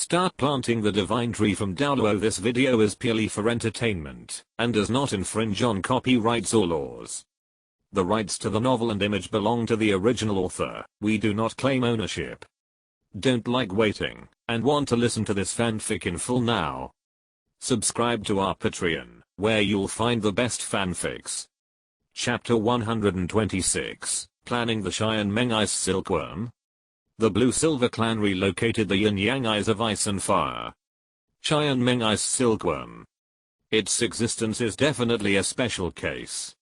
Start planting the divine tree from Douluo. This video is purely for entertainment and does not infringe on copyrights or laws. The rights to the novel and image belong to the original author. We do not claim ownership. Don't like waiting and want to listen to this fanfic in full now? Subscribe to our Patreon, where you'll find the best fanfics. Chapter 126, Planning the Sharingan Ice Silkworm. The Blue-Silver clan relocated the yin-yang eyes of ice and fire. Sharingan Ice Silkworm. Its existence is definitely a special case.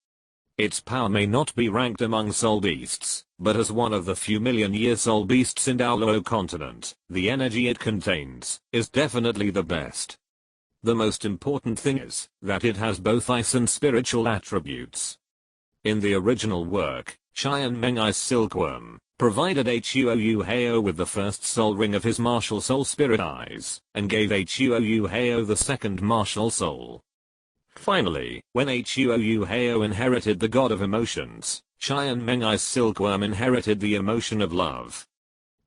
Its power may not be ranked among soul beasts, but as one of the few million-year soul beasts in Douluo Continent, the energy it contains is definitely the best. The most important thing is that it has both ice and spiritual attributes. In the original work, Sharingan Ice Silkworm provided Huoyu with the first soul ring of his martial soul spirit eyes, and gave Huoyu the second martial soul. Finally, when Huoyu inherited the god of emotions, Sharingan Ice Silkworm inherited the emotion of love.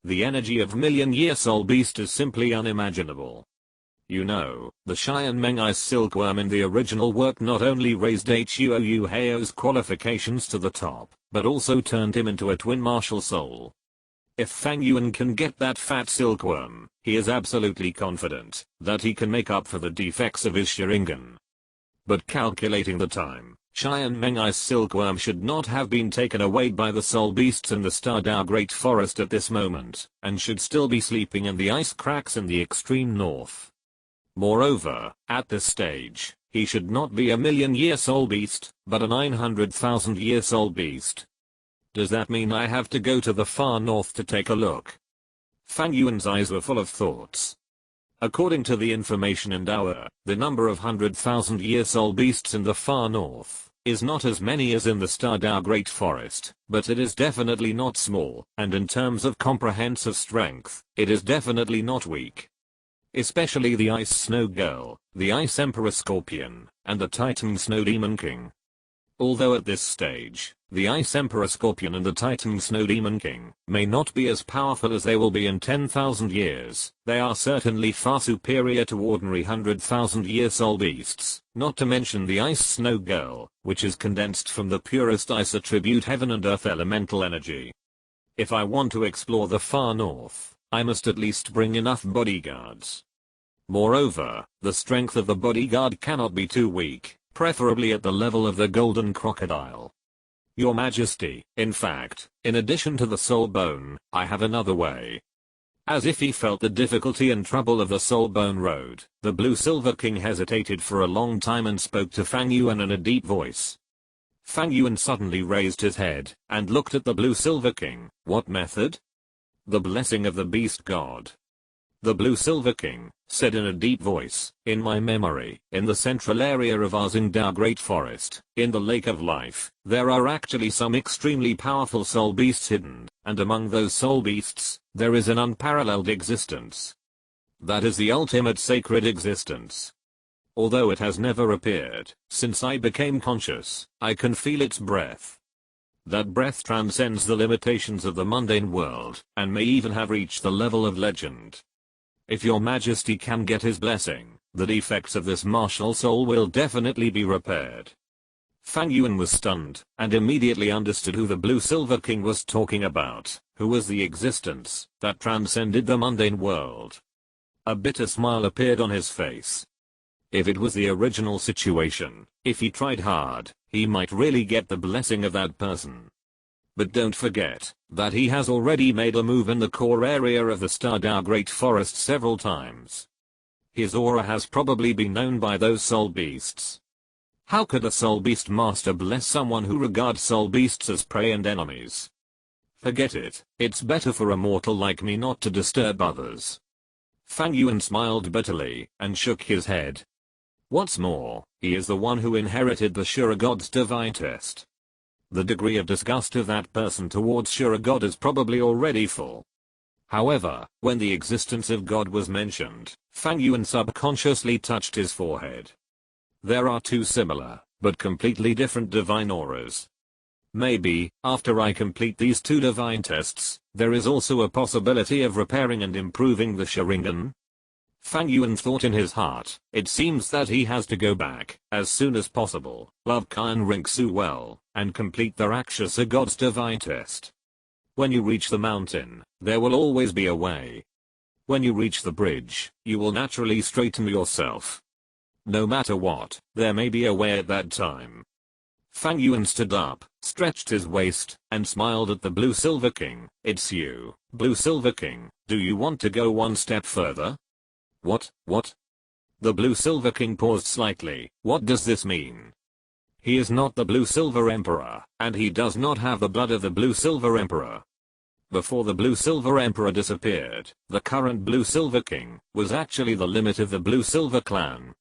The energy of million-year soul beast is simply unimaginable. You know, the Sharingan Ice Silkworm in the original work not only raised Huoyu's qualifications to the top, but also turned him into a twin martial soul. If Fang Yuan can get that fat silkworm, he is absolutely confident that he can make up for the defects of his Sharingan. But calculating the time, Sharingan Ice Silkworm should not have been taken away by the soul beasts in the Stardow Great Forest at this moment, and should still be sleeping in the ice cracks in the extreme north. Moreover, at this stage, he should not be a million-year soul beast, but a 900,000-year soul beast. Does that mean I have to go to the far north to take a look? Fang Yuan's eyes were full of thoughts. According to the information in Douluo, the number of 100,000-year soul beasts in the far north is not as many as in the Stardow Great Forest, but it is definitely not small, and in terms of comprehensive strength, it is definitely not weak. Especially the Ice Snow Girl, the Ice Emperor Scorpion, and the Titan Snow Demon King. Although at this stage, the Ice Emperor Scorpion and the Titan Snow Demon King may not be as powerful as they will be in 10,000 years, they are certainly far superior to ordinary 100,000-year soul beasts, not to mention the Ice Snow Girl, which is condensed from the purest ice attribute heaven and earth elemental energy. If I want to explore the far north, I must at least bring enough bodyguards. Moreover, the strength of the bodyguard cannot be too weak, preferably at the level of the golden crocodile. Your Majesty, in fact, in addition to the soul bone, I have another way. As if he felt the difficulty and trouble of the soul bone road, the Blue-Silver King hesitated for a long time and spoke to Fang Yuan in a deep voice. Fang Yuan suddenly raised his head and looked at the Blue-Silver King. What method? The blessing of the beast god. The Blue-Silver King said in a deep voice, in my memory, in the central area of Stardow Great Forest, in the Lake of Life, there are actually some extremely powerful soul beasts hidden, and among those soul beasts, there is an unparalleled existence. That is the ultimate sacred existence. Although it has never appeared, since I became conscious, I can feel its breath. That breath transcends the limitations of the mundane world, and may even have reached the level of legend. If your Majesty can get his blessing, the defects of this martial soul will definitely be repaired. Fang Yuan was stunned, and immediately understood who the Blue-Silver King was talking about, who was the existence that transcended the mundane world. A bitter smile appeared on his face. If it was the original situation, if he tried hard, he might really get the blessing of that person. But don't forget that he has already made a move in the core area of the Stardow Great Forest several times. His aura has probably been known by those soul beasts. How could a soul beast master bless someone who regards soul beasts as prey and enemies? Forget it, it's better for a mortal like me not to disturb others. Fang Yuan smiled bitterly and shook his head. What's more, he is the one who inherited the Shurigod's divine test. The degree of disgust of that person towards Shurigod is probably already full. However, when the existence of God was mentioned, Fang Yuan subconsciously touched his forehead. There are two similar, but completely different divine auras. Maybe, after I complete these two divine tests, there is also a possibility of repairing and improving the Sharingan. Fang Yuan thought in his heart, it seems that he has to go back, as soon as possible, love Kai and Rinxu well, and complete the Rakshasa God's divine test. When you reach the mountain, there will always be a way. When you reach the bridge, you will naturally straighten yourself. No matter what, there may be a way at that time. Fang Yuan stood up, stretched his waist, and smiled at the Blue Silver King. It's you, Blue Silver King, do you want to go one step further? What? The Blue Silver King paused slightly. What does this mean? He is not the Blue Silver Emperor, and he does not have the blood of the Blue Silver Emperor. Before the Blue Silver Emperor disappeared, the current Blue Silver King was actually the limit of the Blue Silver clan.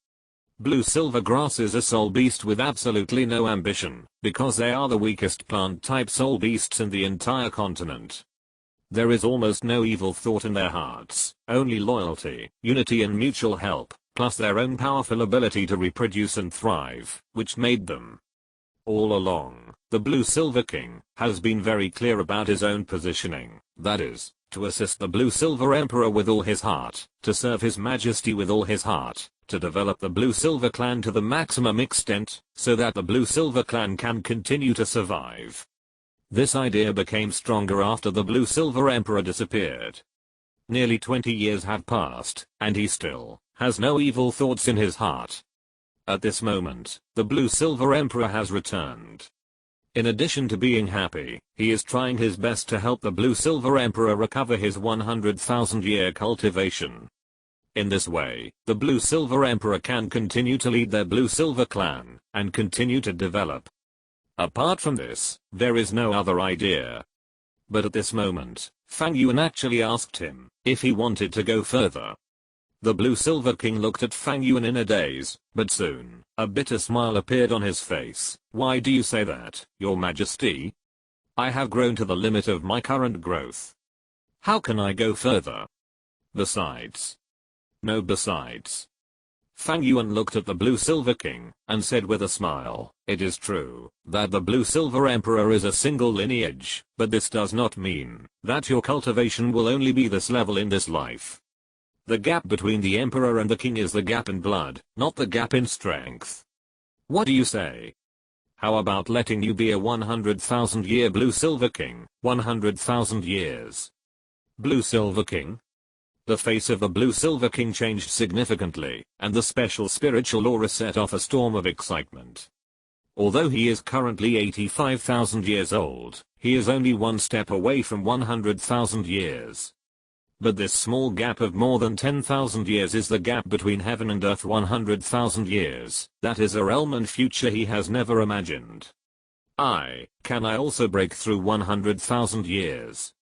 Blue Silver Grass is a soul beast with absolutely no ambition, because they are the weakest plant-type soul beasts in the entire continent. There is almost no evil thought in their hearts, only loyalty, unity and mutual help, plus their own powerful ability to reproduce and thrive, which made them. All along, the Blue Silver King has been very clear about his own positioning, that is, to assist the Blue Silver Emperor with all his heart, to serve His Majesty with all his heart, to develop the Blue Silver clan to the maximum extent, so that the Blue Silver clan can continue to survive. This idea became stronger after the Blue Silver Emperor disappeared. Nearly 20 years have passed, and he still has no evil thoughts in his heart. At this moment, the Blue Silver Emperor has returned. In addition to being happy, he is trying his best to help the Blue Silver Emperor recover his 100,000-year cultivation. In this way, the Blue Silver Emperor can continue to lead their Blue Silver clan, and continue to develop. Apart from this, there is no other idea. But at this moment, Fang Yuan actually asked him if he wanted to go further. The Blue Silver King looked at Fang Yuan in a daze, but soon, a bitter smile appeared on his face. Why do you say that, Your Majesty? I have grown to the limit of my current growth. How can I go further? Besides. No besides. Fang Yuan looked at the Blue Silver King, and said with a smile, it is true, that the Blue Silver Emperor is a single lineage, but this does not mean that your cultivation will only be this level in this life. The gap between the Emperor and the King is the gap in blood, not the gap in strength. What do you say? How about letting you be a 100,000-year Blue Silver King, 100,000 years? Blue Silver King? The face of the Blue Silver King changed significantly, and the special spiritual aura set off a storm of excitement. Although he is currently 85,000 years old, he is only one step away from 100,000 years. But this small gap of more than 10,000 years is the gap between heaven and earth. 100,000 years, that is a realm and future he has never imagined. Can I also break through 100,000 years?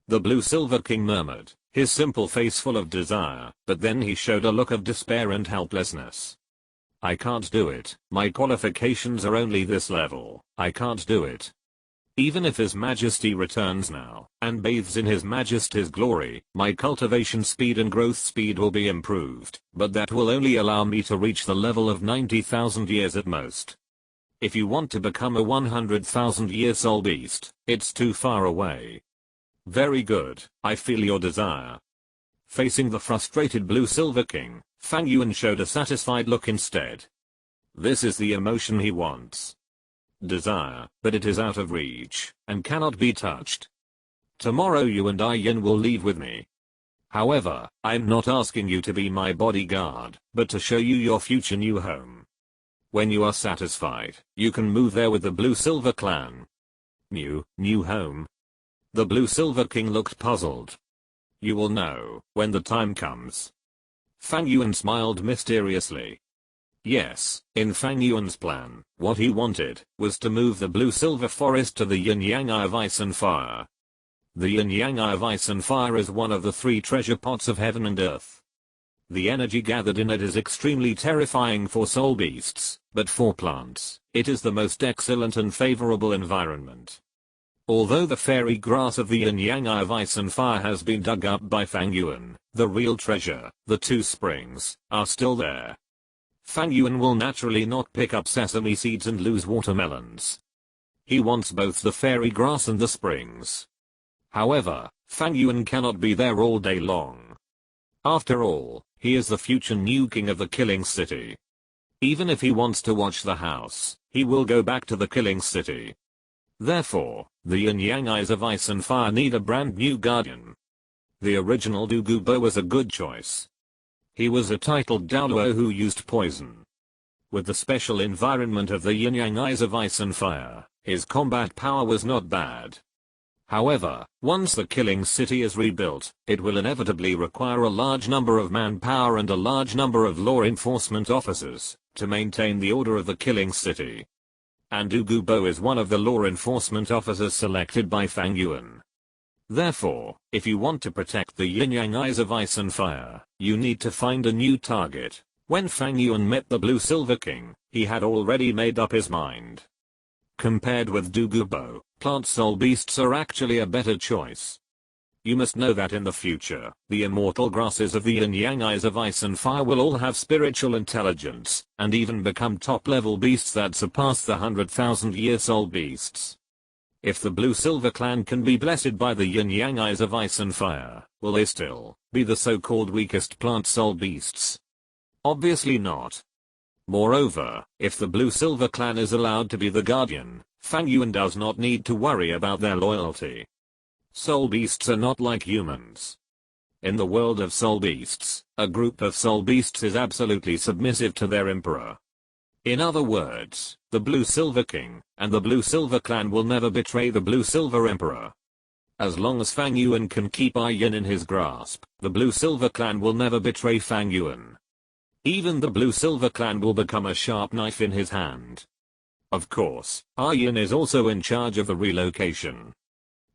The Blue Silver King murmured, his simple face full of desire, but then he showed a look of despair and helplessness. I can't do it, my qualifications are only this level, I can't do it. Even if His Majesty returns now, and bathes in His Majesty's glory, my cultivation speed and growth speed will be improved, but that will only allow me to reach the level of 90,000 years at most. If you want to become a 100,000-year soul beast, it's too far away. Very good, I feel your desire. Facing the frustrated Blue Silver King, Fang Yuan showed a satisfied look instead. This is the emotion he wants. Desire, but it is out of reach, and cannot be touched. Tomorrow you and Yin will leave with me. However, I'm not asking you to be my bodyguard, but to show you your future new home. When you are satisfied, you can move there with the Blue Silver clan. New home? The Blue Silver King looked puzzled. You will know, when the time comes. Fang Yuan smiled mysteriously. Yes, in Fang Yuan's plan, what he wanted was to move the Blue Silver Forest to the Yin-Yang Eye of Ice and Fire. The Yin-Yang Eye of Ice and Fire is one of the 3 treasure pots of heaven and earth. The energy gathered in it is extremely terrifying for soul beasts, but for plants, it is the most excellent and favorable environment. Although the fairy grass of the Yin-Yang Eye of Ice and Fire has been dug up by Fang Yuan, the real treasure, the 2 springs, are still there. Fang Yuan will naturally not pick up sesame seeds and lose watermelons. He wants both the fairy grass and the springs. However, Fang Yuan cannot be there all day long. After all, he is the future new king of the Killing City. Even if he wants to watch the house, he will go back to the Killing City. Therefore, the yin-yang eyes of ice and fire need a brand new guardian. The original Douluo was a good choice. He was a titled Douluo who used poison. With the special environment of the yin-yang eyes of ice and fire, his combat power was not bad. However, once the Killing City is rebuilt, it will inevitably require a large number of manpower and a large number of law enforcement officers to maintain the order of the Killing City. And Douluo is one of the law enforcement officers selected by Fang Yuan. Therefore, if you want to protect the yin-yang eyes of ice and fire, you need to find a new target. When Fang Yuan met the Blue Silver King, he had already made up his mind. Compared with Douluo, plant soul beasts are actually a better choice. You must know that in the future, the immortal grasses of the yin-yang eyes of ice and fire will all have spiritual intelligence, and even become top-level beasts that surpass the 100,000-year soul beasts. If the Blue Silver clan can be blessed by the yin-yang eyes of ice and fire, will they still be the so-called weakest plant soul beasts? Obviously not. Moreover, if the Blue Silver clan is allowed to be the guardian, Fang Yuan does not need to worry about their loyalty. Soul beasts are not like humans. In the world of soul beasts, a group of soul beasts is absolutely submissive to their emperor. In other words, the Blue Silver King and the Blue Silver clan will never betray the Blue Silver Emperor. As long as Fang Yuan can keep Yin in his grasp, the Blue Silver clan will never betray Fang Yuan. Even the Blue Silver clan will become a sharp knife in his hand. Of course, Yin is also in charge of the relocation.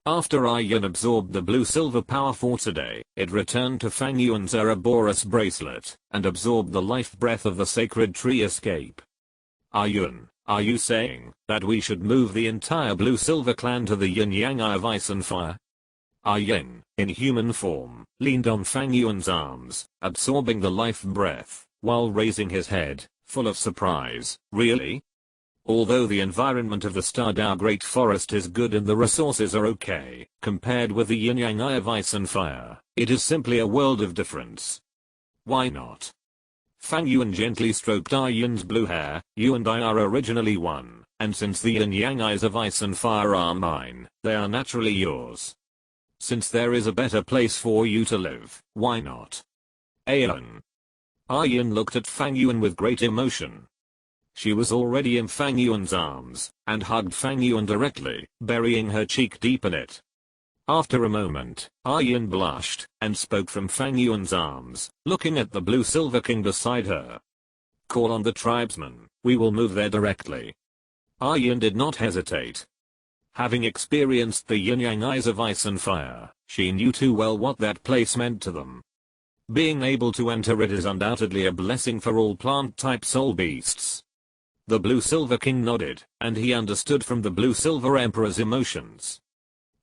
After Yin absorbed the Blue Silver power for today, it returned to Fang Yuan's Ouroboros bracelet, and absorbed the life breath of the sacred tree escape. Yin, are you saying that we should move the entire Blue Silver clan to the yin-yang eye of ice and fire? Yin, in human form, leaned on Fang Yuan's arms, absorbing the life breath, while raising his head, full of surprise. Really? Although the environment of the Stardao Great Forest is good and the resources are okay, compared with the yin-yang eye of ice and fire, it is simply a world of difference. Why not? Fang Yuan gently stroked Yin's blue hair. You and I are originally one, and since the yin-yang eyes of ice and fire are mine, they are naturally yours. Since there is a better place for you to live, why not? Yin looked at Fang Yuan with great emotion. She was already in Fang Yuan's arms, and hugged Fang Yuan directly, burying her cheek deep in it. After a moment, Yin blushed, and spoke from Fang Yuan's arms, looking at the Blue Silver King beside her. Call on the tribesmen, we will move there directly. Yin did not hesitate. Having experienced the yin-yang eyes of ice and fire, she knew too well what that place meant to them. Being able to enter it is undoubtedly a blessing for all plant-type soul beasts. The Blue Silver King nodded, and he understood from the Blue Silver Emperor's emotions.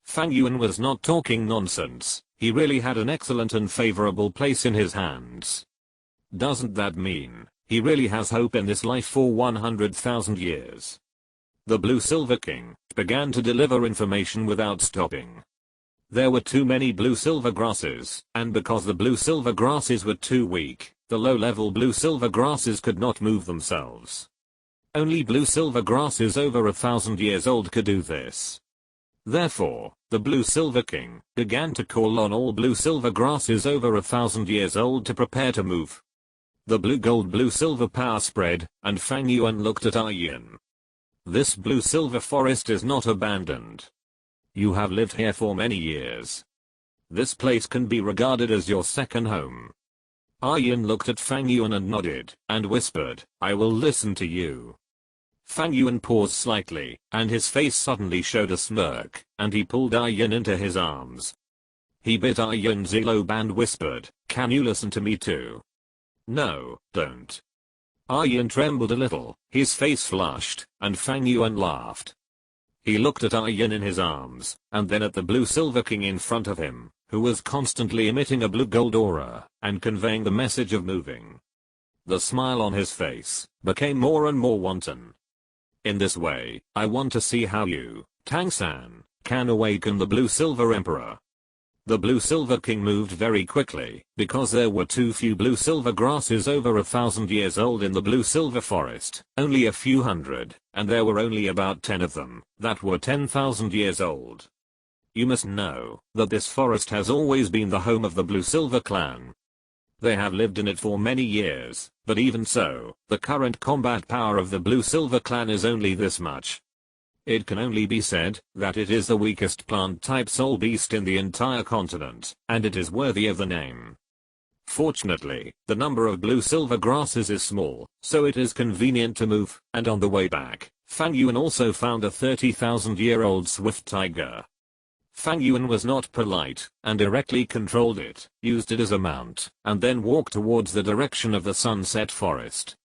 Fang Yuan was not talking nonsense, he really had an excellent and favorable place in his hands. Doesn't that mean he really has hope in this life for 100,000 years? The Blue Silver King began to deliver information without stopping. There were too many Blue Silver grasses, and because the Blue Silver grasses were too weak, the low-level Blue Silver grasses could not move themselves. Only Blue Silver grasses over 1,000 years old could do this. Therefore, the Blue Silver King began to call on all Blue Silver grasses over 1,000 years old to prepare to move. The Blue Silver power spread, and Fang Yuan looked at Yin. This Blue Silver forest is not abandoned. You have lived here for many years. This place can be regarded as your second home. Yin looked at Fang Yuan and nodded, and whispered, I will listen to you. Fang Yuan paused slightly, and his face suddenly showed a smirk, and he pulled Yin into his arms. He bit Yin's earlobe and whispered, can you listen to me too? No, don't. Yin trembled a little, his face flushed, and Fang Yuan laughed. He looked at Yin in his arms, and then at the Blue Silver King in front of him, who was constantly emitting a blue-gold aura, and conveying the message of moving. The smile on his face became more and more wanton. In this way, I want to see how you, Tang San, can awaken the Blue Silver Emperor. The blue-silver king moved very quickly, because there were too few blue-silver grasses over 1,000 years old in the blue-silver forest, only a few hundred, and there were only about 10 of them, that were 10,000 years old. You must know, that this forest has always been the home of the blue-silver clan. They have lived in it for many years, but even so, the current combat power of the blue-silver clan is only this much. It can only be said that it is the weakest plant-type soul beast in the entire continent, and it is worthy of the name. Fortunately, the number of blue-silver grasses is small, so it is convenient to move, and on the way back, Fang Yuan also found a 30,000-year-old swift tiger. Fang Yuan was not polite, and directly controlled it, used it as a mount, and then walked towards the direction of the sunset forest.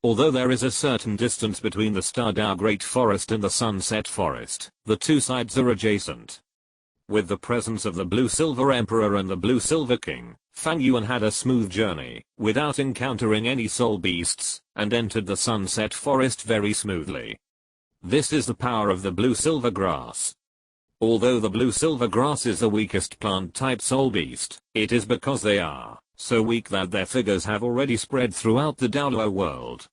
Although there is a certain distance between the Stardao Great Forest and the Sunset Forest, the two sides are adjacent. With the presence of the Blue-Silver Emperor and the Blue-Silver King, Fang Yuan had a smooth journey, without encountering any soul beasts, and entered the Sunset Forest very smoothly. This is the power of the Blue-Silver Grass. Although the Blue-Silver Grass is the weakest plant-type soul beast, it is because they are so weak that their figures have already spread throughout the Douluo world.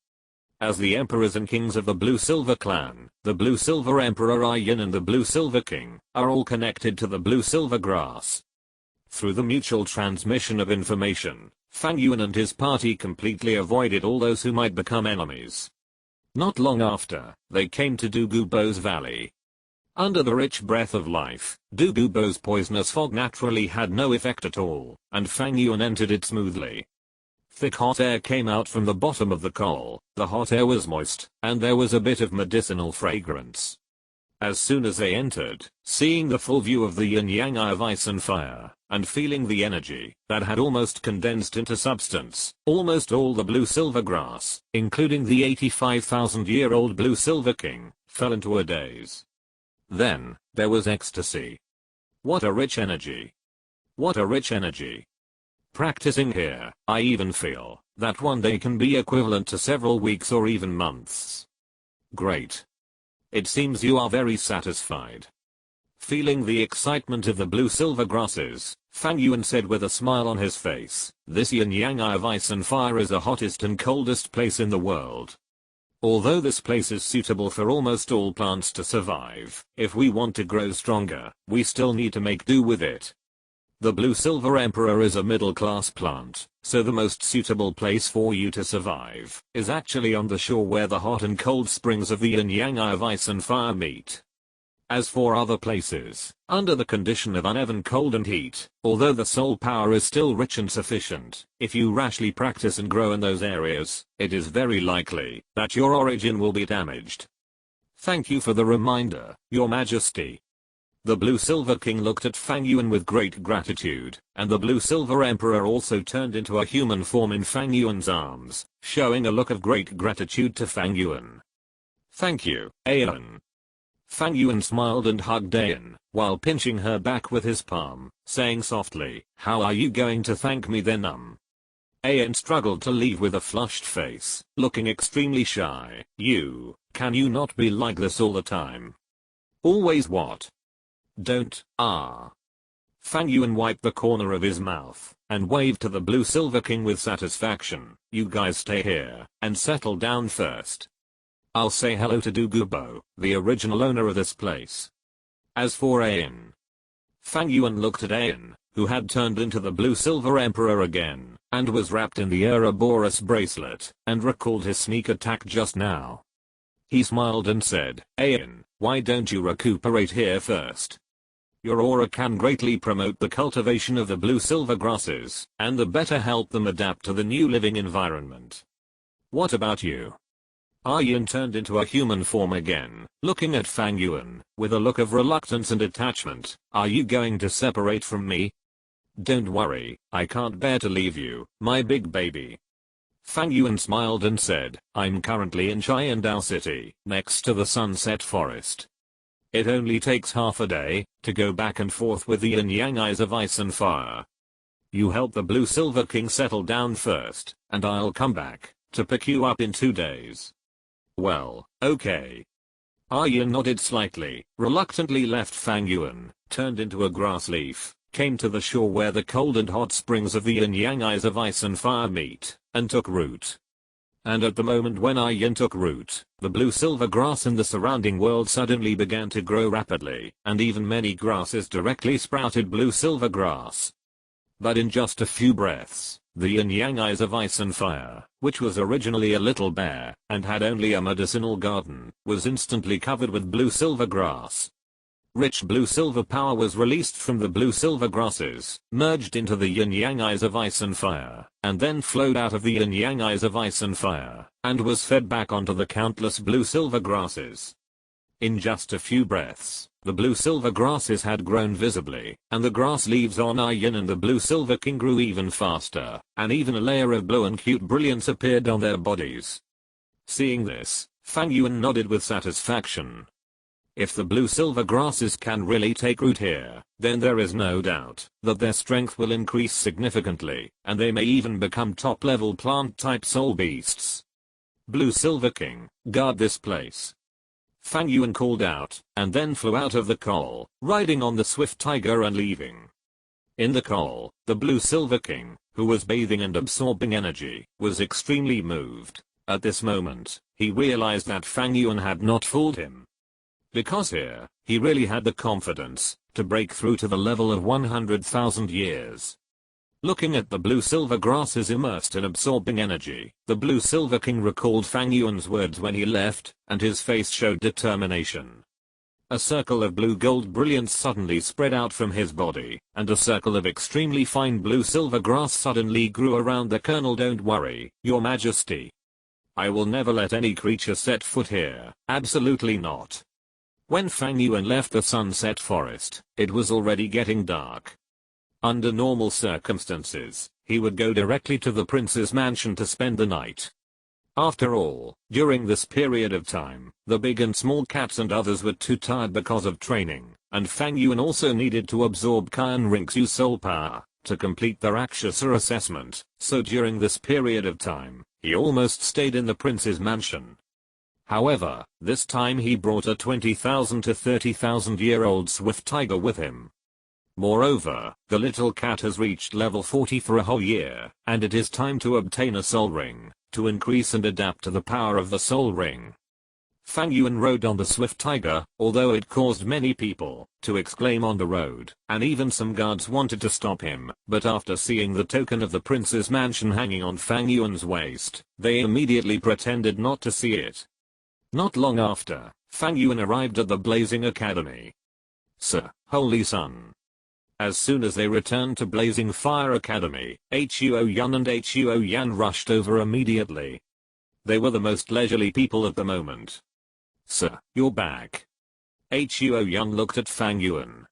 As the emperors and kings of the Blue-Silver clan, the Blue-Silver Emperor Yin and the Blue-Silver King are all connected to the Blue-Silver Grass. Through the mutual transmission of information, Fang Yuan and his party completely avoided all those who might become enemies. Not long after, they came to Douluo's valley. Under the rich breath of life, Douluo's poisonous fog naturally had no effect at all, and Fang Yuan entered it smoothly. Thick hot air came out from the bottom of the coal, the hot air was moist, and there was a bit of medicinal fragrance. As soon as they entered, seeing the full view of the yin-yang eye of ice and fire, and feeling the energy that had almost condensed into substance, almost all the blue-silver grass, including the 85,000-year-old blue-silver king, fell into a daze. Then, there was ecstasy. What a rich energy! What a rich energy! Practicing here, I even feel that one day can be equivalent to several weeks or even months. Great. It seems you are very satisfied. Feeling the excitement of the blue-silver grasses, Fang Yuan said with a smile on his face, this yin-yang eye of ice and fire is the hottest and coldest place in the world. Although this place is suitable for almost all plants to survive, if we want to grow stronger, we still need to make do with it. The Blue-Silver Emperor is a middle-class plant, so the most suitable place for you to survive is actually on the shore where the hot and cold springs of the yin-yang eye of ice and fire meet. As for other places, under the condition of uneven cold and heat, although the soul power is still rich and sufficient, if you rashly practice and grow in those areas, it is very likely that your origin will be damaged. Thank you for the reminder, Your Majesty. The Blue-Silver King looked at Fang Yuan with great gratitude, and the Blue-Silver Emperor also turned into a human form in Fang Yuan's arms, showing a look of great gratitude to Fang Yuan. Thank you, Ayan. Fang Yuan smiled and hugged Ayan, while pinching her back with his palm, saying softly, how are you going to thank me then? Ayan struggled to leave with a flushed face, looking extremely shy. Can you not be like this all the time? Always what? Don't. Fang Yuan wiped the corner of his mouth, and waved to the Blue-Silver King with satisfaction. You guys stay here, and settle down first. I'll say hello to Douluo, the original owner of this place. As for Ayan. Fang Yuan looked at Ayan, who had turned into the Blue-Silver Emperor again, and was wrapped in the Ouroboros bracelet, and recalled his sneak attack just now. He smiled and said, Ayan, why don't you recuperate here first? Your aura can greatly promote the cultivation of the blue-silver grasses, and the better help them adapt to the new living environment. What about you? Ayan turned into a human form again, looking at Fang Yuan, with a look of reluctance and attachment. Are you going to separate from me? Don't worry, I can't bear to leave you, my big baby. Fang Yuan smiled and said, I'm currently in Sharingan City, next to the Sunset Forest. It only takes half a day to go back and forth with the yin-yang eyes of ice and fire. You help the Blue-Silver King settle down first, and I'll come back to pick you up in 2 days. Well, okay. Ayan nodded slightly, reluctantly left Fang Yuan, turned into a grass leaf, came to the shore where the cold and hot springs of the yin yang eyes of ice and fire meet, and took root. And at the moment when yin took root, the blue-silver grass in the surrounding world suddenly began to grow rapidly, and even many grasses directly sprouted blue-silver grass. But in just a few breaths, the yin-yang eyes of ice and fire, which was originally a little bare, and had only a medicinal garden, was instantly covered with blue-silver grass. Rich blue-silver power was released from the blue-silver grasses, merged into the yin-yang eyes of ice and fire, and then flowed out of the yin-yang eyes of ice and fire, and was fed back onto the countless blue-silver grasses. In just a few breaths, the blue-silver grasses had grown visibly, and the grass leaves on yin and the blue-silver king grew even faster, and even a layer of blue and cute brilliance appeared on their bodies. Seeing this, Fang Yuan nodded with satisfaction. If the blue-silver grasses can really take root here, then there is no doubt that their strength will increase significantly, and they may even become top-level plant-type soul beasts. Blue-silver king, guard this place. Fang Yuan called out, and then flew out of the col, riding on the swift tiger and leaving. In the col, the blue-silver king, who was bathing and absorbing energy, was extremely moved. At this moment, he realized that Fang Yuan had not fooled him. Because here, he really had the confidence to break through to the level of 100,000 years. Looking at the blue-silver grasses immersed in absorbing energy, the blue-silver king recalled Fang Yuan's words when he left, and his face showed determination. A circle of blue-gold brilliance suddenly spread out from his body, and a circle of extremely fine blue-silver grass suddenly grew around the colonel. Don't worry, Your Majesty. I will never let any creature set foot here, absolutely not. When Fang Yuan left the sunset forest, it was already getting dark. Under normal circumstances, he would go directly to the prince's mansion to spend the night. After all, during this period of time, the big and small cats and others were too tired because of training, and Fang Yuan also needed to absorb Qian Rinxu's soul power to complete the Rakshasa assessment, so during this period of time, he almost stayed in the prince's mansion. However, this time he brought a 20,000 to 30,000-year-old swift tiger with him. Moreover, the little cat has reached level 40 for a whole year, and it is time to obtain a soul ring, to increase and adapt to the power of the soul ring. Fang Yuan rode on the swift tiger, although it caused many people to exclaim on the road, and even some guards wanted to stop him, but after seeing the token of the prince's mansion hanging on Fang Yuan's waist, they immediately pretended not to see it. Not long after, Fang Yuan arrived at the Blazing Academy. Sir, Holy Sun. As soon as they returned to Blazing Fire Academy, Huo Yun and Huo Yan rushed over immediately. They were the most leisurely people at the moment. Sir, you're back. Huo Yun looked at Fang Yuan.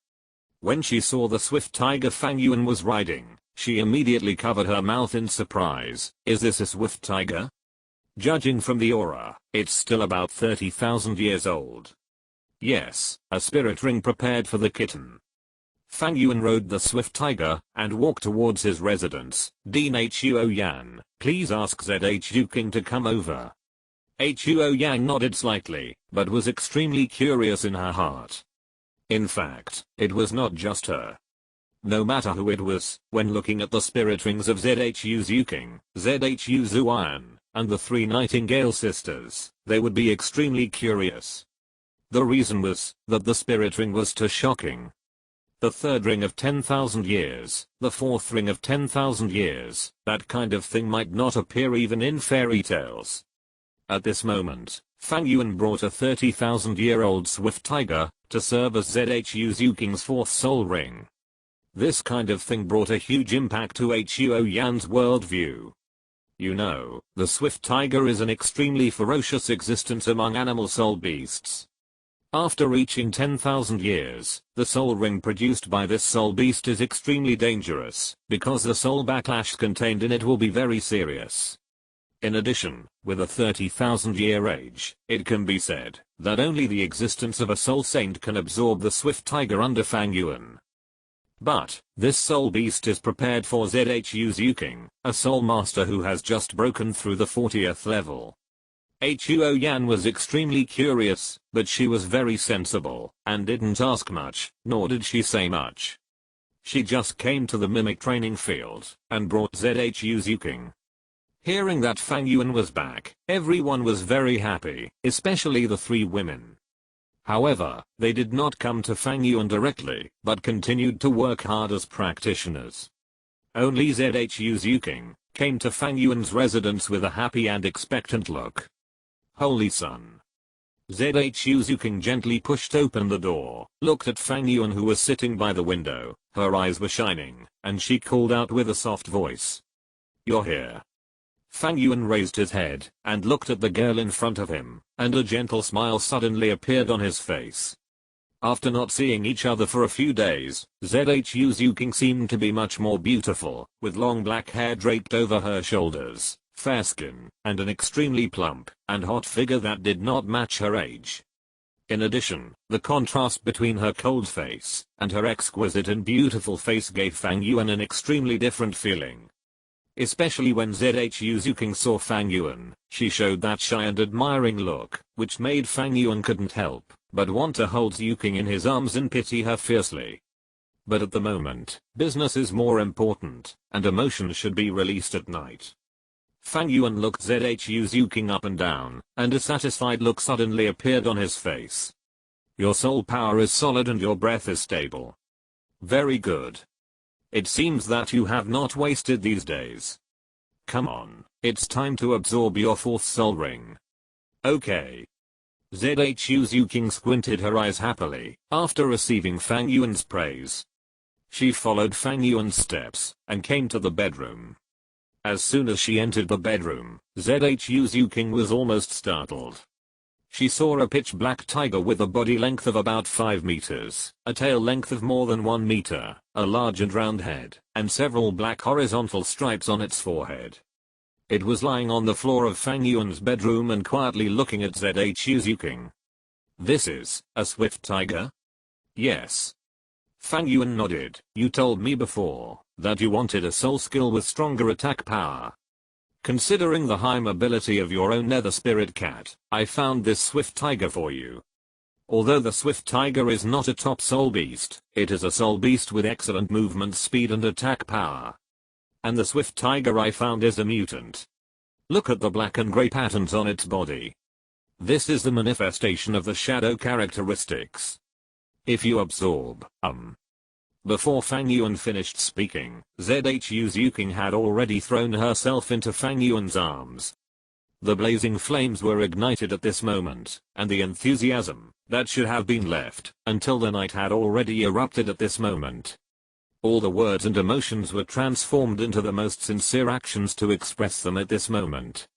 When she saw the swift tiger Fang Yuan was riding, she immediately covered her mouth in surprise. Is this a swift tiger? Judging from the aura, it's still about 30,000 years old. Yes, a spirit ring prepared for the kitten. Fang Yuan rode the swift tiger, and walked towards his residence. Dean Huo Yan, please ask ZHU King to come over. Huo Yan nodded slightly, but was extremely curious in her heart. In fact, it was not just her. No matter who it was, when looking at the spirit rings of ZHU Zuking, ZHU Zuan, and the three Nightingale sisters, they would be extremely curious. The reason was that the spirit ring was too shocking. The third ring of 10,000 years, the fourth ring of 10,000 years, that kind of thing might not appear even in fairy tales. At this moment, Fang Yuan brought a 30,000-year-old swift tiger to serve as ZHU Zuking's fourth soul ring. This kind of thing brought a huge impact to Huo Yan's worldview. You know, the swift tiger is an extremely ferocious existence among animal soul beasts. After reaching 10,000 years, the soul ring produced by this soul beast is extremely dangerous, because the soul backlash contained in it will be very serious. In addition, with a 30,000-year age, it can be said that only the existence of a soul saint can absorb the swift tiger under Fang Yuan. But, this soul beast is prepared for ZHU Zuking, a soul master who has just broken through the 40th level. Huo Yan was extremely curious, but she was very sensible, and didn't ask much, nor did she say much. She just came to the mimic training field and brought ZHU Zuking. Hearing that Fang Yuan was back, everyone was very happy, especially the three women. However, they did not come to Fang Yuan directly, but continued to work hard as practitioners. Only ZHU Zuking came to Fang Yuan's residence with a happy and expectant look. Holy Sun. ZHU Zuking gently pushed open the door, looked at Fang Yuan who was sitting by the window, her eyes were shining, and she called out with a soft voice. You're here. Fang Yuan raised his head and looked at the girl in front of him, and a gentle smile suddenly appeared on his face. After not seeing each other for a few days, ZHU Zuking seemed to be much more beautiful, with long black hair draped over her shoulders, fair skin, and an extremely plump and hot figure that did not match her age. In addition, the contrast between her cold face and her exquisite and beautiful face gave Fang Yuan an extremely different feeling. Especially when ZHU Zuking saw Fang Yuan, she showed that shy and admiring look, which made Fang Yuan couldn't help but want to hold Zuking in his arms and pity her fiercely. But at the moment, business is more important, and emotions should be released at night. Fang Yuan looked ZHU Zuking up and down, and a satisfied look suddenly appeared on his face. Your soul power is solid and your breath is stable. Very good. It seems that you have not wasted these days. Come on, it's time to absorb your fourth soul ring. Okay. ZHU Zuking squinted her eyes happily, after receiving Fang Yuan's praise. She followed Fang Yuan's steps, and came to the bedroom. As soon as she entered the bedroom, ZHU Zuking was almost startled. She saw a pitch black tiger with a body length of about 5 meters, a tail length of more than 1 meter, a large and round head, and several black horizontal stripes on its forehead. It was lying on the floor of Fang Yuan's bedroom and quietly looking at ZHU Zuking. This is a swift tiger? Yes. Fang Yuan nodded. You told me before that you wanted a soul skill with stronger attack power. Considering the high mobility of your own nether spirit cat, I found this swift tiger for you. Although the swift tiger is not a top soul beast, it is a soul beast with excellent movement speed and attack power. And the swift tiger I found is a mutant. Look at the black and grey patterns on its body. This is the manifestation of the shadow characteristics. If you absorb, Before Fang Yuan finished speaking, ZHU Zuking had already thrown herself into Fang Yuan's arms. The blazing flames were ignited at this moment, and the enthusiasm that should have been left until the night had already erupted at this moment. All the words and emotions were transformed into the most sincere actions to express them at this moment.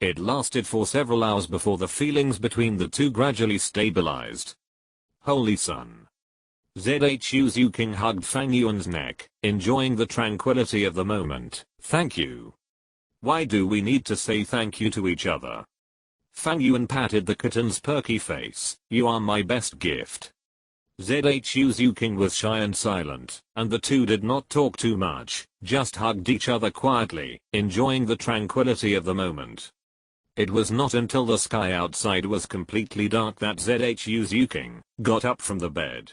It lasted for several hours before the feelings between the two gradually stabilized. Holy Sun. ZHU Zuking hugged Fang Yuan's neck, enjoying the tranquility of the moment. Thank you. Why do we need to say thank you to each other? Fang Yuan patted the kitten's perky face. You are my best gift. ZHU Zuking was shy and silent, and the two did not talk too much, just hugged each other quietly, enjoying the tranquility of the moment. It was not until the sky outside was completely dark that ZHU Zuking got up from the bed.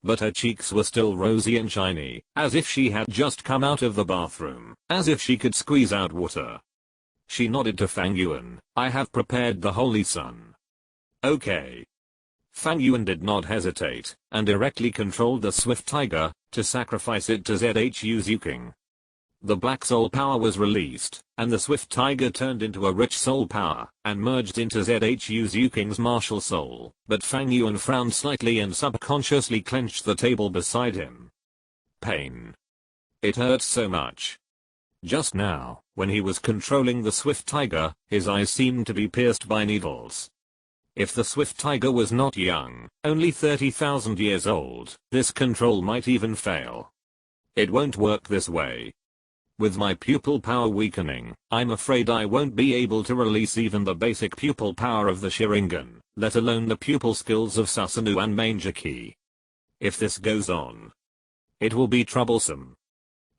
But her cheeks were still rosy and shiny, as if she had just come out of the bathroom, as if she could squeeze out water. She nodded to Fang Yuan. I have prepared the Holy Sun. Okay. Fang Yuan did not hesitate, and directly controlled the swift tiger, to sacrifice it to ZHU Zuking. The black soul power was released, and the swift tiger turned into a rich soul power, and merged into ZHU Zuking's martial soul, but Fang Yuan frowned slightly and subconsciously clenched the table beside him. Pain. It hurts so much. Just now, when he was controlling the swift tiger, his eyes seemed to be pierced by needles. If the swift tiger was not young, only 30,000 years old, this control might even fail. It won't work this way. With my pupil power weakening, I'm afraid I won't be able to release even the basic pupil power of the Sharingan, let alone the pupil skills of Susanoo and Manjaki. If this goes on, it will be troublesome.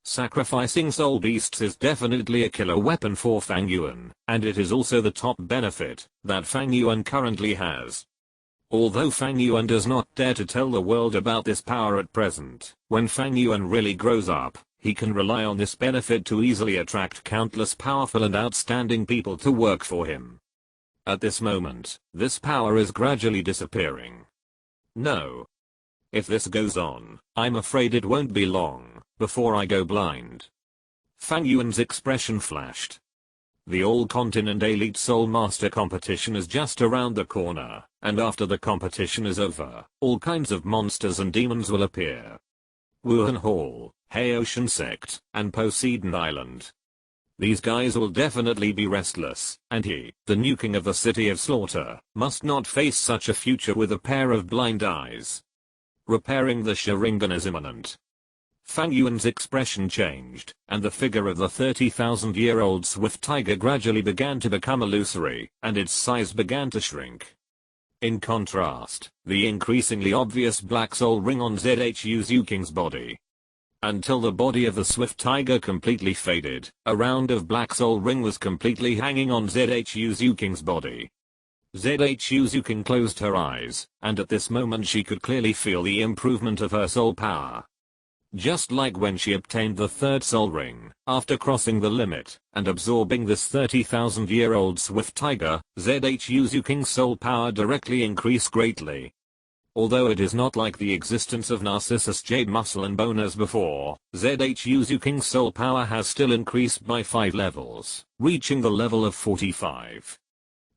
Sacrificing soul beasts is definitely a killer weapon for Fang Yuan, and it is also the top benefit that Fang Yuan currently has. Although Fang Yuan does not dare to tell the world about this power at present, when Fang Yuan really grows up, he can rely on this benefit to easily attract countless powerful and outstanding people to work for him. At this moment, this power is gradually disappearing. No. If this goes on, I'm afraid it won't be long before I go blind. Fang Yuan's expression flashed. The All Continent Elite Soul Master competition is just around the corner, and after the competition is over, all kinds of monsters and demons will appear. Wuhan Hall, Haotian Sect, and Poseidon Island. These guys will definitely be restless, and he, the new king of the City of Slaughter, must not face such a future with a pair of blind eyes. Repairing the Sharingan is imminent. Fang Yuan's expression changed, and the figure of the 30,000-year-old swift tiger gradually began to become illusory, and its size began to shrink. In contrast, the increasingly obvious black soul ring on ZHU Zuking's body. Until the body of the swift tiger completely faded, a round of black soul ring was completely hanging on ZHU Zuking's body. ZHU Zuking closed her eyes, and at this moment she could clearly feel the improvement of her soul power. Just like when she obtained the third soul ring, after crossing the limit, and absorbing this 30,000-year-old swift tiger, ZHU Zuking's soul power directly increased greatly. Although it is not like the existence of Narcissus Jade Muscle and Bone as before, ZHU Zuking's soul power has still increased by 5 levels, reaching the level of 45.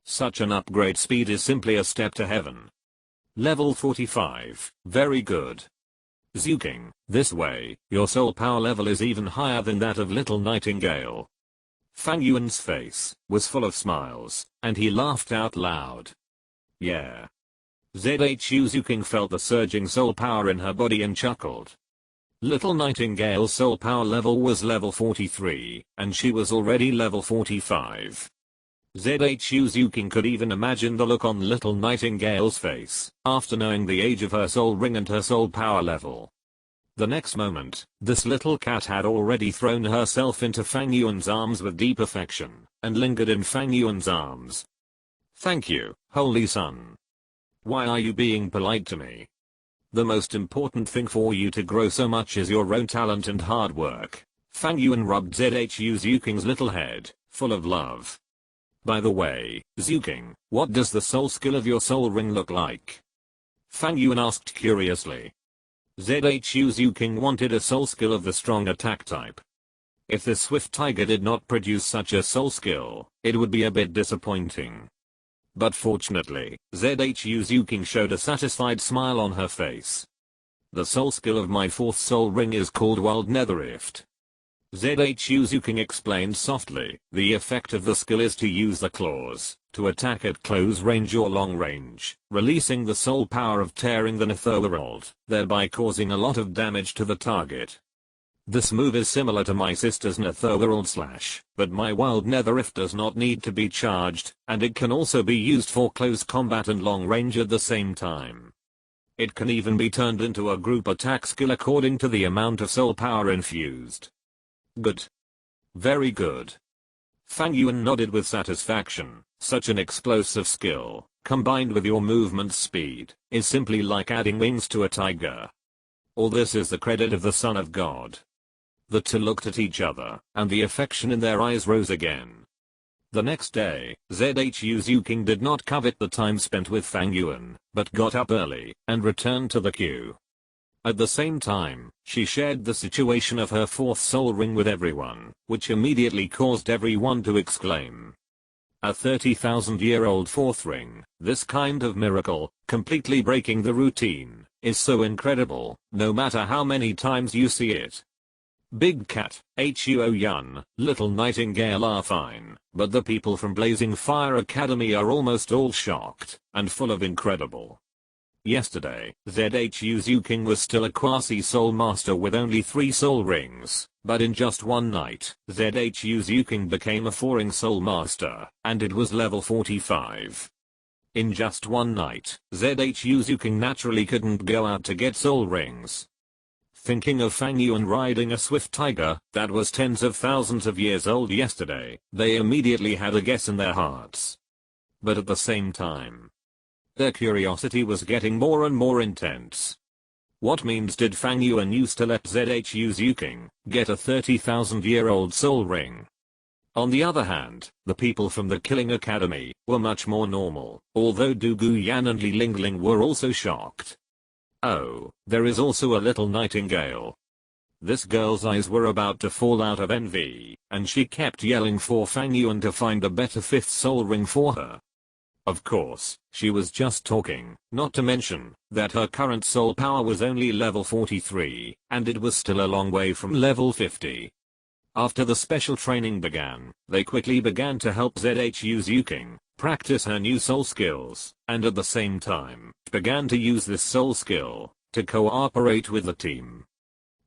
Such an upgrade speed is simply a step to heaven. Level 45, very good. Zuking, this way, your soul power level is even higher than that of Little Nightingale. Fang Yuan's face was full of smiles, and he laughed out loud. Yeah. ZHU Zuking felt the surging soul power in her body and chuckled. Little Nightingale's soul power level was level 43, and she was already level 45. ZHU Zuking could even imagine the look on Little Nightingale's face, after knowing the age of her soul ring and her soul power level. The next moment, this little cat had already thrown herself into Fang Yuan's arms with deep affection, and lingered in Fang Yuan's arms. Thank you, Holy Son. Why are you being polite to me? The most important thing for you to grow so much is your own talent and hard work. Fang Yuan rubbed ZHU Zuking's little head, full of love. By the way, Zuking, what does the soul skill of your soul ring look like? Fang Yuan asked curiously. ZHU Zuking wanted a soul skill of the strong attack type. If the swift tiger did not produce such a soul skill, it would be a bit disappointing. But fortunately, ZHU Zuking showed a satisfied smile on her face. The soul skill of my fourth soul ring is called Wild Netherrift. ZHU Zuking explained softly, the effect of the skill is to use the claws, to attack at close range or long range, releasing the soul power of tearing the netherworld, thereby causing a lot of damage to the target. This move is similar to my sister's netherworld slash, but my wild netherrift does not need to be charged, and it can also be used for close combat and long range at the same time. It can even be turned into a group attack skill according to the amount of soul power infused. Good. Very good. Fang Yuan nodded with satisfaction. Such an explosive skill, combined with your movement speed, is simply like adding wings to a tiger. All this is the credit of the Son of God. The two looked at each other, and the affection in their eyes rose again. The next day, ZHU Zuking did not covet the time spent with Fang Yuan, but got up early, and returned to the queue. At the same time, she shared the situation of her fourth soul ring with everyone, which immediately caused everyone to exclaim. A 30,000-year-old fourth ring, this kind of miracle, completely breaking the routine, is so incredible, no matter how many times you see it. Big Cat, Huo Yun, Little Nightingale are fine, but the people from Blazing Fire Academy are almost all shocked, and full of incredible. Yesterday, ZHU Zuking was still a quasi-soul master with only 3 soul rings, but in just one night, ZHU Zuking became a 4-ring soul master, and it was level 45. In just one night, ZHU Zuking naturally couldn't go out to get soul rings. Thinking of Fang Yuan riding a swift tiger that was tens of thousands of years old yesterday, they immediately had a guess in their hearts. But at the same time, Their curiosity was getting more and more intense. What means did Fang Yuan used to let ZHU's Yuking get a 30,000-year-old soul ring? On the other hand, the people from the Killing Academy were much more normal, although Du Guyan and Li Lingling were also shocked. Oh, there is also a little nightingale. This girl's eyes were about to fall out of envy, and she kept yelling for Fang Yuan to find a better fifth soul ring for her. Of course, she was just talking, not to mention that her current soul power was only level 43, and it was still a long way from level 50. After the special training began, they quickly began to help ZHU's Yuking practice her new soul skills, and at the same time, began to use this soul skill to cooperate with the team.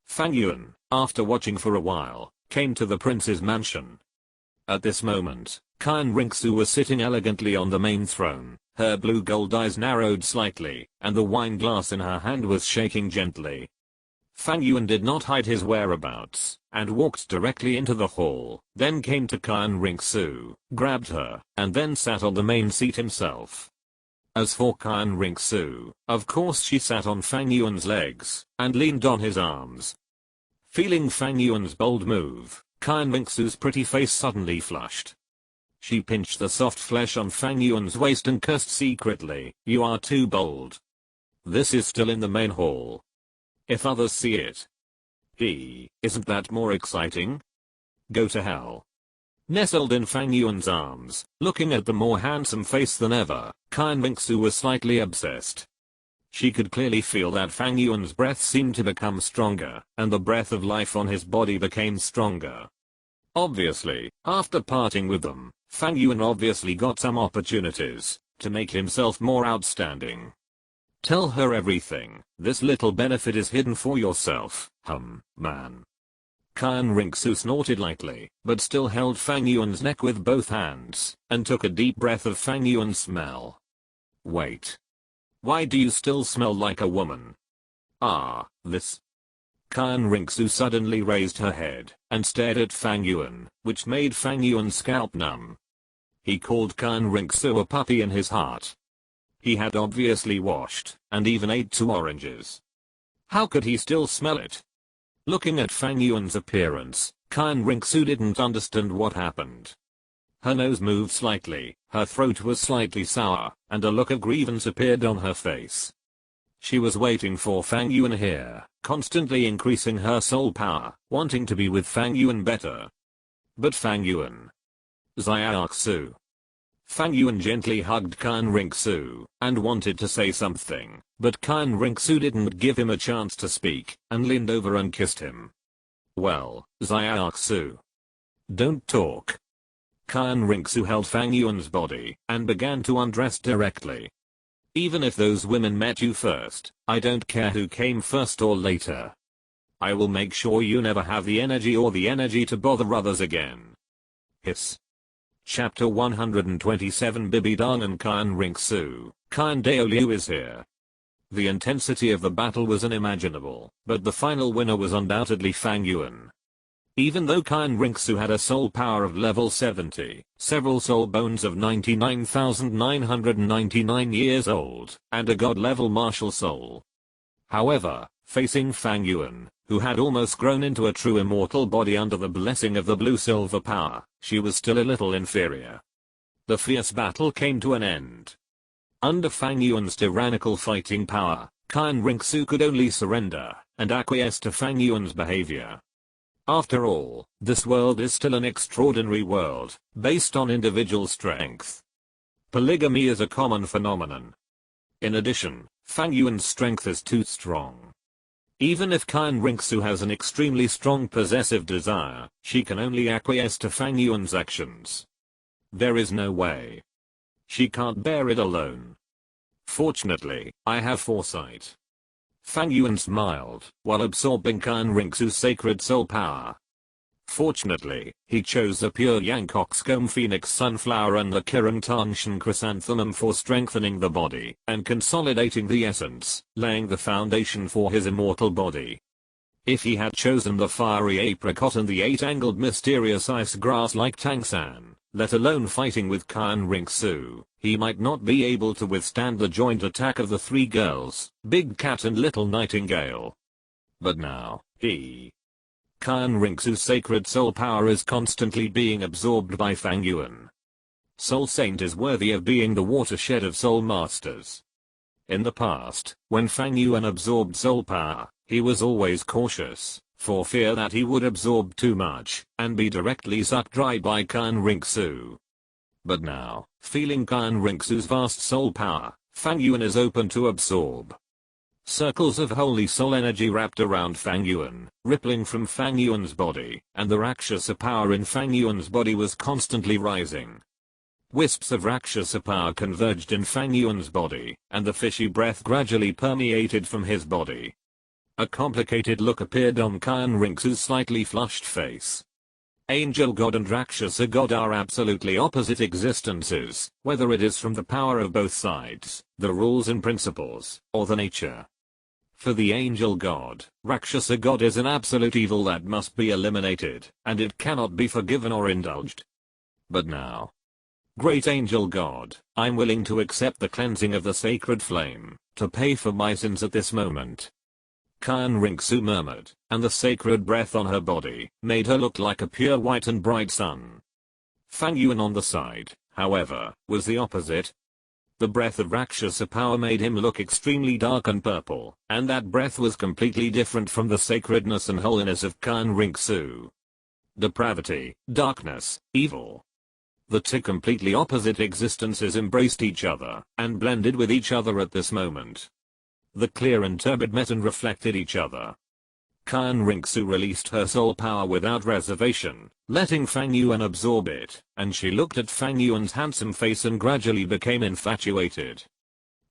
Fang Yuan, after watching for a while, came to the prince's mansion. At this moment, Kyan Rinxu was sitting elegantly on the main throne, her blue gold eyes narrowed slightly, and the wine glass in her hand was shaking gently. Fang Yuan did not hide his whereabouts, and walked directly into the hall, then came to Kyan Rinxu, grabbed her, and then sat on the main seat himself. As for Kyan Rinxu, of course she sat on Fang Yuan's legs, and leaned on his arms. Feeling Fang Yuan's bold move, Kyan Rinxu's pretty face suddenly flushed. She pinched the soft flesh on Fang Yuan's waist and cursed secretly, "You are too bold." This is still in the main hall. If others see it. Isn't that more exciting? Go to hell. Nestled in Fang Yuan's arms, looking at the more handsome face than ever, Kyan Rinxu was slightly obsessed. She could clearly feel that Fang Yuan's breath seemed to become stronger, and the breath of life on his body became stronger. Obviously, after parting with them, Fang Yuan obviously got some opportunities to make himself more outstanding. Tell her everything. This little benefit is hidden for yourself, man. Kyan Rinxu snorted lightly, but still held Fang Yuan's neck with both hands, and took a deep breath of Fang Yuan's smell. Wait. Why do you still smell like a woman? This. Kyan Rinxu suddenly raised her head, and stared at Fang Yuan, which made Fang Yuan's scalp numb. He called Kyan Rinxu a puppy in his heart. He had obviously washed, and even ate 2 oranges. How could he still smell it? Looking at Fang Yuan's appearance, Kyan Rinxu didn't understand what happened. Her nose moved slightly, her throat was slightly sour, and a look of grievance appeared on her face. She was waiting for Fang Yuan here, constantly increasing her soul power, wanting to be with Fang Yuan better. But Fang Yuan. Xiaoxu. Fang Yuan gently hugged Kyan Rinxu, and wanted to say something, but Kyan Rinxu didn't give him a chance to speak, and leaned over and kissed him. Well, Xiaoxu. Don't talk. Kyan Rinxu held Fang Yuan's body, and began to undress directly. Even if those women met you first, I don't care who came first or later. I will make sure you never have the energy to bother others again. Hiss. Chapter 127 Bibidang and Kyan Rinxu, Kyan Daoliu is here. The intensity of the battle was unimaginable, but the final winner was undoubtedly Fang Yuan. Even though Kyan Rinxu had a soul power of level 70, several soul bones of 99,999 years old, and a god-level martial soul. However, facing Fang Yuan, who had almost grown into a true immortal body under the blessing of the blue-silver power, she was still a little inferior. The fierce battle came to an end. Under Fang Yuan's tyrannical fighting power, Kyan Rinxu could only surrender, and acquiesce to Fang Yuan's behavior. After all, this world is still an extraordinary world, based on individual strength. Polygamy is a common phenomenon. In addition, Fang Yuan's strength is too strong. Even if Kyan Rinxu has an extremely strong possessive desire, she can only acquiesce to Fang Yuan's actions. There is no way. She can't bear it alone. Fortunately, I have foresight. Fang Yuan smiled, while absorbing Kyan Rinxu's sacred soul power. Fortunately, he chose the pure Yang Coxcomb Phoenix Sunflower and the Kirang Tangshan Chrysanthemum for strengthening the body and consolidating the essence, laying the foundation for his immortal body. If he had chosen the fiery apricot and the 8-angled mysterious ice grass like Tangsan, let alone fighting with Khan Rinxu, he might not be able to withstand the joint attack of the three girls, Big Cat and Little Nightingale. But now, Khan Rinxu's sacred soul power is constantly being absorbed by Fang Yuan. Soul Saint is worthy of being the watershed of soul masters. In the past, when Fang Yuan absorbed soul power, he was always cautious, for fear that he would absorb too much, and be directly sucked dry by Khan Rinxu. But now, feeling Khan Rinxu's vast soul power, Fang Yuan is open to absorb. Circles of holy soul energy wrapped around Fang Yuan, rippling from Fang Yuan's body, and the Rakshasa power in Fang Yuan's body was constantly rising. Wisps of Rakshasa power converged in Fang Yuan's body, and the fishy breath gradually permeated from his body. A complicated look appeared on Khan Rinxu's slightly flushed face. Angel God and Rakshasa God are absolutely opposite existences, whether it is from the power of both sides, the rules and principles, or the nature. For the Angel God, Rakshasa God is an absolute evil that must be eliminated, and it cannot be forgiven or indulged. But now, Great Angel God, I'm willing to accept the cleansing of the sacred flame, to pay for my sins at this moment. Khan Rinxu murmured, and the sacred breath on her body made her look like a pure white and bright sun. Fang Yuan on the side, however, was the opposite. The breath of Rakshasa power made him look extremely dark and purple, and that breath was completely different from the sacredness and holiness of Khan Rinxu. Depravity, darkness, evil. The two completely opposite existences embraced each other, and blended with each other at this moment. The clear and turbid met and reflected each other. Khan Rinxu released her soul power without reservation, letting Fang Yuan absorb it, and she looked at Fang Yuan's handsome face and gradually became infatuated.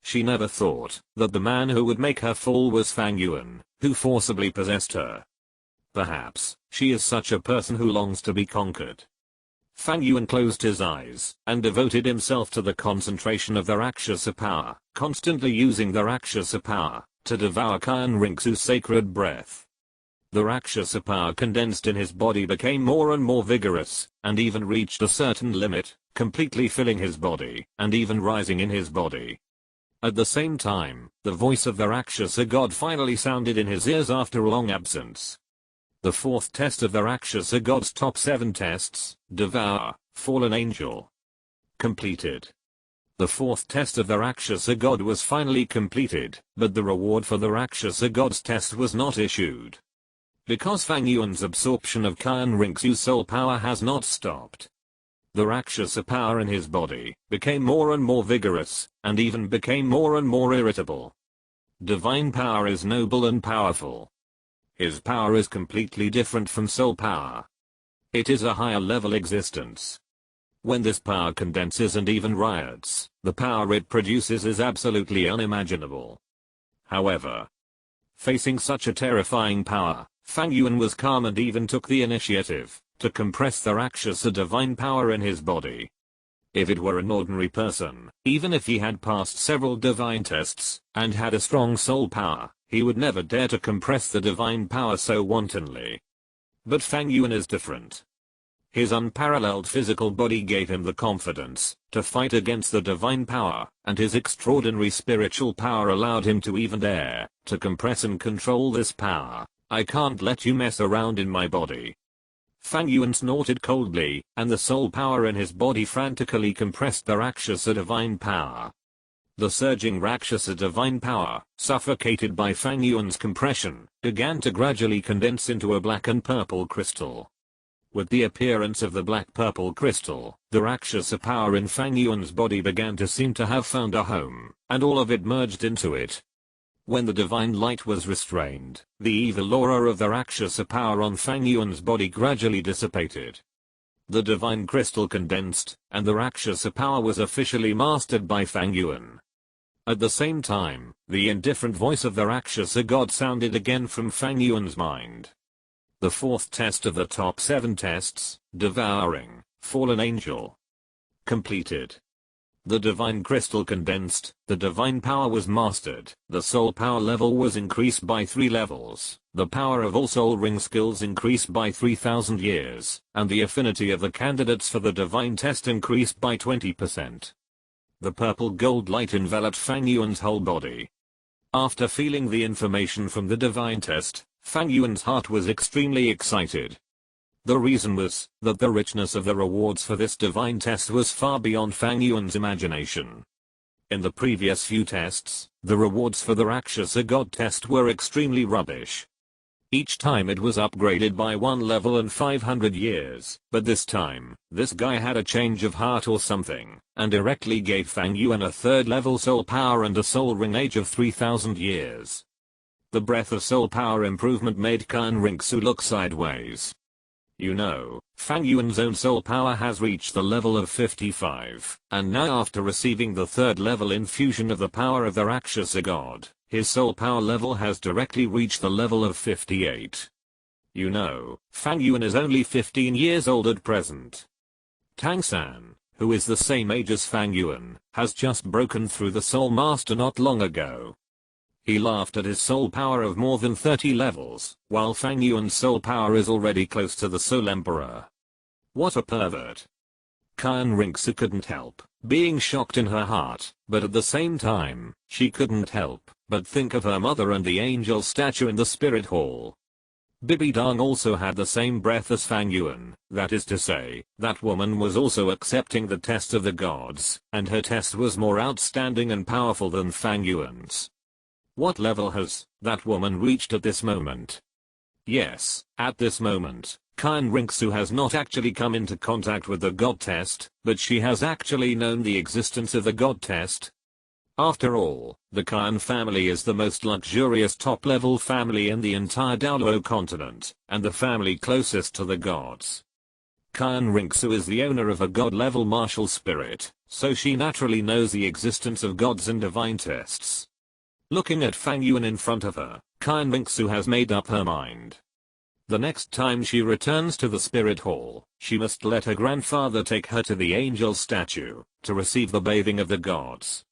She never thought that the man who would make her fall was Fang Yuan, who forcibly possessed her. Perhaps she is such a person who longs to be conquered. Fang Yuan closed his eyes and devoted himself to the concentration of the Rakshasa power, constantly using the Rakshasa power to devour Khan Rinxu's sacred breath. The Rakshasa power condensed in his body became more and more vigorous, and even reached a certain limit, completely filling his body, and even rising in his body. At the same time, the voice of the Rakshasa god finally sounded in his ears after a long absence. The fourth test of the Rakshasa god's top 7 tests, Devour, Fallen Angel. Completed. The fourth test of the Rakshasa god was finally completed, but the reward for the Rakshasa god's test was not issued. Because Fang Yuan's absorption of Khan Rinxu's soul power has not stopped. The Rakshasa power in his body became more and more vigorous, and even became more and more irritable. Divine power is noble and powerful. His power is completely different from soul power. It is a higher level existence. When this power condenses and even riots, the power it produces is absolutely unimaginable. However, facing such a terrifying power, Fang Yuan was calm and even took the initiative to compress the Rakshasa divine power in his body. If it were an ordinary person, even if he had passed several divine tests and had a strong soul power, he would never dare to compress the divine power so wantonly. But Fang Yuan is different. His unparalleled physical body gave him the confidence to fight against the divine power, and his extraordinary spiritual power allowed him to even dare to compress and control this power. I can't let you mess around in my body. Fang Yuan snorted coldly, and the soul power in his body frantically compressed the Rakshasa divine power. The surging Rakshasa divine power, suffocated by Fang Yuan's compression, began to gradually condense into a black and purple crystal. With the appearance of the black-purple crystal, the Rakshasa power in Fang Yuan's body began to seem to have found a home, and all of it merged into it. When the divine light was restrained, the evil aura of the Rakshasa power on Fang Yuan's body gradually dissipated. The divine crystal condensed, and the Rakshasa power was officially mastered by Fang Yuan. At the same time, the indifferent voice of the Rakshasa god sounded again from Fang Yuan's mind. The fourth test of the top 7 tests, Devouring, Fallen Angel. Completed. The divine crystal condensed, the divine power was mastered, the soul power level was increased by 3 levels, the power of all soul ring skills increased by 3000 years, and the affinity of the candidates for the divine test increased by 20%. The purple gold light enveloped Fang Yuan's whole body. After feeling the information from the divine test, Fang Yuan's heart was extremely excited. The reason was that the richness of the rewards for this divine test was far beyond Fang Yuan's imagination. In the previous few tests, the rewards for the Rakshasa God test were extremely rubbish. Each time it was upgraded by 1 level and 500 years, but this time, this guy had a change of heart or something, and directly gave Fang Yuan a 3rd level soul power and a soul ring age of 3000 years. The breath of soul power improvement made Kan Rinxu look sideways. You know, Fang Yuan's own soul power has reached the level of 55, and now after receiving the 3rd level infusion of the power of the Rakshasa God, his soul power level has directly reached the level of 58. You know, Fang Yuan is only 15 years old at present. Tang San, who is the same age as Fang Yuan, has just broken through the Soul Master not long ago. He laughed at his soul power of more than 30 levels, while Fang Yuan's soul power is already close to the Soul Emperor. What a pervert. Kan Rinxu couldn't help being shocked in her heart, but at the same time, she couldn't help but think of her mother and the angel statue in the spirit hall. Bibi Dong also had the same breath as Fang Yuan, that is to say, that woman was also accepting the test of the gods, and her test was more outstanding and powerful than Fang Yuan's. What level has that woman reached at this moment? Yes, at this moment, Kan Rinxu has not actually come into contact with the God test, but she has actually known the existence of the God test. After all, the Kan family is the most luxurious top-level family in the entire Douluo Continent, and the family closest to the gods. Kan Rinxu is the owner of a god-level martial spirit, so she naturally knows the existence of gods and divine tests. Looking at Fang Yuan in front of her, Kan Rinxu has made up her mind. The next time she returns to the spirit hall, she must let her grandfather take her to the angel statue, to receive the bathing of the gods.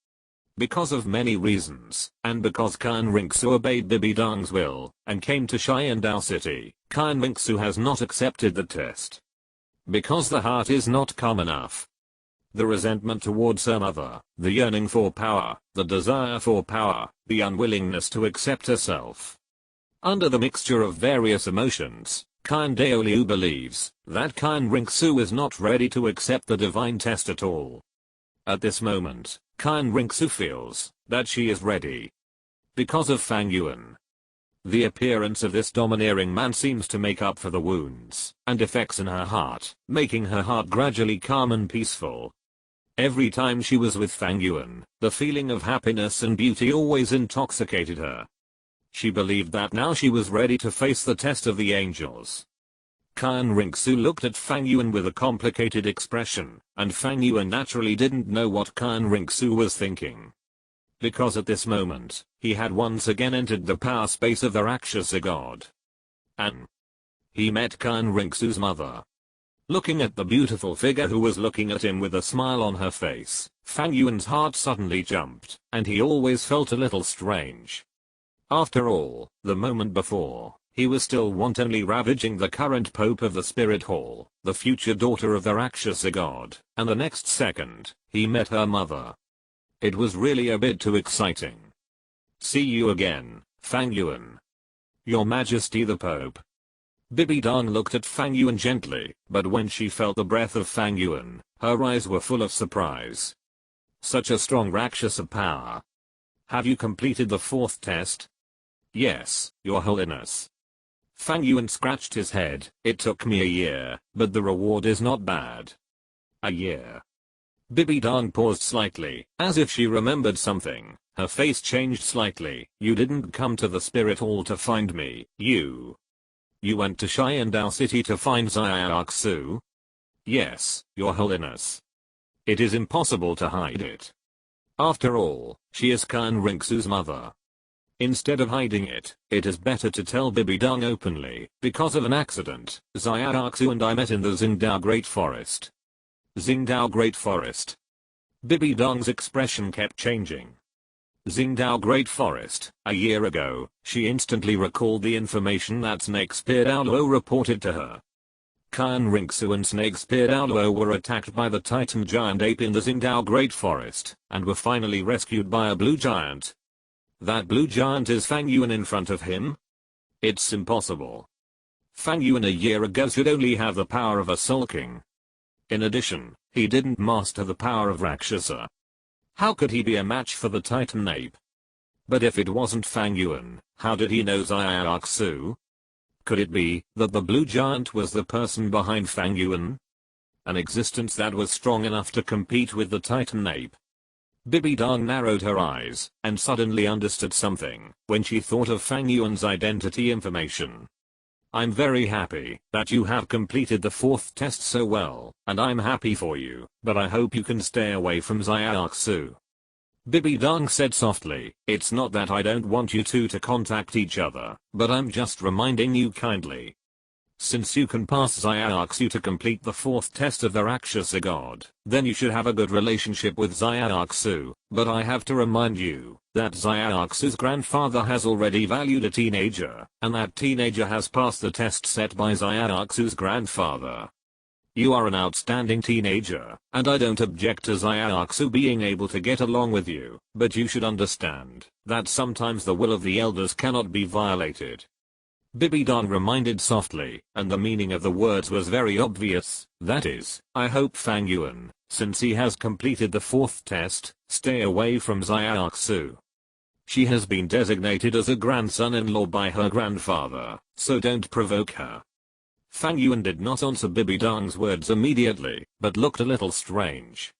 Because of many reasons, and because Kan Rinxu obeyed Bibi Dong's will, and came to Sharingan City, Kan Rinxu has not accepted the test. Because the heart is not calm enough. The resentment towards her mother, the yearning for power, the desire for power, the unwillingness to accept herself. Under the mixture of various emotions, Kan Daoliu believes that Kan Rinxu is not ready to accept the divine test at all. At this moment, Kan Rinxu feels that she is ready. Because of Fang Yuan. The appearance of this domineering man seems to make up for the wounds and defects in her heart, making her heart gradually calm and peaceful. Every time she was with Fang Yuan, the feeling of happiness and beauty always intoxicated her. She believed that now she was ready to face the test of the angels. Kan Rinxu looked at Fang Yuan with a complicated expression, and Fang Yuan naturally didn't know what Kan Rinxu was thinking. Because at this moment, he had once again entered the power space of the Rakshasa God. And he met Kan Rinxu's mother. Looking at the beautiful figure who was looking at him with a smile on her face, Fang Yuan's heart suddenly jumped, and he always felt a little strange. After all, the moment before, he was still wantonly ravaging the current pope of the spirit hall, the future daughter of the Rakshasa God, and the next second, he met her mother. It was really a bit too exciting. See you again, Fang Yuan. Your Majesty the Pope. Bibi Dong looked at Fang Yuan gently, but when she felt the breath of Fang Yuan, her eyes were full of surprise. Such a strong Rakshasa power. Have you completed the 4th test? Yes, Your Holiness. Fang Yuan scratched his head. It took me a year, but the reward is not bad. A year. Bibi Dong paused slightly, as if she remembered something. Her face changed slightly. You didn't come to the spirit hall to find me, You went to Sharingan City to find Xiaoxu? Yes, Your Holiness. It is impossible to hide it. After all, she is Kan Rinxu's mother. Instead of hiding it, it is better to tell Bibi Dong openly. Because of an accident, Xiaoxu and I met in the Xingdao Great Forest. Xingdao Great Forest. Bibi Dong's expression kept changing. Xingdao Great Forest. A year ago, she instantly recalled the information that Snakespear Douluo reported to her. Qian Ringsu and Snakespear Douluo were attacked by the Titan giant ape in the Xingdao Great Forest, and were finally rescued by a blue giant. That blue giant is Fang Yuan in front of him? It's impossible. Fang Yuan a year ago should only have the power of a Soul King. In addition, he didn't master the power of Rakshasa. How could he be a match for the Titan ape? But if it wasn't Fang Yuan, how did he know Xiaoxu? Could it be that the blue giant was the person behind Fang Yuan? An existence that was strong enough to compete with the Titan ape. Bibi Dong narrowed her eyes and suddenly understood something when she thought of Fang Yuan's identity information. I'm very happy that you have completed the 4th test so well, and I'm happy for you, but I hope you can stay away from Xiaoxu. Bibi Dong said softly, it's not that I don't want you two to contact each other, but I'm just reminding you kindly. Since you can pass Xiaoxu to complete the 4th test of the Rakshasa god, then you should have a good relationship with Xiaoxu, but I have to remind you that Xiaoxu's grandfather has already valued a teenager, and that teenager has passed the test set by Xiaoxu's grandfather. You are an outstanding teenager, and I don't object to Xiaoxu being able to get along with you, but you should understand that sometimes the will of the elders cannot be violated. Bibi Dong reminded softly, and the meaning of the words was very obvious, that is, I hope Fang Yuan, since he has completed the 4th test, stay away from Xiaoxu. She has been designated as a grandson-in-law by her grandfather, so don't provoke her. Fang Yuan did not answer Bibi Dong's words immediately, but looked a little strange.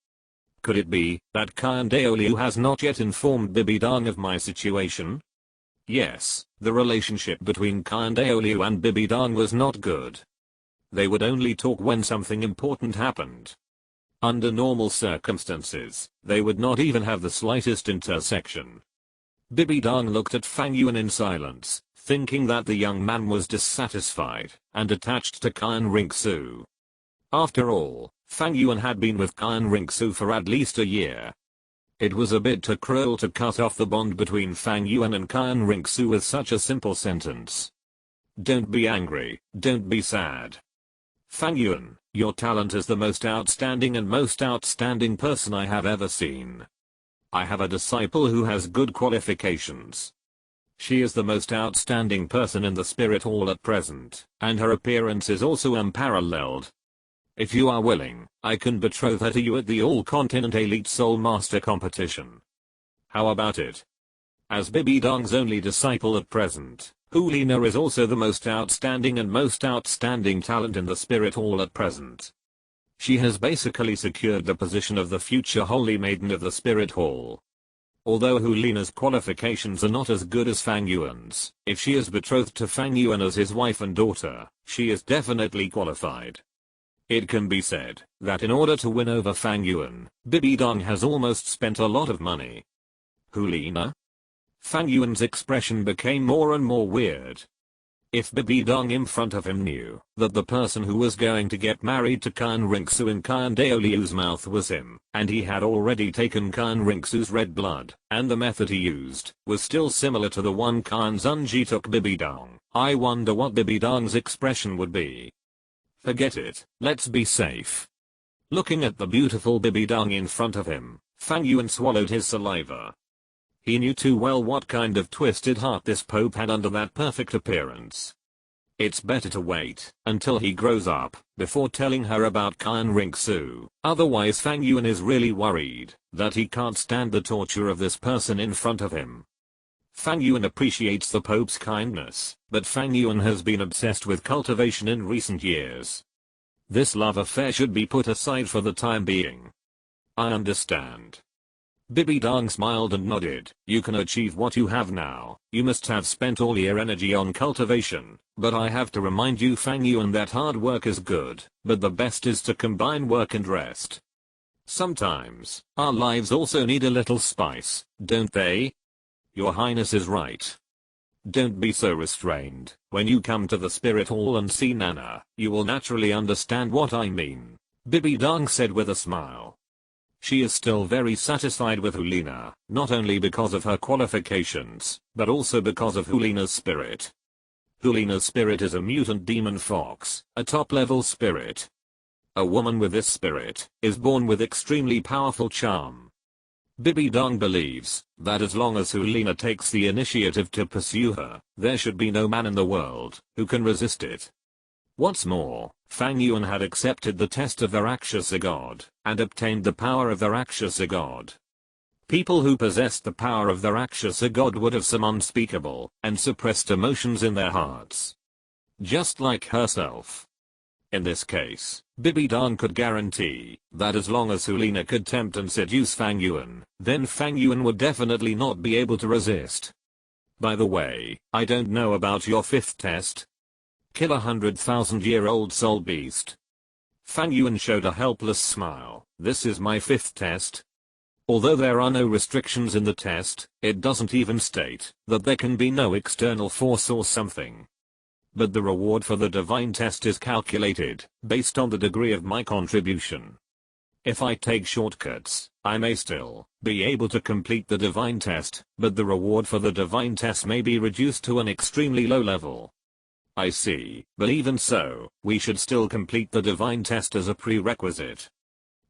Could it be that Qian Daoliu has not yet informed Bibi Dong of my situation? Yes, the relationship between Qian Daoliu and Bibi Dong was not good. They would only talk when something important happened. Under normal circumstances, they would not even have the slightest intersection. Bibi Dong looked at Fang Yuan in silence, thinking that the young man was dissatisfied and attached to Qian Ringsu. After all, Fang Yuan had been with Qian Ringsu for at least a year. It was a bit too cruel to cut off the bond between Fang Yuan and Qian Ringsu with such a simple sentence. Don't be angry, don't be sad. Fang Yuan, your talent is the most outstanding and most outstanding person I have ever seen. I have a disciple who has good qualifications. She is the most outstanding person in the spirit hall at present, and her appearance is also unparalleled. If you are willing, I can betroth her to you at the All-Continent Elite Soul Master Competition. How about it? As Bibi Dong's only disciple at present, Hulina is also the most outstanding and most outstanding talent in the Spirit Hall at present. She has basically secured the position of the future Holy Maiden of the Spirit Hall. Although Hulina's qualifications are not as good as Fang Yuan's, if she is betrothed to Fang Yuan as his wife and daughter, she is definitely qualified. It can be said that in order to win over Fang Yuan, Bibi Dong has almost spent a lot of money. Hulina? Fang Yuan's expression became more and more weird. If Bibi Dong in front of him knew that the person who was going to get married to Qian Ringsu in Qian Daoliu's mouth was him, and he had already taken Qian Ringsu's red blood, and the method he used was still similar to the one Qian Zunji took Bibi Dong, I wonder what Bibi Dong's expression would be. Forget it, let's be safe. Looking at the beautiful Bibi Dong in front of him, Fang Yuan swallowed his saliva. He knew too well what kind of twisted heart this Pope had under that perfect appearance. It's better to wait until he grows up before telling her about Qian Ringsu, otherwise Fang Yuan is really worried that he can't stand the torture of this person in front of him. Fang Yuan appreciates the Pope's kindness, but Fang Yuan has been obsessed with cultivation in recent years. This love affair should be put aside for the time being. I understand. Bibi Dong smiled and nodded. You can achieve what you have now. You must have spent all your energy on cultivation, but I have to remind you Fang Yuan that hard work is good, but the best is to combine work and rest. Sometimes, our lives also need a little spice, don't they? Your Highness is right. Don't be so restrained. When you come to the Spirit Hall and see Nana, you will naturally understand what I mean, Bibi Dong said with a smile. she is still very satisfied with Hulina, not only because of her qualifications, but also because of Hulina's spirit. Hulina's spirit is a mutant demon fox, a top-level spirit. A woman with this spirit is born with extremely powerful charm. Bibi Dong believes that as long as Hulina takes the initiative to pursue her, there should be no man in the world who can resist it. What's more, Fang Yuan had accepted the test of the Rakshasa god and obtained the power of the Rakshasa god. People who possessed the power of the Rakshasa god would have some unspeakable and suppressed emotions in their hearts. Just like herself. In this case, Bibi Dong could guarantee that as long as Hulina could tempt and seduce Fang Yuan, then Fang Yuan would definitely not be able to resist. By the way, I don't know about your fifth test. Kill a 100,000-year-old soul beast. Fang Yuan showed a helpless smile. This is my fifth test. Although there are no restrictions in the test, it doesn't even state that there can be no external force or something. But the reward for the divine test is calculated based on the degree of my contribution. If I take shortcuts, I may still be able to complete the divine test, but the reward for the divine test may be reduced to an extremely low level. I see, but even so, we should still complete the divine test as a prerequisite.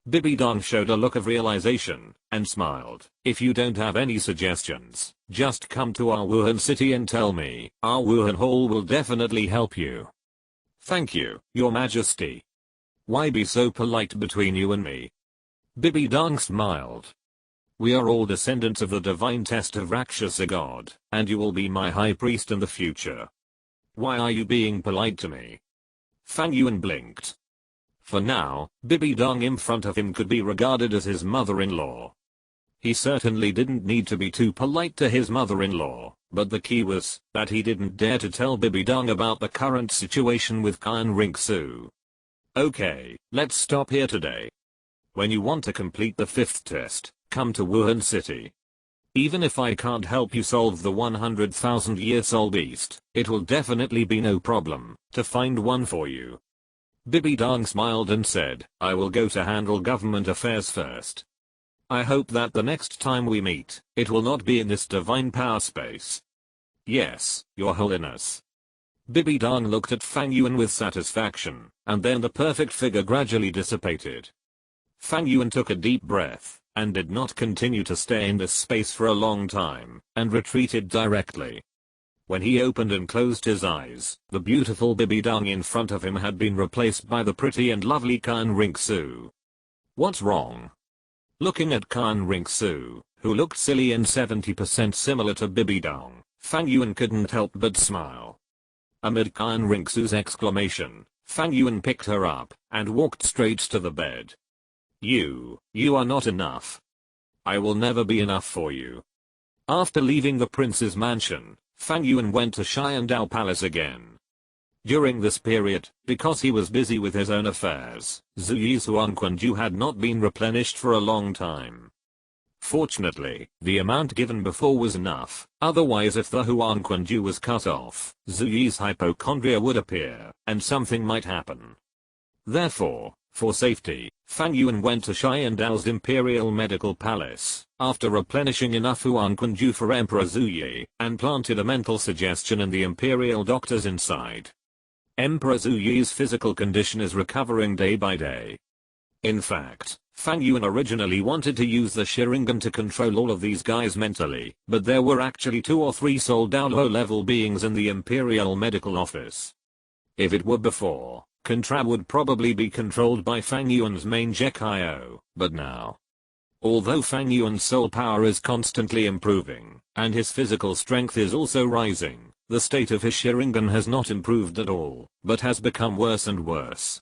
Bibi Dong showed a look of realization and smiled. If you don't have any suggestions, just come to our Wuhan city and tell me. Our Wuhan hall will definitely help you. Thank you, Your Majesty. Why be so polite between you and me? Bibi Dong smiled. We are all descendants of the divine test of Rakshasa god, and you will be my high priest in the future. Why are you being polite to me? Fang Yuan blinked. For now, Bibi Dong in front of him could be regarded as his mother-in-law. He certainly didn't need to be too polite to his mother-in-law, but the key was that he didn't dare to tell Bibi Dong about the current situation with Kan Ring-su. Okay, let's stop here today. When you want to complete the fifth test, come to Wuhan City. Even if I can't help you solve the 100,000-year soul beast, it will definitely be no problem to find one for you. Bibi Dong smiled and said, I will go to handle government affairs first. I hope that the next time we meet, it will not be in this divine power space. Yes, Your Holiness. Bibi Dong looked at Fang Yuan with satisfaction, and then the perfect figure gradually dissipated. Fang Yuan took a deep breath, and did not continue to stay in this space for a long time, and retreated directly. When he opened and closed his eyes, the beautiful Bibi Dong in front of him had been replaced by the pretty and lovely Kan Ring-su. What's wrong? Looking at Kan Ring-su, who looked silly and 70% similar to Bibi Dong, Fang Yuan couldn't help but smile. Amid Kan Ring-su's exclamation, Fang Yuan picked her up and walked straight to the bed. You are not enough. I will never be enough for you. After leaving the prince's mansion, Fang Yuan went to Xiandao Palace again. During this period, because he was busy with his own affairs, Zhu Yi's Huanquanju had not been replenished for a long time. Fortunately, the amount given before was enough, otherwise if the Huanquanju was cut off, Zhu Yi's hypochondria would appear, and something might happen. Therefore, for safety, Fang Yuan went to Xiandao's Imperial Medical Palace, after replenishing enough Huanquanju for Emperor Zhu Yi, and planted a mental suggestion in the Imperial doctors inside. Emperor Zhu Yi's physical condition is recovering day by day. In fact, Fang Yuan originally wanted to use the Sharingan to control all of these guys mentally, but there were actually 2 or 3 Soul Douluo level beings in the Imperial Medical Office. If it were before, Contra would probably be controlled by Fang Yuan's main Gekio, but now. Although Fang Yuan's soul power is constantly improving, and his physical strength is also rising, the state of his Sharingan has not improved at all, but has become worse and worse.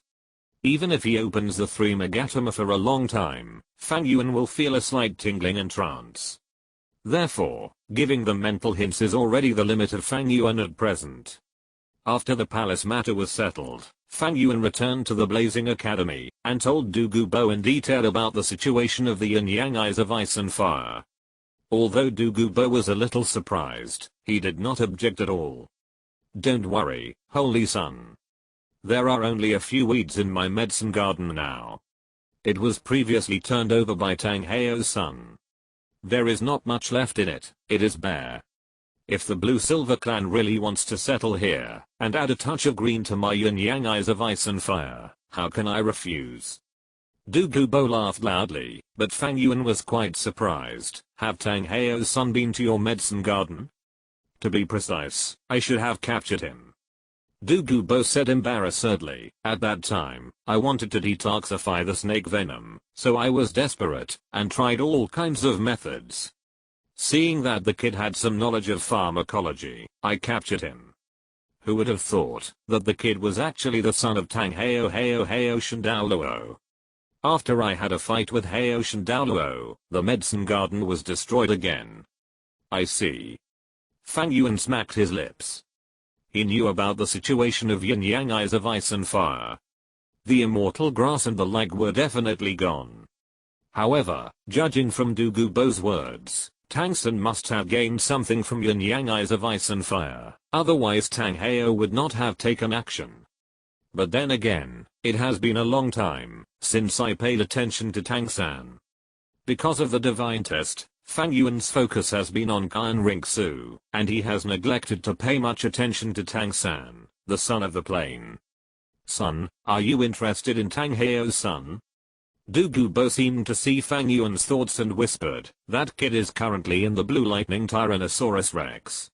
Even if he opens the 3 Megatama for a long time, Fang Yuan will feel a slight tingling and trance. Therefore, giving them mental hints is already the limit of Fang Yuan at present. After the palace matter was settled, Fang Yuan returned to the Blazing Academy, and told Du Gubo in detail about the situation of the yin-yang eyes of ice and fire. Although Du Gubo was a little surprised, he did not object at all. Don't worry, holy son. There are only a few weeds in my medicine garden now. It was previously turned over by Tang Heo's son. There is not much left in it, it is bare. If the Blue Silver clan really wants to settle here, and add a touch of green to my yin yang eyes of ice and fire, how can I refuse? Du Gubo laughed loudly, but Fang Yuan was quite surprised. Have Tang Heo's son been to your medicine garden? To be precise, I should have captured him. Du Gubo said embarrassedly. At that time, I wanted to detoxify the snake venom, so I was desperate, and tried all kinds of methods. Seeing that the kid had some knowledge of pharmacology, I captured him. Who would have thought that the kid was actually the son of Tang Heoshan Douluo? After I had a fight with Heoshan Douluo, the medicine garden was destroyed again. I see. Fang Yuan smacked his lips. He knew about the situation of yin yang eyes of ice and fire. The immortal grass and the like were definitely gone. However, judging from Du Gubo's words, Tang San must have gained something from yin yang eyes of ice and fire, otherwise Tang Heo would not have taken action. But then again, it has been a long time since I paid attention to Tang San. Because of the divine test, Fang Yuan's focus has been on Qian Ringsu, and he has neglected to pay much attention to Tang San, the son of the plain. Son, are you interested in Tang Heo's son? Du Gubo seemed to see Fang Yuan's thoughts and whispered, that kid is currently in the Blue Lightning Tyrannosaurus Rex.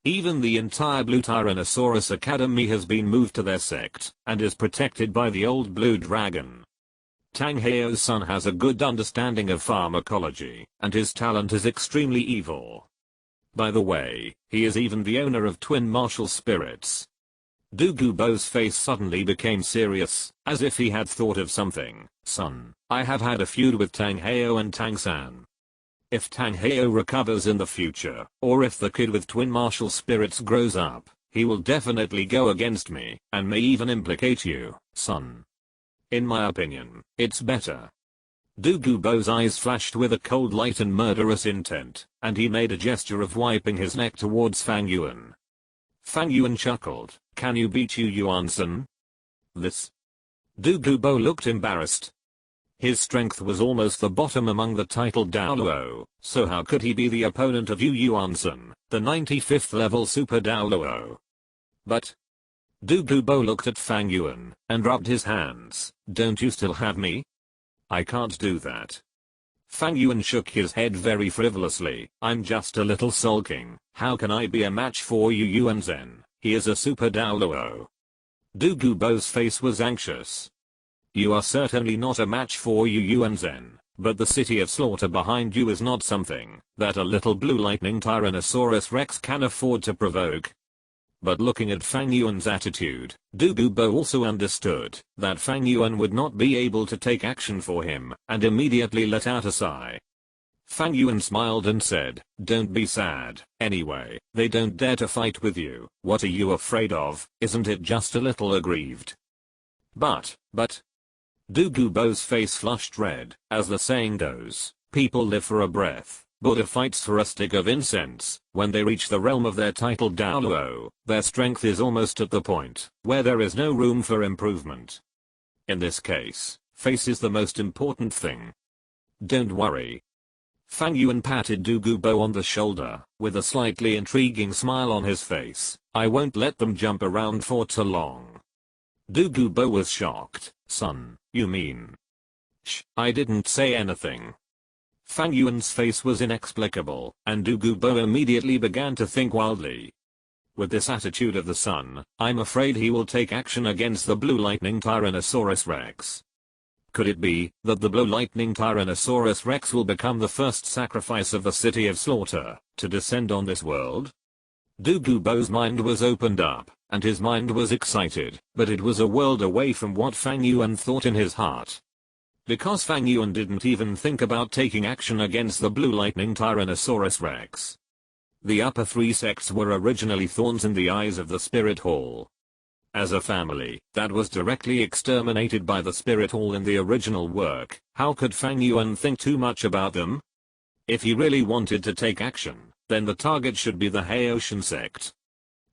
Even the entire Blue Tyrannosaurus Academy has been moved to their sect, and is protected by the old Blue Dragon. Tang Heo's son has a good understanding of pharmacology, and his talent is extremely evil. By the way, he is even the owner of twin martial spirits. Du Gubo's face suddenly became serious, as if he had thought of something. Son, I have had a feud with Tang Heo and Tang San. If Tang Heo recovers in the future, or if the kid with twin martial spirits grows up, he will definitely go against me, and may even implicate you, son. In my opinion, it's better. Du Gubo's eyes flashed with a cold light and murderous intent, and he made a gesture of wiping his neck towards Fang Yuan. Fang Yuan chuckled, can you beat Yu Yuan-san? This? Du Gubo looked embarrassed. His strength was almost the bottom among the titled Douluo, so how could he be the opponent of Yu Yuan-san, the 95th level Super Douluo? But Du Gubo looked at Fang Yuan and rubbed his hands. Don't you still have me? I can't do that. Fang Yuan shook his head very frivolously. I'm just a little sulking. How can I be a match for Yu Yuan-san? He is a Super Douluo. Du Gubo's face was anxious. You are certainly not a match for Yu Yuan-san, but the city of slaughter behind you is not something that a little blue lightning Tyrannosaurus Rex can afford to provoke. But looking at Fang Yuan's attitude, Du Gubo also understood that Fang Yuan would not be able to take action for him, and immediately let out a sigh. Fang Yuan smiled and said, don't be sad. Anyway, they don't dare to fight with you. What are you afraid of? Isn't it just a little aggrieved? But. Du Gubo's face flushed red. As the saying goes, people live for a breath. Buddha fights for a stick of incense. When they reach the realm of their titled Douluo, their strength is almost at the point where there is no room for improvement. In this case, face is the most important thing. Don't worry. Fang Yuan patted Du Gubo on the shoulder, with a slightly intriguing smile on his face. I won't let them jump around for too long. Du Gubo was shocked. Son, you mean? Shh, I didn't say anything. Fang Yuan's face was inexplicable, and Du Gubo immediately began to think wildly. With this attitude of the son, I'm afraid he will take action against the Blue Lightning Tyrannosaurus Rex. Could it be that the Blue Lightning Tyrannosaurus Rex will become the first sacrifice of the City of Slaughter to descend on this world? Du Gubo's mind was opened up, and his mind was excited, but it was a world away from what Fang Yuan thought in his heart. Because Fang Yuan didn't even think about taking action against the Blue Lightning Tyrannosaurus Rex. The upper three sects were originally thorns in the eyes of the Spirit Hall. As a family that was directly exterminated by the Spirit Hall in the original work, how could Fang Yuan think too much about them? If he really wanted to take action, then the target should be the Heoshan sect.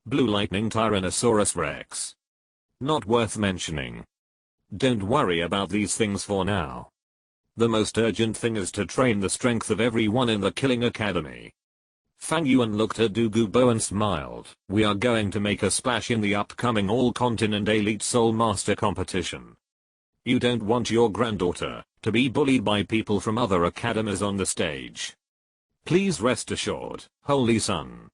Blue Lightning Tyrannosaurus Rex. Not worth mentioning. don't worry about these things for now. The most urgent thing is to train the strength of everyone in the Killing Academy. Fang Yuan looked at Douluo and smiled. We are going to make a splash in the upcoming All-Continent Elite Soul Master competition. You don't want your granddaughter to be bullied by people from other academies on the stage. Please rest assured, Holy Son.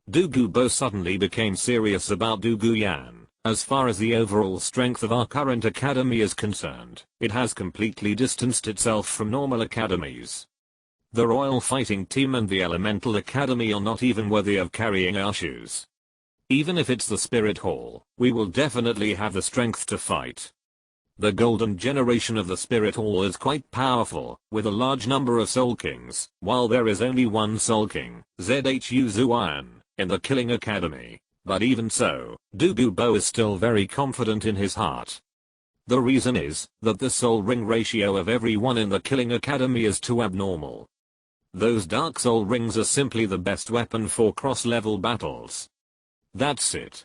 Douluo suddenly became serious about Douluo Yan. As far as the overall strength of our current academy is concerned, it has completely distanced itself from normal academies. The Royal Fighting Team and the Elemental Academy are not even worthy of carrying our shoes. Even if it's the Spirit Hall, we will definitely have the strength to fight. The golden generation of the Spirit Hall is quite powerful, with a large number of Soul Kings, while there is only one Soul King, Zhu Zuan, in the Killing Academy. But even so, Douluo is still very confident in his heart. The reason is that the soul ring ratio of everyone in the Killing Academy is too abnormal. Those dark soul rings are simply the best weapon for cross-level battles. That's it.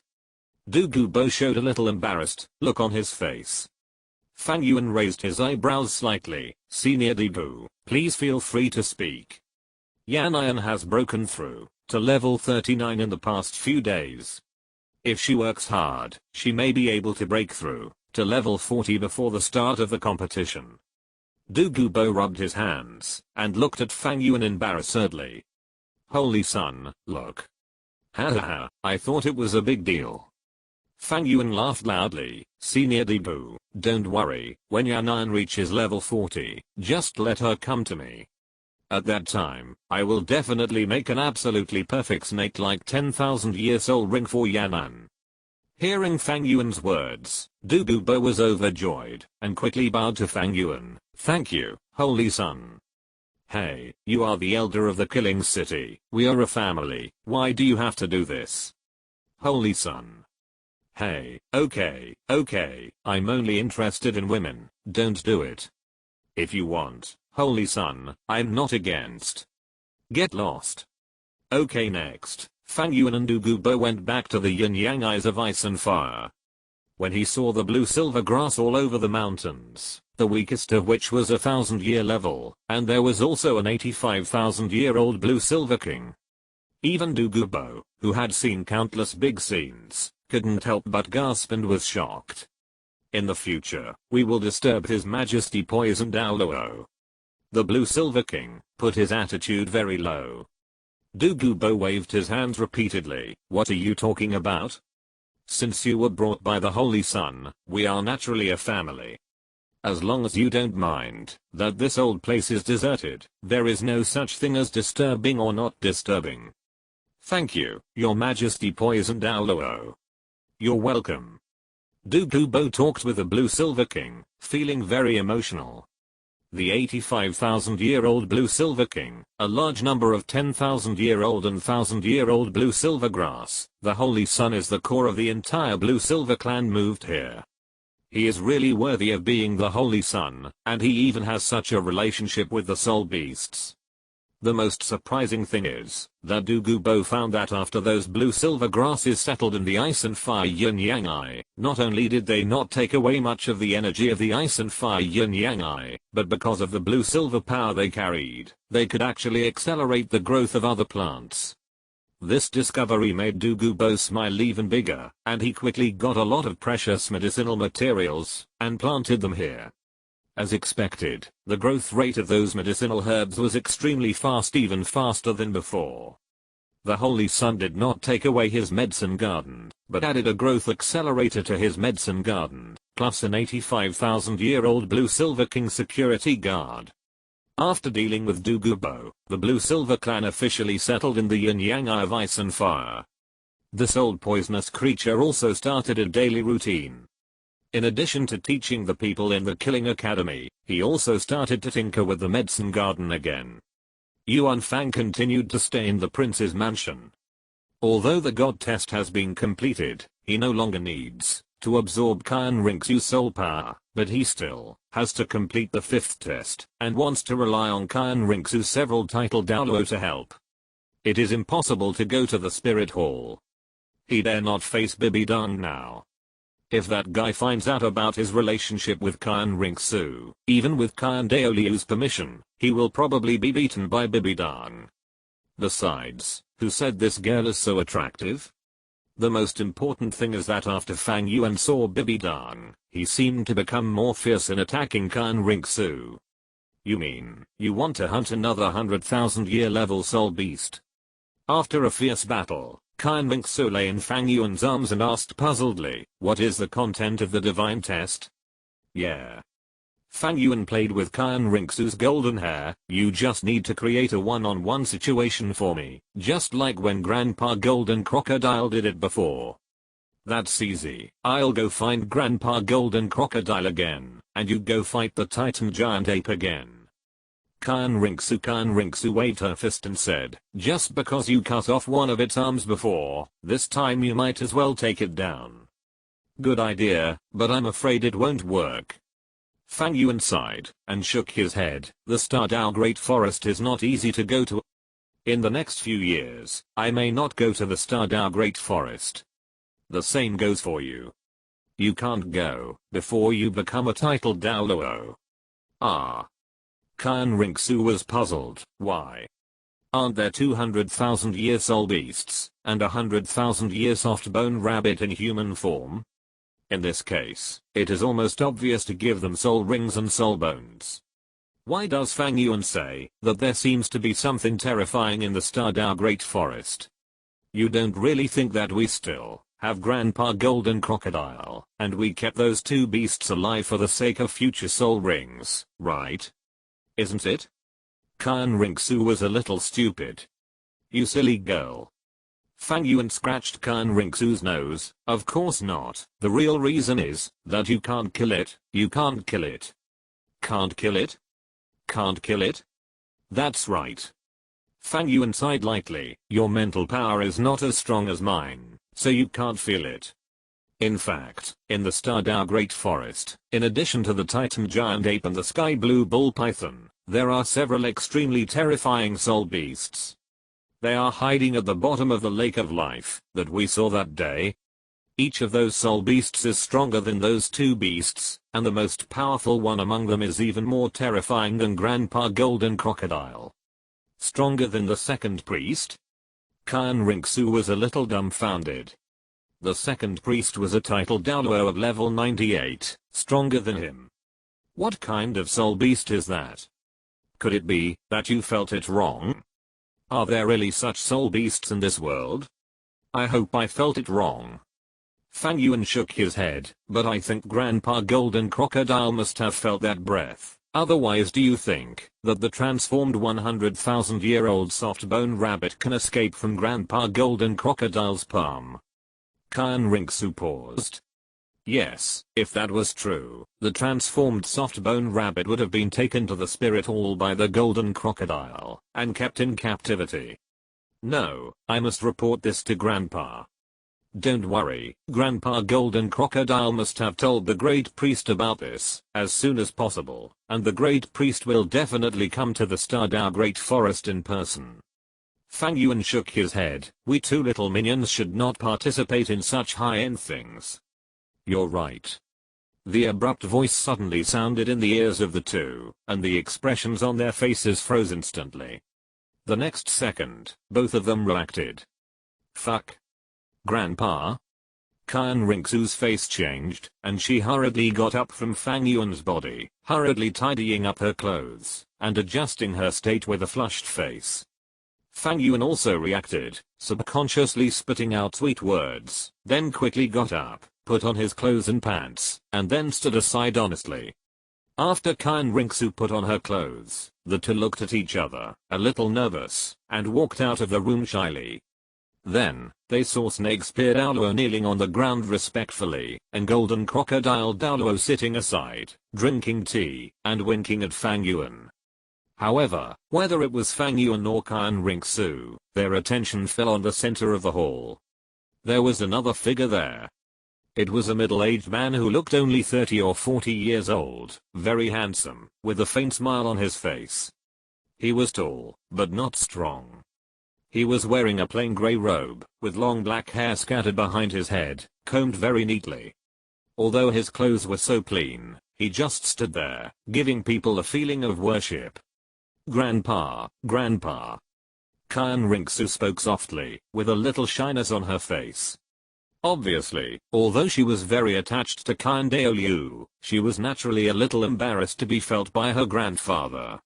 Douluo showed a little embarrassed look on his face. Fang Yuan raised his eyebrows slightly. Senior Douluo, please feel free to speak. Yan has broken through to level 39 in the past few days. If she works hard, she may be able to break through to level 40 before the start of the competition. Douluo rubbed his hands and looked at Fang Yuan embarrassedly. Holy Son, look. Haha, I thought it was a big deal. Fang Yuan laughed loudly. Senior Douluo, don't worry, when Yan reaches level 40, just let her come to me. At that time, I will definitely make an absolutely perfect snake-like 10,000-year soul ring for Yan. Hearing Fang Yuan's words, Douluo was overjoyed and quickly bowed to Fang Yuan. Thank you, Holy Son. Hey, you are the elder of the Killing City. We are a family. Why do you have to do this? Holy Son. Hey, okay, I'm only interested in women. Don't do it. If you want, Holy Son, I'm not against. Get lost. Okay, next, Fang Yuan and Douluo went back to the yin-yang eyes of ice and fire. When he saw the blue-silver grass all over the mountains, the weakest of which was 1,000-year level, and there was also an 85,000-year-old blue-silver king. Even Douluo, who had seen countless big scenes, couldn't help but gasp and was shocked. In the future, we will disturb His Majesty Poison Douluo. The blue-silver king put his attitude very low. Douluo waved his hands repeatedly. What are you talking about? Since you were brought by the Holy Son, we are naturally a family. As long as you don't mind that this old place is deserted, there is no such thing as disturbing or not disturbing. Thank you, Your Majesty Poison Douluo. You're welcome. Douluo talked with the blue-silver king, feeling very emotional. The 85,000-year-old blue-silver king, a large number of 10,000-year-old and 1,000-year-old blue-silver grass, the Holy Son is the core of the entire blue-silver clan moved here. He is really worthy of being the Holy Son, and he even has such a relationship with the soul beasts. The most surprising thing is that Douluo found that after those blue-silver grasses settled in the ice and fire yin-yang eye, not only did they not take away much of the energy of the ice and fire yin-yang eye, but because of the blue-silver power they carried, they could actually accelerate the growth of other plants. This discovery made Douluo smile even bigger, and he quickly got a lot of precious medicinal materials and planted them here. As expected, the growth rate of those medicinal herbs was extremely fast, even faster than before. The Holy Son did not take away his medicine garden, but added a growth accelerator to his medicine garden, plus an 85,000-year-old blue-silver king security guard. After dealing with Douluo, the blue-silver clan officially settled in the yin-yang eye of ice and fire. This old poisonous creature also started a daily routine. In addition to teaching the people in the Killing Academy, he also started to tinker with the medicine garden again. Yuan Fang continued to stay in the prince's mansion. Although the god test has been completed, he no longer needs to absorb Qian Rinxu's soul power, but he still has to complete the 5th test, and wants to rely on Qian Rinxu's several title Douluo to help. It is impossible to go to the Spirit Hall. He dare not face Bibidang now. If that guy finds out about his relationship with Kyan Rinxu, even with Kyan Daoliu's permission, he will probably be beaten by Bibidan. Besides, who said this girl is so attractive? The most important thing is that after Fang Yuan saw Bibidan, he seemed to become more fierce in attacking Kyan Rinxu. You mean, you want to hunt another 100,000-year level soul beast? After a fierce battle, Kyan Rinxu lay in Fang Yuan's arms and asked puzzledly, what is the content of the divine test? Yeah. Fang Yuan played with Kyan Rinxu's golden hair, you just need to create a one-on-one situation for me, just like when Grandpa Golden Crocodile did it before. That's easy, I'll go find Grandpa Golden Crocodile again, and you go fight the Titan Giant Ape again. Kyan Rinxu waved her fist and said, just because you cut off one of its arms before, this time you might as well take it down. Good idea, but I'm afraid it won't work. Fang Yuan sighed and shook his head. The Stardao Great Forest is not easy to go to. In the next few years, I may not go to the Stardao Great Forest. The same goes for you. You can't go before you become a titled Douluo. Ah. Kyan Rinxu was puzzled. Why? Aren't there 200,000-year soul beasts and 100,000-year soft bone rabbit in human form? In this case, it is almost obvious to give them soul rings and soul bones. Why does Fang Yuan say that there seems to be something terrifying in the Stardao Great Forest? You don't really think that we still have Grandpa Golden Crocodile, and we kept those two beasts alive for the sake of future soul rings, right? Isn't it? Kyan Rinxu was a little stupid. You silly girl. Fang Yuan scratched Kyan Rinxu's nose. Of course not. The real reason is that you can't kill it. You can't kill it. Can't kill it? Can't kill it? That's right. Fang Yuan sighed lightly. Your mental power is not as strong as mine, so you can't feel it. In fact, in the Stardao Great Forest, in addition to the Titan Giant Ape and the Sky Blue Bull Python, there are several extremely terrifying soul beasts. They are hiding at the bottom of the Lake of Life that we saw that day. Each of those soul beasts is stronger than those two beasts, and the most powerful one among them is even more terrifying than Grandpa Golden Crocodile. Stronger than the second priest? Kyan Rinxu was a little dumbfounded. The second priest was a titled Douluo of level 98, stronger than him. What kind of soul beast is that? Could it be that you felt it wrong? Are there really such soul beasts in this world? I hope I felt it wrong. Fang Yuan shook his head, but I think Grandpa Golden Crocodile must have felt that breath. Otherwise, do you think that the transformed 100,000-year-old soft bone rabbit can escape from Grandpa Golden Crocodile's palm? Kyan Rinxu paused. Yes, if that was true, the transformed soft bone rabbit would have been taken to the spirit hall by the golden crocodile and kept in captivity. No, I must report this to Grandpa. Don't worry, Grandpa Golden Crocodile must have told the Great Priest about this as soon as possible, and the Great Priest will definitely come to the Stardao Great Forest in person. Fang Yuan shook his head. We two little minions should not participate in such high-end things. You're right. The abrupt voice suddenly sounded in the ears of the two, and the expressions on their faces froze instantly. The next second, both of them reacted. Fuck. Grandpa? Kyan Rinxu's face changed, and she hurriedly got up from Fang Yuan's body, hurriedly tidying up her clothes, and adjusting her state with a flushed face. Fang Yuan also reacted, subconsciously spitting out sweet words, then quickly got up, put on his clothes and pants, and then stood aside honestly. After Kyan Rinxu put on her clothes, the two looked at each other, a little nervous, and walked out of the room shyly. Then, they saw Snake Spear Douluo kneeling on the ground respectfully, and Golden Crocodile Douluo sitting aside, drinking tea, and winking at Fang Yuan. However, whether it was Fang Yuan or Kyan Rinxu, their attention fell on the center of the hall. There was another figure there. It was a middle-aged man who looked only 30 or 40 years old, very handsome, with a faint smile on his face. He was tall, but not strong. He was wearing a plain gray robe, with long black hair scattered behind his head, combed very neatly. Although his clothes were so clean, he just stood there, giving people a feeling of worship. "Grandpa, Grandpa." Kyan Rinxu spoke softly, with a little shyness on her face. Obviously, although she was very attached to Kyan Daoliu, she was naturally a little embarrassed to be felt by her grandfather.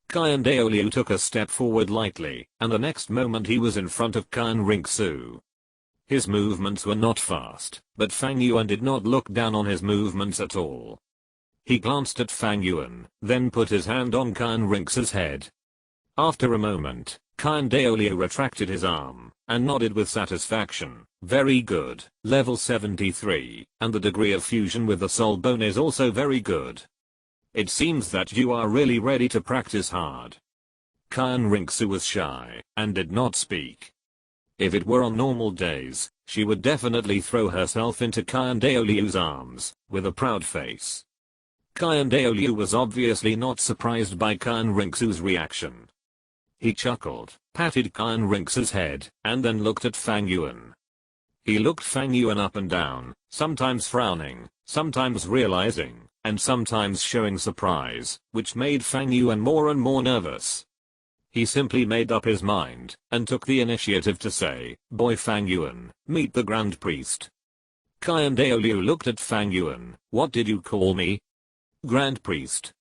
Kyan Daoliu took a step forward lightly, and the next moment he was in front of Kyan Rinxu. His movements were not fast, but Fang Yuan did not look down on his movements at all. He glanced at Fang Yuan, then put his hand on Kyan Rinxu's head. After a moment, Kyan Daoliu retracted his arm, and nodded with satisfaction. "Very good, level 73, and the degree of fusion with the soul bone is also very good. It seems that you are really ready to practice hard." Kyan Rinxu was shy, and did not speak. If it were on normal days, she would definitely throw herself into Kyan Daoliu's arms, with a proud face. Kyan Daoliu was obviously not surprised by Kyan Rinxu's reaction. He chuckled, patted Kyan Rinxu's head, and then looked at Fang Yuan. He looked Fang Yuan up and down, sometimes frowning, sometimes realizing, and sometimes showing surprise, which made Fang Yuan more and more nervous. He simply made up his mind, and took the initiative to say, "Boy Fang Yuan, meet the Grand Priest." Kyan Daoliu looked at Fang Yuan. "What did you call me?" "Grand Priest."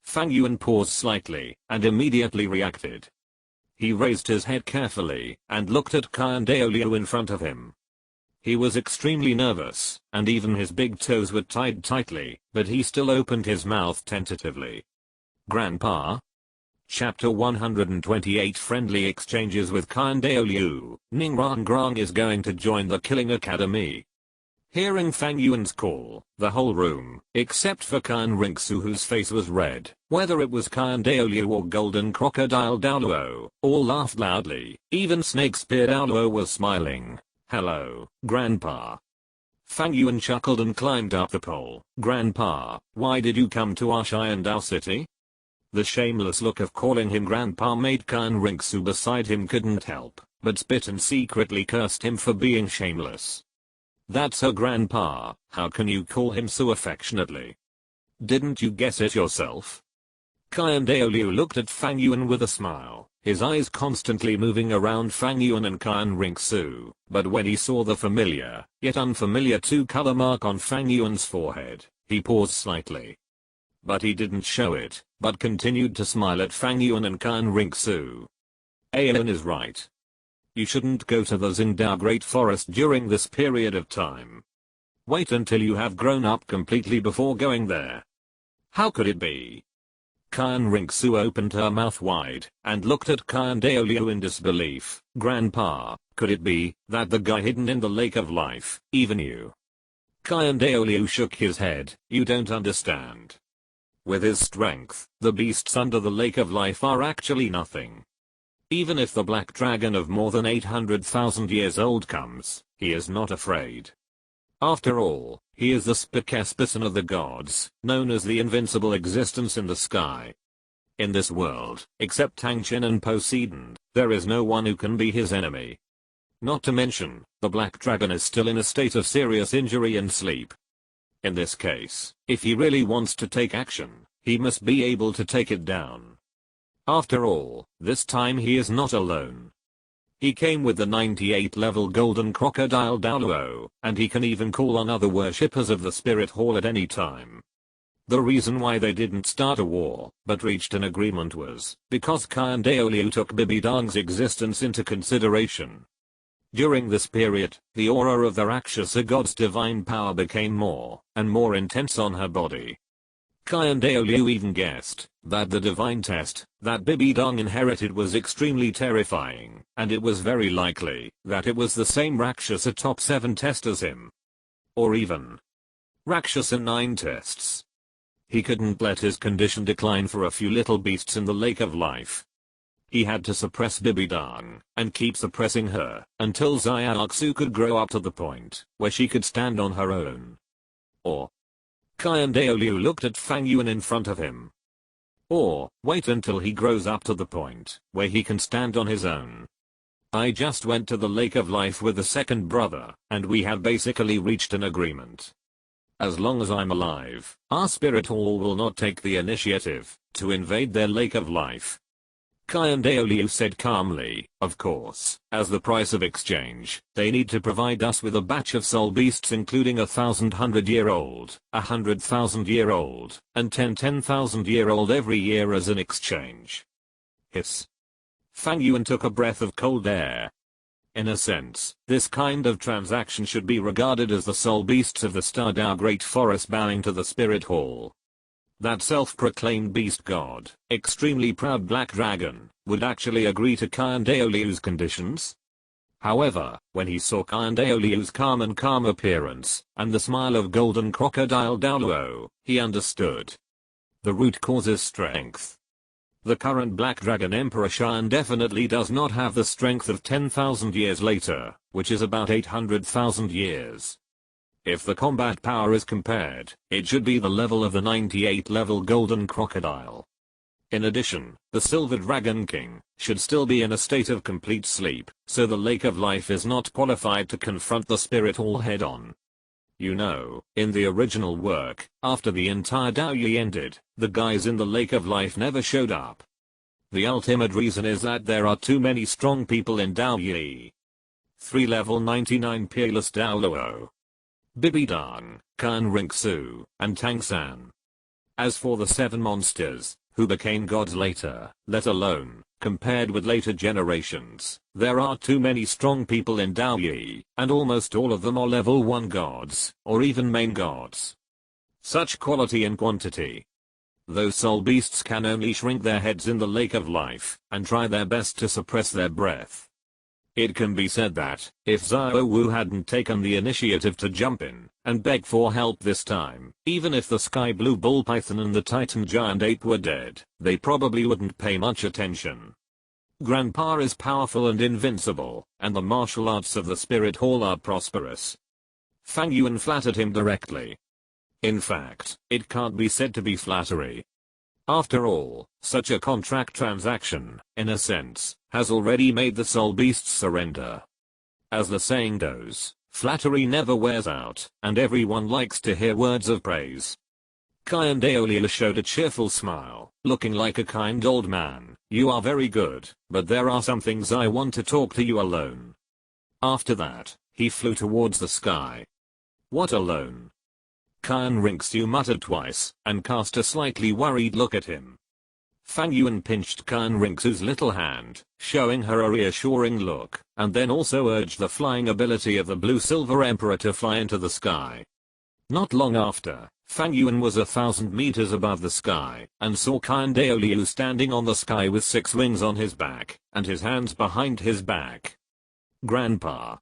Fang Yuan paused slightly, and immediately reacted. He raised his head carefully, and looked at Kyan Daoliu in front of him. He was extremely nervous, and even his big toes were tied tightly, but he still opened his mouth tentatively. "Grandpa?" Chapter 128 Friendly Exchanges with Kyan Daoliu. Ningran Grang is going to join the Killing Academy. Hearing Fang Yuan's call, the whole room, except for Kyan Rinxu whose face was red, whether it was Kyan Daoliu or Golden Crocodile Douluo, all laughed loudly. Even Snake Spear Douluo was smiling. "Hello, Grandpa." Fang Yuan chuckled and climbed up the pole. "Grandpa, why did you come to our Shiandao city?" The shameless look of calling him Grandpa made Kyan Rinxu beside him couldn't help, but spit and secretly cursed him for being shameless. "That's her grandpa, how can you call him so affectionately? Didn't you guess it yourself?" Kyan Daoliu looked at Fang Yuan with a smile, his eyes constantly moving around Fang Yuan and Kyan Rinxu, but when he saw the familiar, yet unfamiliar two-color mark on Fang Yuan's forehead, he paused slightly. But he didn't show it, but continued to smile at Fang Yuan and Kyan Rinxu. "Aeon is right. You shouldn't go to the Xingdao Great Forest during this period of time. Wait until you have grown up completely before going there." "How could it be?" Kyan Rinxu opened her mouth wide, and looked at Kyan Daoliu in disbelief. "Grandpa, could it be that the guy hidden in the Lake of Life, even you?" Kyan Daoliu shook his head. "You don't understand. With his strength, the beasts under the Lake of Life are actually nothing. Even if the black dragon of more than 800,000 years old comes, he is not afraid. After all, he is the Spokesperson of the gods, known as the invincible existence in the sky. In this world, except Tangchen and Poseidon, there is no one who can be his enemy. Not to mention, the black dragon is still in a state of serious injury and sleep. In this case, if he really wants to take action, he must be able to take it down. After all, this time he is not alone. He came with the 98 level Golden Crocodile Douluo, and he can even call on other worshippers of the Spirit Hall at any time. The reason why they didn't start a war, but reached an agreement was because Kyan Daoliu took Bibidang's existence into consideration. During this period, the aura of the Rakshasa god's divine power became more and more intense on her body. Kyan Daoliu even guessed that the divine test that Bibidang inherited was extremely terrifying, and it was very likely that it was the same Rakshasa top 7 test as him. Or even Rakshasa 9 tests. He couldn't let his condition decline for a few little beasts in the Lake of Life. He had to suppress Bibidang, and keep suppressing her, until Xiaoxu could grow up to the point where she could stand on her own. Or Kyan Daoliu looked at Fang Yuan in front of him. Or wait until he grows up to the point where he can stand on his own. I just went to the Lake of Life with the second brother, and we have basically reached an agreement. as long as I'm alive, our spirit hall will not take the initiative to invade their lake of life. Douluo said calmly, of course, as the price of exchange, they need to provide us with a batch of soul beasts including 1,100-year-old, 100,000-year-old, and 10,000-year-old every year as an exchange. Hiss. Fang Yuan took a breath of cold air. In a sense, this kind of transaction should be regarded as the soul beasts of the Stardao Great Forest bowing to the Spirit Hall. That self-proclaimed beast god, extremely proud black dragon, would actually agree to Douluo's conditions? However, when he saw Douluo's calm appearance, and the smile of golden crocodile Douluo, he understood. The root cause is strength. The current Black Dragon Emperor Sharingan definitely does not have the strength of 10,000 years later, which is about 800,000 years. If the combat power is compared, it should be the level of the 98-level Golden Crocodile. In addition, the Silver Dragon King should still be in a state of complete sleep, so the Lake of Life is not qualified to confront the Spirit Hall head-on. You know, in the original work, after the entire Daoyi ended, the guys in the Lake of Life never showed up. The ultimate reason is that there are too many strong people in Daoyi. 3 level 99 Peerless Douluo, Bibidang, Rinxu, and Tangsan. As for the 7 monsters, who became gods later, let alone, compared with later generations, there are too many strong people in Daoyi, and almost all of them are level 1 gods, or even main gods. Such quality and quantity. Those soul beasts can only shrink their heads in the Lake of Life, and try their best to suppress their breath. It can be said that, if Xiao Wu hadn't taken the initiative to jump in and beg for help this time, even if the Sky Blue Bull Python and the Titan Giant Ape were dead, they probably wouldn't pay much attention. Grandpa is powerful and invincible, and the martial arts of the Spirit Hall are prosperous. Fang Yuan flattered him directly. In fact, it can't be said to be flattery. After all, such a contract transaction, in a sense, has already made the soul beasts surrender. As the saying goes, flattery never wears out, and everyone likes to hear words of praise. Douluo showed a cheerful smile, looking like a kind old man. You are very good, but there are some things I want to talk to you alone. After that, he flew towards the sky. What alone? Rinxu muttered twice, and cast a slightly worried look at him. Fang Yuan pinched Rinxu's little hand, showing her a reassuring look, and then also urged the flying ability of the Blue-Silver Emperor to fly into the sky. Not long after, Fang Yuan was 1,000 meters above the sky, and saw Douluo standing on the sky with 6 wings on his back, and his hands behind his back. Grandpa.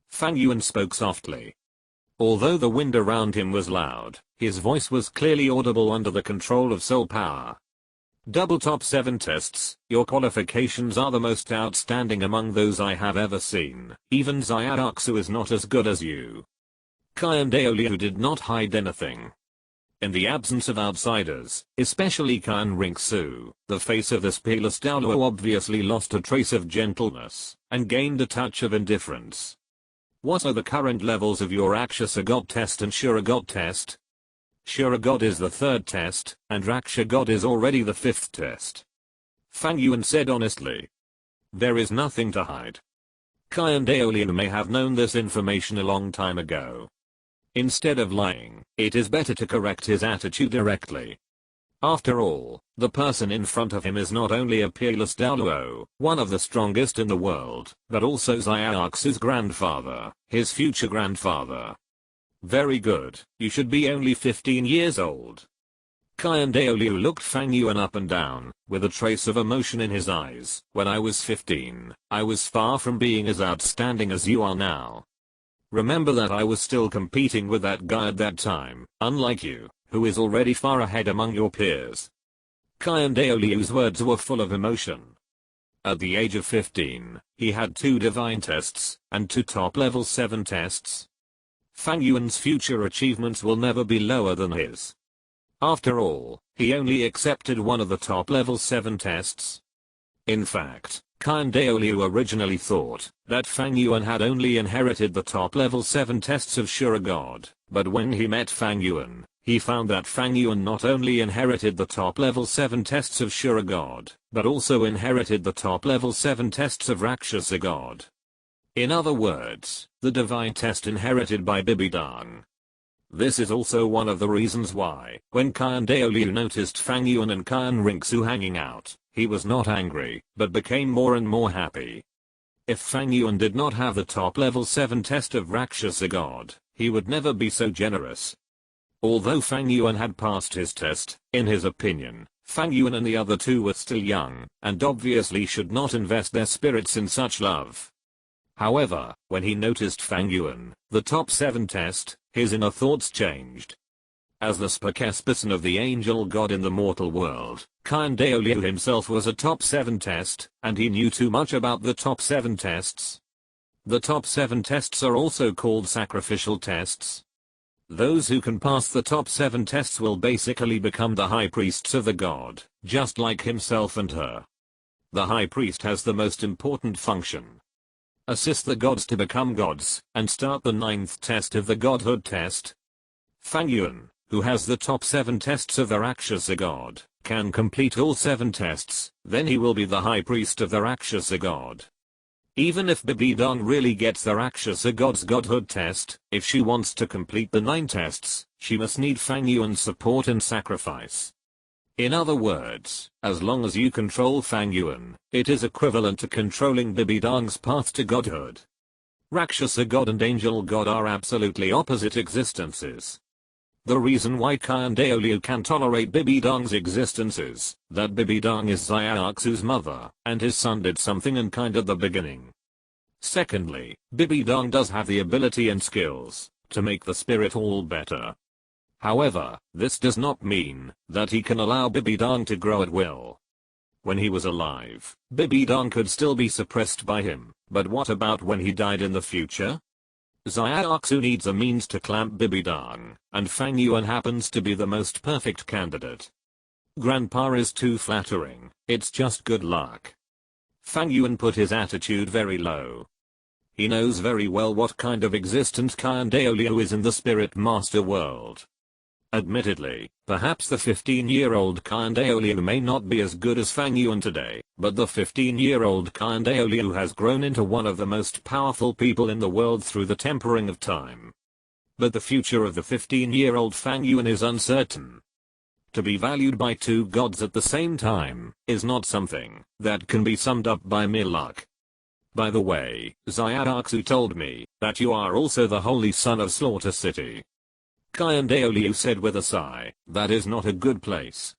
Fang Yuan spoke softly. Although the wind around him was loud, his voice was clearly audible under the control of soul power. Double top 7 tests, your qualifications are the most outstanding among those I have ever seen. Even Xiaoxu is not as good as you. Douluo did not hide anything. In the absence of outsiders, especially Rinxu, the face of this peerless Douluo obviously lost a trace of gentleness, and gained a touch of indifference. What are the current levels of your Raksha God test and Shura God test? Shura God is the 3rd test, and Raksha God is already the 5th test. Fang Yuan said honestly. There is nothing to hide. Douluo may have known this information a long time ago. Instead of lying, it is better to correct his attitude directly. After all, the person in front of him is not only a peerless Douluo, one of the strongest in the world, but also Xiaoxu's grandfather, his future grandfather. Very good, you should be only 15 years old. Douluo looked Fang Yuan up and down, with a trace of emotion in his eyes. When I was 15, I was far from being as outstanding as you are now. Remember that I was still competing with that guy at that time, unlike you, who is already far ahead among your peers. Douluo's words were full of emotion. At the age of 15, he had 2 divine tests, and 2 top level 7 tests. Fang Yuan's future achievements will never be lower than his. After all, he only accepted one of the top level 7 tests. In fact, Qian Daoliu originally thought that Fang Yuan had only inherited the top level 7 tests of Sure God, but when he met Fang Yuan, he found that Fang Yuan not only inherited the top level 7 tests of Sure God, but also inherited the top level 7 tests of Rakshasa God. In other words, the divine test inherited by Bibidang. This is also one of the reasons why, when Qian Daoliu noticed Fang Yuan and Qian Rinxu hanging out, he was not angry, but became more and more happy. If Fang Yuan did not have the top level 7 test of Rakshasa God, he would never be so generous. Although Fang Yuan had passed his test, in his opinion, Fang Yuan and the other two were still young, and obviously should not invest their spirits in such love. However, when he noticed Fang Yuan, the top 7 test, his inner thoughts changed. As the spokesperson of the angel god in the mortal world, Qian Daoliu himself was a top 7 test, and he knew too much about the top 7 tests. The top 7 tests are also called sacrificial tests. Those who can pass the top 7 tests will basically become the high priests of the god, just like himself and her. The high priest has the most important function. Assist the gods to become gods, and start the 9th test of the godhood test. Fang Yuan, who has the top 7 tests of the Rakshasa god, can complete all 7 tests, then he will be the high priest of the Rakshasa god. Even if Bibidang really gets the Rakshasa god's godhood test, if she wants to complete the 9 tests, she must need Fang Yuan's support and sacrifice. In other words, as long as you control Fang Yuan, it is equivalent to controlling Bibidang's path to godhood. Rakshasa god and angel god are absolutely opposite existences. The reason why Qian Daoliu can tolerate Bibidang's existence is that Bibidang is Xiaoxu's mother, and his son did something unkind at the beginning. Secondly, Bibidang does have the ability and skills to make the spirit all better. However, this does not mean that he can allow Bibidang to grow at will. When he was alive, Bibidang could still be suppressed by him, but what about when he died in the future? Xiaoxu needs a means to clamp Bibidang, and Fang Yuan happens to be the most perfect candidate. Grandpa is too flattering, it's just good luck. Fang Yuan put his attitude very low. He knows very well what kind of existence Qian Daoliu is in the spirit master world. Admittedly, perhaps the 15-year-old Qian Daoliu may not be as good as Fang Yuan today, but the 15-year-old Qian Daoliu has grown into one of the most powerful people in the world through the tempering of time. But the future of the 15-year-old Fang Yuan is uncertain. To be valued by 2 gods at the same time is not something that can be summed up by mere luck. By the way, Xiaoxu told me that you are also the holy son of Slaughter City. Qian Daoliu said with a sigh, that is not a good place.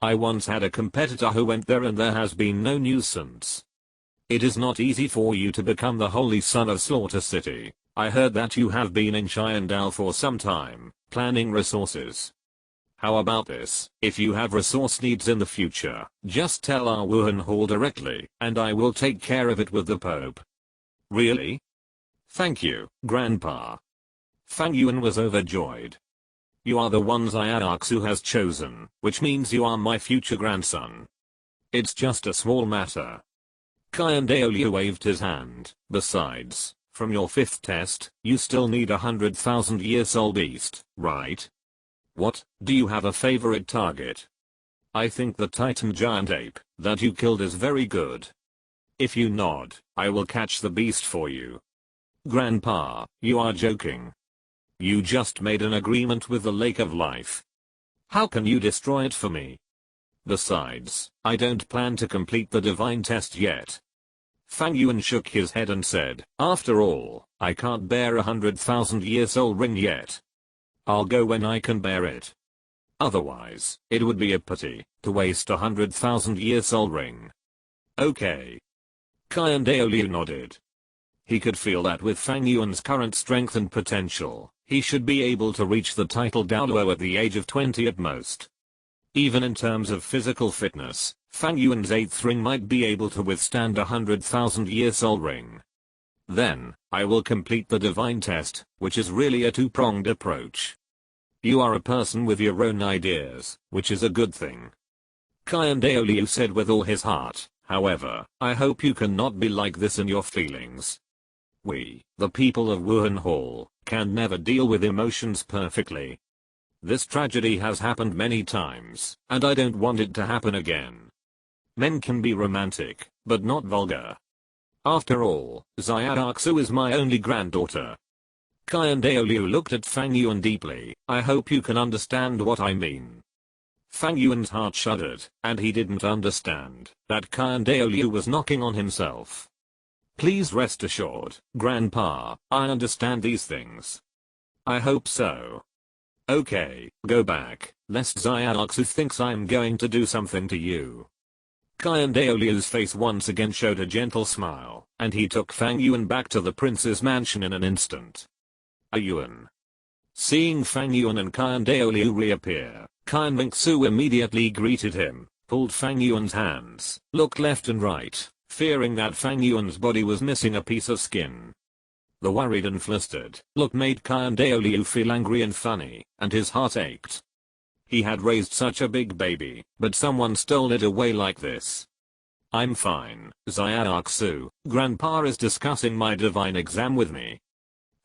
I once had a competitor who went there and there has been no news since. It is not easy for you to become the holy son of Slaughter City. I heard that you have been in Xiandao for some time, planning resources. How about this? If you have resource needs in the future, just tell our Wuhan Hall directly, and I will take care of it with the Pope. Really? Thank you, Grandpa. Fang Yuan was overjoyed. You are the one Xiaoxu has chosen, which means you are my future grandson. It's just a small matter. Qian Daoliu waved his hand. Besides, from your 5th test, you still need 100,000 year soul beast, right? What, do you have a favorite target? I think the Titan giant ape that you killed is very good. If you nod, I will catch the beast for you. Grandpa, you are joking. You just made an agreement with the Lake of Life. How can you destroy it for me? Besides, I don't plan to complete the divine test yet. Fang Yuan shook his head and said, after all, I can't bear 100,000 year soul ring yet. I'll go when I can bear it. Otherwise, it would be a pity to waste 100,000 year soul ring. Okay. Qian Daoliu nodded. He could feel that with Fang Yuan's current strength and potential, he should be able to reach the title Douluo at the age of 20 at most. Even in terms of physical fitness, Fang Yuan's 8th ring might be able to withstand 100,000 year soul ring. Then, I will complete the divine test, which is really a 2-pronged approach. You are a person with your own ideas, which is a good thing. Qian Daoliu said with all his heart, However, I hope you cannot be like this in your feelings. We, the people of Wuhan Hall, can never deal with emotions perfectly. This tragedy has happened many times, and I don't want it to happen again. Men can be romantic, but not vulgar. After all, Xiaoxu is my only granddaughter. Kai Daoliu looked at Fang Yuan deeply. I hope you can understand what I mean. Fang Yuan's heart shuddered, and he didn't understand that Kai Daoliu was knocking on himself. Please rest assured, Grandpa, I understand these things. I hope so. Okay, go back, lest Xiaoxu thinks I'm going to do something to you. Kai Daoliu's face once again showed a gentle smile, and he took Fang Yuan back to the prince's mansion in an instant. Yuan. Seeing Fang Yuan and Kai Daoliu reappear, Kai Mingsu immediately greeted him, pulled Fang Yuan's hands, looked left and right, fearing that Fang Yuan's body was missing a piece of skin. The worried and flustered look made Kai Daoliu feel angry and funny, and his heart ached. He had raised such a big baby, but someone stole it away like this. I'm fine, Xiaoxu. Grandpa is discussing my divine exam with me.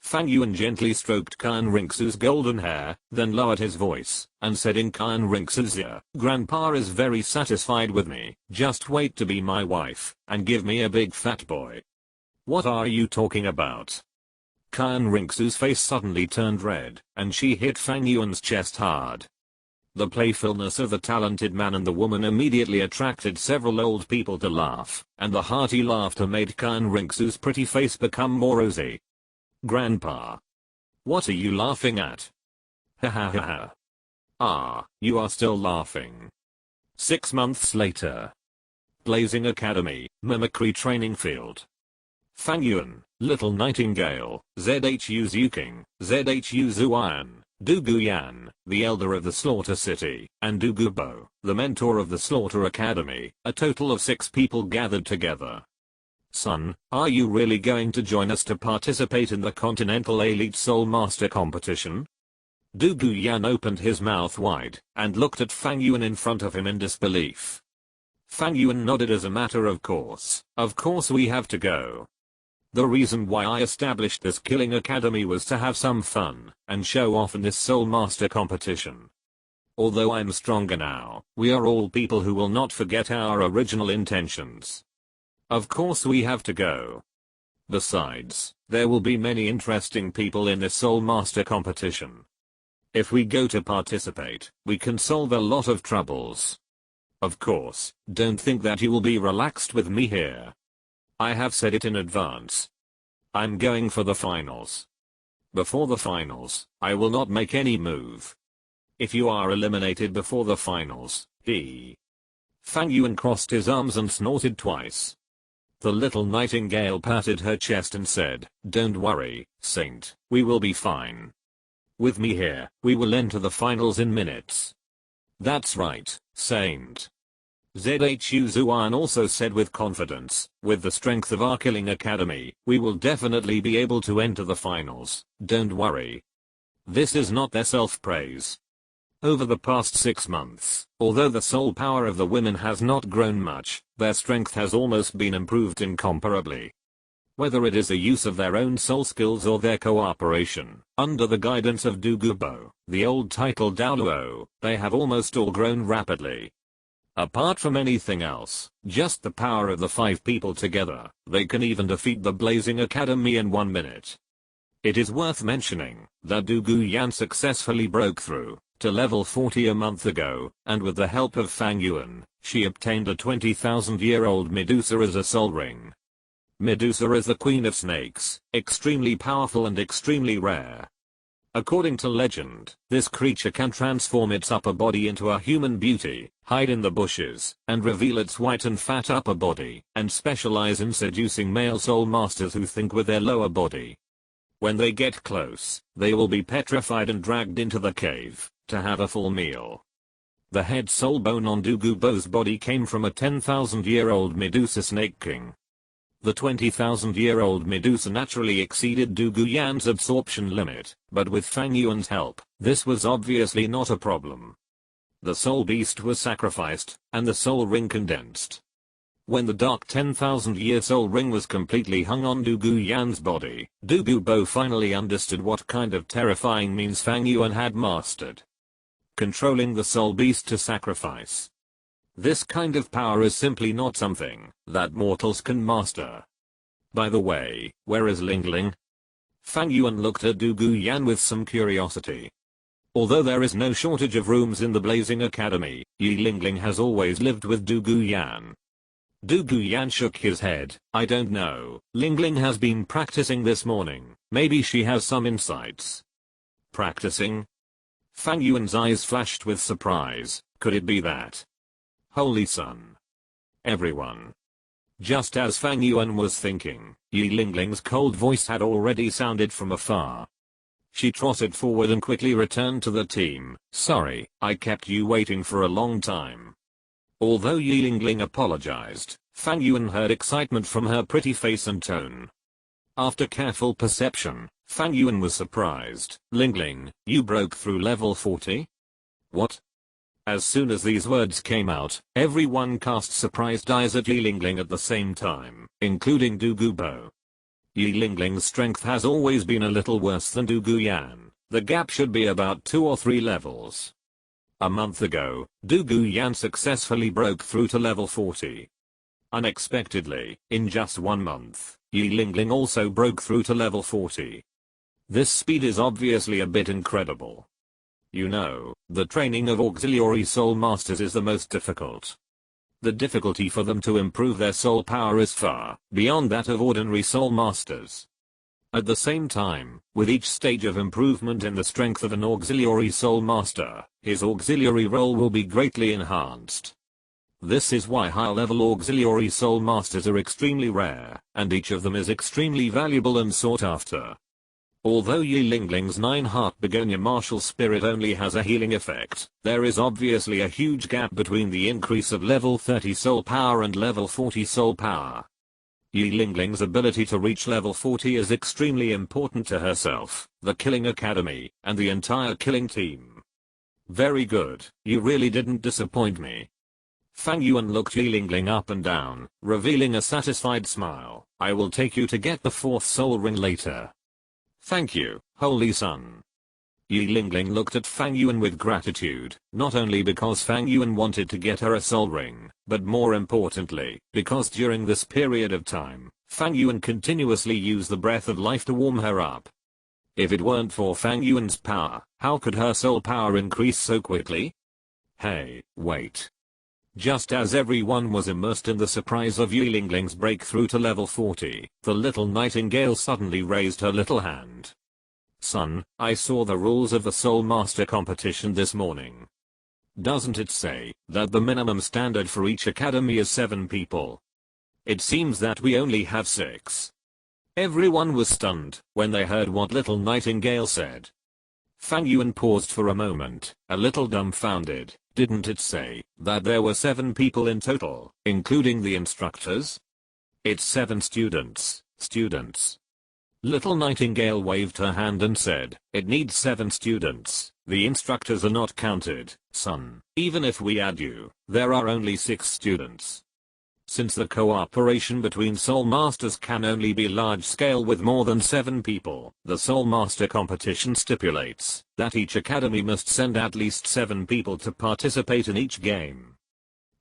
Fang Yuan gently stroked Kai Rinxu's golden hair, then lowered his voice, and said in Kai Rinxu's ear, Grandpa is very satisfied with me, just wait to be my wife, and give me a big fat boy. What are you talking about? Kai Rinxu's face suddenly turned red, and she hit Fang Yuan's chest hard. The playfulness of the talented man and the woman immediately attracted several old people to laugh, and the hearty laughter made Kai Rinxu's pretty face become more rosy. Grandpa. What are you laughing at? Ha ha ha ha. Ah, you are still laughing. 6 months later. Blazing Academy, Mimicry Training Field. Fang Yuan, Little Nightingale, Zhu Zuking, Zhu Zuan, Douluo Yan, the elder of the Slaughter City, and Douluo Bo, the mentor of the Slaughter Academy, a total of 6 people gathered together. Son, are you really going to join us to participate in the Continental Elite Soul Master competition? Douluo Yan opened his mouth wide, and looked at Fang Yuan in front of him in disbelief. Fang Yuan nodded as a matter of course. Of course we have to go. The reason why I established this killing academy was to have some fun, and show off in this Soul Master competition. Although I'm stronger now, we are all people who will not forget our original intentions. Of course we have to go. Besides, there will be many interesting people in this Soul Master competition. If we go to participate, we can solve a lot of troubles. Of course, don't think that you will be relaxed with me here. I have said it in advance. I'm going for the finals. Before the finals, I will not make any move. If you are eliminated before the finals, Fang Yuan crossed his arms and snorted twice. The little nightingale patted her chest and said, Don't worry, Saint, we will be fine. With me here, we will enter the finals in minutes. That's right, Saint. Zhu Zuan also said with confidence, with the strength of our killing academy, we will definitely be able to enter the finals, don't worry. This is not their self-praise. Over the past 6 months, although the soul power of the women has not grown much, their strength has almost been improved incomparably. Whether it is the use of their own soul skills or their cooperation, under the guidance of Douluo Bo, the old title Douluo, they have almost all grown rapidly. Apart from anything else, just the power of the 5 people together, they can even defeat the Blazing Academy in 1 minute. It is worth mentioning that Douluo Yan successfully broke through to level 40 a month ago, and with the help of Fang Yuan, she obtained a 20,000-year-old Medusa as a soul ring. Medusa is the queen of snakes, extremely powerful and extremely rare. According to legend, this creature can transform its upper body into a human beauty, hide in the bushes, and reveal its white and fat upper body, and specialize in seducing male soul masters who think with their lower body. When they get close, they will be petrified and dragged into the cave to have a full meal. The head soul bone on Douluo Bo's body came from a 10,000-year-old Medusa Snake King. The 20,000-year-old Medusa naturally exceeded Douluo Yan's absorption limit, but with Fang Yuan's help, this was obviously not a problem. The soul beast was sacrificed, and the soul ring condensed. When the dark 10,000-year soul ring was completely hung on Douluo Yan's body, Douluo finally understood what kind of terrifying means Fang Yuan had mastered. Controlling the soul beast to sacrifice. This kind of power is simply not something that mortals can master. By the way, where is Lingling? Fang Yuan looked at Douluo Yan with some curiosity. Although there is no shortage of rooms in the Blazing Academy, Yi Lingling has always lived with Douluo Yan. Douluo Yan shook his head. I don't know. Lingling has been practicing this morning. Maybe she has some insights. Practicing? Fang Yuan's eyes flashed with surprise. Could it be that? Holy sun. Everyone. Just as Fang Yuan was thinking, Yi Lingling's cold voice had already sounded from afar. She trotted forward and quickly returned to the team. Sorry, I kept you waiting for a long time. Although Yi Lingling apologized, Fang Yuan heard excitement from her pretty face and tone. After careful perception, Fang Yuan was surprised. Lingling, you broke through level 40? What? As soon as these words came out, everyone cast surprised eyes at Yi Lingling at the same time, including Douluo. Yi Lingling's strength has always been a little worse than Douluo Yan. The gap should be about 2 or 3 levels. A month ago, Douluo Yan successfully broke through to level 40. Unexpectedly, in just 1 month, Yi Lingling also broke through to level 40. This speed is obviously a bit incredible. You know, the training of auxiliary soul masters is the most difficult. The difficulty for them to improve their soul power is far beyond that of ordinary soul masters. At the same time, with each stage of improvement in the strength of an auxiliary soul master, his auxiliary role will be greatly enhanced. This is why high-level auxiliary soul masters are extremely rare, and each of them is extremely valuable and sought after. Although Yi Lingling's 9-heart begonia martial spirit only has a healing effect, there is obviously a huge gap between the increase of level 30 soul power and level 40 soul power. Yi Lingling's ability to reach level 40 is extremely important to herself, the Killing Academy, and the entire killing team. Very good, you really didn't disappoint me. Fang Yuan looked Yi Lingling up and down, revealing a satisfied smile. I will take you to get the 4th soul ring later. Thank you, Holy Sun. Yi Lingling looked at Fang Yuan with gratitude, not only because Fang Yuan wanted to get her a soul ring, but more importantly, because during this period of time, Fang Yuan continuously used the breath of life to warm her up. If it weren't for Fang Yuan's power, how could her soul power increase so quickly? Hey, wait. Just as everyone was immersed in the surprise of Yi Lingling's breakthrough to level 40, the little nightingale suddenly raised her little hand. Son, I saw the rules of the Soul Master competition this morning. Doesn't it say that the minimum standard for each academy is 7 people? It seems that we only have 6. Everyone was stunned when they heard what little nightingale said. Fang Yuan paused for a moment, a little dumbfounded. Didn't it say that there were 7 people in total, including the instructors? It's 7 students. Little Nightingale waved her hand and said, it needs 7 students. The instructors are not counted, son. Even if we add you, there are only 6 students. Since the cooperation between Soul Masters can only be large scale with more than 7 people, the Soul Master competition stipulates that each academy must send at least 7 people to participate in each game.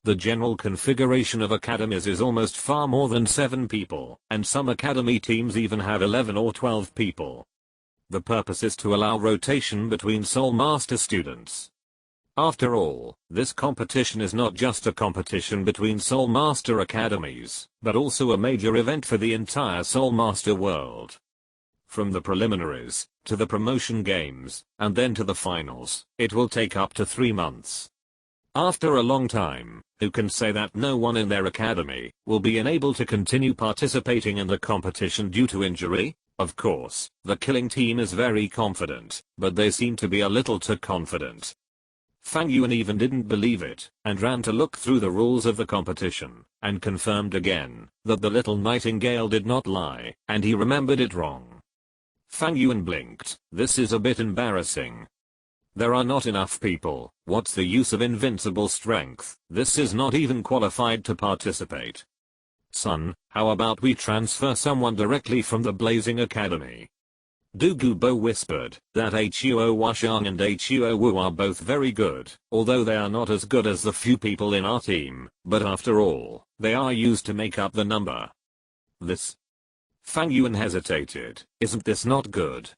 The general configuration of academies is almost far more than 7 people, and some academy teams even have 11 or 12 people. The purpose is to allow rotation between Soul Master students. After all, this competition is not just a competition between Soul Master academies, but also a major event for the entire Soul Master world. From the preliminaries, to the promotion games, and then to the finals, it will take up to 3 months. After a long time, who can say that no one in their academy will be unable to continue participating in the competition due to injury? Of course, the killing team is very confident, but they seem to be a little too confident. Fang Yuan even didn't believe it, and ran to look through the rules of the competition, and confirmed again that the little nightingale did not lie, and he remembered it wrong. Fang Yuan blinked. This is a bit embarrassing. There are not enough people. What's the use of invincible strength? This is not even qualified to participate. Son, how about we transfer someone directly from the Blazing Academy? Douluo whispered that Huo Washang and Huo Wu are both very good, although they are not as good as the few people in our team, but after all, they are used to make up the number. This. Fang Yuan hesitated. Isn't this not good?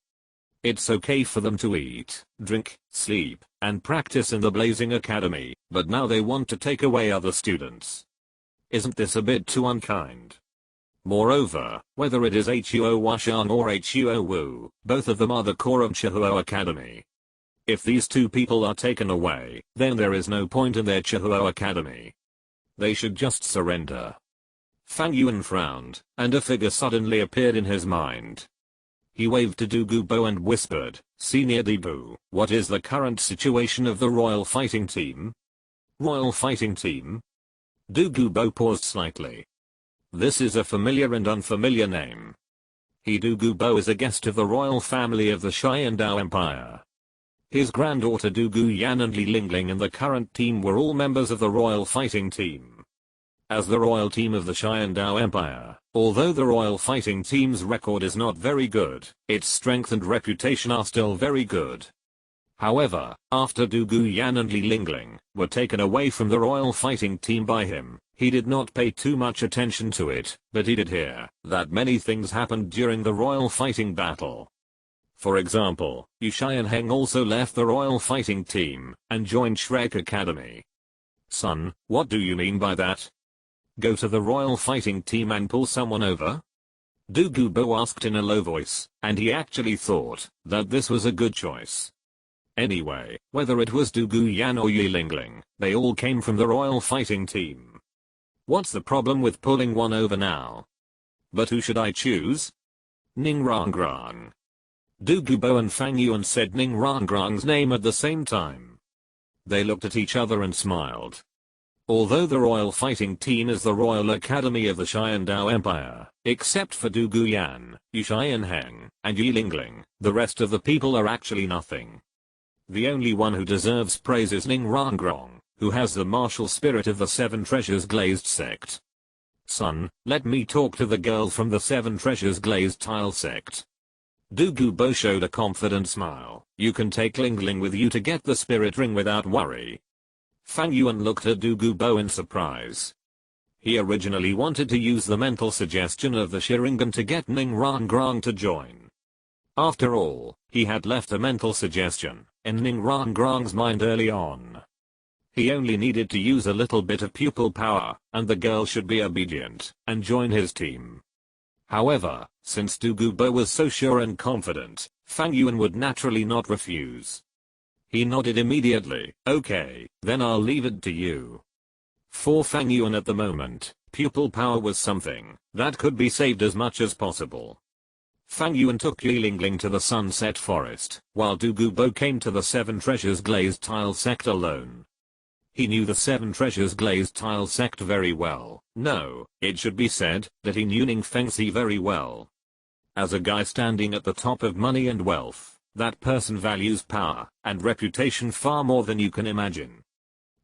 It's okay for them to eat, drink, sleep, and practice in the Blazing Academy, but now they want to take away other students. Isn't this a bit too unkind? Moreover, whether it is Huo Washang or Huo Wu, both of them are the core of Chihuo Academy. If these two people are taken away, then there is no point in their Chihuo Academy. They should just surrender. Fang Yuan frowned, and a figure suddenly appeared in his mind. He waved to Douluo and whispered, "Senior Debu, what is the current situation of the Royal Fighting Team?" Royal Fighting Team? Douluo paused slightly. This is a familiar and unfamiliar name. Douluo is a guest of the royal family of the Sharingan Empire. His granddaughter Douluo Yan and Li Lingling and the current team were all members of the Royal Fighting Team. As the royal team of the Sharingan Empire, although the Royal Fighting Team's record is not very good, its strength and reputation are still very good. However, after Douluo Yan and Li Lingling were taken away from the Royal Fighting Team by him, he did not pay too much attention to it, but he did hear that many things happened during the Royal Fighting Battle. For example, Sharingan also left the Royal Fighting Team and joined Shrek Academy. Son, what do you mean by that? Go to the Royal Fighting Team and pull someone over? Douluo asked in a low voice, and he actually thought that this was a good choice. Anyway, whether it was Douluo Yan or Li Lingling, they all came from the Royal Fighting Team. What's the problem with pulling one over now? But who should I choose? Ning Rangrang. Douluo and Fang Yuan said Ning Rangrang's name at the same time. They looked at each other and smiled. Although the Royal Fighting Team is the Royal Academy of the Sharingan Empire, except for Douluo Yan, Sharingan, and Li Lingling, the rest of the people are actually nothing. The only one who deserves praise is Ning Rangrang, who has the martial spirit of the Seven Treasures Glazed sect. Son, let me talk to the girl from the Seven Treasures Glazed Tile sect. Douluo showed a confident smile. You can take Lingling with you to get the spirit ring without worry. Fang Yuan looked at Douluo in surprise. He originally wanted to use the mental suggestion of the Sharingan to get Ning Rangrang to join. After all, he had left a mental suggestion in Ning Rangrang's mind early on. He only needed to use a little bit of pupil power, and the girl should be obedient and join his team. However, since Douluo was so sure and confident, Fang Yuan would naturally not refuse. He nodded immediately. Okay, then I'll leave it to you. For Fang Yuan at the moment, pupil power was something that could be saved as much as possible. Fang Yuan took Li Lingling to the Sunset Forest, while Douluo came to the Seven Treasures Glazed Tile sect alone. He knew the Seven Treasures Glazed Tile sect very well. No, it should be said that he knew Ning Fengzi very well. As a guy standing at the top of money and wealth, that person values power and reputation far more than you can imagine.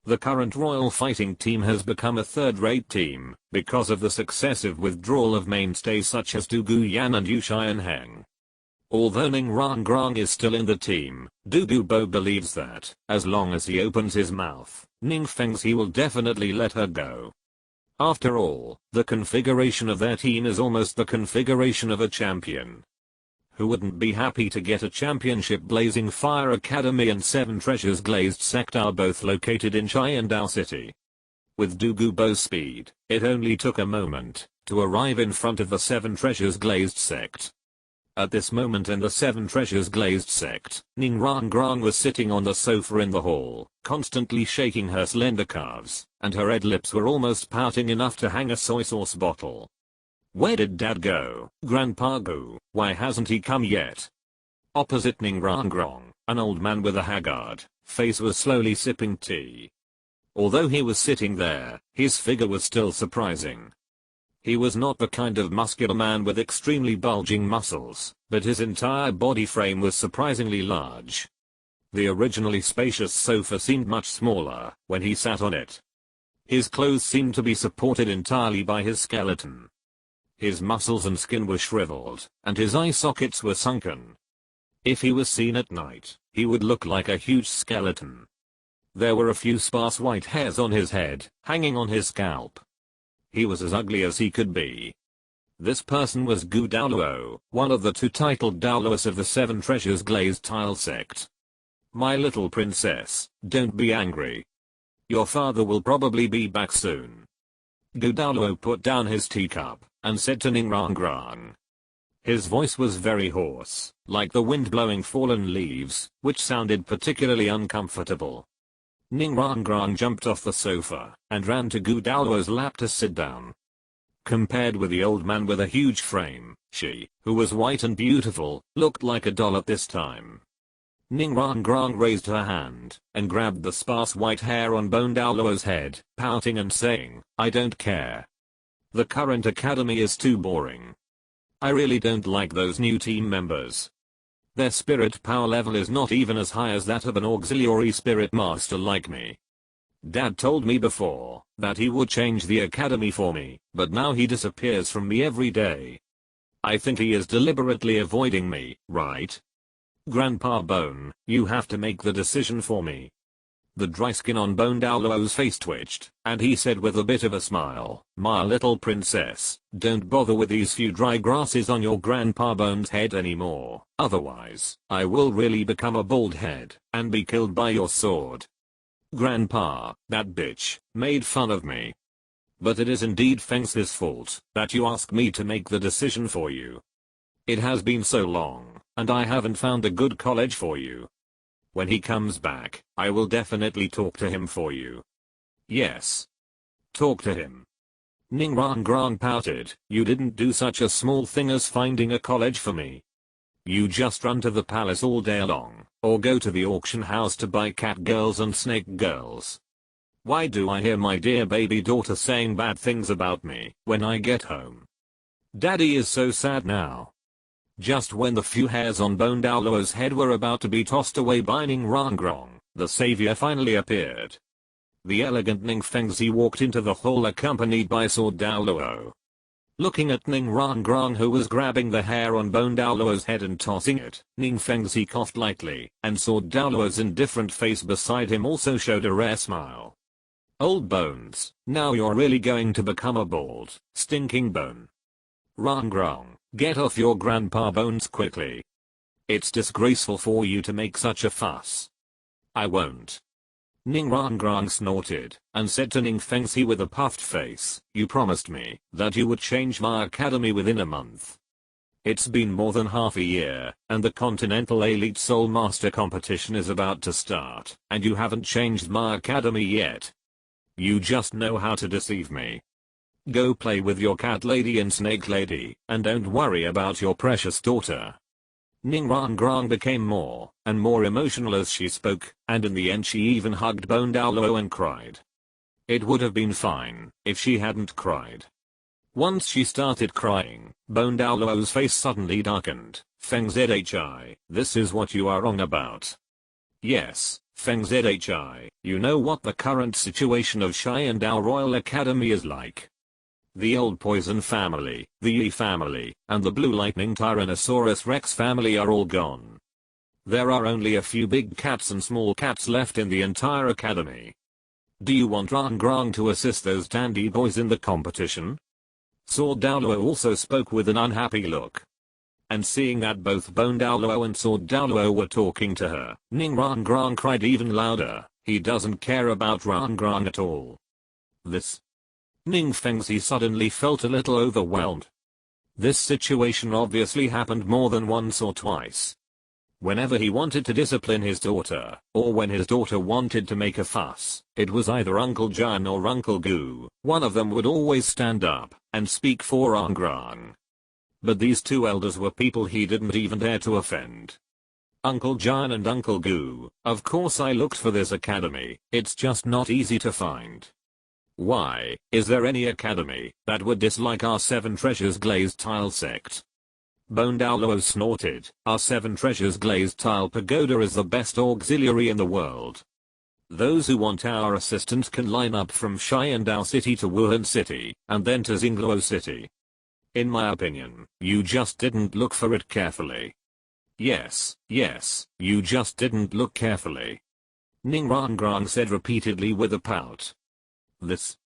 The current Royal Fighting Team has become a third-rate team because of the successive withdrawal of mainstays such as Douluo Yan and Sharingan. Although Ning Rangrang is still in the team, Douluo believes that, as long as he opens his mouth, Ning Fengzi will definitely let her go. After all, the configuration of their team is almost the configuration of a champion. Who wouldn't be happy to get a championship? Blazing Fire Academy and Seven Treasures Glazed Sect are both located in Sharingan City. With Douluo's speed, it only took a moment to arrive in front of the Seven Treasures Glazed Sect. At this moment in the Seven Treasures Glazed Sect, Ning Rangrang was sitting on the sofa in the hall, constantly shaking her slender calves, and her red lips were almost pouting enough to hang a soy sauce bottle. Where did Dad go? Grandpa go? Why hasn't he come yet? Opposite Ning Rangrang, an old man with a haggard face was slowly sipping tea. Although he was sitting there, his figure was still surprising. He was not the kind of muscular man with extremely bulging muscles, but his entire body frame was surprisingly large. The originally spacious sofa seemed much smaller when he sat on it. His clothes seemed to be supported entirely by his skeleton. His muscles and skin were shriveled, and his eye sockets were sunken. If he was seen at night, he would look like a huge skeleton. There were a few sparse white hairs on his head, hanging on his scalp. He was as ugly as he could be. This person was Douluo, one of the 2 titled Douluos of the 7 Treasures Glazed Tile sect. My little princess, don't be angry. Your father will probably be back soon. Douluo put down his teacup and said to Ningrang. His voice was very hoarse, like the wind blowing fallen leaves, which sounded particularly uncomfortable. Ningrang jumped off the sofa and ran to Douluo's lap to sit down. Compared with the old man with a huge frame, she, who was white and beautiful, looked like a doll at this time. Ningrang raised her hand and grabbed the sparse white hair on Douluo's head, pouting and saying, "I don't care. The current academy is too boring. I really don't like those new team members. Their spirit power level is not even as high as that of an auxiliary spirit master like me. Dad told me before that he would change the academy for me, but now he disappears from me every day. I think he is deliberately avoiding me, right? Grandpa Bone, you have to make the decision for me." The dry skin on Douluo's face twitched, and he said with a bit of a smile, "My little princess, don't bother with these few dry grasses on your Grandpa Bone's head anymore, otherwise, I will really become a bald head and be killed by your sword. Grandpa, that bitch, made fun of me. But it is indeed Feng's fault that you ask me to make the decision for you. It has been so long, and I haven't found a good college for you. When he comes back, I will definitely talk to him for you." "Yes. Talk to him." Ningrang pouted, "You didn't do such a small thing as finding a college for me. You just run to the palace all day long, or go to the auction house to buy cat girls and snake girls. Why do I hear my dear baby daughter saying bad things about me when I get home? Daddy is so sad now." Just when the few hairs on Douluo's head were about to be tossed away by Ningrang, the savior finally appeared. The elegant Ning Fengzi walked into the hall accompanied by Sword Douluo. Looking at Ningrang who was grabbing the hair on Douluo's head and tossing it, Ning Fengzi coughed lightly, and Sword Douluo's indifferent face beside him also showed a rare smile. "Old Bones, now you're really going to become a bald, stinking bone. Rangrang, get off your Grandpa Bones quickly. It's disgraceful for you to make such a fuss." "I won't." Ningrang snorted, and said to Ning Fengzi with a puffed face, "You promised me that you would change my academy within a month. It's been more than half a year, and the Continental Elite Soul Master competition is about to start, and you haven't changed my academy yet. You just know how to deceive me. Go play with your cat lady and snake lady, and don't worry about your precious daughter." Ningrang became more and more emotional as she spoke, and in the end she even hugged Douluo and cried. It would have been fine if she hadn't cried. Once she started crying, Douluo's face suddenly darkened. "Feng Zhi, this is what you are wrong about." "Yes, Feng Zhi, you know what the current situation of Shai and our Royal Academy is like. The old Poison family, the Yi family, and the Blue Lightning Tyrannosaurus Rex family are all gone. There are only a few big cats and small cats left in the entire academy. Do you want Rangrang to assist those dandy boys in the competition?" Sword Douluo also spoke with an unhappy look. And seeing that both Douluo and Sword Douluo were talking to her, Ningrang cried even louder. He doesn't care about Rangrang at all. This. Ning Fengzi suddenly felt a little overwhelmed. This situation obviously happened more than once or twice. Whenever he wanted to discipline his daughter, or when his daughter wanted to make a fuss, it was either Uncle Jan or Uncle Gu. One of them would always stand up and speak for Rangrang. But these two elders were people he didn't even dare to offend. Uncle Jan and Uncle Gu, of course I looked for this academy, it's just not easy to find. Why, is there any academy that would dislike our 7 Treasures Glazed Tile sect? Douluo snorted, our 7 Treasures Glazed Tile Pagoda is the best auxiliary in the world. Those who want our assistance can line up from Shaiyandao City to Wuhan City, and then to Xingluo City. In my opinion, you just didn't look for it carefully. Yes, you just didn't look carefully. Ning Rangrang said repeatedly with a pout. This.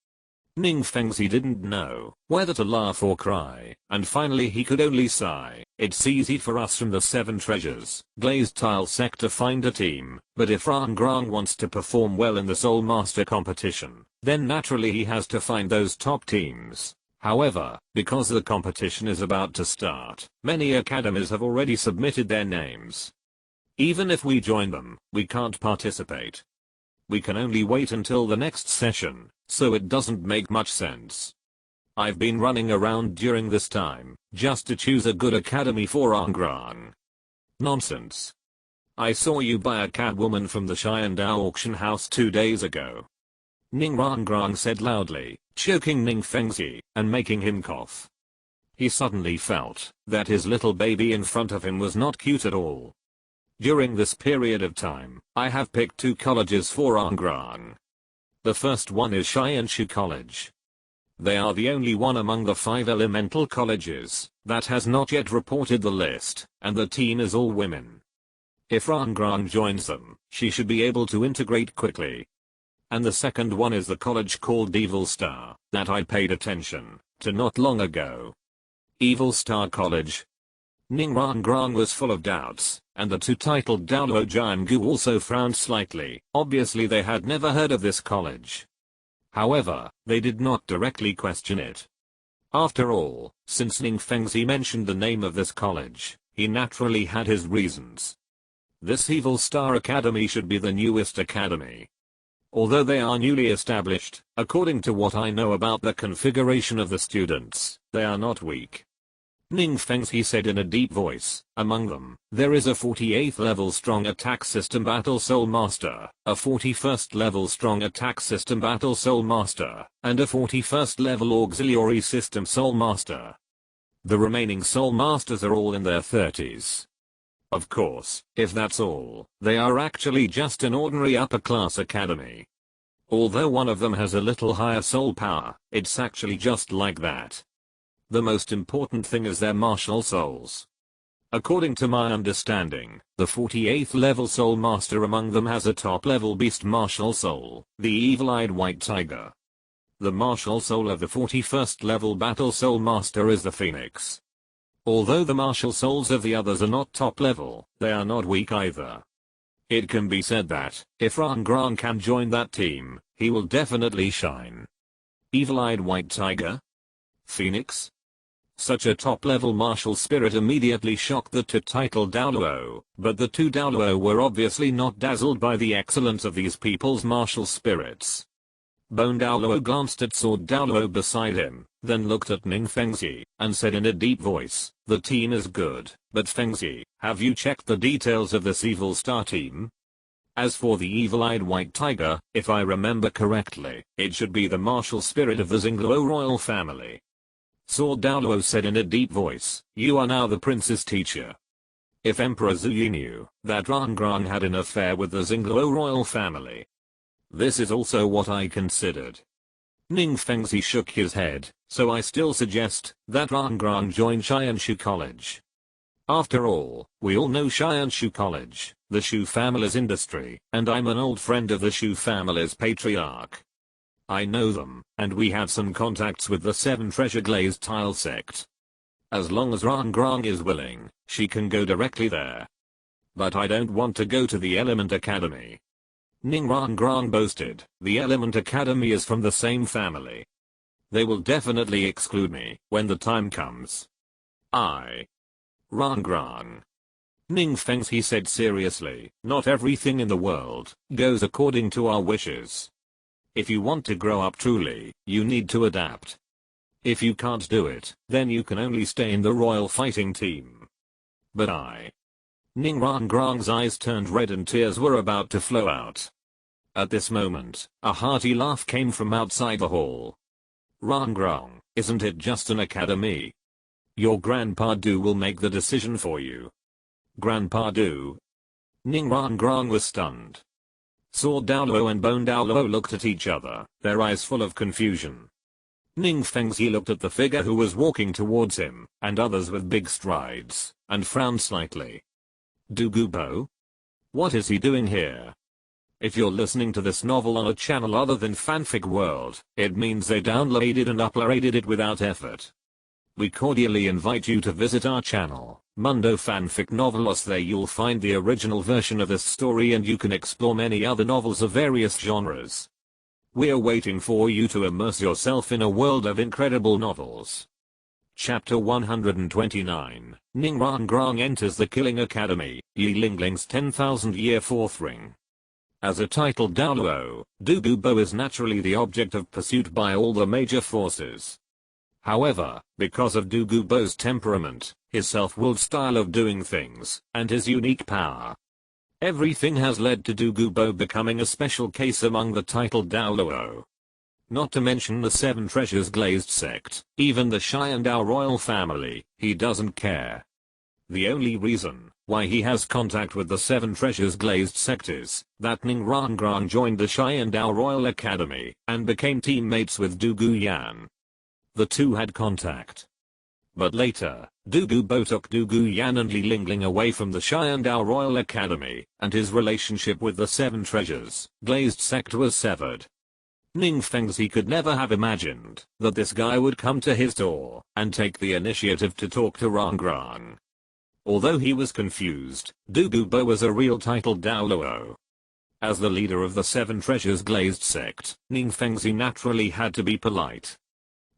Ning Fengzi didn't know whether to laugh or cry, and finally he could only sigh. It's easy for us from the 7 treasures, glazed tile sect to find a team, but if Rangrang wants to perform well in the Soul Master competition, then naturally he has to find those top teams. However, because the competition is about to start, many academies have already submitted their names. Even if we join them, we can't participate. We can only wait until the next session, so it doesn't make much sense. I've been running around during this time, just to choose a good academy for Rangrang. Nonsense. I saw you buy a Catwoman from the Shaiyandao auction house 2 days ago. Ning Rangrang said loudly, choking Ning Fengzi, and making him cough. He suddenly felt that his little baby in front of him was not cute at all. During this period of time, I have picked 2 colleges for Rangrang. The first one is Shianshu College. They are the only one among the 5 elemental colleges that has not yet reported the list, and the team is all women. If Rangrang joins them, she should be able to integrate quickly. And the second one is the college called Evil Star, that I paid attention to not long ago. Evil Star College. Ning Rangrang was full of doubts, and the 2 titled Douluo Jiangu also frowned slightly. Obviously they had never heard of this college. However, they did not directly question it. After all, since Ning Fengzi mentioned the name of this college, he naturally had his reasons. This Evil Star Academy should be the newest academy. Although they are newly established, according to what I know about the configuration of the students, they are not weak. Ning Fengzi said in a deep voice, among them, there is a 48th level strong attack system battle soul master, a 41st level strong attack system battle soul master, and a 41st level auxiliary system soul master. The remaining soul masters are all in their 30s. Of course, if that's all, they are actually just an ordinary upper class academy. Although one of them has a little higher soul power, it's actually just like that. The most important thing is their martial souls. According to my understanding, the 48th level soul master among them has a top level beast martial soul, the evil-eyed white tiger. The martial soul of the 41st level battle soul master is the phoenix. Although the martial souls of the others are not top level, they are not weak either. It can be said that, if Rangrang can join that team, he will definitely shine. Evil-eyed white tiger? Phoenix? Such a top-level martial spirit immediately shocked the 2 titled Douluo, but the 2 Douluo were obviously not dazzled by the excellence of these people's martial spirits. Bone Douluo glanced at Sword Douluo beside him, then looked at Ning Fengzi, and said in a deep voice, the team is good, but Fengzi, have you checked the details of this Evil Star team? As for the evil-eyed white tiger, if I remember correctly, it should be the martial spirit of the Xingluo royal family. Sword Douluo said in a deep voice, you are now the prince's teacher. If Emperor Zuyi knew that Rangrang had an affair with the Xingluo royal family. This is also what I considered. Ning Fengzi shook his head, so I still suggest that Rangrang join Shianshu College. After all, we all know Shianshu College, the Shu family's industry, and I'm an old friend of the Shu family's patriarch. I know them, and we had some contacts with the 7 treasure glazed tile sect. As long as Rangrang is willing, she can go directly there. But I don't want to go to the Element Academy. Ning Rangrang boasted, the Element Academy is from the same family. They will definitely exclude me when the time comes. Rangrang. Ning Fengzi said seriously, not everything in the world goes according to our wishes. If you want to grow up truly, you need to adapt. If you can't do it, then you can only stay in the royal fighting team. But Ning Rangrang's eyes turned red and tears were about to flow out. At this moment, a hearty laugh came from outside the hall. Rangrang, isn't it just an academy? Your Grandpa Du will make the decision for you. Grandpa Du? Ning Rangrang was stunned. Sword Douluo and Bone Douluo looked at each other, their eyes full of confusion. Ning Fengzi looked at the figure who was walking towards him, and others with big strides, and frowned slightly. Douluo? What is he doing here? If you're listening to this novel on a channel other than Fanfic World, it means they downloaded and uploaded it without effort. We cordially invite you to visit our channel, Mundo Fanfic Novelos. There you'll find the original version of this story and you can explore many other novels of various genres. We're waiting for you to immerse yourself in a world of incredible novels. Chapter 129, Ning Rangrang enters the Killing Academy, Yi Lingling's 10,000-year fourth ring. As a titled Douluo, Douluo is naturally the object of pursuit by all the major forces. However, because of Douluo's temperament, his self-willed style of doing things, and his unique power, everything has led to Douluo becoming a special case among the titled Douluo. Not to mention the Seven Treasures Glazed sect, even the Sharingan royal family, he doesn't care. The only reason why he has contact with the Seven Treasures Glazed sect is that Ning Rangrang joined the Sharingan Royal Academy and became teammates with Douluo. The two had contact. But later, Douluo took Douluo and Li Lingling away from the Sharingan Royal Academy, and his relationship with the Seven Treasures Glazed sect was severed. Ning Fengzi could never have imagined that this guy would come to his door and take the initiative to talk to Rangrang. Although he was confused, Douluo was a real titled Douluo. As the leader of the Seven Treasures Glazed sect, Ning Fengzi naturally had to be polite.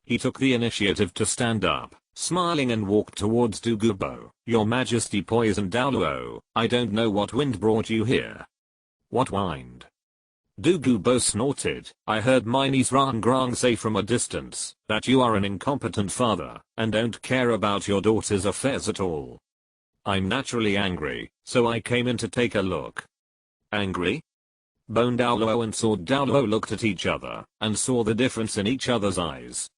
He took the initiative to stand up, smiling, and walked towards Douluo. Your Majesty Poison Douluo, I don't know what wind brought you here. What wind? Douluo snorted. I heard my niece Rangrang say from a distance that you are an incompetent father and don't care about your daughter's affairs at all. I'm naturally angry, so I came in to take a look. Angry? Bone Douluo and Sword Douluo looked at each other and saw the difference in each other's eyes.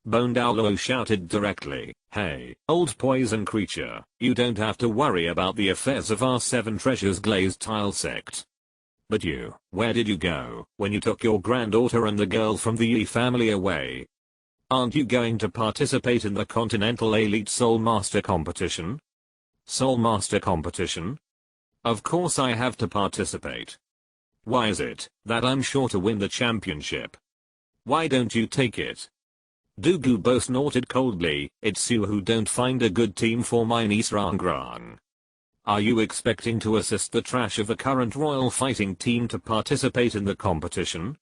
Bone Douluo shouted directly, hey, old poison creature, you don't have to worry about the affairs of our Seven Treasures Glazed Tile sect. But you, where did you go when you took your granddaughter and the girl from the Yi family away? Aren't you going to participate in the Continental Elite Soul Master competition? Soul Master competition? Of course I have to participate. Why is it that I'm sure to win the championship? Why don't you take it? Douluo snorted coldly. It's you who don't find a good team for my niece Rangrang. Are you expecting to assist the trash of the current royal fighting team to participate in the competition?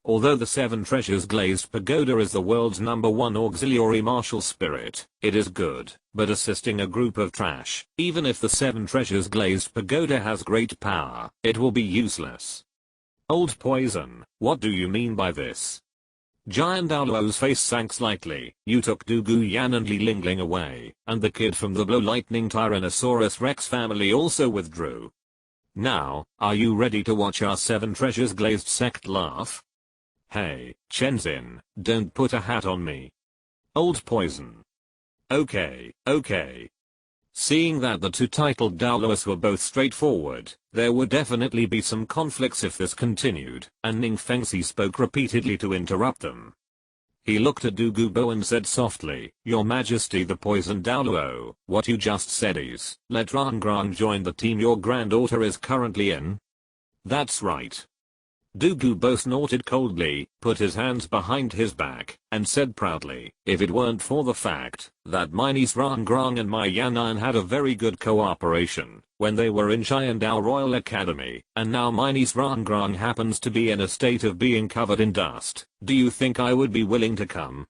Although the Seven Treasures Glazed Pagoda is the world's #1 auxiliary martial spirit, it is good, but assisting a group of trash, even if the Seven Treasures Glazed Pagoda has great power, it will be useless. Old poison, what do you mean by this? Giant Douluo's face sank slightly. You took Douluo and Li Lingling away, and the kid from the Blow Lightning Tyrannosaurus Rex family also withdrew. Now, are you ready to watch our Seven Treasures Glazed sect laugh? Hey, Chenzin, don't put a hat on me. Old poison. Okay. Seeing that the two titled Douluos were both straightforward, there would definitely be some conflicts if this continued, and Ning Fengzi spoke repeatedly to interrupt them. He looked at Douluo and said softly, Your Majesty the Poison Douluo, what you just said is, let Rangrang join the team your granddaughter is currently in? That's right. Douluo snorted coldly, put his hands behind his back, and said proudly, if it weren't for the fact that my niece Rangrang and my Yanan had a very good cooperation when they were in Sharingan Royal Academy, and now my niece Rangrang happens to be in a state of being covered in dust, do you think I would be willing to come?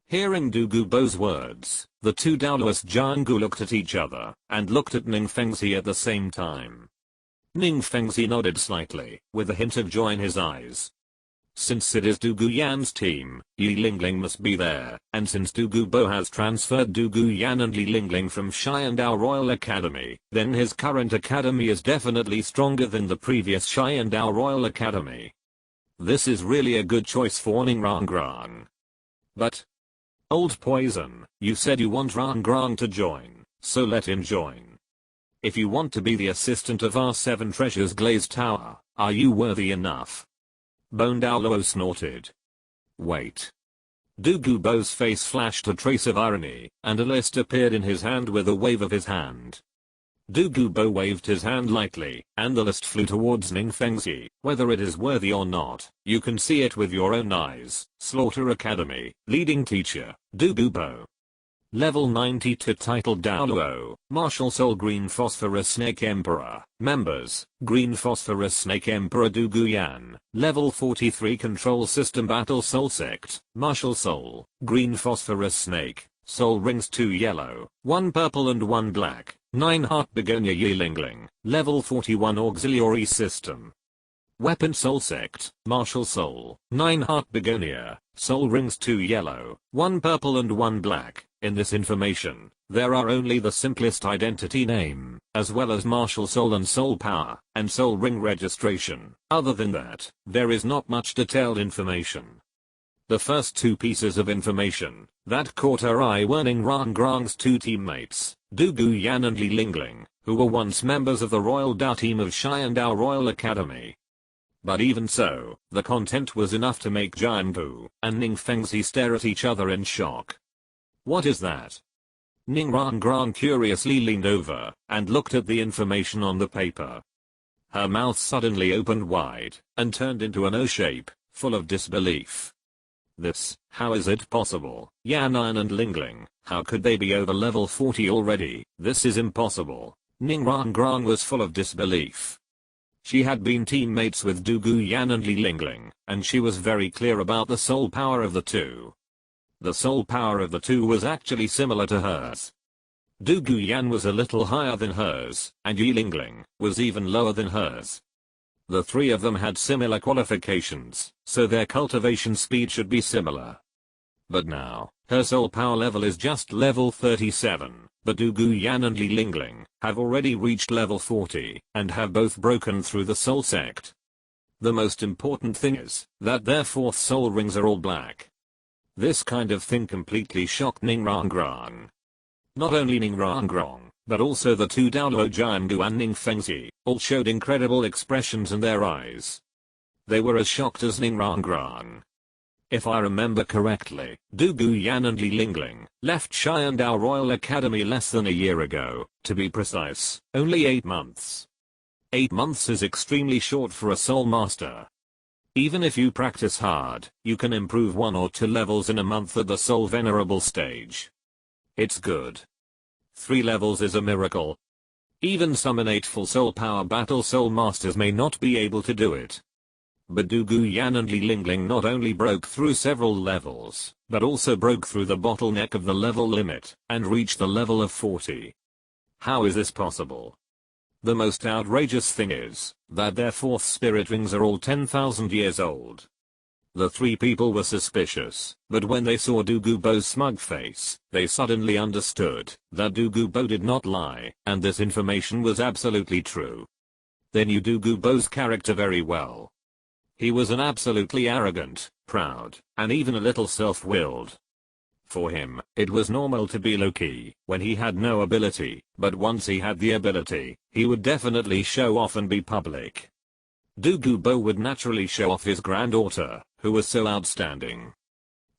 Hearing Douluo's words, the two Douluos Jianggu looked at each other, and looked at Ning Fengzi at the same time. Ning Fengzi nodded slightly, with a hint of joy in his eyes. Since it is Douluo's team, Yi Lingling must be there, and since Douluo has transferred Douluo and Li Lingling from Sharingan Royal Academy, then his current academy is definitely stronger than the previous Sharingan Royal Academy. This is really a good choice for Ning Rangrang. But, old poison, you said you want Rangrang to join, so let him join. If you want to be the assistant of our Seven Treasures Glazed Tower, Are you worthy enough? Bone Douluo snorted. Wait. Douluo's face flashed a trace of irony, and a list appeared in his hand with a wave of his hand. Douluo waved his hand lightly, and the list flew towards Ning Fengzi. Whether it is worthy or not, you can see it with your own eyes. Slaughter Academy, leading teacher, Douluo. Level 92 titled Douluo, Martial Soul Green Phosphorus Snake Emperor. Members, Green Phosphorus Snake Emperor Douluo Yan. Level 43 Control System Battle Soul Sect, Martial Soul, Green Phosphorus Snake, Soul Rings 2 yellow, 1 purple and 1 black. 9 Heart Begonia Yilingling. Level 41 Auxiliary System. Weapon Soul Sect, Martial Soul, 9 Heart Begonia, Soul Rings 2 yellow, 1 purple and 1 black. In this information, there are only the simplest identity name, as well as martial soul and soul power, and soul ring registration. Other than that, there is not much detailed information. The first two pieces of information that caught her eye were Ning Rangrang's two teammates, Douluo Yan and Li Lingling, who were once members of the Royal Dao team of Sharingan Royal Academy. But even so, the content was enough to make Jianpu and Ning Fengzi stare at each other in shock. What is that? Ning Rangrang curiously leaned over and looked at the information on the paper. Her mouth suddenly opened wide and turned into an O shape, full of disbelief. This, how is it possible? Yanan and Lingling, how could they be over level 40 already? This is impossible. Ning Rangrang was full of disbelief. She had been teammates with Douluo Yan and Li Lingling, and she was very clear about the soul power of the two. The soul power of the two was actually similar to hers. Douluo Yan was a little higher than hers, and Yi Lingling was even lower than hers. The three of them had similar qualifications, so their cultivation speed should be similar. But now, her soul power level is just level 37, but Douluo Yan and Li Lingling have already reached level 40, and have both broken through the soul sect. The most important thing is that their fourth soul rings are all black. This kind of thing completely shocked Ning Rangrang. Not only Ning Rangrang, but also the two Douluo Jianpu and Ning Fengzi, all showed incredible expressions in their eyes. They were as shocked as Ning Rangrang. If I remember correctly, Douluo Yan and Li Lingling left Sharingan Royal Academy less than a year ago, to be precise, only 8 months. 8 months is extremely short for a soul master. Even if you practice hard, you can improve 1 or 2 levels in a month at the soul venerable stage. It's good. 3 levels is a miracle. Even some innate full soul power battle soul masters may not be able to do it. But Douluo Yan and Li Lingling not only broke through several levels, but also broke through the bottleneck of the level limit, and reached the level of 40. How is this possible? The most outrageous thing is that their fourth spirit rings are all 10,000 years old. The three people were suspicious, but when they saw Douluo's smug face, they suddenly understood that Douluo did not lie, and this information was absolutely true. They knew Douluo's character very well. He was an absolutely arrogant, proud, and even a little self-willed. For him, it was normal to be low-key when he had no ability, but once he had the ability, he would definitely show off and be public. Douluo would naturally show off his granddaughter, who was so outstanding.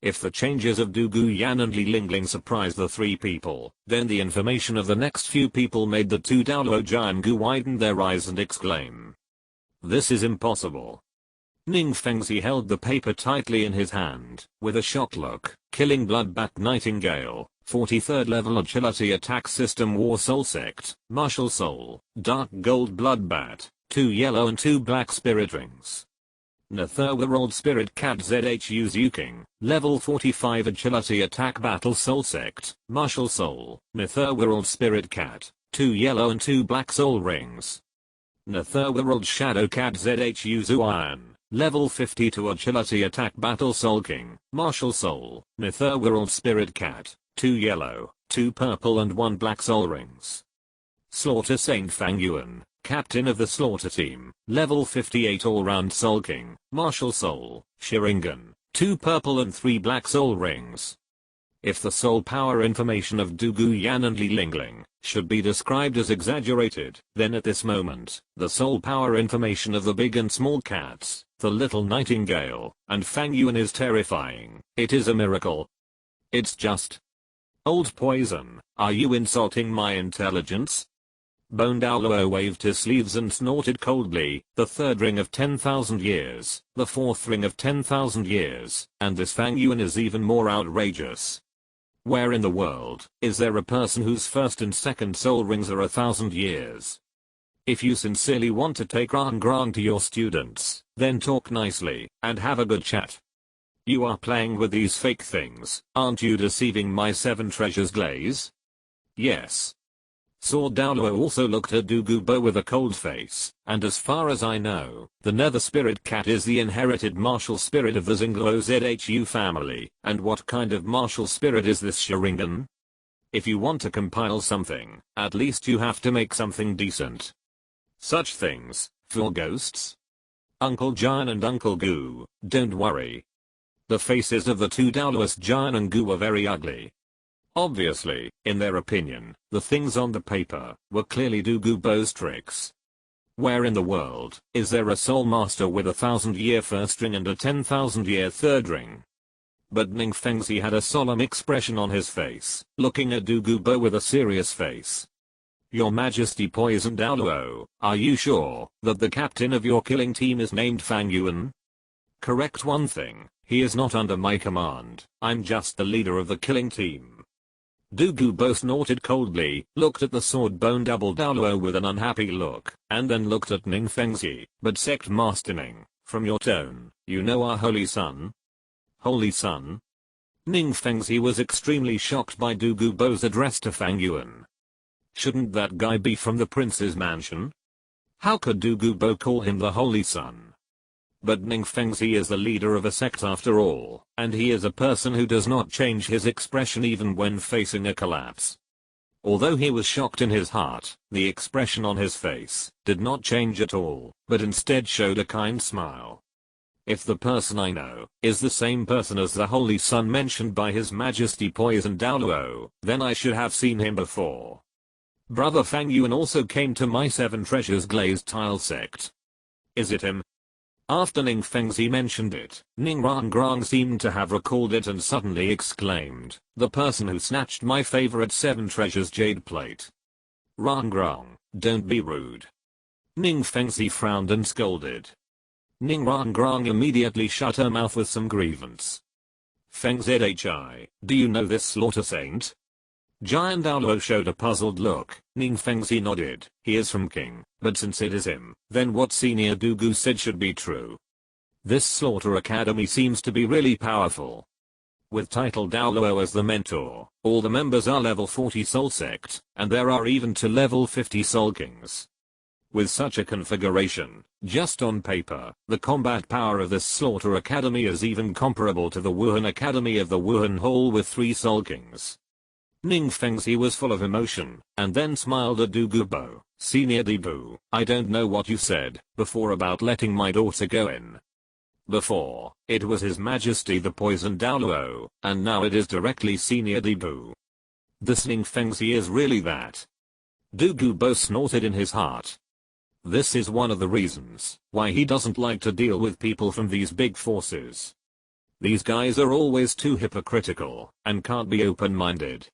If the changes of Douluo Yan and Li Lingling surprised the three people, then the information of the next few people made the two Douluo Jianpu widen their eyes and exclaim. This is impossible. Ning Fengzi held the paper tightly in his hand, with a shocked look. Killing Bloodbat Nightingale, 43rd level Agility Attack System War Soul Sect, Martial Soul, Dark Gold Bloodbat, 2 yellow and 2 black spirit rings. Netherworld Spirit Cat ZHU Zuking, level 45 Agility Attack Battle Soul Sect, Martial Soul, Netherworld Spirit Cat, 2 yellow and 2 black soul rings. Netherworld Shadow Cat ZHU Zuan, level 52 Agility Attack Battle Soul King, Martial Soul, Netherworld Spirit Cat, 2 yellow, 2 purple and 1 black soul rings. Slaughter Saint Fang Yuan, Captain of the Slaughter Team, level 58 All-Round Soul King, Martial Soul, Sharingan, 2 purple and 3 black soul rings. If the soul power information of Du Guyan and Li Lingling should be described as exaggerated, then at this moment, the soul power information of the big and small cats, the little nightingale, and Fang Yuan is terrifying. It is a miracle. It's just old poison. Are you insulting my intelligence? Bone Douluo waved his sleeves and snorted coldly. The third ring of 10,000 years, the fourth ring of 10,000 years, and this Fang Yuan is even more outrageous. Where in the world is there a person whose first and second soul rings are 1,000 years? If you sincerely want to take Rang to your students, then talk nicely and have a good chat. You are playing with these fake things, aren't you deceiving my 7 treasures glaze? Yes. Sword Douluo also looked at Du Gubo with a cold face, and as far as I know, the Nether Spirit Cat is the inherited martial spirit of the Zinglo Zhu family, and what kind of martial spirit is this Sharingan? If you want to compile something, at least you have to make something decent. Such things, for ghosts? Uncle Jian and Uncle Gu, don't worry. The faces of the two Douluos Jian and Gu were very ugly. Obviously, in their opinion, the things on the paper were clearly Du Gubo's tricks. Where in the world is there a soul master with 1,000-year first ring and a 10,000-year third ring? But Ning Fengzi had a solemn expression on his face, looking at Du Gubo with a serious face. Your Majesty Poison Douluo, are you sure that the captain of your killing team is named Fang Yuan? Correct one thing, he is not under my command, I'm just the leader of the killing team. Du Gubo snorted coldly, looked at the sword-bone double Douluo with an unhappy look, and then looked at Ning Fengzi. But Sect Master Ning, from your tone, you know our holy son? Holy son? Ning Fengzi was extremely shocked by Du Gubo's address to Fang Yuan. Shouldn't that guy be from the prince's mansion? How could Du Gubo call him the holy son? But Ning Fengzi is the leader of a sect after all, and he is a person who does not change his expression even when facing a collapse. Although he was shocked in his heart, the expression on his face did not change at all, but instead showed a kind smile. If the person I know is the same person as the holy son mentioned by His Majesty Poison Douluo, then I should have seen him before. Brother Fang Yuan also came to my 7 treasures glazed tile sect. Is it him? After Ning Fengzi mentioned it, Ning Rangrang seemed to have recalled it and suddenly exclaimed, the person who snatched my favorite 7 treasures jade plate. Rangrang, don't be rude. Ning Fengzi frowned and scolded. Ning Rangrang immediately shut her mouth with some grievance. Feng Zhi, do you know this slaughter saint? Giant Douluo showed a puzzled look. Ning Fengzi nodded. He is from King, but since it is him, then what Senior Du Gu said should be true. This slaughter academy seems to be really powerful. With title Douluo as the mentor, all the members are level 40 soul sect, and there are even to level 50 soul kings. With such a configuration, just on paper, the combat power of this slaughter academy is even comparable to the Wuhan Academy of the Wuhan Hall with 3 soul kings. Ning Fengzi was full of emotion, and then smiled at Du Gubo. Senior Debu, I don't know what you said before about letting my daughter go in. Before, it was His Majesty the Poison Douluo, and now it is directly Senior Debu. This Ning Fengzi is really that. Du Gubo snorted in his heart. This is one of the reasons why he doesn't like to deal with people from these big forces. These guys are always too hypocritical, and can't be open-minded.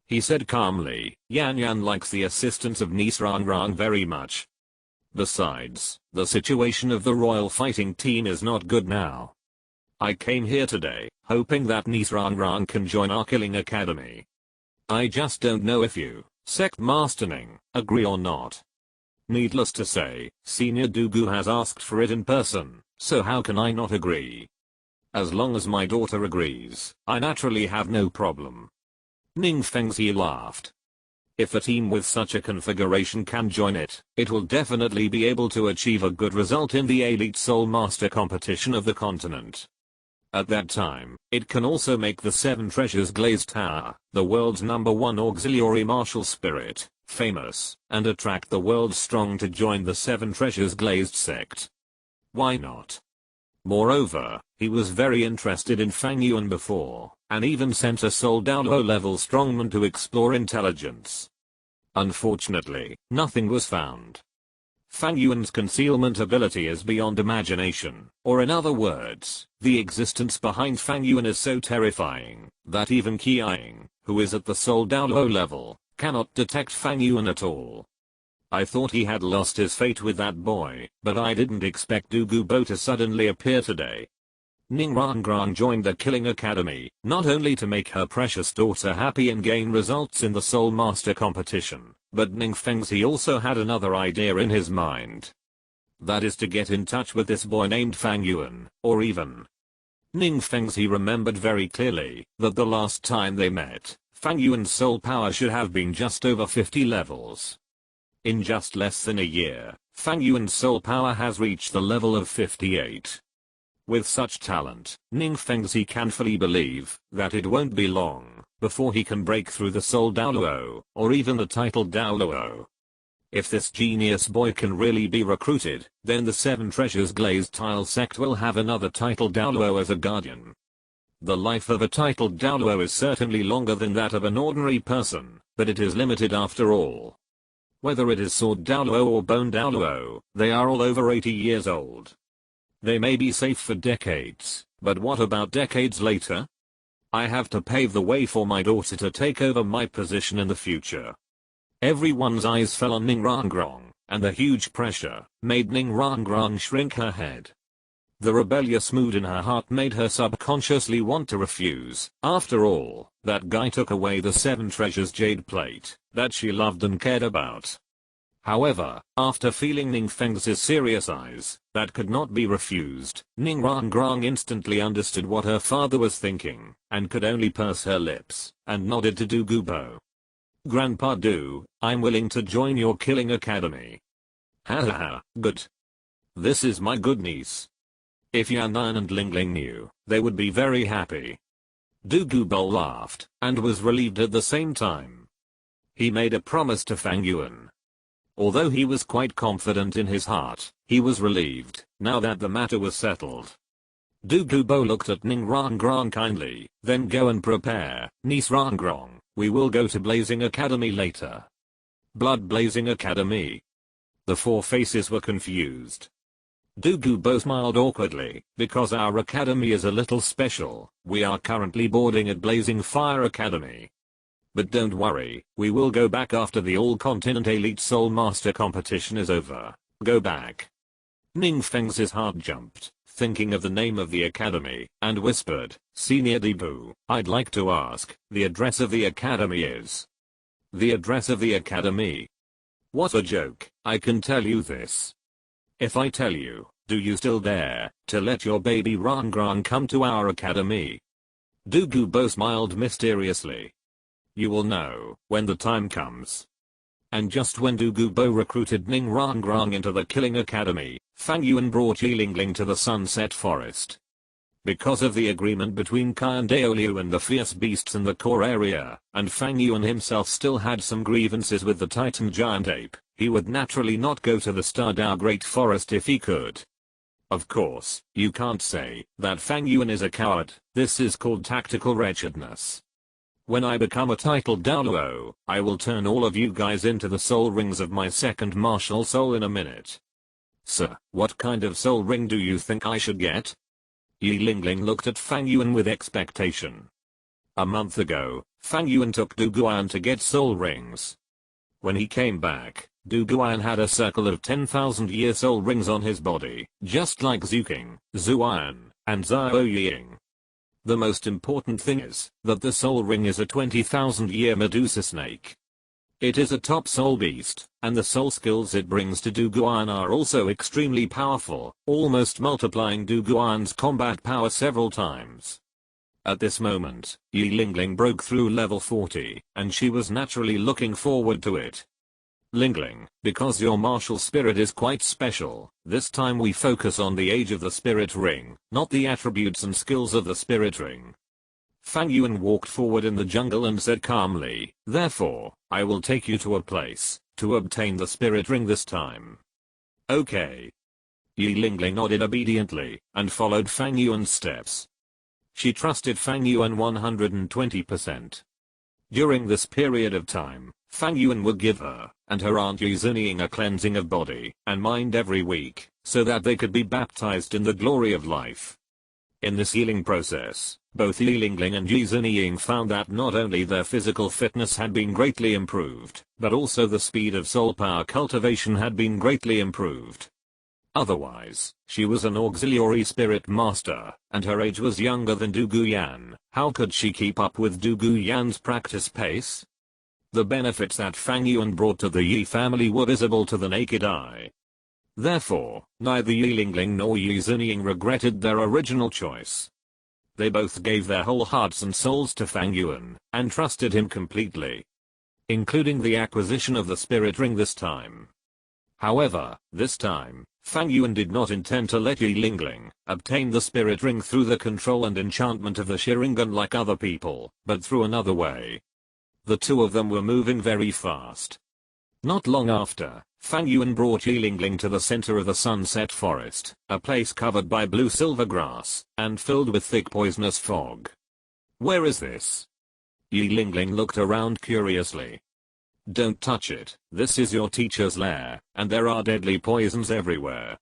He said calmly, Yan Yan likes the assistance of Nisrangrang very much. Besides, the situation of the royal fighting team is not good now. I came here today, hoping that Nisrangrang can join our killing academy. I just don't know if you, Sect Master Ning, agree or not. Needless to say, Senior Du Gu has asked for it in person, so how can I not agree? As long as my daughter agrees, I naturally have no problem. Ning Fengzi laughed. If a team with such a configuration can join it, it will definitely be able to achieve a good result in the Elite Soul Master competition of the continent. At that time, it can also make the 7 Treasures Glazed Tower, the world's #1 auxiliary martial spirit, famous, and attract the world's strong to join the 7 Treasures Glazed sect. Why not? Moreover, he was very interested in Fang Yuan before, and even sent a Soul Douluo level strongman to explore intelligence. Unfortunately, nothing was found. Fang Yuan's concealment ability is beyond imagination, or in other words, the existence behind Fang Yuan is so terrifying that even Qiang, who is at the Soul Douluo level, cannot detect Fang Yuan at all. I thought he had lost his fate with that boy, but I didn't expect Douluo to suddenly appear today. Ning Rangrang joined the Killing Academy, not only to make her precious daughter happy and gain results in the Soul Master competition, but Ning Fengzi also had another idea in his mind. That is to get in touch with this boy named Fang Yuan, or even. Ning Fengzi remembered very clearly that the last time they met, Fang Yuan's soul power should have been just over 50 levels. In just less than a year, Fang Yuan's soul power has reached the level of 58. With such talent, Ning Fengzi can fully believe that it won't be long before he can break through the Soul Douluo, or even the title Douluo. If this genius boy can really be recruited, then the Seven Treasures Glazed Tile sect will have another title Douluo as a guardian. The life of a titled Douluo is certainly longer than that of an ordinary person, but it is limited after all. Whether it is Sword Douluo or Bone Douluo, they are all over 80 years old. They may be safe for decades, but what about decades later? I have to pave the way for my daughter to take over my position in the future. Everyone's eyes fell on Ning Rangrang, and the huge pressure made Ning Rangrang shrink her head. The rebellious mood in her heart made her subconsciously want to refuse. After all, that guy took away the Seven Treasures jade plate that she loved and cared about. However, after feeling Ning Fengzi's serious eyes that could not be refused, Ning Rangrang instantly understood what her father was thinking, and could only purse her lips, and nodded to Douluo. Grandpa Do, I'm willing to join your Killing Academy. Ha ha ha, good. This is my good niece. If Yan'an and Lingling knew, they would be very happy. Douluo laughed, and was relieved at the same time. He made a promise to Fang Yuan. Although he was quite confident in his heart, he was relieved, now that the matter was settled. Douluo looked at Ning Rangrang kindly, then go and prepare, niece Rangrang, we will go to Blazing Academy later. Blood Blazing Academy? The four faces were confused. Douluo smiled awkwardly, because our academy is a little special, we are currently boarding at Blazing Fire Academy. But don't worry, we will go back after the All-Continent Elite Soul Master competition is over. Go back. Ning Fengzi's heart jumped, thinking of the name of the academy, and whispered, Senior Debu, I'd like to ask, the address of the academy is. The address of the academy? What a joke, I can tell you this. If I tell you, do you still dare to let your baby Rangrang come to our academy? Douluo smiled mysteriously. You will know when the time comes. And just when Douluo recruited Ning Rangrang into the Killing Academy, Fang Yuan brought Yilingling to the Sunset Forest. Because of the agreement between Kai and Douluo and the fierce beasts in the core area, and Fang Yuan himself still had some grievances with the Titan Giant Ape, he would naturally not go to the Stardao Great Forest if he could. Of course, you can't say that Fang Yuan is a coward, this is called tactical wretchedness. When I become a titled Douluo, I will turn all of you guys into the soul rings of my second martial soul in a minute. Sir, what kind of soul ring do you think I should get? Yilingling looked at Fang Yuan with expectation. A month ago, Fang Yuan took Douluo to get soul rings. When he came back, Douluo had a circle of 10,000-year soul rings on his body, just like Zuking, Zuan, and Zhao Ying. The most important thing is that the soul ring is a 20,000-year Medusa snake. It is a top soul beast, and the soul skills it brings to Douluo are also extremely powerful, almost multiplying Douluo's combat power several times. At this moment, Yilingling broke through level 40, and she was naturally looking forward to it. Lingling, because your martial spirit is quite special, this time we focus on the age of the spirit ring, not the attributes and skills of the spirit ring. Fang Yuan walked forward in the jungle and said calmly, therefore, I will take you to a place to obtain the spirit ring this time. Okay. Yilingling nodded obediently and followed Fang Yuan's steps. She trusted Fang Yuan 120%. During this period of time, Fang Yuan would give her and her aunt Yizuniying a cleansing of body and mind every week, so that they could be baptized in the glory of life. In this healing process, both Yilingling and Yizuniying found that not only their physical fitness had been greatly improved, but also the speed of soul power cultivation had been greatly improved. Otherwise, she was an auxiliary spirit master, and her age was younger than Du Guyan. How could she keep up with Du Guyan's practice pace? The benefits that Fang Yuan brought to the Yi family were visible to the naked eye. Therefore, neither Yilingling nor Yizuniying regretted their original choice. They both gave their whole hearts and souls to Fang Yuan, and trusted him completely, including the acquisition of the spirit ring this time. However, this time, Fang Yuan did not intend to let Yilingling obtain the spirit ring through the control and enchantment of the Sharingan like other people, but through another way. The two of them were moving very fast. Not long after, Fang Yuan brought Yilingling to the center of the sunset forest, a place covered by blue-silver grass, and filled with thick poisonous fog. "Where is this?" Yilingling looked around curiously. "Don't touch it, this is your teacher's lair, and there are deadly poisons everywhere."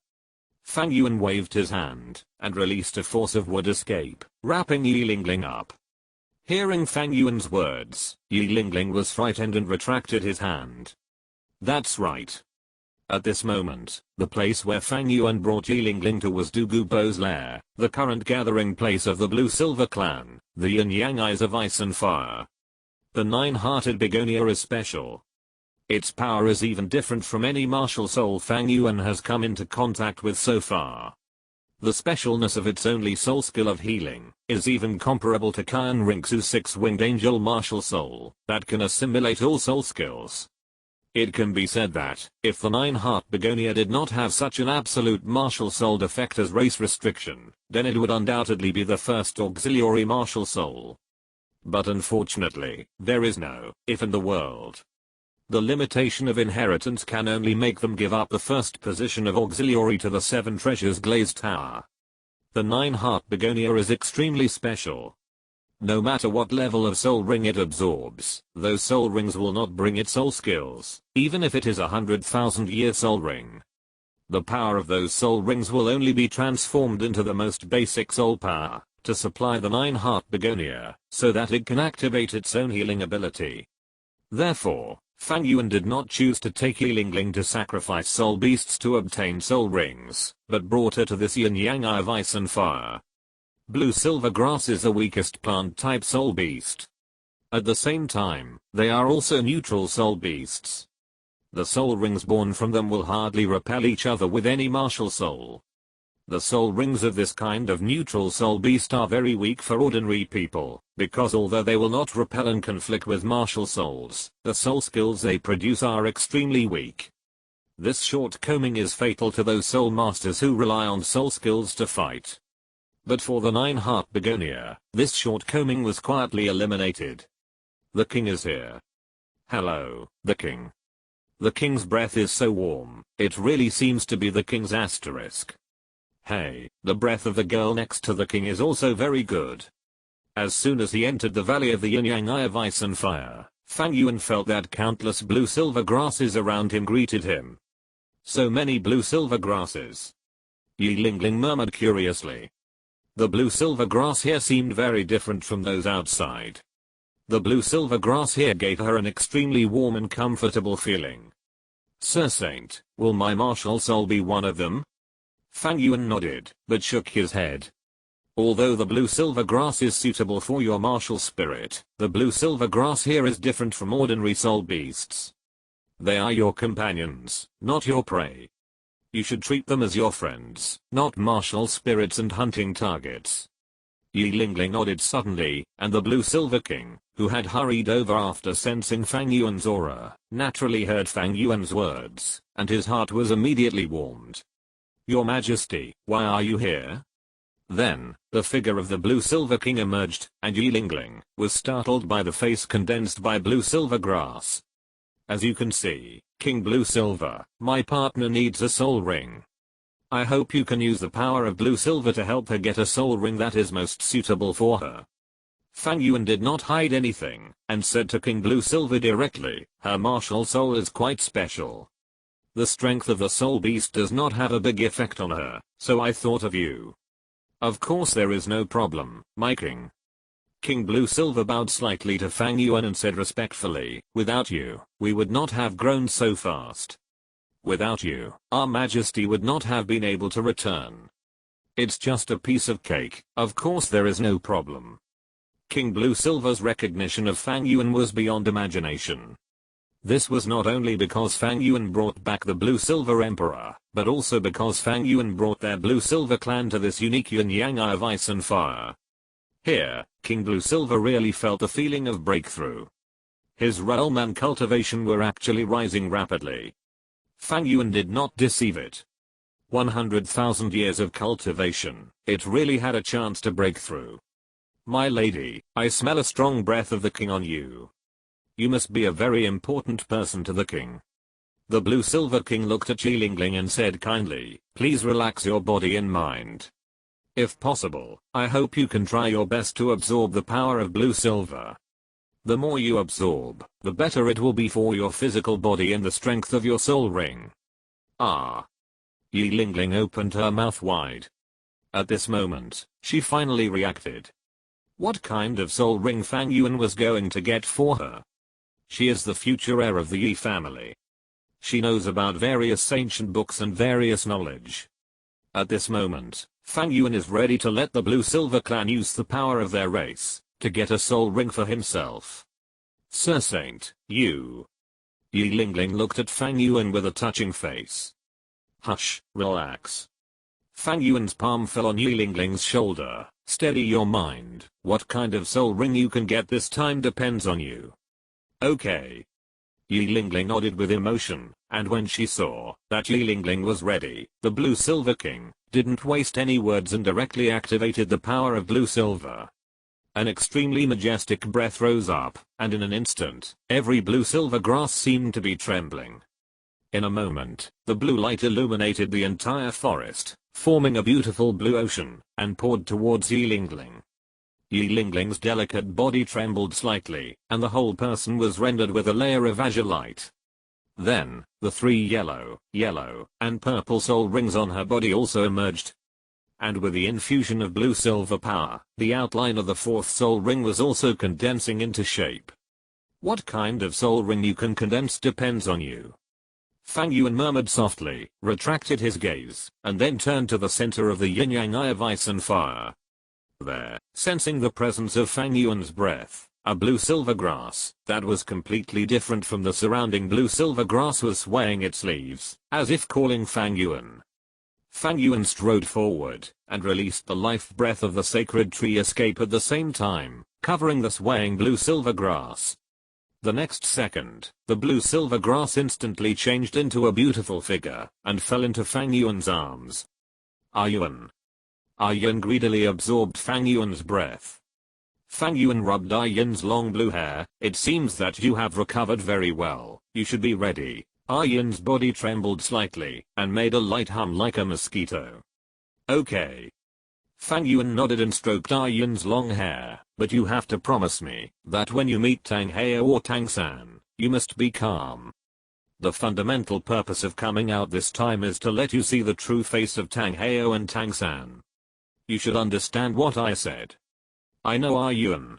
Fang Yuan waved his hand, and released a force of wood escape, wrapping Yilingling up. Hearing Fang Yuan's words, Yilingling was frightened and retracted his hand. That's right. At this moment, the place where Fang Yuan brought Yilingling to was Du Gubo's lair, the current gathering place of the Blue-Silver clan, the Yin-Yang Eyes of Ice and Fire. The nine-hearted begonia is special. Its power is even different from any martial soul Fang Yuan has come into contact with so far. The specialness of its only soul skill of healing is even comparable to Qian Rinxu's six-winged angel martial soul that can assimilate all soul skills. It can be said that, if the nine-heart begonia did not have such an absolute martial soul defect as race restriction, then it would undoubtedly be the first auxiliary martial soul. But unfortunately, there is no if in the world. The limitation of inheritance can only make them give up the first position of auxiliary to the Seven Treasures Glazed Tower. The nine-heart begonia is extremely special. No matter what level of soul ring it absorbs, those soul rings will not bring it soul skills, even if it is 100,000-year soul ring. The power of those soul rings will only be transformed into the most basic soul power, to supply the nine-heart begonia, so that it can activate its own healing ability. Therefore, Fang Yuan did not choose to take Yilingling to sacrifice soul beasts to obtain soul rings, but brought her to this yin-yang eye of ice and fire. Blue-silver grass is the weakest plant-type soul beast. At the same time, they are also neutral soul beasts. The soul rings born from them will hardly repel each other with any martial soul. The soul rings of this kind of neutral soul beast are very weak for ordinary people, because although they will not repel and conflict with martial souls, the soul skills they produce are extremely weak. This shortcoming is fatal to those soul masters who rely on soul skills to fight. But for the nine-heart begonia, this shortcoming was quietly eliminated. The king is here. Hello, the king. The king's breath is so warm, it really seems to be the king's asterisk. Hey, the breath of the girl next to the king is also very good. As soon as he entered the valley of the yin-yang eye of ice and fire, Fang Yuan felt that countless blue-silver grasses around him greeted him. So many blue-silver grasses. Yilingling murmured curiously. The blue-silver grass here seemed very different from those outside. The blue-silver grass here gave her an extremely warm and comfortable feeling. Sir Saint, will my martial soul be one of them? Fang Yuan nodded, but shook his head. Although the blue-silver grass is suitable for your martial spirit, the blue-silver grass here is different from ordinary soul beasts. They are your companions, not your prey. You should treat them as your friends, not martial spirits and hunting targets. Yilingling nodded suddenly, and the blue-silver king, who had hurried over after sensing Fang Yuan's aura, naturally heard Fang Yuan's words, and his heart was immediately warmed. Your Majesty, why are you here? Then, the figure of the blue-silver king emerged, and Yilingling was startled by the face condensed by blue-silver grass. As you can see, King Blue-Silver, my partner needs a soul ring. I hope you can use the power of blue silver to help her get a soul ring that is most suitable for her. Fang Yuan did not hide anything, and said to King Blue Silver directly, her martial soul is quite special. The strength of the soul beast does not have a big effect on her, so I thought of you. Of course there is no problem, my king. King Blue Silver bowed slightly to Fang Yuan and said respectfully, without you, we would not have grown so fast. Without you, our majesty would not have been able to return. It's just a piece of cake, of course there is no problem. King Blue Silver's recognition of Fang Yuan was beyond imagination. This was not only because Fang Yuan brought back the Blue Silver Emperor, but also because Fang Yuan brought their Blue Silver clan to this unique yin-yang eye of ice and fire. Here, King Blue Silver really felt the feeling of breakthrough. His realm and cultivation were actually rising rapidly. Fang Yuan did not deceive it. 100,000 years of cultivation, it really had a chance to break through. My lady, I smell a strong breath of the king on you. You must be a very important person to the king. The Blue Silver King looked at Yilingling and said kindly, please relax your body and mind. If possible, I hope you can try your best to absorb the power of Blue Silver. The more you absorb, the better it will be for your physical body and the strength of your soul ring. Ah. Yilingling opened her mouth wide. At this moment, she finally reacted. What kind of soul ring Fang Yuan was going to get for her? She is the future heir of the Yi family. She knows about various ancient books and various knowledge. At this moment, Fang Yuan is ready to let the Blue Silver clan use the power of their race to get a soul ring for himself. Sir Saint, you. Yilingling looked at Fang Yuan with a touching face. Hush, relax. Fang Yuan's palm fell on Yilingling's shoulder. Steady your mind, what kind of soul ring you can get this time depends on you. Okay. Yilingling nodded with emotion, and when she saw that Yilingling was ready, the Blue Silver King didn't waste any words and directly activated the power of Blue Silver. An extremely majestic breath rose up, and in an instant, every blue silver grass seemed to be trembling. In a moment, the blue light illuminated the entire forest, forming a beautiful blue ocean, and poured towards Yilingling. Yilingling's delicate body trembled slightly, and the whole person was rendered with a layer of azure light. Then, the three yellow, and purple soul rings on her body also emerged. And with the infusion of blue silver power, the outline of the fourth soul ring was also condensing into shape. What kind of soul ring you can condense depends on you. Fang Yuan murmured softly, retracted his gaze, and then turned to the center of the yin-yang eye of ice and fire. There, sensing the presence of Fang Yuan's breath, a blue-silver grass that was completely different from the surrounding blue-silver grass was swaying its leaves, as if calling Fang Yuan. Fang Yuan strode forward, and released the life breath of the sacred tree escape at the same time, covering the swaying blue-silver grass. The next second, the blue-silver grass instantly changed into a beautiful figure, and fell into Fang Yuan's arms. Yuan. Yuan greedily absorbed Fang Yuan's breath. Fang Yuan rubbed Yuan's long blue hair. It seems that you have recovered very well, you should be ready. Yuan's body trembled slightly, and made a light hum like a mosquito. Okay. Fang Yuan nodded and stroked Yuan's long hair, but you have to promise me that when you meet Tang Heo or Tang San, you must be calm. The fundamental purpose of coming out this time is to let you see the true face of Tang Heo and Tang San. You should understand what I said. I know Yuan.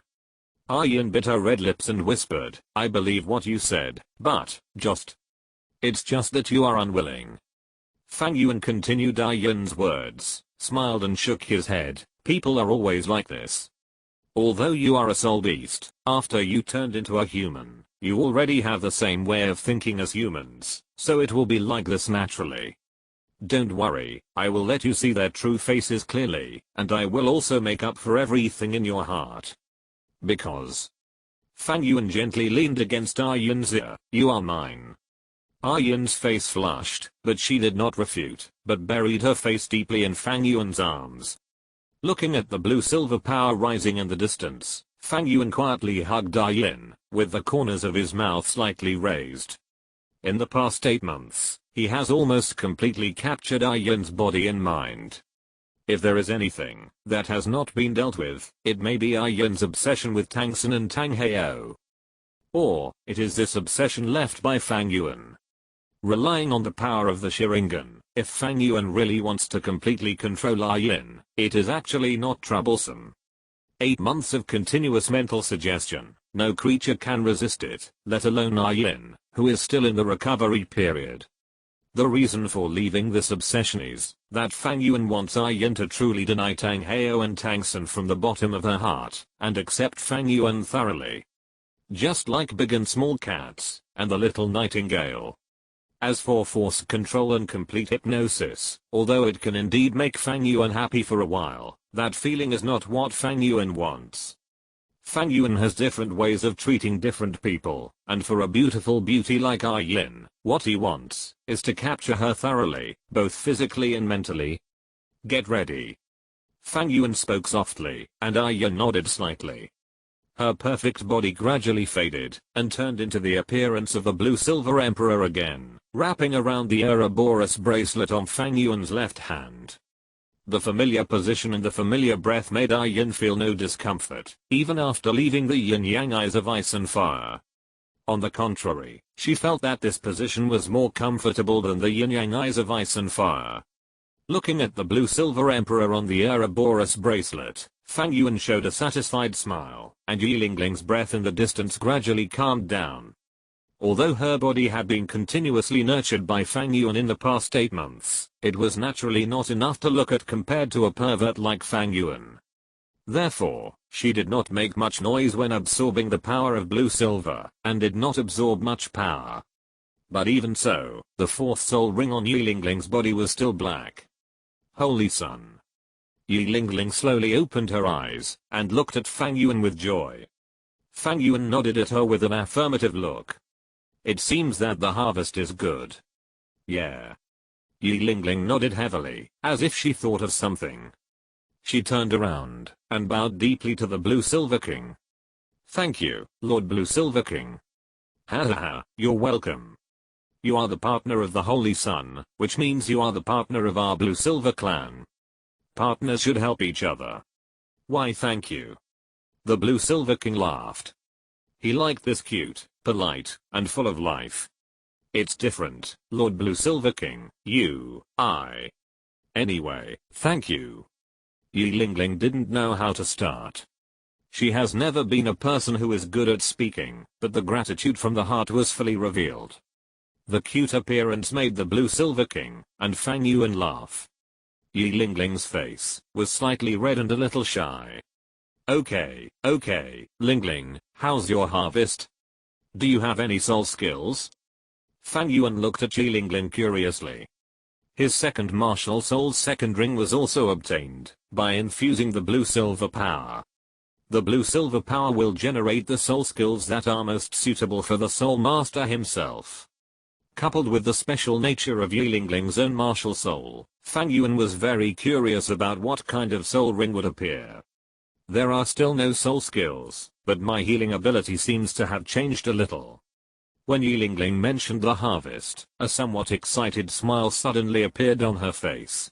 Yuan bit her red lips and whispered, I believe what you said, but, it's just that you are unwilling. Fang Yuan continued Yuan's words, smiled and shook his head. People are always like this. Although you are a soul beast, after you turned into a human, you already have the same way of thinking as humans, so it will be like this naturally. Don't worry, I will let you see their true faces clearly, and I will also make up for everything in your heart. Because. Fang Yuan gently leaned against Yuan's ear, you are mine. Yuan's face flushed, but she did not refute, but buried her face deeply in Fang Yuan's arms. Looking at the blue-silver power rising in the distance, Fang Yuan quietly hugged Yuan, with the corners of his mouth slightly raised. In the past 8 months, He has almost completely captured Yun's body and mind. If there is anything that has not been dealt with, it may be Yun's obsession with Tang Xin and Tang Heo. Or, it is this obsession left by Fang Yuan. Relying on the power of the Sharingan, if Fang Yuan really wants to completely control Yun, it is actually not troublesome. 8 months of continuous mental suggestion, no creature can resist it, let alone Yun, who is still in the recovery period. The reason for leaving this obsession is that Fang Yuan wants Yun to truly deny Tang Heo and Tang Xin from the bottom of her heart, and accept Fang Yuan thoroughly. Just like big and small cats, and the little nightingale. As for force control and complete hypnosis, although it can indeed make Fang Yuan happy for a while, that feeling is not what Fang Yuan wants. Fang Yuan has different ways of treating different people, and for a beautiful beauty like Yun, what he wants is to capture her thoroughly, both physically and mentally. Get ready. Fang Yuan spoke softly, and Yun nodded slightly. Her perfect body gradually faded, and turned into the appearance of the blue-silver emperor again, wrapping around the Ouroboros bracelet on Fang Yuan's left hand. The familiar position and the familiar breath made Yun feel no discomfort, even after leaving the yin-yang eyes of ice and fire. On the contrary, she felt that this position was more comfortable than the yin-yang eyes of ice and fire. Looking at the blue-silver emperor on the Ouroboros bracelet, Fang Yuan showed a satisfied smile, and Yilingling's breath in the distance gradually calmed down. Although her body had been continuously nurtured by Fang Yuan in the past 8 months, it was naturally not enough to look at compared to a pervert like Fang Yuan. Therefore, she did not make much noise when absorbing the power of blue-silver, and did not absorb much power. But even so, the 4th soul ring on Yilingling's body was still black. Holy Sun. Yilingling slowly opened her eyes, and looked at Fang Yuan with joy. Fang Yuan nodded at her with an affirmative look. It seems that the harvest is good. Yeah. Yilingling nodded heavily, as if she thought of something. She turned around, and bowed deeply to the Blue-Silver King. Thank you, Lord Blue-Silver King. Ha ha ha, you're welcome. You are the partner of the Holy Sun, which means you are the partner of our Blue-Silver clan. Partners should help each other. Why thank you. The Blue-Silver King laughed. He liked this cute, polite, and full of life. It's different, Lord Blue-Silver King, Anyway, thank you. Yilingling didn't know how to start. She has never been a person who is good at speaking, but the gratitude from the heart was fully revealed. The cute appearance made the Blue-Silver King and Fang Yuan laugh. Yilingling's face was slightly red and a little shy. Okay, Lingling, how's your harvest? Do you have any soul skills? Fang Yuan looked at Yilingling curiously. His second martial soul's second ring was also obtained by infusing the blue-silver power. The blue-silver power will generate the soul skills that are most suitable for the soul master himself. Coupled with the special nature of Yilingling's own martial soul, Fang Yuan was very curious about what kind of soul ring would appear. There are still no soul skills, but my healing ability seems to have changed a little. When Yilingling mentioned the harvest, a somewhat excited smile suddenly appeared on her face.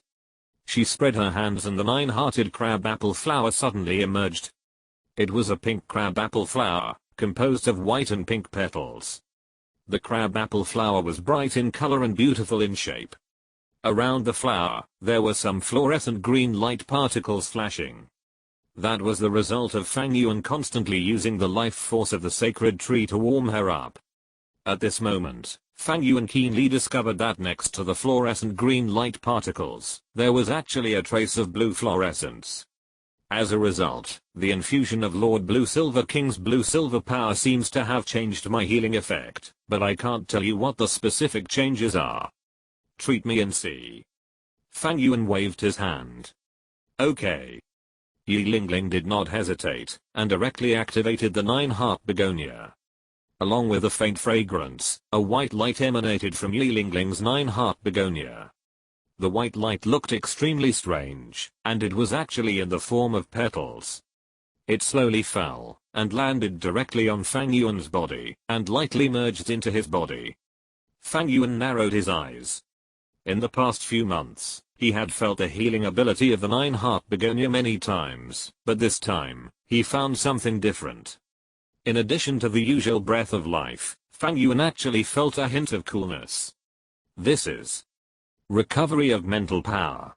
She spread her hands and the 9-hearted crabapple flower suddenly emerged. It was a pink crabapple flower, composed of white and pink petals. The crabapple flower was bright in color and beautiful in shape. Around the flower, there were some fluorescent green light particles flashing. That was the result of Fang Yuan constantly using the life force of the sacred tree to warm her up. At this moment, Fang Yuan keenly discovered that next to the fluorescent green light particles, there was actually a trace of blue fluorescence. As a result, the infusion of Lord Blue-Silver King's blue-silver power seems to have changed my healing effect, but I can't tell you what the specific changes are. Treat me and see. Fang Yuan waved his hand. Okay. Yilingling did not hesitate, and directly activated the 9-heart begonia. Along with a faint fragrance, a white light emanated from Yilingling's 9-heart begonia. The white light looked extremely strange, and it was actually in the form of petals. It slowly fell, and landed directly on Fang Yuan's body, and lightly merged into his body. Fang Yuan narrowed his eyes. In the past few months, he had felt the healing ability of the nine-heart begonia many times, but this time, he found something different. In addition to the usual breath of life, Fang Yuan actually felt a hint of coolness. This is recovery of mental power.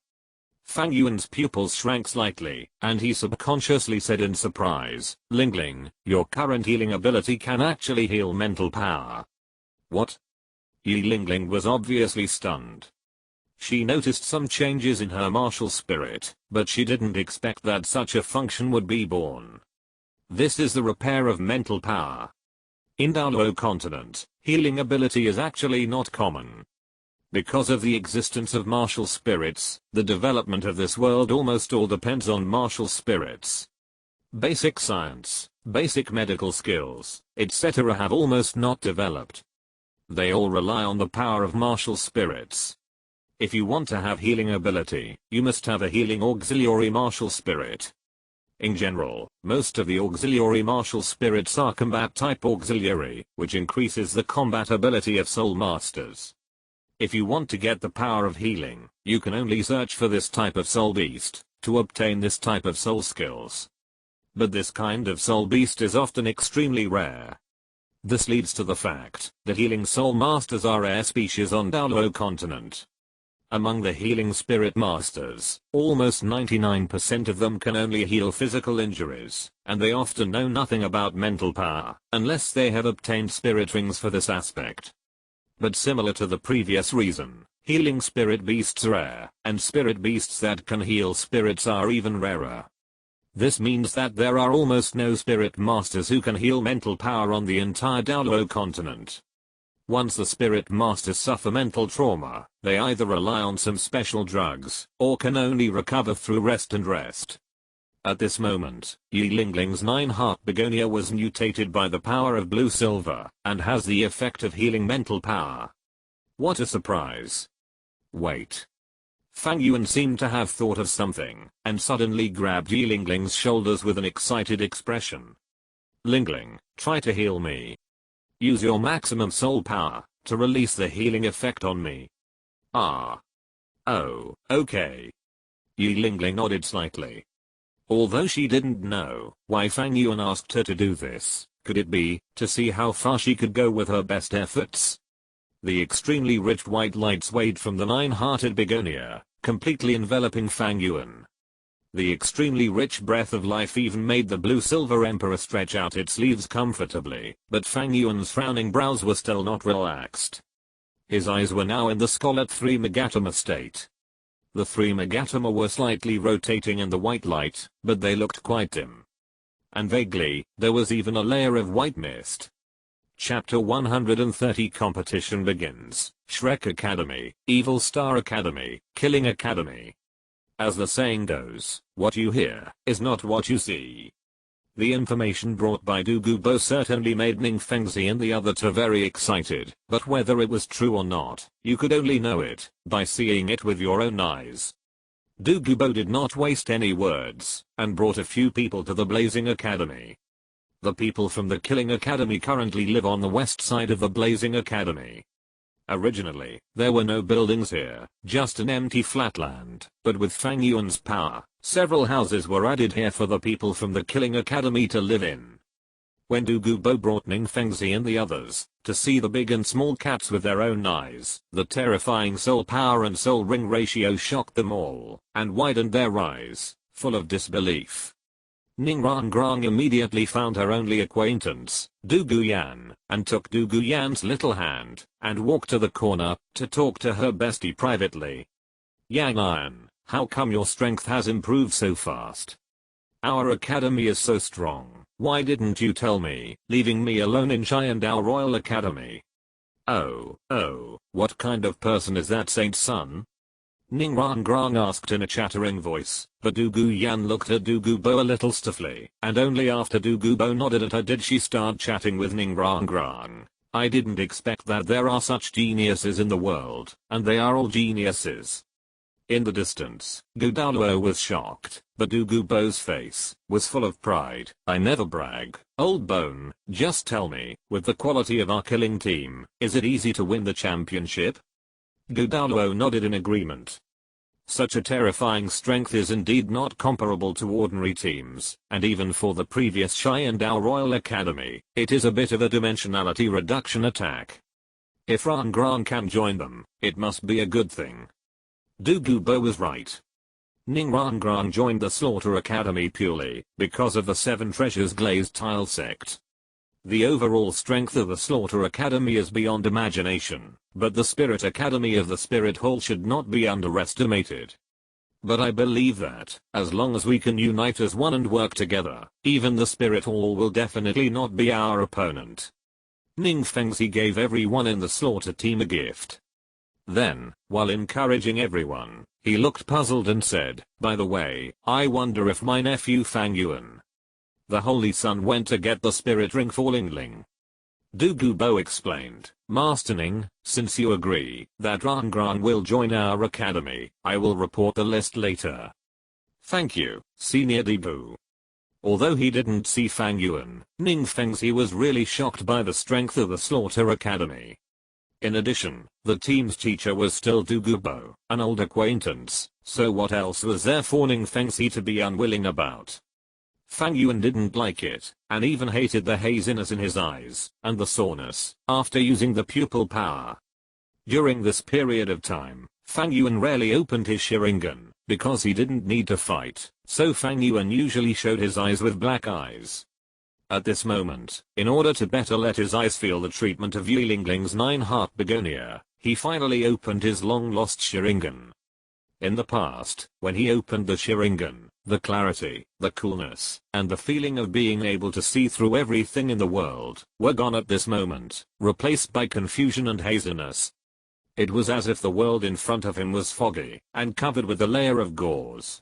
Fang Yuan's pupils shrank slightly, and he subconsciously said in surprise, "Lingling, your current healing ability can actually heal mental power." What? Yi Lingling was obviously stunned. She noticed some changes in her martial spirit, but she didn't expect that such a function would be born. This is the repair of mental power. In Douluo Continent, healing ability is actually not common. Because of the existence of martial spirits, the development of this world almost all depends on martial spirits. Basic science, basic medical skills, etc. have almost not developed. They all rely on the power of martial spirits. If you want to have healing ability, you must have a healing auxiliary martial spirit. In general, most of the auxiliary martial spirits are combat type auxiliary, which increases the combat ability of soul masters. If you want to get the power of healing, you can only search for this type of soul beast, to obtain this type of soul skills. But this kind of soul beast is often extremely rare. This leads to the fact that healing soul masters are rare species on Douluo Continent. Among the healing spirit masters, almost 99% of them can only heal physical injuries, and they often know nothing about mental power, unless they have obtained spirit rings for this aspect. But similar to the previous reason, healing spirit beasts are rare, and spirit beasts that can heal spirits are even rarer. This means that there are almost no spirit masters who can heal mental power on the entire Douluo Continent. Once the spirit masters suffer mental trauma, they either rely on some special drugs, or can only recover through rest. At this moment, Yi Lingling's nine-heart begonia was mutated by the power of blue silver, and has the effect of healing mental power. What a surprise. Wait. Fang Yuan seemed to have thought of something, and suddenly grabbed Yi Lingling's shoulders with an excited expression. "Lingling, try to heal me. Use your maximum soul power, to release the healing effect on me." "Ah. Oh, okay." Yi Lingling nodded slightly. Although she didn't know why Fang Yuan asked her to do this, could it be to see how far she could go with her best efforts? The extremely rich white light swayed from the nine-hearted begonia, completely enveloping Fang Yuan. The extremely rich breath of life even made the blue-silver emperor stretch out its leaves comfortably, but Fang Yuan's frowning brows were still not relaxed. His eyes were now in the scarlet three megatoma state. The three megatoma were slightly rotating in the white light, but they looked quite dim. And vaguely, there was even a layer of white mist. Chapter 130 Competition begins. Shrek Academy, Evil Star Academy, Killing Academy. As the saying goes, what you hear is not what you see. The information brought by Du Gubo certainly made Ning Fengzi and the other two very excited, but whether it was true or not, you could only know it by seeing it with your own eyes. Du Gubo did not waste any words, and brought a few people to the Blazing Academy. The people from the Killing Academy currently live on the west side of the Blazing Academy. Originally, there were no buildings here, just an empty flatland, but with Fang Yuan's power, several houses were added here for the people from the Killing Academy to live in. When Du Gubo brought Ning Fengzi and the others to see the big and small cats with their own eyes, the terrifying soul power and soul ring ratio shocked them all, and widened their eyes, full of disbelief. Ning Rangrang immediately found her only acquaintance, Du Guyan, and took Du Guyan's little hand, and walked to the corner, to talk to her bestie privately. "Yang Iron, how come your strength has improved so fast? Our academy is so strong, why didn't you tell me, leaving me alone in Xiandao Royal Academy?" Oh, what kind of person is that, Saint Son?" Ning Rangrang asked in a chattering voice, but Du Guyan looked at Du Gubo a little stiffly, and only after Du Gubo nodded at her did she start chatting with Ning Rangrang. "I didn't expect that there are such geniuses in the world, and they are all geniuses." In the distance, Douluo was shocked, but Douluo's face was full of pride. I never brag, old bone, just tell me, with the quality of our killing team, is it easy to win the championship? Douluo nodded in agreement. Such a terrifying strength is indeed not comparable to ordinary teams, and even for the previous Sharingan Royal Academy, it is a bit of a dimensionality reduction attack. If Sharingan can join them, it must be a good thing. Douluo was right. Sharingan joined the Slaughter Academy purely because of the 7 Treasures glazed tile sect. The overall strength of the Slaughter Academy is beyond imagination, but the Spirit Academy of the Spirit Hall should not be underestimated. But I believe that, as long as we can unite as one and work together, even the Spirit Hall will definitely not be our opponent. Fengzi gave everyone in the Slaughter team a gift. Then, while encouraging everyone, he looked puzzled and said, by the way, I wonder if my nephew Fang Yuan, the Holy Sun, went to get the spirit ring for Lingling. Douluo explained, Master Ning, since you agree that Sharingan will join our academy, I will report the list later. Thank you, Senior Debu. Although he didn't see Fang Yuan, Fengzi was really shocked by the strength of the Slaughter Academy. In addition, the team's teacher was still Douluo, an old acquaintance, so what else was there for Fengzi to be unwilling about? Fang Yuan didn't like it, and even hated the haziness in his eyes, and the soreness, after using the pupil power. During this period of time, Fang Yuan rarely opened his Sharingan, because he didn't need to fight, so Fang Yuan usually showed his eyes with black eyes. At this moment, in order to better let his eyes feel the treatment of Lingling's 9-heart begonia, he finally opened his long-lost Sharingan. In the past, when he opened the Sharingan, the clarity, the coolness, and the feeling of being able to see through everything in the world were gone at this moment, replaced by confusion and haziness. It was as if the world in front of him was foggy and covered with a layer of gauze.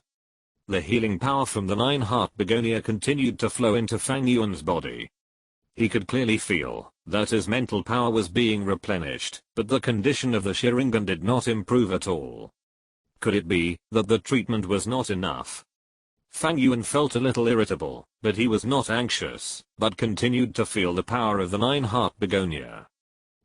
The healing power from the 9-heart begonia continued to flow into Fang Yuan's body. He could clearly feel that his mental power was being replenished, but the condition of the Sharingan did not improve at all. Could it be that the treatment was not enough? Fang Yuan felt a little irritable, but he was not anxious, but continued to feel the power of the 9-heart begonia.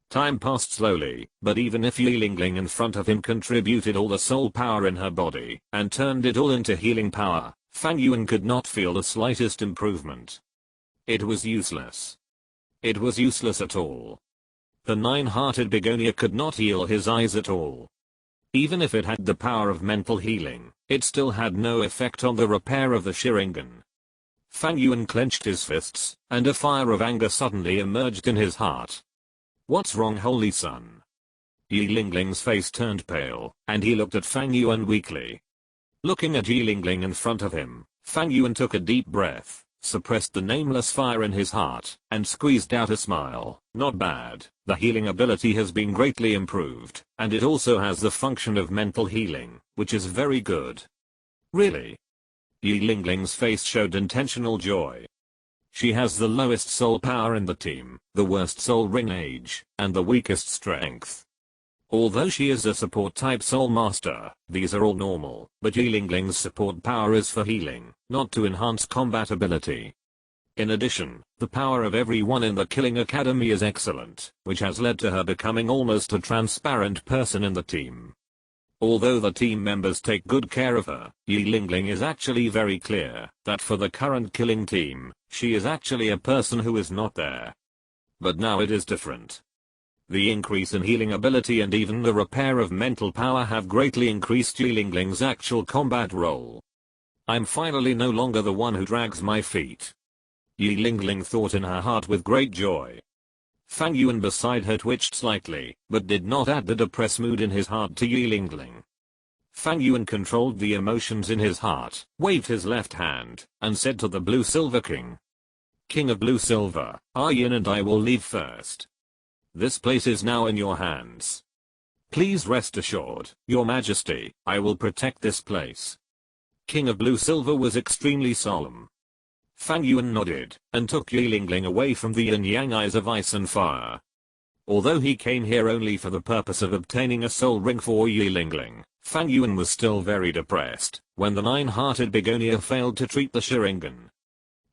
Time passed slowly, but even if Lingling in front of him contributed all the soul power in her body, and turned it all into healing power, Fang Yuan could not feel the slightest improvement. It was useless. It was useless at all. The 9-hearted begonia could not heal his eyes at all. Even if it had the power of mental healing, it still had no effect on the repair of the Sharingan. Fang Yuan clenched his fists, and a fire of anger suddenly emerged in his heart. What's wrong, Holy Sun? Lingling's face turned pale, and he looked at Fang Yuan weakly. Looking at Lingling in front of him, Fang Yuan took a deep breath, suppressed the nameless fire in his heart, and squeezed out a smile. Not bad, the healing ability has been greatly improved, and it also has the function of mental healing, which is very good. Really? Lingling's face showed intentional joy. She has the lowest soul power in the team, the worst soul ring age, and the weakest strength. Although she is a support type soul master, these are all normal, but Lingling's support power is for healing, not to enhance combat ability. In addition, the power of everyone in the Killing Academy is excellent, which has led to her becoming almost a transparent person in the team. Although the team members take good care of her, Lingling is actually very clear that for the current killing team, she is actually a person who is not there. But now it is different. The increase in healing ability and even the repair of mental power have greatly increased Lingling's actual combat role. I'm finally no longer the one who drags my feet. Lingling thought in her heart with great joy. Fang Yuan beside her twitched slightly, but did not add the depressed mood in his heart to Lingling. Fang Yuan controlled the emotions in his heart, waved his left hand, and said to the Blue Silver King. King of Blue Silver, Yin and I will leave first. This place is now in your hands. Please rest assured, Your Majesty, I will protect this place. King of Blue Silver was extremely solemn. Fang Yuan nodded, and took Lingling away from the yin-yang eyes of ice and fire. Although he came here only for the purpose of obtaining a soul ring for Yilingling, Fang Yuan was still very depressed when the nine-hearted begonia failed to treat the Sharingan.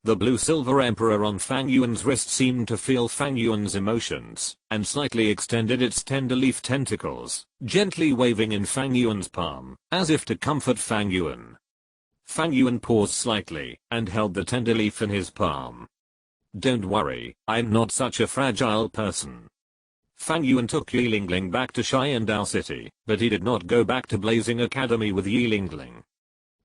The blue-silver emperor on Fang Yuan's wrist seemed to feel Fang Yuan's emotions and slightly extended its tender leaf tentacles, gently waving in Fang Yuan's palm, as if to comfort Fang Yuan. Fang Yuan paused slightly and held the tender leaf in his palm. "Don't worry, I'm not such a fragile person." Fang Yuan took Yilingling back to Xiandao City, but he did not go back to Blazing Academy with Yilingling.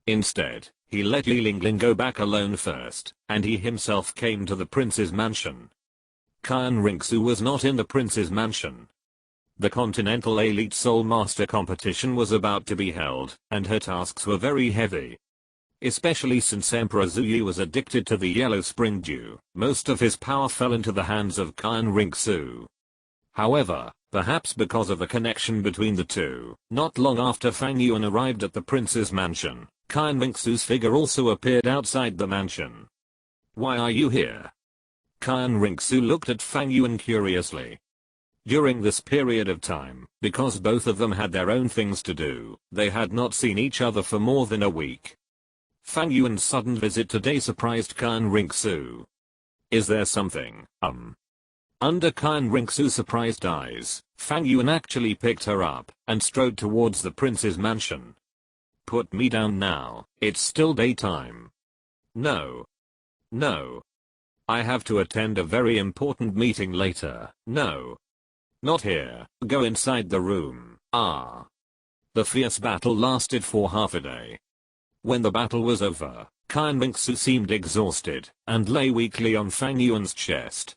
Instead, he let Yilingling go back alone first, and he himself came to the prince's mansion. Qian Rinxu was not in the prince's mansion. The Continental Elite Soul Master competition was about to be held, and her tasks were very heavy. Especially since Emperor Zuyu was addicted to the yellow spring dew, most of his power fell into the hands of Qian Rinxu. However, perhaps because of the connection between the two, not long after Fang Yuan arrived at the prince's mansion, Qian Rinxu's figure also appeared outside the mansion. "Why are you here?" Qian Rinxu looked at Fang Yuan curiously. During this period of time, because both of them had their own things to do, they had not seen each other for more than a week. Fang Yuan's sudden visit today surprised Qian Rinxu. "Is there something, Under Qian Rinxu's surprised eyes, Fang Yuan actually picked her up and strode towards the prince's mansion. "Put me down now, it's still daytime." "No. No. I have to attend a very important meeting later." "No. Not here, go inside the room." "Ah." The fierce battle lasted for half a day. When the battle was over, Qian Rinxu seemed exhausted and lay weakly on Fang Yuan's chest.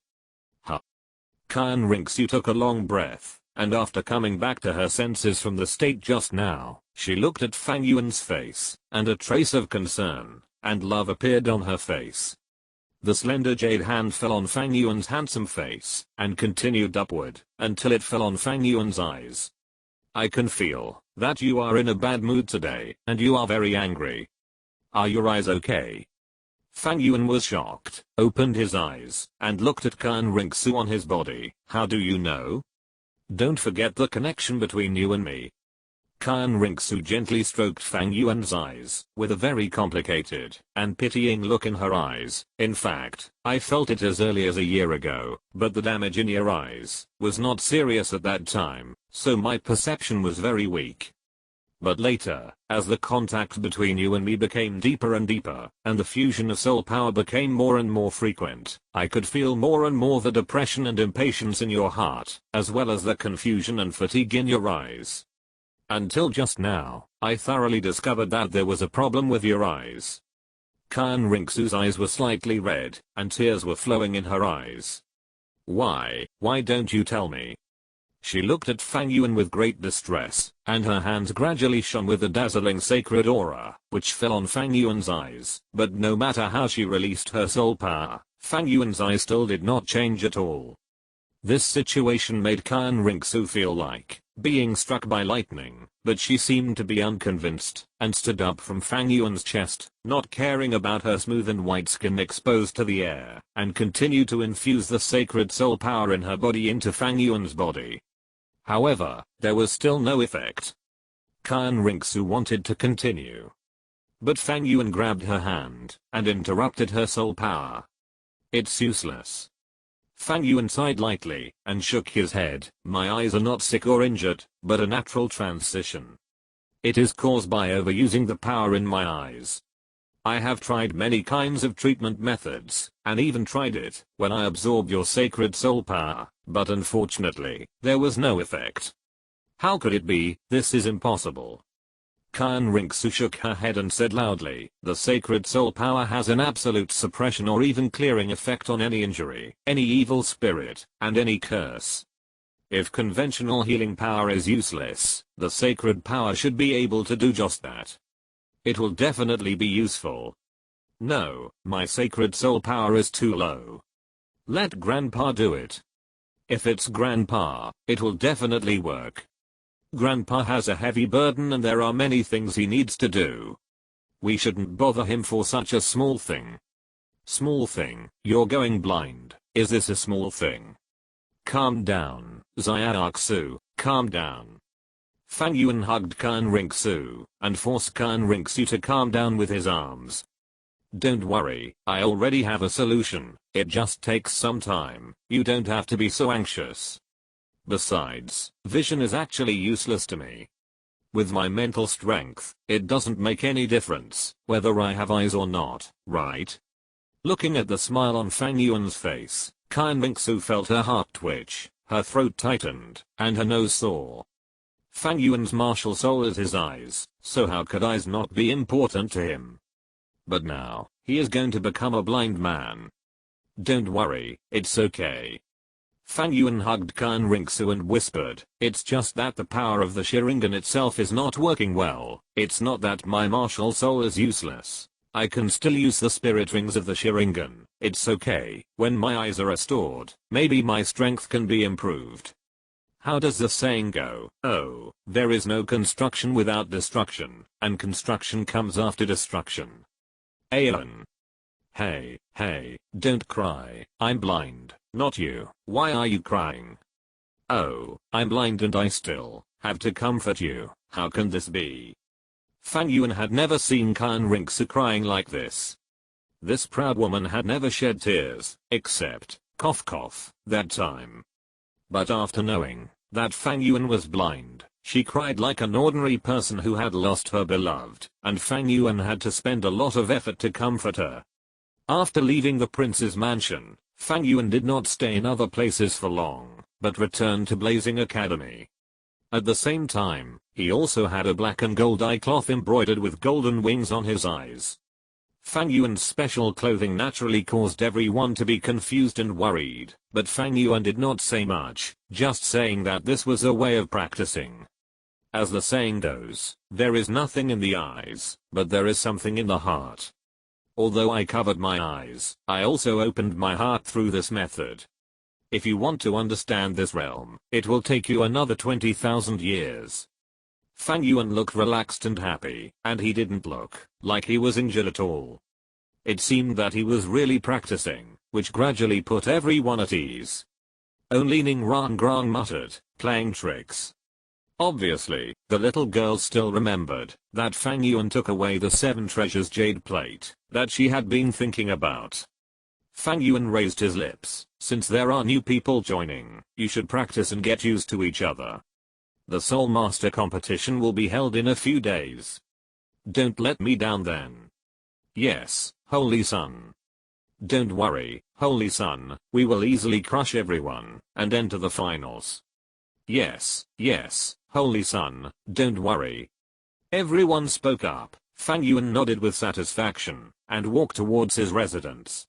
Qian Rinxu took a long breath, and after coming back to her senses from the state just now, she looked at Fang Yuan's face, and a trace of concern and love appeared on her face. The slender jade hand fell on Fang Yuan's handsome face, and continued upward, until it fell on Fang Yuan's eyes. "I can feel that you are in a bad mood today, and you are very angry. Are your eyes okay?" Fang Yuan was shocked, opened his eyes, and looked at Qian Rinxu on his body. "How do you know?" "Don't forget the connection between you and me." Qian Rinxu gently stroked Fang Yuan's eyes, with a very complicated and pitying look in her eyes. "In fact, I felt it as early as a year ago, but the damage in your eyes was not serious at that time, so my perception was very weak. But later, as the contact between you and me became deeper and deeper, and the fusion of soul power became more and more frequent, I could feel more and more the depression and impatience in your heart, as well as the confusion and fatigue in your eyes. Until just now, I thoroughly discovered that there was a problem with your eyes." Qian Rinxu's eyes were slightly red, and tears were flowing in her eyes. Why don't you tell me?" She looked at Fang Yuan with great distress, and her hands gradually shone with a dazzling sacred aura, which fell on Fang Yuan's eyes. But no matter how she released her soul power, Fang Yuan's eyes still did not change at all. This situation made Qian Rinxu feel like being struck by lightning, but she seemed to be unconvinced, and stood up from Fang Yuan's chest, not caring about her smooth and white skin exposed to the air, and continued to infuse the sacred soul power in her body into Fang Yuan's body. However, there was still no effect. Qian Rinxu wanted to continue, but Fang Yuan grabbed her hand and interrupted her soul power. "It's useless." Fang Yuan sighed lightly and shook his head. "My eyes are not sick or injured, but a natural transition. It is caused by overusing the power in my eyes. I have tried many kinds of treatment methods, and even tried it when I absorbed your sacred soul power, but unfortunately, there was no effect." "How could it be? This is impossible." Qian Rinxu shook her head and said loudly, "The sacred soul power has an absolute suppression or even clearing effect on any injury, any evil spirit, and any curse. If conventional healing power is useless, the sacred power should be able to do just that. It will definitely be useful." "No, my sacred soul power is too low. Let Grandpa do it. If it's Grandpa, it will definitely work. Grandpa has a heavy burden and there are many things he needs to do. We shouldn't bother him for such a small thing." "Small thing? You're going blind. Is this a small thing?" "Calm down. Xiaoxu, calm down. Fang Yuan hugged Kan Ringsu and forced Kan Ringsu to calm down with his arms. Don't worry, I already have a solution, it just takes some time, you don't have to be so anxious. Besides, vision is actually useless to me. With my mental strength, it doesn't make any difference whether I have eyes or not, right? Looking at the smile on Fang Yuan's face, Kan Ringsu felt her heart twitch, her throat tightened, and her nose sore. Fang Yuan's martial soul is his eyes, so how could eyes not be important to him? But now, he is going to become a blind man. Don't worry, it's okay. Fang Yuan hugged Kan Ringsu and whispered, it's just that the power of the Sharingan itself is not working well, it's not that my martial soul is useless. I can still use the spirit rings of the Sharingan, it's okay, when my eyes are restored, maybe my strength can be improved. How does the saying go? Oh, there is no construction without destruction, and construction comes after destruction. Aeon. Hey, don't cry, I'm blind, not you, why are you crying? Oh, I'm blind and I still have to comfort you, how can this be? Fang Yuan had never seen Kan Ringsu crying like this. This proud woman had never shed tears, except, cough cough, that time. But after knowing that Fang Yuan was blind, she cried like an ordinary person who had lost her beloved, and Fang Yuan had to spend a lot of effort to comfort her. After leaving the prince's mansion, Fang Yuan did not stay in other places for long, but returned to Blazing Academy. At the same time, he also had a black and gold eye cloth embroidered with golden wings on his eyes. Fang Yuan's special clothing naturally caused everyone to be confused and worried, but Fang Yuan did not say much, just saying that this was a way of practicing. As the saying goes, there is nothing in the eyes, but there is something in the heart. Although I covered my eyes, I also opened my heart through this method. If you want to understand this realm, it will take you another 20,000 years. Fang Yuan looked relaxed and happy, and he didn't look like he was injured at all. It seemed that he was really practicing, which gradually put everyone at ease. Only Ning Rangrang muttered, playing tricks. Obviously, the little girl still remembered that Fang Yuan took away the 7 treasures jade plate that she had been thinking about. Fang Yuan raised his lips, since there are new people joining, you should practice and get used to each other. The Soul Master competition will be held in a few days. Don't let me down then. Yes, Holy Sun. Don't worry, Holy Sun, we will easily crush everyone and enter the finals. Yes, Holy Sun, don't worry. Everyone spoke up. Fang Yuan nodded with satisfaction and walked towards his residence.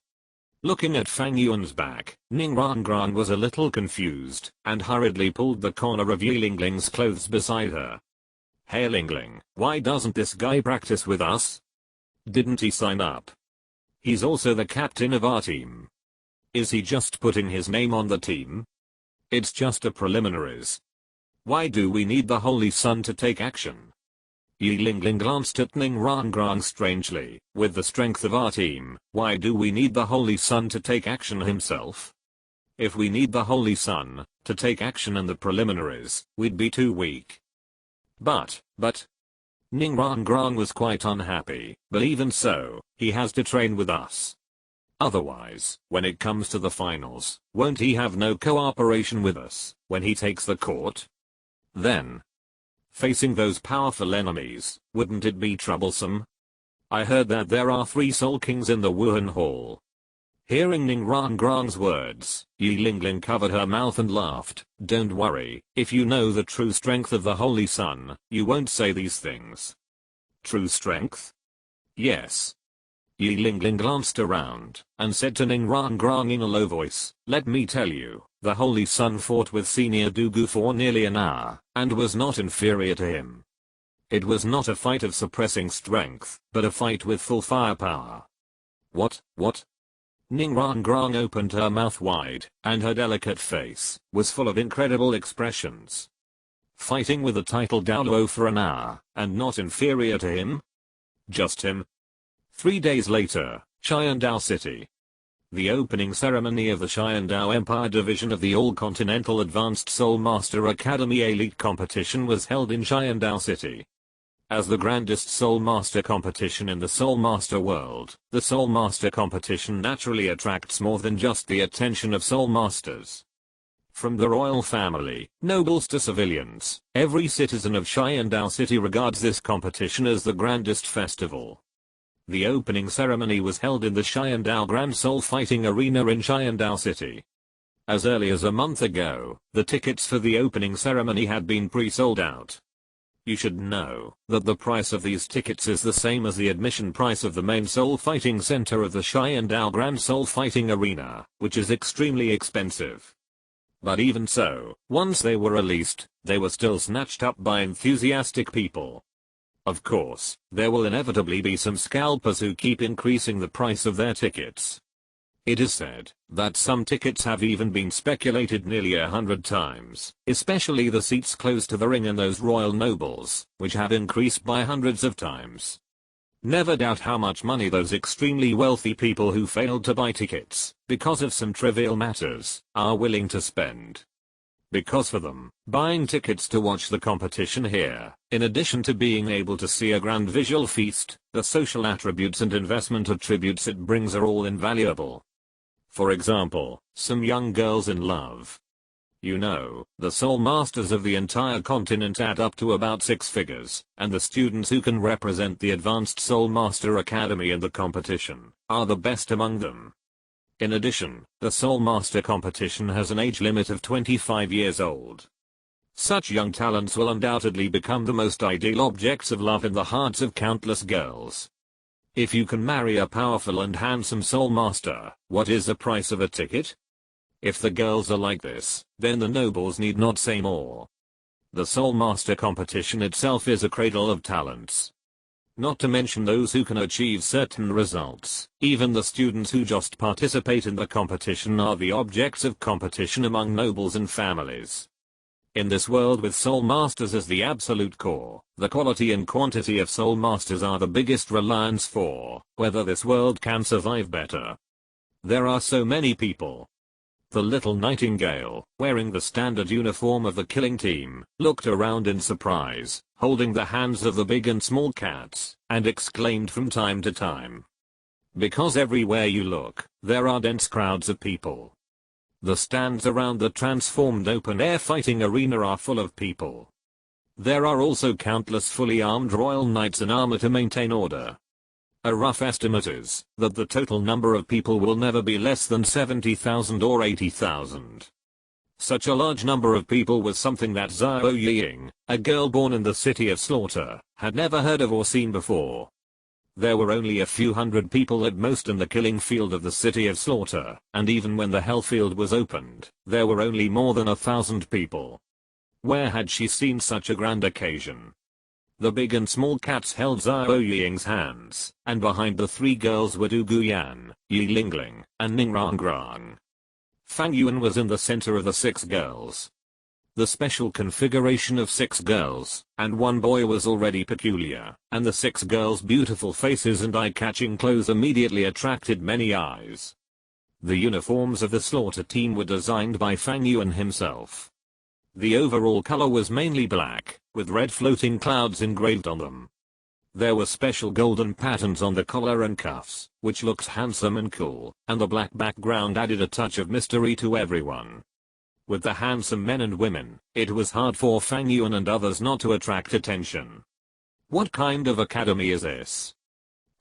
Looking at Fang Yuan's back, Ning Rangrang was a little confused and hurriedly pulled the corner of Yi Lingling's clothes beside her. Hey Lingling, why doesn't this guy practice with us? Didn't he sign up? He's also the captain of our team. Is he just putting his name on the team? It's just a preliminaries. Why do we need the Holy Sun to take action? Yi Lingling glanced at Ning Rangrang strangely. With the strength of our team, why do we need the Holy Sun to take action himself? If we need the Holy Sun to take action in the preliminaries, we'd be too weak. But, Ning Rangrang was quite unhappy, but even so, he has to train with us. Otherwise, when it comes to the finals, won't he have no cooperation with us when he takes the court? Then, facing those powerful enemies, wouldn't it be troublesome? I heard that there are 3 Soul Kings in the Wuhan Hall. Hearing Ning Rangrang's words, Yi Lingling covered her mouth and laughed. Don't worry, if you know the true strength of the Holy Sun, you won't say these things. True strength? Yes. Yi Lingling glanced around and said to Ning Rangrang in a low voice, let me tell you, the Holy Sun fought with Senior Douluo for nearly an hour, and was not inferior to him. It was not a fight of suppressing strength, but a fight with full firepower. What? Ning Rangrang opened her mouth wide, and her delicate face was full of incredible expressions. Fighting with the title Douluo for an hour, and not inferior to him? Just him? 3 days later, Chiandao City. The opening ceremony of the Xiandao Empire Division of the All-Continental Advanced Soul Master Academy Elite Competition was held in Xiandao City. As the grandest Soul Master competition in the Soul Master world, the Soul Master competition naturally attracts more than just the attention of Soul Masters. From the royal family, nobles to civilians, every citizen of Xiandao City regards this competition as the grandest festival. The opening ceremony was held in the Xiandao Grand Soul Fighting Arena in Xiandao City. As early as a month ago, the tickets for the opening ceremony had been pre-sold out. You should know that the price of these tickets is the same as the admission price of the main Soul Fighting Center of the Xiandao Grand Soul Fighting Arena, which is extremely expensive. But even so, once they were released, they were still snatched up by enthusiastic people. Of course, there will inevitably be some scalpers who keep increasing the price of their tickets. It is said that some tickets have even been speculated nearly 100 times, especially the seats close to the ring and those royal nobles, which have increased by hundreds of times. Never doubt how much money those extremely wealthy people who failed to buy tickets, because of some trivial matters, are willing to spend. Because for them, buying tickets to watch the competition here, in addition to being able to see a grand visual feast, the social attributes and investment attributes it brings are all invaluable. For example, some young girls in love. You know, the Soul Masters of the entire continent add up to about 6 figures, and the students who can represent the Advanced Soul Master Academy in the competition are the best among them. In addition, the Soul Master competition has an age limit of 25 years old. Such young talents will undoubtedly become the most ideal objects of love in the hearts of countless girls. If you can marry a powerful and handsome Soul Master, what is the price of a ticket? If the girls are like this, then the nobles need not say more. The Soul Master competition itself is a cradle of talents. Not to mention those who can achieve certain results. Even the students who just participate in the competition are the objects of competition among nobles and families. In this world with Soul Masters as the absolute core, the quality and quantity of Soul Masters are the biggest reliance for whether this world can survive better. There are so many people. The little nightingale, wearing the standard uniform of the killing team, looked around in surprise, holding the hands of the big and small cats, and exclaimed from time to time. Because everywhere you look, there are dense crowds of people. The stands around the transformed open-air fighting arena are full of people. There are also countless fully armed royal knights in armor to maintain order. A rough estimate is that the total number of people will never be less than 70,000 or 80,000. Such a large number of people was something that Zhao Yiying, a girl born in the city of slaughter, had never heard of or seen before. There were only a few hundred people at most in the killing field of the city of slaughter, and even when the hellfield was opened, there were only more than 1,000 people. Where had she seen such a grand occasion? The big and small cats held Zhao Yiying's hands, and behind the 3 girls were Du Guyan, Yi Lingling, and Ning Rangrang. Fang Yuan was in the center of the 6 girls. The special configuration of 6 girls and 1 boy was already peculiar, and the 6 girls' beautiful faces and eye-catching clothes immediately attracted many eyes. The uniforms of the slaughter team were designed by Fang Yuan himself. The overall color was mainly black, with red floating clouds engraved on them. There were special golden patterns on the collar and cuffs, which looked handsome and cool, and the black background added a touch of mystery to everyone. With the handsome men and women, it was hard for Fang Yuan and others not to attract attention. What kind of academy is this?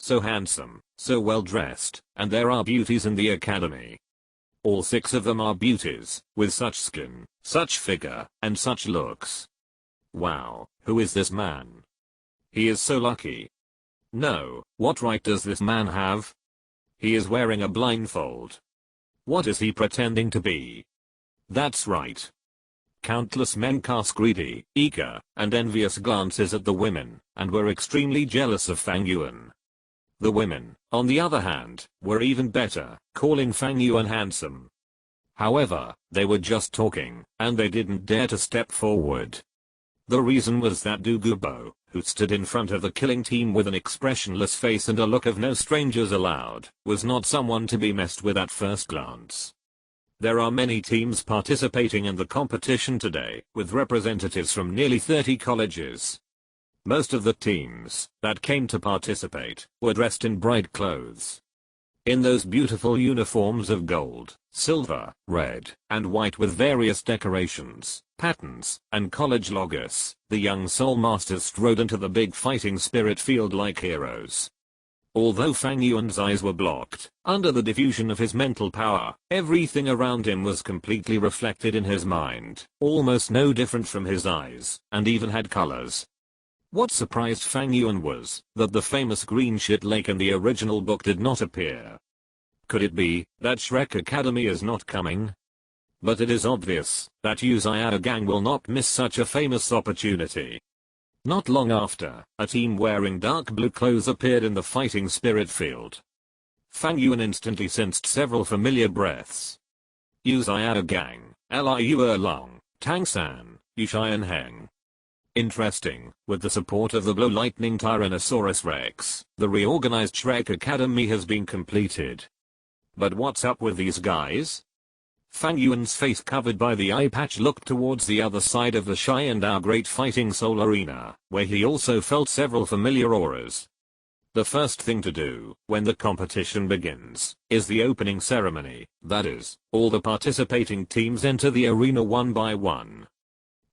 So handsome, so well dressed, and there are beauties in the academy. All 6 of them are beauties, with such skin, such figure, and such looks. Wow, who is this man? He is so lucky. No, what right does this man have? He is wearing a blindfold. What is he pretending to be? That's right. Countless men cast greedy, eager, and envious glances at the women, and were extremely jealous of Fang Yuan. The women, on the other hand, were even better, calling Fang Yuan handsome. However, they were just talking, and they didn't dare to step forward. The reason was that Douluo, who stood in front of the killing team with an expressionless face and a look of no strangers allowed, was not someone to be messed with at first glance. There are many teams participating in the competition today, with representatives from nearly 30 colleges. Most of the teams that came to participate were dressed in bright clothes. In those beautiful uniforms of gold, silver, red, and white with various decorations, patterns, and college logos, the young soul masters strode into the big fighting spirit field like heroes. Although Fang Yuan's eyes were blocked, under the diffusion of his mental power, everything around him was completely reflected in his mind, almost no different from his eyes, and even had colors. What surprised Fang Yuan was that the famous green shit lake in the original book did not appear. Could it be that Shrek Academy is not coming? But it is obvious that Uzayada gang will not miss such a famous opportunity. Not long after, a team wearing dark blue clothes appeared in the fighting spirit field. Fang Yuan instantly sensed several familiar breaths. Uzayada gang, Liu Erlong, Tang San, Yushian Heng. Interesting, with the support of the Blue Lightning Tyrannosaurus Rex, the reorganized Shrek Academy has been completed. But what's up with these guys? Fang Yuan's face covered by the eye patch looked towards the other side of the Shy and Our Great Fighting Soul Arena, where he also felt several familiar auras. The first thing to do, when the competition begins, is the opening ceremony, that is, all the participating teams enter the arena one by one.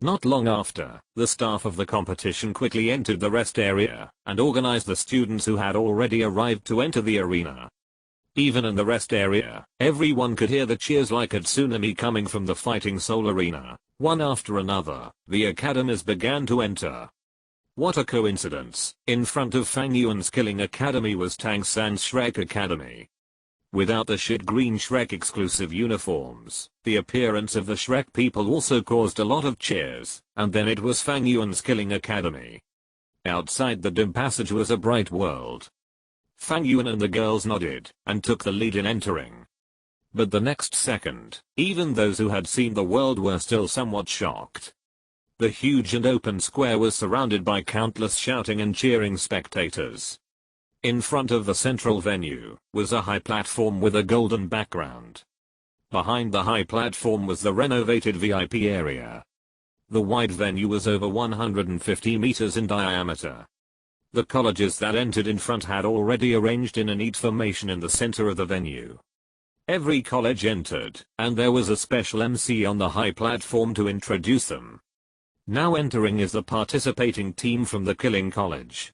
Not long after, the staff of the competition quickly entered the rest area, and organized the students who had already arrived to enter the arena. Even in the rest area, everyone could hear the cheers like a tsunami coming from the fighting soul arena. One after another, the academies began to enter. What a coincidence, in front of Fang Yuan's killing academy was Tang San's Shrek Academy. Without the shit green Shrek exclusive uniforms, the appearance of the Shrek people also caused a lot of cheers, and then it was Fang Yuan's killing academy. Outside the dim passage was a bright world. Fang Yuan and the girls nodded, and took the lead in entering. But the next second, even those who had seen the world were still somewhat shocked. The huge and open square was surrounded by countless shouting and cheering spectators. In front of the central venue was a high platform with a golden background. Behind the high platform was the renovated VIP area. The wide venue was over 150 meters in diameter. The colleges that entered in front had already arranged in a neat formation in the center of the venue. Every college entered, and there was a special MC on the high platform to introduce them. Now entering is the participating team from the Killing College.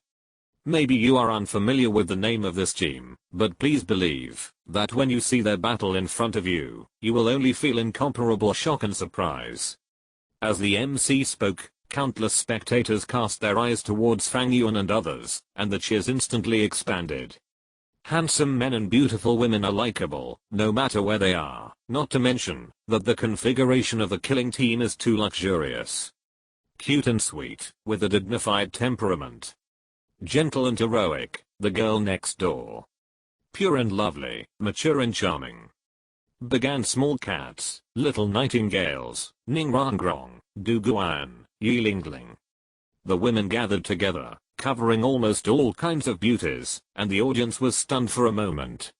Maybe you are unfamiliar with the name of this team, but please believe that when you see their battle in front of you, you will only feel incomparable shock and surprise. As the MC spoke, countless spectators cast their eyes towards Fang Yuan and others, and the cheers instantly expanded. Handsome men and beautiful women are likable, no matter where they are, not to mention that the configuration of the killing team is too luxurious. Cute and sweet, with a dignified temperament. Gentle and heroic, the girl next door. Pure and lovely, mature and charming. Began small cats, little nightingales, Ningrangrong, Duguan, Yilingling. The women gathered together, covering almost all kinds of beauties, and the audience was stunned for a moment.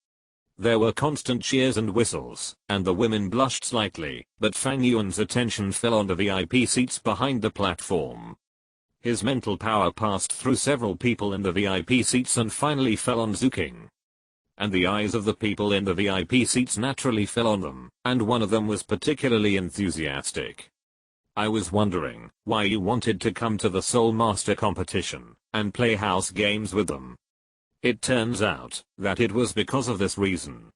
There were constant cheers and whistles, and the women blushed slightly, but Fang Yuan's attention fell on the VIP seats behind the platform. His mental power passed through several people in the VIP seats and finally fell on Zuking. And the eyes of the people in the VIP seats naturally fell on them, and one of them was particularly enthusiastic. I was wondering why you wanted to come to the Soul Master competition and play house games with them. It turns out that it was because of this reason.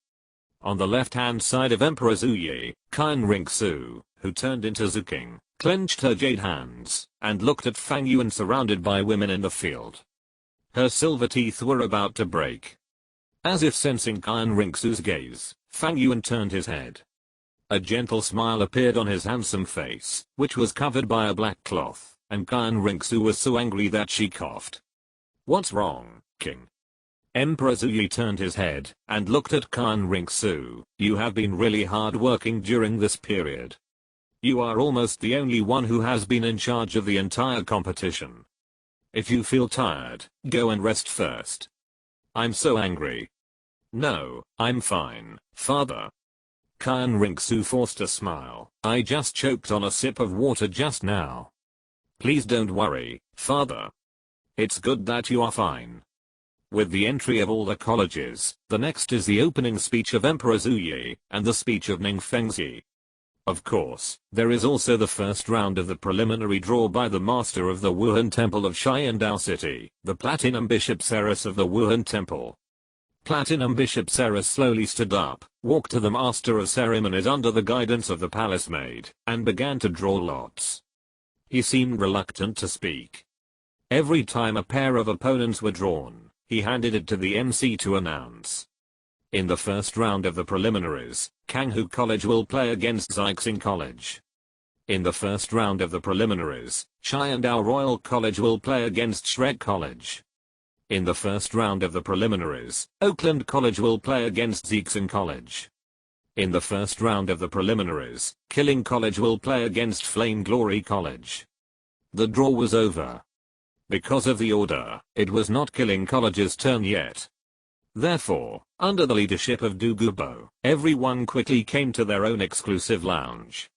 On the left-hand side of Emperor Zuyi, Kyan Ringsu, who turned into Zuking, clenched her jade hands and looked at Fang Yuan surrounded by women in the field. Her silver teeth were about to break. As if sensing Kyan Ringsu's gaze, Fang Yuan turned his head. A gentle smile appeared on his handsome face, which was covered by a black cloth, and Kyan Ringsu was so angry that she coughed. What's wrong, King? Emperor Zuyi turned his head and looked at Kyan Ringsu. You have been really hard working during this period. You are almost the only one who has been in charge of the entire competition. If you feel tired, go and rest first. I'm so angry. No, I'm fine, father. Kyan Rinxu forced a smile. I just choked on a sip of water just now. Please don't worry, father. It's good that you are fine. With the entry of all the colleges, the next is the opening speech of Emperor Zuyi, and the speech of Ning Fengzi. Of course, there is also the first round of the preliminary draw by the master of the Wuhan Temple of Xiandao City, the Platinum Bishop Ceres of the Wuhan Temple. Platinum Bishop Ceres slowly stood up, walked to the master of ceremonies under the guidance of the palace maid, and began to draw lots. He seemed reluctant to speak. Every time a pair of opponents were drawn, he handed it to the MC to announce. In the first round of the preliminaries, Kanghu College will play against Zixing College. In the first round of the preliminaries, Xiandao Royal College will play against Shrek College. In the first round of the preliminaries, Oakland College will play against Zixing College. In the first round of the preliminaries, Killing College will play against Flame Glory College. The draw was over. Because of the order, it was not Killing College's turn yet. Therefore, under the leadership of Du Gubo, everyone quickly came to their own exclusive lounge.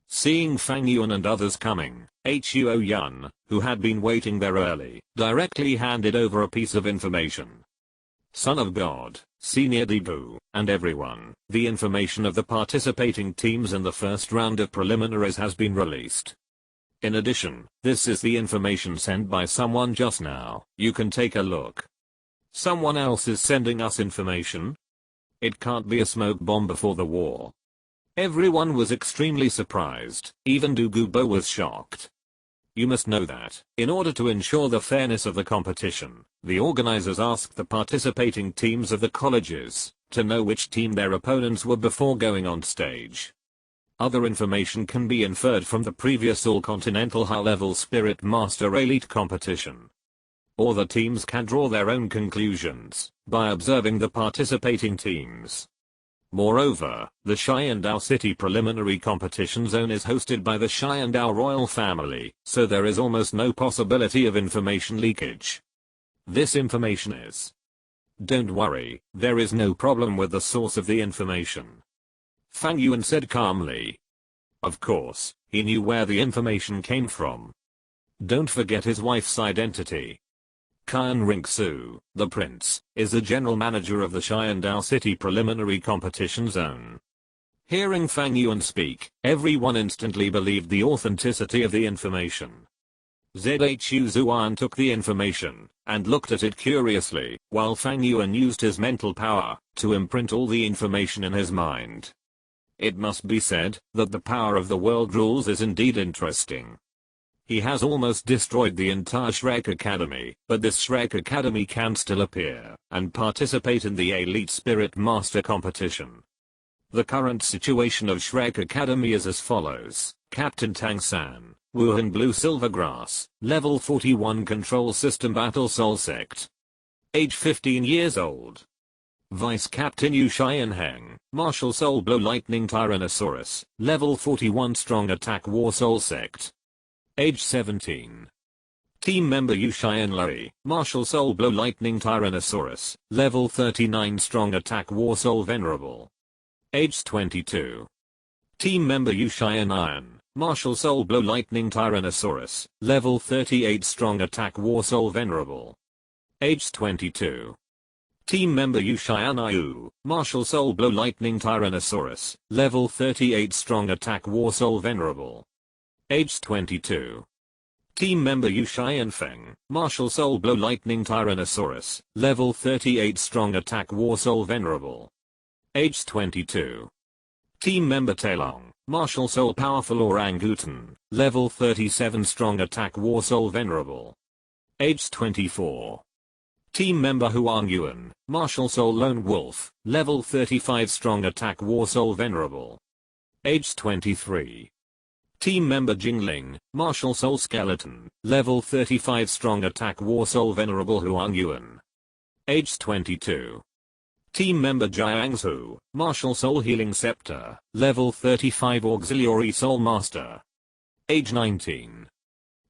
Seeing Fang Yuan and others coming, Huo Yun, who had been waiting there early, directly handed over a piece of information. Son of God, Senior Debu, and everyone, the information of the participating teams in the first round of preliminaries has been released. In addition, this is the information sent by someone just now. You can take a look. Someone else is sending us information? It can't be a smoke bomb before the war. Everyone was extremely surprised, even Du Gubo was shocked. You must know that, in order to ensure the fairness of the competition, the organizers asked the participating teams of the colleges to know which team their opponents were before going on stage. Other information can be inferred from the previous all-continental high-level Spirit Master Elite competition. Or the teams can draw their own conclusions by observing the participating teams. Moreover, the Xiandao City Preliminary Competition Zone is hosted by the Xiandao royal family, so there is almost no possibility of information leakage. This information is. Don't worry, there is no problem with the source of the information. Fang Yuan said calmly. Of course, he knew where the information came from. Don't forget his wife's identity. Kyan Rinxu, the prince, is the general manager of the Xiandao City Preliminary Competition Zone. Hearing Fang Yuan speak, everyone instantly believed the authenticity of the information. Zhu Zuan took the information and looked at it curiously, while Fang Yuan used his mental power to imprint all the information in his mind. It must be said that the power of the world rules is indeed interesting. He has almost destroyed the entire Shrek Academy, but this Shrek Academy can still appear and participate in the Elite Spirit Master competition. The current situation of Shrek Academy is as follows. Captain Tang San, Wuhan Blue Silvergrass, Level 41 Control System Battle Soul Sect. Age 15 years old. Vice Captain Yu Xianheng, Martial Soul Blow Lightning Tyrannosaurus, Level 41 Strong Attack War Soul Sect. Age 17. Team member Yu Xianlei, Martial Soul Blow Lightning Tyrannosaurus, Level 39 Strong Attack War Soul Venerable. Age 22. Team member Yu Xianian, Martial Soul Blow Lightning Tyrannosaurus, Level 38 Strong Attack War Soul Venerable. Age 22. Team member Yu Xianiu, Martial Soul Blow Lightning Tyrannosaurus, Level 38 Strong Attack War Soul Venerable. Age 22. Team member Yu Xianfeng, Martial Soul Blow Lightning Tyrannosaurus, Level 38 Strong Attack War Soul Venerable. Age 22. Team member Tailong, Martial Soul Powerful Orangutan, Level 37 Strong Attack War Soul Venerable. Age 24. Team member Huang Yuan, Martial Soul Lone Wolf, Level 35 Strong Attack War Soul Venerable. Age 23. Team member Jingling, Martial Soul Skeleton, Level 35 Strong Attack War Soul Venerable Huang Yuan. Age 22. Team member Jiangsu, Martial Soul Healing Scepter, level 35 Auxiliary Soul Master. Age 19.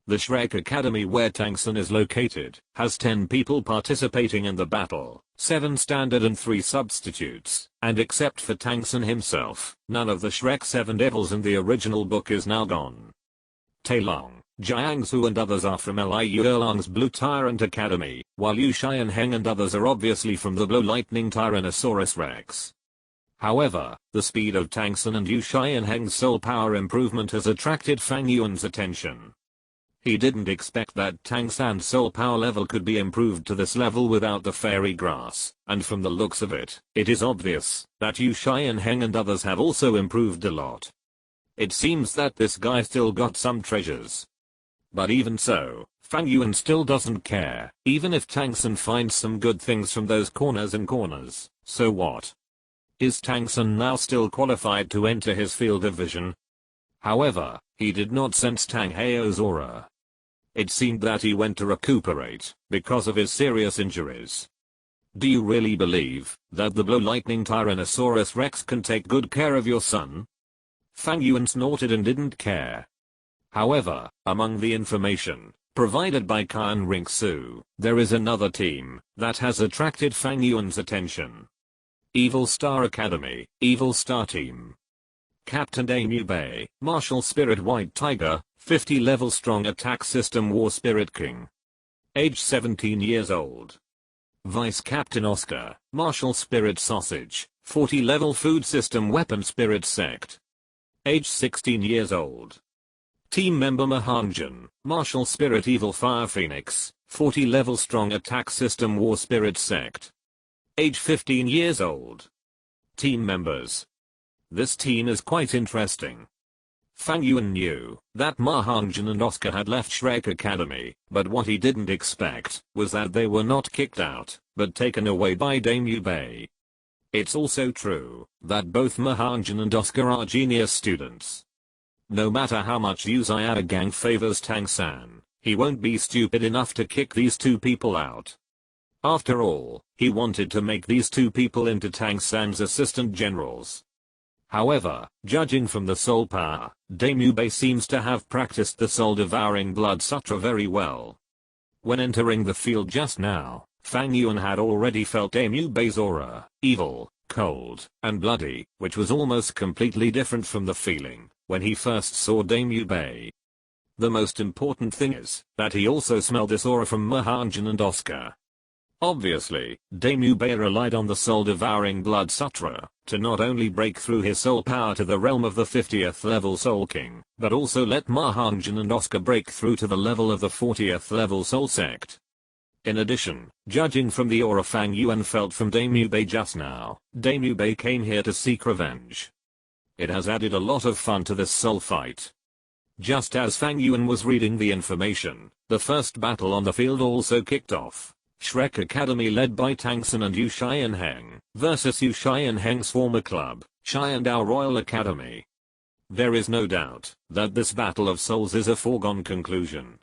The Shrek Academy where Tang San is located, has 10 people participating in the battle, 7 standard and 3 substitutes, and except for Tang San himself, none of the Shrek 7 devils in the original book is now gone. Tailong, Jiangsu and others are from Liu Erlang's Blue Tyrant Academy, while Yu Xianheng and others are obviously from the Blue Lightning Tyrannosaurus Rex. However, the speed of Tang San and Yu Xianheng's soul power improvement has attracted Fang Yuan's attention. He didn't expect that Tang San's soul power level could be improved to this level without the fairy grass, and from the looks of it, it is obvious that Yu Xianheng and others have also improved a lot. It seems that this guy still got some treasures. But even so, Fang Yuan still doesn't care, even if Tang San finds some good things from those corners and corners, so what? Is Tang San now still qualified to enter his field of vision? However, he did not sense Tang Heo's aura. It seemed that he went to recuperate, because of his serious injuries. Do you really believe that the Blue Lightning Tyrannosaurus Rex can take good care of your son? Fang Yuan snorted and didn't care. However, among the information provided by Kan Ringsu, there is another team that has attracted Fang Yuan's attention. Evil Star Academy, Evil Star Team. Captain Damu Bei, Martial Spirit White Tiger, 50 level strong attack system War Spirit King. Age 17 years old. Vice Captain Oscar, Martial Spirit Sausage, 40 level food system Weapon Spirit Sect. Age 16 years old. Team member Mahanjan, Martial Spirit Evil Fire Phoenix, 40 level strong attack system War Spirit Sect. Age 15 years old. Team members. This team is quite interesting. Fang Yuan knew that Mahanjan and Oscar had left Shrek Academy, but what he didn't expect was that they were not kicked out, but taken away by Damu Bei. It's also true that both Mahanjan and Oscar are genius students. No matter how much Yu Xiaogang favors Tang San, he won't be stupid enough to kick these two people out. After all, he wanted to make these two people into Tang San's assistant generals. However, judging from the soul power, Damu Bei seems to have practiced the soul-devouring blood sutra very well. When entering the field just now, Fang Yuan had already felt Damu Bei's aura, evil, cold, and bloody, which was almost completely different from the feeling when he first saw Damu Bei. The most important thing is that he also smelled this aura from Mahanjan and Oscar. Obviously, Damu Bei relied on the soul-devouring blood sutra to not only break through his soul power to the realm of the 50th level Soul King, but also let Mahanjan and Oscar break through to the level of the 40th level Soul Sect. In addition, judging from the aura Fang Yuan felt from Damu Bei just now, Damu Bei came here to seek revenge. It has added a lot of fun to this soul fight. Just as Fang Yuan was reading the information, the first battle on the field also kicked off. Shrek Academy led by Tang San and Yu Xianheng versus Yu Xianheng's former club, Xiandao Royal Academy. There is no doubt that this battle of souls is a foregone conclusion.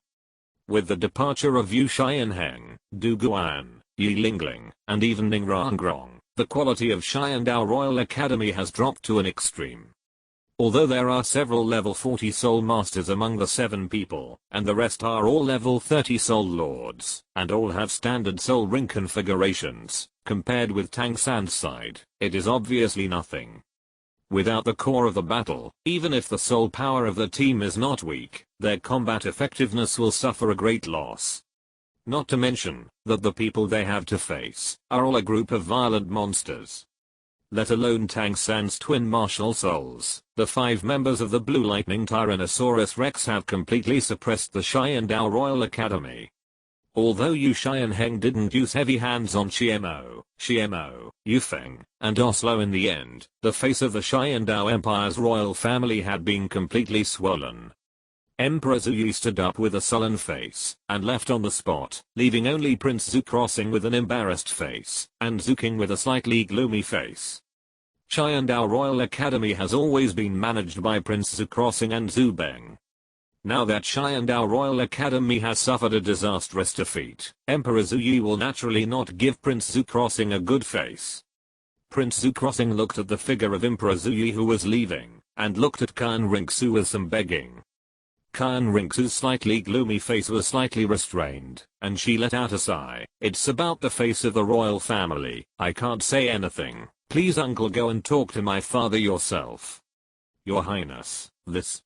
With the departure of Yu Xianheng, Du Guan, Yi Lingling, and even Ning Rangrong, the quality of Xiandao Royal Academy has dropped to an extreme. Although there are several level 40 soul masters among the 7 people, and the rest are all level 30 soul lords, and all have standard soul ring configurations, compared with Tang San's side, it is obviously nothing. Without the core of the battle, even if the soul power of the team is not weak, their combat effectiveness will suffer a great loss. Not to mention that the people they have to face are all a group of violent monsters. Let alone Tang San's twin martial souls, the 5 members of the Blue Lightning Tyrannosaurus Rex have completely suppressed the Xiandao Royal Academy. Although Yu Xianheng didn't use heavy hands on Xiemo, Yufeng, and Oslo in the end, the face of the Xiandao Empire's royal family had been completely swollen. Emperor Zhuyi stood up with a sullen face, and left on the spot, leaving only Prince Zhu Crossing with an embarrassed face, and Zhu King with a slightly gloomy face. Xiandao Royal Academy has always been managed by Prince Zhu Crossing and Zhu Beng. Now that Xiandao Royal Academy has suffered a disastrous defeat, Emperor Zhuyi will naturally not give Prince Zhu Crossing a good face. Prince Zu Crossing looked at the figure of Emperor Zuyi who was leaving, and looked at Khan Rinxu with some begging. Khan Rinxu's slightly gloomy face was slightly restrained, and she let out a sigh. It's about the face of the royal family. I can't say anything. Please uncle, go and talk to my father yourself. Your Highness, this.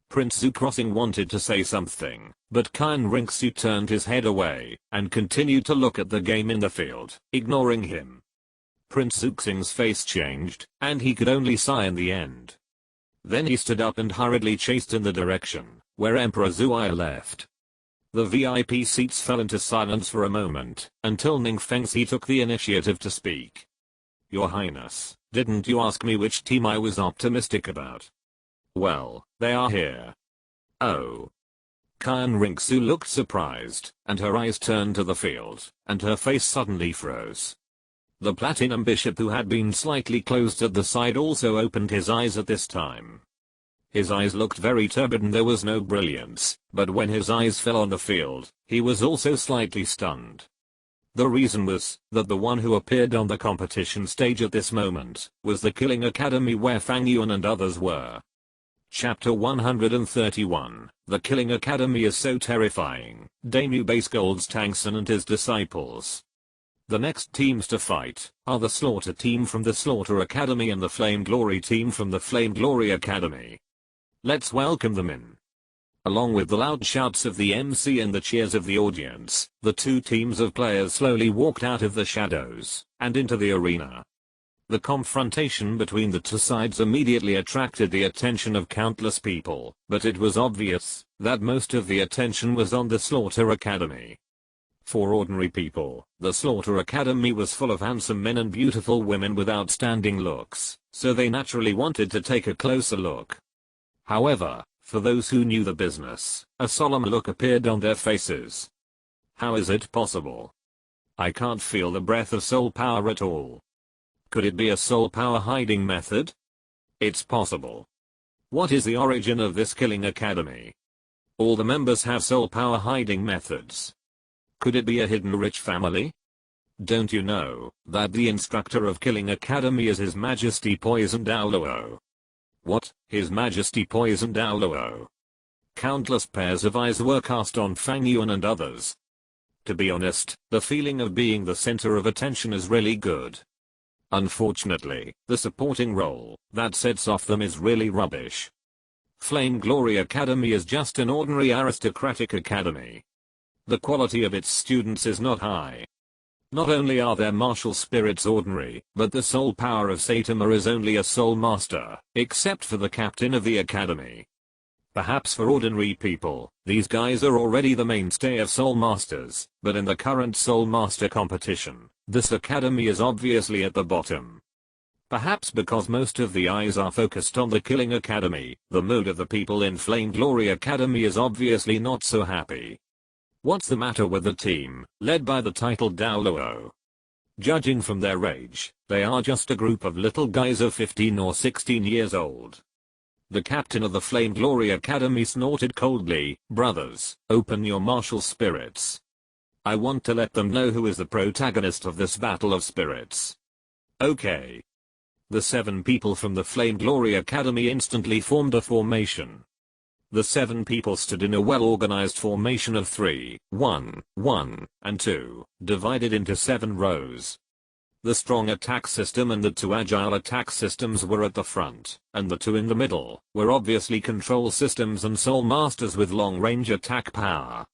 Prince Zu Crossing wanted to say something, but Khan Rinxu turned his head away, and continued to look at the game in the field, ignoring him. Prince Zuxing's face changed, and he could only sigh in the end. Then he stood up and hurriedly chased in the direction where Emperor Zuyi left. The VIP seats fell into silence for a moment, until Ning Fengxi took the initiative to speak. Your Highness, didn't you ask me which team I was optimistic about? Well, they are here. Oh. Khan Rinxu looked surprised, and her eyes turned to the field, and her face suddenly froze. The Platinum Bishop, who had been slightly closed at the side, also opened his eyes at this time. His eyes looked very turbid and there was no brilliance, but when his eyes fell on the field, he was also slightly stunned. The reason was that the one who appeared on the competition stage at this moment was the Killing Academy where Fang Yuan and others were. Chapter 131, The Killing Academy is so terrifying. Daimyo Base Gold's Tangsun and his disciples. The next teams to fight are the Slaughter team from the Slaughter Academy and the Flame Glory team from the Flame Glory Academy. Let's welcome them in. Along with the loud shouts of the MC and the cheers of the audience, the two teams of players slowly walked out of the shadows and into the arena. The confrontation between the two sides immediately attracted the attention of countless people, but it was obvious that most of the attention was on the Slaughter Academy. For ordinary people, the Slaughter Academy was full of handsome men and beautiful women with outstanding looks, so they naturally wanted to take a closer look. However, for those who knew the business, a solemn look appeared on their faces. How is it possible? I can't feel the breath of soul power at all. Could it be a soul power hiding method? It's possible. What is the origin of this Killing Academy? All the members have soul power hiding methods. Could it be a hidden rich family? Don't you know that the instructor of Killing Academy is His Majesty Poison Douluo? What? His Majesty Poison Douluo? Countless pairs of eyes were cast on Fang Yuan and others. To be honest, the feeling of being the center of attention is really good. Unfortunately, the supporting role that sets off them is really rubbish. Flame Glory Academy is just an ordinary aristocratic academy. The quality of its students is not high. Not only are their martial spirits ordinary, but the soul power of Saitama is only a soul master, except for the captain of the academy. Perhaps for ordinary people, these guys are already the mainstay of soul masters, but in the current soul master competition, this academy is obviously at the bottom. Perhaps because most of the eyes are focused on the Killing Academy, the mood of the people in Flame Glory Academy is obviously not so happy. What's the matter with the team, led by the titled Douluo? Judging from their age, they are just a group of little guys of 15 or 16 years old. The captain of the Flame Glory Academy snorted coldly, brothers, open your martial spirits. I want to let them know who is the protagonist of this battle of spirits. Okay. The 7 people from the Flame Glory Academy instantly formed a formation. The 7 people stood in a well-organized formation of 3, 1, 1, and 2, divided into 7 rows. The strong attack system and the 2 agile attack systems were at the front, and the 2 in the middle were obviously control systems and soul masters with long-range attack power.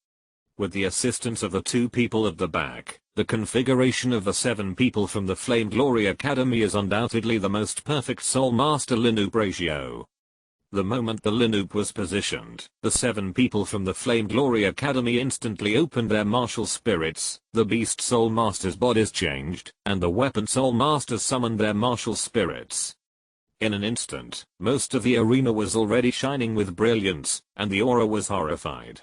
With the assistance of the 2 people at the back, the configuration of the 7 people from the Flame Glory Academy is undoubtedly the most perfect soul master Linoop ratio. The moment the Linoop was positioned, the 7 people from the Flame Glory Academy instantly opened their martial spirits, the Beast Soul Masters' bodies changed, and the Weapon Soul Masters summoned their martial spirits. In an instant, most of the arena was already shining with brilliance, and the aura was horrified.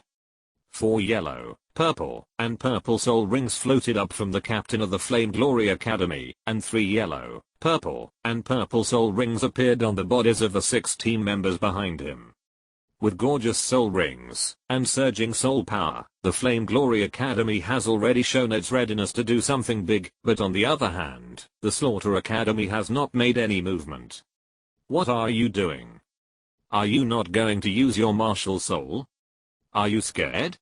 4 yellow, purple, and purple soul rings floated up from the captain of the Flame Glory Academy, and 3 yellow, purple, and purple soul rings appeared on the bodies of the 6 team members behind him. With gorgeous soul rings and surging soul power, the Flame Glory Academy has already shown its readiness to do something big, but on the other hand, the Slaughter Academy has not made any movement. What are you doing? Are you not going to use your martial soul? Are you scared?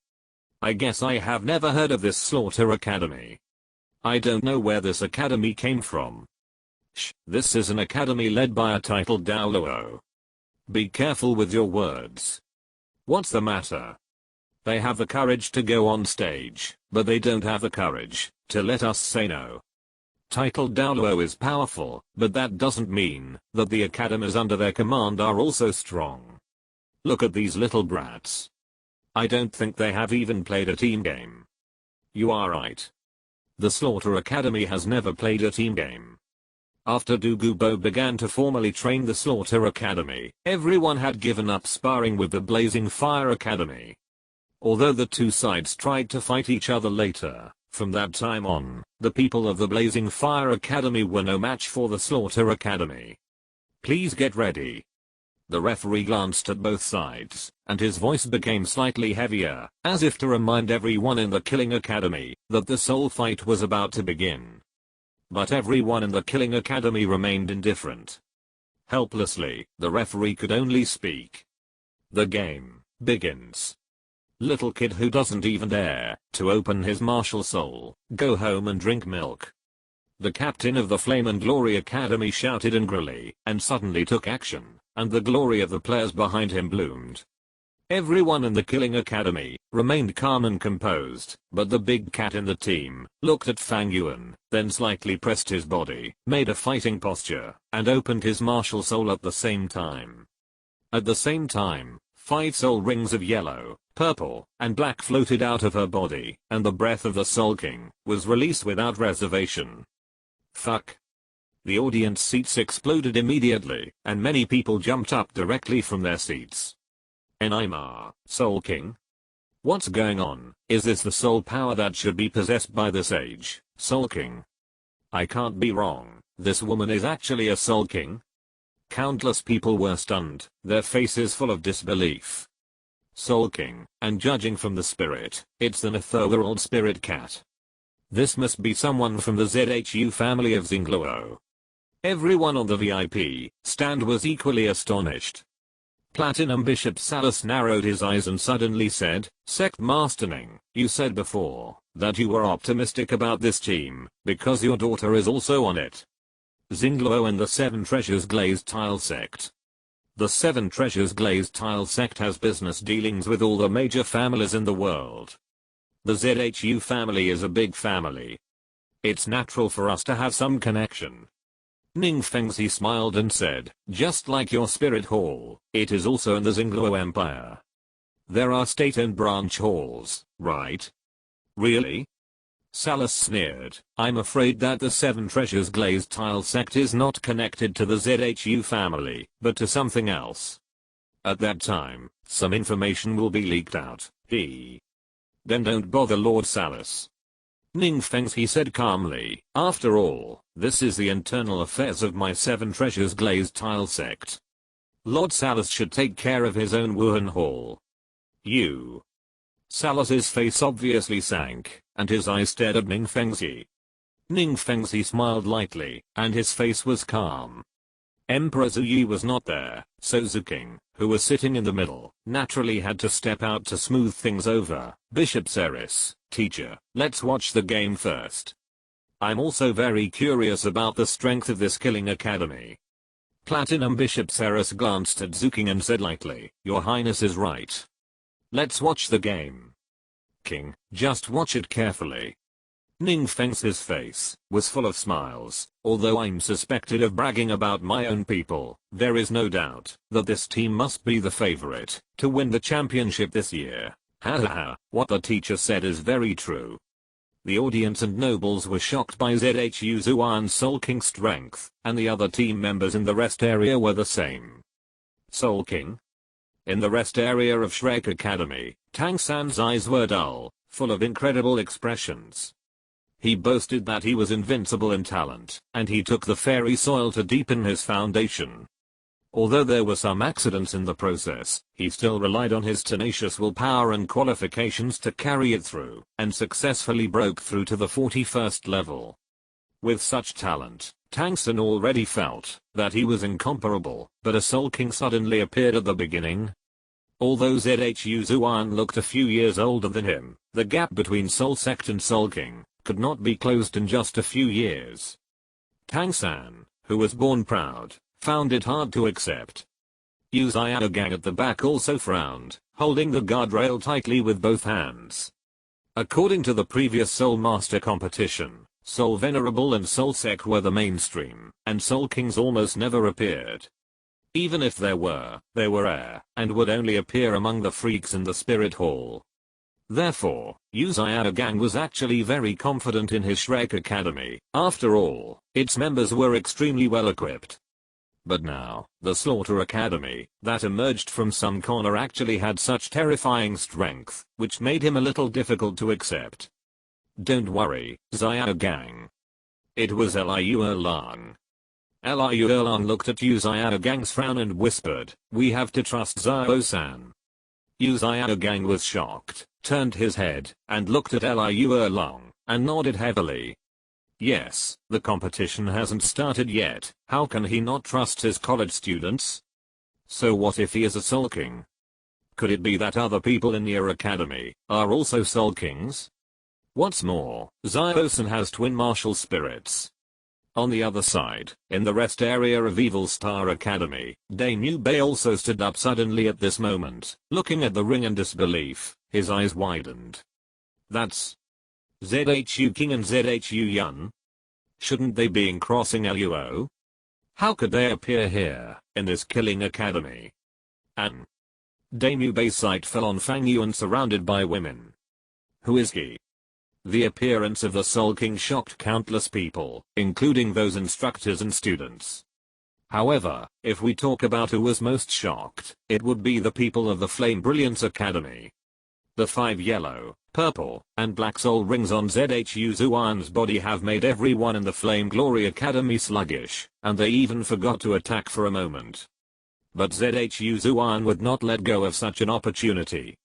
I guess I have never heard of this Slaughter Academy. I don't know where this academy came from. This is an academy led by a titled Douluo. Be careful with your words. What's the matter? They have the courage to go on stage, but they don't have the courage to let us say no. Titled Douluo is powerful, but that doesn't mean that the academies under their command are also strong. Look at these little brats. I don't think they have even played a team game. You are right. The Slaughter Academy has never played a team game. After Douluo began to formally train the Slaughter Academy, everyone had given up sparring with the Blazing Fire Academy. Although the two sides tried to fight each other later, from that time on, the people of the Blazing Fire Academy were no match for the Slaughter Academy. Please get ready. The referee glanced at both sides, and his voice became slightly heavier, as if to remind everyone in the Killing Academy that the soul fight was about to begin. But everyone in the Killing Academy remained indifferent. Helplessly, the referee could only speak. The game begins. Little kid who doesn't even dare to open his martial soul, go home and drink milk. The captain of the Flame and Glory Academy shouted angrily, and suddenly took action, and the glory of the players behind him bloomed. Everyone in the Killing Academy remained calm and composed, but the big cat in the team looked at Fang Yuan, then slightly pressed his body, made a fighting posture, and opened his martial soul at the same time. At the same time, 5 soul rings of yellow, purple, and black floated out of her body, and the breath of the Soul King was released without reservation. Fuck. The audience seats exploded immediately, and many people jumped up directly from their seats. Enima, Soul King? What's going on? Is this the soul power that should be possessed by the sage, Soul King? I can't be wrong, this woman is actually a Soul King? Countless people were stunned, their faces full of disbelief. Soul King, and judging from the spirit, it's the netherworld spirit cat. This must be someone from the ZHU family of Douluo. Everyone on the VIP stand was equally astonished. Platinum Bishop Salus narrowed his eyes and suddenly said, Sect Master Ning, you said before that you were optimistic about this team because your daughter is also on it. Douluo and the 7 Treasures Glazed Tile Sect. The 7 Treasures Glazed Tile Sect has business dealings with all the major families in the world. The ZHU family is a big family. It's natural for us to have some connection. Ning Fengzi smiled and said, just like your spirit hall, it is also in the Douluo Empire. There are state and branch halls, right? Really? Salus sneered, I'm afraid that the 7 Treasures Glazed Tile Sect is not connected to the ZHU family, but to something else. At that time, some information will be leaked out. Then don't bother Lord Salus. Ning Fengzi said calmly, after all, this is the internal affairs of my 7 Treasures Glazed Tile Sect. Lord Salus should take care of his own Wuhan Hall. You. Salus's face obviously sank, and his eyes stared at Ning Fengzi. Ning Fengzi smiled lightly, and his face was calm. Emperor Zuyi was not there, so Zuking, who was sitting in the middle, naturally had to step out to smooth things over. Bishop Ceres, teacher, let's watch the game first. I'm also very curious about the strength of this Killing Academy. Platinum Bishop Ceres glanced at Zuking and said lightly, Your Highness is right. Let's watch the game. King, just watch it carefully. Ning Fengzi's face was full of smiles. Although I'm suspected of bragging about my own people, there is no doubt that this team must be the favorite to win the championship this year. Ha ha ha, what the teacher said is very true. The audience and nobles were shocked by ZHU Zuan's Soul King's strength, and the other team members in the rest area were the same. Soul King? In the rest area of Shrek Academy, Tang San's eyes were dull, full of incredible expressions. He boasted that he was invincible in talent, and he took the fairy soil to deepen his foundation. Although there were some accidents in the process, he still relied on his tenacious willpower and qualifications to carry it through, and successfully broke through to the 41st level. With such talent, Tang San already felt that he was incomparable, but a Soul King suddenly appeared at the beginning. Although Zhu Zuan looked a few years older than him, the gap between Soul Sect and Soul King could not be closed in just a few years. Tang San, who was born proud, found it hard to accept. Yu Xiaogang at the back also frowned, holding the guardrail tightly with both hands. According to the previous Soul Master competition, Soul Venerable and Soul Sect were the mainstream, and Soul Kings almost never appeared. Even if there were, they were rare, and would only appear among the freaks in the Spirit Hall. Therefore, Yu Xiaogang was actually very confident in his Shrek Academy. After all, its members were extremely well equipped. But now, the Slaughter Academy that emerged from some corner actually had such terrifying strength, which made him a little difficult to accept. Don't worry, Xiaogang. It was Liu Erlang. Liu Erlang looked at Yu Xiaogang's frown and whispered, "We have to trust Xiao-san." Yu Xiaogang was shocked, turned his head, and looked at Liu Erlang, and nodded heavily. Yes, the competition hasn't started yet, how can he not trust his college students? So what if he is a Soul King? Could it be that other people in your academy are also Soul Kings? What's more, Xiao-san has twin martial spirits. On the other side, in the rest area of Evil Star Academy, Dame Yu Bei also stood up suddenly at this moment, looking at the ring in disbelief, his eyes widened. That's Zhu King and Zhu Yun? Shouldn't they be crossing Luo? How could they appear here, in this killing academy? And Dame Yu Bei's sight fell on Fang Yuan surrounded by women. Who is he? The appearance of the Soul King shocked countless people, including those instructors and students. However, if we talk about who was most shocked, it would be the people of the Flame Brilliance Academy. The 5 yellow, purple, and black soul rings on Zhu Zuan's body have made everyone in the Flame Glory Academy sluggish, and they even forgot to attack for a moment. But Zhu Zuan would not let go of such an opportunity.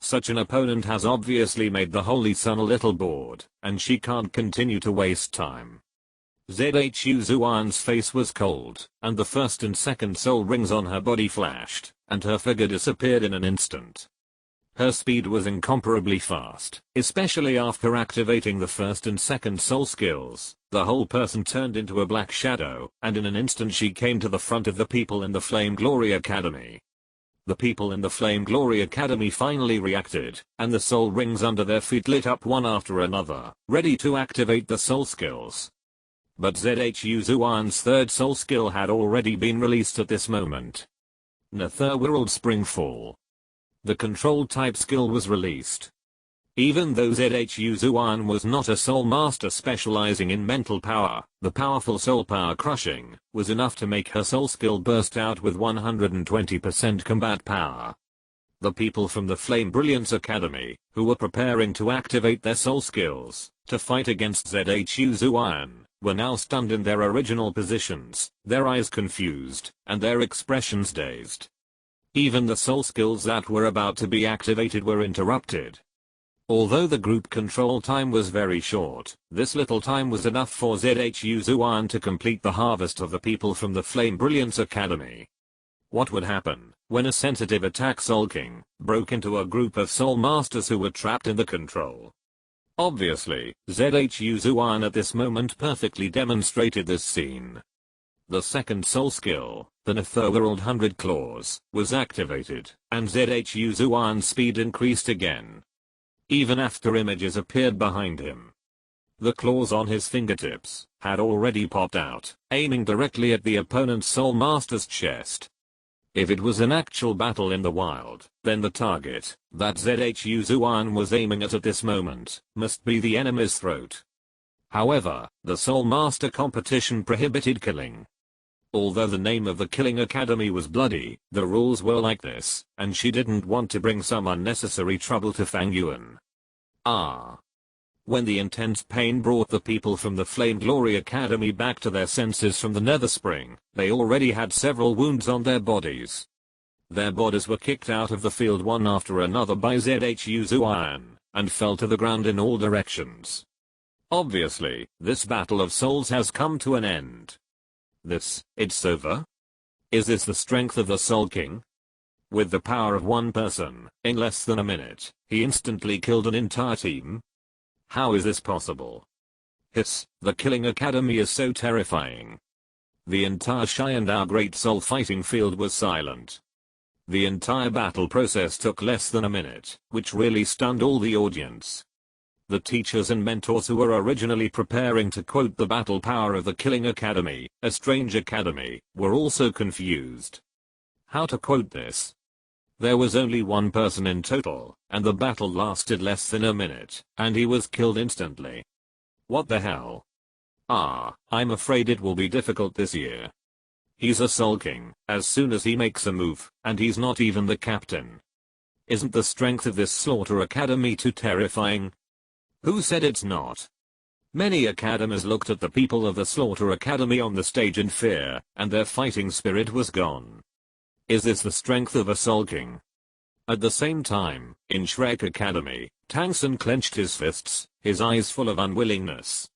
Such an opponent has obviously made the Holy Sun a little bored, and she can't continue to waste time. Zhu Zuan's face was cold, and the first and second soul rings on her body flashed, and her figure disappeared in an instant. Her speed was incomparably fast, especially after activating the first and second soul skills. The whole person turned into a black shadow, and in an instant she came to the front of the people in the Flame Glory Academy. The people in the Flame Glory Academy finally reacted, and the soul rings under their feet lit up one after another, ready to activate the soul skills. But Zhu Zuan's third soul skill had already been released at this moment. Netherworld Springfall. The control type skill was released. Even though Zhu Zuan was not a soul master specializing in mental power, the powerful soul power crushing was enough to make her soul skill burst out with 120% combat power. The people from the Flame Brilliance Academy, who were preparing to activate their soul skills to fight against Zhu Zuan, were now stunned in their original positions, their eyes confused, and their expressions dazed. Even the soul skills that were about to be activated were interrupted. Although the group control time was very short, this little time was enough for Zhu Zuan to complete the harvest of the people from the Flame Brilliance Academy. What would happen when a sensitive attack Soul King broke into a group of Soul Masters who were trapped in the control? Obviously, Zhu Zuan at this moment perfectly demonstrated this scene. The second soul skill, the Netherworld 100 Claws, was activated, and Zhu Zuan's speed increased again. Even after images appeared behind him. The claws on his fingertips had already popped out, aiming directly at the opponent's Soul Master's chest. If it was an actual battle in the wild, then the target that Zhu Zuan was aiming at this moment must be the enemy's throat. However, the Soul Master competition prohibited killing. Although the name of the Killing Academy was bloody, the rules were like this, and she didn't want to bring some unnecessary trouble to Fang Yuan. When the intense pain brought the people from the Flame Glory Academy back to their senses from the Nether Spring, they already had several wounds on their bodies. Their bodies were kicked out of the field one after another by Zhu Zuan, and fell to the ground in all directions. Obviously, this battle of souls has come to an end. It's over? Is this the strength of the Soul King? With the power of one person, in less than a minute, he instantly killed an entire team? How is this possible? The Killing Academy is so terrifying. The entire Shy and our Great Soul fighting field was silent. The entire battle process took less than a minute, which really stunned all the audience. The teachers and mentors who were originally preparing to quote the battle power of the Killing Academy, a strange academy, were also confused. How to quote this? There was only one person in total, and the battle lasted less than a minute, and he was killed instantly. What the hell? I'm afraid it will be difficult this year. He's a Soul King, as soon as he makes a move, and he's not even the captain. Isn't the strength of this Slaughter Academy too terrifying? Who said it's not? Many academies looked at the people of the Slaughter Academy on the stage in fear, and their fighting spirit was gone. Is this the strength of a Soul King? At the same time, in Shrek Academy, Tang San clenched his fists, his eyes full of unwillingness.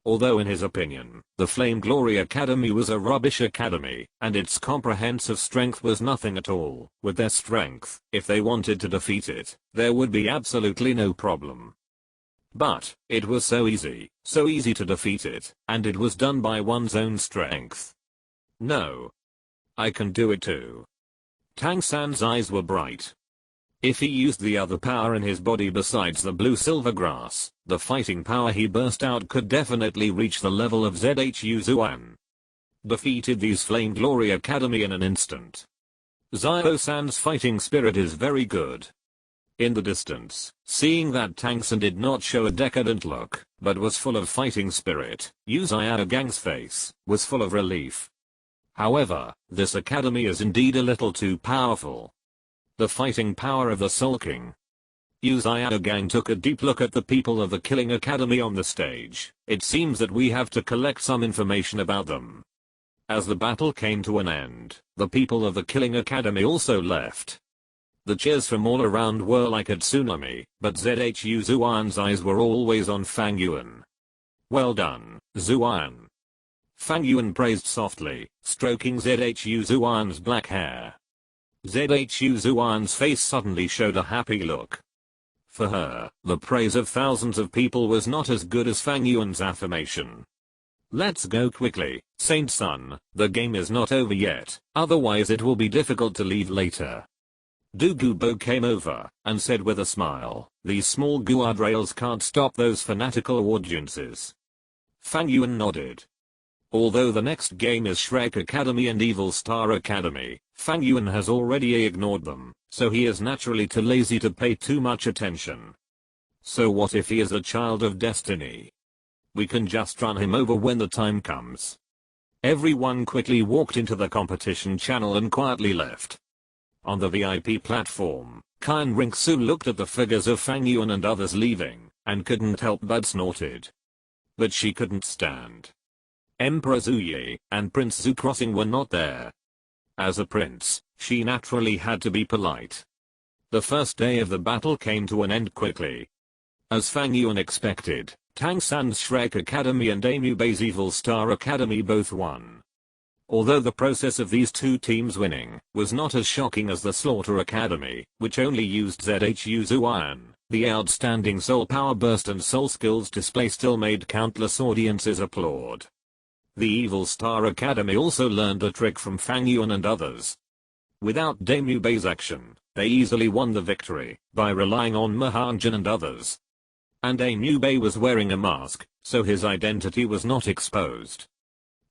Although in his opinion, the Flame Glory Academy was a rubbish academy, and its comprehensive strength was nothing at all, with their strength, if they wanted to defeat it, there would be absolutely no problem. But, it was so easy to defeat it, and it was done by one's own strength. No. I can do it too. Tang San's eyes were bright. If he used the other power in his body besides the blue silver grass, the fighting power he burst out could definitely reach the level of Zhu Zuan. Defeated these Flame Glory Academy in an instant. Zio-san's fighting spirit is very good. In the distance, seeing that Tang San did not show a decadent look, but was full of fighting spirit, Yu Gang's face was full of relief. However, this academy is indeed a little too powerful. The fighting power of the Soul King. Yu Gang took a deep look at the people of the Killing Academy on the stage. It seems that we have to collect some information about them. As the battle came to an end, the people of the Killing Academy also left. The cheers from all around were like a tsunami, but Zhu Zuan's eyes were always on Fang Yuan. Well done, Zuan. Fang Yuan praised softly, stroking Zhu Zuan's black hair. Zhu Zuan's face suddenly showed a happy look. For her, the praise of thousands of people was not as good as Fang Yuan's affirmation. Let's go quickly, Saint Sun, the game is not over yet, otherwise it will be difficult to leave later. Douluo came over, and said with a smile, these small guardrails can't stop those fanatical audiences. Fang Yuan nodded. Although the next game is Shrek Academy and Evil Star Academy, Fang Yuan has already ignored them, so he is naturally too lazy to pay too much attention. So what if he is a child of destiny? We can just run him over when the time comes. Everyone quickly walked into the competition channel and quietly left. On the VIP platform, Kyan Ringsu looked at the figures of Fang Yuan and others leaving, and couldn't help but snorted. But she couldn't stand. Emperor Zuyi and Prince Zhu Crossing were not there. As a prince, she naturally had to be polite. The first day of the battle came to an end quickly. As Fang Yuan expected, Tang San's Shrek Academy and Amubei's Evil Star Academy both won. Although the process of these two teams winning was not as shocking as the Slaughter Academy, which only used Zhu Zuan, the outstanding soul power burst and soul skills display still made countless audiences applaud. The Evil Star Academy also learned a trick from Fang Yuan and others. Without Amubei's action, they easily won the victory by relying on Mahanjan and others. And Amubei was wearing a mask, so his identity was not exposed.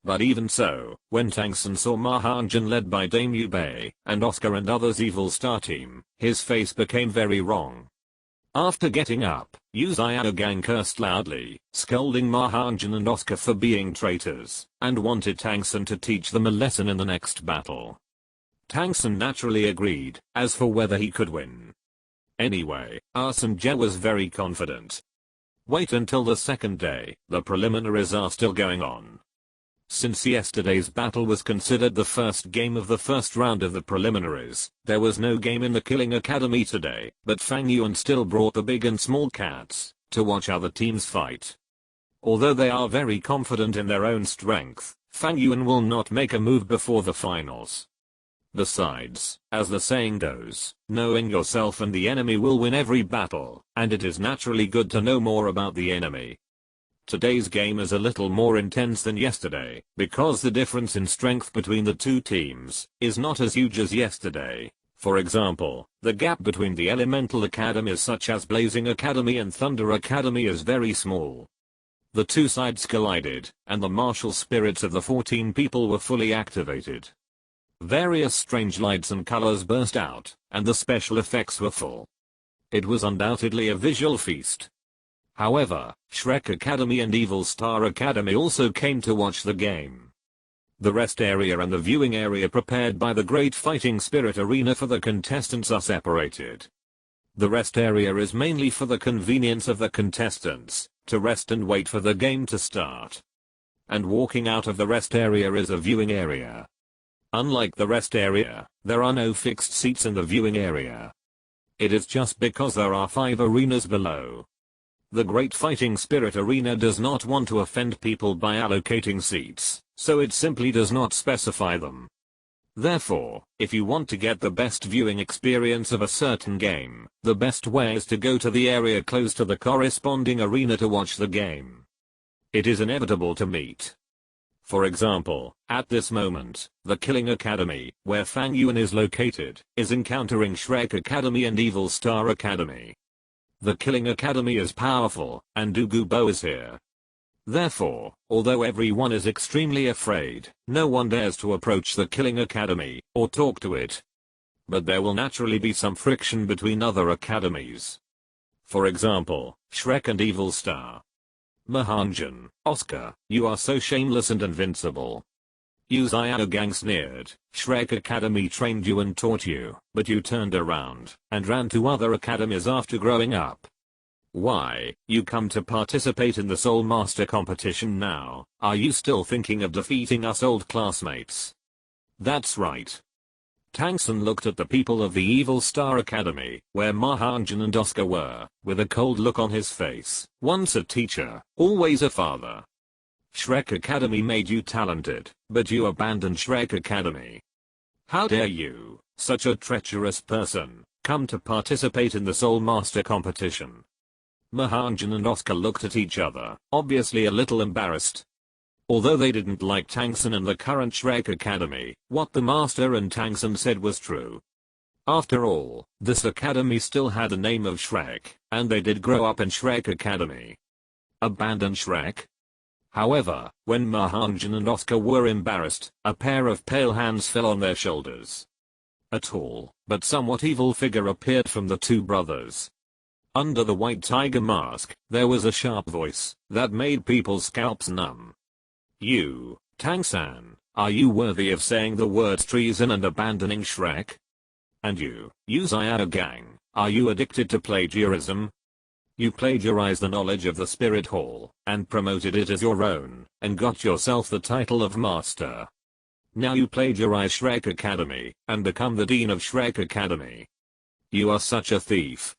But even so, when Tang San saw Mahanjan led by Amubei and Oscar and others' Evil Star team, his face became very wrong. After getting up, Yu Gang cursed loudly, scolding Mahanjan and Oscar for being traitors, and wanted Tang San to teach them a lesson in the next battle. Tang San naturally agreed, as for whether he could win. Anyway, Arsene Je was very confident. Wait until the second day, the preliminaries are still going on. Since yesterday's battle was considered the first game of the first round of the preliminaries, there was no game in the Killing Academy today, but Fang Yuan still brought the big and small cats to watch other teams fight. Although they are very confident in their own strength, Fang Yuan will not make a move before the finals. Besides, as the saying goes, knowing yourself and the enemy will win every battle, and it is naturally good to know more about the enemy. Today's game is a little more intense than yesterday, because the difference in strength between the two teams is not as huge as yesterday. For example, the gap between the elemental academies such as Blazing Academy and Thunder Academy is very small. The two sides collided, and the martial spirits of the 14 people were fully activated. Various strange lights and colors burst out, and the special effects were full. It was undoubtedly a visual feast. However, Shrek Academy and Evil Star Academy also came to watch the game. The rest area and the viewing area prepared by the Great Fighting Spirit Arena for the contestants are separated. The rest area is mainly for the convenience of the contestants, to rest and wait for the game to start. And walking out of the rest area is a viewing area. Unlike the rest area, there are no fixed seats in the viewing area. It is just because there are 5 arenas below. The Great Fighting Spirit Arena does not want to offend people by allocating seats, so it simply does not specify them. Therefore, if you want to get the best viewing experience of a certain game, the best way is to go to the area close to the corresponding arena to watch the game. It is inevitable to meet. For example, at this moment, the Killing Academy, where Fang Yuan is located, is encountering Shrek Academy and Evil Star Academy. The Killing Academy is powerful, and Douluo Bo is here. Therefore, although everyone is extremely afraid, no one dares to approach the Killing Academy, or talk to it. But there will naturally be some friction between other academies. For example, Shrek and Evil Star. Mahanjan, Oscar, you are so shameless and invincible. Uzaya Gang sneered, Shrek Academy trained you and taught you, but you turned around, and ran to other academies after growing up. Why, you come to participate in the Soul Master competition now, are you still thinking of defeating us old classmates? That's right. Tangsun looked at the people of the Evil Star Academy, where Mahanjan and Oscar were, with a cold look on his face. Once a teacher, always a father. Shrek Academy made you talented, but you abandoned Shrek Academy. How dare you, such a treacherous person, come to participate in the Soul Master competition? Mahanjan and Oscar looked at each other, obviously a little embarrassed. Although they didn't like Tangsun and the current Shrek Academy, what the Master and Tangsun said was true. After all, this academy still had the name of Shrek, and they did grow up in Shrek Academy. Abandon Shrek? However, when Mahanjan and Oscar were embarrassed, a pair of pale hands fell on their shoulders. A tall, but somewhat evil figure appeared from the two brothers. Under the white tiger mask, there was a sharp voice that made people's scalps numb. You, Tangsan, are you worthy of saying the words treason and abandoning Shrek? And you, Uzaya Gang, are you addicted to plagiarism? You plagiarized the knowledge of the Spirit Hall, and promoted it as your own, and got yourself the title of Master. Now you plagiarize Shrek Academy, and become the Dean of Shrek Academy. You are such a thief,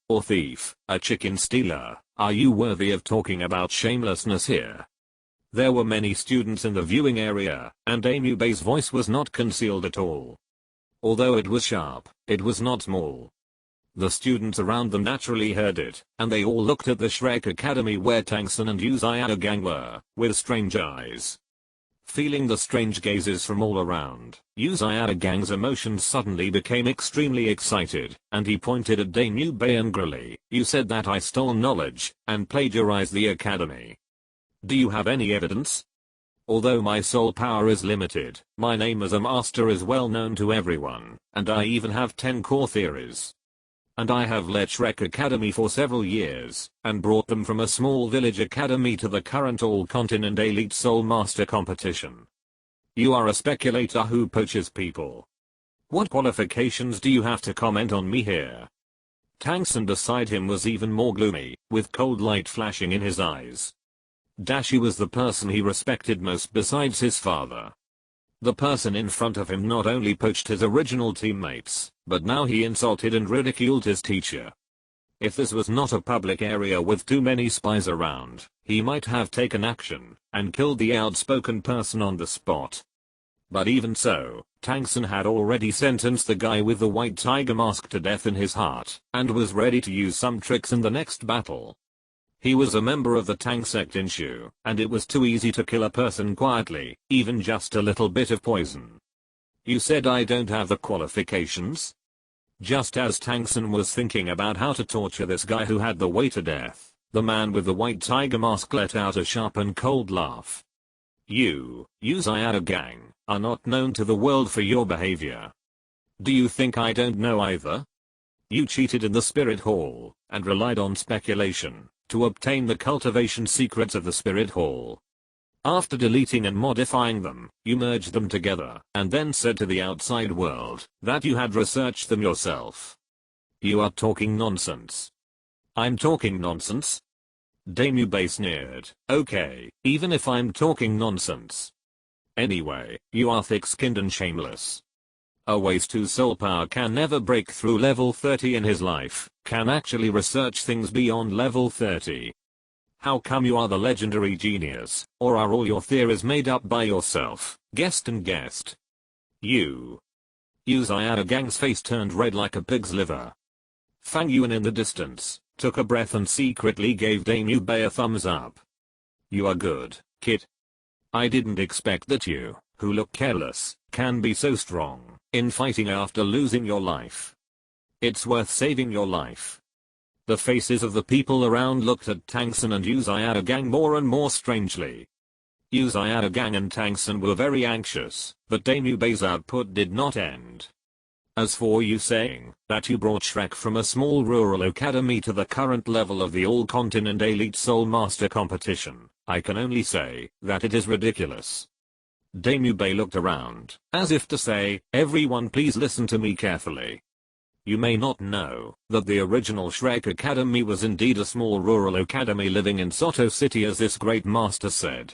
a chicken stealer. Are you worthy of talking about shamelessness here? There were many students in the viewing area, and Amubei's voice was not concealed at all. Although it was sharp, it was not small. The students around them naturally heard it, and they all looked at the Shrek Academy where Tangsun and Uzaya Gang were, with strange eyes. Feeling the strange gazes from all around, Uzaya Gang's emotions suddenly became extremely excited, and he pointed at Amubei angrily. You said that I stole knowledge, and plagiarized the academy. Do you have any evidence? Although my soul power is limited, my name as a master is well known to everyone, and I even have 10 core theories. And I have led Shrek Academy for several years, and brought them from a small village academy to the current all-continent elite Soul Master competition. You are a speculator who poaches people. What qualifications do you have to comment on me here? Tang beside him was even more gloomy, with cold light flashing in his eyes. Dashi was the person he respected most besides his father. The person in front of him not only poached his original teammates, but now he insulted and ridiculed his teacher. If this was not a public area with too many spies around, he might have taken action and killed the outspoken person on the spot. But even so, Tang had already sentenced the guy with the white tiger mask to death in his heart, and was ready to use some tricks in the next battle. He was a member of the Tang sect in Shu, and it was too easy to kill a person quietly, even just a little bit of poison. You said I don't have the qualifications? Just as Tang was thinking about how to torture this guy who had the way to death, the man with the white tiger mask let out a sharp and cold laugh. You Xiao gang, are not known to the world for your behavior. Do you think I don't know either? You cheated in the spirit hall, and relied on speculation to obtain the cultivation secrets of the spirit hall. After deleting and modifying them, you merged them together, and then said to the outside world that you had researched them yourself. You are talking nonsense. I'm talking nonsense? Daimyo sneered. Okay, even if I'm talking nonsense. Anyway, you are thick-skinned and shameless. A waste whose soul power can never break through level 30 in his life, can actually research things beyond level 30. How come you are the legendary genius, or are all your theories made up by yourself, guessed and guessed? You Xiao gang's face turned red like a pig's liver. Fang Yuan in the distance took a breath and secretly gave Daimyo a thumbs up. You are good, kid. I didn't expect that you, who look careless, can be so strong in fighting after losing your life. It's worth saving your life. The faces of the people around looked at Tang and Xiao gang more and more strangely. Xiao gang and Tang were very anxious, but Daimyo's output did not end. As for you saying that you brought Shrek from a small rural academy to the current level of the all-continent elite soul master competition, I can only say that it is ridiculous. Daimyo looked around, as if to say, everyone please listen to me carefully. You may not know that the original Shrek Academy was indeed a small rural academy living in Soto City as this great master said.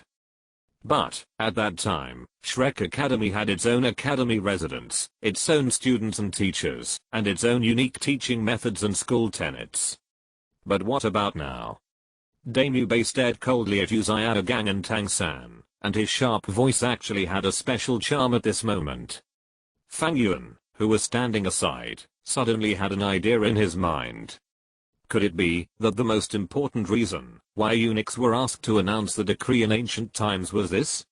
But, at that time, Shrek Academy had its own academy residents, its own students and teachers, and its own unique teaching methods and school tenets. But what about now? Daimyo stared coldly at Xiao gang and Tang, and his sharp voice actually had a special charm at this moment. Fang Yuan, who was standing aside, suddenly had an idea in his mind. Could it be that the most important reason why eunuchs were asked to announce the decree in ancient times was this?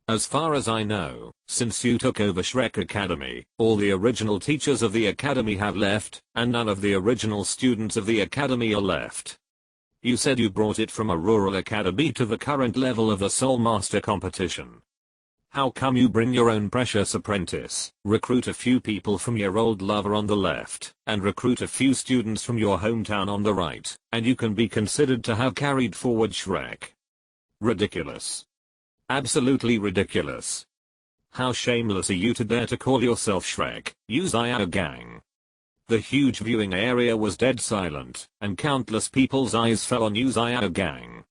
As far as I know, since you took over Shrek Academy, all the original teachers of the academy have left, and none of the original students of the academy are left. You said you brought it from a rural academy to the current level of the Soul Master competition. How come you bring your own precious apprentice, recruit a few people from your old lover on the left, and recruit a few students from your hometown on the right, and you can be considered to have carried forward Shrek? Ridiculous. Absolutely ridiculous. How shameless are you to dare to call yourself Shrek, Xiao gang? The huge viewing area was dead silent, and countless people's eyes fell on Xiao gang.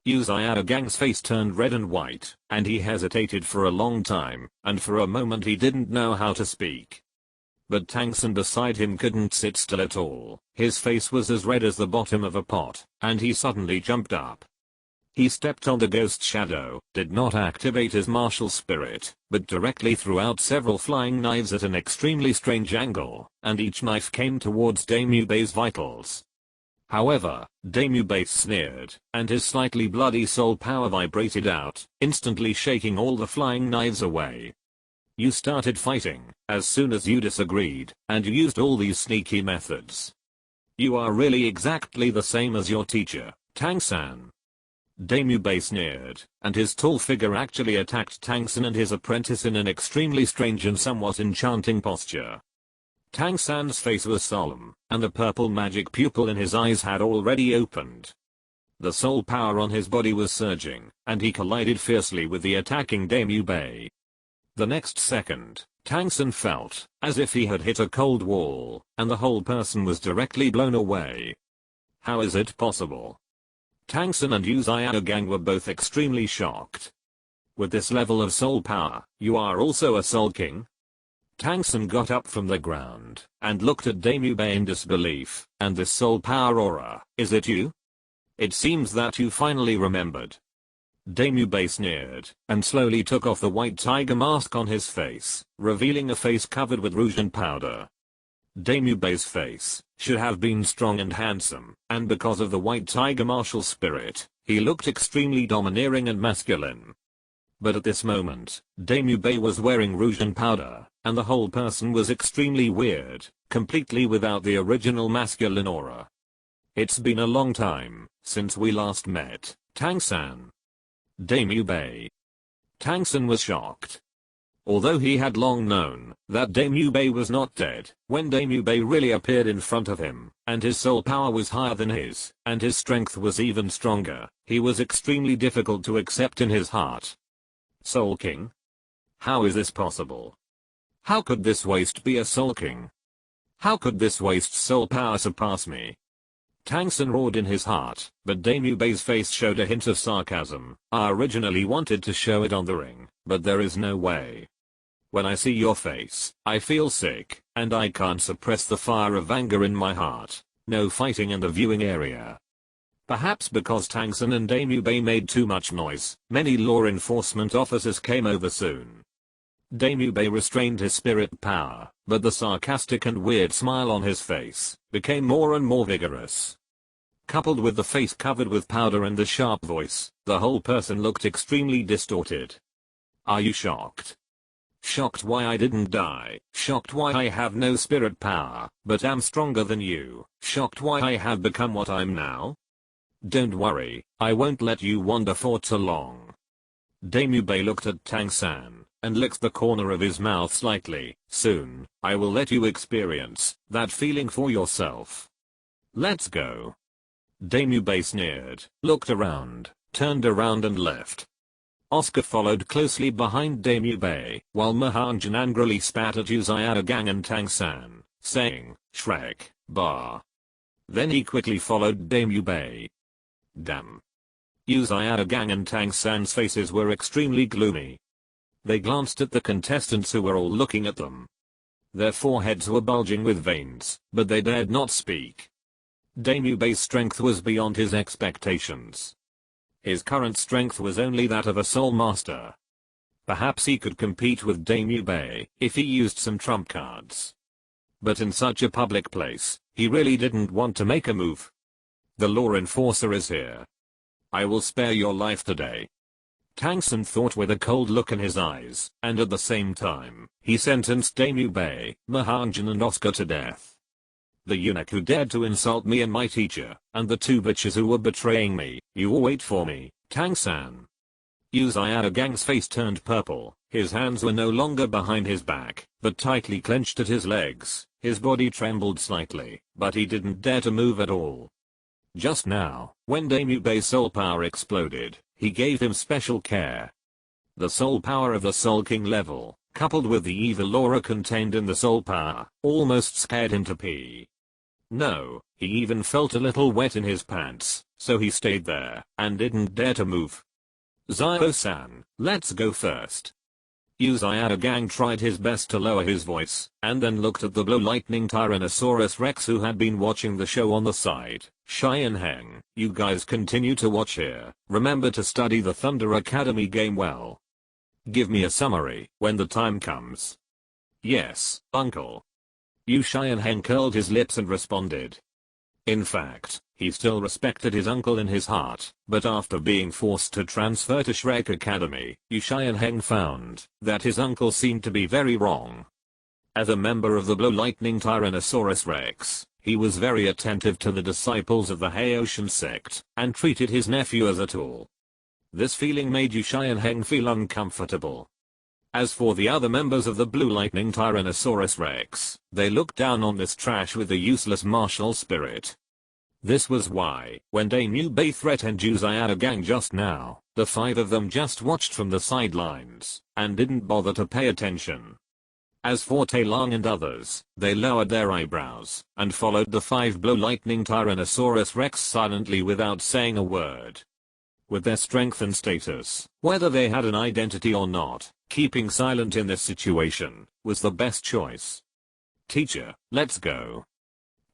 Xiao gang's face turned red and white, and he hesitated for a long time, and for a moment he didn't know how to speak. But Tang beside him couldn't sit still at all. His face was as red as the bottom of a pot, and he suddenly jumped up. He stepped on the ghost shadow, did not activate his martial spirit, but directly threw out several flying knives at an extremely strange angle, and each knife came towards Daimyo's vitals. However, Daimyo sneered, and his slightly bloody soul power vibrated out, instantly shaking all the flying knives away. You started fighting as soon as you disagreed, and you used all these sneaky methods. You are really exactly the same as your teacher, Tang-san. Daimyo sneered, and his tall figure actually attacked Tang-san and his apprentice in an extremely strange and somewhat enchanting posture. Tang-san's face was solemn, and the purple magic pupil in his eyes had already opened. The soul power on his body was surging, and he collided fiercely with the attacking Daimyo. The next second, Tang San felt as if he had hit a cold wall, and the whole person was directly blown away. How is it possible? Tang San and Yu Xiaogang were both extremely shocked. With this level of soul power, you are also a Soul King? Tang San got up from the ground and looked at Damu Bei in disbelief. And this soul power aura, is it you? It seems that you finally remembered. Damu Bei sneered and slowly took off the white tiger mask on his face, revealing a face covered with rouge and powder. Damu Bei's face should have been strong and handsome, and because of the white tiger martial spirit, he looked extremely domineering and masculine. But at this moment, Damu Bei was wearing rouge and powder, and the whole person was extremely weird, completely without the original masculine aura. It's been a long time since we last met, Tang San. Damu Bei. Tang San was shocked. Although he had long known that Damu Bei was not dead, when Damu Bei really appeared in front of him, and his soul power was higher than his, and his strength was even stronger, he was extremely difficult to accept in his heart. Soul King? How is this possible? How could this waste be a Soul King? How could this waste soul power surpass me? Tang San roared in his heart, but Damu Bei's face showed a hint of sarcasm. I originally wanted to show it on the ring, but there is no way. When I see your face, I feel sick, and I can't suppress the fire of anger in my heart. No fighting in the viewing area. Perhaps because Tang San and Damu Bei made too much noise, many law enforcement officers came over soon. Damu Bei restrained his spirit power, but the sarcastic and weird smile on his face became more and more vigorous. Coupled with the face covered with powder and the sharp voice, the whole person looked extremely distorted. Are you shocked? Shocked why I didn't die, shocked why I have no spirit power, but am stronger than you, shocked why I have become what I'm now? Don't worry, I won't let you wander for too long. Damu Bei looked at Tang San and licked the corner of his mouth slightly. Soon, I will let you experience that feeling for yourself. Let's go. Damu Bei sneered, looked around, turned around and left. Oscar followed closely behind Damu Bei, while Mahanjan angrily spat at Yu Xiaogang and Tang San, saying, Shrek, bah. Then he quickly followed Damu Bei. Damn. Yu Xiaogang and Tang San's faces were extremely gloomy. They glanced at the contestants who were all looking at them. Their foreheads were bulging with veins, but they dared not speak. Damu Bei's strength was beyond his expectations. His current strength was only that of a soul master. Perhaps he could compete with Damu Bei if he used some trump cards. But in such a public place, he really didn't want to make a move. The law enforcer is here. I will spare your life today. Tang San thought with a cold look in his eyes, and at the same time, he sentenced Damu Bei, Mahanjan and Oscar to death. The eunuch who dared to insult me and my teacher, and the two bitches who were betraying me, you will wait for me, Tang San. Yu Xiaogang's face turned purple, his hands were no longer behind his back, but tightly clenched at his legs, his body trembled slightly, but he didn't dare to move at all. Just now, when Damu Bei's soul power exploded, he gave him special care. The soul power of the Soul King level, coupled with the evil aura contained in the soul power, almost scared him to pee. No, he even felt a little wet in his pants, so he stayed there, and didn't dare to move. Zio-san, let's go first. Yu Xiaogang tried his best to lower his voice, and then looked at the blue lightning Tyrannosaurus Rex who had been watching the show on the side. Sharingan, you guys continue to watch here, remember to study the Thunder Academy game well. Give me a summary when the time comes. Yes, uncle. Yu Xiaogang curled his lips and responded. In fact, he still respected his uncle in his heart, but after being forced to transfer to Shrek Academy, Yu Xiaogang found that his uncle seemed to be very wrong. As a member of the Blue Lightning Tyrannosaurus Rex, he was very attentive to the disciples of the Haoshan sect, and treated his nephew as a tool. This feeling made Yu Xiaogang feel uncomfortable. As for the other members of the Blue Lightning Tyrannosaurus Rex, they looked down on this trash with a useless martial spirit. This was why, when Damu Bei threatened Yu Xiaogang just now, the five of them just watched from the sidelines, and didn't bother to pay attention. As for Tailong and others, they lowered their eyebrows and followed the 5-blow lightning Tyrannosaurus Rex silently without saying a word. With their strength and status, whether they had an identity or not, keeping silent in this situation was the best choice. Teacher, let's go.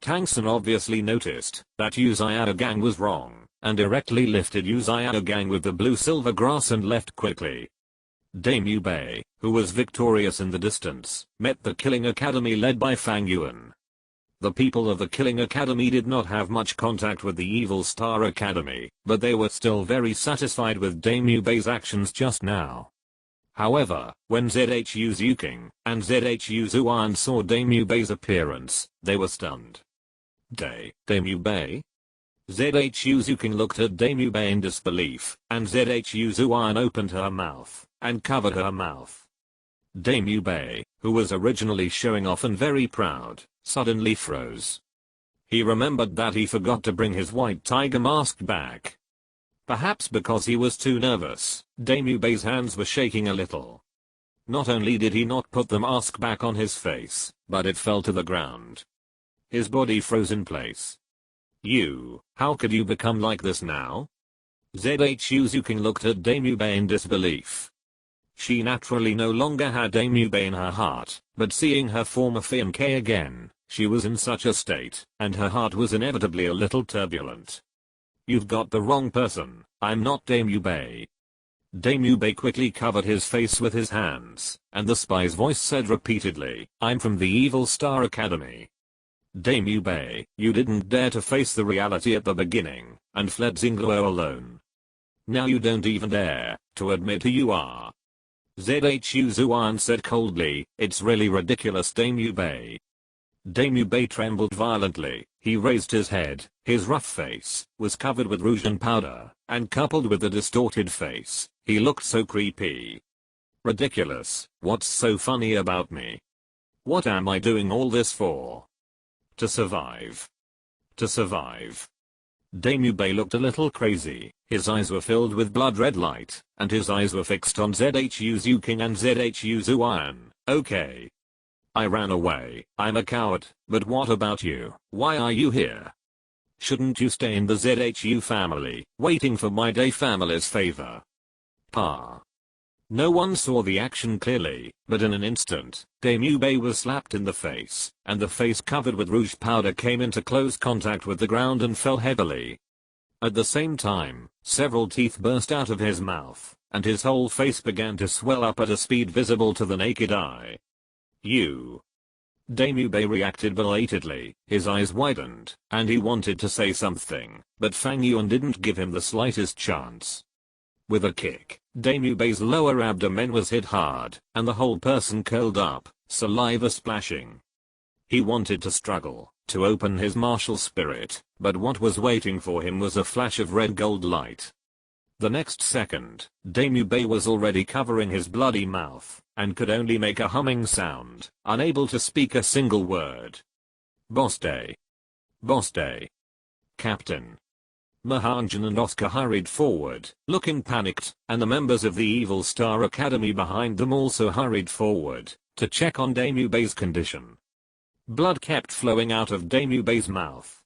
Tangsun obviously noticed that Uzayada Gang was wrong and directly lifted Uzayada Gang with the blue-silver grass and left quickly. Dame Bei, who was victorious in the distance, met the Killing Academy led by Fang Yuan. The people of the Killing Academy did not have much contact with the Evil Star Academy, but they were still very satisfied with Dame Bei's actions just now. However, when Zhu Zuking and Zhu Zuan saw Dame Bei's appearance, they were stunned. Dame Bei? Zhu Zuking looked at Dame Bei in disbelief, and Zhu Zuan opened her mouth and covered her mouth. Dame Bei, who was originally showing off and very proud, suddenly froze. He remembered that he forgot to bring his white tiger mask back. Perhaps because he was too nervous, Dame Bei's hands were shaking a little. Not only did he not put the mask back on his face, but it fell to the ground. His body froze in place. How could you become like this now? Zhu Zuking looked at Dame Bei in disbelief. She naturally no longer had Dame Bei in her heart, but seeing her former fiancé again, she was in such a state, and her heart was inevitably a little turbulent. You've got the wrong person, I'm not Dame Bei. Dame Bei quickly covered his face with his hands, and the spy's voice said repeatedly, I'm from the Evil Star Academy. Dame Bei, you didn't dare to face the reality at the beginning, and fled Xingluo alone. Now you don't even dare to admit who you are. Zhu Zuan said coldly, it's really ridiculous Dame Bei. Dame Bei trembled violently, he raised his head, his rough face was covered with rouge and powder, and coupled with the distorted face, he looked so creepy. Ridiculous, what's so funny about me? What am I doing all this for? To survive. To survive. Dame Bei looked a little crazy, his eyes were filled with blood-red light, and his eyes were fixed on Zhu Zuking and Zhu Zuan. Okay. I ran away, I'm a coward, but what about you? Why are you here? Shouldn't you stay in the Zhu family, waiting for my day family's favor? Pa. No one saw the action clearly, but in an instant, Dame Bei was slapped in the face, and the face covered with rouge powder came into close contact with the ground and fell heavily. At the same time, several teeth burst out of his mouth, and his whole face began to swell up at a speed visible to the naked eye. Dame Bei reacted belatedly, his eyes widened, and he wanted to say something, but Fang Yuan didn't give him the slightest chance. With a kick, Dame Bei's lower abdomen was hit hard, and the whole person curled up, saliva splashing. He wanted to struggle, to open his martial spirit, but what was waiting for him was a flash of red gold light. The next second, Dame Bei was already covering his bloody mouth, and could only make a humming sound, unable to speak a single word. Boss Day. Boss Day. Captain. Mahanjan and Oscar hurried forward, looking panicked, and the members of the Evil Star Academy behind them also hurried forward, to check on Dame Bei's condition. Blood kept flowing out of Dame Bei's mouth.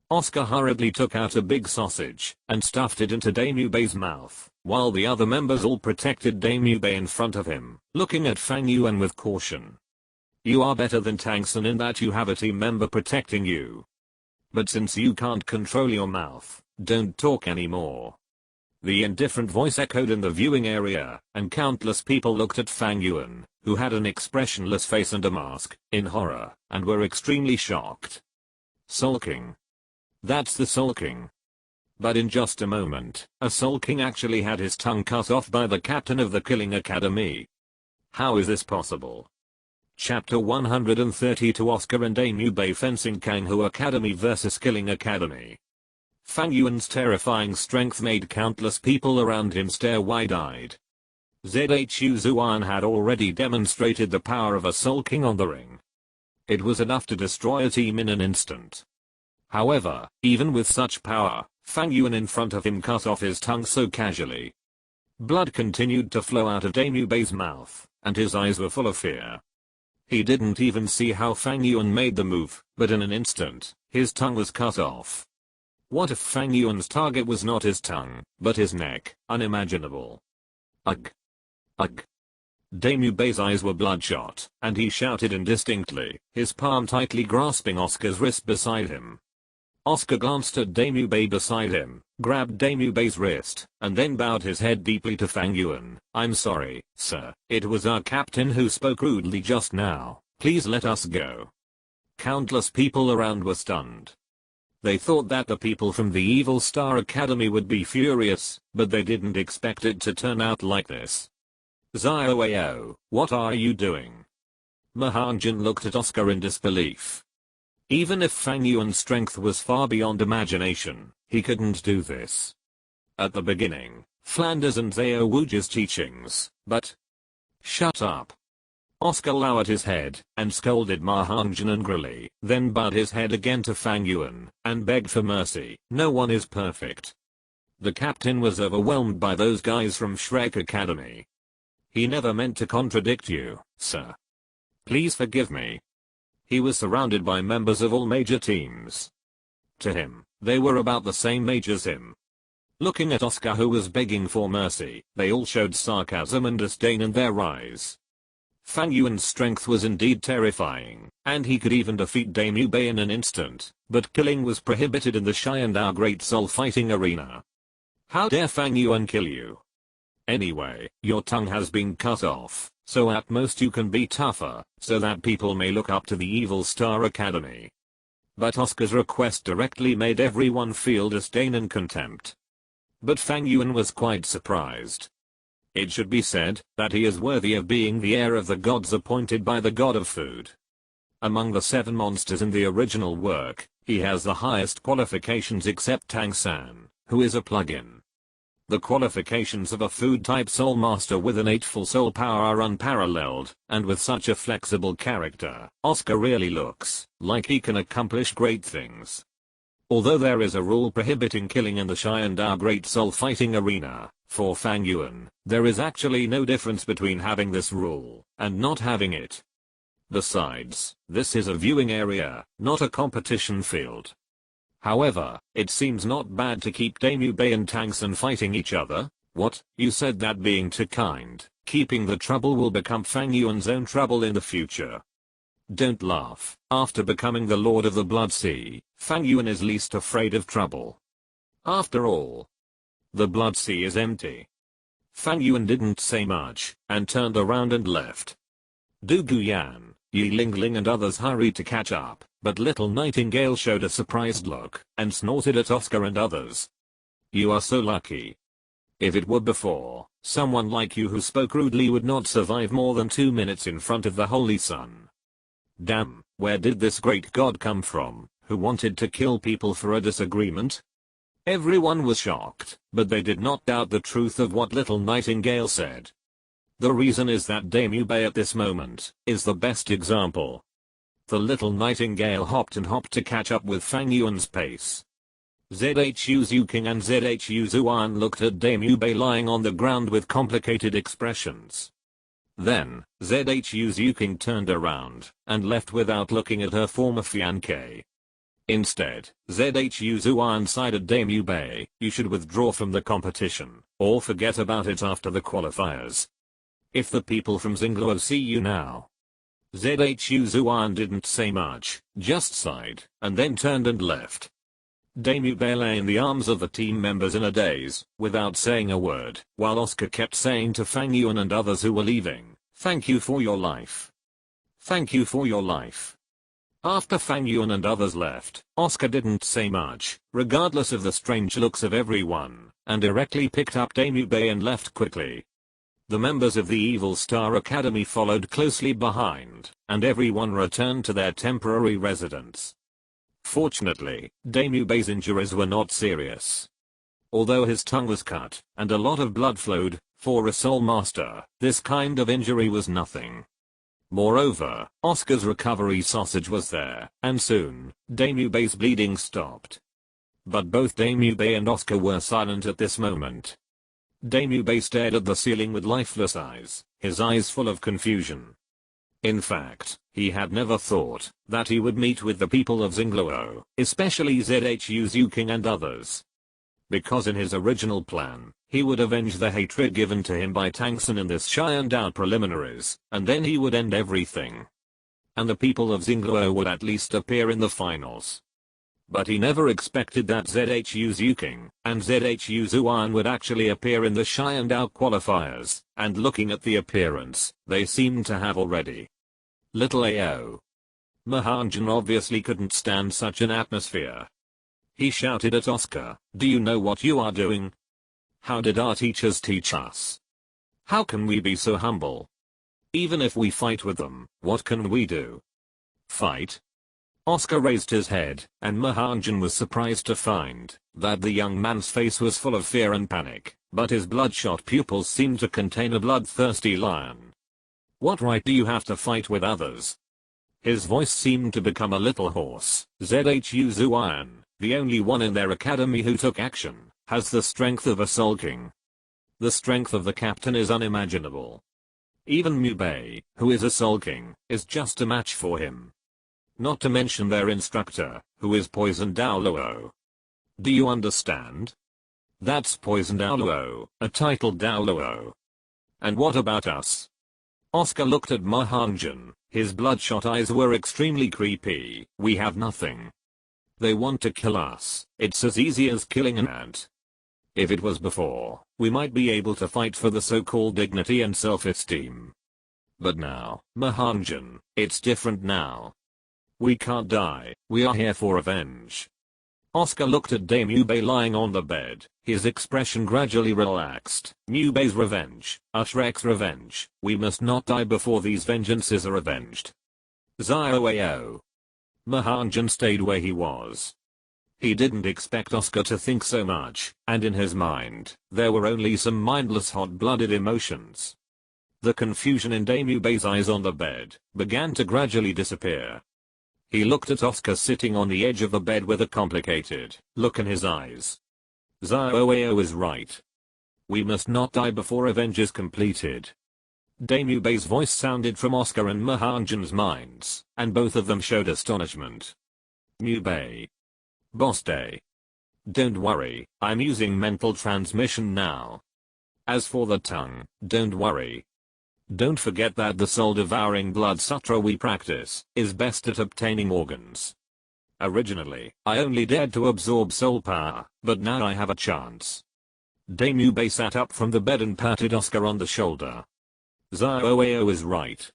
Oscar hurriedly took out a big sausage, and stuffed it into Dame Bei's mouth, while the other members all protected Dame Bei in front of him, looking at Fang Yuan with caution. You are better than Tangsun in that you have a team member protecting you. But since you can't control your mouth, don't talk anymore. The indifferent voice echoed in the viewing area, and countless people looked at Fang Yuan, who had an expressionless face and a mask, in horror, and were extremely shocked. Sulking. That's the sulking. But in just a moment, a sulking actually had his tongue cut off by the captain of the Killing Academy. How is this possible? Chapter 130 to Oscar and Dame Bei fencing Kanghu Academy vs Killing Academy. Fang Yuan's terrifying strength made countless people around him stare wide-eyed. Zhu Zuan had already demonstrated the power of a sulking on the ring. It was enough to destroy a team in an instant. However, even with such power, Fang Yuan in front of him cut off his tongue so casually. Blood continued to flow out of Dame Bei's mouth, and his eyes were full of fear. He didn't even see how Fang Yuan made the move, but in an instant, his tongue was cut off. What if Fang Yuan's target was not his tongue, but his neck? Unimaginable. Ugh. Ugh. Daemubei's eyes were bloodshot, and he shouted indistinctly, his palm tightly grasping Oscar's wrist beside him. Oscar glanced at Daemubei beside him, grabbed Daemubei's wrist, and then bowed his head deeply to Fang Yuan. "I'm sorry, sir. It was our captain who spoke rudely just now. Please let us go." Countless people around were stunned. They thought that the people from the Evil Star Academy would be furious, but they didn't expect it to turn out like this. "Xiaoao, what are you doing?" Mahanjin looked at Oscar in disbelief. Even if Fang Yuan's strength was far beyond imagination, he couldn't do this. At the beginning, Flanders and Zhao Wuji's teachings, but... Shut up. Oscar lowered his head, and scolded Mahanjin angrily, then bowed his head again to Fang Yuan, and begged for mercy. No one is perfect. The captain was overwhelmed by those guys from Shrek Academy. He never meant to contradict you, sir. Please forgive me. He was surrounded by members of all major teams. To him, they were about the same age as him. Looking at Oscar, who was begging for mercy, they all showed sarcasm and disdain in their eyes. Fang Yuan's strength was indeed terrifying, and he could even defeat Daemubei in an instant, but killing was prohibited in the Sharingan Great Soul fighting arena. How dare Fang Yuan kill you? Anyway, your tongue has been cut off, so at most you can be tougher, so that people may look up to the Evil Star Academy. But Oscar's request directly made everyone feel disdain and contempt. But Fang Yuan was quite surprised. It should be said that he is worthy of being the heir of the gods appointed by the god of food. Among the 7 monsters in the original work, he has the highest qualifications except Tang San, who is a plug-in. The qualifications of a food-type soul master with innate full soul power are unparalleled, and with such a flexible character, Oscar really looks like he can accomplish great things. Although there is a rule prohibiting killing in the Sharingan Great Soul fighting arena, for Fang Yuan, there is actually no difference between having this rule and not having it. Besides, this is a viewing area, not a competition field. However, it seems not bad to keep Daemubei and Tang San fighting each other. What? You said that being too kind, keeping the trouble will become Fang Yuan's own trouble in the future. Don't laugh. After becoming the Lord of the Blood Sea, Fang Yuan is least afraid of trouble. After all, the Blood Sea is empty. Fang Yuan didn't say much, and turned around and left. Du Guyan, Yi Lingling and others hurried to catch up, but Little Nightingale showed a surprised look, and snorted at Oscar and others. You are so lucky. If it were before, someone like you who spoke rudely would not survive more than 2 minutes in front of the Holy Sun. Damn, where did this great god come from, who wanted to kill people for a disagreement? Everyone was shocked, but they did not doubt the truth of what Little Nightingale said. The reason is that Daemubei at this moment is the best example. The Little Nightingale hopped and hopped to catch up with Fang Yuan's pace. Zhu Zuking and Zhu Zuan looked at Daemubei lying on the ground with complicated expressions. Then, Zhu Zuking turned around and left without looking at her former fiancé. Instead, Zhu Zuan sided Daemubei, you should withdraw from the competition, or forget about it after the qualifiers. If the people from Xingluo see you now. Zhu Zuan didn't say much, just sighed, and then turned and left. Daemubei lay in the arms of the team members in a daze, without saying a word, while Oscar kept saying to Fang Yuan and others who were leaving, "Thank you for your life. Thank you for your life." After Fang Yuan and others left, Oscar didn't say much, regardless of the strange looks of everyone, and directly picked up Daemubei and left quickly. The members of the Evil Star Academy followed closely behind, and everyone returned to their temporary residence. Fortunately, Daemubei's injuries were not serious. Although his tongue was cut, and a lot of blood flowed, for a soul master, this kind of injury was nothing. Moreover, Oscar's recovery sausage was there, and soon, Daemubei's bleeding stopped. But both Daemubei and Oscar were silent at this moment. Daemubei stared at the ceiling with lifeless eyes, his eyes full of confusion. In fact, he had never thought that he would meet with the people of Xingluo, especially Zhu Zuking and others. Because in his original plan, he would avenge the hatred given to him by Tang San in this Sharingan preliminaries, and then he would end everything. And the people of Xingluo would at least appear in the finals. But he never expected that Zhu Zuking and Zhu Zuan would actually appear in the Sharingan qualifiers, and looking at the appearance, they seemed to have already. Little AO. Mahanjan obviously couldn't stand such an atmosphere. He shouted at Oscar, "Do you know what you are doing? How did our teachers teach us? How can we be so humble? Even if we fight with them, what can we do? Fight?" Oscar raised his head, and Mahanjan was surprised to find that the young man's face was full of fear and panic, but his bloodshot pupils seemed to contain a bloodthirsty lion. "What right do you have to fight with others?" His voice seemed to become a little hoarse. "Zhu Zuan, the only one in their academy who took action, has the strength of a Soul King. The strength of the captain is unimaginable. Even Mu Bei, who is a Soul King, is just a match for him. Not to mention their instructor, who is Poison Douluo. Do you understand? That's Poison Douluo, a titled Douluo. And what about us?" Oscar looked at Mahanjan, his bloodshot eyes were extremely creepy. "We have nothing. They want to kill us. It's as easy as killing an ant. If it was before, we might be able to fight for the so-called dignity and self-esteem. But now, Mahanjan, it's different now. We can't die, we are here for revenge." Oscar looked at Dame Mu Bei lying on the bed, his expression gradually relaxed. "Mu Bei's revenge, Ushrek's revenge, we must not die before these vengeances are avenged." Zioao. Mahanjan stayed where he was. He didn't expect Oscar to think so much, and in his mind, there were only some mindless hot-blooded emotions. The confusion in Dame Mu Bei's eyes on the bed began to gradually disappear. He looked at Oscar sitting on the edge of the bed with a complicated look in his eyes. Zioao is right. We must not die before revenge is completed. Dame Mu Bei's voice sounded from Oscar and Mahanjan's minds, and both of them showed astonishment. Mu Bei. Boss Day. Don't worry, I'm using mental transmission now. As for the tongue, don't worry. Don't forget that the soul-devouring blood sutra we practice is best at obtaining organs. Originally, I only dared to absorb soul power, but now I have a chance." Dame Mu Bei sat up from the bed and patted Oscar on the shoulder. "Zioao is right.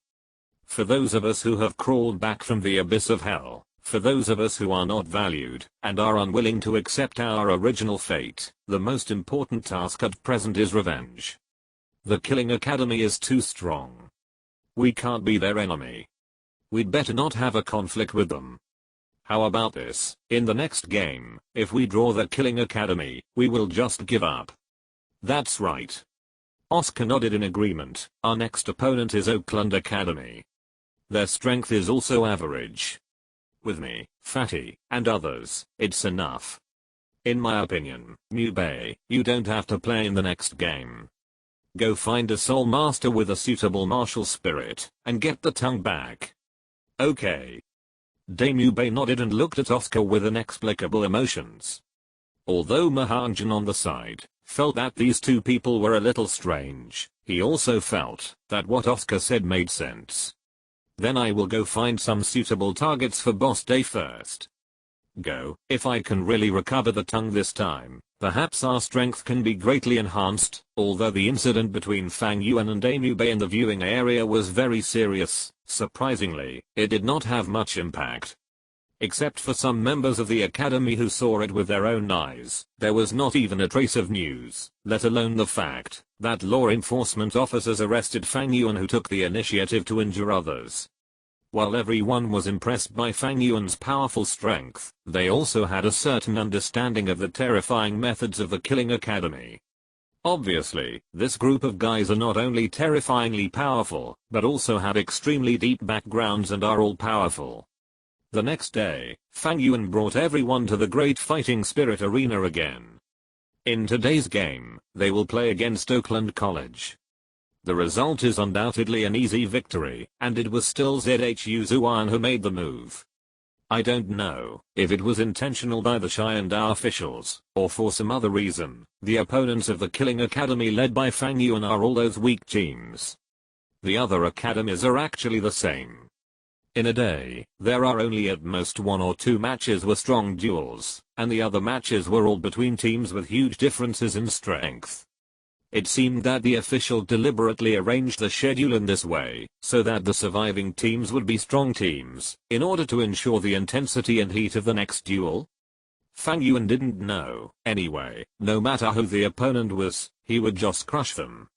For those of us who have crawled back from the abyss of hell, for those of us who are not valued and are unwilling to accept our original fate, the most important task at present is revenge. The Killing Academy is too strong. We can't be their enemy. We'd better not have a conflict with them. How about this? In the next game, if we draw the Killing Academy, we will just give up." "That's right." Oscar nodded in agreement. "Our next opponent is Oakland Academy. Their strength is also average. With me, Fatty, and others, it's enough. In my opinion, Mu Bei, you don't have to play in the next game. Go find a soul master with a suitable martial spirit, and get the tongue back." "Okay." Dame Mu Bei nodded and looked at Oscar with inexplicable emotions. Although Mahanjan on the side felt that these two people were a little strange, he also felt that what Oscar said made sense. "Then I will go find some suitable targets for Boss Day first. Go, if I can really recover the tongue this time, perhaps our strength can be greatly enhanced." Although the incident between Fang Yuan and Dame Mu Bei in the viewing area was very serious, surprisingly, it did not have much impact. Except for some members of the academy who saw it with their own eyes, there was not even a trace of news, let alone the fact that law enforcement officers arrested Fang Yuan, who took the initiative to injure others. While everyone was impressed by Fang Yuan's powerful strength, they also had a certain understanding of the terrifying methods of the Killing Academy. Obviously, this group of guys are not only terrifyingly powerful, but also have extremely deep backgrounds and are all powerful. The next day, Fang Yuan brought everyone to the Great Fighting Spirit Arena again. In today's game, they will play against Oakland College. The result is undoubtedly an easy victory, and it was still Zhu Zuan who made the move. I don't know if it was intentional by the Sharingan officials, or for some other reason. The opponents of the Killing Academy led by Fang Yuan are all those weak teams. The other academies are actually the same. In a day, there are only at most 1 or 2 matches were strong duels, and the other matches were all between teams with huge differences in strength. It seemed that the official deliberately arranged the schedule in this way, so that the surviving teams would be strong teams, in order to ensure the intensity and heat of the next duel. Fang Yuan didn't know, anyway, no matter who the opponent was, he would just crush them.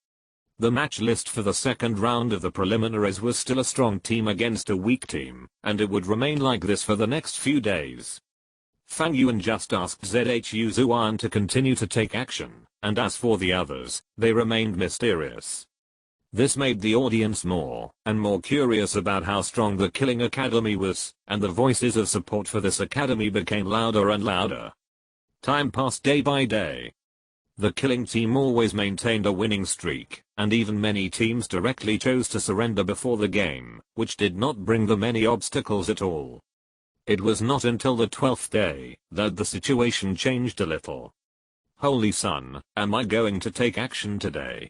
The match list for the second round of the preliminaries was still a strong team against a weak team, and it would remain like this for the next few days. Fang Yuan just asked Zhu Zuan to continue to take action, and as for the others, they remained mysterious. This made the audience more and more curious about how strong the Killing Academy was, and the voices of support for this academy became louder and louder. Time passed day by day. The killing team always maintained a winning streak, and even many teams directly chose to surrender before the game, which did not bring them any obstacles at all. It was not until the 12th day that the situation changed a little. Holy Sun, am I going to take action today?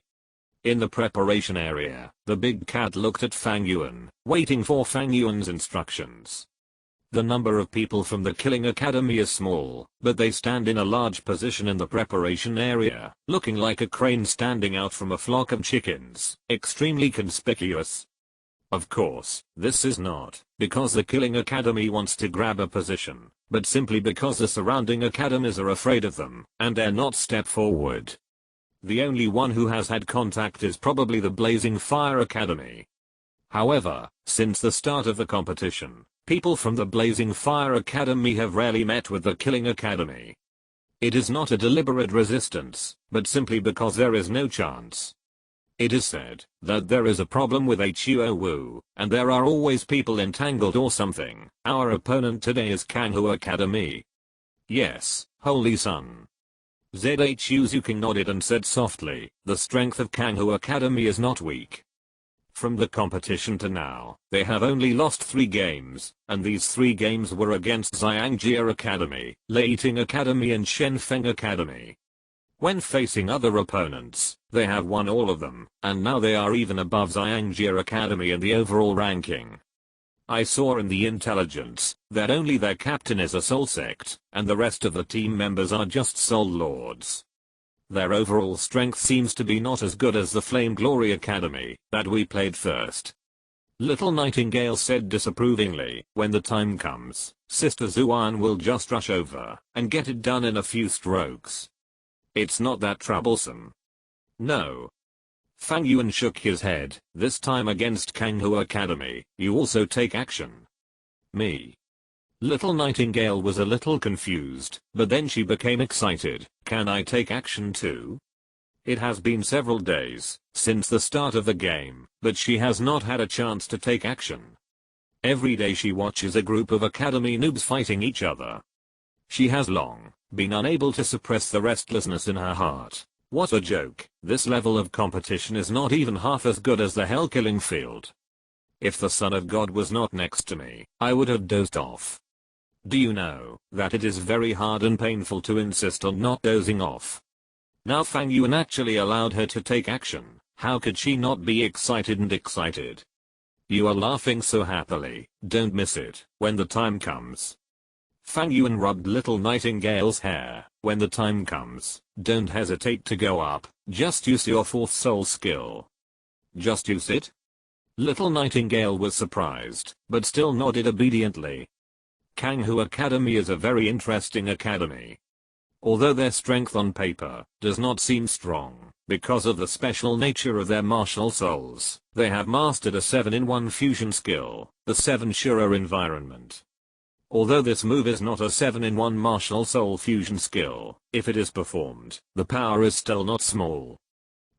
In the preparation area, the big cat looked at Fang Yuan, waiting for Fang Yuan's instructions. The number of people from the Killing Academy is small, but they stand in a large position in the preparation area, looking like a crane standing out from a flock of chickens, extremely conspicuous. Of course, this is not because the Killing Academy wants to grab a position, but simply because the surrounding academies are afraid of them, and dare not step forward. The only one who has had contact is probably the Blazing Fire Academy. However, since the start of the competition, people from the Blazing Fire Academy have rarely met with the Killing Academy. It is not a deliberate resistance, but simply because there is no chance. It is said that there is a problem with Huo, and there are always people entangled or something. Our opponent today is Kanghu Academy. Yes, Holy Sun. Zhu Zuking nodded and said softly, the strength of Kanghu Academy is not weak. From the competition to now, they have only lost 3 games, and these 3 games were against Xiangjia Academy, Leiting Academy and Shenfeng Academy. When facing other opponents, they have won all of them, and now they are even above Xiangjia Academy in the overall ranking. I saw in the intelligence that only their captain is a soul sect, and the rest of the team members are just soul lords. Their overall strength seems to be not as good as the Flame Glory Academy that we played first. Little Nightingale said disapprovingly, when the time comes, Sister Zuan will just rush over and get it done in a few strokes. It's not that troublesome. No. Fang Yuan shook his head, this time against Kanghu Academy, you also take action. Me. Little Nightingale was a little confused, but then she became excited, can I take action too? It has been several days since the start of the game, but she has not had a chance to take action. Every day she watches a group of academy noobs fighting each other. She has long been unable to suppress the restlessness in her heart. What a joke, this level of competition is not even half as good as the hell killing field. If the Son of God was not next to me, I would have dozed off. Do you know that it is very hard and painful to insist on not dozing off? Now Fang Yuan actually allowed her to take action, how could she not be excited and excited? You are laughing so happily, don't miss it, when the time comes. Fang Yuan rubbed Little Nightingale's hair, when the time comes, don't hesitate to go up, just use your 4th soul skill. Just use it? Little Nightingale was surprised, but still nodded obediently. Kanghu Academy is a very interesting academy. Although their strength on paper does not seem strong, because of the special nature of their martial souls, they have mastered a 7-in-1 fusion skill, the 7 Shura environment. Although this move is not a 7-in-1 martial soul fusion skill, if it is performed, the power is still not small.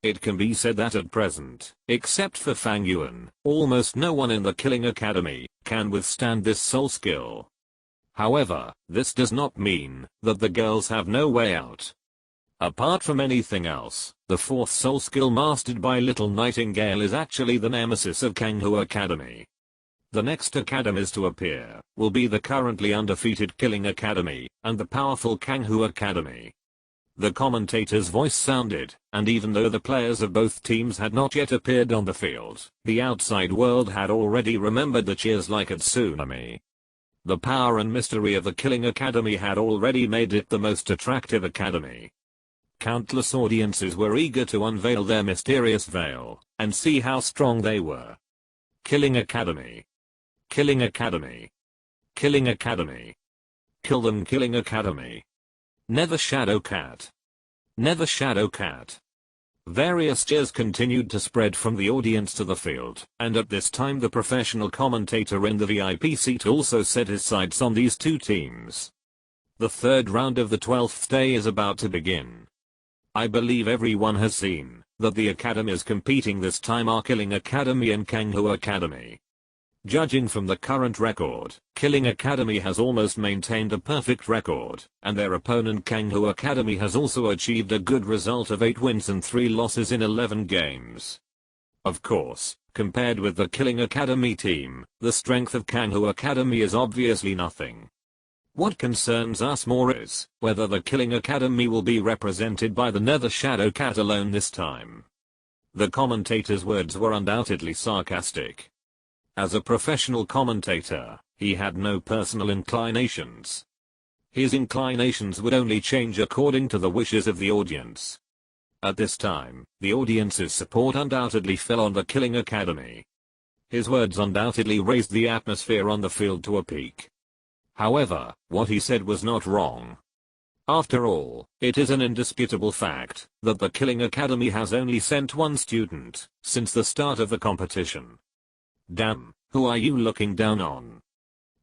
It can be said that at present, except for Fang Yuan, almost no one in the Killing Academy can withstand this soul skill. However, this does not mean that the girls have no way out. Apart from anything else, the fourth soul skill mastered by Little Nightingale is actually the nemesis of Kanghu Academy. The next academies to appear will be the currently undefeated Killing Academy and the powerful Kanghu Academy. The commentator's voice sounded, and even though the players of both teams had not yet appeared on the field, the outside world had already remembered the cheers like a tsunami. The power and mystery of the Killing Academy had already made it the most attractive academy. Countless audiences were eager to unveil their mysterious veil and see how strong they were. Killing Academy. Killing Academy. Killing Academy. Kill them, Killing Academy. Never Shadow Cat. Never Shadow Cat. Various cheers continued to spread from the audience to the field, and at this time the professional commentator in the VIP seat also set his sights on these two teams. The third round of the 12th day is about to begin. I believe everyone has seen that the academies competing this time are Killing Academy and Kanghu Academy. Judging from the current record, Killing Academy has almost maintained a perfect record, and their opponent Kanghu Academy has also achieved a good result of 8 wins and 3 losses in 11 games. Of course, compared with the Killing Academy team, the strength of Kanghu Academy is obviously nothing. What concerns us more is whether the Killing Academy will be represented by the Nether Shadow Cat alone this time. The commentator's words were undoubtedly sarcastic. As a professional commentator, he had no personal inclinations. His inclinations would only change according to the wishes of the audience. At this time, the audience's support undoubtedly fell on the Killing Academy. His words undoubtedly raised the atmosphere on the field to a peak. However, what he said was not wrong. After all, it is an indisputable fact that the Killing Academy has only sent 1 student since the start of the competition. Damn, who are you looking down on?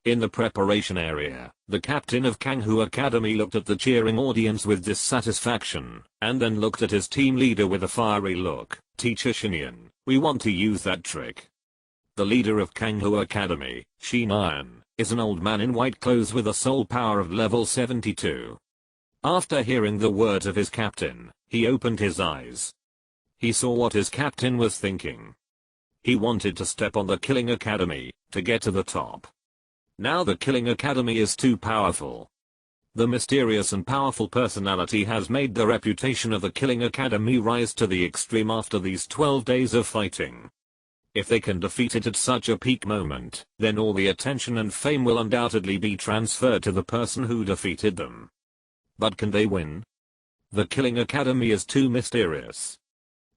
In the preparation area, the captain of Kanghu Academy looked at the cheering audience with dissatisfaction, and then looked at his team leader with a fiery look. Teacher Sharingan, we want to use that trick. The leader of Kanghu Academy, Sharingan, is an old man in white clothes with a soul power of level 72. After hearing the words of his captain, he opened his eyes. He saw what his captain was thinking. He wanted to step on the Killing Academy to get to the top. Now the Killing Academy is too powerful. The mysterious and powerful personality has made the reputation of the Killing Academy rise to the extreme after these 12 days of fighting. If they can defeat it at such a peak moment, then all the attention and fame will undoubtedly be transferred to the person who defeated them. But can they win? The Killing Academy is too mysterious.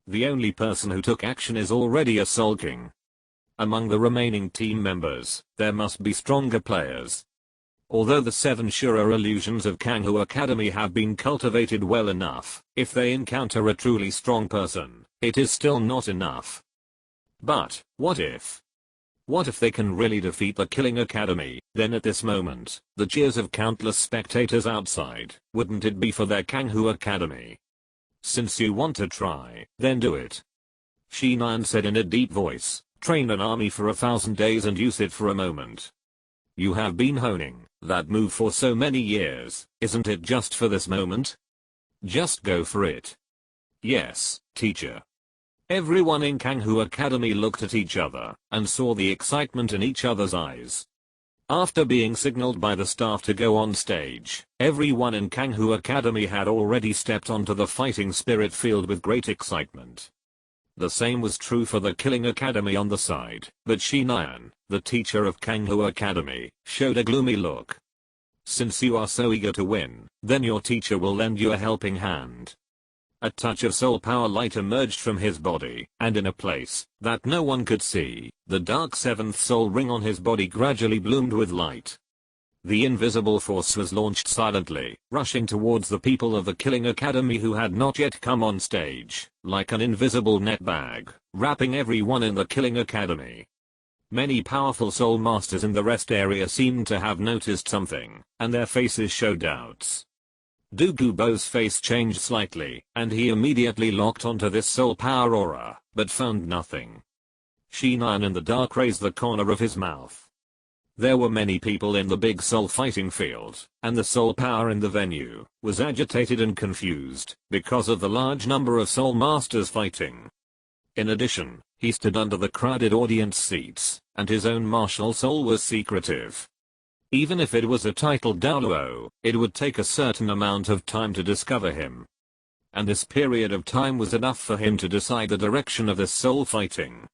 The only person who took action is already a sulking. Among the remaining team members, there must be stronger players. Although the 7 Shura illusions of Kanghu Academy have been cultivated well enough, if they encounter a truly strong person, it is still not enough. But, what if? What if they can really defeat the Killing Academy? Then at this moment, the cheers of countless spectators outside, wouldn't it be for their Kanghu Academy? Since you want to try, then do it. Sharingan said in a deep voice, train an army for 1,000 days and use it for a moment. You have been honing that move for so many years, isn't it just for this moment? Just go for it. Yes, teacher. Everyone in Kanghu Academy looked at each other and saw the excitement in each other's eyes. After being signaled by the staff to go on stage, everyone in Kanghu Academy had already stepped onto the fighting spirit field with great excitement. The same was true for the Killing Academy on the side, but Sharingan, the teacher of Kanghu Academy, showed a gloomy look. Since you are so eager to win, then your teacher will lend you a helping hand. A touch of soul power light emerged from his body, and in a place that no one could see, the dark 7th soul ring on his body gradually bloomed with light. The invisible force was launched silently, rushing towards the people of the Killing Academy who had not yet come on stage, like an invisible net bag, wrapping everyone in the Killing Academy. Many powerful soul masters in the rest area seemed to have noticed something, and their faces showed doubts. Douluo's face changed slightly, and he immediately locked onto this soul power aura, but found nothing. Sharingan in the dark raised the corner of his mouth. There were many people in the big soul fighting field, and the soul power in the venue was agitated and confused because of the large number of soul masters fighting. In addition, he stood under the crowded audience seats, and his own martial soul was secretive. Even if it was a titled Douluo, it would take a certain amount of time to discover him. And this period of time was enough for him to decide the direction of this soul fighting.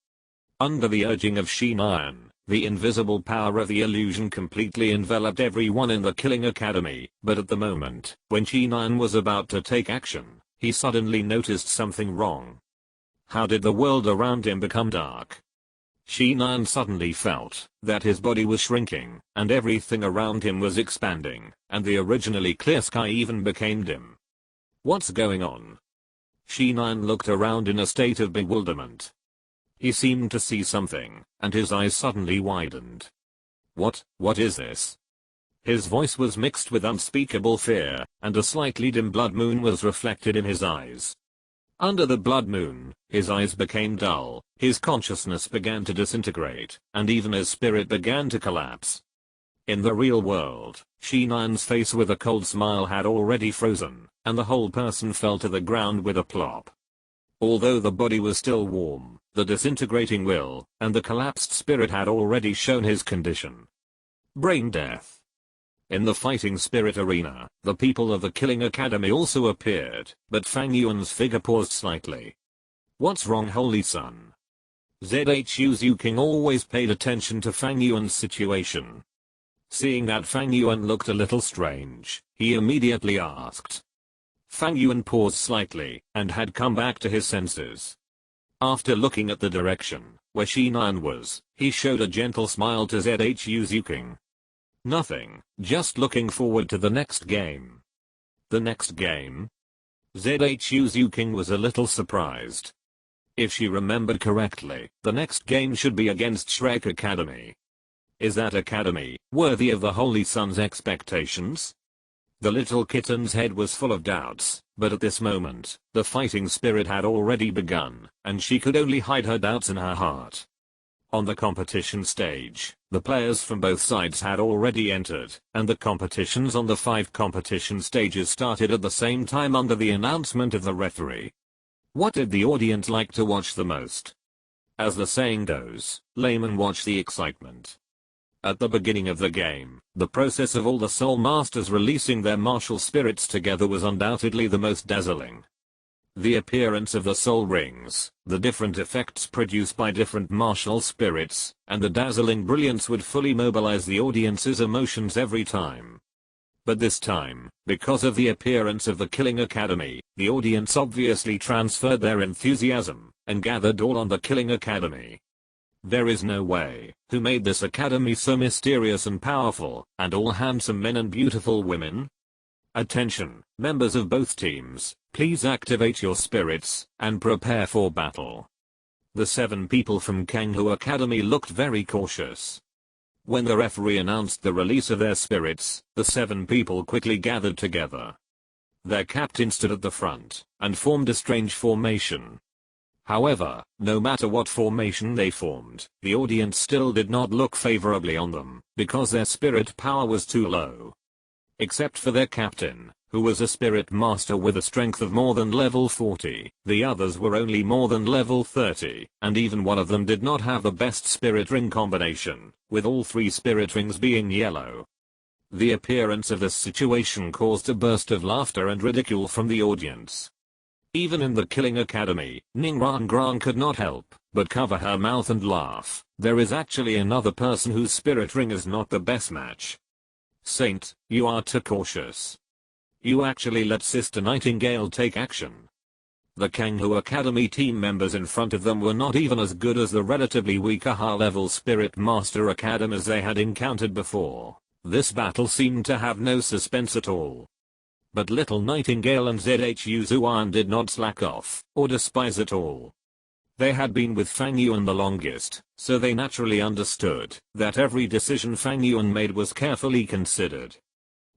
Under the urging of Sharingan, the invisible power of the illusion completely enveloped everyone in the Killing Academy, but at the moment, when Sharingan was about to take action, he suddenly noticed something wrong. How did the world around him become dark? Sharingan suddenly felt that his body was shrinking, and everything around him was expanding, and the originally clear sky even became dim. What's going on? Sharingan looked around in a state of bewilderment. He seemed to see something, and his eyes suddenly widened. What is this? His voice was mixed with unspeakable fear, and a slightly dim blood moon was reflected in his eyes. Under the blood moon, his eyes became dull, his consciousness began to disintegrate, and even his spirit began to collapse. In the real world, Sharingan's face with a cold smile had already frozen, and the whole person fell to the ground with a plop. Although the body was still warm, the disintegrating will and the collapsed spirit had already shown his condition. Brain death. In the fighting spirit arena, the people of the Killing Academy also appeared, but Fang Yuan's figure paused slightly. What's wrong, Holy Son? Zhu King always paid attention to Fang Yuan's situation. Seeing that Fang Yuan looked a little strange, he immediately asked. Fang Yuan paused slightly, and had come back to his senses. After looking at the direction where Sharingan was, he showed a gentle smile to Zhu King. Nothing, just looking forward to the next game. The next game? Zhu King was a little surprised. If she remembered correctly, the next game should be against Shrek Academy. Is that academy worthy of the Holy Son's expectations? The little kitten's head was full of doubts, but at this moment, the fighting spirit had already begun, and she could only hide her doubts in her heart. On the competition stage, the players from both sides had already entered, and the competitions on the 5 competition stages started at the same time under the announcement of the referee. What did the audience like to watch the most? As the saying goes, laymen watch the excitement. At the beginning of the game, the process of all the soul masters releasing their martial spirits together was undoubtedly the most dazzling. The appearance of the soul rings, the different effects produced by different martial spirits, and the dazzling brilliance would fully mobilize the audience's emotions every time. But this time, because of the appearance of the Killing Academy, the audience obviously transferred their enthusiasm, and gathered all on the Killing Academy. There is no way. Who made this academy so mysterious and powerful, and all handsome men and beautiful women? Attention, members of both teams, please activate your spirits, and prepare for battle. The 7 people from Kanghu Academy looked very cautious. When the referee announced the release of their spirits, the 7 people quickly gathered together. Their captain stood at the front, and formed a strange formation. However, no matter what formation they formed, the audience still did not look favorably on them, because their spirit power was too low. Except for their captain, who was a spirit master with a strength of more than level 40, the others were only more than level 30, and even one of them did not have the best spirit ring combination, with all 3 spirit rings being yellow. The appearance of this situation caused a burst of laughter and ridicule from the audience. Even in the Killing Academy, Ningrangrang could not help but cover her mouth and laugh. There is actually another person whose spirit ring is not the best match. Saint, you are too cautious. You actually let Sister Nightingale take action. The Kanghu Academy team members in front of them were not even as good as the relatively weaker high-level Spirit Master Academies they had encountered before. This battle seemed to have no suspense at all. But little Nightingale and Zhu did not slack off, or despise at all. They had been with Fang Yuan the longest, so they naturally understood that every decision Fang Yuan made was carefully considered.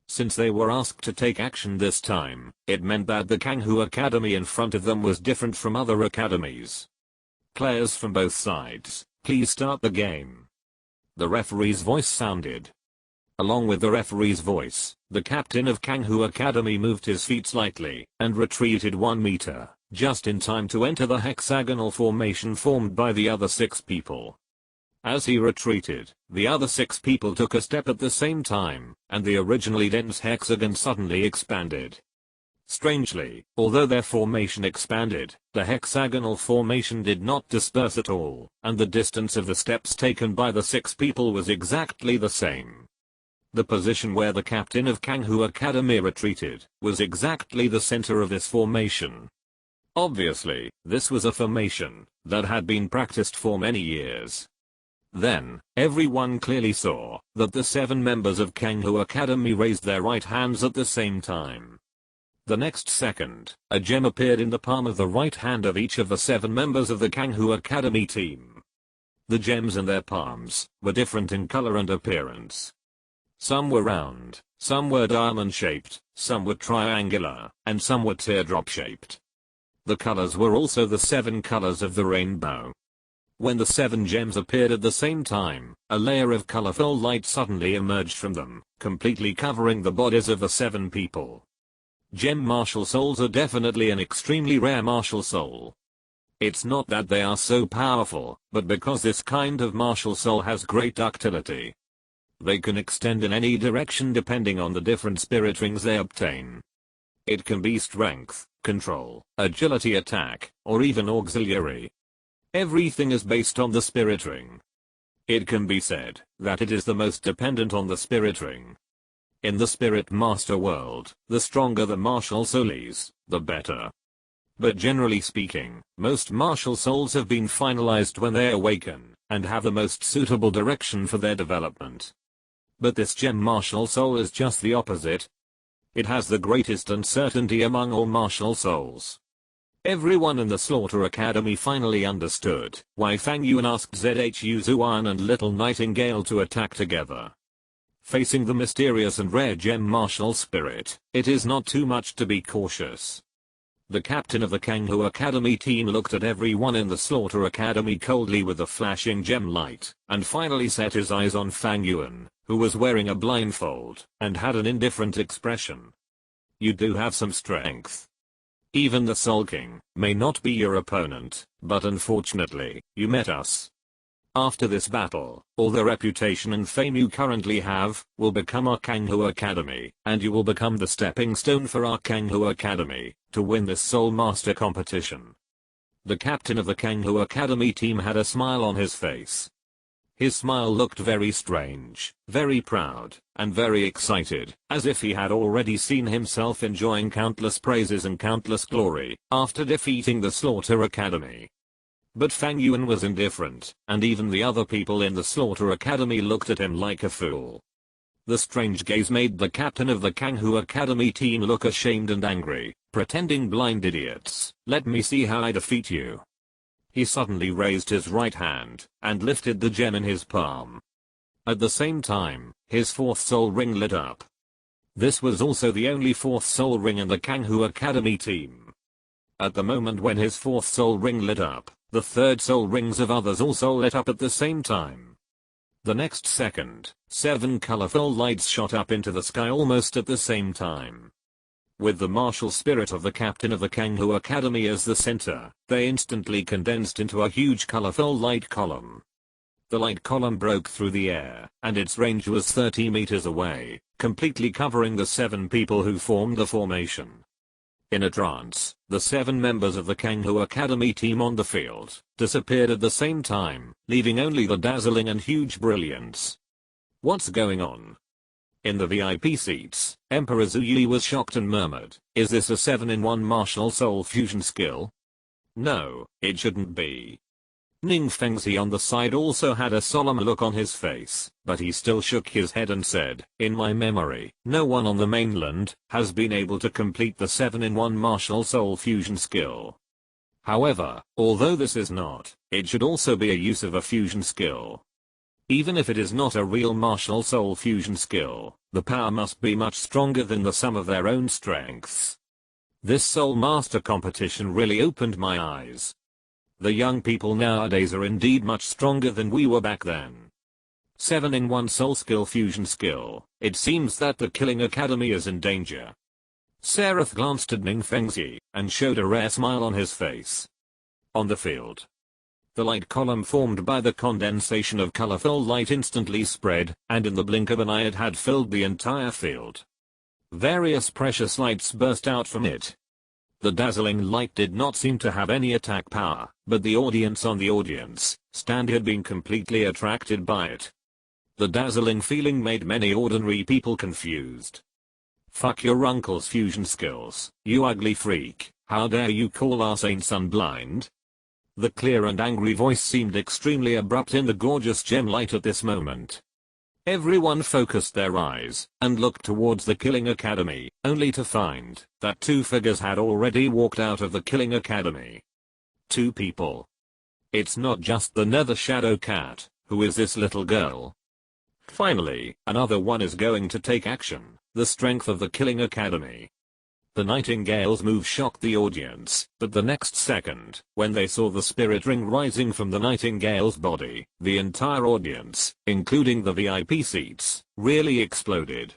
Since they were asked to take action this time, it meant that the Kanghu Academy in front of them was different from other academies. Players from both sides, please start the game. the referee's voice sounded. Along with the referee's voice, the captain of Kanghu Academy moved his feet slightly and retreated 1 meter, just in time to enter the hexagonal formation formed by the other 6 people. As he retreated, the other 6 people took a step at the same time, and the originally dense hexagon suddenly expanded. Strangely, although their formation expanded, the hexagonal formation did not disperse at all, and the distance of the steps taken by the 6 people was exactly the same. The position where the captain of Kanghu Academy retreated was exactly the center of this formation. Obviously, this was a formation that had been practiced for many years. Then, everyone clearly saw that the 7 members of Kanghu Academy raised their right hands at the same time. The next second, a gem appeared in the palm of the right hand of each of the 7 members of the Kanghu Academy team. The gems in their palms were different in color and appearance. Some were round, some were diamond-shaped, some were triangular, and some were teardrop-shaped. The colors were also the 7 colors of the rainbow. When the 7 gems appeared at the same time, a layer of colorful light suddenly emerged from them, completely covering the bodies of the 7 people. Gem martial souls are definitely an extremely rare martial soul. It's not that they are so powerful, but because this kind of martial soul has great ductility. They can extend in any direction depending on the different spirit rings they obtain. It can be strength, control, agility, attack, or even auxiliary. Everything is based on the spirit ring. It can be said that it is the most dependent on the spirit ring. In the Spirit Master world, the stronger the martial soul is, the better. But generally speaking, most martial souls have been finalized when they awaken, and have the most suitable direction for their development. But this gem martial soul is just the opposite. It has the greatest uncertainty among all martial souls. Everyone in the Slaughter Academy finally understood why Fang Yuan asked Zhu Zuan and Little Nightingale to attack together. Facing the mysterious and rare gem martial spirit, it is not too much to be cautious. The captain of the Kanghu Academy team looked at everyone in the Slaughter Academy coldly with a flashing gem light, and finally set his eyes on Fang Yuan, who was wearing a blindfold, and had an indifferent expression. You do have some strength. Even the Soul King may not be your opponent, but unfortunately, you met us. After this battle, all the reputation and fame you currently have will become our Kanghu Academy, and you will become the stepping stone for our Kanghu Academy to win this Soul Master competition. The captain of the Kanghu Academy team had a smile on his face. His smile looked very strange, very proud, and very excited, as if he had already seen himself enjoying countless praises and countless glory after defeating the Slaughter Academy. But Fang Yuan was indifferent, and even the other people in the Slaughter Academy looked at him like a fool. The strange gaze made the captain of the Kanghu Academy team look ashamed and angry, pretending blind idiots. Let me see how I defeat you. He suddenly raised his right hand, and lifted the gem in his palm. At the same time, his 4th soul ring lit up. This was also the only 4th soul ring in the Kanghu Academy team. At the moment when his 4th soul ring lit up, the 3rd soul rings of others also lit up at the same time. The next second, 7 colorful lights shot up into the sky almost at the same time. With the martial spirit of the captain of the Kanghu Academy as the center, they instantly condensed into a huge colorful light column. The light column broke through the air, and its range was 30 meters away, completely covering the 7 people who formed the formation. In a trance, the 7 members of the Kanghu Academy team on the field disappeared at the same time, leaving only the dazzling and huge brilliance. What's going on? In the VIP seats, Emperor Zhuyi was shocked and murmured, "Is this a 7-in-1 martial soul fusion skill? No, it shouldn't be." Ning Fengzi on the side also had a solemn look on his face, but he still shook his head and said, "In my memory, no one on the mainland has been able to complete the 7-in-1 martial soul fusion skill. However, although this is not, it should also be a use of a fusion skill. Even if it is not a real martial soul fusion skill, the power must be much stronger than the sum of their own strengths." This Soul Master competition really opened my eyes. The young people nowadays are indeed much stronger than we were back then. 7-in-1 soul skill fusion skill. It seems that the Killing Academy is in danger. Seraph glanced at Ning Fengzi and showed a rare smile on his face. On the field, the light column formed by the condensation of colorful light instantly spread, and in the blink of an eye it had filled the entire field. Various precious lights burst out from it. The dazzling light did not seem to have any attack power, but the audience on the audience stand had been completely attracted by it. The dazzling feeling made many ordinary people confused. Fuck your uncle's fusion skills, you ugly freak, how dare you call our saints unblind? The clear and angry voice seemed extremely abrupt in the gorgeous gem light at this moment. Everyone focused their eyes and looked towards the Killing Academy, only to find that two figures had already walked out of the Killing Academy. Two people. It's not just the Nether Shadow Cat. Who is this little girl? Finally, another one is going to take action. The strength of the Killing Academy. The Nightingale's move shocked the audience, but the next second, when they saw the spirit ring rising from the Nightingale's body, the entire audience, including the VIP seats, really exploded.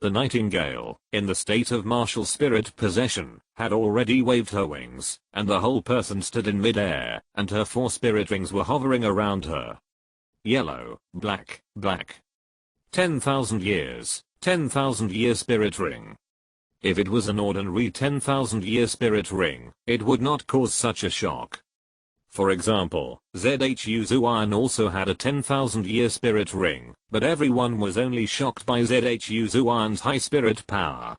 The Nightingale, in the state of martial spirit possession, had already waved her wings, and the whole person stood in mid-air, and her 4 spirit rings were hovering around her. Yellow, black, black. 10,000 years, 10,000 year spirit ring. If it was an ordinary 10,000 year spirit ring, it would not cause such a shock. For example, ZHU Zuan also had a 10,000 year spirit ring, but everyone was only shocked by ZHU Zuan's high spirit power.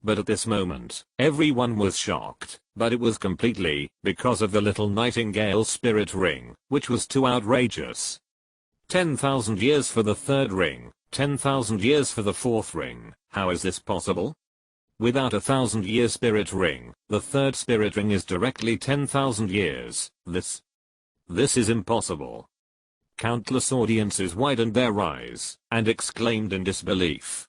But at this moment, everyone was shocked, but it was completely because of the little Nightingale spirit ring, which was too outrageous. 10,000 years for the 3rd ring, 10,000 years for the 4th ring, how is this possible? Without a 1,000-year spirit ring, the 3rd spirit ring is directly 10,000 years, this is impossible. Countless audiences widened their eyes, and exclaimed in disbelief.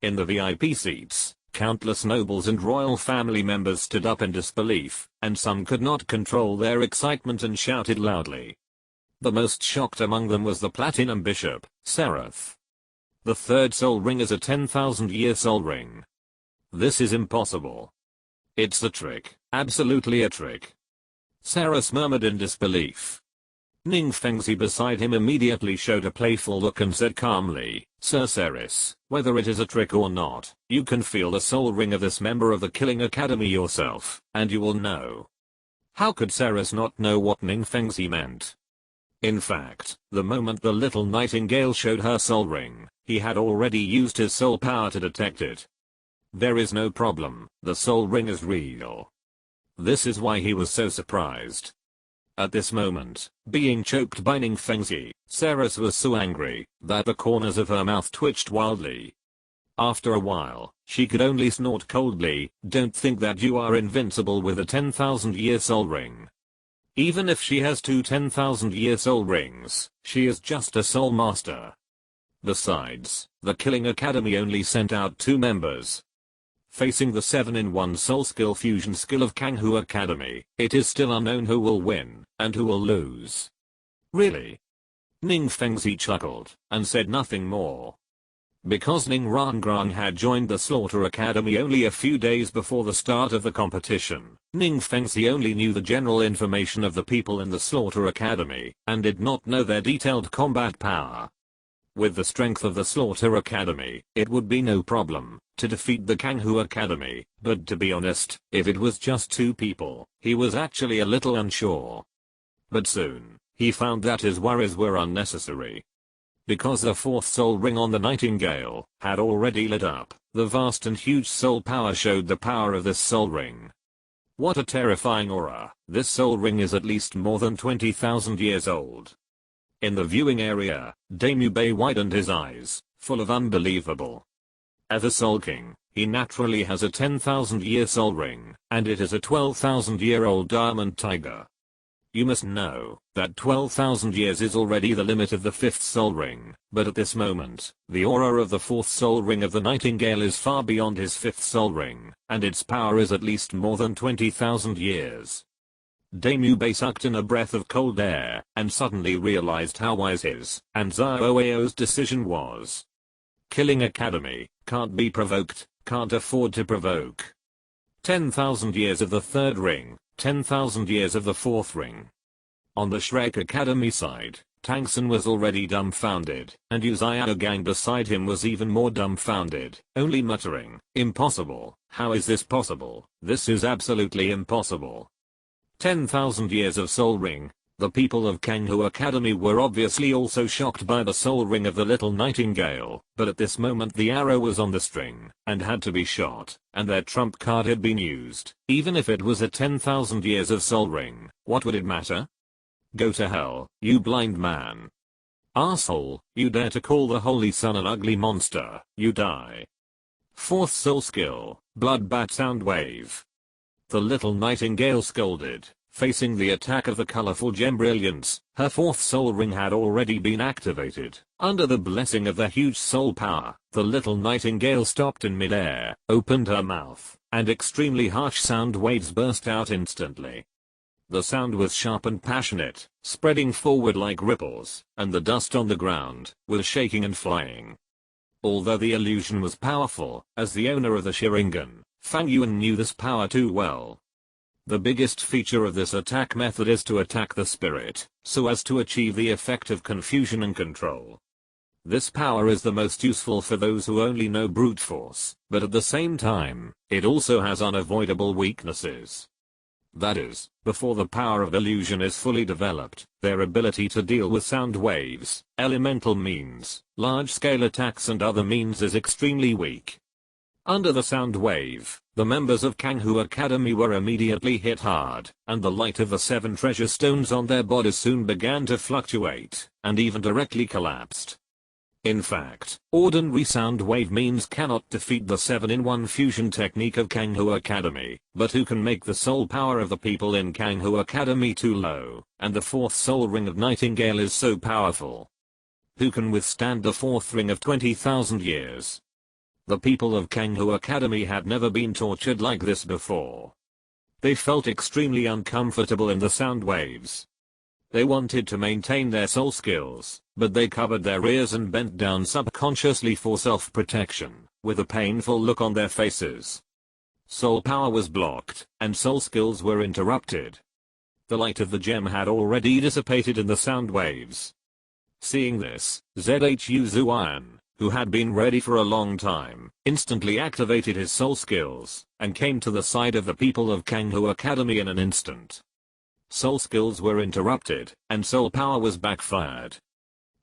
In the VIP seats, countless nobles and royal family members stood up in disbelief, and some could not control their excitement and shouted loudly. The most shocked among them was the Platinum Bishop, Seraph. The 3rd soul ring is a 10,000-year soul ring. This is impossible. It's a trick, absolutely a trick. Seraph murmured in disbelief. Ning Fengzi beside him immediately showed a playful look and said calmly, Sir Ceres, whether it is a trick or not, you can feel the soul ring of this member of the Killing Academy yourself, and you will know. How could Ceres not know what Ning Fengzi meant? In fact, the moment the little Nightingale showed her soul ring, he had already used his soul power to detect it. There is no problem, the soul ring is real. This is why he was so surprised. At this moment, being choked by Ning Fengzi, Ceres was so angry that the corners of her mouth twitched wildly. After a while, she could only snort coldly, don't think that you are invincible with a 10,000-year soul ring. Even if she has 2 10,000-year soul rings, she is just a soul master. Besides, the Killing Academy only sent out 2 members. Facing the 7-in-1 soul skill fusion skill of Kanghu Academy, it is still unknown who will win, and who will lose. Really? Ning Fengzi chuckled, and said nothing more. Because Ning Rangrang had joined the Slaughter Academy only a few days before the start of the competition, Ning Fengzi only knew the general information of the people in the Slaughter Academy, and did not know their detailed combat power. With the strength of the Slaughter Academy, it would be no problem to defeat the Kanghu Academy, but to be honest, if it was just 2 people, he was actually a little unsure. But soon, he found that his worries were unnecessary. Because the 4th soul ring on the Nightingale had already lit up, the vast and huge soul power showed the power of this soul ring. What a terrifying aura, this soul ring is at least more than 20,000 years old. In the viewing area, Damubei widened his eyes, full of unbelievable. As a Soul King, he naturally has a 10,000-year soul ring, and it is a 12,000-year-old diamond tiger. You must know that 12,000 years is already the limit of the 5th soul ring, but at this moment, the aura of the 4th soul ring of the Nightingale is far beyond his 5th soul ring, and its power is at least more than 20,000 years. Daimube sucked in a breath of cold air and suddenly realized how wise his and Zhao decision was. Killing Academy, can't be provoked, can't afford to provoke. 10,000 years of the third ring, 10,000 years of the fourth ring. On the Shrek Academy side, Tangsun was already dumbfounded, and Yu Xiaogang beside him was even more dumbfounded, only muttering, "Impossible, how is this possible? This is absolutely impossible." 10,000 years of Soul Ring. The people of Kanghu Academy were obviously also shocked by the soul ring of the little nightingale, but at this moment the arrow was on the string, and had to be shot, and their trump card had been used. Even if it was a 10,000 years of soul ring, what would it matter? Go to hell, you blind man. Arsehole, you dare to call the Holy Sun an ugly monster, you die. Fourth soul skill, Bloodbat Sound Wave. The little nightingale scolded, facing the attack of the colorful gem brilliance. Her fourth soul ring had already been activated. Under the blessing of the huge soul power, the little nightingale stopped in midair, opened her mouth, and extremely harsh sound waves burst out instantly. The sound was sharp and passionate, spreading forward like ripples, and the dust on the ground was shaking and flying. Although the illusion was powerful, as the owner of the Sharingan, Fang Yuan knew this power too well. The biggest feature of this attack method is to attack the spirit, so as to achieve the effect of confusion and control. This power is the most useful for those who only know brute force, but at the same time, it also has unavoidable weaknesses. That is, before the power of illusion is fully developed, their ability to deal with sound waves, elemental means, large-scale attacks and other means is extremely weak. Under the sound wave, the members of Kanghu Academy were immediately hit hard, and the light of the 7 treasure stones on their bodies soon began to fluctuate, and even directly collapsed. In fact, ordinary sound wave means cannot defeat the 7-in-1 fusion technique of Kanghu Academy, but who can make the soul power of the people in Kanghu Academy too low, and the 4th soul ring of Nightingale is so powerful. Who can withstand the 4th ring of 20,000 years? The people of Kanghu Academy had never been tortured like this before. They felt extremely uncomfortable in the sound waves. They wanted to maintain their soul skills, but they covered their ears and bent down subconsciously for self-protection, with a painful look on their faces. Soul power was blocked, and soul skills were interrupted. The light of the gem had already dissipated in the sound waves. Seeing this, Zhu Zuan, who had been ready for a long time, instantly activated his soul skills, and came to the side of the people of Kanghu Academy in an instant. Soul skills were interrupted, and soul power was backfired.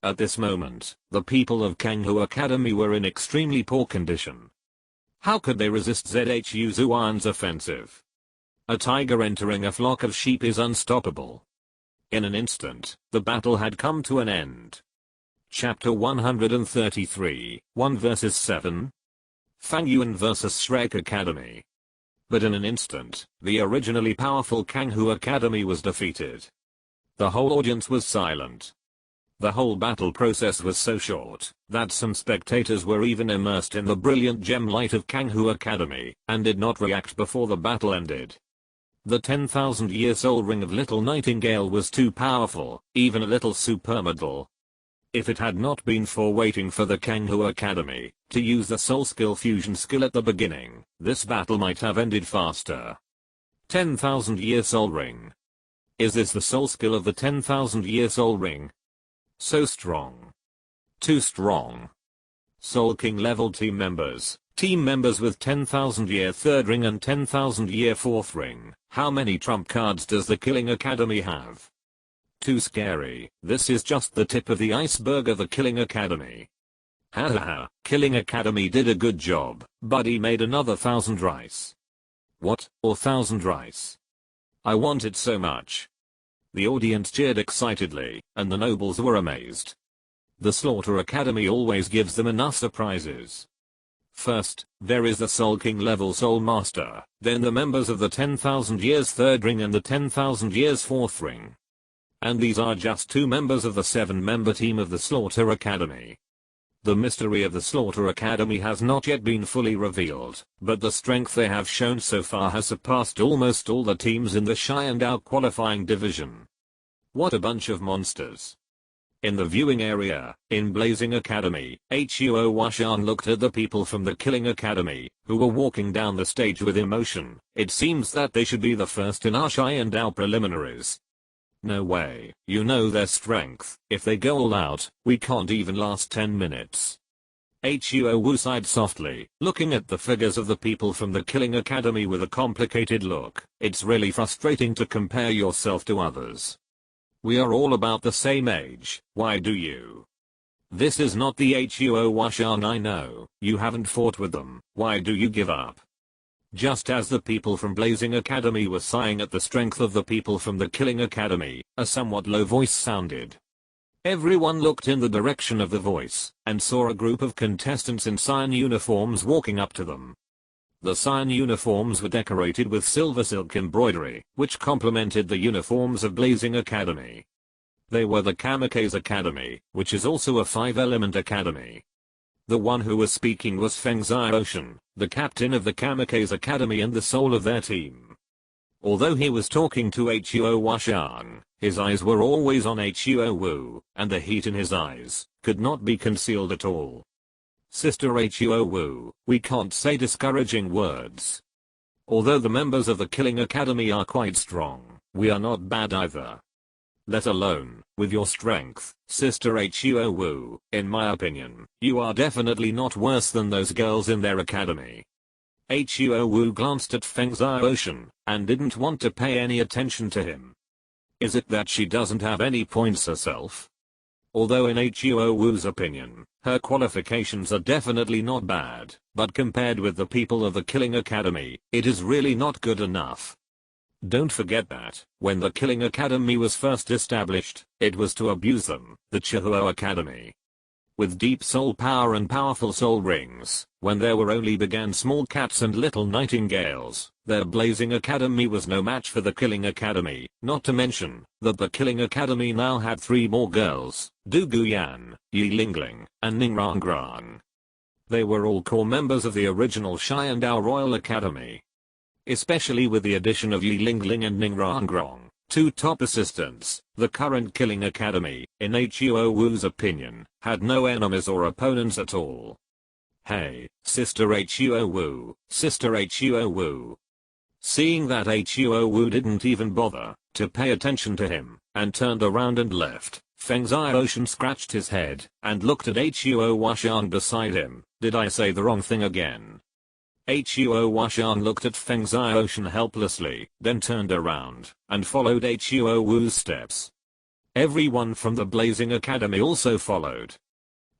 At this moment, the people of Kanghu Academy were in extremely poor condition. How could they resist Zhu Zuan's offensive? A tiger entering a flock of sheep is unstoppable. In an instant, the battle had come to an end. Chapter 133, 1 vs 7. Fang Yuan vs Shrek Academy. But in an instant, the originally powerful Kanghu Academy was defeated. The whole audience was silent. The whole battle process was so short, that some spectators were even immersed in the brilliant gem light of Kanghu Academy, and did not react before the battle ended. The 10,000-year soul ring of Little Nightingale was too powerful, even a little supermodal. If it had not been for waiting for the Kanghu Academy to use the soul skill fusion skill at the beginning, this battle might have ended faster. 10,000-year soul ring. Is this the soul skill of the 10,000-year soul ring? So strong. Too strong. Soul King level team members with 10,000-year third ring and 10,000-year fourth ring. How many trump cards does the Killing Academy have? Too scary. This is just the tip of the iceberg of the Killing Academy. Haha, Killing Academy did a good job, but he made another 1,000 rice. What, or 1,000 rice? I want it so much. The audience cheered excitedly, and the nobles were amazed. The Slaughter Academy always gives them enough surprises. First, there is the Soul King level Soul Master, then the members of the 10,000 years third ring and the 10,000 years fourth ring. And these are just 2 members of the 7-member team of the Slaughter Academy. The mystery of the Slaughter Academy has not yet been fully revealed, but the strength they have shown so far has surpassed almost all the teams in the Sharingan qualifying division. What a bunch of monsters. In the viewing area, in Blazing Academy, Huo Washan looked at the people from the Killing Academy, who were walking down the stage with emotion. It seems that they should be the first in our Sharingan preliminaries. No way, you know their strength. If they go all out, we can't even last 10 minutes. Huo Wu sighed softly, looking at the figures of the people from the Killing Academy with a complicated look. It's really frustrating to compare yourself to others. We are all about the same age, why do you? This is not the Huo Washan I know, you haven't fought with them, why do you give up? Just as the people from Blazing Academy were sighing at the strength of the people from the Killing Academy, a somewhat low voice sounded. Everyone looked in the direction of the voice, and saw a group of contestants in cyan uniforms walking up to them. The cyan uniforms were decorated with silver silk embroidery, which complemented the uniforms of Blazing Academy. They were the Kamikaze Academy, which is also a 5-element academy. The one who was speaking was Fang Yuan, the captain of the Kamikaze Academy and the soul of their team. Although he was talking to Huo Washan, his eyes were always on Huo Wu, and the heat in his eyes could not be concealed at all. Sister Huo Wu, we can't say discouraging words. Although the members of the Killing Academy are quite strong, we are not bad either. Let alone, with your strength, Sister Huo Wu, in my opinion, you are definitely not worse than those girls in their academy. Huo Wu glanced at Fang Yuan, and didn't want to pay any attention to him. Is it that she doesn't have any points herself? Although in Huo Wu's opinion, her qualifications are definitely not bad, but compared with the people of the Killing Academy, it is really not good enough. Don't forget that, when the Killing Academy was first established, it was to abuse them, the Chihuo Academy. With deep soul power and powerful soul rings, when there were only began small cats and little nightingales, their Blazing Academy was no match for the Killing Academy, not to mention, that the Killing Academy now had 3 more girls, Du Guyan, Yi Lingling, and Ning Rangrang. They were all core members of the original Sharingan Royal Academy. Especially with the addition of Yi Lingling and Ning Rangrang, 2 top assistants, the current Killing Academy, in Huo Wu's opinion, had no enemies or opponents at all. Hey, Sister Huo Wu, Sister Huo Wu. Seeing that Huo Wu didn't even bother to pay attention to him, and turned around and left, Fang Yuan scratched his head, and looked at Huo Washan beside him. Did I say the wrong thing again? Huo Washan looked at Fang Yuan helplessly, then turned around, and followed Huo Wu's steps. Everyone from the Blazing Academy also followed.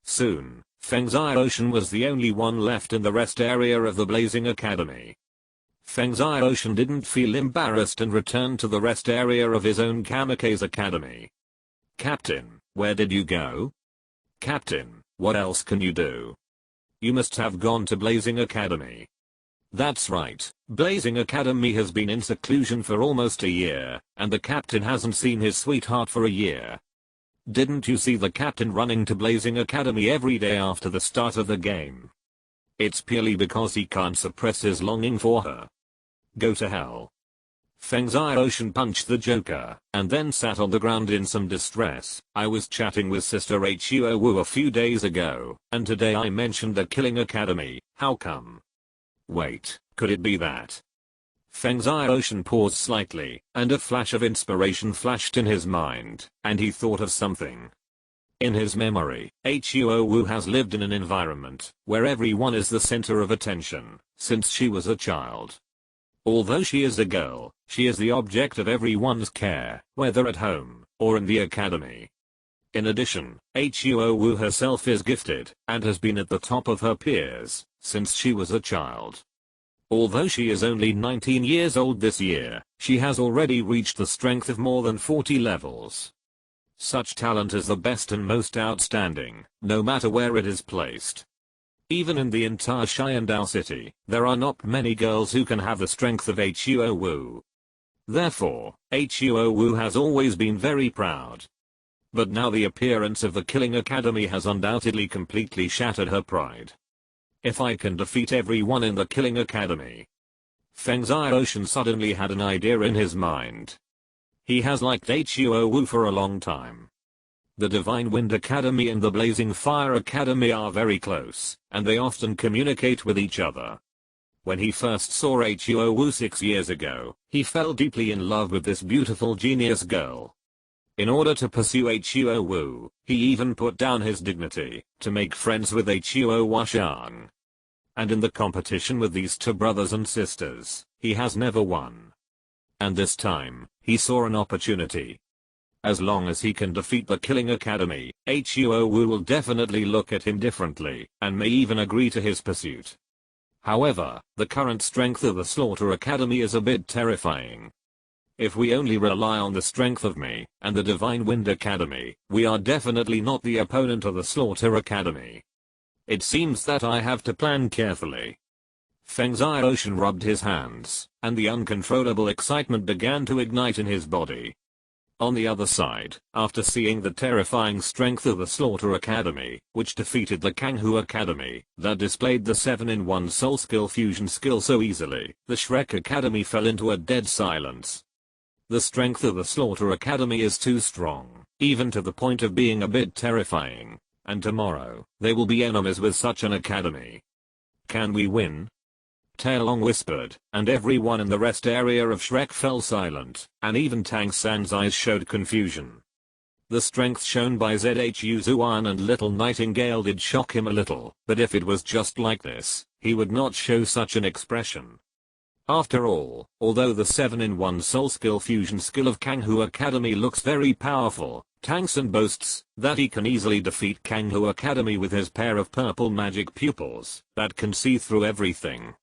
Soon, Fang Yuan was the only one left in the rest area of the Blazing Academy. Fang Yuan didn't feel embarrassed and returned to the rest area of his own Kamikaze Academy. Captain, where did you go? Captain, what else can you do? You must have gone to Blazing Academy. That's right, Blazing Academy has been in seclusion for almost a year, and the captain hasn't seen his sweetheart for a year. Didn't you see the captain running to Blazing Academy every day after the start of the game? It's purely because he can't suppress his longing for her. Go to hell. Fang Yuan punched the Joker, and then sat on the ground in some distress. I was chatting with Sister Huo Wu a few days ago, and today I mentioned the Killing Academy. How come? Wait, could it be that? Fang Yuan paused slightly, and a flash of inspiration flashed in his mind, and he thought of something. In his memory, Huo Wu has lived in an environment where everyone is the center of attention, since she was a child. Although she is a girl, she is the object of everyone's care, whether at home or in the academy. In addition, Huo Wu herself is gifted, and has been at the top of her peers since she was a child. Although she is only 19 years old this year, she has already reached the strength of more than 40 levels. Such talent is the best and most outstanding, no matter where it is placed. Even in the entire Sharingan city, there are not many girls who can have the strength of Huo Wu. Therefore, Huo Wu has always been very proud. But now the appearance of the Killing Academy has undoubtedly completely shattered her pride. If I can defeat everyone in the Killing Academy. Feng Yuan suddenly had an idea in his mind. He has liked Huo Wu for a long time. The Divine Wind Academy and the Blazing Fire Academy are very close, and they often communicate with each other. When he first saw Huo Wu 6 years ago, he fell deeply in love with this beautiful genius girl. In order to pursue Huo Wu, he even put down his dignity to make friends with Huo Washan. And in the competition with these two brothers and sisters, he has never won. And this time, he saw an opportunity. As long as he can defeat the Killing Academy, Huo Wu will definitely look at him differently, and may even agree to his pursuit. However, the current strength of the Slaughter Academy is a bit terrifying. If we only rely on the strength of me and the Divine Wind Academy, we are definitely not the opponent of the Slaughter Academy. It seems that I have to plan carefully. Feng Yuan rubbed his hands, and the uncontrollable excitement began to ignite in his body. On the other side, after seeing the terrifying strength of the Slaughter Academy, which defeated the Kanghu Academy, that displayed the 7-in-1 soul skill fusion skill so easily, the Shrek Academy fell into a dead silence. The strength of the Slaughter Academy is too strong, even to the point of being a bit terrifying, and tomorrow, they will be enemies with such an academy. Can we win? Taelong whispered, and everyone in the rest area of Shrek fell silent, and even Tang San's eyes showed confusion. The strength shown by Zhu Zuan and Little Nightingale did shock him a little, but if it was just like this, he would not show such an expression. After all, although the 7-in-1 soul skill fusion skill of Kanghu Academy looks very powerful, Tang San boasts that he can easily defeat Kanghu Academy with his pair of purple magic pupils that can see through everything.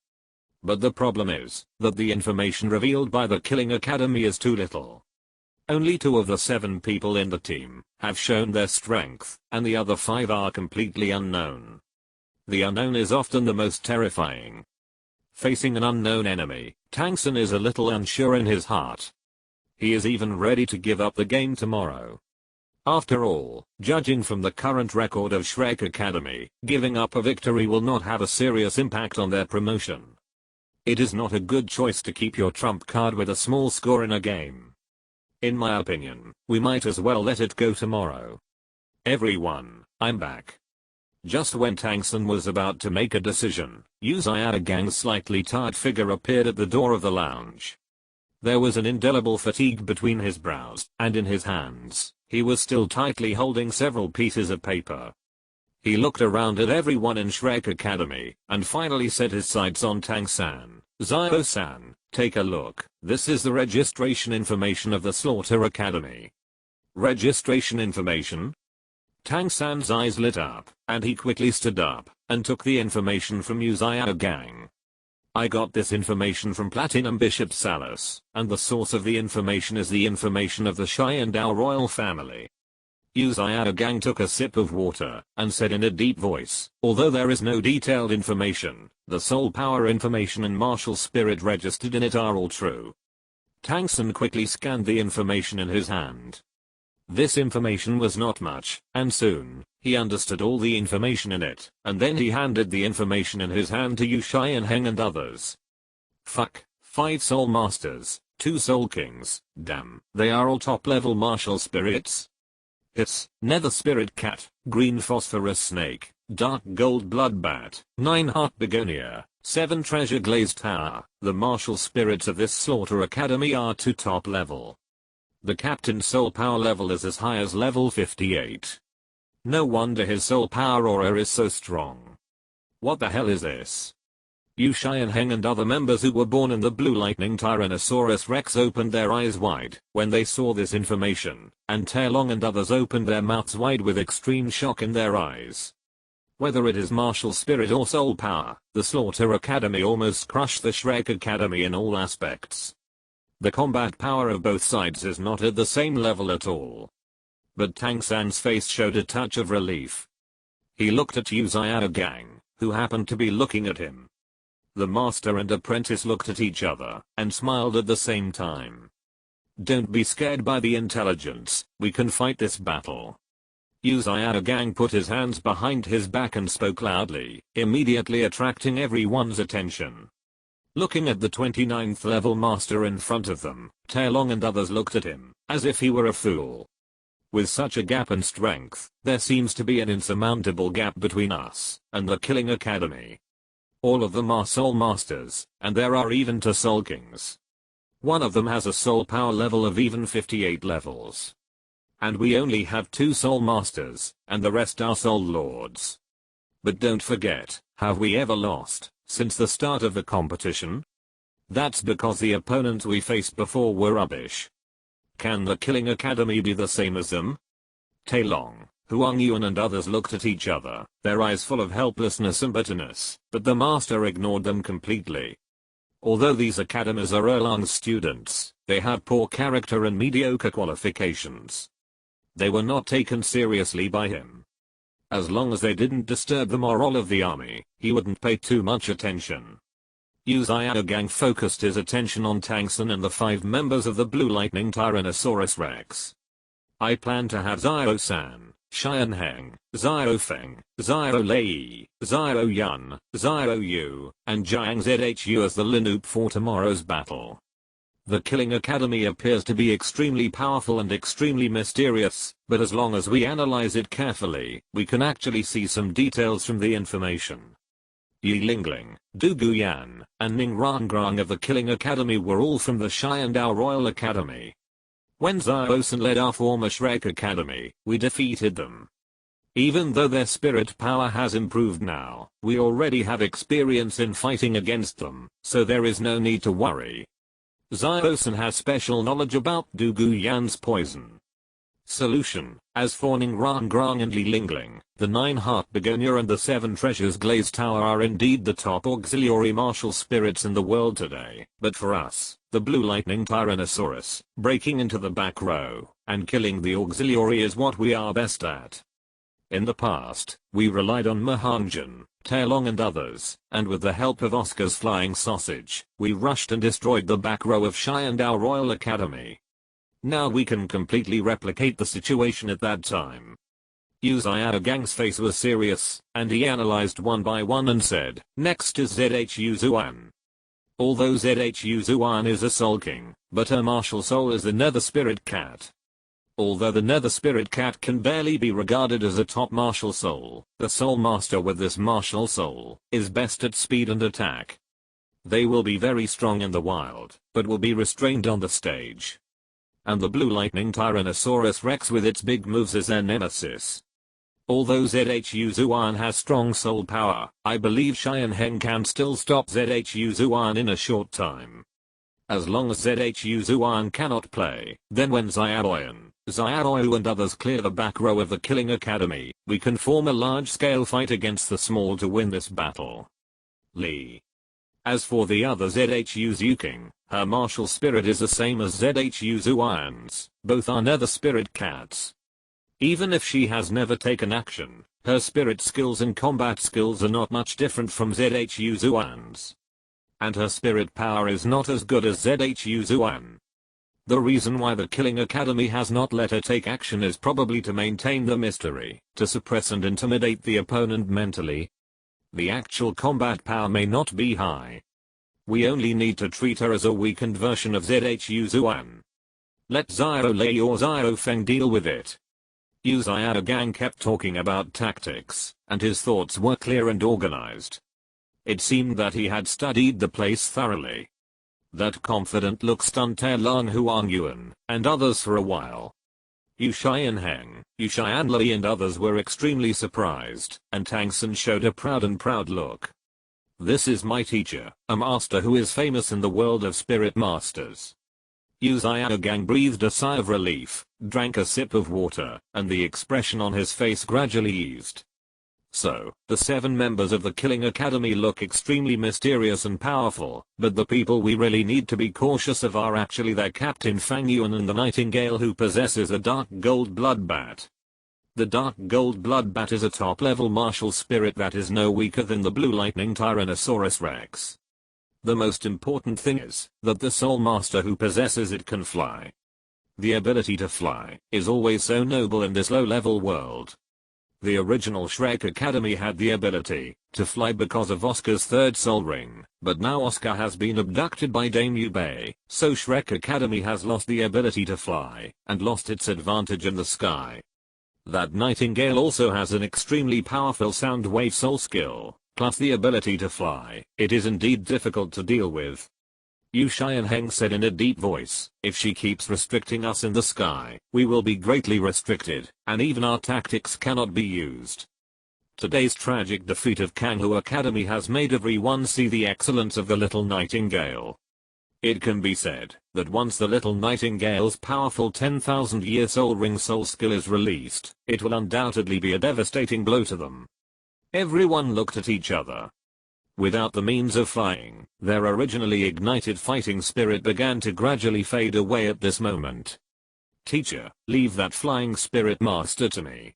But the problem is that the information revealed by the Killing Academy is too little. Only 2 of the 7 people in the team have shown their strength, and the other 5 are completely unknown. The unknown is often the most terrifying. Facing an unknown enemy, Tang San is a little unsure in his heart. He is even ready to give up the game tomorrow. After all, judging from the current record of Shrek Academy, giving up a victory will not have a serious impact on their promotion. It is not a good choice to keep your trump card with a small score in a game. In my opinion, we might as well let it go tomorrow. Everyone, I'm back. Just when Tang San was about to make a decision, Gang's slightly tired figure appeared at the door of the lounge. There was an indelible fatigue between his brows, and in his hands, he was still tightly holding several pieces of paper. He looked around at everyone in Shrek Academy, and finally set his sights on Tang San. Zio-san, take a look, this is the registration information of the Slaughter Academy. Registration information? Tang San's eyes lit up, and he quickly stood up, and took the information from Gang. I got this information from Platinum Bishop Salus, and the source of the information is the information of the Sharingan royal family. Gang took a sip of water, and said in a deep voice, although there is no detailed information, the soul power information and martial spirit registered in it are all true. Tang San quickly scanned the information in his hand. This information was not much, and soon, he understood all the information in it, and then he handed the information in his hand to Heng and others. Fuck, 5 soul masters, 2 soul kings, damn, they are all top level martial spirits? It's nether spirit cat, green phosphorus snake, dark gold blood bat, 9 heart begonia, 7 treasure glazed tower. The martial spirits of this Slaughter Academy are to top level. The captain's soul power level is as high as level 58. No wonder his soul power aura is so strong. What the hell is this? Heng and other members who were born in the Blue Lightning Tyrannosaurus Rex opened their eyes wide when they saw this information, and Taelong and others opened their mouths wide with extreme shock in their eyes. Whether it is martial spirit or soul power, the Slaughter Academy almost crushed the Shrek Academy in all aspects. The combat power of both sides is not at the same level at all. But Tang San's face showed a touch of relief. He looked at Gang, who happened to be looking at him. The master and apprentice looked at each other, and smiled at the same time. Don't be scared by the intelligence, we can fight this battle. Gang put his hands behind his back and spoke loudly, immediately attracting everyone's attention. Looking at the 29th level master in front of them, Taelong and others looked at him, as if he were a fool. With such a gap in strength, there seems to be an insurmountable gap between us and the Killing Academy. All of them are soul masters, and there are even 2 soul kings. One of them has a soul power level of even 58 levels. And we only have 2 soul masters, and the rest are soul lords. But don't forget, have we ever lost since the start of the competition? That's because the opponents we faced before were rubbish. Can the Killing Academy be the same as them? Taelong, Fang Yuan and others looked at each other, their eyes full of helplessness and bitterness, but the master ignored them completely. Although these academies are Erlang's students, they had poor character and mediocre qualifications. They were not taken seriously by him. As long as they didn't disturb the morale of the army, he wouldn't pay too much attention. Gang focused his attention on Tangsun and the 5 members of the Blue Lightning Tyrannosaurus Rex. I plan to have Zio-san, Sharingan, Zio Feng, Zio Lei, Zio Yun, Zio Yu, and Jiang Zhu as the Linup for tomorrow's battle. The Killing Academy appears to be extremely powerful and extremely mysterious, but as long as we analyze it carefully, we can actually see some details from the information. Yi Lingling, Du Guyan, and Ning Rangrang of the Killing Academy were all from the Xiandao Royal Academy. When Zio-san led our former Shrek Academy, we defeated them. Even though their spirit power has improved now, we already have experience in fighting against them, so there is no need to worry. Zio-san has special knowledge about Du Guyan's poison. Solution: as for Ning Rangrang and Li Lingling, the 9-Heart Begonia and the 7 Treasures Glazed Tower are indeed the top auxiliary martial spirits in the world today, but for us, the Blue Lightning Tyrannosaurus, breaking into the back row and killing the auxiliary is what we are best at. In the past, we relied on Mahanjan, Taelong and others, and with the help of Oscar's flying sausage, we rushed and destroyed the back row of Xiandao Royal Academy. Now we can completely replicate the situation at that time. Gang's face was serious, and he analyzed one by one and said, next is Zhu Zuan. Although Zhu Zuan is a soul king, but her martial soul is the Nether Spirit Cat. Although the Nether Spirit Cat can barely be regarded as a top martial soul, the soul master with this martial soul is best at speed and attack. They will be very strong in the wild, but will be restrained on the stage. And the Blue Lightning Tyrannosaurus Rex with its big moves is their nemesis. Although Zhu Zuan has strong soul power, I believe Sharingan can still stop Zhu Zuan in a short time. As long as Zhu Zuan cannot play, then when Xiaoyu and others clear the back row of the Killing Academy, we can form a large-scale fight against the small to win this battle. Li. As for the other Zhu Zuking, her martial spirit is the same as Zhu Zuan's, both are Nether Spirit Cats. Even if she has never taken action, her spirit skills and combat skills are not much different from Zhu Zuan's. And her spirit power is not as good as Zhu Zuan. The reason why the Killing Academy has not let her take action is probably to maintain the mystery, to suppress and intimidate the opponent mentally. The actual combat power may not be high. We only need to treat her as a weakened version of Zhu Zuan. Let Zio Lei or Zio Feng deal with it. Gang kept talking about tactics, and his thoughts were clear and organized. It seemed that he had studied the place thoroughly. That confident look stunned Taelong, Fang Yuan, and others for a while. Sharingan, Li and others were extremely surprised, and Tangsun showed a proud look. This is my teacher, a master who is famous in the world of spirit masters. Gang breathed a sigh of relief, drank a sip of water, and the expression on his face gradually eased. So, the 7 members of the Killing Academy look extremely mysterious and powerful, but the people we really need to be cautious of are actually their captain Fang Yuan and the Nightingale, who possesses a dark gold blood bat. The dark gold blood bat is a top-level martial spirit that is no weaker than the Blue Lightning Tyrannosaurus Rex. The most important thing is that the soul master who possesses it can fly. The ability to fly is always so noble in this low-level world. The original Shrek Academy had the ability to fly because of Oscar's third soul ring, but now Oscar has been abducted by Dame Yubei, so Shrek Academy has lost the ability to fly, and lost its advantage in the sky. That Nightingale also has an extremely powerful sound wave soul skill, plus the ability to fly. It is indeed difficult to deal with. Yu Xianheng said in a deep voice, if she keeps restricting us in the sky, we will be greatly restricted, and even our tactics cannot be used. Today's tragic defeat of Kanghu Academy has made everyone see the excellence of the little Nightingale. It can be said that once the little Nightingale's powerful 10,000-year soul ring soul skill is released, it will undoubtedly be a devastating blow to them. Everyone looked at each other. Without the means of flying, their originally ignited fighting spirit began to gradually fade away at this moment. Teacher, leave that flying spirit master to me.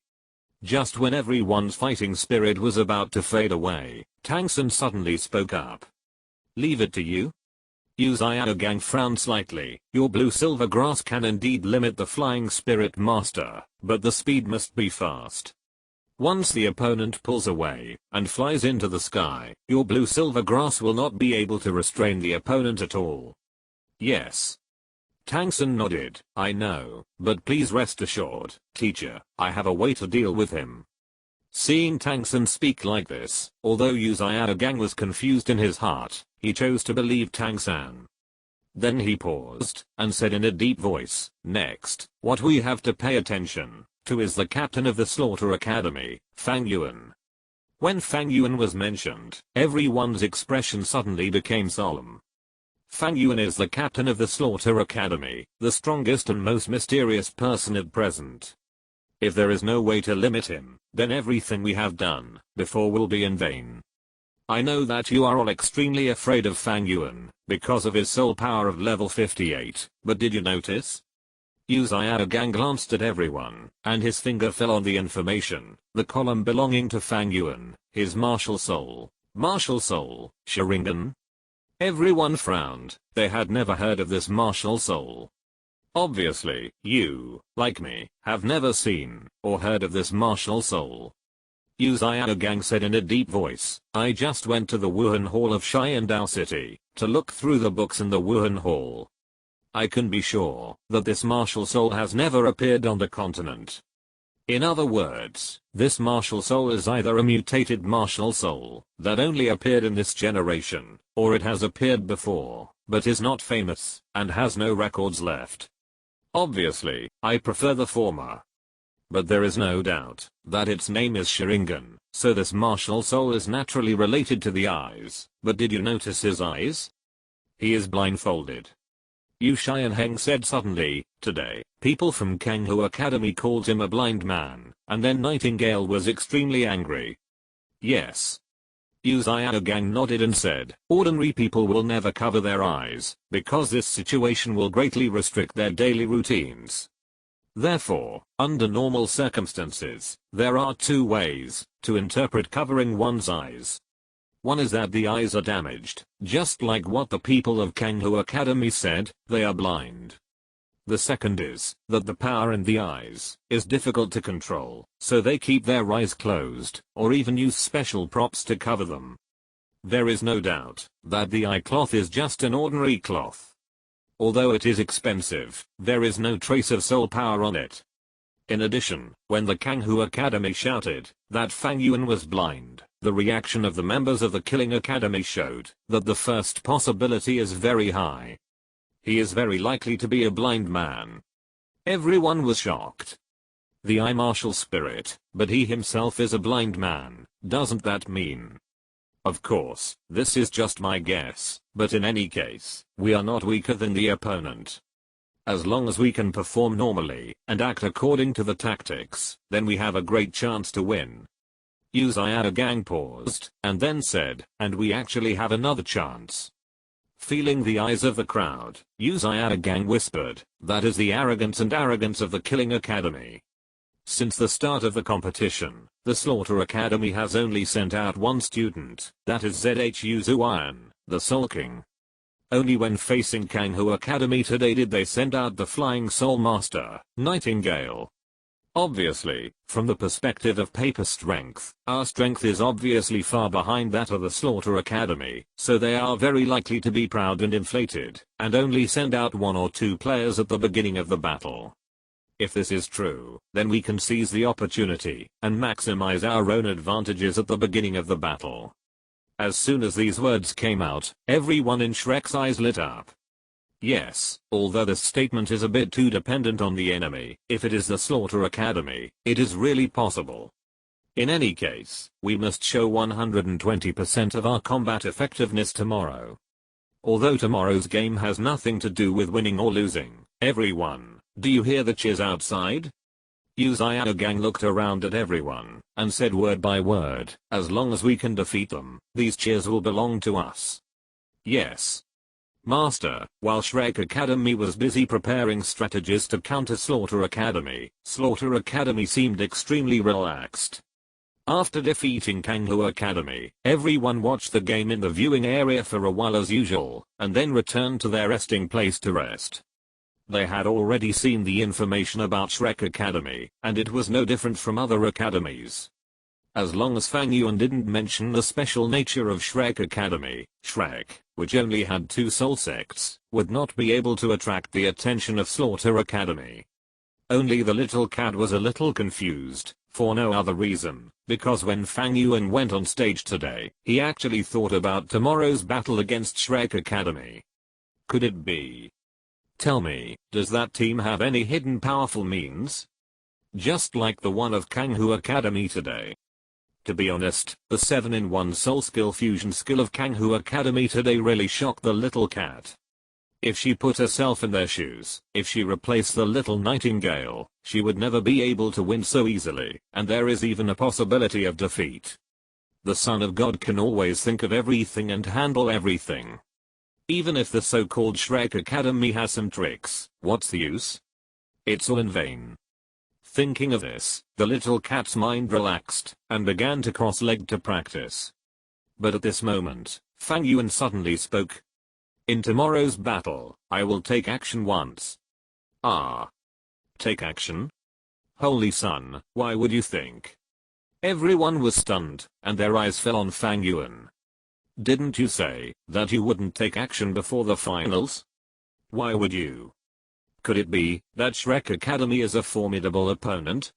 Just when everyone's fighting spirit was about to fade away, Tang Sun suddenly spoke up. Leave it to you? Yu Xiaogang frowned slightly. Your blue-silver grass can indeed limit the flying spirit master, but the speed must be fast. Once the opponent pulls away and flies into the sky, your blue-silver grass will not be able to restrain the opponent at all. Yes. Tang Sun nodded. I know, but please rest assured, teacher, I have a way to deal with him. Seeing Tang Sun speak like this, although Yu Xiaogang was confused in his heart, he chose to believe Tang San. Then he paused and said in a deep voice, next, what we have to pay attention to is the captain of the Slaughter Academy, Fang Yuan. When Fang Yuan was mentioned, everyone's expression suddenly became solemn. Fang Yuan is the captain of the Slaughter Academy, the strongest and most mysterious person at present. If there is no way to limit him, then everything we have done before will be in vain. I know that you are all extremely afraid of Fang Yuan because of his soul power of level 58, but did you notice? Yu Xiaogang glanced at everyone, and his finger fell on the information, the column belonging to Fang Yuan, his martial soul. Martial soul, Sharingan? Everyone frowned, they had never heard of this martial soul. Obviously, you, like me, have never seen or heard of this martial soul. Yu Xiaogang said in a deep voice, I just went to the Wuhan Hall of Xiandao City to look through the books in the Wuhan Hall. I can be sure that this martial soul has never appeared on the continent. In other words, this martial soul is either a mutated martial soul that only appeared in this generation, or it has appeared before, but is not famous, and has no records left. Obviously, I prefer the former. But there is no doubt that its name is Sharingan, so this martial soul is naturally related to the eyes, but did you notice his eyes? He is blindfolded. Yu Xianheng said suddenly, today, people from Kanghu Academy called him a blind man, and then Nightingale was extremely angry. Yes. Yu Xiaogang nodded and said, ordinary people will never cover their eyes, because this situation will greatly restrict their daily routines. Therefore, under normal circumstances, there are two ways to interpret covering one's eyes. One is that the eyes are damaged, just like what the people of Kanghu Academy said, they are blind. The second is that the power in the eyes is difficult to control, so they keep their eyes closed, or even use special props to cover them. There is no doubt that the eye cloth is just an ordinary cloth. Although it is expensive, there is no trace of soul power on it. In addition, when the Kanghu Academy shouted that Fang Yuan was blind, the reaction of the members of the Killing Academy showed that the first possibility is very high. He is very likely to be a blind man. Everyone was shocked. The eye martial spirit, but he himself is a blind man, doesn't that mean? Of course, this is just my guess, but in any case, we are not weaker than the opponent. As long as we can perform normally and act according to the tactics, then we have a great chance to win. Yu Xiaogang paused, and then said, and we actually have another chance. Feeling the eyes of the crowd, Yu Xiaogang whispered, that is the arrogance of the Killing Academy. Since the start of the competition, the Slaughter Academy has only sent out one student, that is Zhu Zuan, the Soul King. Only when facing Kanghu Academy today did they send out the Flying Soul Master, Nightingale. Obviously, from the perspective of paper strength, our strength is obviously far behind that of the Slaughter Academy, so they are very likely to be proud and inflated, and only send out 1 or 2 players at the beginning of the battle. If this is true, then we can seize the opportunity, and maximize our own advantages at the beginning of the battle. As soon as these words came out, everyone in Shrek's eyes lit up. Yes, although this statement is a bit too dependent on the enemy, if it is the Slaughter Academy, it is really possible. In any case, we must show 120% of our combat effectiveness tomorrow. Although tomorrow's game has nothing to do with winning or losing, everyone, do you hear the cheers outside? Uzayana Gang looked around at everyone, and said word by word, as long as we can defeat them, these cheers will belong to us. Yes. Master, while Shrek Academy was busy preparing strategies to counter Slaughter Academy seemed extremely relaxed. After defeating Kanghu Academy, everyone watched the game in the viewing area for a while as usual, and then returned to their resting place to rest. They had already seen the information about Shrek Academy, and it was no different from other academies. As long as Fang Yuan didn't mention the special nature of Shrek Academy, Shrek, which only had 2 soul sects, would not be able to attract the attention of Slaughter Academy. Only the little cat was a little confused, for no other reason, because when Fang Yuan went on stage today, he actually thought about tomorrow's battle against Shrek Academy. Could it be? Tell me, does that team have any hidden powerful means? Just like the one of Kanghu Academy today. To be honest, the 7-in-1 soul skill fusion skill of Kanghu Academy today really shocked the little cat. If she put herself in their shoes, if she replaced the little nightingale, she would never be able to win so easily, and there is even a possibility of defeat. The Son of God can always think of everything and handle everything. Even if the so-called Shrek Academy has some tricks, what's the use? It's all in vain. Thinking of this, the little cat's mind relaxed, and began to cross-legged to practice. But at this moment, Fang Yuan suddenly spoke. In tomorrow's battle, I will take action once. Ah. Take action? Holy Sun, why would you think? Everyone was stunned, and their eyes fell on Fang Yuan. Didn't you say that you wouldn't take action before the finals? Why would you? Could it be that Shrek Academy is a formidable opponent?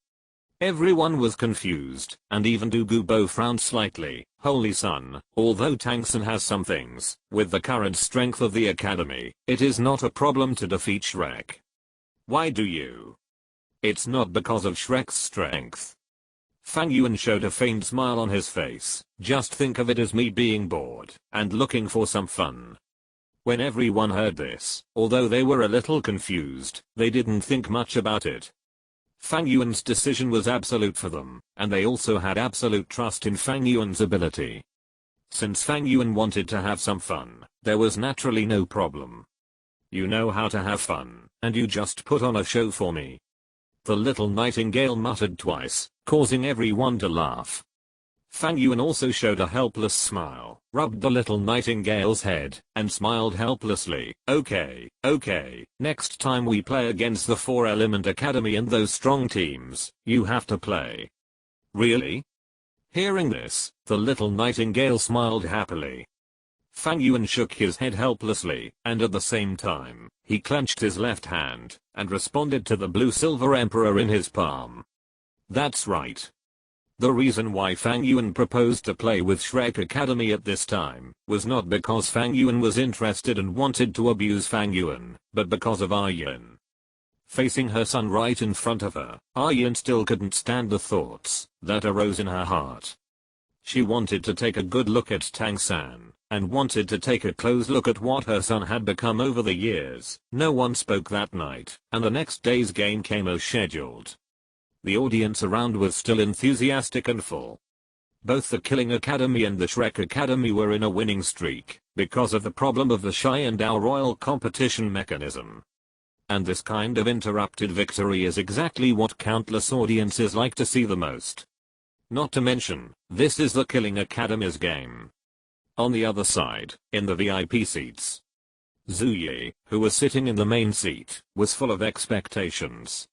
Everyone was confused, and even Douluo frowned slightly. Holy Sun, although Tangsen has some things, with the current strength of the Academy, it is not a problem to defeat Shrek. Why do you? It's not because of Shrek's strength. Fang Yuan showed a faint smile on his face. Just think of it as me being bored, and looking for some fun. When everyone heard this, although they were a little confused, they didn't think much about it. Fang Yuan's decision was absolute for them, and they also had absolute trust in Fang Yuan's ability. Since Fang Yuan wanted to have some fun, there was naturally no problem. You know how to have fun, and you just put on a show for me. The little nightingale muttered twice, causing everyone to laugh. Fang Yuan also showed a helpless smile, rubbed the little nightingale's head, and smiled helplessly. Okay, next time we play against the 4-element Academy and those strong teams, you have to play. Really? Hearing this, the little nightingale smiled happily. Fang Yuan shook his head helplessly, and at the same time, he clenched his left hand, and responded to the blue-silver emperor in his palm. That's right. The reason why Fang Yuan proposed to play with Shrek Academy at this time, was not because Fang Yuan was interested and wanted to abuse Fang Yuan, but because of Aryan. Facing her son right in front of her, Aryan still couldn't stand the thoughts that arose in her heart. She wanted to take a good look at Tang-san, and wanted to take a close look at what her son had become over the years. No one spoke that night, and the next day's game came as scheduled. The audience around was still enthusiastic and full. Both the Killing Academy and the Shrek Academy were in a winning streak, because of the problem of the Shy and Our Royal competition mechanism. And this kind of interrupted victory is exactly what countless audiences like to see the most. Not to mention, this is the Killing Academy's game. On the other side, in the VIP seats, Zuyi, who was sitting in the main seat, was full of expectations.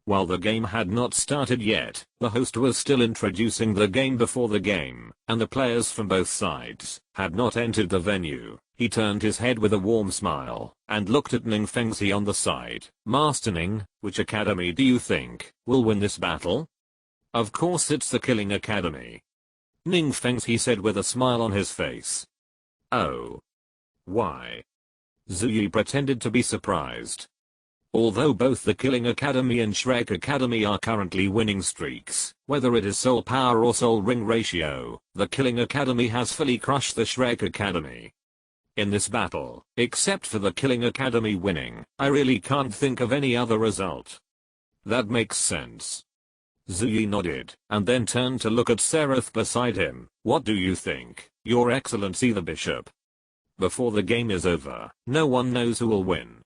While the game had not started yet, the host was still introducing the game before the game, and the players from both sides had not entered the venue. He turned his head with a warm smile, and looked at Ning Fengzi on the side. Master Ning, which academy do you think will win this battle? Of course it's the Killing Academy. Ning Fengzi said with a smile on his face. Oh. Why? Zuyi pretended to be surprised. Although both the Killing Academy and Shrek Academy are currently winning streaks, whether it is soul power or soul ring ratio, the Killing Academy has fully crushed the Shrek Academy. In this battle, except for the Killing Academy winning, I really can't think of any other result. That makes sense. Zuyi nodded, and then turned to look at Seraph beside him. What do you think, Your Excellency the Bishop? Before the game is over, no one knows who will win.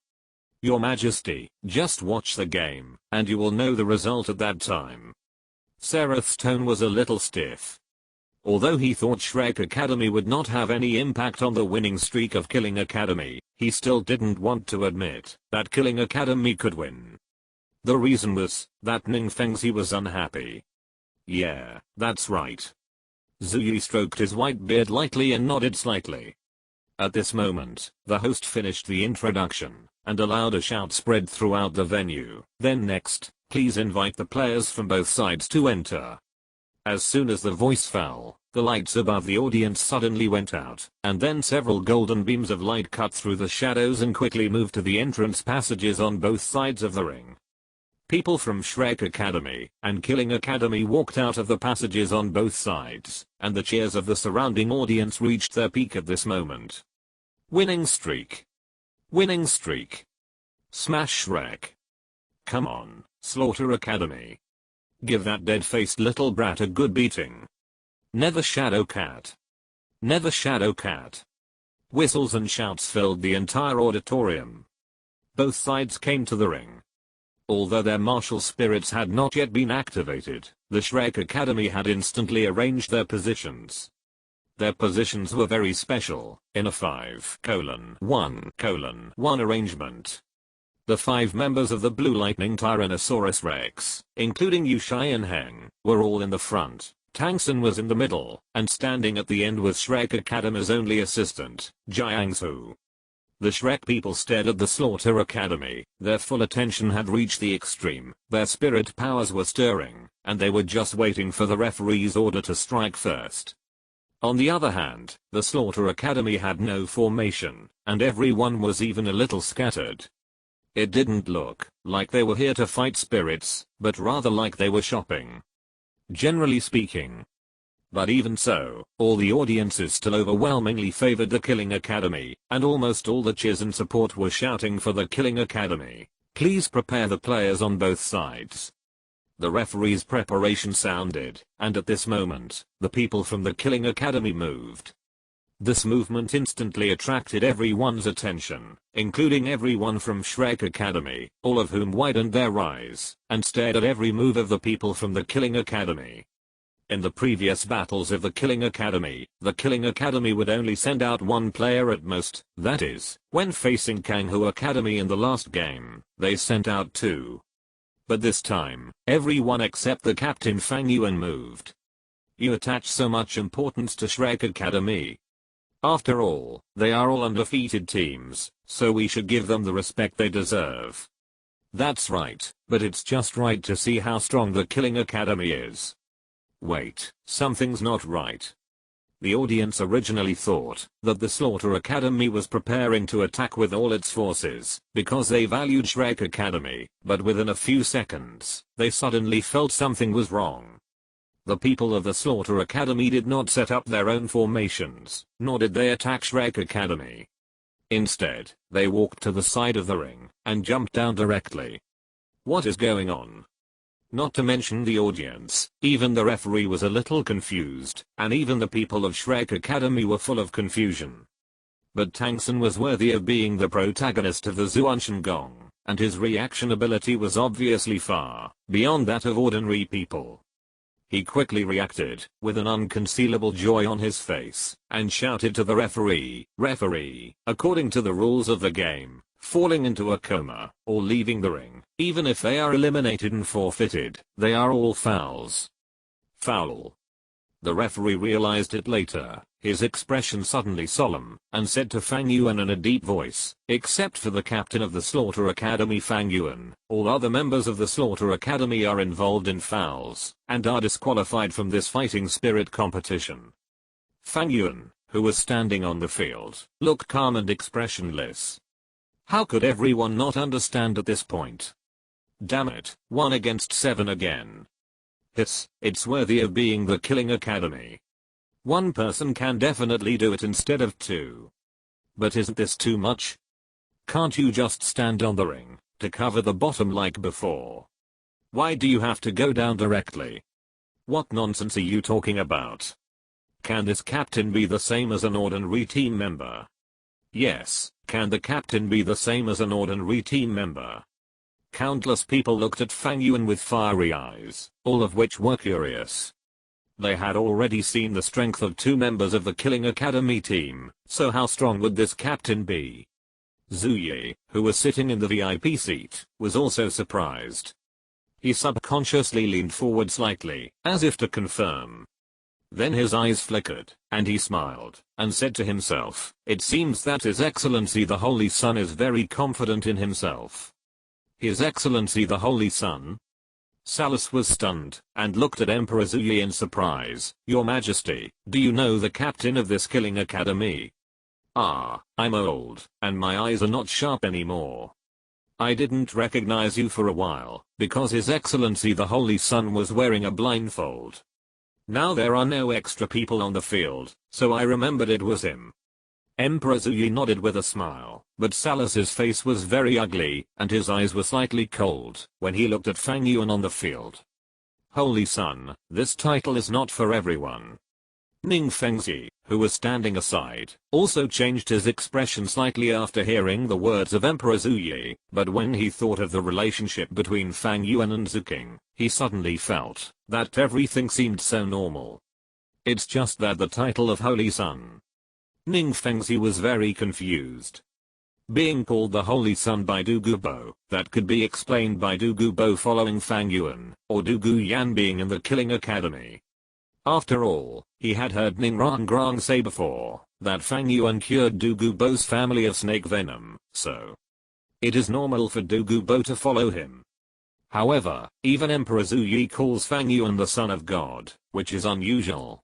Your Majesty, just watch the game, and you will know the result at that time. Seraph's tone was a little stiff. Although he thought Shrek Academy would not have any impact on the winning streak of Killing Academy, he still didn't want to admit that Killing Academy could win. The reason was that Ning Fengzi was unhappy. Yeah, that's right. Zuyi stroked his white beard lightly and nodded slightly. At this moment, the host finished the introduction, and a louder shout spread throughout the venue. Then next, please invite the players from both sides to enter. As soon as the voice fell, the lights above the audience suddenly went out, and then several golden beams of light cut through the shadows and quickly moved to the entrance passages on both sides of the ring. People from Shrek Academy and Killing Academy walked out of the passages on both sides, and the cheers of the surrounding audience reached their peak at this moment. Winning streak. Winning streak. Smash Shrek. Come on, Slaughter Academy. Give that dead-faced little brat a good beating. Never Shadow Cat. Never Shadow Cat. Whistles and shouts filled the entire auditorium. Both sides came to the ring. Although their martial spirits had not yet been activated, the Shrek Academy had instantly arranged their positions. Their positions were very special, in a 5:1:1 arrangement. The 5 members of the Blue Lightning Tyrannosaurus Rex, including Yu Shai and Heng, were all in the front. Tang Sun was in the middle, and standing at the end was Shrek Academy's only assistant, Jiangsu. The Shrek people stared at the Slaughter Academy. Their full attention had reached the extreme. Their spirit powers were stirring, and they were just waiting for the referee's order to strike first. On the other hand, the Slaughter Academy had no formation, and everyone was even a little scattered. It didn't look like they were here to fight spirits, but rather like they were shopping. Generally speaking. But even so, all the audiences still overwhelmingly favored the Killing Academy, and almost all the cheers and support were shouting for the Killing Academy. Please prepare the players on both sides. The referee's preparation sounded, and at this moment, the people from the Killing Academy moved. This movement instantly attracted everyone's attention, including everyone from Shrek Academy, all of whom widened their eyes, and stared at every move of the people from the Killing Academy. In the previous battles of the Killing Academy would only send out one player at most, that is, when facing Kanghu Academy in the last game, they sent out 2. But this time, everyone except the captain Fang Yuan moved. You attach so much importance to Shrek Academy. After all, they are all undefeated teams, so we should give them the respect they deserve. That's right, but it's just right to see how strong the Killing Academy is. Wait, something's not right. The audience originally thought that the Slaughter Academy was preparing to attack with all its forces because they valued Shrek Academy, but within a few seconds, they suddenly felt something was wrong. The people of the Slaughter Academy did not set up their own formations, nor did they attack Shrek Academy. Instead, they walked to the side of the ring and jumped down directly. What is going on? Not to mention the audience, even the referee was a little confused, and even the people of Shrek Academy were full of confusion. But Tang Sun was worthy of being the protagonist of the Zuanshan Gong, and his reaction ability was obviously far beyond that of ordinary people. He quickly reacted, with an unconcealable joy on his face, and shouted to the referee, "Referee, according to the rules of the game, falling into a coma, or leaving the ring, even if they are eliminated and forfeited, they are all fouls. Foul." The referee realized it later, his expression suddenly solemn, and said to Fang Yuan in a deep voice, "Except for the captain of the Slaughter Academy Fang Yuan, all other members of the Slaughter Academy are involved in fouls, and are disqualified from this fighting spirit competition." Fang Yuan, who was standing on the field, looked calm and expressionless. How could everyone not understand at this point? Damn it, 1 against 7 again. It's worthy of being the Killing Academy. One person can definitely do it instead of 2. But isn't this too much? Can't you just stand on the ring, to cover the bottom like before? Why do you have to go down directly? What nonsense are you talking about? Can this captain be the same as an ordinary team member? Yes, can the captain be the same as an ordinary team member? Countless people looked at Fang Yuan with fiery eyes, all of which were curious. They had already seen the strength of 2 members of the Killing Academy team, so how strong would this captain be? Zuyi, who was sitting in the VIP seat, was also surprised. He subconsciously leaned forward slightly, as if to confirm. Then his eyes flickered, and he smiled, and said to himself, "It seems that His Excellency the Holy Sun is very confident in himself." His Excellency the Holy Sun? Salus was stunned, and looked at Emperor Zuyi in surprise. "Your Majesty, do you know the captain of this Killing Academy?" "Ah, I'm old, and my eyes are not sharp anymore. I didn't recognize you for a while, because His Excellency the Holy Sun was wearing a blindfold. Now there are no extra people on the field, so I remembered it was him." Emperor Zuyi nodded with a smile, but Salus's face was very ugly, and his eyes were slightly cold, when he looked at Fang Yuan on the field. "Holy Sun, this title is not for everyone." Ning Fengzi, who was standing aside, also changed his expression slightly after hearing the words of Emperor Zuyi, but when he thought of the relationship between Fang Yuan and Zuking, he suddenly felt that everything seemed so normal. It's just that the title of Holy Sun. Ning Fengzi was very confused. Being called the Holy Sun by Du Gubo, that could be explained by Du Gubo following Fang Yuan, or Du Gu Yan being in the Killing Academy. After all, he had heard Ning Rangrang say before, that Fang Yuan cured Du Gubo's family of snake venom, so it is normal for Du Gubo to follow him. However, even Emperor Zuyi calls Fang Yuan the son of God, which is unusual.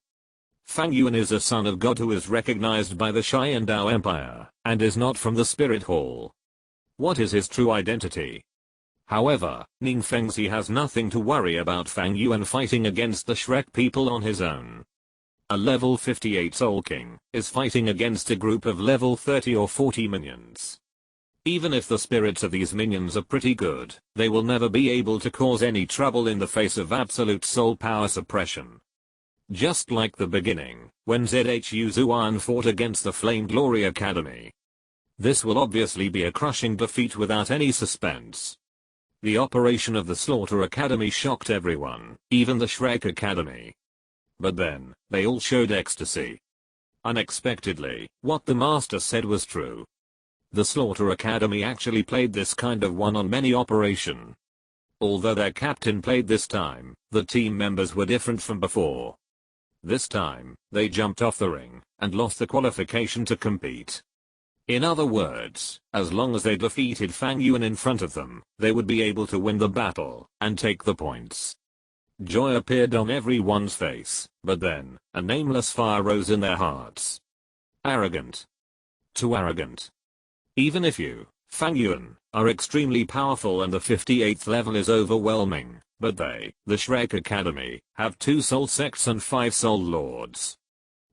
Fang Yuan is a son of God who is recognized by the Xiandao Empire, and is not from the Spirit Hall. What is his true identity? However, Ning Fengzi has nothing to worry about Fang Yuan fighting against the Shrek people on his own. A level 58 Soul King is fighting against a group of level 30 or 40 minions. Even if the spirits of these minions are pretty good, they will never be able to cause any trouble in the face of absolute soul power suppression. Just like the beginning, when Zhu Zuan fought against the Flame Glory Academy. This will obviously be a crushing defeat without any suspense. The operation of the Slaughter Academy shocked everyone, even the Shrek Academy. But then, they all showed ecstasy. Unexpectedly, what the master said was true. The Slaughter Academy actually played this kind of one-on-many operation. Although their captain played this time, the team members were different from before. This time, they jumped off the ring, and lost the qualification to compete. In other words, as long as they defeated Fang Yuan in front of them, they would be able to win the battle, and take the points. Joy appeared on everyone's face, but then, a nameless fire rose in their hearts. Arrogant. Too arrogant. Even if you, Fang Yuan, are extremely powerful and the 58th level is overwhelming, but they, the Shrek Academy, have 2 soul sects and 5 soul lords.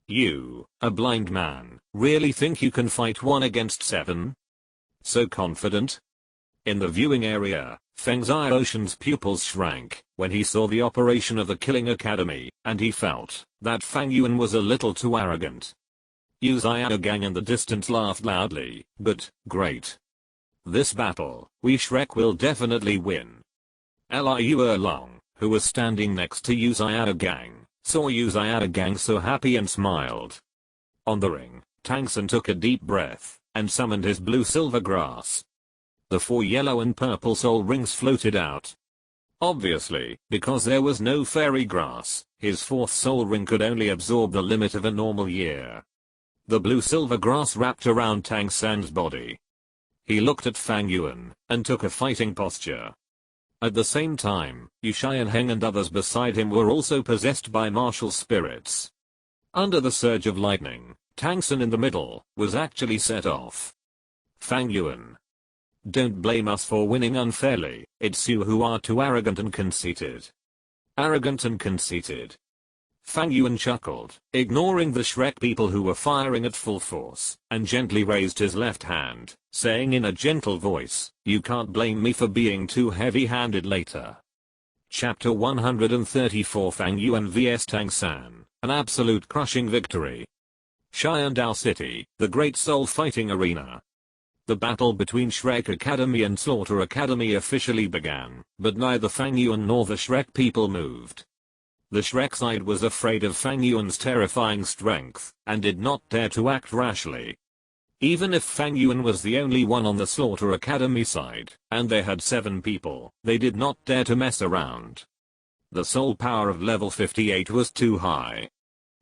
You, a blind man, really think you can fight 1 against 7? So confident? In the viewing area, Feng Xiaoshan's pupils shrank when he saw the operation of the Killing Academy, and he felt that Fang Yuan was a little too arrogant. Yu Xiaogang in the distance laughed loudly, but, great. This battle, we Shrek will definitely win. Liu Erlong, who was standing next to Gang, saw Gang so happy and smiled. On the ring, Tang San took a deep breath and summoned his blue-silver grass. The 4 yellow and purple soul rings floated out. Obviously, because there was no fairy grass, his 4th soul ring could only absorb the limit of a normal year. The blue-silver grass wrapped around Tang San's body. He looked at Fang Yuan and took a fighting posture. At the same time, Yu Xianheng and others beside him were also possessed by martial spirits. Under the surge of lightning, Tang San in the middle was actually set off. Fang Yuan. Don't blame us for winning unfairly, it's you who are too arrogant and conceited. Arrogant and conceited. Fang Yuan chuckled, ignoring the Shrek people who were firing at full force, and gently raised his left hand, saying in a gentle voice, you can't blame me for being too heavy-handed later. Chapter 134 Fang Yuan vs Tang San, an absolute crushing victory. Xiandao City, the Great Soul Fighting Arena. The battle between Shrek Academy and Slaughter Academy officially began, but neither Fang Yuan nor the Shrek people moved. The Shrek side was afraid of Fang Yuan's terrifying strength, and did not dare to act rashly. Even if Fang Yuan was the only one on the Slaughter Academy side, and they had 7 people, they did not dare to mess around. The soul power of level 58 was too high.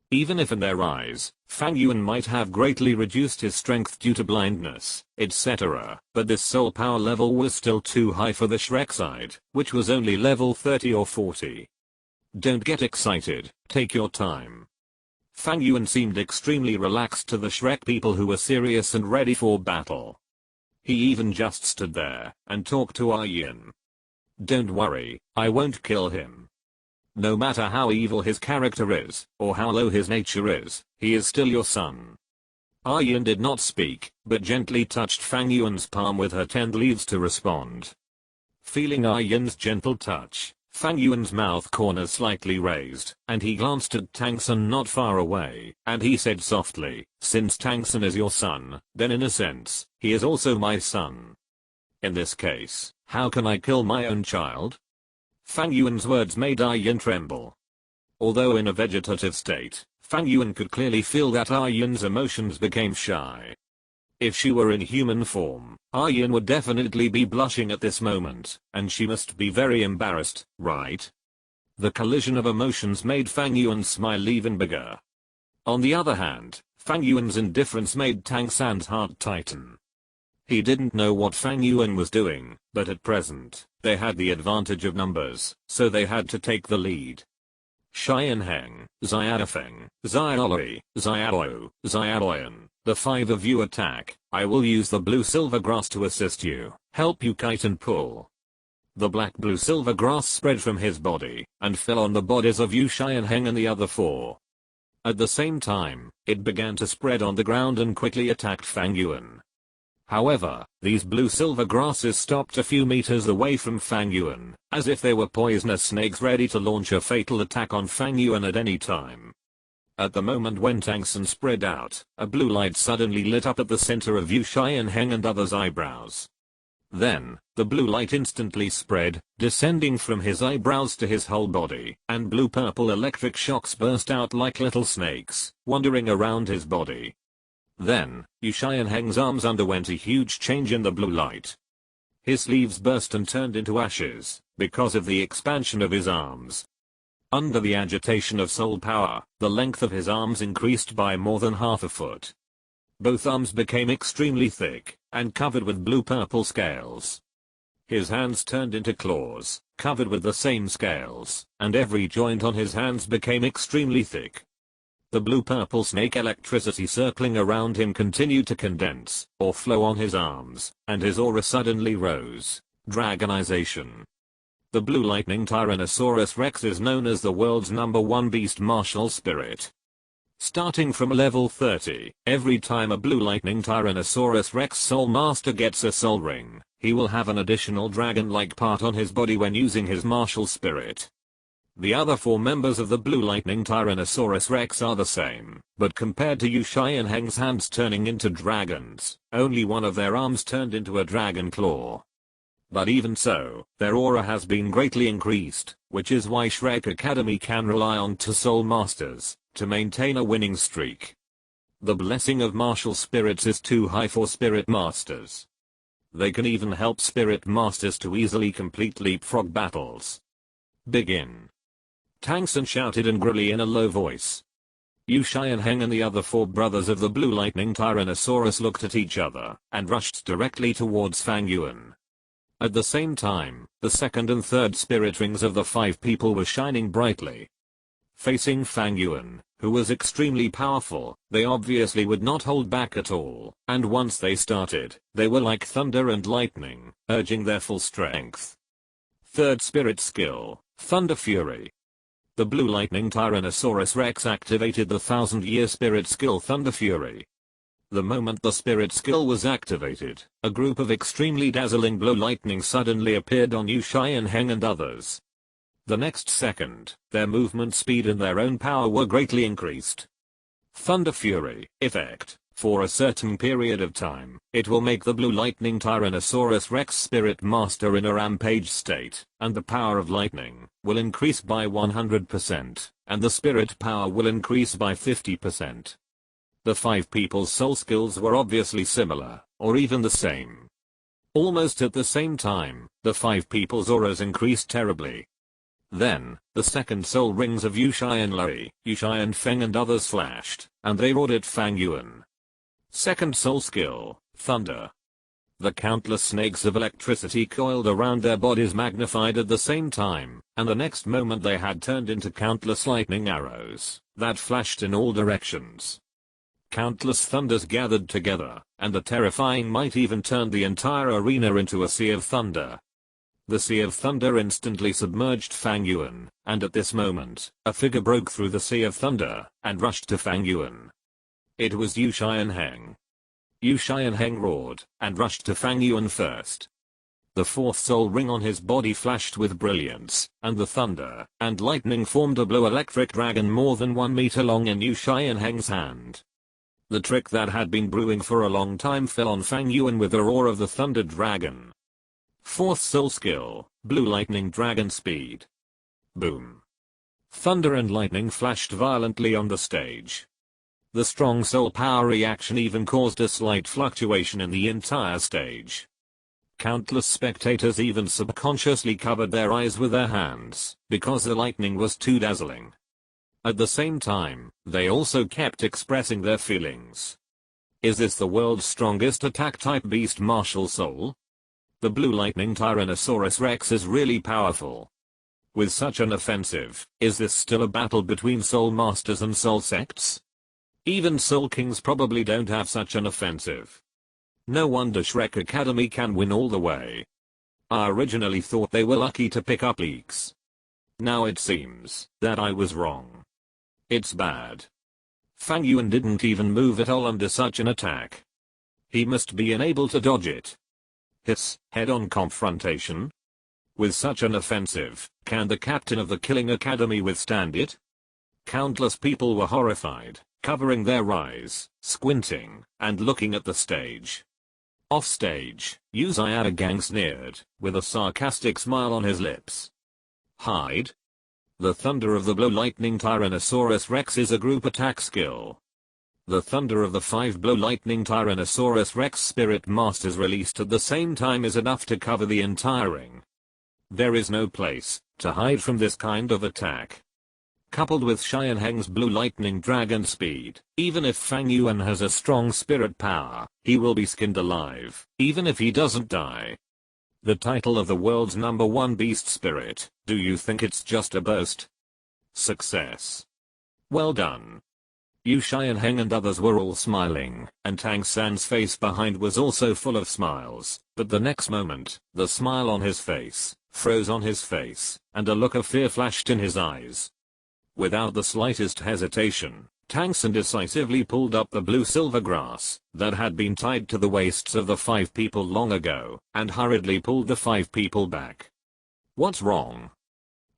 Even if in their eyes, Fang Yuan might have greatly reduced his strength due to blindness, etc., but this soul power level was still too high for the Shrek side, which was only level 30 or 40. Don't get excited, take your time. Fang Yuan seemed extremely relaxed to the Shrek people who were serious and ready for battle. He even just stood there and talked to Yin. Don't worry, I won't kill him. No matter how evil his character is, or how low his nature is, he is still your son. Yin did not speak, but gently touched Fang Yuan's palm with her 10 leaves to respond. Feeling Yin's gentle touch, Fang Yuan's mouth corners slightly raised, and he glanced at Tang San not far away, and he said softly, since Tang San is your son, then in a sense, he is also my son. In this case, how can I kill my own child? Fang Yuan's words made Yin tremble. Although in a vegetative state, Fang Yuan could clearly feel that Yin's emotions became shy. If she were in human form, Yin would definitely be blushing at this moment, and she must be very embarrassed, right? The collision of emotions made Fang Yuan's smile even bigger. On the other hand, Fang Yuan's indifference made Tang San's heart tighten. He didn't know what Fang Yuan was doing, but at present, they had the advantage of numbers, so they had to take the lead. Xianheng, Xianfeng, Xiaolui, Xiaoyu, Xiaoyan, the 5 of you attack. I will use the blue-silver grass to assist you, help you kite and pull. The black blue-silver grass spread from his body, and fell on the bodies of Yu Xianheng and the other 4. At the same time, it began to spread on the ground and quickly attacked Fang Yuan. However, these blue-silver grasses stopped a few meters away from Fang Yuan, as if they were poisonous snakes ready to launch a fatal attack on Fang Yuan at any time. At the moment when Tang San spread out, a blue light suddenly lit up at the center of Yu Xianheng and others' eyebrows. Then, the blue light instantly spread, descending from his eyebrows to his whole body, and blue-purple electric shocks burst out like little snakes, wandering around his body. Then, Yu Xianheng's arms underwent a huge change in the blue light. His sleeves burst and turned into ashes, because of the expansion of his arms. Under the agitation of soul power, the length of his arms increased by more than half a foot. Both arms became extremely thick, and covered with blue-purple scales. His hands turned into claws, covered with the same scales, and every joint on his hands became extremely thick. The blue-purple snake electricity circling around him continued to condense, or flow on his arms, and his aura suddenly rose. Dragonization. The blue lightning Tyrannosaurus Rex is known as the world's #1 beast martial spirit. Starting from level 30, every time a blue lightning Tyrannosaurus Rex soul master gets a soul ring, he will have an additional dragon-like part on his body when using his martial spirit. The other 4 members of the Blue Lightning Tyrannosaurus Rex are the same, but compared to Yu Xianheng's hands turning into dragons, only one of their arms turned into a dragon claw. But even so, their aura has been greatly increased, which is why Shrek Academy can rely on two soul masters to maintain a winning streak. The blessing of martial spirits is too high for spirit masters. They can even help spirit masters to easily complete leapfrog battles. Begin. Tang San shouted angrily in a low voice. Yu Xianheng and the other four brothers of the Blue Lightning Tyrannosaurus looked at each other and rushed directly towards Fang Yuan. At the same time, the second and third spirit rings of the five people were shining brightly. Facing Fang Yuan, who was extremely powerful, they obviously would not hold back at all, and once they started, they were like thunder and lightning, urging their full strength. Third spirit skill, Thunder Fury. The Blue Lightning Tyrannosaurus Rex activated the 1000-year spirit skill Thunder Fury. The moment the spirit skill was activated, a group of extremely dazzling blue lightning suddenly appeared on Yu Xianheng and others. The next second, their movement speed and their own power were greatly increased. Thunder Fury effect. For a certain period of time, it will make the Blue Lightning Tyrannosaurus Rex Spirit Master in a rampage state, and the power of lightning will increase by 100%, and the spirit power will increase by 50%. The five people's soul skills were obviously similar, or even the same. Almost at the same time, the five people's auras increased terribly. Then, the second soul rings of Yu Xianlei, Yu Xianfeng and others flashed, and they roared at Fang Yuan. Second soul skill, Thunder. The countless snakes of electricity coiled around their bodies magnified at the same time, and the next moment they had turned into countless lightning arrows that flashed in all directions. Countless thunders gathered together, and the terrifying might even turned the entire arena into a sea of thunder. The sea of thunder instantly submerged Fang Yuan, and at this moment, a figure broke through the sea of thunder and rushed to Fang Yuan. It was Yu Xianheng. Yu Xianheng roared and rushed to Fang Yuan first. The fourth soul ring on his body flashed with brilliance, and the thunder and lightning formed a blue electric dragon more than 1 meter long in Yu Xianheng's hand. The trick that had been brewing for a long time fell on Fang Yuan with the roar of the thunder dragon. Fourth soul skill, Blue Lightning Dragon Speed. Boom. Thunder and lightning flashed violently on the stage. The strong soul power reaction even caused a slight fluctuation in the entire stage. Countless spectators even subconsciously covered their eyes with their hands, because the lightning was too dazzling. At the same time, they also kept expressing their feelings. Is this the world's strongest attack-type beast martial soul? The Blue Lightning Tyrannosaurus Rex is really powerful. With such an offensive, is this still a battle between soul masters and soul sects? Even soul kings probably don't have such an offensive. No wonder Shrek Academy can win all the way. I originally thought they were lucky to pick up leaks. Now it seems that I was wrong. It's bad. Fang Yuan didn't even move at all under such an attack. He must be unable to dodge it. His head-on confrontation? With such an offensive, can the captain of the Killing Academy withstand it? Countless people were horrified, covering their eyes, squinting, and looking at the stage. Off-stage, Yu Xiaogang sneered, with a sarcastic smile on his lips. Hide? The thunder of the Blue Lightning Tyrannosaurus Rex is a group attack skill. The thunder of the 5 Blue Lightning Tyrannosaurus Rex Spirit Masters released at the same time is enough to cover the entire ring. There is no place to hide from this kind of attack. Coupled with Xianheng's Blue Lightning Dragon Speed, even if Fang Yuan has a strong spirit power, he will be skinned alive, even if he doesn't die. The title of the world's #1 beast spirit, do you think it's just a boast? Success. Well done. Yu Xianheng and others were all smiling, and Tang San's face behind was also full of smiles, but the next moment, the smile on his face froze on his face, and a look of fear flashed in his eyes. Without the slightest hesitation, Tang San decisively pulled up the blue-silver grass that had been tied to the waists of the 5 people long ago, and hurriedly pulled the 5 people back. What's wrong?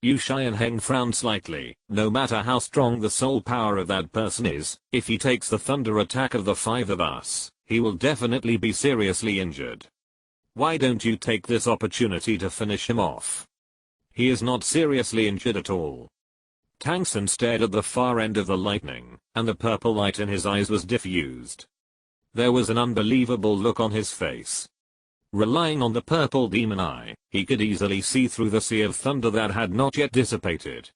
Yu Xianheng frowned slightly. No matter how strong the soul power of that person is, if he takes the thunder attack of the 5 of us, he will definitely be seriously injured. Why don't you take this opportunity to finish him off? He is not seriously injured at all. Tang San stared at the far end of the lightning, and the purple light in his eyes was diffused. There was an unbelievable look on his face. Relying on the purple demon eye, he could easily see through the sea of thunder that had not yet dissipated.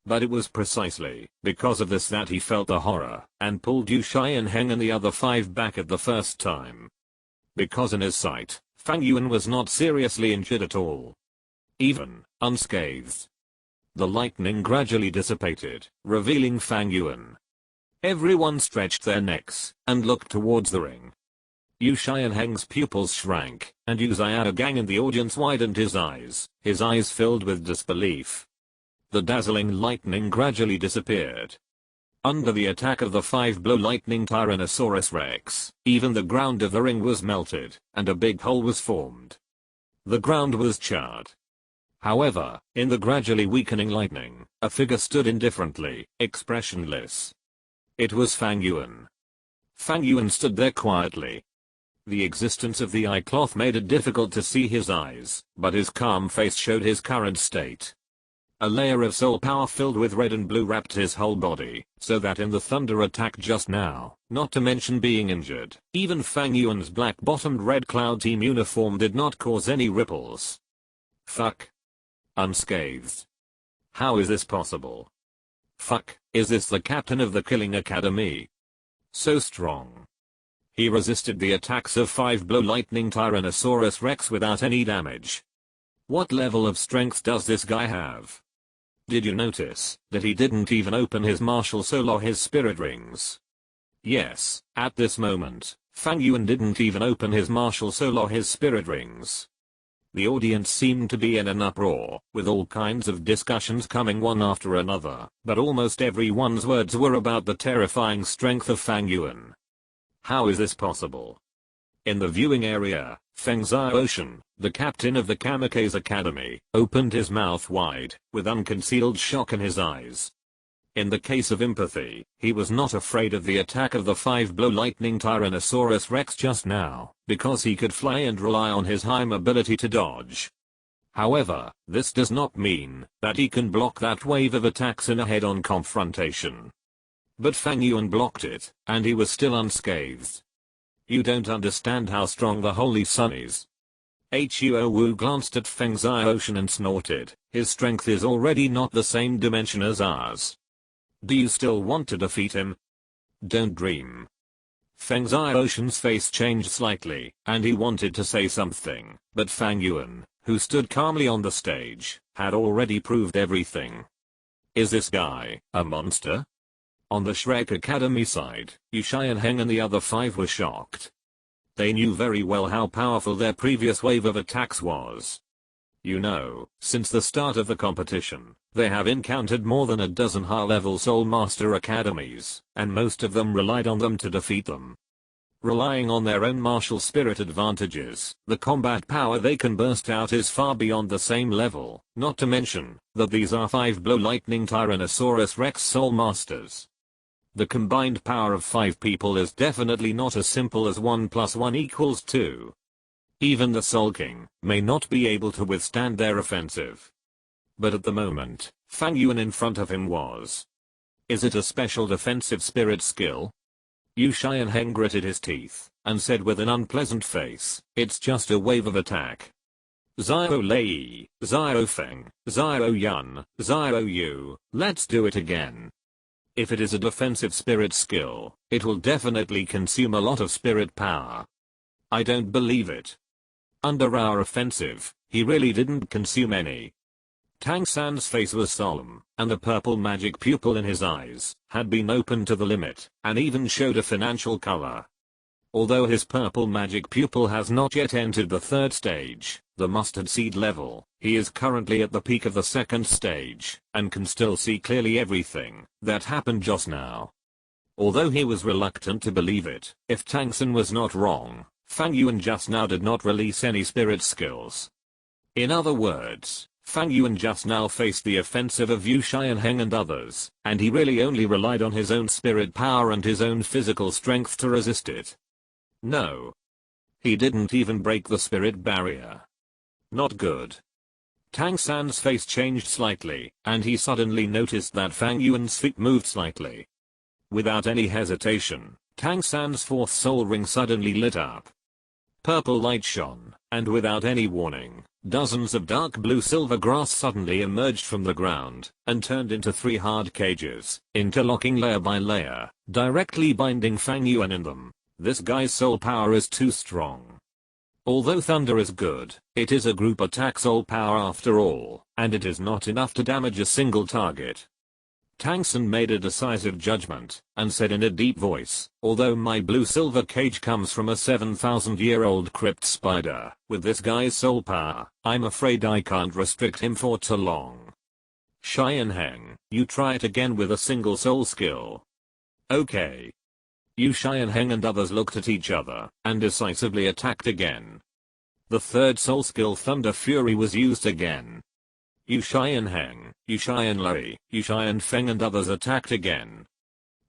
But it was precisely because of this that he felt the horror, and pulled Yu Xianheng and the other 5 back at the first time. Because in his sight, Fang Yuan was not seriously injured at all. Even unscathed. The lightning gradually dissipated, revealing Fang Yuan. Everyone stretched their necks, and looked towards the ring. Yu Xianheng's pupils shrank, and Yu Xiaogang in the audience widened his eyes filled with disbelief. The dazzling lightning gradually disappeared. Under the attack of the 5-blow lightning Tyrannosaurus Rex, even the ground of the ring was melted, and a big hole was formed. The ground was charred. However, in the gradually weakening lightning, a figure stood indifferently, expressionless. It was Fang Yuan. Fang Yuan stood there quietly. The existence of the eye cloth made it difficult to see his eyes, but his calm face showed his current state. A layer of soul power filled with red and blue wrapped his whole body, so that in the thunder attack just now, not to mention being injured, even Fang Yuan's black-bottomed red cloud team uniform did not cause any ripples. Fuck. Unscathed. How is this possible? Fuck, is this the captain of the Killing Academy? So strong. He resisted the attacks of 5-blow lightning Tyrannosaurus Rex without any damage. What level of strength does this guy have? Did you notice that he didn't even open his martial soul or his spirit rings? Yes, at this moment, Fang Yuan didn't even open his martial soul or his spirit rings. The audience seemed to be in an uproar, with all kinds of discussions coming one after another, but almost everyone's words were about the terrifying strength of Fang Yuan. How is this possible? In the viewing area, Feng Xiaoshan, the captain of the Kamikaze Academy, opened his mouth wide, with unconcealed shock in his eyes. In the case of empathy, he was not afraid of the attack of the 5-blow lightning Tyrannosaurus Rex just now, because he could fly and rely on his high mobility to dodge. However, this does not mean that he can block that wave of attacks in a head-on confrontation. But Fang Yuan blocked it, and he was still unscathed. You don't understand how strong the Holy Sun is. Huo Wu glanced at Feng Xiaoshan and snorted, his strength is already not the same dimension as ours. Do you still want to defeat him? Don't dream. Feng Xiaoshan's face changed slightly, and he wanted to say something, but Fang Yuan, who stood calmly on the stage, had already proved everything. Is this guy a monster? On the Shrek Academy side, Yu Xianheng and the other 5 were shocked. They knew very well how powerful their previous wave of attacks was. You know, since the start of the competition, they have encountered more than a dozen high-level Soul Master Academies, and most of them relied on them to defeat them. Relying on their own martial spirit advantages, the combat power they can burst out is far beyond the same level, not to mention that these are 5-blow lightning Tyrannosaurus Rex Soul Masters. The combined power of 5 people is definitely not as simple as 1 + 1 = 2. Even the Soul King may not be able to withstand their offensive. But at the moment, Fang Yuan in front of him was. Is it a special defensive spirit skill? Yu Xianheng gritted his teeth, and said with an unpleasant face, it's just a wave of attack. Xiao Lei, Xiao Feng, Xiao Yun, Xiao Yu, let's do it again. If it is a defensive spirit skill, it will definitely consume a lot of spirit power. I don't believe it. Under our offensive, he really didn't consume any. Tang San's face was solemn, and the purple magic pupil in his eyes had been opened to the limit, and even showed a financial color. Although his purple magic pupil has not yet entered the 3rd stage, the mustard seed level, he is currently at the peak of the 2nd stage, and can still see clearly everything that happened just now. Although he was reluctant to believe it, if Tang San was not wrong, Fang Yuan just now did not release any spirit skills. In other words, Fang Yuan just now faced the offensive of Yu Xianheng and others, and he really only relied on his own spirit power and his own physical strength to resist it. No. He didn't even break the spirit barrier. Not good. Tang San's face changed slightly, and he suddenly noticed that Fang Yuan's feet moved slightly. Without any hesitation, Tang San's fourth soul ring suddenly lit up. Purple light shone, and without any warning, dozens of dark blue silver grass suddenly emerged from the ground, and turned into 3 hard cages, interlocking layer by layer, directly binding Fang Yuan in them. This guy's soul power is too strong. Although thunder is good, it is a group attack soul power after all, and it is not enough to damage a single target. Tang San made a decisive judgment, and said in a deep voice, although my blue-silver cage comes from a 7,000-year-old crypt spider, with this guy's soul power, I'm afraid I can't restrict him for too long. Sharingan, you try it again with a single soul skill. Okay. Yu Sharingan and others looked at each other, and decisively attacked again. The third soul skill Thunder Fury was used again. Yu Sharingan, Yu Sharinlui, Yu Sharinfeng and others attacked again.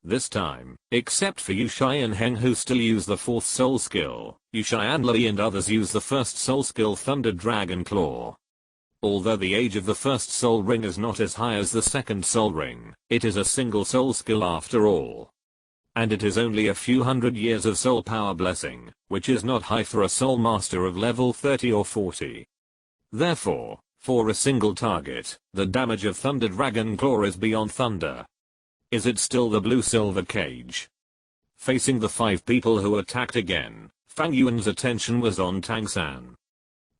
This time, except for Yu Sharinheng who still used the fourth soul skill, Yu Sharinlui and others used the first soul skill Thunder Dragon Claw. Although the age of the first soul ring is not as high as the second soul ring, it is a single soul skill after all. And it is only a few hundred years of soul power blessing, which is not high for a soul master of level 30 or 40. Therefore, for a single target, the damage of Thunder Dragon Claw is beyond thunder. Is it still the blue-silver cage? Facing the 5 people who attacked again, Fang Yuan's attention was on Tang San.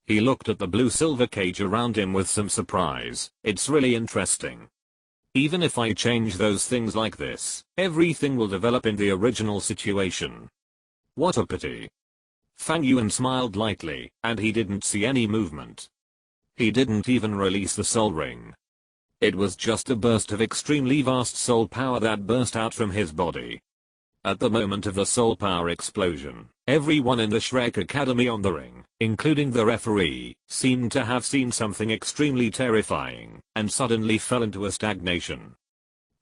He looked at the blue-silver cage around him with some surprise. It's really interesting. Even if I change those things like this, everything will develop in the original situation. What a pity. Fang Yuan smiled lightly, and he didn't see any movement. He didn't even release the soul ring. It was just a burst of extremely vast soul power that burst out from his body. At the moment of the soul power explosion, everyone in the Shrek Academy on the ring, including the referee, seemed to have seen something extremely terrifying, and suddenly fell into a stagnation.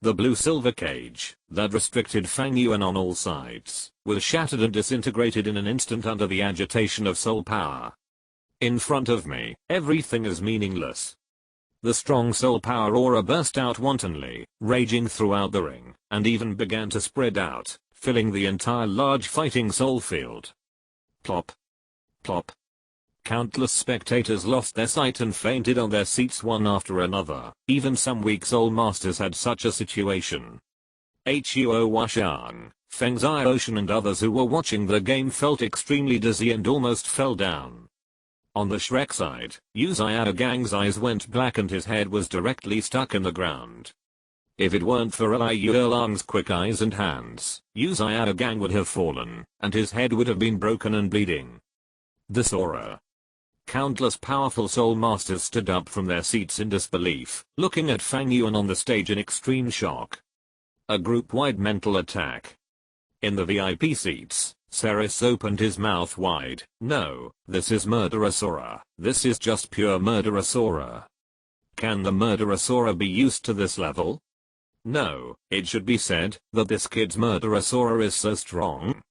The blue-silver cage, that restricted Fang Yuan on all sides, was shattered and disintegrated in an instant under the agitation of soul power. In front of me, everything is meaningless. The strong soul power aura burst out wantonly, raging throughout the ring, and even began to spread out, filling the entire large fighting soul field. Plop. Plop. Countless spectators lost their sight and fainted on their seats one after another. Even some weak soul masters had such a situation. Huo Washang, Feng Ziaoshan and others who were watching the game felt extremely dizzy and almost fell down. On the Shrek side, Yu Xiaogang's eyes went black and his head was directly stuck in the ground. If it weren't for Lai Yuelang's quick eyes and hands, Yu Xiaogang would have fallen, and his head would have been broken and bleeding. This aura. Countless powerful soul masters stood up from their seats in disbelief, looking at Fang Yuan on the stage in extreme shock. A group-wide mental attack. In the VIP seats, Ceres opened his mouth wide. No, this is murderous aura. This is just pure murderous aura. Can the murderous aura be used to this level? No, it should be said that this kid's murderous aura is so strong.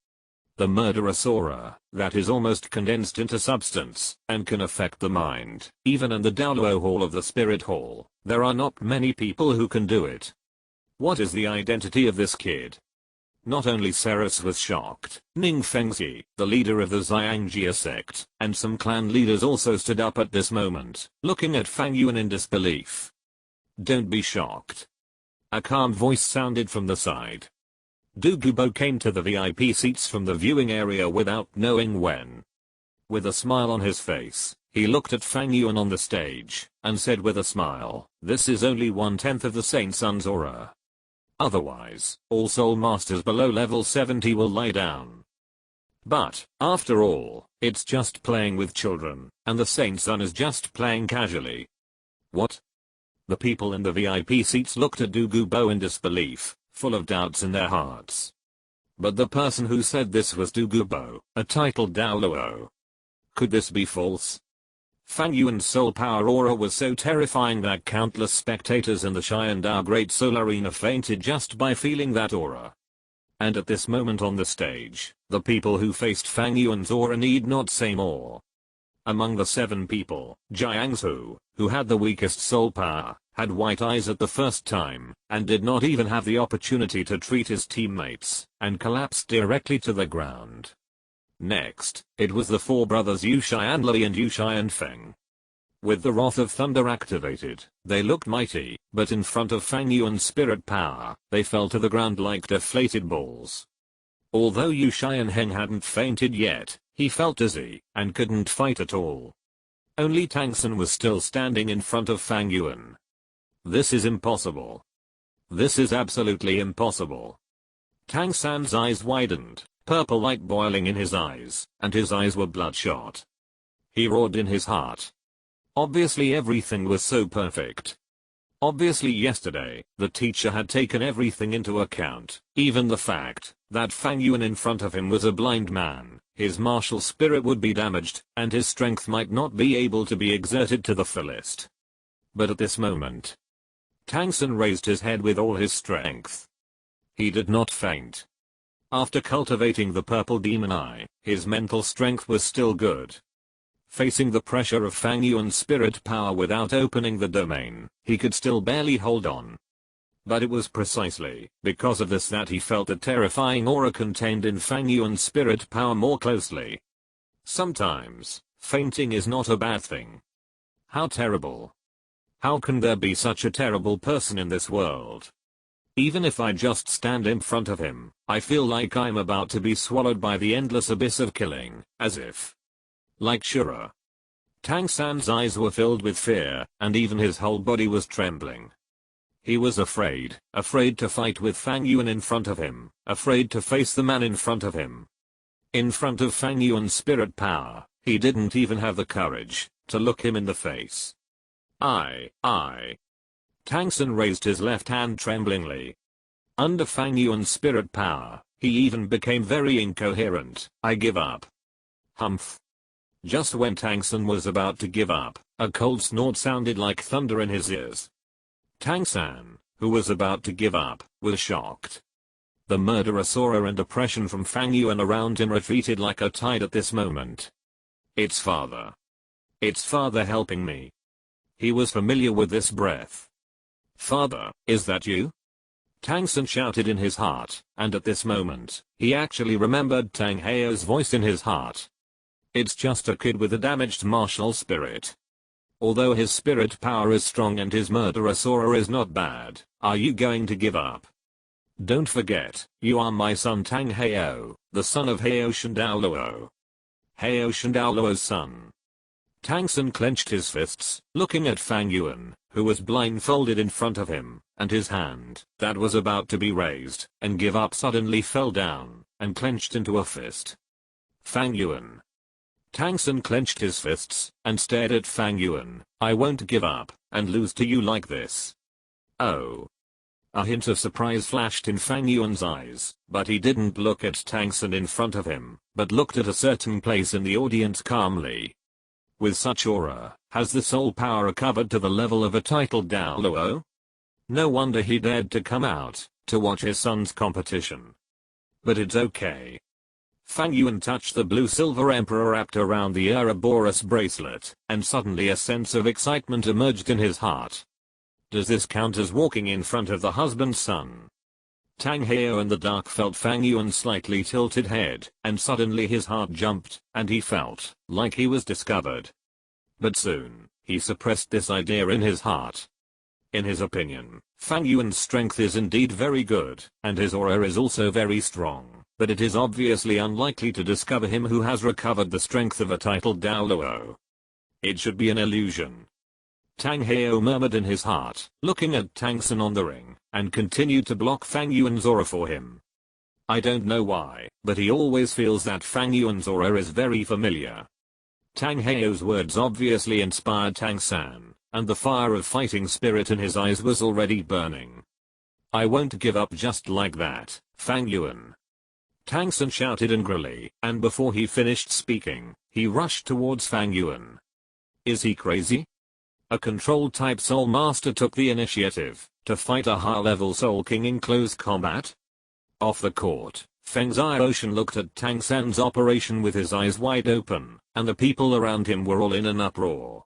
The murderous aura, that is almost condensed into substance, and can affect the mind. Even in the Douluo Hall of the Spirit Hall, there are not many people who can do it. What is the identity of this kid? Not only Ceres was shocked, Ning Fengzi, the leader of the Xiangjia sect, and some clan leaders also stood up at this moment, looking at Fang Yuan in disbelief. Don't be shocked. A calm voice sounded from the side. Du Gubo came to the VIP seats from the viewing area without knowing when. With a smile on his face, he looked at Fang Yuan on the stage, and said with a smile, this is only 1/10 of the Saint Sun's aura. Otherwise, all soul masters below level 70 will lie down. But, after all, it's just playing with children, and the Saint Sun is just playing casually. What? The people in the VIP seats looked at Du Gubo in disbelief, full of doubts in their hearts. But the person who said this was Du Gubo, a titled Douluo. Could this be false? Fang Yuan's soul power aura was so terrifying that countless spectators in the Xiandao Great Soul Arena fainted just by feeling that aura. and at this moment on the stage, the people who faced Fang Yuan's aura need not say more. Among the 7 people, Jiangsu, who had the weakest soul power, had white eyes at the first time, and did not even have the opportunity to treat his teammates, and collapsed directly to the ground. Next, it was the 4 brothers Yuxian Li and Yuxian Feng. With the Wrath of Thunder activated, they looked mighty, but in front of Fang Yuan's spirit power, they fell to the ground like deflated balls. Although Yuxian Heng hadn't fainted yet, he felt dizzy, and couldn't fight at all. Only Tang San was still standing in front of Fang Yuan. This is impossible. This is absolutely impossible. Tang San's eyes widened, purple light boiling in his eyes, and his eyes were bloodshot. He roared in his heart. Obviously everything was so perfect. Obviously yesterday, the teacher had taken everything into account, even the fact that Fang Yuan in front of him was a blind man, his martial spirit would be damaged, and his strength might not be able to be exerted to the fullest. But at this moment, Tang San raised his head with all his strength. He did not faint. After cultivating the purple demon eye, his mental strength was still good. Facing the pressure of Fang Yuan's spirit power without opening the domain, he could still barely hold on. But it was precisely because of this that he felt the terrifying aura contained in Fang Yuan's spirit power more closely. Sometimes, fainting is not a bad thing. How terrible. How can there be such a terrible person in this world? Even if I just stand in front of him, I feel like I'm about to be swallowed by the endless abyss of killing, as if. Like Shura. Tang San's eyes were filled with fear, and even his whole body was trembling. He was afraid to fight with Fang Yuan in front of him, afraid to face the man in front of him. In front of Fang Yuan's spirit power, he didn't even have the courage to look him in the face. Tang San raised his left hand tremblingly. Under Fang Yuan's spirit power, he even became very incoherent. I give up. Humph. Just when Tang San was about to give up, a cold snort sounded like thunder in his ears. Tang San, who was about to give up, was shocked. The murderous aura and oppression from Fang Yuan around him retreated like a tide at this moment. It's father. It's father helping me. He was familiar with this breath. Father, is that you? Tang San shouted in his heart, and at this moment, he actually remembered Tang Heo's voice in his heart. It's just a kid with a damaged martial spirit. Although his spirit power is strong and his murderous aura is not bad, are you going to give up? Don't forget, you are my son Tang Heo, the son of Heo Shandaoluo. Heo Shandaoluo's son. Tang San clenched his fists, looking at Fang Yuan, who was blindfolded in front of him, and his hand, that was about to be raised and give up suddenly fell down, and clenched into a fist. Fang Yuan. Tang San clenched his fists, and stared at Fang Yuan. I won't give up, and lose to you like this. Oh. A hint of surprise flashed in Fang Yuan's eyes, but he didn't look at Tang San in front of him, but looked at a certain place in the audience calmly. With such aura, has the soul power recovered to the level of a titled Douluo? No wonder he dared to come out, to watch his son's competition. But it's okay. Fang Yuan touched the blue-silver emperor wrapped around the Ouroboros bracelet, and suddenly a sense of excitement emerged in his heart. Does this count as walking in front of the husband's son? Tang Heo in the dark felt Fang Yuan's slightly tilted head, and suddenly his heart jumped, and he felt like he was discovered. But soon, he suppressed this idea in his heart. In his opinion, Fang Yuan's strength is indeed very good, and his aura is also very strong, but it is obviously unlikely to discover him who has recovered the strength of a titled Douluo. It should be an illusion. Tang Heo murmured in his heart, looking at Tang San on the ring, and continued to block Fang Yuan's aura for him. I don't know why, but he always feels that Fang Yuan's aura is very familiar. Tang Heo's words obviously inspired Tang San, and the fire of fighting spirit in his eyes was already burning. I won't give up just like that, Fang Yuan. Tang San shouted angrily, and before he finished speaking, he rushed towards Fang Yuan. Is he crazy? A control-type Soul Master took the initiative to fight a high-level Soul King in close combat? Off the court, Feng Yuan looked at Tang San's operation with his eyes wide open, and the people around him were all in an uproar.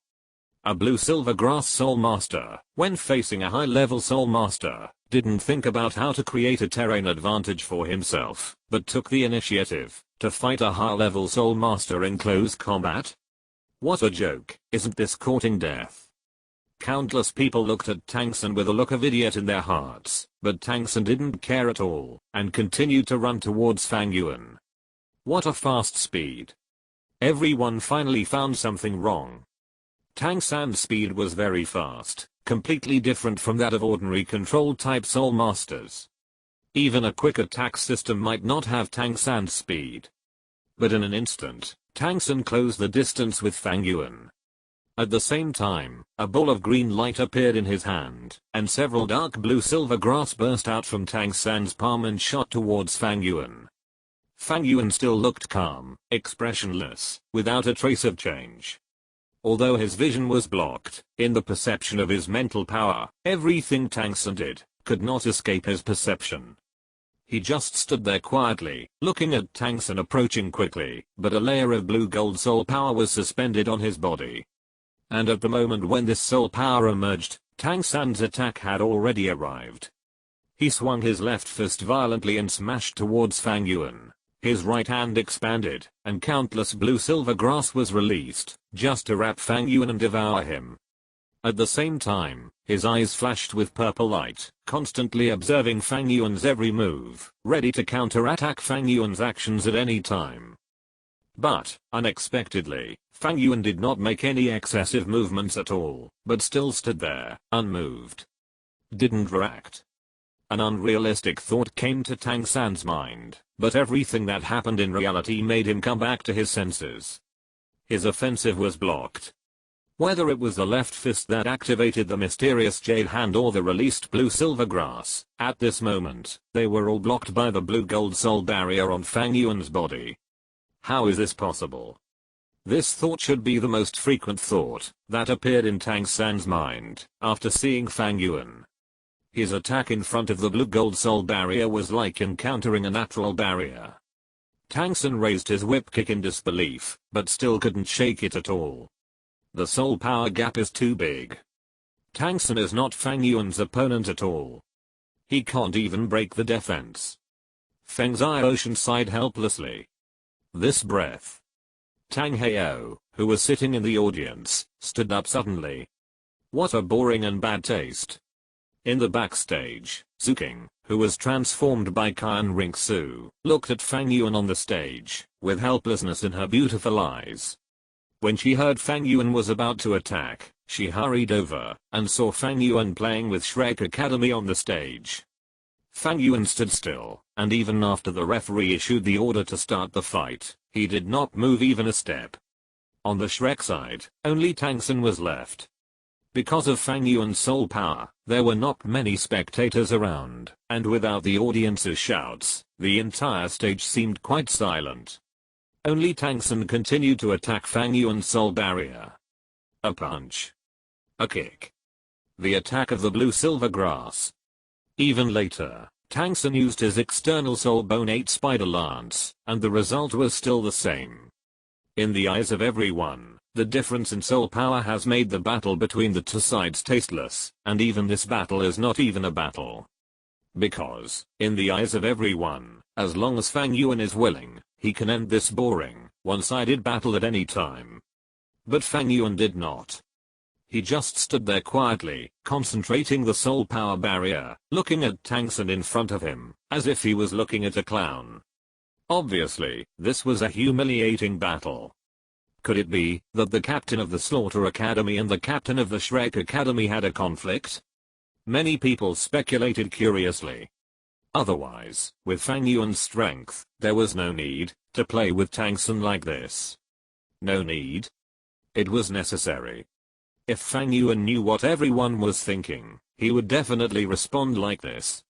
A blue-silver grass soul master, when facing a high-level soul master, didn't think about how to create a terrain advantage for himself, but took the initiative to fight a high-level soul master in close combat. What a joke, isn't this courting death? Countless people looked at Tang San with a look of idiot in their hearts, but Tang San didn't care at all, and continued to run towards Fang Yuan. What a fast speed. Everyone finally found something wrong. Tang San's speed was very fast, completely different from that of ordinary control-type soul masters. Even a quick attack system might not have Tang San's speed. But in an instant, Tang San closed the distance with Fang Yuan. At the same time, a ball of green light appeared in his hand, and several dark blue-silver grass burst out from Tang San's palm and shot towards Fang Yuan. Fang Yuan still looked calm, expressionless, without a trace of change. Although his vision was blocked, in the perception of his mental power, everything Tang San did could not escape his perception. He just stood there quietly, looking at Tang San approaching quickly, but a layer of blue gold soul power was suspended on his body. And at the moment when this soul power emerged, Tang San's attack had already arrived. He swung his left fist violently and smashed towards Fang Yuan. His right hand expanded, and countless blue-silver grass was released, just to wrap Fang Yuan and devour him. At the same time, his eyes flashed with purple light, constantly observing Fang Yuan's every move, ready to counterattack Fang Yuan's actions at any time. But, unexpectedly, Fang Yuan did not make any excessive movements at all, but still stood there, unmoved. Didn't react. An unrealistic thought came to Tang San's mind, but everything that happened in reality made him come back to his senses. His offensive was blocked. Whether it was the left fist that activated the mysterious jade hand or the released blue-silver grass, at this moment, they were all blocked by the blue-gold soul barrier on Fang Yuan's body. How is this possible? This thought should be the most frequent thought that appeared in Tang San's mind after seeing Fang Yuan. His attack in front of the blue-gold soul barrier was like encountering a natural barrier. Tang San raised his whip kick in disbelief, but still couldn't shake it at all. The soul power gap is too big. Tang San is not Fang Yuan's opponent at all. He can't even break the defense. Feng Yuan sighed helplessly. This breath. Tang Heo, who was sitting in the audience, stood up suddenly. What a boring and bad taste. In the backstage, Zuking, who was transformed by Qian Ringsu, looked at Fang Yuan on the stage, with helplessness in her beautiful eyes. When she heard Fang Yuan was about to attack, she hurried over, and saw Fang Yuan playing with Shrek Academy on the stage. Fang Yuan stood still, and even after the referee issued the order to start the fight, he did not move even a step. On the Shrek side, only Tang San was left. Because of Fang Yuan's soul power, there were not many spectators around, and without the audience's shouts, the entire stage seemed quite silent. Only Tang San continued to attack Fang Yuan's soul barrier. A punch. A kick. The attack of the blue-silver grass. Even later, Tang San used his external soul bone 8 spider lance, and the result was still the same. In the eyes of everyone, the difference in soul power has made the battle between the two sides tasteless, and even this battle is not even a battle. Because, in the eyes of everyone, as long as Fang Yuan is willing, he can end this boring, one-sided battle at any time. But Fang Yuan did not. He just stood there quietly, concentrating the soul power barrier, looking at Tang San in front of him, as if he was looking at a clown. Obviously, this was a humiliating battle. Could it be that the captain of the Slaughter Academy and the captain of the Shrek Academy had a conflict? Many people speculated curiously. Otherwise, with Fang Yuan's strength, there was no need to play with Tang San like this. No need. It was necessary. If Fang Yuan knew what everyone was thinking, he would definitely respond like this.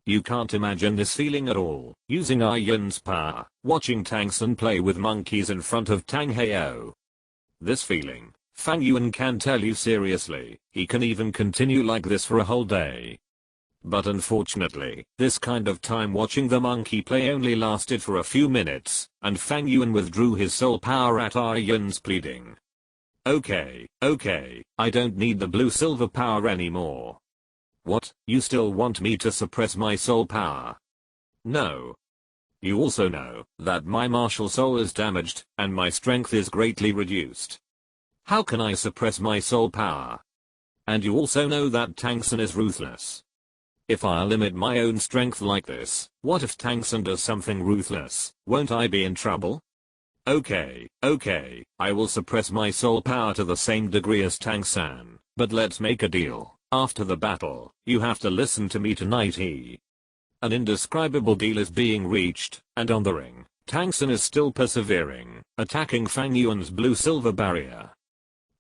You can't imagine this feeling at all, using Yuan's power, watching Tang San play with monkeys in front of Tang Heo. This feeling, Fang Yuan can tell you seriously, he can even continue like this for a whole day. But unfortunately, this kind of time watching the monkey play only lasted for a few minutes, and Fang Yuan withdrew his soul power at Yuan's pleading. Okay, I don't need the blue silver power anymore. What, you still want me to suppress my soul power? No. You also know that my martial soul is damaged, and my strength is greatly reduced. How can I suppress my soul power? And you also know that Tang San is ruthless. If I limit my own strength like this, what if Tang San does something ruthless? Won't I be in trouble? Okay, I will suppress my soul power to the same degree as Tang San, but let's make a deal. After the battle, you have to listen to me tonight. An indescribable deal is being reached, and on the ring, Tang San is still persevering, attacking Fang Yuan's blue-silver barrier.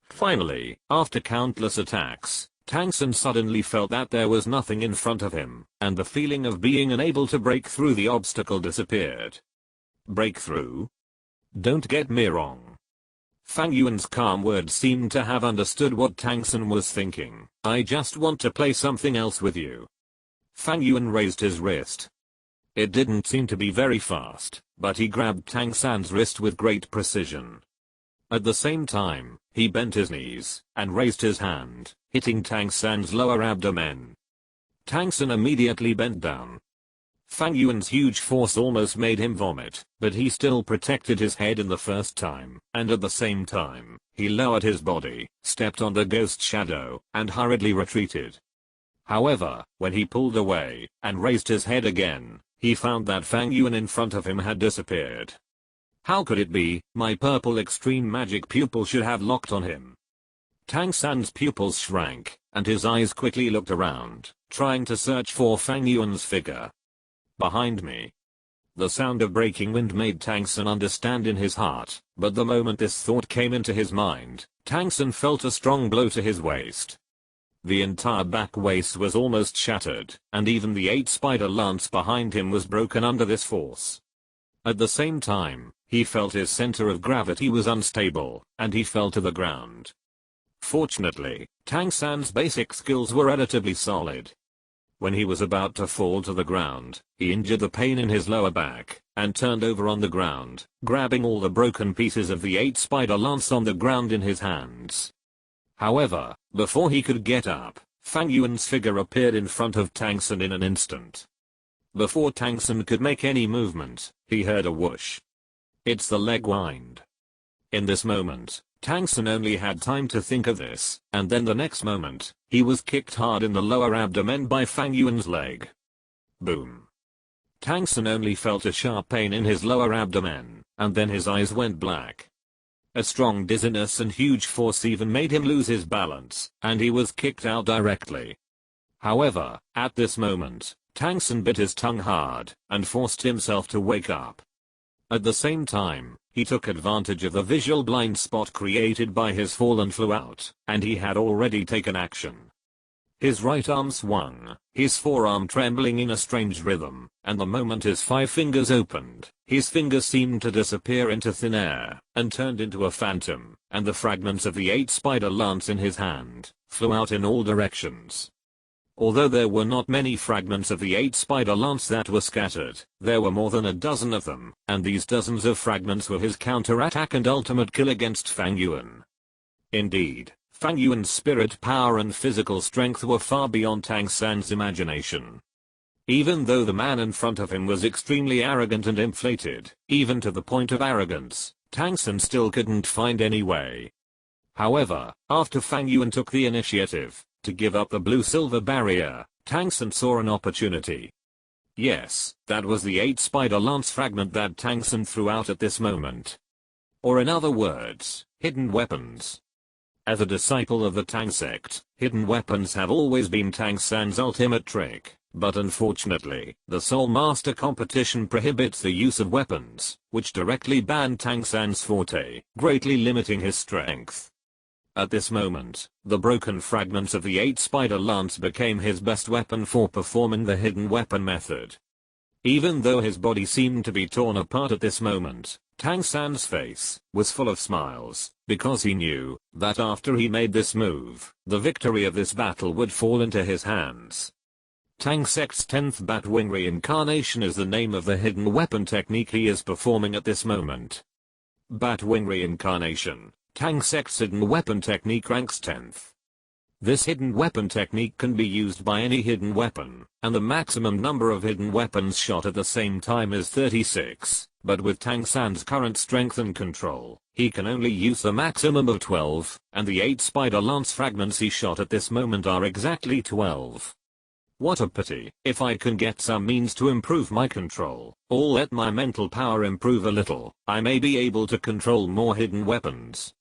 Finally, after countless attacks, Tang San suddenly felt that there was nothing in front of him, and the feeling of being unable to break through the obstacle disappeared. Breakthrough? Don't get me wrong. Fang Yuan's calm words seemed to have understood what Tang San was thinking. I just want to play something else with you. Fang Yuan raised his wrist. It didn't seem to be very fast, but he grabbed Tang San's wrist with great precision. At the same time, he bent his knees and raised his hand, hitting Tang San's lower abdomen. Tang San immediately bent down. Fang Yuan's huge force almost made him vomit, but he still protected his head in the first time, and at the same time, he lowered his body, stepped on the ghost shadow, and hurriedly retreated. However, when he pulled away and raised his head again, he found that Fang Yuan in front of him had disappeared. How could it be? My purple extreme magic pupil should have locked on him. Tang San's pupils shrank, and his eyes quickly looked around, trying to search for Fang Yuan's figure. Behind me. The sound of breaking wind made Tang San understand in his heart, but the moment this thought came into his mind, Tang San felt a strong blow to his waist. The entire back waist was almost shattered, and even the 8-spider lance behind him was broken under this force. At the same time, he felt his center of gravity was unstable, and he fell to the ground. Fortunately, Tang San's basic skills were relatively solid. When he was about to fall to the ground, he injured the pain in his lower back, and turned over on the ground, grabbing all the broken pieces of the 8-spider lance on the ground in his hands. However, before he could get up, Fang Yuan's figure appeared in front of Tang San in an instant. Before Tang San could make any movement, he heard a whoosh. It's the leg wind. In this moment, Tang San only had time to think of this, and then the next moment, he was kicked hard in the lower abdomen by Fang Yuan's leg. Boom. Tang San only felt a sharp pain in his lower abdomen, and then his eyes went black. A strong dizziness and huge force even made him lose his balance, and he was kicked out directly. However, at this moment, Tang San bit his tongue hard, and forced himself to wake up. At the same time, he took advantage of the visual blind spot created by his fall and flew out, and he had already taken action. His right arm swung, his forearm trembling in a strange rhythm, and the moment his 5 fingers opened, his fingers seemed to disappear into thin air, and turned into a phantom, and the fragments of the 8-spider lance in his hand flew out in all directions. Although there were not many fragments of the 8-spider lance that were scattered, there were more than a dozen of them, and these dozens of fragments were his counterattack and ultimate kill against Fang Yuan. Indeed, Fang Yuan's spirit power and physical strength were far beyond Tang San's imagination. Even though the man in front of him was extremely arrogant and inflated, even to the point of arrogance, Tang San still couldn't find any way. However, after Fang Yuan took the initiative to give up the blue-silver barrier, Tang San saw an opportunity. Yes, that was the 8-spider lance fragment that Tang San threw out at this moment. Or in other words, hidden weapons. As a disciple of the Tang sect, hidden weapons have always been Tang San's ultimate trick, but unfortunately, the Soul Master competition prohibits the use of weapons, which directly ban Tang San's forte, greatly limiting his strength. At this moment, the broken fragments of the 8-spider lance became his best weapon for performing the hidden weapon method. Even though his body seemed to be torn apart at this moment, Tang San's face was full of smiles, because he knew that after he made this move, the victory of this battle would fall into his hands. Tang Sect's 10th Batwing reincarnation is the name of the hidden weapon technique he is performing at this moment. Batwing reincarnation, Tang Sect's hidden weapon technique, ranks 10th. This hidden weapon technique can be used by any hidden weapon, and the maximum number of hidden weapons shot at the same time is 36, but with Tang San's current strength and control, he can only use the maximum of 12, and the 8 spider lance fragments he shot at this moment are exactly 12. What a pity. If I can get some means to improve my control, or let my mental power improve a little, I may be able to control more hidden weapons.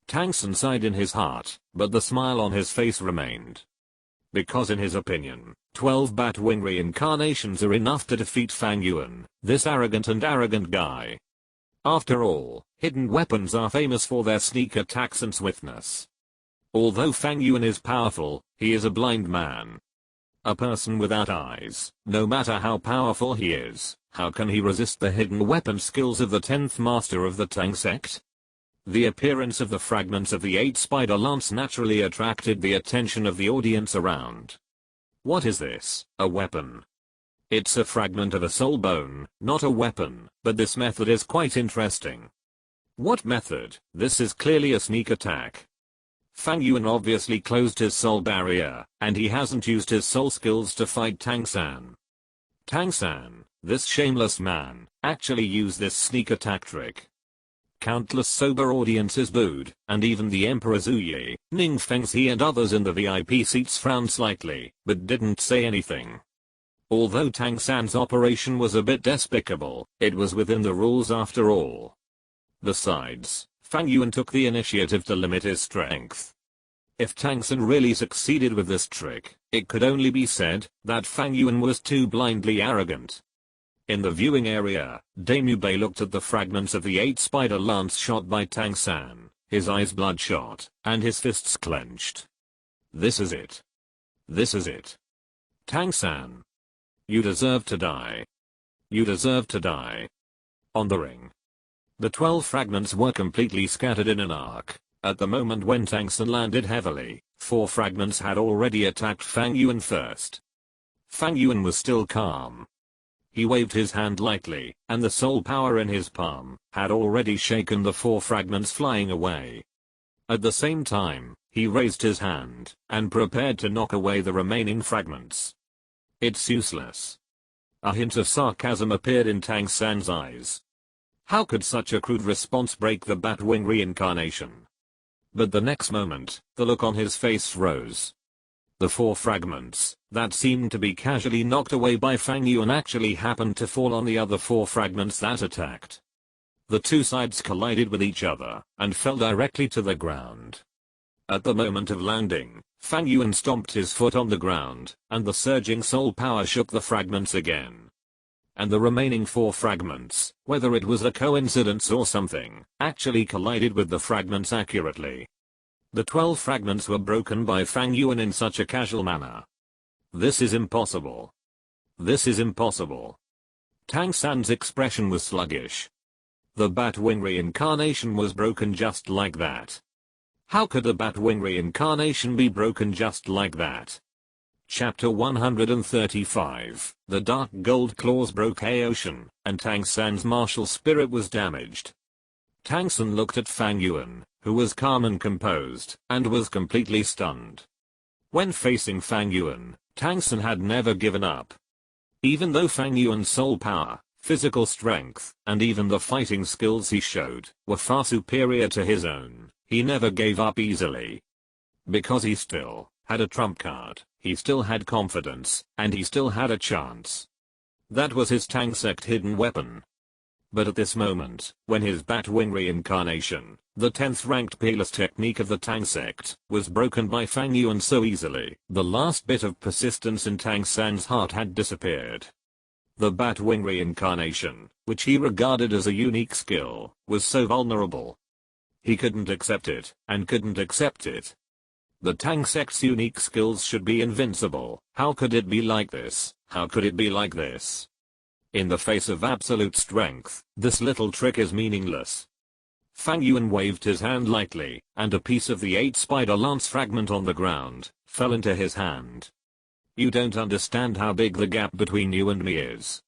Tang San sighed in his heart, but the smile on his face remained. Because in his opinion, 12 Batwing reincarnations are enough to defeat Fang Yuan, this arrogant guy. After all, hidden weapons are famous for their sneak attacks and swiftness. Although Fang Yuan is powerful, he is a blind man. A person without eyes, no matter how powerful he is, how can he resist the hidden weapon skills of the 10th master of the Tang sect? The appearance of the fragments of the 8 spider lance naturally attracted the attention of the audience around. What is this? A weapon? It's a fragment of a soul bone, not a weapon, but this method is quite interesting. What method? This is clearly a sneak attack. Fang Yuan obviously closed his soul barrier, and he hasn't used his soul skills to fight Tang San. Tang San, this shameless man, actually used this sneak attack trick. Countless sober audiences booed, and even the Emperor Zuyi, Ning Fengzi and others in the VIP seats frowned slightly, but didn't say anything. Although Tang San's operation was a bit despicable, it was within the rules after all. Besides, Fang Yuan took the initiative to limit his strength. If Tang San really succeeded with this trick, it could only be said that Fang Yuan was too blindly arrogant. In the viewing area, Damu Bei looked at the fragments of the 8 spider lance shot by Tang San, his eyes bloodshot, and his fists clenched. This is it. This is it. Tang San. You deserve to die. You deserve to die. On the ring. The 12 fragments were completely scattered in an arc. At the moment when Tang San landed heavily, 4 fragments had already attacked Fang Yuan first. Fang Yuan was still calm. He waved his hand lightly, and the soul power in his palm had already shaken the 4 fragments flying away. At the same time, he raised his hand and prepared to knock away the remaining fragments. It's useless. A hint of sarcasm appeared in Tang San's eyes. How could such a crude response break the Batwing reincarnation? But the next moment, the look on his face froze. The 4 fragments that seemed to be casually knocked away by Fang Yuan actually happened to fall on the other 4 fragments that attacked. The 2 sides collided with each other and fell directly to the ground. At the moment of landing, Fang Yuan stomped his foot on the ground, and the surging soul power shook the fragments again. And the remaining 4 fragments, whether it was a coincidence or something, actually collided with the fragments accurately. The 12 fragments were broken by Fang Yuan in such a casual manner. This is impossible. This is impossible. Tang San's expression was sluggish. The Batwing reincarnation was broken just like that. How could the Batwing reincarnation be broken just like that? Chapter 135. The Dark Gold Claws broke a ocean, and Tang San's martial spirit was damaged. Tang San looked at Fang Yuan, who was calm and composed, and was completely stunned. When facing Fang Yuan, Tang San had never given up. Even though Fang Yuan's soul power, physical strength, and even the fighting skills he showed were far superior to his own, he never gave up easily. Because he still had a trump card, he still had confidence, and he still had a chance. That was his Tang sect hidden weapon. But at this moment, when his Batwing reincarnation, the 10th ranked peerless technique of the Tang sect, was broken by Fang Yuan so easily, the last bit of persistence in Tang San's heart had disappeared. The Batwing reincarnation, which he regarded as a unique skill, was so vulnerable. He couldn't accept it, and couldn't accept it. The Tang sect's unique skills should be invincible. How could it be like this? How could it be like this? In the face of absolute strength, this little trick is meaningless. Fang Yuan waved his hand lightly, and a piece of the 8 spider lance fragment on the ground fell into his hand. You don't understand how big the gap between you and me is.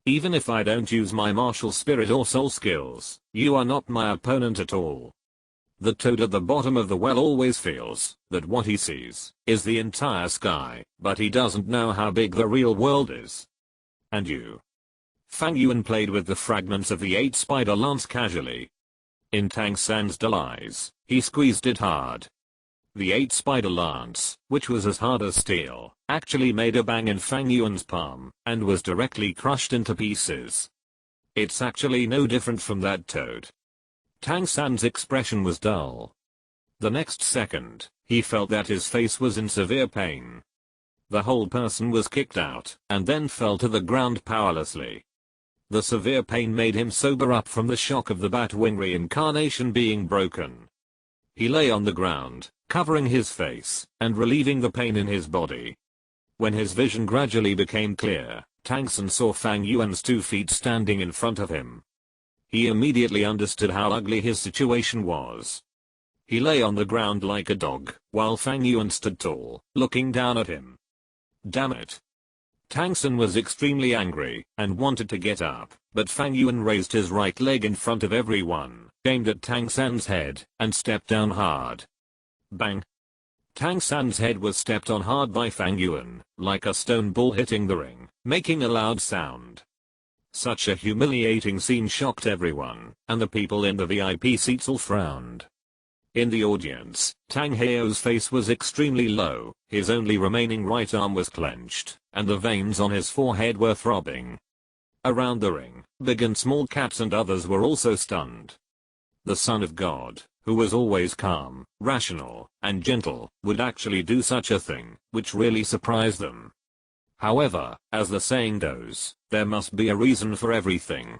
Even if I don't use my martial spirit or soul skills, you are not my opponent at all. The toad at the bottom of the well always feels that what he sees is the entire sky, but he doesn't know how big the real world is. And you? Fang Yuan played with the fragments of the 8-spider lance casually. In Tang San's dull eyes, he squeezed it hard. The 8-spider lance, which was as hard as steel, actually made a bang in Fang Yuan's palm, and was directly crushed into pieces. It's actually no different from that toad. Tang San's expression was dull. The next second, he felt that his face was in severe pain. The whole person was kicked out, and then fell to the ground powerlessly. The severe pain made him sober up from the shock of the Batwing reincarnation being broken. He lay on the ground, covering his face, and relieving the pain in his body. When his vision gradually became clear, Tang San saw Fang Yuan's 2 feet standing in front of him. He immediately understood how ugly his situation was. He lay on the ground like a dog, while Fang Yuan stood tall, looking down at him. Damn it. Tang San was extremely angry, and wanted to get up, but Fang Yuan raised his right leg in front of everyone, aimed at Tang San's head, and stepped down hard. Bang. Tang San's head was stepped on hard by Fang Yuan, like a stone ball hitting the ring, making a loud sound. Such a humiliating scene shocked everyone, and the people in the VIP seats all frowned. In the audience, Tang Heo's face was extremely low, his only remaining right arm was clenched, and the veins on his forehead were throbbing. Around the ring, big and small cats and others were also stunned. The Son of God, who was always calm, rational, and gentle, would actually do such a thing, which really surprised them. However, as the saying goes, there must be a reason for everything.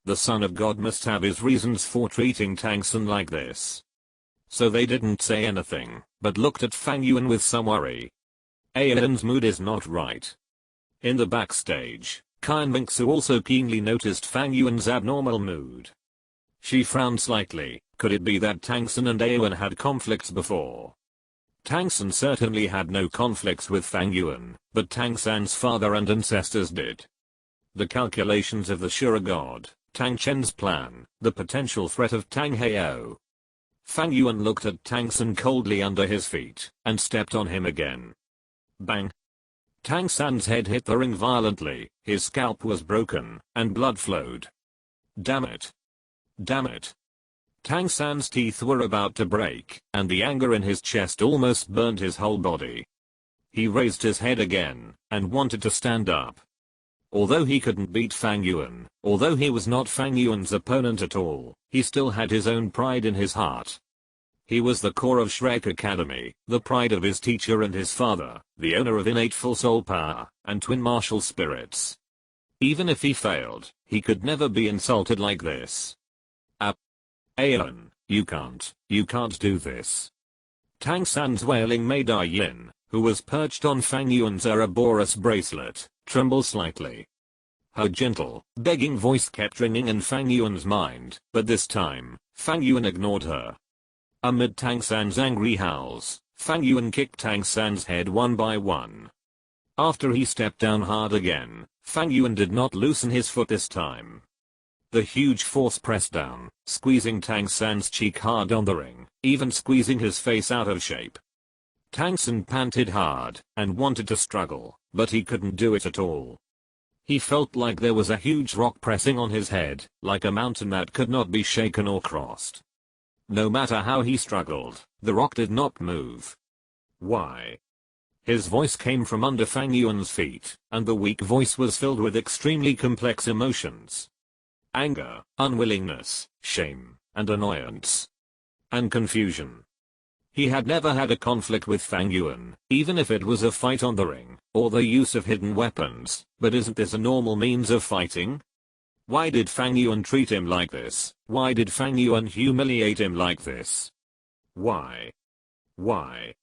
The Son of God must have his reasons for treating Tang San like this. So they didn't say anything, but looked at Fang Yuan with some worry. Ayan's mood is not right. In the backstage, Kai Mingsu also keenly noticed Fang Yuan's abnormal mood. She frowned slightly. Could it be that Tang San and Ayan had conflicts before? Tang San certainly had no conflicts with Fang Yuan, but Tang San's father and ancestors did. The calculations of the Shura God, Tang Chen's plan, the potential threat of Tang Heo. Fang Yuan looked at Tang San coldly under his feet, and stepped on him again. Bang. Tang San's head hit the ring violently, his scalp was broken, and blood flowed. Damn it. Damn it. Tang San's teeth were about to break, and the anger in his chest almost burned his whole body. He raised his head again, and wanted to stand up. Although he couldn't beat Fang Yuan, although he was not Fang Yuan's opponent at all, he still had his own pride in his heart. He was the core of Shrek Academy, the pride of his teacher and his father, the owner of innate full soul power, and twin martial spirits. Even if he failed, he could never be insulted like this. Ayan, you can't do this. Tang San's wailing made Ayan, who was perched on Fang Yuan's Ouroboros bracelet, tremble slightly. Her gentle, begging voice kept ringing in Fang Yuan's mind, but this time, Fang Yuan ignored her. Amid Tang San's angry howls, Fang Yuan kicked Tang San's head one by one. After he stepped down hard again, Fang Yuan did not loosen his foot this time. The huge force pressed down, squeezing Tang San's cheek hard on the ring, even squeezing his face out of shape. Tang San panted hard, and wanted to struggle, but he couldn't do it at all. He felt like there was a huge rock pressing on his head, like a mountain that could not be shaken or crossed. No matter how he struggled, the rock did not move. Why? His voice came from under Fang Yuan's feet, and the weak voice was filled with extremely complex emotions. Anger, unwillingness, shame, and annoyance. And confusion. He had never had a conflict with Fang Yuan, even if it was a fight on the ring, or the use of hidden weapons, but isn't this a normal means of fighting? Why did Fang Yuan treat him like this? Why did Fang Yuan humiliate him like this? Why? Why?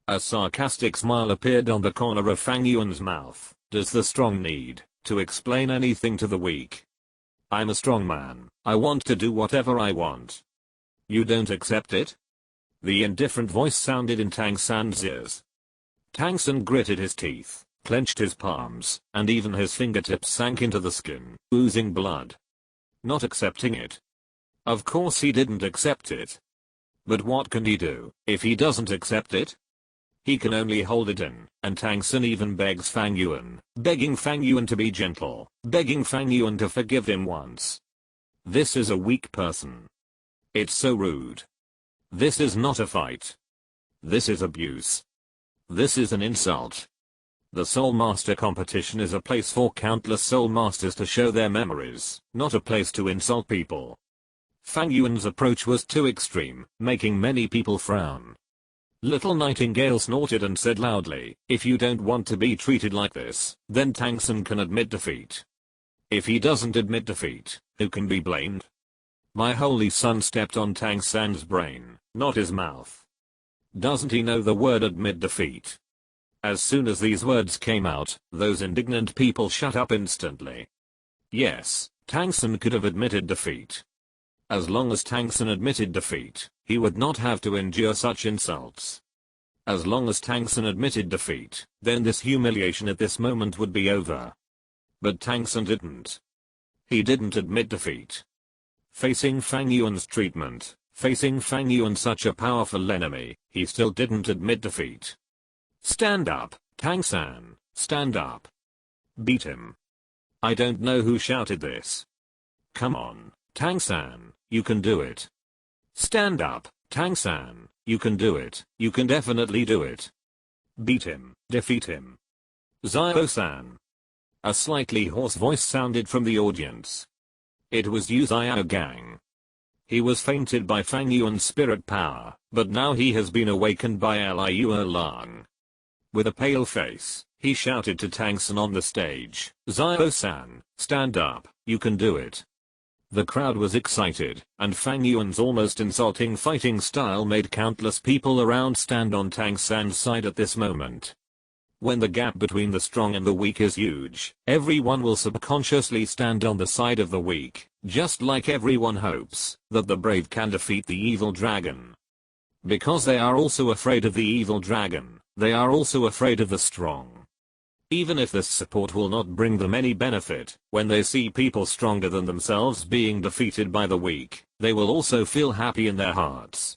A sarcastic smile appeared on the corner of Fang Yuan's mouth. Does the strong need to explain anything to the weak? I'm a strong man. I want to do whatever I want. You don't accept it? The indifferent voice sounded in Tang San's ears. Tang San gritted his teeth, clenched his palms, and even his fingertips sank into the skin, oozing blood. Not accepting it. Of course he didn't accept it. But what can he do if he doesn't accept it? He can only hold it in, and Tang San even begs Fang Yuan, begging Fang Yuan to be gentle, begging Fang Yuan to forgive him once. This is a weak person. It's so rude. This is not a fight. This is abuse. This is an insult. The Soul Master competition is a place for countless Soul Masters to show their memories, not a place to insult people. Fang Yuan's approach was too extreme, making many people frown. Little Nightingale snorted and said loudly, "If you don't want to be treated like this, then Tang San can admit defeat. If he doesn't admit defeat, who can be blamed?" My holy son stepped on Tang San's brain, not his mouth. Doesn't he know the word admit defeat? As soon as these words came out, those indignant people shut up instantly. Yes, Tang San could have admitted defeat. As long as Tang San admitted defeat, he would not have to endure such insults. As long as Tang San admitted defeat, then this humiliation at this moment would be over. But Tang San didn't. He didn't admit defeat. Facing Fang Yuan's treatment, facing Fang Yuan, such a powerful enemy, he still didn't admit defeat. Stand up, Tang San, stand up. Beat him. I don't know who shouted this. Come on, Tang San, you can do it. Stand up, Tang San, you can do it, you can definitely do it. Beat him, defeat him. Xiao-san. A slightly hoarse voice sounded from the audience. It was Yu Xiao Gang. He was fainted by Fang Yuan's spirit power, but now he has been awakened by Liu Erlang. With a pale face, he shouted to Tang San on the stage, "Xiao-san, stand up, you can do it." The crowd was excited, and Fang Yuan's almost insulting fighting style made countless people around stand on Tang San's side at this moment. When the gap between the strong and the weak is huge, everyone will subconsciously stand on the side of the weak, just like everyone hopes that the brave can defeat the evil dragon. Because they are also afraid of the evil dragon, they are also afraid of the strong. Even if this support will not bring them any benefit, when they see people stronger than themselves being defeated by the weak, they will also feel happy in their hearts.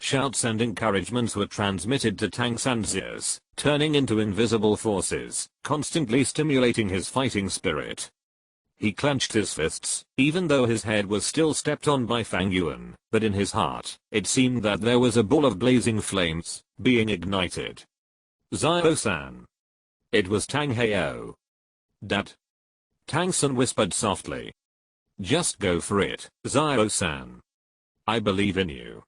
Shouts and encouragements were transmitted to Tang San's ears, turning into invisible forces, constantly stimulating his fighting spirit. He clenched his fists, even though his head was still stepped on by Fang Yuan, but in his heart, it seemed that there was a ball of blazing flames, being ignited. "Xiao-san." It was Tang Heo. "Dat." Tang San whispered softly. "Just go for it, Xiao-san. I believe in you."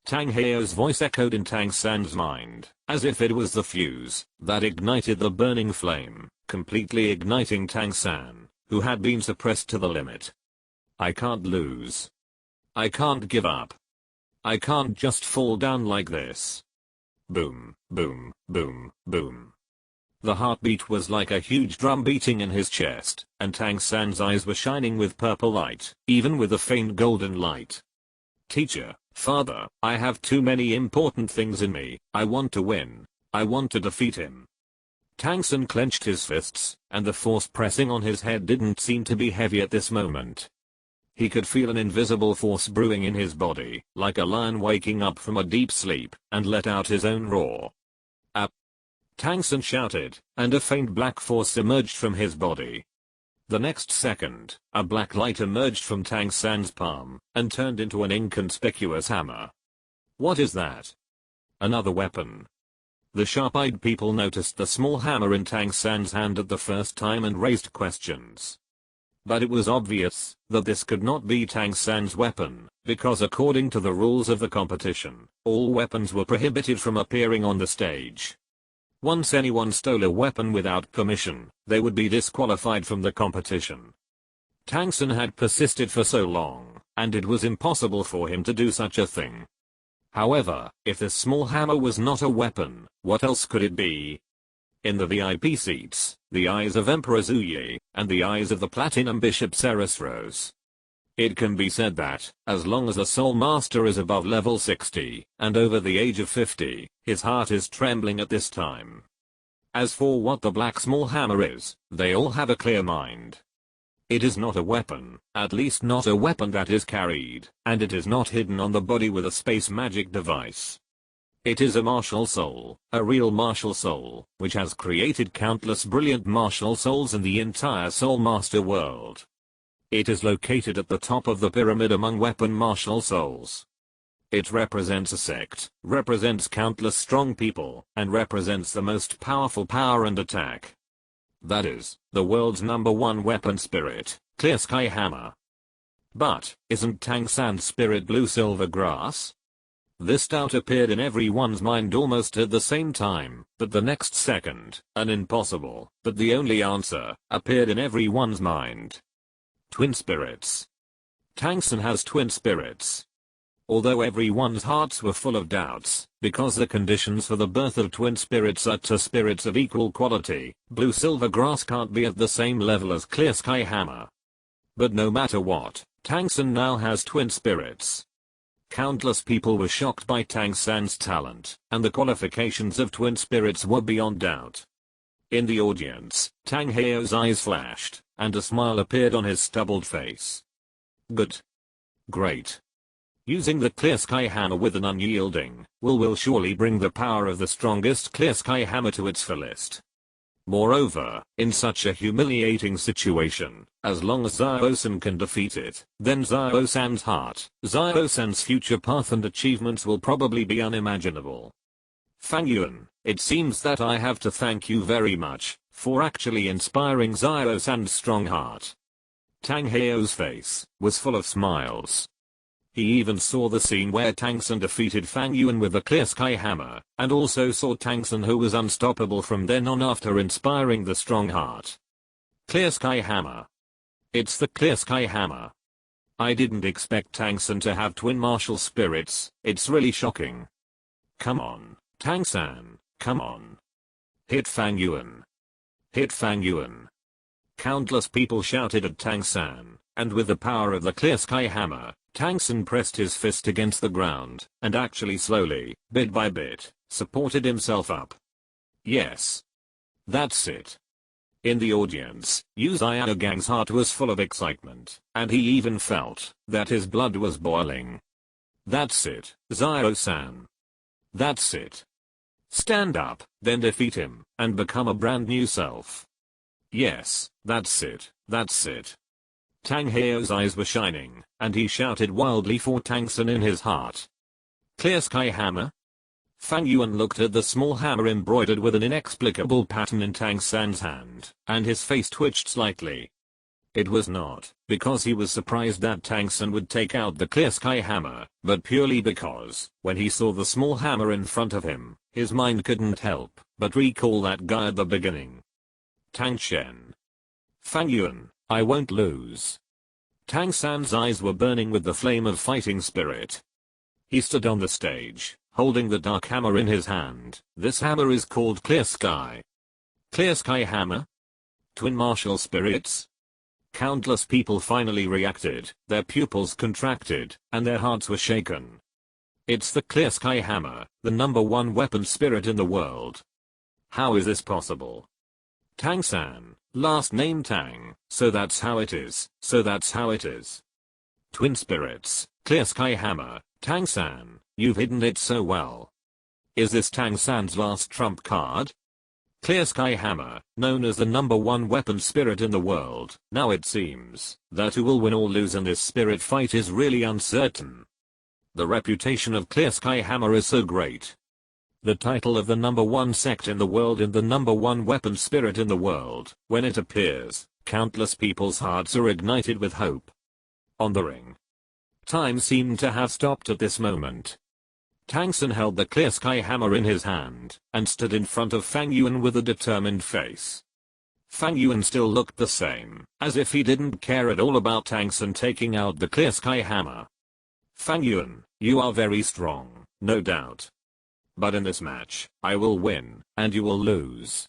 Tang Heo's voice echoed in Tang San's mind, as if it was the fuse that ignited the burning flame, completely igniting Tang San, who had been suppressed to the limit. "I can't lose. I can't give up. I can't just fall down like this." Boom, boom, boom, boom. The heartbeat was like a huge drum beating in his chest, and Tang San's eyes were shining with purple light, even with a faint golden light. "Teacher, father, I have too many important things in me. I want to win. I want to defeat him." Tang San clenched his fists, and the force pressing on his head didn't seem to be heavy at this moment. He could feel an invisible force brewing in his body, like a lion waking up from a deep sleep, and let out his own roar. "Up!" Tang San shouted, and a faint black force emerged from his body. The next second, a black light emerged from Tang San's palm, and turned into an inconspicuous hammer. "What is that?" "Another weapon." The sharp-eyed people noticed the small hammer in Tang San's hand at the first time and raised questions. But it was obvious that this could not be Tang San's weapon, because according to the rules of the competition, all weapons were prohibited from appearing on the stage. Once anyone stole a weapon without permission, they would be disqualified from the competition. Tang San had persisted for so long, and it was impossible for him to do such a thing. However, if this small hammer was not a weapon, what else could it be? In the VIP seats, the eyes of Emperor Zuyi, and the eyes of the Platinum Bishop Ceres rose. It can be said that, as long as a soul master is above level 60, and over the age of 50, his heart is trembling at this time. As for what the black small hammer is, they all have a clear mind. It is not a weapon, at least not a weapon that is carried, and it is not hidden on the body with a space magic device. It is a martial soul, a real martial soul, which has created countless brilliant martial souls in the entire Soul Master world. It is located at the top of the pyramid among weapon martial souls. It represents a sect, represents countless strong people, and represents the most powerful power and attack. That is, the world's #1 weapon spirit, Clear Sky Hammer. But, isn't Tang San's spirit blue silver grass? This doubt appeared in everyone's mind almost at the same time, but the next second, an impossible, but the only answer, appeared in everyone's mind. Twin spirits. Tang San has twin spirits. Although everyone's hearts were full of doubts, because the conditions for the birth of twin spirits are two spirits of equal quality, blue silver grass can't be at the same level as Clear Sky Hammer. But no matter what, Tang San now has twin spirits. Countless people were shocked by Tang San's talent, and the qualifications of twin spirits were beyond doubt. In the audience, Tang Heo's eyes flashed, and a smile appeared on his stubbled face. Good. Great. Using the Clear Sky Hammer with an unyielding will surely bring the power of the strongest Clear Sky Hammer to its fullest. Moreover, in such a humiliating situation, as long as Xiao-San can defeat it, then Xiao-San's heart, Xiao-San's future path and achievements will probably be unimaginable. Fang Yuan, it seems that I have to thank you very much for actually inspiring Xiao-San's strong heart. Tang Heo's face was full of smiles. He even saw the scene where Tang San defeated Fang Yuan with the Clear Sky Hammer, and also saw Tang San, who was unstoppable from then on after inspiring the strong heart. Clear Sky Hammer. It's the Clear Sky Hammer. I didn't expect Tang San to have twin martial spirits, it's really shocking. Come on, Tang San, come on. Hit Fang Yuan. Hit Fang Yuan. Countless people shouted at Tang San, and with the power of the Clear Sky Hammer, Tang San pressed his fist against the ground, and actually slowly, bit by bit, supported himself up. Yes. That's it. In the audience, Yu Xiaogang's heart was full of excitement, and he even felt that his blood was boiling. That's it, Xiao-San. That's it. Stand up, then defeat him, and become a brand new self. Yes, that's it, that's it. Tang Heo's eyes were shining, and he shouted wildly for Tang San in his heart. Clear Sky Hammer? Fang Yuan looked at the small hammer embroidered with an inexplicable pattern in Tang San's hand, and his face twitched slightly. It was not because he was surprised that Tang San would take out the Clear Sky Hammer, but purely because, when he saw the small hammer in front of him, his mind couldn't help but recall that guy at the beginning. Tang Shen. Fang Yuan, I won't lose. Tang San's eyes were burning with the flame of fighting spirit. He stood on the stage, holding the dark hammer in his hand. This hammer is called Clear Sky. Clear Sky Hammer? Twin martial spirits? Countless people finally reacted, their pupils contracted, and their hearts were shaken. It's the Clear Sky Hammer, the #1 weapon spirit in the world. How is this possible? Tang San, last name Tang, so that's how it is, so that's how it is. Twin spirits, Clear Sky Hammer, Tang San, you've hidden it so well. Is this Tang San's last trump card? Clear Sky Hammer, known as the #1 weapon spirit in the world, now it seems that who will win or lose in this spirit fight is really uncertain. The reputation of Clear Sky Hammer is so great. The title of the #1 sect in the world and the #1 weapon spirit in the world, when it appears, countless people's hearts are ignited with hope. On the ring. Time seemed to have stopped at this moment. Tang San held the Clear Sky Hammer in his hand, and stood in front of Fang Yuan with a determined face. Fang Yuan still looked the same, as if he didn't care at all about Tang San taking out the Clear Sky Hammer. Fang Yuan, you are very strong, no doubt. But in this match, I will win, and you will lose.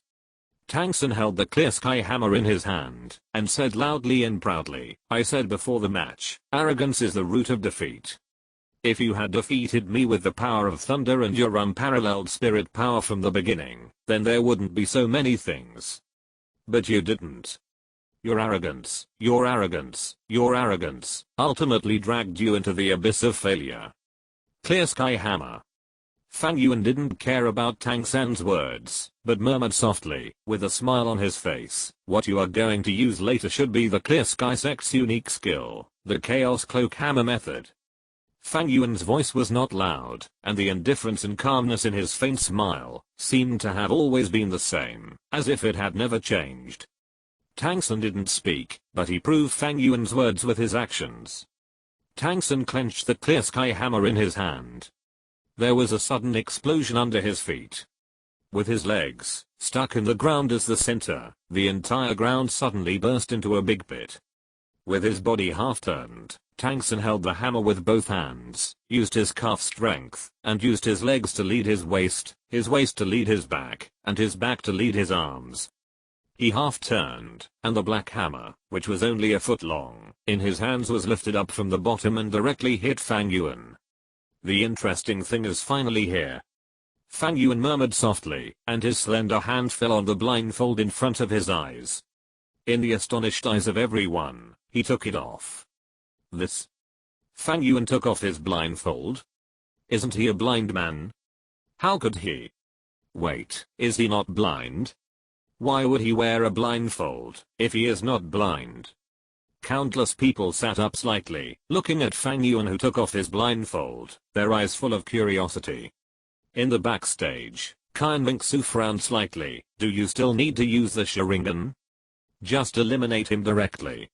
Tang San held the clear sky hammer in his hand and said loudly and proudly, "I said before the match, arrogance is the root of defeat. If you had defeated me with the power of thunder and your unparalleled spirit power from the beginning, then there wouldn't be so many things. But you didn't. Your arrogance, your arrogance, your arrogance ultimately dragged you into the abyss of failure." Clear sky hammer. Fang Yuan didn't care about Tang San's words, but murmured softly, with a smile on his face, "What you are going to use later should be the Clear Sky sect's unique skill, the Chaos Cloak Hammer method." Fang Yuan's voice was not loud, and the indifference and calmness in his faint smile seemed to have always been the same, as if it had never changed. Tang San didn't speak, but he proved Fang Yuan's words with his actions. Tang San clenched the Clear Sky Hammer in his hand. There was a sudden explosion under his feet. With his legs stuck in the ground as the center, the entire ground suddenly burst into a big pit. With his body half-turned, Tang San held the hammer with both hands, used his calf strength, and used his legs to lead his waist to lead his back, and his back to lead his arms. He half-turned, and the black hammer, which was only a foot long, in his hands was lifted up from the bottom and directly hit Fang Yuan. "The interesting thing is finally here." Fang Yuan murmured softly, and his slender hand fell on the blindfold in front of his eyes. In the astonished eyes of everyone, he took it off. "This?" Fang Yuan took off his blindfold. "Isn't he a blind man? How could he? Wait, is he not blind? Why would he wear a blindfold, if he is not blind?" Countless people sat up slightly, looking at Fang Yuan, who took off his blindfold, their eyes full of curiosity. In the backstage, Kyan Mingsu frowned slightly. "Do you still need to use the Sharingan? Just eliminate him directly.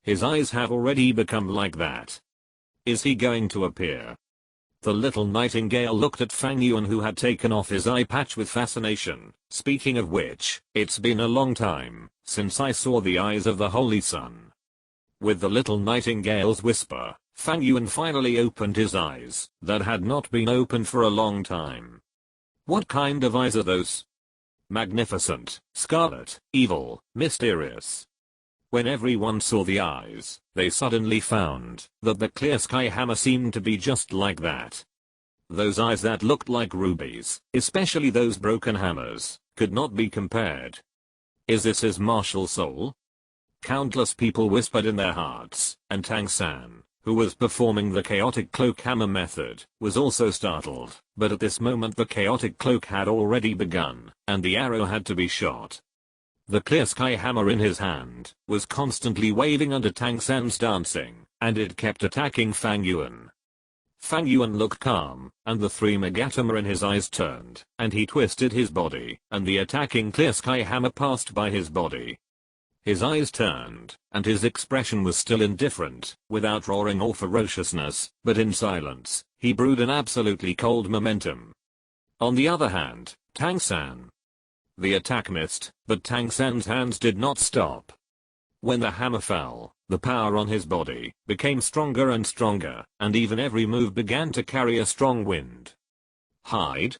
His eyes have already become like that. Is he going to appear?" The little nightingale looked at Fang Yuan, who had taken off his eye patch, with fascination. "Speaking of which, it's been a long time since I saw the eyes of the Holy Sun." With the little nightingale's whisper, Fang Yuan finally opened his eyes that had not been open for a long time. "What kind of eyes are those?" "Magnificent, scarlet, evil, mysterious." When everyone saw the eyes, they suddenly found that the Clear Sky Hammer seemed to be just like that. Those eyes that looked like rubies, especially those broken hammers, could not be compared. "Is this his martial soul?" Countless people whispered in their hearts, and Tang San, who was performing the Chaotic Cloak Hammer method, was also startled, but at this moment the Chaotic Cloak had already begun, and the arrow had to be shot. The Clear Sky Hammer in his hand was constantly waving under Tang San's dancing, and it kept attacking Fang Yuan. Fang Yuan looked calm, and the three megatama in his eyes turned, and he twisted his body, and the attacking Clear Sky Hammer passed by his body. His eyes turned, and his expression was still indifferent, without roaring or ferociousness, but in silence, he brewed an absolutely cold momentum. On the other hand, Tang San. The attack missed, but Tang San's hands did not stop. When the hammer fell, the power on his body became stronger and stronger, and even every move began to carry a strong wind. Hide?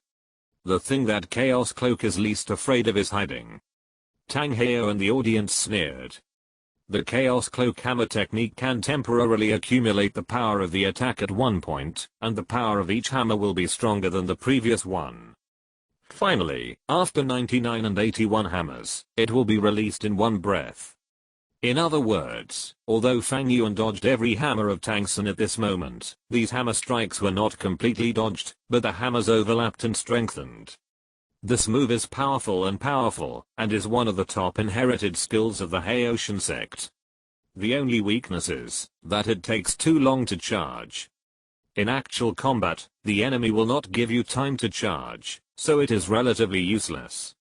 The thing that Chaos Cloak is least afraid of is hiding. Tang Heo and the audience sneered. The Chaos Cloak Hammer technique can temporarily accumulate the power of the attack at one point, and the power of each hammer will be stronger than the previous one. Finally, after 99 and 81 hammers, it will be released in one breath. In other words, although Fang Yuan dodged every hammer of Tang San at this moment, these hammer strikes were not completely dodged, but the hammers overlapped and strengthened. This move is powerful, and is one of the top inherited skills of the Haoshan sect. The only weakness is that it takes too long to charge. In actual combat, the enemy will not give you time to charge, so it is relatively useless.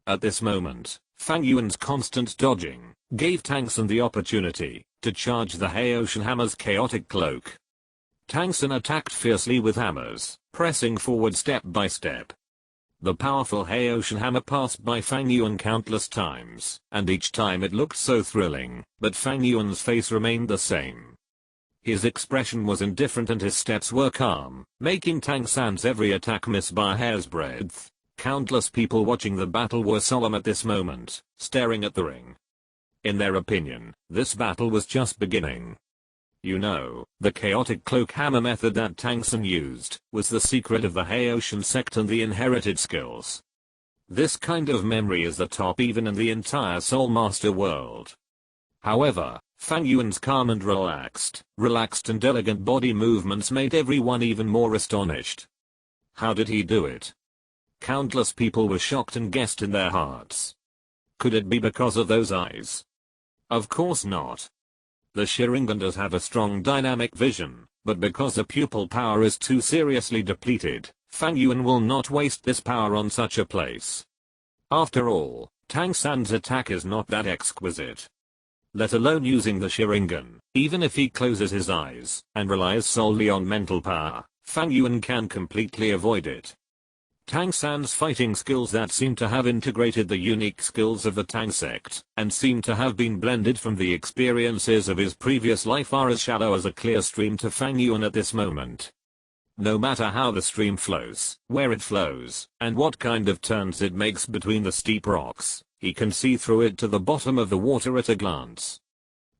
At this moment, Fang Yuan's constant dodging gave Tang San the opportunity to charge the Haoshan Hammer's Chaotic Cloak. Tang San attacked fiercely with hammers, pressing forward step by step. The powerful Haoshan Hammer passed by Fang Yuan countless times, and each time it looked so thrilling, but Fang Yuan's face remained the same. His expression was indifferent and his steps were calm, making Tang San's every attack miss by a hair's breadth. Countless people watching the battle were solemn at this moment, staring at the ring. In their opinion, this battle was just beginning. You know, the chaotic cloak hammer method that Tang San used was the secret of the Haoshan sect and the inherited skills. This kind of memory is the top even in the entire Soul Master world. However, Fang Yuan's calm and relaxed and elegant body movements made everyone even more astonished. How did he do it? Countless people were shocked and guessed in their hearts. Could it be because of those eyes? Of course not. The Sharingan does have a strong dynamic vision, but because the pupil power is too seriously depleted, Fang Yuan will not waste this power on such a place. After all, Tang San's attack is not that exquisite. Let alone using the Sharingan, even if he closes his eyes and relies solely on mental power, Fang Yuan can completely avoid it. Tang San's fighting skills that seem to have integrated the unique skills of the Tang sect and seem to have been blended from the experiences of his previous life are as shallow as a clear stream to Fang Yuan at this moment. No matter how the stream flows, where it flows, and what kind of turns it makes between the steep rocks, he can see through it to the bottom of the water at a glance.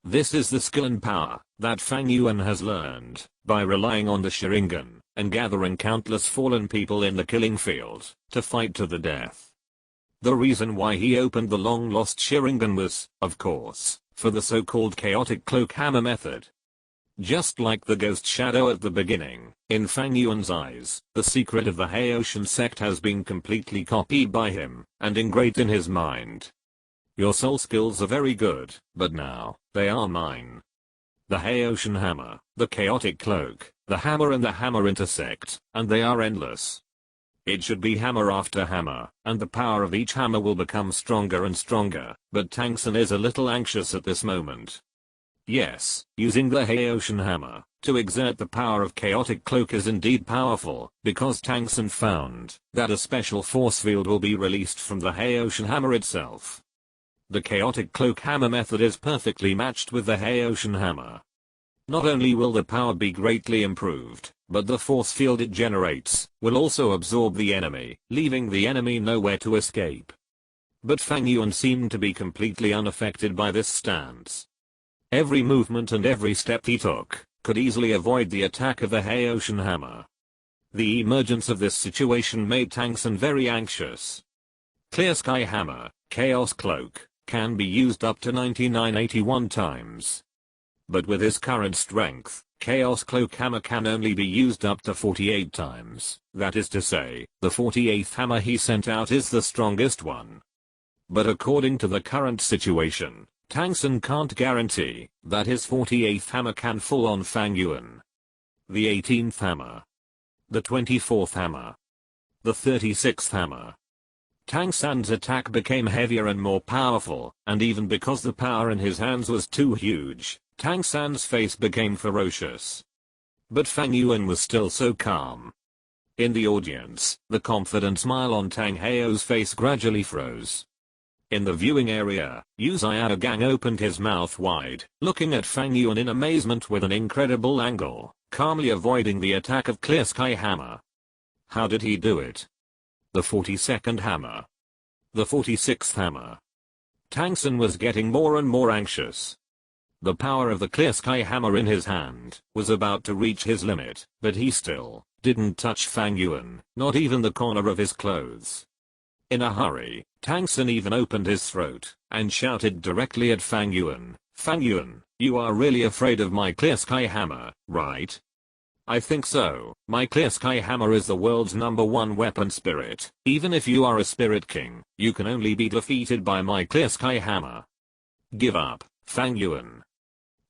This is the skill and power that Fang Yuan has learned by relying on the Sharingan and gathering countless fallen people in the killing field to fight to the death. The reason why he opened the long-lost Sharingan was, of course, for the so-called chaotic cloak hammer method. Just like the ghost shadow at the beginning, in Fang Yuan's eyes, the secret of the Haoshan sect has been completely copied by him and engraved in his mind. Your soul skills are very good, but now, they are mine. The Haoshan hammer, the chaotic cloak, the hammer and the hammer intersect, and they are endless. It should be hammer after hammer, and the power of each hammer will become stronger and stronger, but Tang San is a little anxious at this moment. Yes, using the Haoshan hammer to exert the power of chaotic cloak is indeed powerful, because Tang San found that a special force field will be released from the Haoshan hammer itself. The chaotic cloak hammer method is perfectly matched with the Haoshan hammer. Not only will the power be greatly improved, but the force field it generates will also absorb the enemy, leaving the enemy nowhere to escape. But Fang Yuan seemed to be completely unaffected by this stance. Every movement and every step he took could easily avoid the attack of the Haoshan hammer. The emergence of this situation made Tang San very anxious. Clear Sky Hammer, Chaos Cloak, can be used up to 9981 times. But with his current strength, Chaos Cloak Hammer can only be used up to 48 times. That is to say, the 48th hammer he sent out is the strongest one. But according to the current situation, Tang San can't guarantee that his 48th hammer can fall on Fang Yuan. The 18th hammer. The 24th hammer. The 36th hammer. Tang San's attack became heavier and more powerful, and even because the power in his hands was too huge, Tang San's face became ferocious. But Fang Yuan was still so calm. In the audience, the confident smile on Tang Heo's face gradually froze. In the viewing area, Yu Xiaogang opened his mouth wide, looking at Fang Yuan in amazement with an incredible angle, calmly avoiding the attack of Clear Sky Hammer. How did he do it? The 42nd hammer. The 46th hammer. Tang San was getting more and more anxious. The power of the Clear Sky Hammer in his hand was about to reach his limit, but he still didn't touch Fang Yuan, not even the corner of his clothes. In a hurry, Tang San even opened his throat and shouted directly at Fang Yuan, "Fang Yuan, you are really afraid of my Clear Sky Hammer, right?" "I think so. My Clear Sky Hammer is the world's #1 weapon spirit. Even if you are a spirit king, you can only be defeated by my Clear Sky Hammer. Give up, Fang Yuan."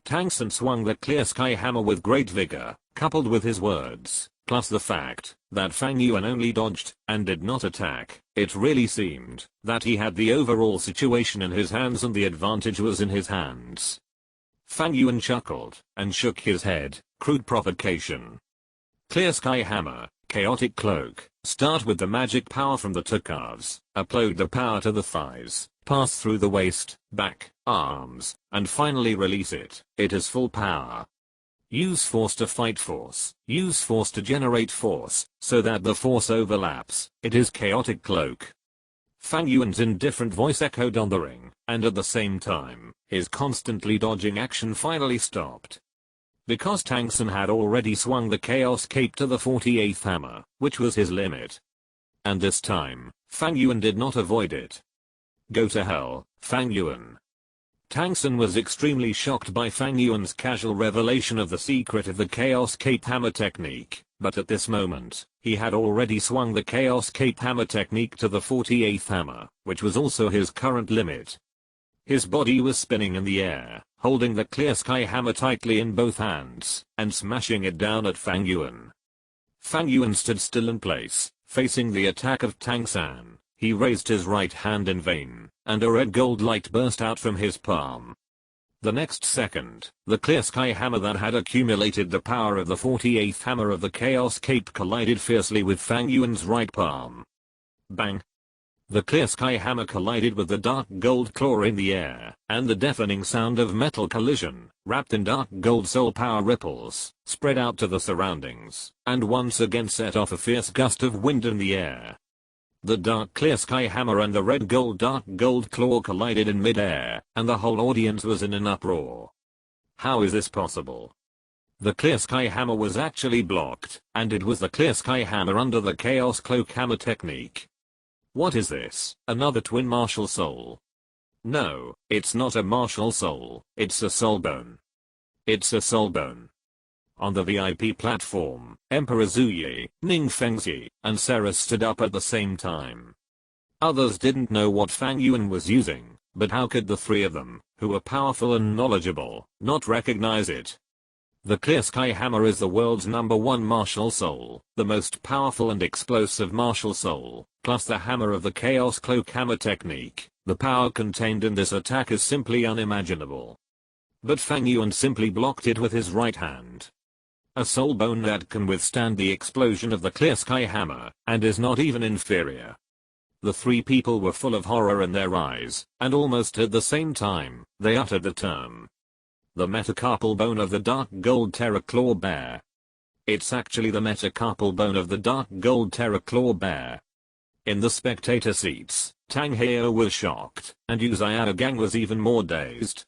Tang San swung the Clear Sky Hammer with great vigor, coupled with his words, plus the fact that Fang Yuan only dodged and did not attack. It really seemed that he had the overall situation in his hands and the advantage was in his hands. Fang Yuan chuckled and shook his head. Crude provocation. Clear Sky Hammer, Chaotic Cloak. Start with the magic power from the two calves, upload the power to the thighs, pass through the waist, back, arms, and finally release it. It is full power. Use force to fight force. Use force to generate force, so that the force overlaps. It is chaotic cloak. Fang Yuan's indifferent voice echoed on the ring, and at the same time, his constantly dodging action finally stopped. Because Tang San had already swung the Chaos Cape to the 48th hammer, which was his limit. And this time, Fang Yuan did not avoid it. Go to hell, Fang Yuan. Tang San was extremely shocked by Fang Yuan's casual revelation of the secret of the Chaos Cape hammer technique, but at this moment, he had already swung the Chaos Cape hammer technique to the 48th hammer, which was also his current limit. His body was spinning in the air, holding the clear sky hammer tightly in both hands, and smashing it down at Fang Yuan. Fang Yuan stood still in place, facing the attack of Tang San. He raised his right hand in vain, and a red gold light burst out from his palm. The next second, the clear sky hammer that had accumulated the power of the 48th hammer of the Chaos Cape collided fiercely with Fang Yuan's right palm. Bang! The clear sky hammer collided with the dark gold claw in the air, and the deafening sound of metal collision, wrapped in dark gold soul power ripples, spread out to the surroundings, and once again set off a fierce gust of wind in the air. The dark clear sky hammer and the red gold dark gold claw collided in mid-air, and the whole audience was in an uproar. How is this possible? The clear sky hammer was actually blocked, and it was the clear sky hammer under the Chaos Cloak hammer technique. What is this? Another twin martial soul? No, it's not a martial soul, it's a soul bone. It's a soul bone. On the VIP platform, Emperor Zuyi, Ning Fengzi, and Sarah stood up at the same time. Others didn't know what Fang Yuan was using, but how could the three of them, who were powerful and knowledgeable, not recognize it? The Clear Sky Hammer is the world's #1 martial soul, the most powerful and explosive martial soul, plus the hammer of the Chaos Cloak hammer technique. The power contained in this attack is simply unimaginable. But Fang Yuan simply blocked it with his right hand. A soul bone that can withstand the explosion of the Clear Sky Hammer, and is not even inferior. The three people were full of horror in their eyes, and almost at the same time, they uttered the term. The metacarpal bone of the dark gold terror claw bear. It's actually the metacarpal bone of the dark gold terror claw bear. In the spectator seats, Tang Heo was shocked, and Yu Xiaogang was even more dazed.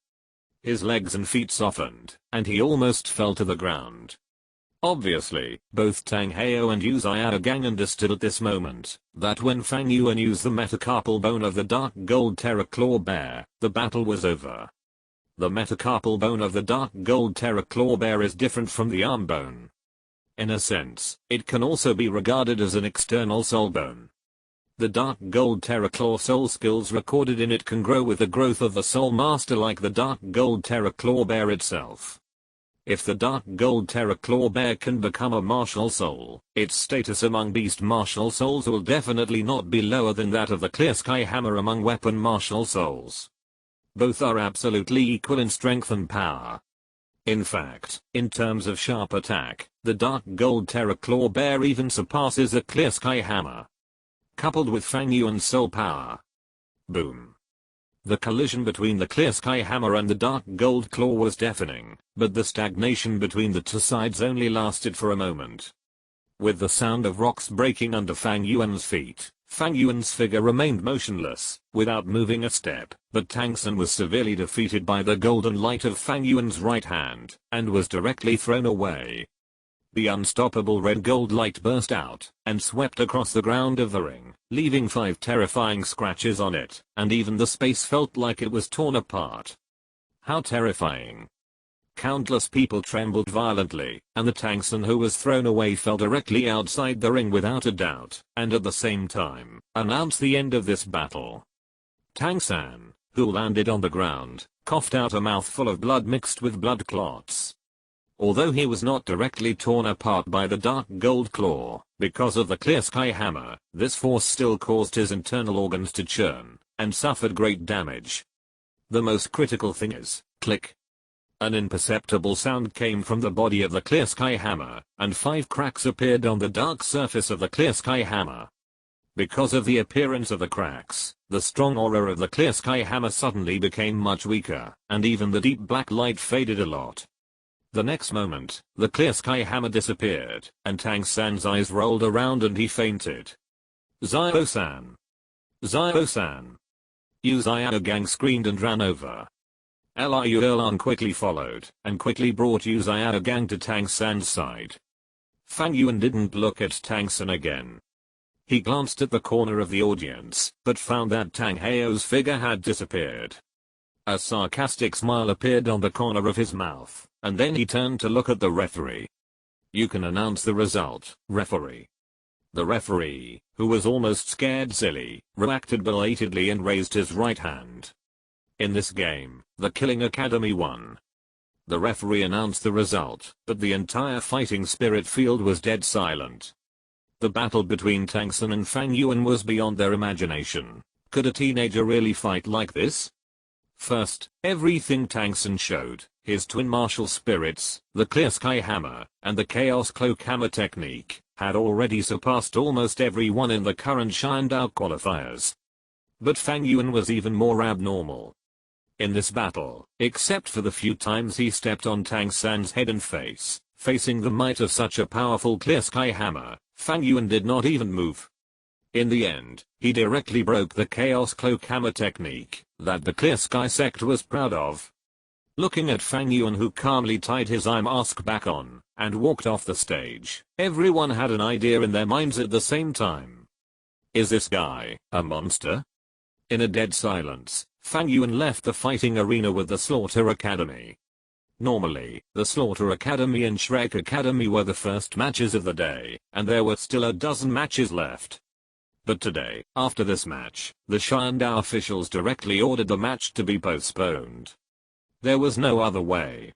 His legs and feet softened, and he almost fell to the ground. Obviously, both Tang Heo and Yu Xiaogang understood at this moment that when Fang Yuan used the metacarpal bone of the dark gold terror claw bear, the battle was over. The metacarpal bone of the dark gold terror claw bear is different from the arm bone. In a sense, it can also be regarded as an external soul bone. The dark gold terror claw soul skills recorded in it can grow with the growth of the soul master like the dark gold terror claw bear itself. If the dark gold terror claw bear can become a martial soul, its status among beast martial souls will definitely not be lower than that of the Clear Sky Hammer among weapon martial souls. Both are absolutely equal in strength and power. In fact, in terms of sharp attack, the dark gold terror claw bear even surpasses the Clear Sky Hammer. Coupled with Fang Yuan's soul power. Boom. The collision between the Clear Sky Hammer and the dark gold claw was deafening, but the stagnation between the two sides only lasted for a moment. With the sound of rocks breaking under Fang Yuan's feet, Fang Yuan's figure remained motionless, without moving a step, but Tang San was severely defeated by the golden light of Fang Yuan's right hand, and was directly thrown away. The unstoppable red gold light burst out, and swept across the ground of the ring, leaving 5 terrifying scratches on it, and even the space felt like it was torn apart. How terrifying. Countless people trembled violently, and the Tang San who was thrown away fell directly outside the ring without a doubt, and at the same time, announced the end of this battle. Tang San, who landed on the ground, coughed out a mouthful of blood mixed with blood clots. Although he was not directly torn apart by the dark gold claw, because of the Clear Sky Hammer, this force still caused his internal organs to churn, and suffered great damage. The most critical thing is, click. An imperceptible sound came from the body of the Clear Sky Hammer, and 5 cracks appeared on the dark surface of the Clear Sky Hammer. Because of the appearance of the cracks, the strong aura of the Clear Sky Hammer suddenly became much weaker, and even the deep black light faded a lot. The next moment, the clear sky hammer disappeared, and Tang San's eyes rolled around and he fainted. Zio-san! Zio-san! Yu Xiaogang screamed and ran over. Liu Erlan quickly followed, and quickly brought Yu Xiaogang to Tang San's side. Fang Yuan didn't look at Tang San again. He glanced at the corner of the audience, but found that Tang Heo's figure had disappeared. A sarcastic smile appeared on the corner of his mouth, and then he turned to look at the referee. "You can announce the result, referee." The referee, who was almost scared silly, reacted belatedly and raised his right hand. In this game, the Killing Academy won. The referee announced the result, but the entire fighting spirit field was dead silent. The battle between Tang San and Fang Yuan was beyond their imagination. Could a teenager really fight like this? First, everything Tang San showed, his twin martial spirits, the clear sky hammer, and the chaos cloak hammer technique, had already surpassed almost everyone in the current Shiandao qualifiers. But Fang Yuan was even more abnormal. In this battle, except for the few times he stepped on Tang San's head and face, facing the might of such a powerful clear sky hammer, Fang Yuan did not even move. In the end, he directly broke the chaos cloak hammer technique that the clear sky sect was proud of. Looking at Fang Yuan, who calmly tied his eye mask back on and walked off the stage, everyone had an idea in their minds at the same time. Is this guy a monster? In a dead silence, Fang Yuan left the fighting arena with the Slaughter Academy. Normally, the Slaughter Academy and Shrek Academy were the first matches of the day, and there were still a dozen matches left. But today, after this match, the Shiandao officials directly ordered the match to be postponed. There was no other way.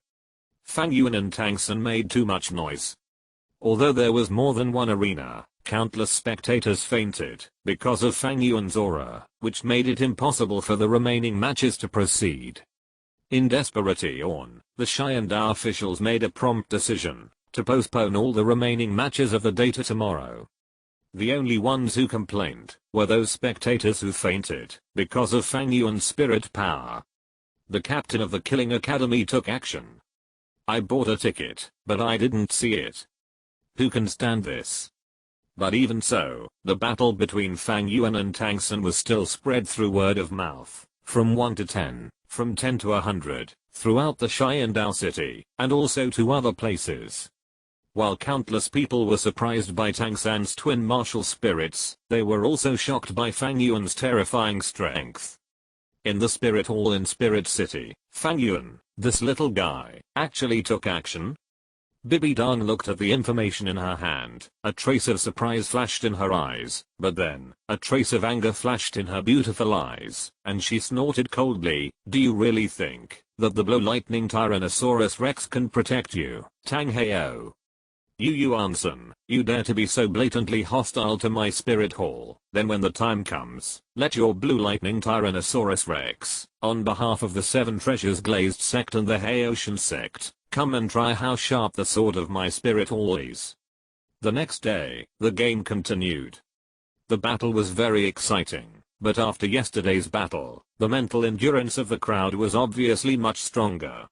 Fang Yuan and Tang San made too much noise. Although there was more than one arena, countless spectators fainted because of Fang Yuan's aura, which made it impossible for the remaining matches to proceed. In desperation, the Shiandao officials made a prompt decision to postpone all the remaining matches of the day to tomorrow. The only ones who complained were those spectators who fainted because of Fang Yuan's spirit power. The captain of the Killing Academy took action. "I bought a ticket, but I didn't see it. Who can stand this?" But even so, the battle between Fang Yuan and Tang San was still spread through word of mouth, from 1 to 10, from 10 to 100, throughout the Shiandao city, and also to other places. While countless people were surprised by Tang San's twin martial spirits, they were also shocked by Fang Yuan's terrifying strength. In the Spirit Hall in Spirit City, Fang Yuan, this little guy, actually took action. Bibi Dong looked at the information in her hand, a trace of surprise flashed in her eyes, but then, a trace of anger flashed in her beautiful eyes, and she snorted coldly, "Do you really think that the Blue Lightning Tyrannosaurus Rex can protect you, Tang Heo? Yu Yuan-san, you dare to be so blatantly hostile to my Spirit Hall? Then when the time comes, let your Blue Lightning Tyrannosaurus Rex, on behalf of the Seven Treasures Glazed Sect and the Haotian Sect, come and try how sharp the sword of my Spirit Hall is." The next day, the game continued. The battle was very exciting, but after yesterday's battle, the mental endurance of the crowd was obviously much stronger.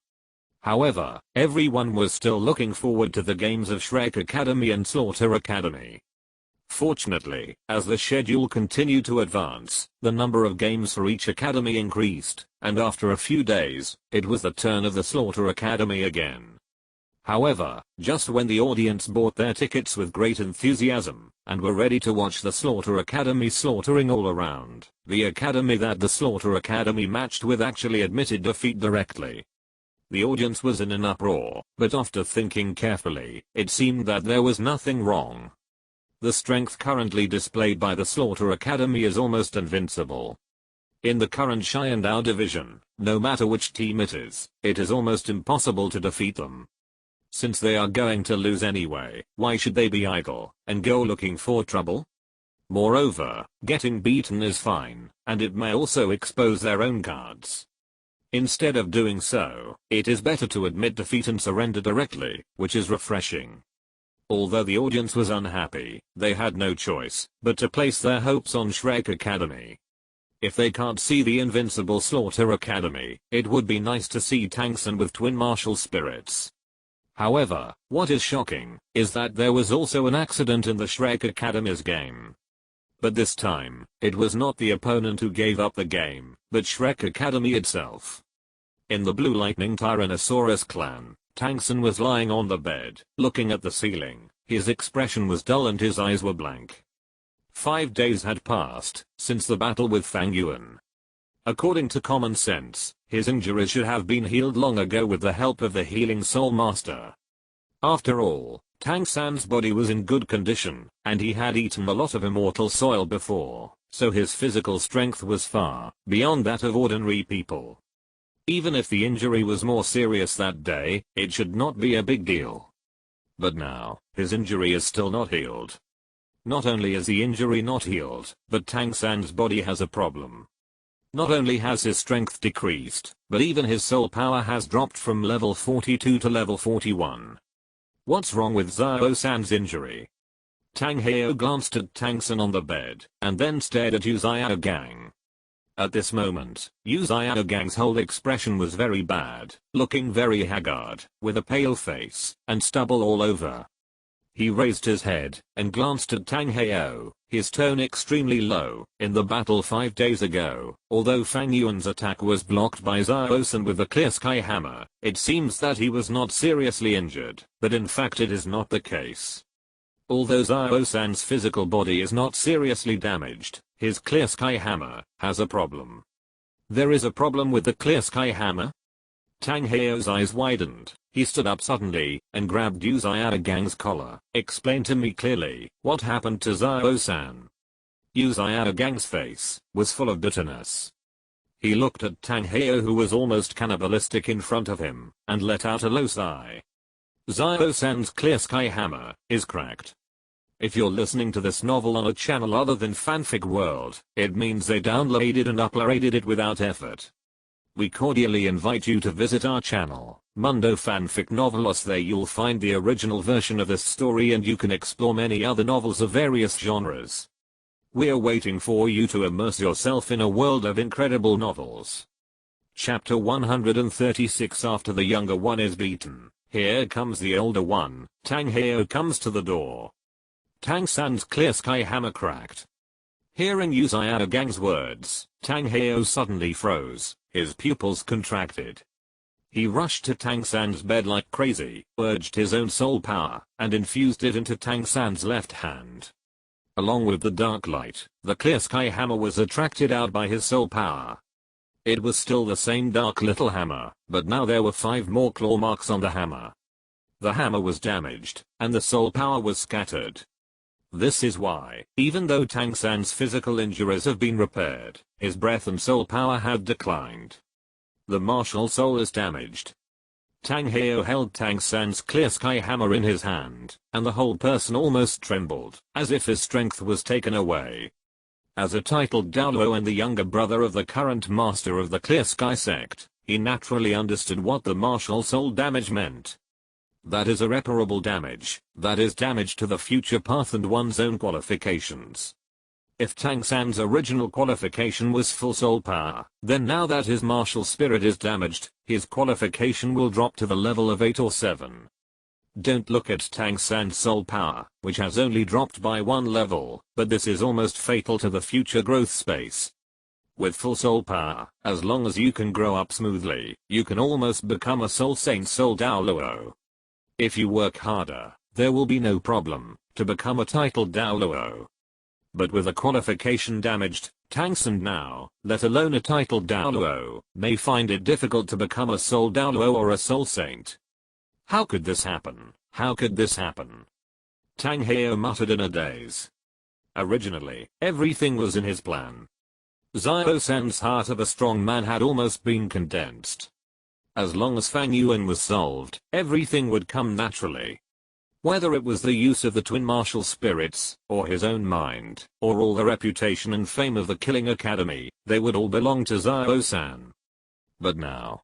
However, everyone was still looking forward to the games of Shrek Academy and Slaughter Academy. Fortunately, as the schedule continued to advance, the number of games for each academy increased, and after a few days, it was the turn of the Slaughter Academy again. However, just when the audience bought their tickets with great enthusiasm, and were ready to watch the Slaughter Academy slaughtering all around, the academy that the Slaughter Academy matched with actually admitted defeat directly. The audience was in an uproar, but after thinking carefully, it seemed that there was nothing wrong. The strength currently displayed by the Slaughter Academy is almost invincible. In the current Shiandao division, no matter which team it is almost impossible to defeat them. Since they are going to lose anyway, why should they be idle and go looking for trouble? Moreover, getting beaten is fine, and it may also expose their own cards. Instead of doing so, it is better to admit defeat and surrender directly, which is refreshing. Although the audience was unhappy, they had no choice but to place their hopes on Shrek Academy. If they can't see the invincible Slaughter Academy, it would be nice to see Tang San with twin martial spirits. However, what is shocking is that there was also an accident in the Shrek Academy's game. But this time, it was not the opponent who gave up the game, but Shrek Academy itself. In the Blue Lightning Tyrannosaurus clan, Tang San was lying on the bed, looking at the ceiling. His expression was dull and his eyes were blank. 5 days had passed since the battle with Fang Yuan. According to common sense, his injuries should have been healed long ago with the help of the healing Soul Master. After all, Tang San's body was in good condition, and he had eaten a lot of immortal soil before, so his physical strength was far beyond that of ordinary people. Even if the injury was more serious that day, it should not be a big deal. But now, his injury is still not healed. Not only is the injury not healed, but Tang San's body has a problem. Not only has his strength decreased, but even his soul power has dropped from level 42 to level 41. What's wrong with Zhao San's injury? Tang Heo glanced at Tang San on the bed, and then stared at Yu Xiaogang. At this moment, Yu Xiaogang's whole expression was very bad, looking very haggard, with a pale face, and stubble all over. He raised his head, and glanced at Tang Heo, his tone extremely low. In the battle 5 days ago, although Fang Yuan's attack was blocked by Zhao San with the clear sky hammer, it seems that he was not seriously injured, but in fact it is not the case. Although Zhao San's physical body is not seriously damaged, his clear sky hammer has a problem. There is a problem with the clear sky hammer? Tang Heo's eyes widened. He stood up suddenly and grabbed Yu Xiaogang's collar. Explain to me clearly, what happened to Zhao San? Yu Xiaogang's face was full of bitterness. He looked at Tang Heo, who was almost cannibalistic in front of him, and let out a low sigh. Zhao San's clear sky hammer is cracked. If you're listening to this novel on a channel other than Fanfic World, it means they downloaded and uploaded it without effort. We cordially invite you to visit our channel, Mundo Fanfic Novelos. There you'll find the original version of this story and you can explore many other novels of various genres. We're waiting for you to immerse yourself in a world of incredible novels. Chapter 136. After the younger one is beaten, here comes the older one. Tang Heo comes to the door. Tang San's clear sky hammer cracked. Hearing Yu Xiaogang's words, Tang Heo suddenly froze, his pupils contracted. He rushed to Tang San's bed like crazy, urged his own soul power, and infused it into Tang San's left hand. Along with the dark light, the clear sky hammer was attracted out by his soul power. It was still the same dark little hammer, but now there were 5 more claw marks on the hammer. The hammer was damaged, and the soul power was scattered. This is why, even though Tang San's physical injuries have been repaired, his breath and soul power had declined. The martial soul is damaged. Tang Heo held Tang San's clear sky hammer in his hand, and the whole person almost trembled, as if his strength was taken away. As a titled Douluo and the younger brother of the current master of the Clear Sky sect, he naturally understood what the martial soul damage meant. That is irreparable damage, that is damage to the future path and one's own qualifications. If Tang San's original qualification was full soul power, then now that his martial spirit is damaged, his qualification will drop to the level of 8 or 7. Don't look at Tang San's soul power, which has only dropped by 1 level, but this is almost fatal to the future growth space. With full soul power, as long as you can grow up smoothly, you can almost become a soul saint soul Douluo. If you work harder, there will be no problem to become a titled Douluo. But with a qualification damaged, Tang San now, let alone a titled Douluo, may find it difficult to become a soul Douluo or a soul saint. How could this happen? How could this happen? Tang Heo muttered in a daze. Originally, everything was in his plan. Zhao San's heart of a strong man had almost been condensed. As long as Fang Yuan was solved, everything would come naturally. Whether it was the use of the twin martial spirits, or his own mind, or all the reputation and fame of the Killing Academy, they would all belong to Zhao San. But now,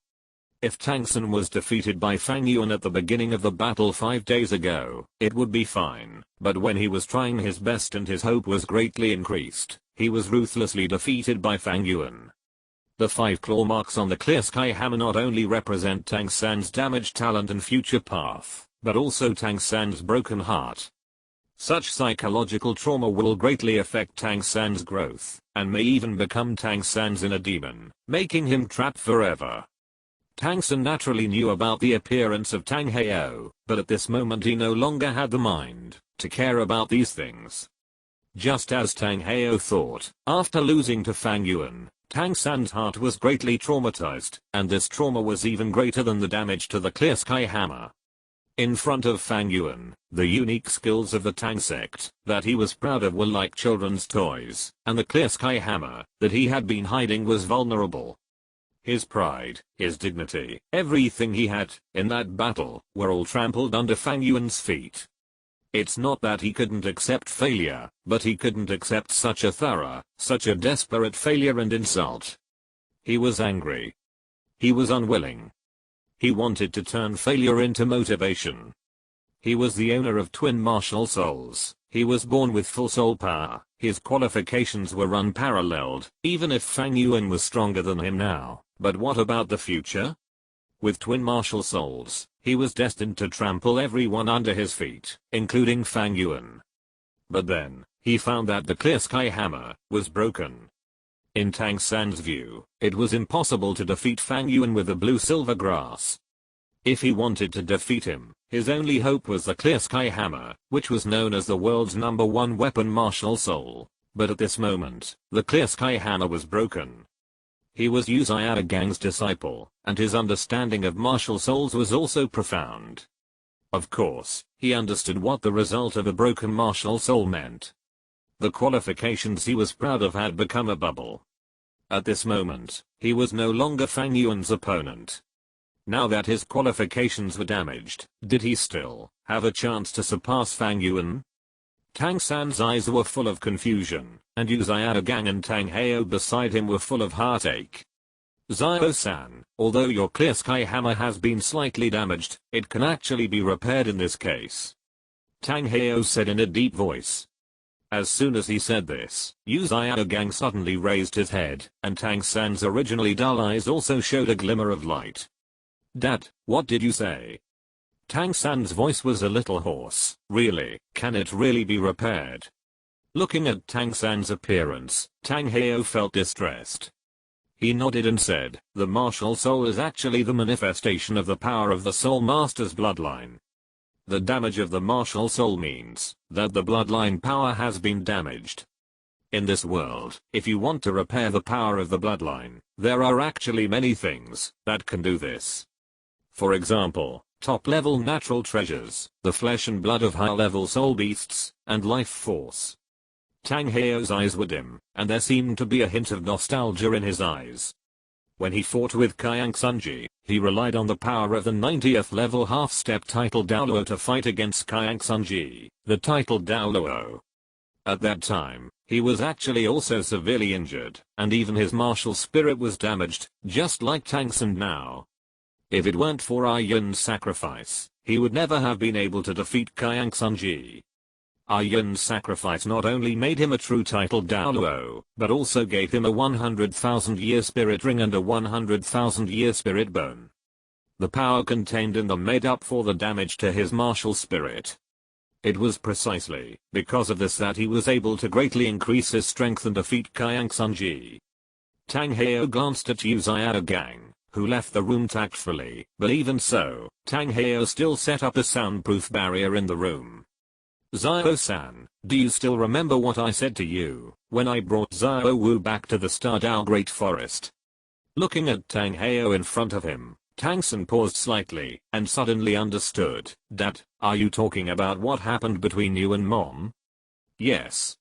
if Tang San was defeated by Fang Yuan at the beginning of the battle 5 days ago, it would be fine, but when he was trying his best and his hope was greatly increased, he was ruthlessly defeated by Fang Yuan. The 5 claw marks on the clear sky hammer not only represent Tang San's damaged talent and future path, but also Tang San's broken heart. Such psychological trauma will greatly affect Tang San's growth, and may even become Tang San's inner demon, making him trapped forever. Tang San naturally knew about the appearance of Tang Heo, but at this moment he no longer had the mind to care about these things. Just as Tang Heo thought, after losing to Fang Yuan, Tang San's heart was greatly traumatized, and this trauma was even greater than the damage to the clear sky hammer. In front of Fang Yuan, the unique skills of the Tang sect that he was proud of were like children's toys, and the clear sky hammer that he had been hiding was vulnerable. His pride, his dignity, everything he had in that battle were all trampled under Fang Yuan's feet. It's not that he couldn't accept failure, but he couldn't accept such a thorough, such a desperate failure and insult. He was angry. He was unwilling. He wanted to turn failure into motivation. He was the owner of twin martial souls. He was born with full soul power. His qualifications were unparalleled, even if Fang Yuan was stronger than him now. But what about the future? With twin martial souls, he was destined to trample everyone under his feet, including Fang Yuan. But then, he found that the clear sky hammer was broken. In Tang San's view, it was impossible to defeat Fang Yuan with the blue silver grass. If he wanted to defeat him, his only hope was the clear sky hammer, which was known as the world's #1 weapon martial soul. But at this moment, the clear sky hammer was broken. He was Yu Xiaogang's disciple, and his understanding of martial souls was also profound. Of course, he understood what the result of a broken martial soul meant. The qualifications he was proud of had become a bubble. At this moment, he was no longer Fang Yuan's opponent. Now that his qualifications were damaged, did he still have a chance to surpass Fang Yuan? Tang San's eyes were full of confusion, and Yu Xiaogang and Tang Heo beside him were full of heartache. Xiao-san, although your clear sky hammer has been slightly damaged, it can actually be repaired in this case. Tang Heo said in a deep voice. As soon as he said this, Yu Xiaogang suddenly raised his head, and Tang San's originally dull eyes also showed a glimmer of light. Dad, what did you say? Tang San's voice was a little hoarse. Really, can it really be repaired? Looking at Tang San's appearance, Tang Heo felt distressed. He nodded and said, the martial soul is actually the manifestation of the power of the Soul Master's bloodline. The damage of the martial soul means that the bloodline power has been damaged. In this world, if you want to repair the power of the bloodline, there are actually many things that can do this. For example, top-level natural treasures, the flesh and blood of high-level soul beasts, and life force. Tang Heo's eyes were dim, and there seemed to be a hint of nostalgia in his eyes. When he fought with Kayang Sunji, he relied on the power of the 90th level half-step titled Douluo to fight against Kayang Sunji, the titled Douluo. At that time, he was actually also severely injured, and even his martial spirit was damaged, just like Tang San now. If it weren't for Yun's sacrifice, he would never have been able to defeat Kayang Sunji. Yun's sacrifice not only made him a true titled Douluo, but also gave him a 100,000-year spirit ring and a 100,000-year spirit bone. The power contained in them made up for the damage to his martial spirit. It was precisely because of this that he was able to greatly increase his strength and defeat Kayang Sunji. Tang Heo glanced at Yu Xiaogang, who left the room tactfully, but even so, Tang Heo still set up a soundproof barrier in the room. Xiao-san, do you still remember what I said to you when I brought Xiao Wu back to the Stardao Great Forest? Looking at Tang Heo in front of him, Tang San paused slightly and suddenly understood. Dad, are you talking about what happened between you and Mom? Yes.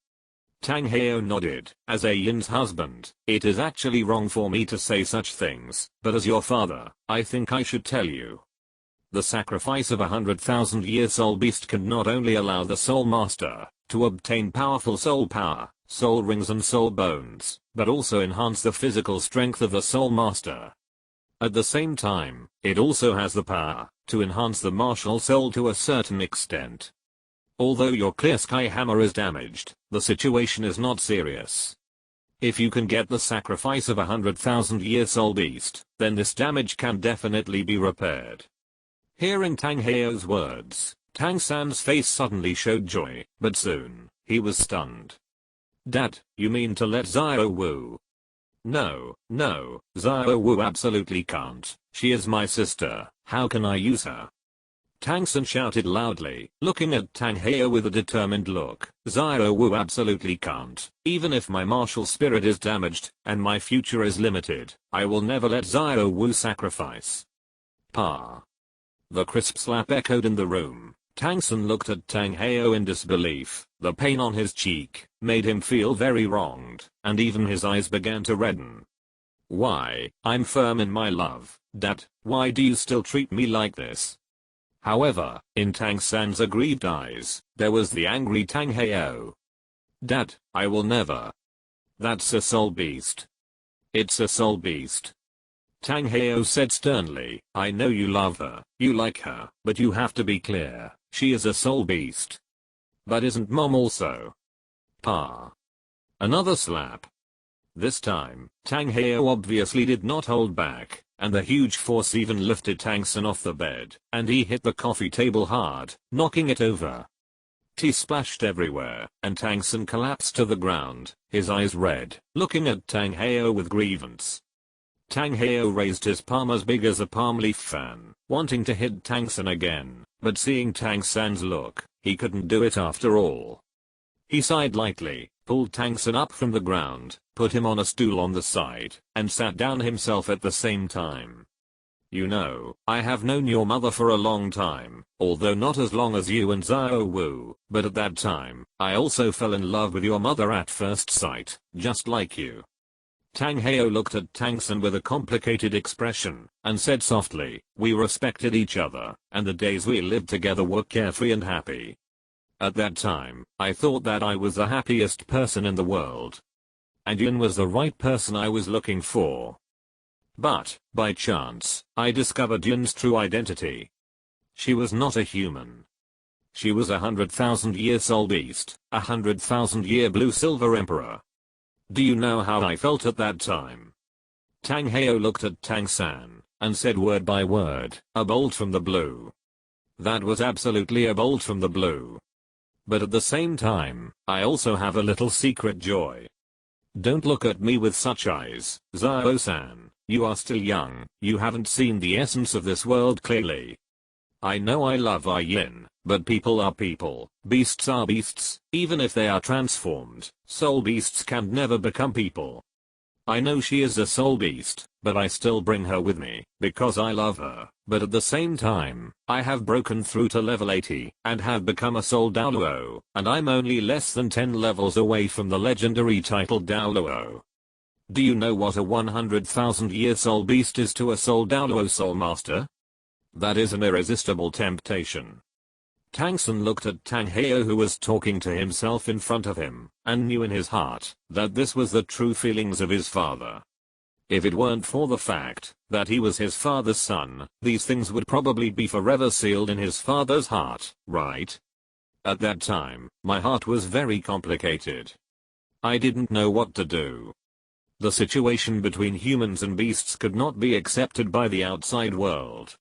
Tang Heo nodded. As Yun's husband, it is actually wrong for me to say such things, but as your father, I think I should tell you. The sacrifice of 100,000-year soul beast can not only allow the Soul Master to obtain powerful soul power, soul rings and soul bones, but also enhance the physical strength of the Soul Master. At the same time, it also has the power to enhance the martial soul to a certain extent. Although your clear sky hammer is damaged, the situation is not serious. If you can get the sacrifice of 100,000-year soul beast, then this damage can definitely be repaired. Hearing Tang Heo's words, Tang San's face suddenly showed joy, but soon, he was stunned. Dad, you mean to let Xiao Wu? No, Xiao Wu absolutely can't. She is my sister, how can I use her? Tang San shouted loudly, looking at Tang Heo with a determined look. Xiao Wu absolutely can't. Even if my martial spirit is damaged, and my future is limited, I will never let Xiao Wu sacrifice. Pa. The crisp slap echoed in the room. Tang San looked at Tang Heo in disbelief. The pain on his cheek made him feel very wronged, and even his eyes began to redden. Why, I'm firm in my love, Dad, why do you still treat me like this? However, in Tang San's aggrieved eyes, there was the angry Tang Heo. Dad, I will never. That's a soul beast. It's a soul beast. Tang Heo said sternly, I know you love her, you like her, but you have to be clear, she is a soul beast. But isn't Mom also? Pa. Another slap. This time, Tang Heo obviously did not hold back, and the huge force even lifted Tang San off the bed, and he hit the coffee table hard, knocking it over. Tea splashed everywhere, and Tang San collapsed to the ground, his eyes red, looking at Tang Heo with grievance. Tang Heo raised his palm as big as a palm leaf fan, wanting to hit Tang San again, but seeing Tang San's look, he couldn't do it after all. He sighed lightly, pulled Tang San up from the ground, put him on a stool on the side, and sat down himself at the same time. You know, I have known your mother for a long time, although not as long as you and Xiao Wu, but at that time, I also fell in love with your mother at first sight, just like you. Tang Heo looked at Tang San with a complicated expression, and said softly, we respected each other, and the days we lived together were carefree and happy. At that time, I thought that I was the happiest person in the world. And Yin was the right person I was looking for. But, by chance, I discovered Yin's true identity. She was not a human. She was 100,000-year soul beast, 100,000-year blue silver emperor. Do you know how I felt at that time? Tang Heo looked at Tang San, and said word by word, a bolt from the blue. That was absolutely a bolt from the blue. But at the same time, I also have a little secret joy. Don't look at me with such eyes, Xiao-san, you are still young, you haven't seen the essence of this world clearly. I know I love Yin, but people are people, beasts are beasts, even if they are transformed, soul beasts can never become people. I know she is a soul beast, but I still bring her with me, because I love her, but at the same time, I have broken through to level 80, and have become a soul Douluo, and I'm only less than 10 levels away from the legendary title Douluo. Do you know what a 100,000-year soul beast is to a soul Douluo soul master? That is an irresistible temptation. Tang San looked at Tang Heo who was talking to himself in front of him, and knew in his heart that this was the true feelings of his father. If it weren't for the fact that he was his father's son, these things would probably be forever sealed in his father's heart, right? At that time, my heart was very complicated. I didn't know what to do. The situation between humans and beasts could not be accepted by the outside world.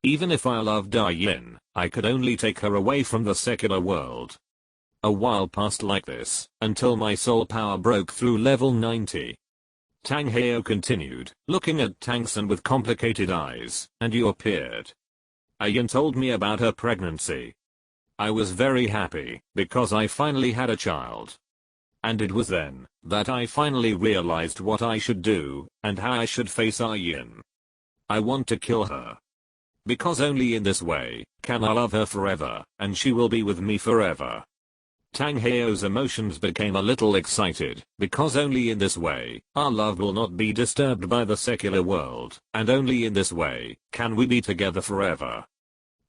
Even if I loved Yin, I could only take her away from the secular world. A while passed like this, until my soul power broke through level 90. Tang Heo continued, looking at Tang San with complicated eyes, and you appeared. Yin told me about her pregnancy. I was very happy, because I finally had a child. And it was then, that I finally realized what I should do, and how I should face Yin. I want to kill her. Because only in this way, can I love her forever, and she will be with me forever. Tang Heo's emotions became a little excited, because only in this way, our love will not be disturbed by the secular world, and only in this way, can we be together forever.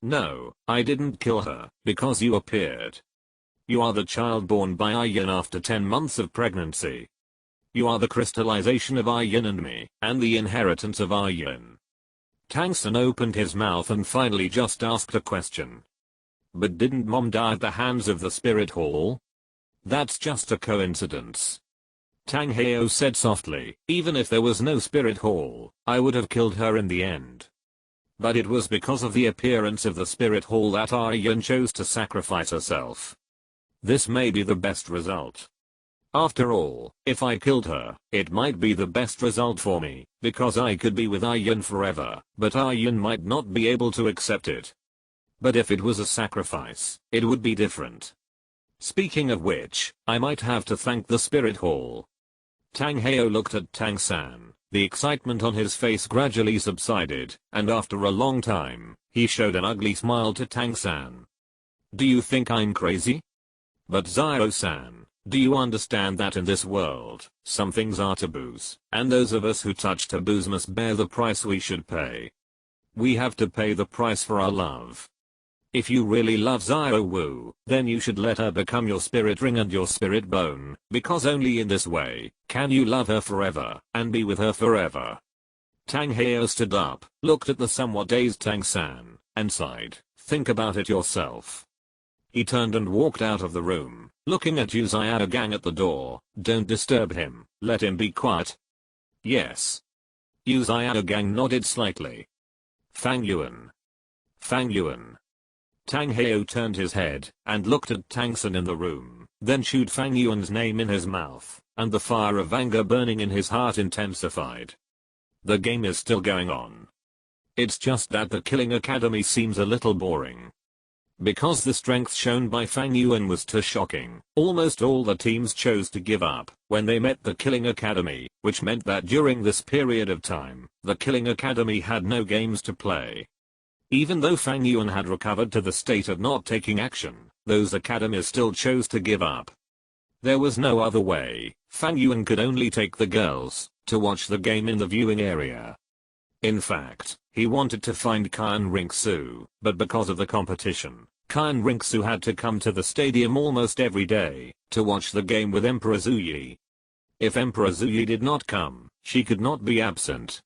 No, I didn't kill her, because you appeared. You are the child born by Yin after 10 months of pregnancy. You are the crystallization of Yin and me, and the inheritance of Yin. Tang San opened his mouth and finally just asked a question. But didn't Mom die at the hands of the spirit hall? That's just a coincidence. Tang Heo said softly. Even if there was no spirit hall, I would have killed her in the end. But it was because of the appearance of the spirit hall that Yun chose to sacrifice herself. This may be the best result. After all, if I killed her, it might be the best result for me, because I could be with Yun forever, but Yun might not be able to accept it. But if it was a sacrifice, it would be different. Speaking of which, I might have to thank the spirit hall. Tang Heo looked at Tang San. The excitement on his face gradually subsided, and after a long time, he showed an ugly smile to Tang San. Do you think I'm crazy? But Zio-san, do you understand that in this world, some things are taboos, and those of us who touch taboos must bear the price we should pay. We have to pay the price for our love. If you really love Zio Wu, then you should let her become your spirit ring and your spirit bone, because only in this way, can you love her forever, and be with her forever. Tang Heo stood up, looked at the somewhat dazed Tang San, and sighed, think about it yourself. He turned and walked out of the room, looking at Yu Xiaogang at the door. Don't disturb him, let him be quiet. Yes. Yu Xiaogang nodded slightly. Fang Yuan. Fang Yuan. Tang Heo turned his head, and looked at Tang San in the room, then chewed Fang Yuan's name in his mouth, and the fire of anger burning in his heart intensified. The game is still going on. It's just that the Killing Academy seems a little boring. Because the strength shown by Fang Yuan was too shocking, almost all the teams chose to give up when they met the Killing Academy, which meant that during this period of time, the Killing Academy had no games to play. Even though Fang Yuan had recovered to the state of not taking action, those academies still chose to give up. There was no other way. Fang Yuan could only take the girls to watch the game in the viewing area. In fact, he wanted to find Kyan Ringsu, but because of the competition, Kyan Ringsu had to come to the stadium almost every day to watch the game with Emperor Zuyi. If Emperor Zuyi did not come, she could not be absent.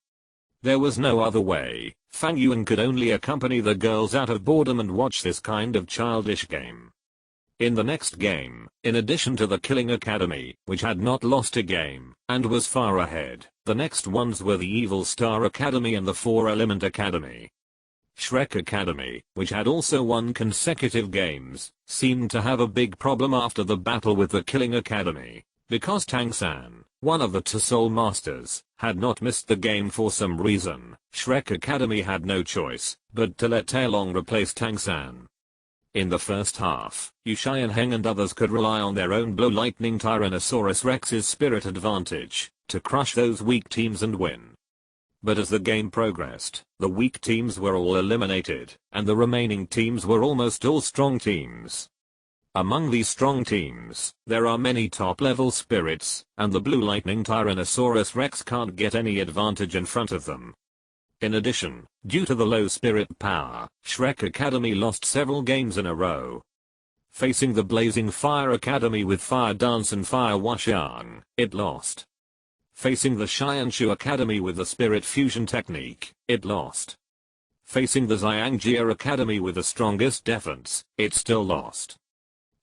There was no other way. Fang Yuan could only accompany the girls out of boredom and watch this kind of childish game. In the next game, in addition to the Killing Academy, which had not lost a game, and was far ahead, the next ones were the Evil Star Academy and the Four Element Academy. Shrek Academy, which had also won consecutive games, seemed to have a big problem after the battle with the Killing Academy, because Tang San, one of the two Soul Masters, had not missed the game for some reason. Shrek Academy had no choice but to let Taelong replace Tang San. In the first half, Yu Xianheng and others could rely on their own Blow Lightning Tyrannosaurus Rex's spirit advantage to crush those weak teams and win. But as the game progressed, the weak teams were all eliminated, and the remaining teams were almost all strong teams. Among these strong teams, there are many top-level spirits, and the Blue Lightning Tyrannosaurus Rex can't get any advantage in front of them. In addition, due to the low spirit power, Shrek Academy lost several games in a row. Facing the Blazing Fire Academy with Fire Dance and Fire Wuxiang, it lost. Facing the Xianshu Academy with the Spirit Fusion technique, it lost. Facing the Xiangjia Academy with the strongest defense, it still lost.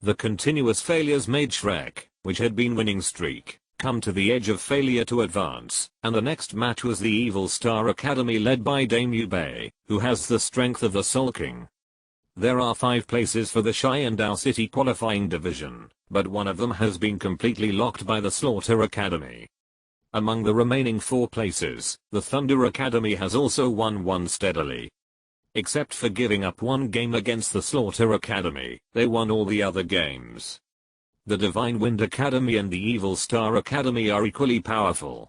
The continuous failures made Shrek, which had been winning streak, come to the edge of failure to advance, and the next match was the Evil Star Academy led by Dame Yu Bei, who has the strength of the Soul King. There are 5 places for the Xiandao City qualifying division, but one of them has been completely locked by the Slaughter Academy. Among the remaining 4 places, the Thunder Academy has also won one steadily. Except for giving up one game against the Slaughter Academy, they won all the other games. The Divine Wind Academy and the Evil Star Academy are equally powerful.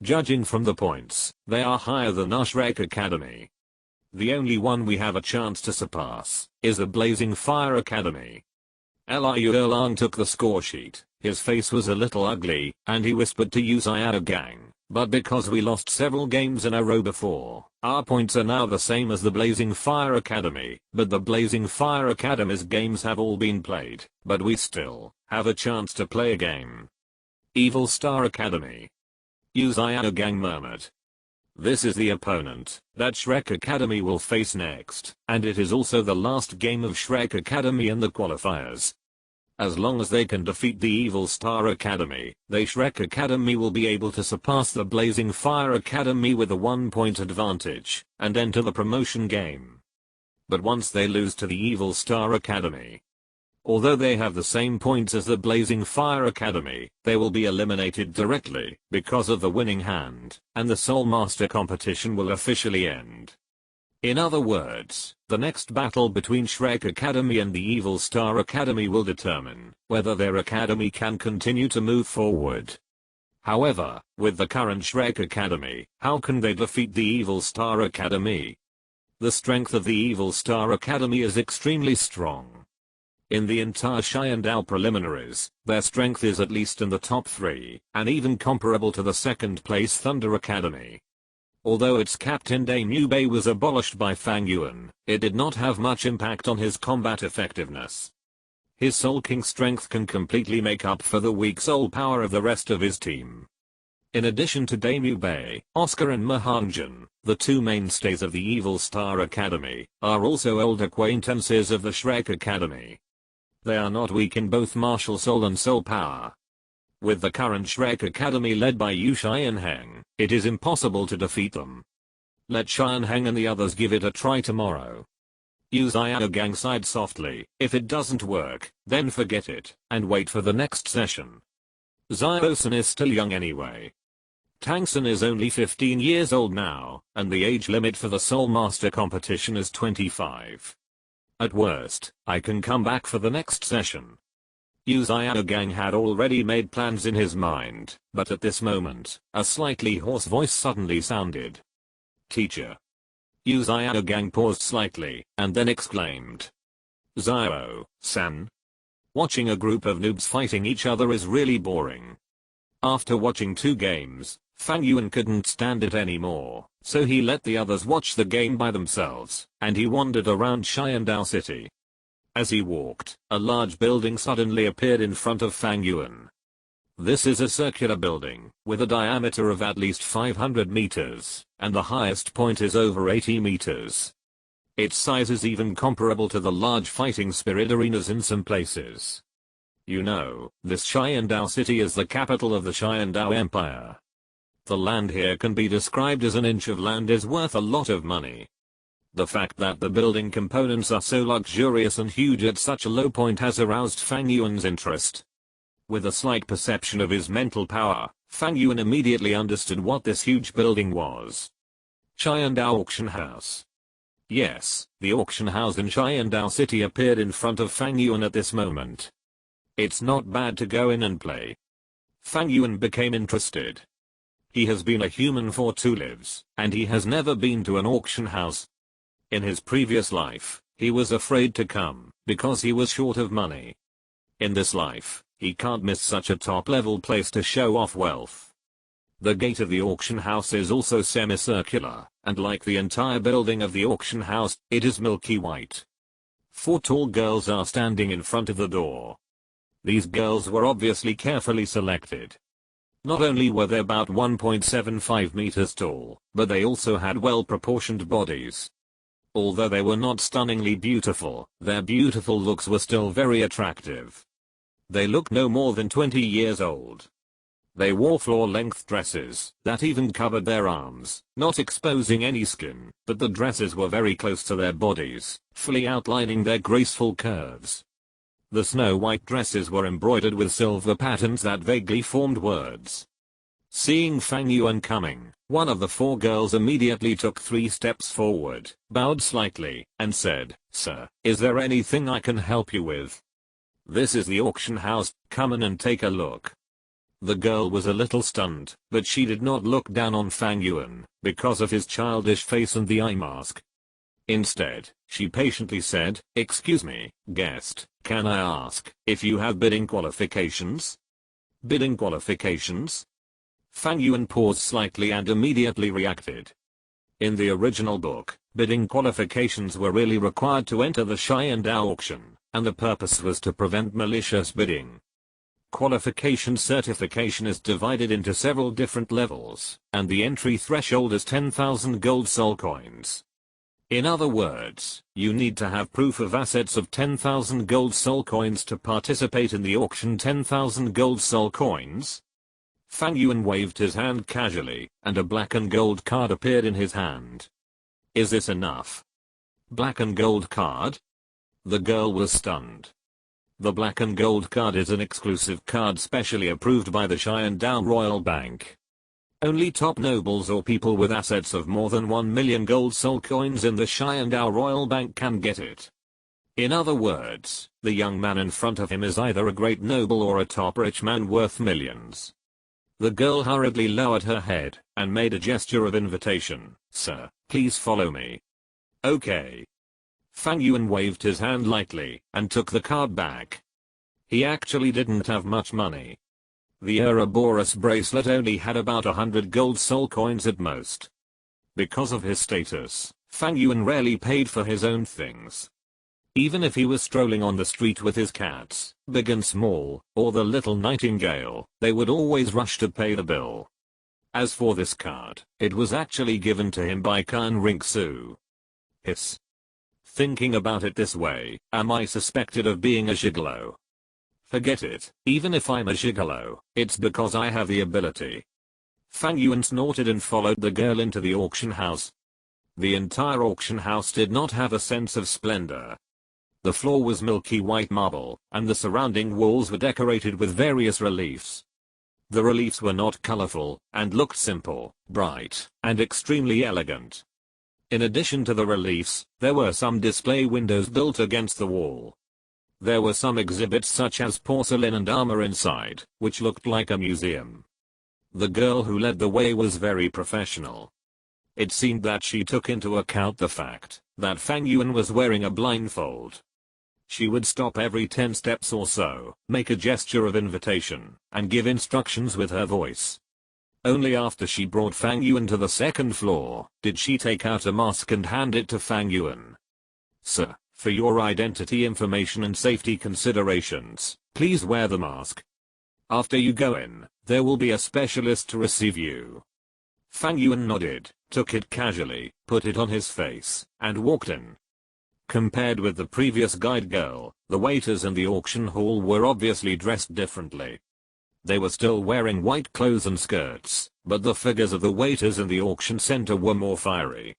Judging from the points, they are higher than our Shrek Academy. The only one we have a chance to surpass is the Blazing Fire Academy. Liu Erlang took the score sheet. His face was a little ugly, and he whispered to Yu Xiaogang, but because we lost several games in a row before, our points are now the same as the Blazing Fire Academy, but the Blazing Fire Academy's games have all been played, but we still have a chance to play a game. Evil Star Academy. Yu Xiaogang murmured. This is the opponent that Shrek Academy will face next, and it is also the last game of Shrek Academy in the qualifiers. As long as they can defeat the Evil Star Academy, the Shrek Academy will be able to surpass the Blazing Fire Academy with a 1-point advantage, and enter the promotion game. But once they lose to the Evil Star Academy, although they have the same points as the Blazing Fire Academy, they will be eliminated directly because of the winning hand, and the Soul Master competition will officially end. In other words, the next battle between Shrek Academy and the Evil Star Academy will determine whether their academy can continue to move forward. However, with the current Shrek Academy, how can they defeat the Evil Star Academy? The strength of the Evil Star Academy is extremely strong. In the entire Shiandao preliminaries, their strength is at least in the top 3, and even comparable to the second place Thunder Academy. Although its captain Daimyo Bei was abolished by Fang Yuan, it did not have much impact on his combat effectiveness. His Soul King strength can completely make up for the weak soul power of the rest of his team. In addition to Daimyo Bei, Oscar and Mahanjin, the two mainstays of the Evil Star Academy, are also old acquaintances of the Shrek Academy. They are not weak in both martial soul and soul power. With the current Shrek Academy led by Yu Xianheng, it is impossible to defeat them. Let Xianheng and the others give it a try tomorrow. Yu Xiaogang sighed softly. If it doesn't work, then forget it, and wait for the next session. Xiaosun is still young anyway. Tangsun is only 15 years old now, and the age limit for the Soul Master competition is 25. At worst, I can come back for the next session. Yu Xiaogang had already made plans in his mind, but at this moment, a slightly hoarse voice suddenly sounded. Teacher. Yu Xiaogang paused slightly, and then exclaimed. Xiao-san? Watching a group of noobs fighting each other is really boring. After watching 2 games, Fang Yuan couldn't stand it anymore, so he let the others watch the game by themselves, and he wandered around Shiandao City. As he walked, a large building suddenly appeared in front of Fang Yuan. This is a circular building, with a diameter of at least 500 meters, and the highest point is over 80 meters. Its size is even comparable to the large fighting spirit arenas in some places. You know, this Shiandao city is the capital of the Shiandao Empire. The land here can be described as an inch of land is worth a lot of money. The fact that the building components are so luxurious and huge at such a low point has aroused Fang Yuan's interest. With a slight perception of his mental power, Fang Yuan immediately understood what this huge building was. Shiandao Auction House. Yes, the auction house in Shiandao City appeared in front of Fang Yuan at this moment. It's not bad to go in and play. Fang Yuan became interested. He has been a human for 2 lives, and he has never been to an auction house. In his previous life, he was afraid to come, because he was short of money. In this life, he can't miss such a top-level place to show off wealth. The gate of the auction house is also semicircular, and like the entire building of the auction house, it is milky white. 4 tall girls are standing in front of the door. These girls were obviously carefully selected. Not only were they about 1.75 meters tall, but they also had well-proportioned bodies. Although they were not stunningly beautiful, their beautiful looks were still very attractive. They looked no more than 20 years old. They wore floor-length dresses that even covered their arms, not exposing any skin, but the dresses were very close to their bodies, fully outlining their graceful curves. The snow-white dresses were embroidered with silver patterns that vaguely formed words. Seeing Fang Yuan coming, one of the 4 girls immediately took 3 steps forward, bowed slightly, and said, "Sir, is there anything I can help you with? This is the auction house, come in and take a look." The girl was a little stunned, but she did not look down on Fang Yuan, because of his childish face and the eye mask. Instead, she patiently said, "Excuse me, guest, can I ask if you have bidding qualifications?" Bidding qualifications? Fang Yuan paused slightly and immediately reacted. In the original book, bidding qualifications were really required to enter the Shiandao auction, and the purpose was to prevent malicious bidding. Qualification certification is divided into several different levels, and the entry threshold is 10,000 gold soul coins. In other words, you need to have proof of assets of 10,000 gold soul coins to participate in the auction. 10,000 gold soul coins? Fang Yuan waved his hand casually, and a black and gold card appeared in his hand. Is this enough? Black and gold card? The girl was stunned. The black and gold card is an exclusive card specially approved by the Sharingan Royal Bank. Only top nobles or people with assets of more than 1 million gold soul coins in the Sharingan Royal Bank can get it. In other words, the young man in front of him is either a great noble or a top rich man worth millions. The girl hurriedly lowered her head and made a gesture of invitation. Sir, please follow me. Okay. Fang Yuan waved his hand lightly and took the card back. He actually didn't have much money. The Ouroboros bracelet only had about 100 gold soul coins at most. Because of his status, Fang Yuan rarely paid for his own things. Even if he was strolling on the street with his cats, big and small, or the little nightingale, they would always rush to pay the bill. As for this card, it was actually given to him by Kan Ringsu. Hiss. Thinking about it this way, am I suspected of being a gigolo? Forget it, even if I'm a gigolo, it's because I have the ability. Fang Yuan snorted and followed the girl into the auction house. The entire auction house did not have a sense of splendor. The floor was milky white marble, and the surrounding walls were decorated with various reliefs. The reliefs were not colorful, and looked simple, bright, and extremely elegant. In addition to the reliefs, there were some display windows built against the wall. There were some exhibits such as porcelain and armor inside, which looked like a museum. The girl who led the way was very professional. It seemed that she took into account the fact that Fang Yuan was wearing a blindfold. She would stop every 10 steps or so, make a gesture of invitation, and give instructions with her voice. Only after she brought Fang Yuan to the second floor, did she take out a mask and hand it to Fang Yuan. Sir, for your identity information and safety considerations, please wear the mask. After you go in, there will be a specialist to receive you. Fang Yuan nodded, took it casually, put it on his face, and walked in. Compared with the previous guide girl, the waiters in the auction hall were obviously dressed differently. They were still wearing white clothes and skirts, but the figures of the waiters in the auction center were more fiery.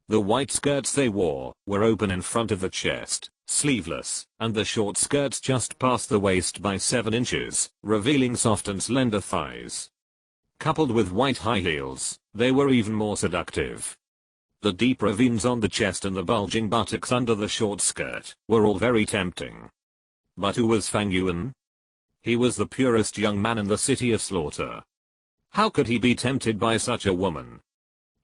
The white skirts they wore were open in front of the chest, sleeveless, and the short skirts just past the waist by 7 inches, revealing soft and slender thighs. Coupled with white high heels, they were even more seductive. The deep ravines on the chest and the bulging buttocks under the short skirt were all very tempting. But who was Fang Yuan? He was the purest young man in the city of slaughter. How could he be tempted by such a woman?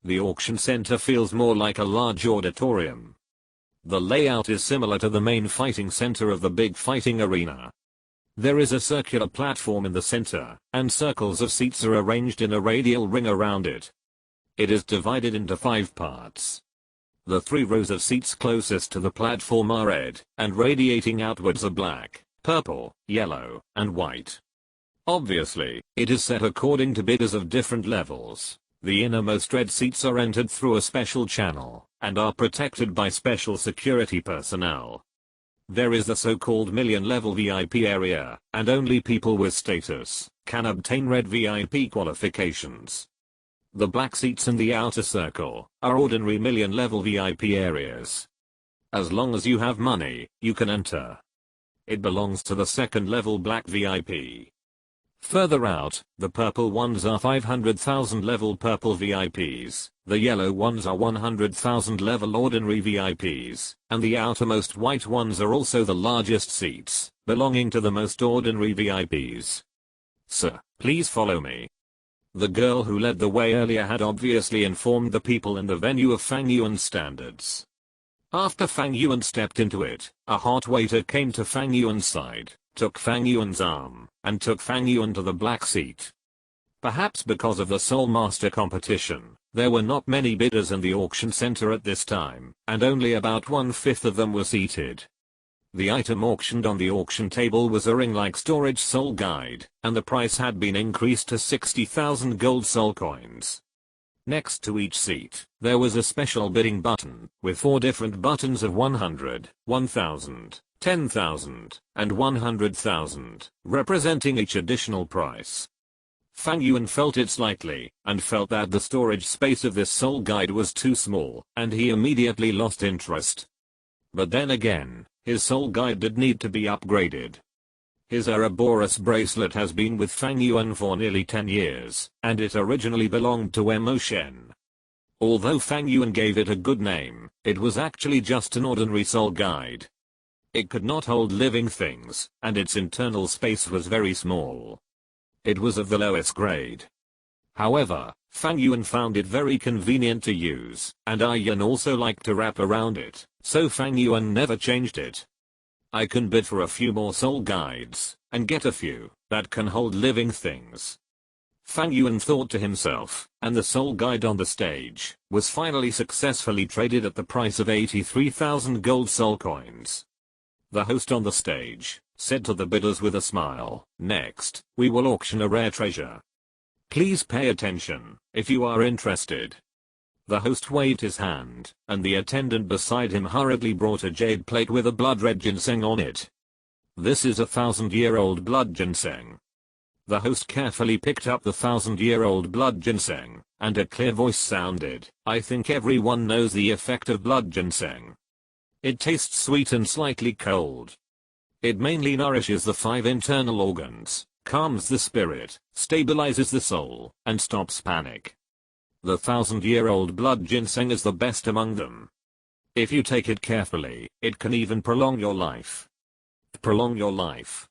The auction center feels more like a large auditorium. The layout is similar to the main fighting center of the big fighting arena. There is a circular platform in the center, and circles of seats are arranged in a radial ring around it. It is divided into 5 parts. The 3 rows of seats closest to the platform are red, and radiating outwards are black, purple, yellow, and white. Obviously, it is set according to bidders of different levels. The innermost red seats are entered through a special channel, and are protected by special security personnel. There is the so-called million-level VIP area, and only people with status can obtain red VIP qualifications. The black seats in the outer circle are ordinary million-level VIP areas. As long as you have money, you can enter. It belongs to the second-level black VIP. Further out, the purple ones are 500,000 level purple VIPs, the yellow ones are 100,000 level ordinary VIPs, and the outermost white ones are also the largest seats, belonging to the most ordinary VIPs. Sir, please follow me. The girl who led the way earlier had obviously informed the people in the venue of Fang Yuan's standards. After Fang Yuan stepped into it, a hot waiter came to Fang Yuan's side, took Fang Yuan's arm, and took Fang Yuan to the black seat. Perhaps because of the Soul Master competition, there were not many bidders in the auction center at this time, and only about 1/5 of them were seated. The item auctioned on the auction table was a ring-like storage soul guide, and the price had been increased to 60,000 gold soul coins. Next to each seat, there was a special bidding button, with 4 different buttons of 100, 1000, 10,000, and 100,000, representing each additional price. Fang Yuan felt it slightly, and felt that the storage space of this soul guide was too small, and he immediately lost interest. But then again, his soul guide did need to be upgraded. His Ouroboros bracelet has been with Fang Yuan for nearly 10 years, and it originally belonged to Mo Shen. Although Fang Yuan gave it a good name, it was actually just an ordinary soul guide. It could not hold living things, and its internal space was very small. It was of the lowest grade. However, Fang Yuan found it very convenient to use, and Yuan also liked to wrap around it, so Fang Yuan never changed it. I can bid for a few more soul guides, and get a few that can hold living things. Fang Yuan thought to himself, and the soul guide on the stage was finally successfully traded at the price of 83,000 gold soul coins. The host on the stage said to the bidders with a smile, "Next, we will auction a rare treasure. Please pay attention, if you are interested." The host waved his hand, and the attendant beside him hurriedly brought a jade plate with a blood-red ginseng on it. "This is a 1,000-year-old blood ginseng." The host carefully picked up the 1,000-year-old blood ginseng, and a clear voice sounded, "I think everyone knows the effect of blood ginseng. It tastes sweet and slightly cold. It mainly nourishes the 5 internal organs, calms the spirit, stabilizes the soul, and stops panic. The 1,000-year-old blood ginseng is the best among them. If you take it carefully, it can even prolong your life." Prolong your life.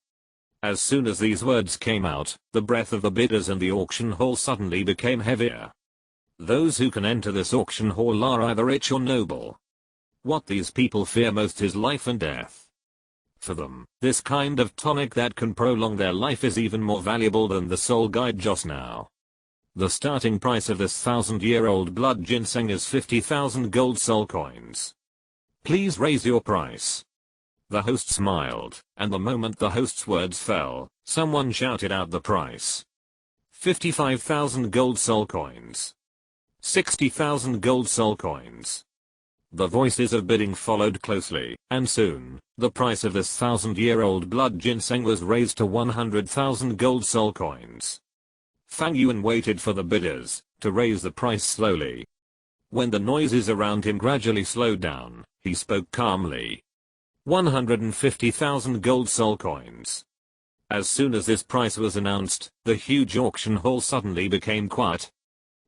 As soon as these words came out, the breath of the bidders in the auction hall suddenly became heavier. Those who can enter this auction hall are either rich or noble. What these people fear most is life and death. For them, this kind of tonic that can prolong their life is even more valuable than the soul guide just now. The starting price of this 1,000-year-old blood ginseng is 50,000 gold soul coins. Please raise your price. The host smiled, and the moment the host's words fell, someone shouted out the price. 55,000 gold soul coins. 60,000 gold soul coins. The voices of bidding followed closely, and soon, the price of this 1,000-year-old blood ginseng was raised to 100,000 gold soul coins. Fang Yuan waited for the bidders to raise the price slowly. When the noises around him gradually slowed down, he spoke calmly. 150,000 gold soul coins. As soon as this price was announced, the huge auction hall suddenly became quiet.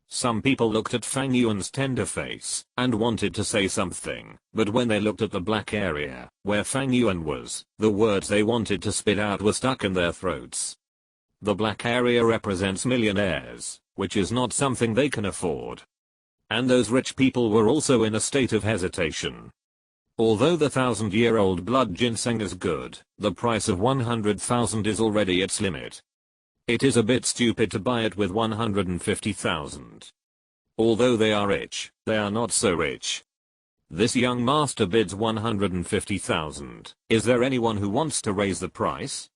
Some people looked at Fang Yuan's tender face and wanted to say something, but when they looked at the black area where Fang Yuan was, the words they wanted to spit out were stuck in their throats. The black area represents millionaires, which is not something they can afford. And those rich people were also in a state of hesitation. Although the 1,000-year-old blood ginseng is good, the price of 100,000 is already its limit. It is a bit stupid to buy it with 150,000. Although they are rich, they are not so rich. This young master bids 150,000. Is there anyone who wants to raise the price?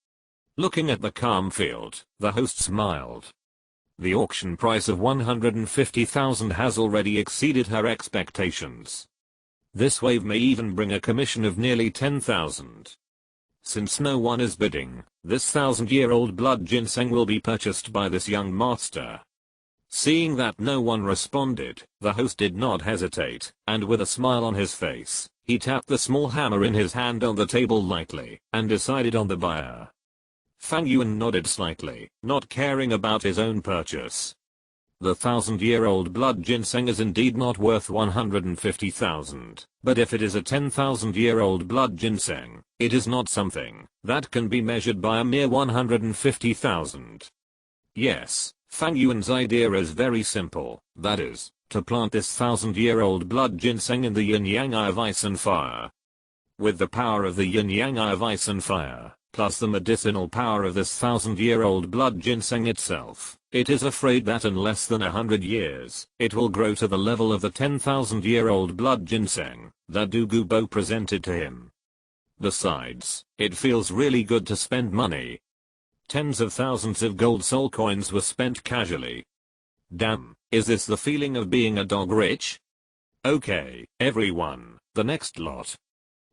Looking at the calm field, the host smiled. The auction price of 150,000 has already exceeded her expectations. This wave may even bring a commission of nearly 10,000. Since no one is bidding, this 1,000-year-old blood ginseng will be purchased by this young master. Seeing that no one responded, the host did not hesitate, and with a smile on his face, he tapped the small hammer in his hand on the table lightly, and decided on the buyer. Fang Yuan nodded slightly, not caring about his own purchase. The 1,000-year-old blood ginseng is indeed not worth 150,000, but if it is a 10,000-year-old blood ginseng, it is not something that can be measured by a mere 150,000. Yes, Fang Yuan's idea is very simple, that is, to plant this 1,000-year-old blood ginseng in the yin-yang eye of ice and fire. With the power of the yin-yang eye of ice and fire, plus the medicinal power of this 1,000-year-old blood ginseng itself, it is afraid that in less than 100 years, it will grow to the level of the 10,000-year-old blood ginseng that Douluo presented to him. Besides, it feels really good to spend money. Tens of thousands of gold soul coins were spent casually. Damn, is this the feeling of being a dog rich? Okay, everyone, the next lot.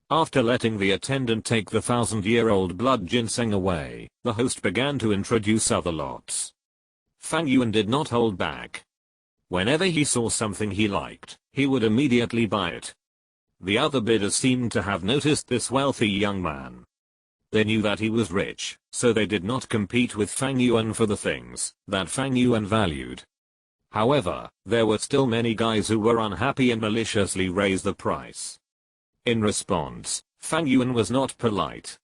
After letting the attendant take the 1,000-year-old blood ginseng away, the host began to introduce other lots. Fang Yuan did not hold back. Whenever he saw something he liked, he would immediately buy it. The other bidders seemed to have noticed this wealthy young man. They knew that he was rich, so they did not compete with Fang Yuan for the things that Fang Yuan valued. However, there were still many guys who were unhappy and maliciously raised the price. In response, Fang Yuan was not polite.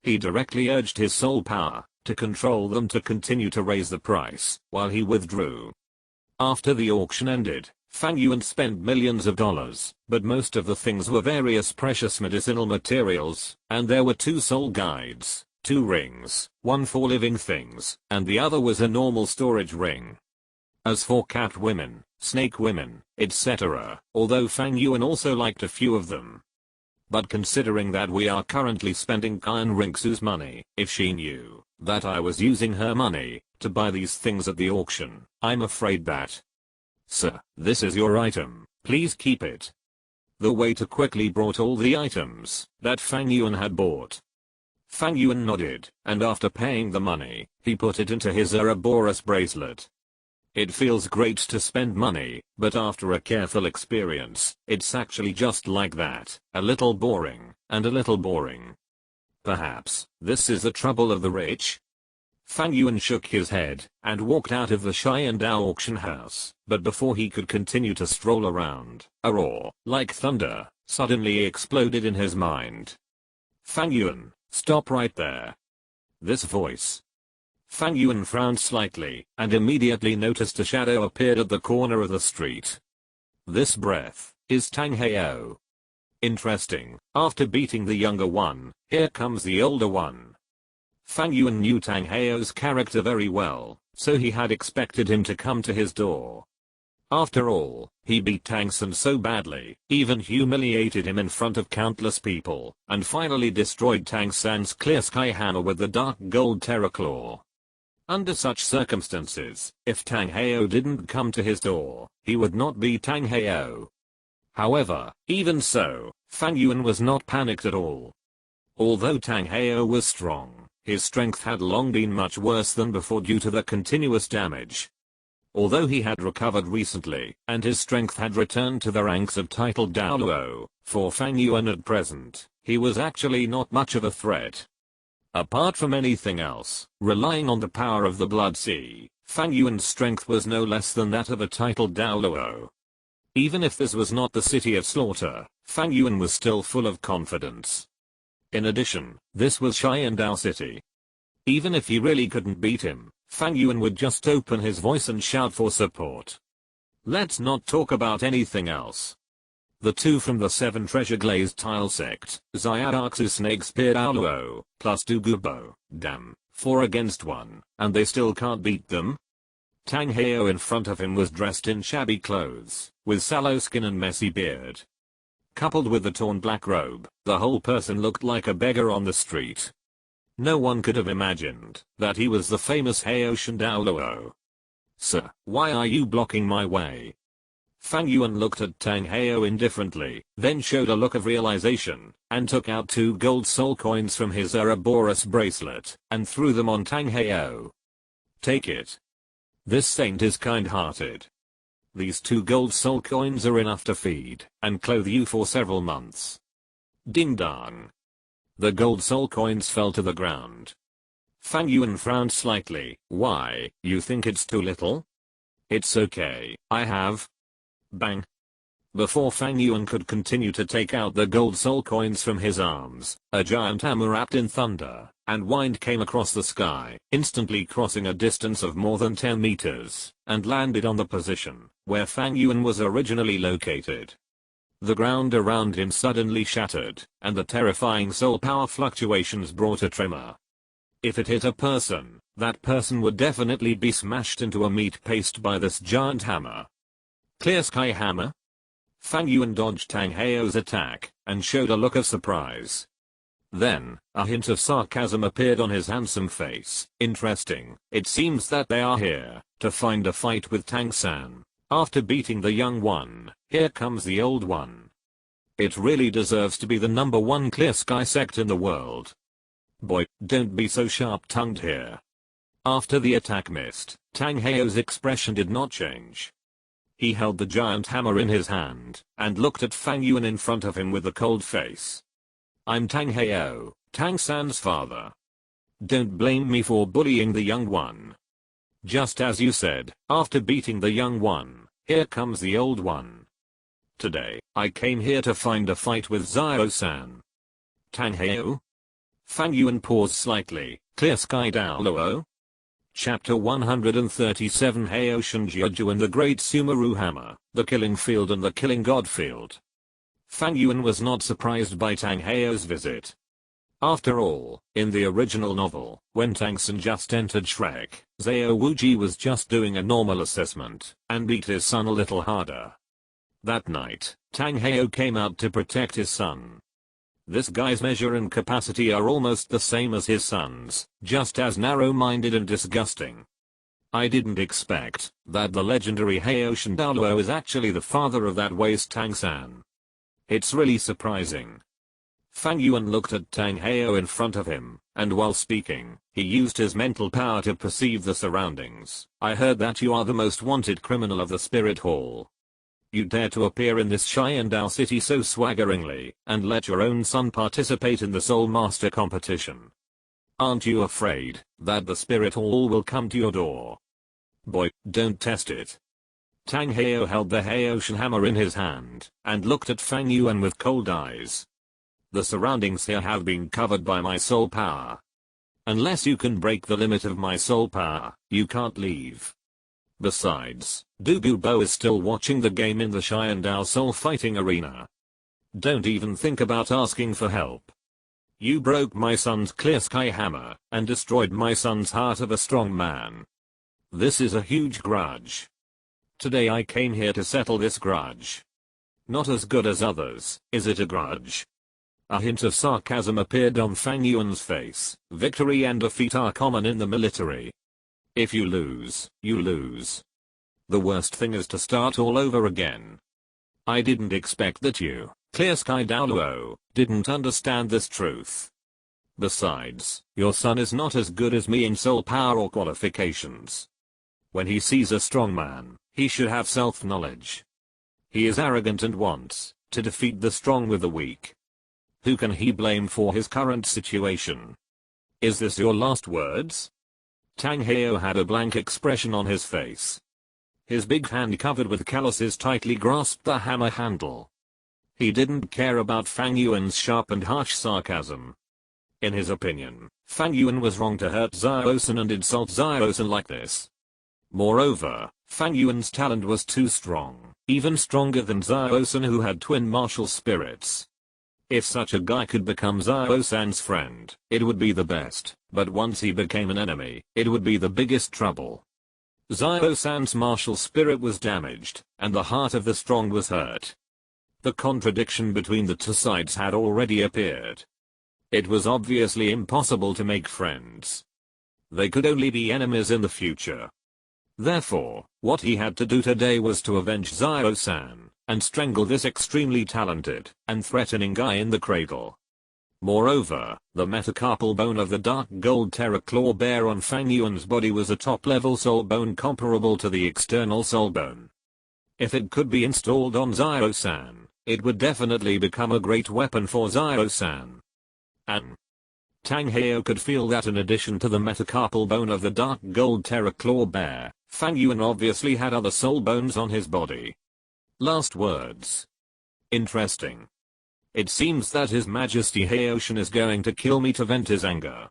He directly urged his soul power to control them to continue to raise the price while he withdrew. After the auction ended, Fang Yuan spent millions of dollars, but most of the things were various precious medicinal materials, and there were 2 soul guides, 2 rings, one for living things, and the other was a normal storage ring. As for cat women, snake women, etc., although Fang Yuan also liked a few of them. But considering that we are currently spending Kyan Ringsu's money, if she knew that I was using her money to buy these things at the auction, I'm afraid that. Sir, this is your item, please keep it. The waiter quickly brought all the items that Fang Yuan had bought. Fang Yuan nodded, and after paying the money, he put it into his Ouroboros bracelet. It feels great to spend money, but after a careful experience, it's actually just like that, a little boring, and a little boring. Perhaps, this is the trouble of the rich? Fang Yuan shook his head, and walked out of the Sharingan auction house, but before he could continue to stroll around, a roar, like thunder, suddenly exploded in his mind. Fang Yuan, stop right there. This voice. Fang Yuan frowned slightly, and immediately noticed a shadow appeared at the corner of the street. This breath is Tang Heo. Interesting, after beating the younger one, here comes the older one. Fang Yuan knew Tang Heo's character very well, so he had expected him to come to his door. After all, he beat Tang San so badly, even humiliated him in front of countless people, and finally destroyed Tang San's clear sky hammer with the dark gold terror claw. Under such circumstances, if Tang Heo didn't come to his door, he would not be Tang Heo. However, even so, Fang Yuan was not panicked at all. Although Tang Heo was strong, his strength had long been much worse than before due to the continuous damage. Although he had recovered recently, and his strength had returned to the ranks of titled Douluo, for Fang Yuan at present, he was actually not much of a threat. Apart from anything else, relying on the power of the Blood Sea, Fang Yuan's strength was no less than that of a titled Douluo. Even if this was not the city of slaughter, Fang Yuan was still full of confidence. In addition, this was Sharingan City. Even if he really couldn't beat him, Fang Yuan would just open his voice and shout for support. Let's not talk about anything else. The 2 from the 7 treasure glazed tile sect, Xiaodaxu snake spear Douluo, plus Dugubo, damn, 4 against 1, and they still can't beat them? Tang Heo in front of him was dressed in shabby clothes, with sallow skin and messy beard. Coupled with the torn black robe, the whole person looked like a beggar on the street. No one could have imagined that he was the famous Haoshan Douluo. Sir, why are you blocking my way? Fang Yuan looked at Tang Heo indifferently, then showed a look of realization, and took out 2 gold soul coins from his Ouroboros bracelet, and threw them on Tang Heo. Take it. This saint is kind-hearted. These 2 gold soul coins are enough to feed and clothe you for several months. Ding dong. The gold soul coins fell to the ground. Fang Yuan frowned slightly. Why, you think it's too little? It's okay, I have. Bang. Before Fang Yuan could continue to take out the gold soul coins from his arms, a giant hammer wrapped in thunder and wind came across the sky, instantly crossing a distance of more than 10 meters, and landed on the position where Fang Yuan was originally located. The ground around him suddenly shattered, and the terrifying soul power fluctuations brought a tremor. If it hit a person, that person would definitely be smashed into a meat paste by this giant hammer. Clear sky hammer? Fang Yuan dodged Tang Heo's attack, and showed a look of surprise. Then, a hint of sarcasm appeared on his handsome face. Interesting, it seems that they are here to find a fight with Tang-san. After beating the young one, here comes the old one. It really deserves to be the #1 clear sky sect in the world. Boy, don't be so sharp-tongued here. After the attack missed, Tang Heo's expression did not change. He held the giant hammer in his hand, and looked at Fang Yuan in front of him with a cold face. I'm Tang Heo, Tang-san's father. Don't blame me for bullying the young one. Just as you said, after beating the young one, here comes the old one. Today, I came here to find a fight with Xiao-san. Tang Heo? Fang Yuan paused slightly. Clear sky Douluo? Chapter 137 Heo Shinjiaju and the Great Sumeru Hammer, the Killing Field and the Killing God Field. Fang Yuan was not surprised by Tang Heo's visit. After all, in the original novel, when Tang-san just entered Shrek, Zhao Wuji was just doing a normal assessment, and beat his son a little harder. That night, Tang Heo came out to protect his son. This guy's measure and capacity are almost the same as his son's, just as narrow-minded and disgusting. I didn't expect that the legendary Heo Shindaluo is actually the father of that waste Tang-san. It's really surprising. Fang Yuan looked at Tang Heo in front of him, and while speaking, he used his mental power to perceive the surroundings. I heard that you are the most wanted criminal of the Spirit Hall. You dare to appear in this Sharingan city so swaggeringly, and let your own son participate in the Soul Master competition. Aren't you afraid that the Spirit Hall will come to your door? Boy, don't test it. Tang Heo held the Heotian hammer in his hand, and looked at Fang Yuan with cold eyes. The surroundings here have been covered by my soul power. Unless you can break the limit of my soul power, you can't leave. Besides, Douluo Bo is still watching the game in the Sharingan Soul Fighting Arena. Don't even think about asking for help. You broke my son's clear sky hammer, and destroyed my son's heart of a strong man. This is a huge grudge. Today I came here to settle this grudge. Not as good as others, is it a grudge? A hint of sarcasm appeared on Fang Yuan's face. Victory and defeat are common in the military. If you lose, you lose. The worst thing is to start all over again. I didn't expect that you, Clear Sky Douluo, didn't understand this truth. Besides, your son is not as good as me in soul power or qualifications. When he sees a strong man, he should have self-knowledge. He is arrogant and wants to defeat the strong with the weak. Who can he blame for his current situation? Is this your last words? Tang Heo had a blank expression on his face. His big hand covered with calluses tightly grasped the hammer handle. He didn't care about Fang Yuan's sharp and harsh sarcasm. In his opinion, Fang Yuan was wrong to hurt Xiao-san and insult Xiao-san like this. Moreover, Fang Yuan's talent was too strong, even stronger than Xiao-san who had twin martial spirits. If such a guy could become Xiao-san's friend, it would be the best, but once he became an enemy, it would be the biggest trouble. Xiao-san's martial spirit was damaged, and the heart of the strong was hurt. The contradiction between the two sides had already appeared. It was obviously impossible to make friends. They could only be enemies in the future. Therefore, what he had to do today was to avenge Xiao-san, and strangle this extremely talented and threatening guy in the cradle. Moreover, the metacarpal bone of the dark gold terror claw bear on Fang Yuan's body was a top-level soul bone comparable to the external soul bone. If it could be installed on Xiao-san, it would definitely become a great weapon for Xiao-san. And Tang Heo could feel that in addition to the metacarpal bone of the dark gold terror claw bear, Fang Yuan obviously had other soul bones on his body. Last words. Interesting. It seems that His Majesty Heotian is going to kill me to vent his anger.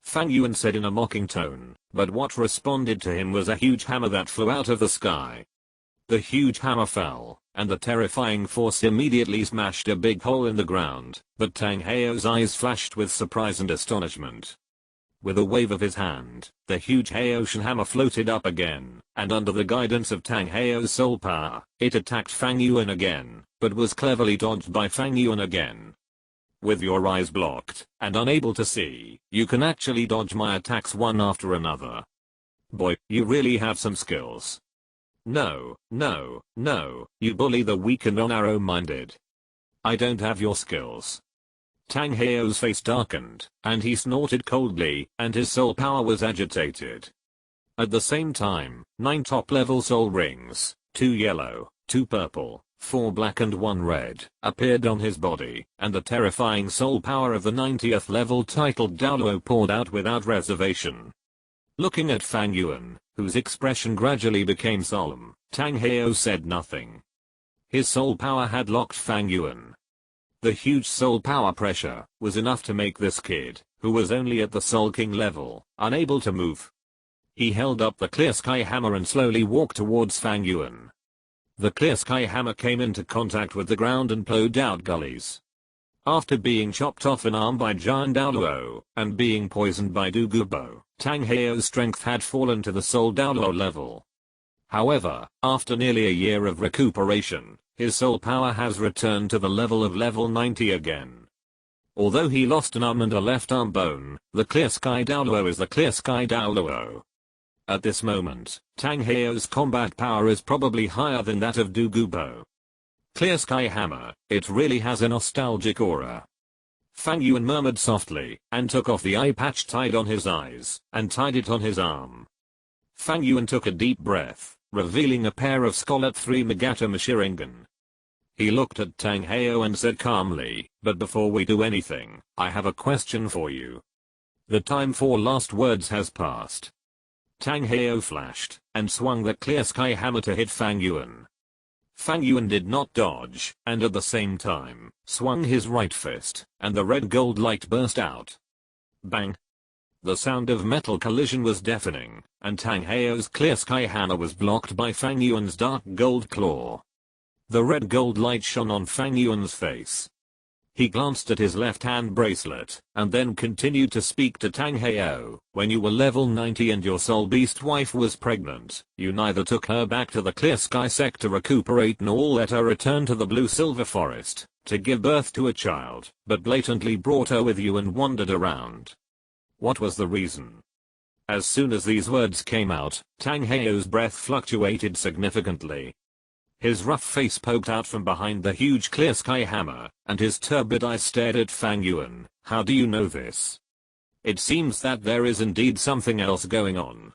Fang Yuan said in a mocking tone, but what responded to him was a huge hammer that flew out of the sky. The huge hammer fell, and the terrifying force immediately smashed a big hole in the ground, but Tang Heo's eyes flashed with surprise and astonishment. With a wave of his hand, the huge Heotian hammer floated up again, and under the guidance of Tang Heo's soul power, it attacked Fang Yuan again, but was cleverly dodged by Fang Yuan again. with your eyes blocked and unable to see, you can actually dodge my attacks one after another. Boy, you really have some skills. No, no, no, you bully the weak and narrow-minded. I don't have your skills. Tang Heo's face darkened, and he snorted coldly, and his soul power was agitated. At the same time, 9 top-level soul rings, 2 yellow, 2 purple, 4 black and 1 red, appeared on his body, and the terrifying soul power of the 90th level titled Douluo poured out without reservation. Looking at Fang Yuan, whose expression gradually became solemn, Tang Heo said nothing. His soul power had locked Fang Yuan. The huge soul power pressure was enough to make this kid, who was only at the Soul King level, unable to move. He held up the clear sky hammer and slowly walked towards Fang Yuan. The clear sky hammer came into contact with the ground and plowed out gullies. After being chopped off an arm by giant Douluo, and being poisoned by Douluo, Tang Heo's strength had fallen to the Soul Douluo level. However, after nearly a year of recuperation, his soul power has returned to the level of level 90 again. Although he lost an arm and a left arm bone, the Clear Sky Douluo is the Clear Sky Douluo. At this moment, Tang Heo's combat power is probably higher than that of Douluo. Clear Sky Hammer, it really has a nostalgic aura. Fang Yuan murmured softly, and took off the eye patch tied on his eyes, and tied it on his arm. Fang Yuan took a deep breath, revealing a pair of Scarlet 3 Magatama Sharingan. He looked at Tang Heo and said calmly, "But before we do anything, I have a question for you." The time for last words has passed. Tang Heo flashed, and swung the clear sky hammer to hit Fang Yuan. Fang Yuan did not dodge, and at the same time, swung his right fist, and the red gold light burst out. Bang! The sound of metal collision was deafening, and Tang Heo's clear sky hammer was blocked by Fang Yuan's dark gold claw. The red gold light shone on Fang Yuan's face. He glanced at his left-hand bracelet, and then continued to speak to Tang Heo. "When you were level 90 and your soul beast wife was pregnant, you neither took her back to the Clear Sky Sect to recuperate nor let her return to the Blue Silver Forest to give birth to a child, but blatantly brought her with you and wandered around. What was the reason?" As soon as these words came out, Tang Heo's breath fluctuated significantly. His rough face poked out from behind the huge clear sky hammer, and his turbid eyes stared at Fang Yuan. "How do you know this?" "It seems that there is indeed something else going on."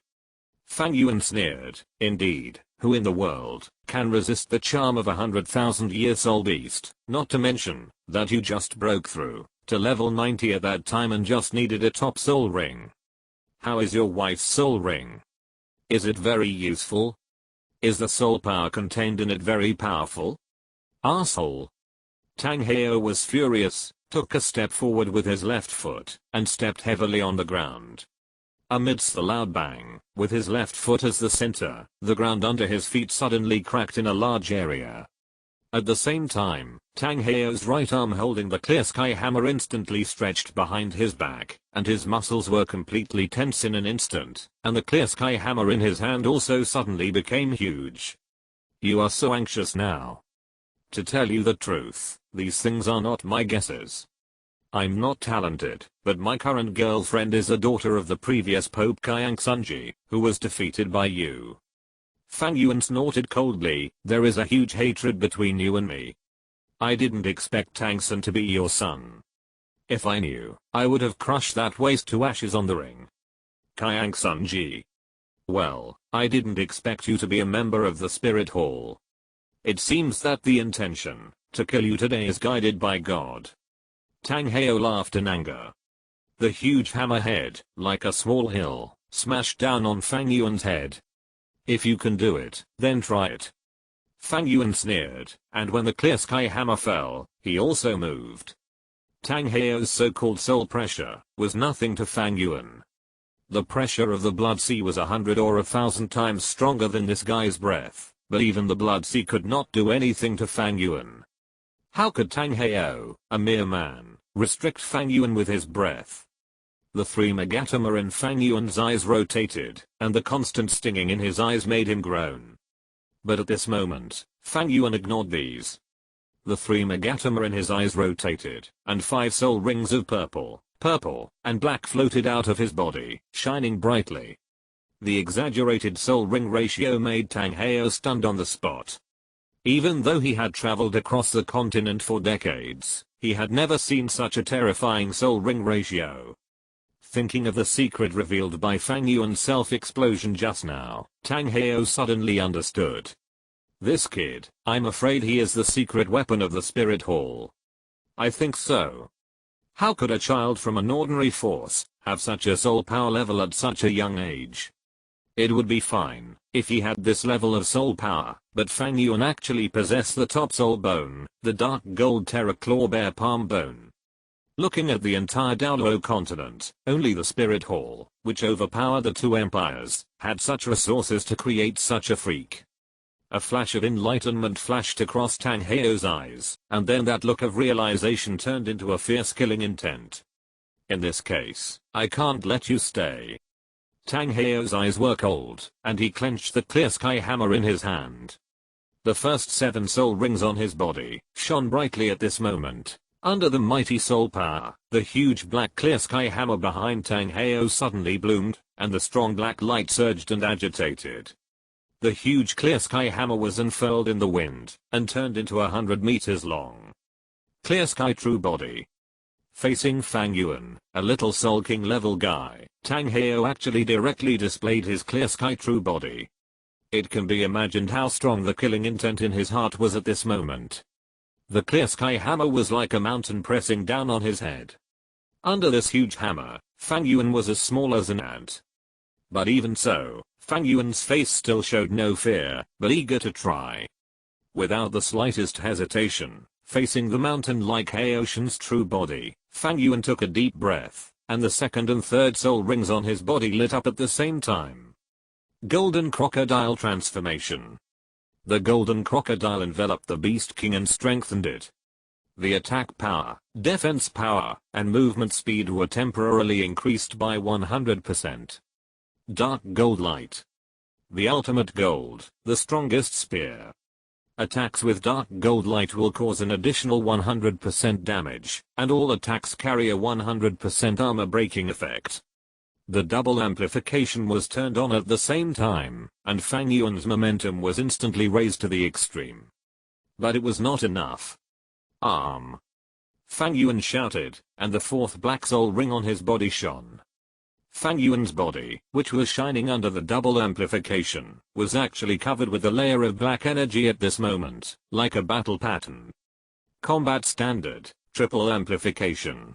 Fang Yuan sneered. "Indeed, who in the world can resist the charm of 100,000-year soul beast, not to mention that you just broke through to level 90 at that time and just needed a top soul ring. How is your wife's soul ring? Is it very useful? Is the soul power contained in it very powerful? Arsehole." Tang Heo was furious, took a step forward with his left foot, and stepped heavily on the ground. Amidst the loud bang, with his left foot as the center, the ground under his feet suddenly cracked in a large area. At the same time, Tang Heo's right arm holding the clear sky hammer instantly stretched behind his back, and his muscles were completely tense in an instant, and the clear sky hammer in his hand also suddenly became huge. "You are so anxious now. To tell you the truth, these things are not my guesses. I'm not talented, but my current girlfriend is a daughter of the previous Pope Kayang Sunji, who was defeated by you." Fang Yuan snorted coldly. "There is a huge hatred between you and me. I didn't expect Tang Sun to be your son. If I knew, I would have crushed that waste to ashes on the ring." "Kayang Sunji. Well, I didn't expect you to be a member of the Spirit Hall. It seems that the intention to kill you today is guided by God." Tang Heo laughed in anger. The huge hammerhead, like a small hill, smashed down on Fang Yuan's head. "If you can do it, then try it." Fang Yuan sneered, and when the clear sky hammer fell, he also moved. Tang Heo's so-called soul pressure was nothing to Fang Yuan. The pressure of the Blood Sea was 100 or 1,000 times stronger than this guy's breath, but even the Blood Sea could not do anything to Fang Yuan. How could Tang Heo, a mere man, restrict Fang Yuan with his breath? The 3 Magatama in Fang Yuan's eyes rotated, and the constant stinging in his eyes made him groan. But at this moment, Fang Yuan ignored these. The 3 megatoma in his eyes rotated, and 5 soul rings of purple, and black floated out of his body, shining brightly. The exaggerated soul ring ratio made Tang Heo stunned on the spot. Even though he had traveled across the continent for decades, he had never seen such a terrifying soul ring ratio. Thinking of the secret revealed by Fang Yuan's self-explosion just now, Tang Heo suddenly understood. This kid, I'm afraid he is the secret weapon of the spirit hall. I think so. How could a child from an ordinary force have such a soul power level at such a young age? It would be fine if he had this level of soul power, but Fang Yuan actually possessed the top soul bone, the dark gold terra claw bear palm bone. Looking at the entire Douluo Continent, only the Spirit Hall, which overpowered the 2 empires, had such resources to create such a freak. A flash of enlightenment flashed across Tang Heo's eyes, and then that look of realization turned into a fierce killing intent. In this case, I can't let you stay. Tang Heo's eyes were cold, and he clenched the clear sky hammer in his hand. The first 7 soul rings on his body shone brightly at this moment. Under the mighty soul power, the huge black clear sky hammer behind Tang Heo suddenly bloomed, and the strong black light surged and agitated. The huge clear sky hammer was unfurled in the wind, and turned into 100 meters long. Clear sky true body. Facing Fang Yuan, a little Soul King level guy, Tang Heo actually directly displayed his clear sky true body. It can be imagined how strong the killing intent in his heart was at this moment. The clear sky hammer was like a mountain pressing down on his head. Under this huge hammer, Fang Yuan was as small as an ant. But even so, Fang Yuan's face still showed no fear, but eager to try. Without the slightest hesitation, facing the mountain-like Haoshan's true body, Fang Yuan took a deep breath, and the 2nd and 3rd soul rings on his body lit up at the same time. Golden Crocodile Transformation. The golden crocodile enveloped the Beast King and strengthened it. The attack power, defense power, and movement speed were temporarily increased by 100%. Dark gold light. The ultimate gold, the strongest spear. Attacks with dark gold light will cause an additional 100% damage, and all attacks carry a 100% armor breaking effect. The double amplification was turned on at the same time, and Fang Yuan's momentum was instantly raised to the extreme. But it was not enough. Fang Yuan shouted, and the 4th black soul ring on his body shone. Fang Yuan's body, which was shining under the double amplification, was actually covered with a layer of black energy at this moment, like a battle pattern. Combat standard, triple amplification.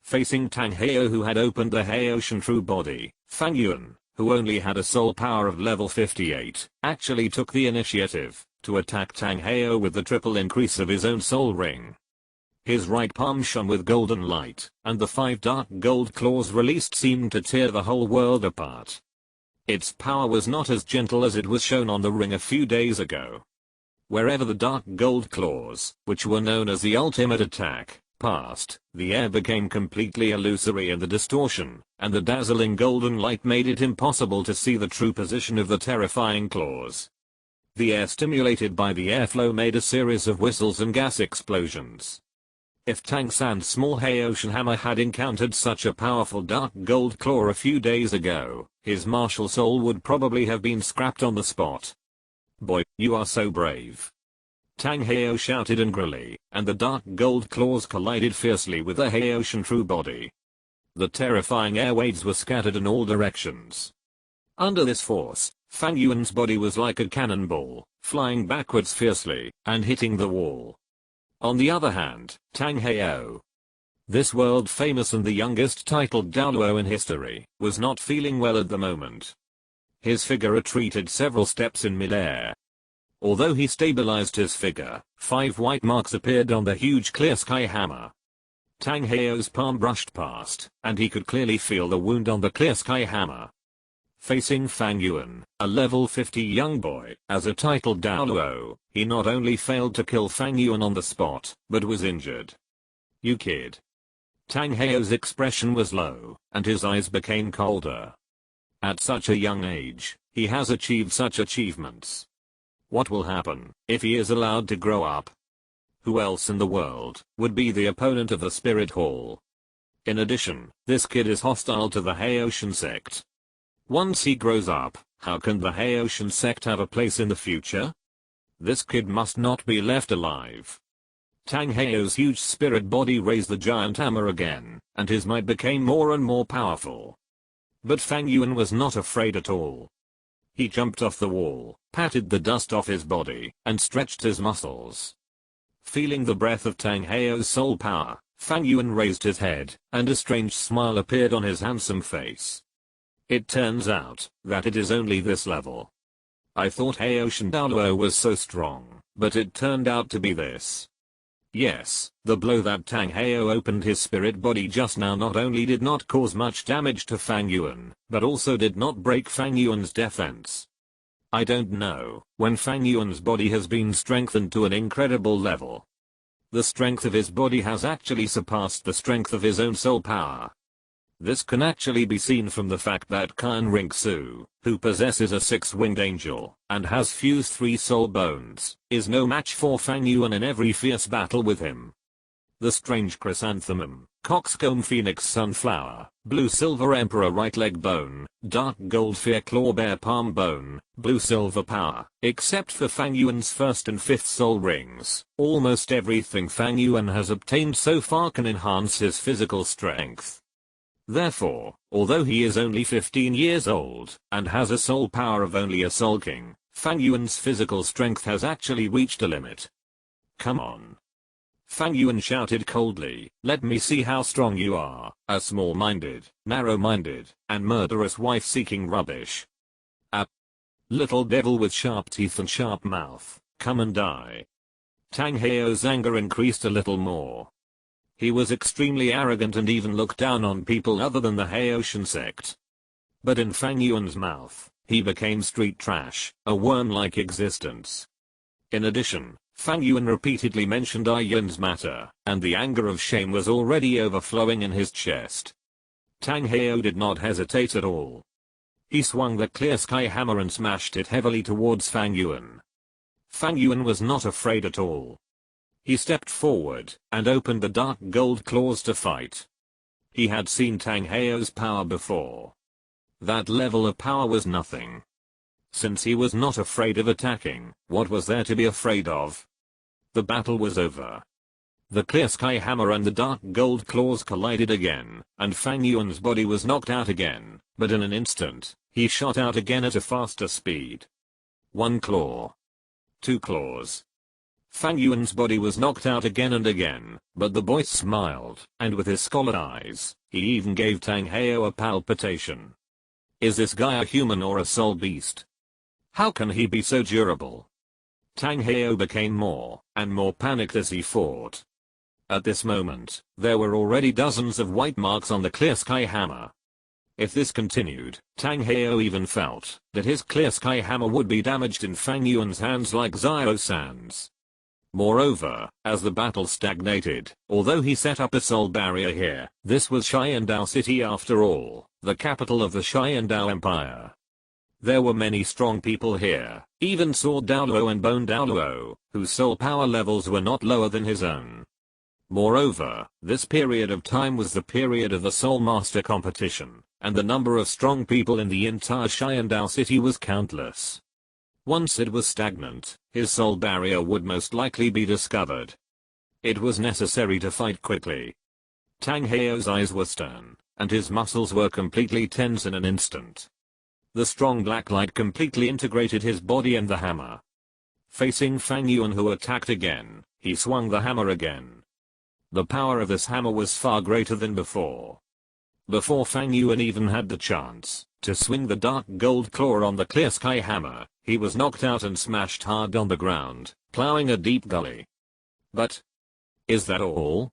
Facing Tang Heo, who had opened the Haoshan true body, Fang Yuan, who only had a soul power of level 58, actually took the initiative to attack Tang Heo with the triple increase of his own soul ring. His right palm shone with golden light, and the 5 dark gold claws released seemed to tear the whole world apart. Its power was not as gentle as it was shown on the ring a few days ago. Wherever the dark gold claws, which were known as the ultimate attack, passed, the air became completely illusory in the distortion, and the dazzling golden light made it impossible to see the true position of the terrifying claws. The air stimulated by the airflow made a series of whistles and gas explosions. If Tang San's small Haoshan hammer had encountered such a powerful dark gold claw a few days ago, his martial soul would probably have been scrapped on the spot. Boy, you are so brave. Tang Heo shouted angrily, and the dark gold claws collided fiercely with the Haoshan true body. The terrifying air waves were scattered in all directions. Under this force, Fang Yuan's body was like a cannonball, flying backwards fiercely, and hitting the wall. On the other hand, Tang Heo, this world famous and the youngest titled Douluo in history, was not feeling well at the moment. His figure retreated several steps in midair. Although he stabilized his figure, 5 white marks appeared on the huge clear sky hammer. Tang Heo's palm brushed past, and he could clearly feel the wound on the clear sky hammer. Facing Fang Yuan, a level 50 young boy, as a titled Douluo, he not only failed to kill Fang Yuan on the spot, but was injured. You kid. Tang Heo's expression was low, and his eyes became colder. At such a young age, he has achieved such achievements. What will happen if he is allowed to grow up? who else in the world would be the opponent of the Spirit Hall? In addition, this kid is hostile to the Haoshan sect. Once he grows up, how can the Haoshan sect have a place in the future? This kid must not be left alive. Tang Heo's huge spirit body raised the giant hammer again, and his might became more and more powerful. But Fang Yuan was not afraid at all. He jumped off the wall, patted the dust off his body, and stretched his muscles. Feeling the breath of Tang Heo's soul power, Fang Yuan raised his head, and a strange smile appeared on his handsome face. It turns out that it is only this level. I thought Haoshan Douluo was so strong, but it turned out to be this. Yes, the blow that Tang Heo opened his spirit body just now not only did not cause much damage to Fang Yuan, but also did not break Fang Yuan's defense. I don't know when Fang Yuan's body has been strengthened to an incredible level. The strength of his body has actually surpassed the strength of his own soul power. This can actually be seen from the fact that Qian Ringsu, who possesses a six-winged angel, and has fused 3 soul bones, is no match for Fang Yuan in every fierce battle with him. The strange chrysanthemum, coxcomb phoenix sunflower, blue silver emperor right leg bone, dark gold fear claw bear palm bone, blue silver power, except for Fang Yuan's 1st and 5th soul rings, almost everything Fang Yuan has obtained so far can enhance his physical strength. Therefore, although he is only 15 years old, and has a soul power of only a Soul King, Fang Yuan's physical strength has actually reached a limit. Come on. Fang Yuan shouted coldly, let me see how strong you are, a small-minded, narrow-minded, and murderous wife-seeking rubbish. A little devil with sharp teeth and sharp mouth, come and die. Tang Heo's anger increased a little more. He was extremely arrogant and even looked down on people other than the Haoshan sect. But in Fang Yuan's mouth, he became street trash, a worm-like existence. In addition, Fang Yuan repeatedly mentioned Yuan's matter, and the anger of shame was already overflowing in his chest. Tang Heo did not hesitate at all. He swung the clear sky hammer and smashed it heavily towards Fang Yuan. Fang Yuan was not afraid at all. He stepped forward and opened the dark gold claws to fight. He had seen Tang Heo's power before. That level of power was nothing. Since he was not afraid of attacking, what was there to be afraid of? The battle was over. The clear sky hammer and the dark gold claws collided again, and Fang Yuan's body was knocked out again, but in an instant, he shot out again at a faster speed. 1 claw. 2 claws. Fang Yuan's body was knocked out again and again, but the boy smiled, and with his scowled eyes, he even gave Tang Heo a palpitation. Is this guy a human or a soul beast? How can he be so durable? Tang Heo became more and more panicked as he fought. At this moment, there were already dozens of white marks on the clear sky hammer. If this continued, Tang Heo even felt that his clear sky hammer would be damaged in Fang Yuan's hands like Zio Sands. Moreover, as the battle stagnated, although he set up a soul barrier here, this was Xiandao City after all, the capital of the Xiandao Empire. There were many strong people here, even Sword Douluo and Bone Douluo, whose soul power levels were not lower than his own. Moreover, this period of time was the period of the Soul Master competition, and the number of strong people in the entire Xiandao City was countless. Once it was stagnant, his soul barrier would most likely be discovered. It was necessary to fight quickly. Tang Heo's eyes were stern, and his muscles were completely tense in an instant. The strong black light completely integrated his body and the hammer. Facing Fang Yuan, who attacked again, he swung the hammer again. The power of this hammer was far greater than before. Before Fang Yuan even had the chance to swing the dark gold claw on the clear sky hammer, he was knocked out and smashed hard on the ground, plowing a deep gully. But is that all?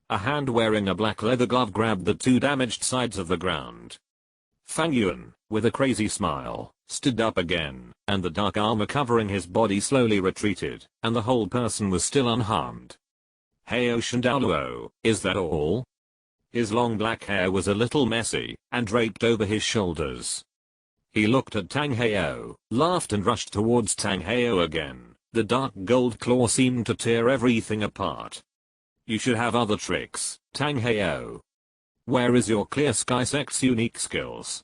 A hand wearing a black leather glove grabbed the 2 damaged sides of the ground. Fang Yuan, with a crazy smile, stood up again, and the dark armor covering his body slowly retreated, and the whole person was still unharmed. Haoshan Douluo, is that all? His long black hair was a little messy, and draped over his shoulders. He looked at Tang Heo, laughed and rushed towards Tang Heo again, The dark gold claw seemed to tear everything apart. You should have other tricks, Tang Heo. Where is your Clear Sky Sect's unique skills?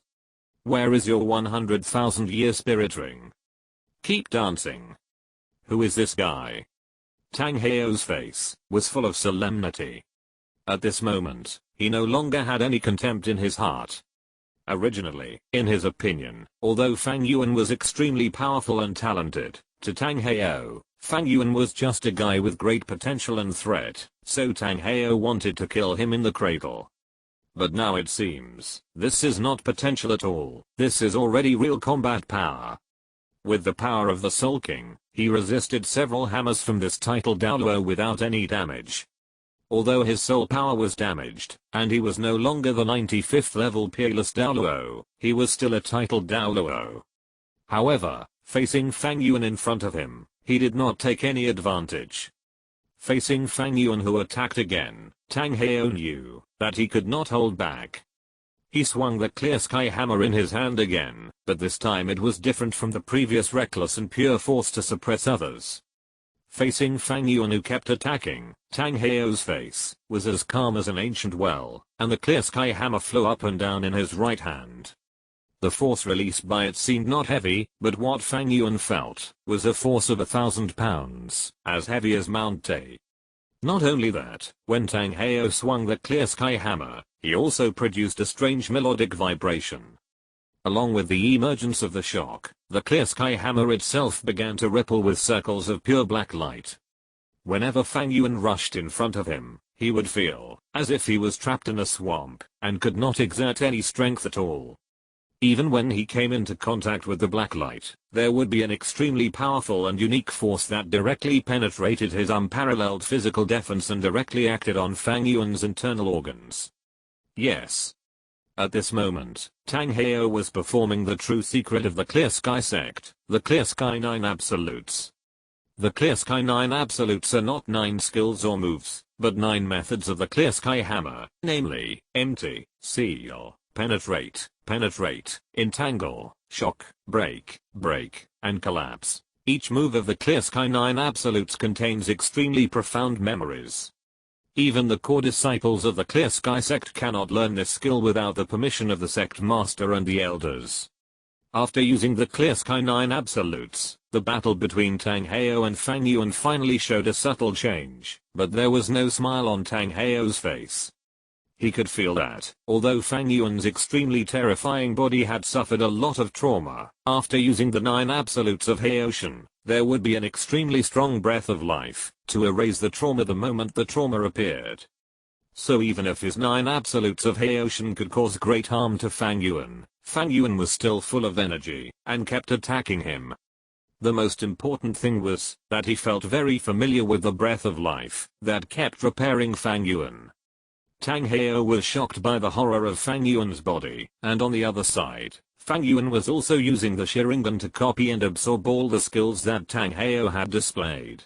Where is your 100,000-year spirit ring? Keep dancing. Who is this guy? Tang Heo's face was full of solemnity. At this moment, he no longer had any contempt in his heart. Originally, in his opinion, although Fang Yuan was extremely powerful and talented, to Tang Heo, Fang Yuan was just a guy with great potential and threat, so Tang Heo wanted to kill him in the cradle. But now it seems, this is not potential at all, this is already real combat power. With the power of the Soul King, he resisted several hammers from this titled Douluo without any damage. Although his soul power was damaged, and he was no longer the 95th level peerless Douluo, he was still a titled Douluo. However, facing Fang Yuan in front of him, he did not take any advantage. Facing Fang Yuan who attacked again, Tang Heo knew that he could not hold back. He swung the clear sky hammer in his hand again, but this time it was different from the previous reckless and pure force to suppress others. Facing Fang Yuan who kept attacking, Tang Heo's face was as calm as an ancient well, and the clear sky hammer flew up and down in his right hand. The force released by it seemed not heavy, but what Fang Yuan felt was a force of 1,000 pounds, as heavy as Mount Tay. Not only that, when Tang Heo swung the clear sky hammer, he also produced a strange melodic vibration. Along with the emergence of the shock, the clear sky hammer itself began to ripple with circles of pure black light. Whenever Fang Yuan rushed in front of him, he would feel as if he was trapped in a swamp and could not exert any strength at all. Even when he came into contact with the black light, there would be an extremely powerful and unique force that directly penetrated his unparalleled physical defense and directly acted on Fang Yuan's internal organs. Yes. At this moment, Tang Heo was performing the true secret of the Clear Sky Sect, the Clear Sky 9 Absolutes. The Clear Sky 9 Absolutes are not 9 skills or moves, but 9 methods of the Clear Sky Hammer, namely, empty, seal, penetrate, penetrate, entangle, shock, break, break, and collapse. Each move of the Clear Sky 9 Absolutes contains extremely profound memories. Even the core disciples of the Clear Sky Sect cannot learn this skill without the permission of the sect master and the elders. After using the Clear Sky 9 Absolutes, the battle between Tang Heo and Fang Yuan finally showed a subtle change, but there was no smile on Tang Heo's face. He could feel that, although Fang Yuan's extremely terrifying body had suffered a lot of trauma, after using the 9 Absolutes of Heotian, there would be an extremely strong breath of life to erase the trauma the moment the trauma appeared. So even if his 9 Absolutes of Heotian could cause great harm to Fang Yuan was still full of energy and kept attacking him. The most important thing was that he felt very familiar with the breath of life that kept repairing Fang Yuan. Tang Heo was shocked by the horror of Fang Yuan's body, and on the other side, Fang Yuan was also using the Sharingan to copy and absorb all the skills that Tang Heo had displayed.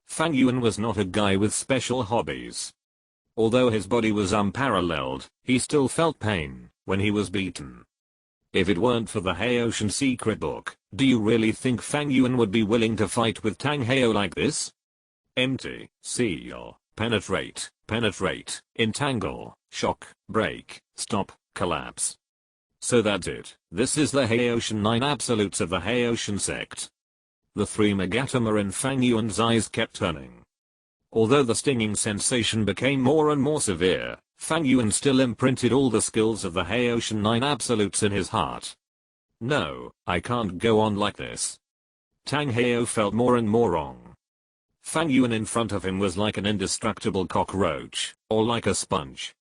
Fang Yuan was not a guy with special hobbies. Although his body was unparalleled, he still felt pain when he was beaten. If it weren't for the Heotian secret book, do you really think Fang Yuan would be willing to fight with Tang Heo like this? Empty, seal, penetrate, penetrate, entangle, shock, break, stop, collapse. So that's it. This is the Heotian 9 Absolutes of the Heotian sect. The 3 Megatama in Fang Yuan's eyes kept turning. Although the stinging sensation became more and more severe, Fang Yuan still imprinted all the skills of the Heotian 9 Absolutes in his heart. No, I can't go on like this. Tang Heo felt more and more wrong. Fang Yuan in front of him was like an indestructible cockroach, or like a sponge.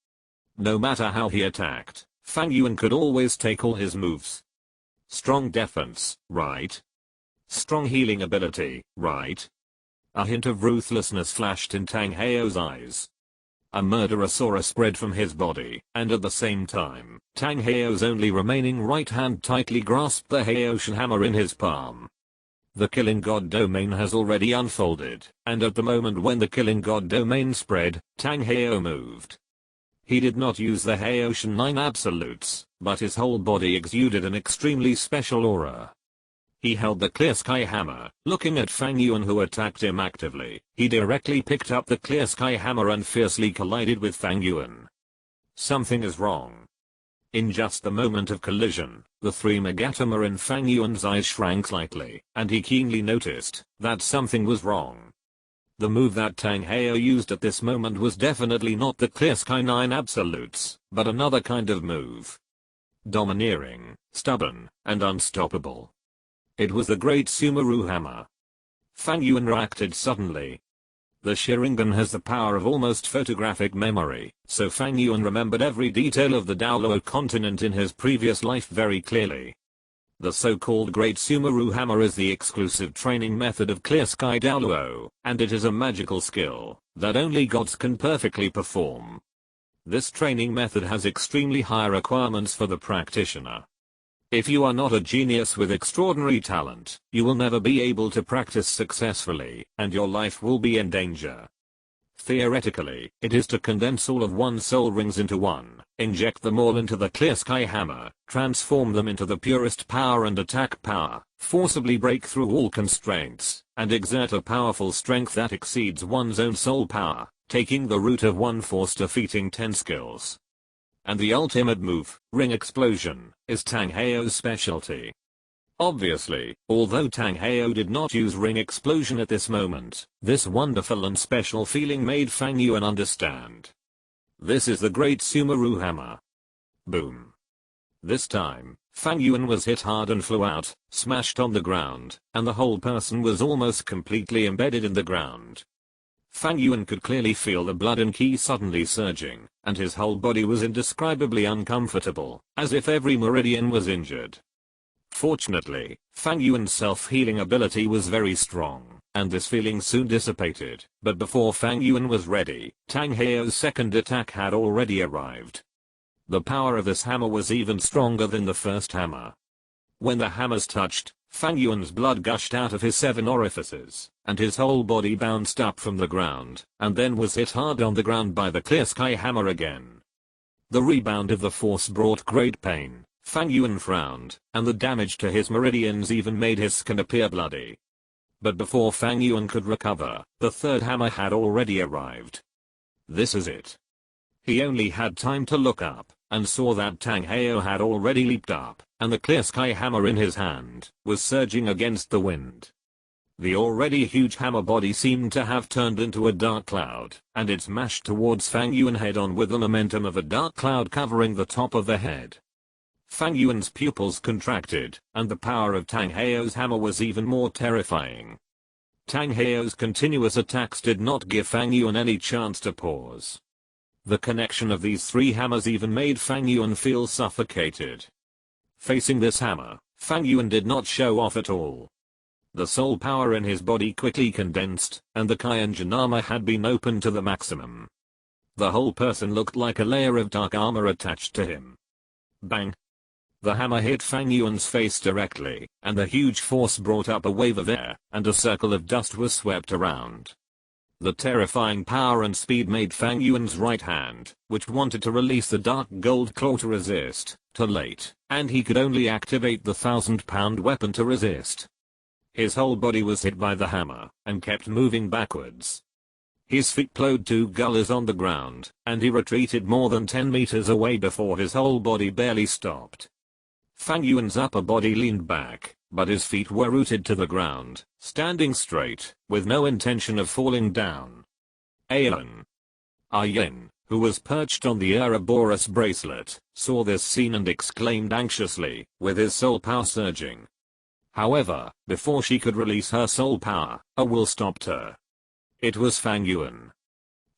No matter how he attacked, Fang Yuan could always take all his moves. Strong defense, right? Strong healing ability, right? A hint of ruthlessness flashed in Tang Heo's eyes. A murderous aura spread from his body, and at the same time, Tang Heo's only remaining right hand tightly grasped the Heotian hammer in his palm. The Killing God domain has already unfolded, and at the moment when the Killing God domain spread, Tang Heo moved. He did not use the Heotian 9 Absolutes, but his whole body exuded an extremely special aura. He held the clear sky hammer, looking at Fang Yuan who attacked him actively. He directly picked up the clear sky hammer and fiercely collided with Fang Yuan. Something is wrong. In just the moment of collision, the three megatoma in Fang Yuan's eyes shrank slightly, and he keenly noticed that something was wrong. The move that Tang Heo used at this moment was definitely not the Clear Sky 9 absolutes, but another kind of move. Domineering, stubborn, and unstoppable. It was the Great Sumeru Hammer. Fang Yuan reacted suddenly. The Sharingan has the power of almost photographic memory, so Fang Yuan remembered every detail of the Douluo Continent in his previous life very clearly. The so-called Great Sumeru Hammer is the exclusive training method of Clear Sky Douluo, and it is a magical skill that only gods can perfectly perform. This training method has extremely high requirements for the practitioner. If you are not a genius with extraordinary talent, you will never be able to practice successfully, and your life will be in danger. Theoretically, it is to condense all of one's soul rings into one, inject them all into the Clear Sky Hammer, transform them into the purest power and attack power, forcibly break through all constraints, and exert a powerful strength that exceeds one's own soul power, taking the root of one force defeating 10 skills. And the ultimate move, Ring Explosion, is Tang Heo's specialty. Obviously, although Tang Heo did not use Ring Explosion at this moment, this wonderful and special feeling made Fang Yuan understand. This is the Great Sumeru Hammer. Boom. This time, Fang Yuan was hit hard and flew out, smashed on the ground, and the whole person was almost completely embedded in the ground. Fang Yuan could clearly feel the blood and ki suddenly surging, and his whole body was indescribably uncomfortable, as if every meridian was injured. Fortunately, Fang Yuan's self-healing ability was very strong, and this feeling soon dissipated, but before Fang Yuan was ready, Tang Heo's second attack had already arrived. The power of this hammer was even stronger than the first hammer. When the hammers touched, Fang Yuan's blood gushed out of his 7 orifices, and his whole body bounced up from the ground, and then was hit hard on the ground by the Clear Sky Hammer again. The rebound of the force brought great pain. Fang Yuan frowned, and the damage to his meridians even made his skin appear bloody. But before Fang Yuan could recover, the third hammer had already arrived. This is it. He only had time to look up, and saw that Tang Heo had already leaped up, and the Clear Sky Hammer in his hand was surging against the wind. The already huge hammer body seemed to have turned into a dark cloud, and it smashed towards Fang Yuan head-on with the momentum of a dark cloud covering the top of the head. Fang Yuan's pupils contracted, and the power of Tang Heo's hammer was even more terrifying. Tang Heo's continuous attacks did not give Fang Yuan any chance to pause. The connection of these 3 hammers even made Fang Yuan feel suffocated. Facing this hammer, Fang Yuan did not show off at all. The soul power in his body quickly condensed, and the Kyanjanama had been opened to the maximum. The whole person looked like a layer of dark armor attached to him. Bang! The hammer hit Fang Yuan's face directly, and the huge force brought up a wave of air, and a circle of dust was swept around. The terrifying power and speed made Fang Yuan's right hand, which wanted to release the dark gold claw to resist, too late, and he could only activate the 1,000-pound weapon to resist. His whole body was hit by the hammer, and kept moving backwards. His feet plowed 2 gullies on the ground, and he retreated more than 10 meters away before his whole body barely stopped. Fang Yuan's upper body leaned back, but his feet were rooted to the ground, standing straight, with no intention of falling down. Alan Yin, who was perched on the Ouroboros bracelet, saw this scene and exclaimed anxiously, with his soul power surging. However, before she could release her soul power, a will stopped her. It was Fang Yuan.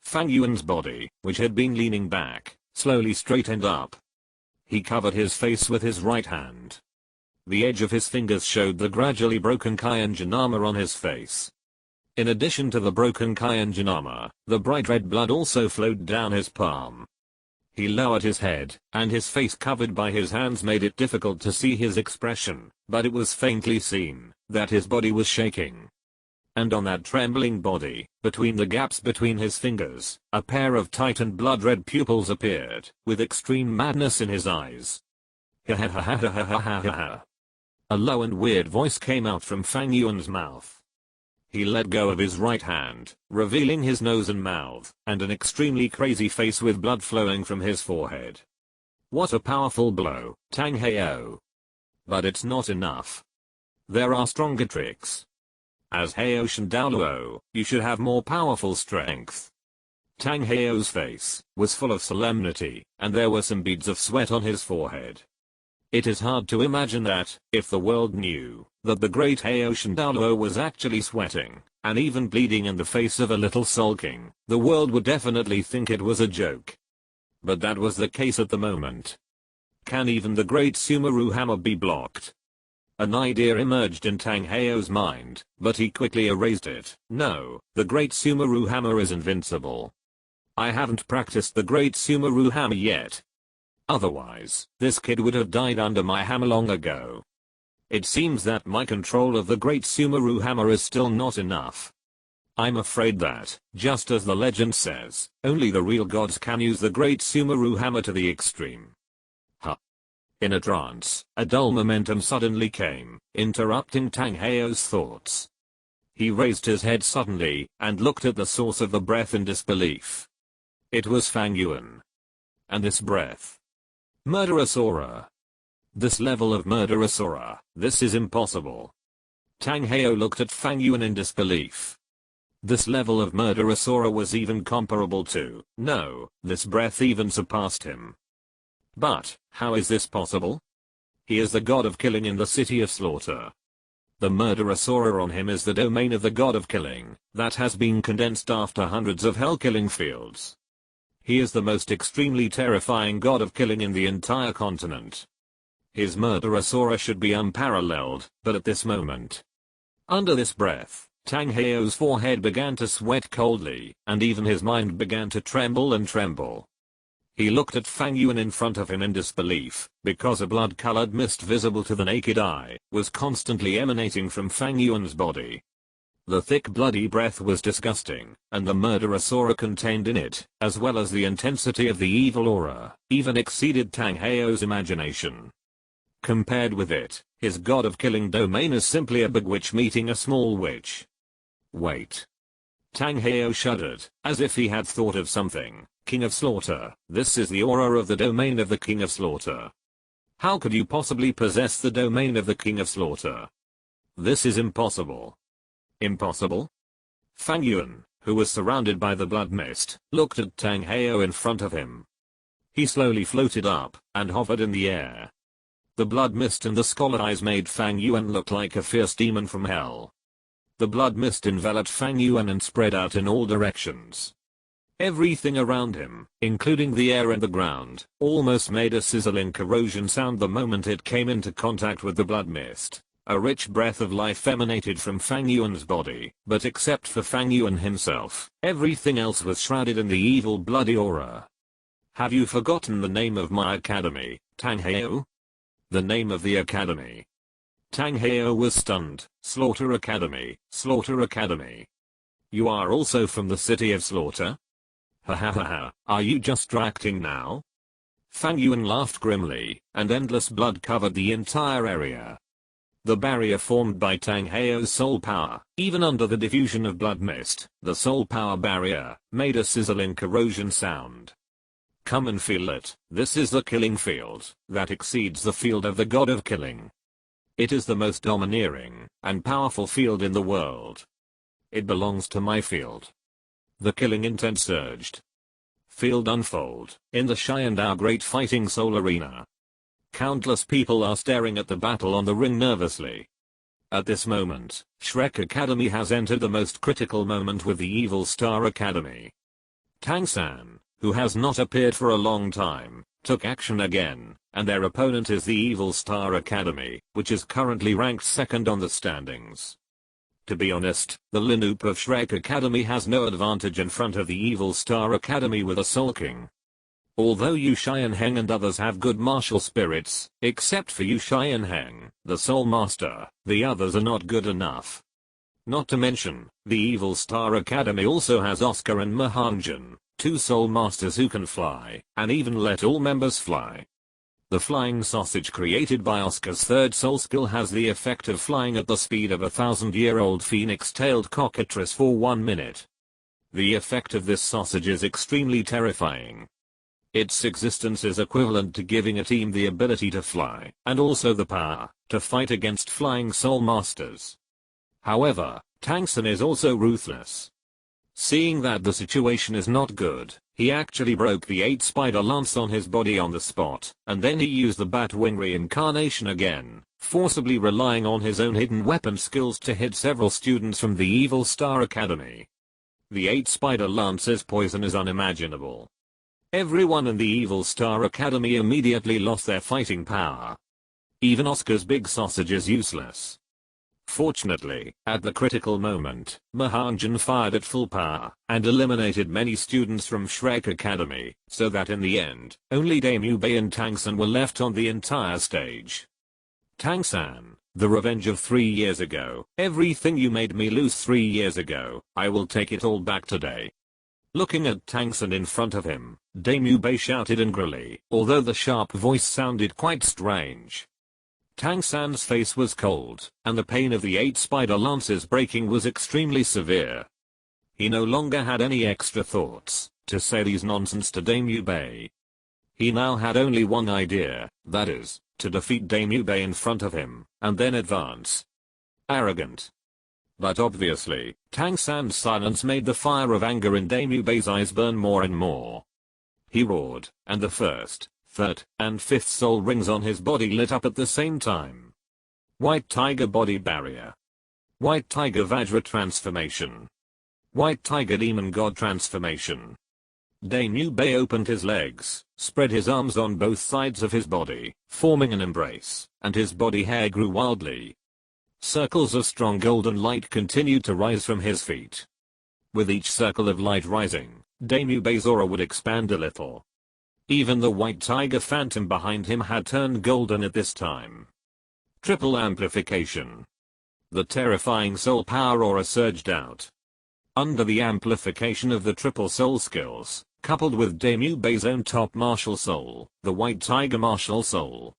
Fang Yuan's body, which had been leaning back, slowly straightened up. He covered his face with his right hand. The edge of his fingers showed the gradually broken Kyanjanama on his face. In addition to the broken Kyanjanama, the bright red blood also flowed down his palm. He lowered his head, and his face covered by his hands made it difficult to see his expression, but it was faintly seen that his body was shaking. And on that trembling body, between the gaps between his fingers, a pair of tightened blood-red pupils appeared, with extreme madness in his eyes. Ha ha ha ha ha ha ha ha. A low and weird voice came out from Fang Yuan's mouth. He let go of his right hand, revealing his nose and mouth, and an extremely crazy face with blood flowing from his forehead. What a powerful blow, Tang Heo. But it's not enough. There are stronger tricks. As Heoshan Douluo, you should have more powerful strength. Tang Heo's face was full of solemnity, and there were some beads of sweat on his forehead. It is hard to imagine that, if the world knew, that the great Heoshan Douluo was actually sweating, and even bleeding in the face of a little sulking, the world would definitely think it was a joke. But that was the case at the moment. Can even the great Sumeru hammer be blocked? An idea emerged in Tang Heo's mind, but he quickly erased it. No, the great Sumeru hammer is invincible. I haven't practiced the great Sumeru hammer yet. Otherwise, this kid would have died under my hammer long ago. It seems that my control of the great Sumeru hammer is still not enough. I'm afraid that, just as the legend says, only the real gods can use the great Sumeru hammer to the extreme. In a trance, a dull momentum suddenly came, interrupting Tang Heo's thoughts. He raised his head suddenly, and looked at the source of the breath in disbelief. It was Fang Yuan. And this breath. Murderous aura. This level of murderous aura, this is impossible. Tang Heo looked at Fang Yuan in disbelief. This level of murderous aura was even comparable to, no, this breath even surpassed him. But, how is this possible? He is the god of killing in the city of slaughter. The murderous aura on him is the domain of the god of killing, that has been condensed after hundreds of hell-killing fields. He is the most extremely terrifying god of killing in the entire continent. His murderous aura should be unparalleled, but at this moment. Under this breath, Tang Heo's forehead began to sweat coldly, and even his mind began to tremble and tremble. He looked at Fang Yuan in front of him in disbelief, because a blood-colored mist visible to the naked eye was constantly emanating from Fang Yuan's body. The thick bloody breath was disgusting, and the murderous aura contained in it, as well as the intensity of the evil aura, even exceeded Tang Heo's imagination. Compared with it, his god of killing domain is simply a big witch meeting a small witch. Wait. Tang Heo shuddered, as if he had thought of something. King of Slaughter, this is the aura of the domain of the King of Slaughter. How could you possibly possess the domain of the King of Slaughter? This is impossible. Impossible? Fang Yuan, who was surrounded by the blood mist, looked at Tang Heo in front of him. He slowly floated up, and hovered in the air. The blood mist and the scarlet eyes made Fang Yuan look like a fierce demon from hell. The blood mist enveloped Fang Yuan and spread out in all directions. Everything around him, including the air and the ground, almost made a sizzling corrosion sound the moment it came into contact with the blood mist. A rich breath of life emanated from Fang Yuan's body, but except for Fang Yuan himself, everything else was shrouded in the evil bloody aura. Have you forgotten the name of my academy, Tang Heo? The name of the academy. Tang Heo was stunned. Slaughter Academy, Slaughter Academy. You are also from the city of slaughter? Ha ha ha ha, are you just acting now? Fang Yuan laughed grimly, and endless blood covered the entire area. The barrier formed by Tang Heo's soul power, even under the diffusion of blood mist, the soul power barrier, made a sizzling corrosion sound. Come and feel it, this is the killing field, that exceeds the field of the god of killing. It is the most domineering, and powerful field in the world. It belongs to my field. The killing intent surged. Field unfold, in the Sharingan great fighting soul arena. Countless people are staring at the battle on the ring nervously. At this moment, Shrek Academy has entered the most critical moment with the Evil Star Academy. Tang-san, who has not appeared for a long time, took action again, and their opponent is the Evil Star Academy, which is currently ranked second on the standings. To be honest, the Linup of Shrek Academy has no advantage in front of the Evil Star Academy with a Soul King. Although Yu Xianheng and others have good martial spirits, except for Yu Xianheng, the Soul Master, the others are not good enough. Not to mention, the Evil Star Academy also has Oscar and Mahanjan, two Soul Masters who can fly, and even let all members fly. The flying sausage created by Oscar's third soul skill has the effect of flying at the speed of a 1,000-year-old phoenix-tailed cockatrice for 1 minute. The effect of this sausage is extremely terrifying. Its existence is equivalent to giving a team the ability to fly, and also the power to fight against flying soul masters. However, Tang San is also ruthless. Seeing that the situation is not good, he actually broke the 8-spider lance on his body on the spot, and then he used the Batwing reincarnation again, forcibly relying on his own hidden weapon skills to hit several students from the Evil Star Academy. The 8-spider lance's poison is unimaginable. Everyone in the Evil Star Academy immediately lost their fighting power. Even Oscar's big sausage is useless. Fortunately, at the critical moment, Mahanjan fired at full power and eliminated many students from Shrek Academy, so that in the end, only Damu Bei and Tang San were left on the entire stage. Tang San, the revenge of 3 years ago. Everything you made me lose 3 years ago, I will take it all back today. Looking at Tang San in front of him, Damu Bei shouted angrily, although the sharp voice sounded quite strange. Tang San's face was cold, and the pain of the 8-spider lances breaking was extremely severe. He no longer had any extra thoughts to say these nonsense to Damu Bei. He now had only one idea, that is, to defeat Damu Bei in front of him, and then advance. Arrogant. But obviously, Tang San's silence made the fire of anger in Damu Bei's eyes burn more and more. He roared, and the first, third, and fifth soul rings on his body lit up at the same time. White Tiger Body Barrier. White Tiger Vajra Transformation. White Tiger Demon God Transformation. Damu Bei opened his legs, spread his arms on both sides of his body, forming an embrace, and his body hair grew wildly. Circles of strong golden light continued to rise from his feet. With each circle of light rising, Damu Bei's aura would expand a little. Even the white tiger phantom behind him had turned golden at this time. Triple amplification. The terrifying soul power aura surged out. Under the amplification of the triple soul skills, coupled with Damu Bei's own top martial soul, the white tiger martial soul.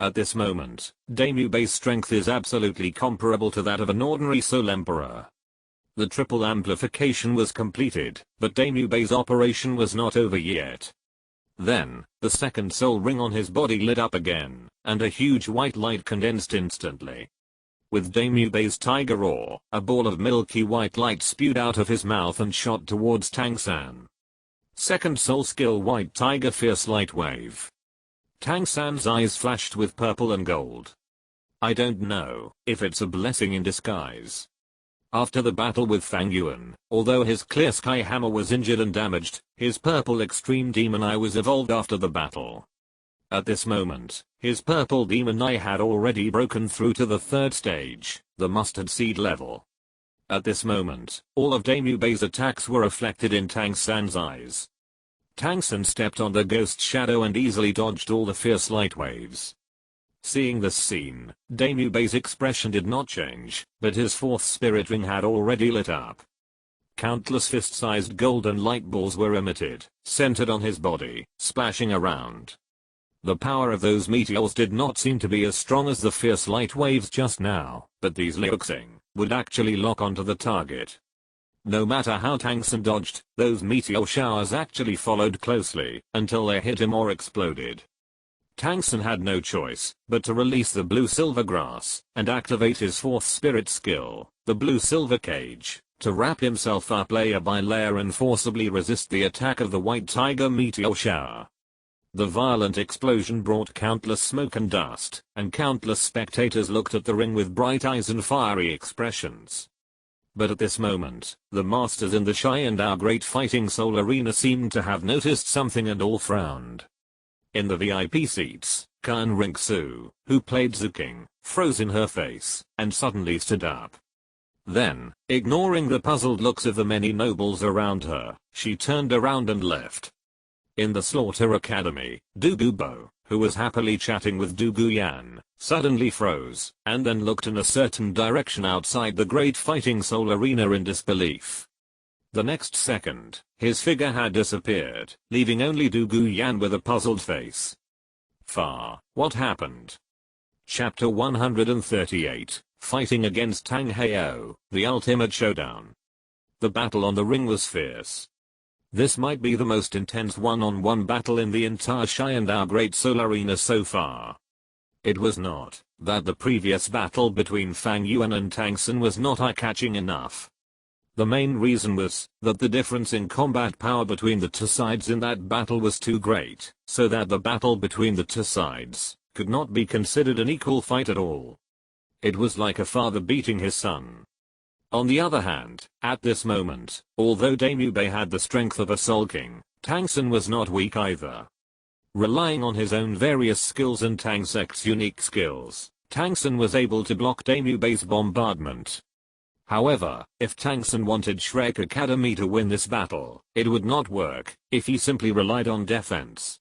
At this moment, Damu Bei's strength is absolutely comparable to that of an ordinary soul emperor. The triple amplification was completed, but Damu Bei's operation was not over yet. Then, the second soul ring on his body lit up again, and a huge white light condensed instantly. With Damu Bei's tiger roar, a ball of milky white light spewed out of his mouth and shot towards Tang San. Second soul skill White Tiger Fierce Light Wave. Tang San's eyes flashed with purple and gold. I don't know if it's a blessing in disguise. After the battle with Fang Yuan, although his clear sky hammer was injured and damaged, his purple extreme demon eye was evolved after the battle. At this moment, his purple demon eye had already broken through to the third stage, the mustard seed level. At this moment, all of Damu Bei's attacks were reflected in Tang San's eyes. Tang San stepped on the ghost shadow and easily dodged all the fierce light waves. Seeing this scene, Damu Bei's expression did not change, but his fourth spirit ring had already lit up. Countless fist-sized golden light balls were emitted, centered on his body, splashing around. The power of those meteors did not seem to be as strong as the fierce light waves just now, but these Liuxing would actually lock onto the target. No matter how Tang San dodged, those meteor showers actually followed closely, until they hit him or exploded. Tang San had no choice but to release the blue-silver grass and activate his fourth spirit skill, the blue-silver cage, to wrap himself up layer by layer and forcibly resist the attack of the white tiger meteor shower. The violent explosion brought countless smoke and dust, and countless spectators looked at the ring with bright eyes and fiery expressions. But at this moment, the masters in the Shy and Our Great Fighting Soul Arena seemed to have noticed something and all frowned. In the VIP seats, Kan Ring-Su, who played Zuking, froze in her face, and suddenly stood up. Then, ignoring the puzzled looks of the many nobles around her, she turned around and left. In the Slaughter Academy, Douluo Bo, who was happily chatting with Douluo Yan, suddenly froze, and then looked in a certain direction outside the Great Fighting Soul Arena in disbelief. The next second, his figure had disappeared, leaving only Douluo Yan with a puzzled face. far. What happened? Chapter 138, Fighting against Tang Heo, the ultimate showdown. The battle on the ring was fierce. This might be the most intense one-on-one battle in the entire Sharingan Great Soul Arena so far. It was not that the previous battle between Fang Yuan and Tang San was not eye-catching enough. The main reason was that the difference in combat power between the two sides in that battle was too great, so that the battle between the two sides could not be considered an equal fight at all. It was like a father beating his son. On the other hand, at this moment, although Daimyo Bei had the strength of a Soul King, Tang San was not weak either. Relying on his own various skills and Tang Sect's unique skills, Tang San was able to block Daimyo Bei's bombardment. However, if Tang San wanted Shrek Academy to win this battle, it would not work if he simply relied on defense.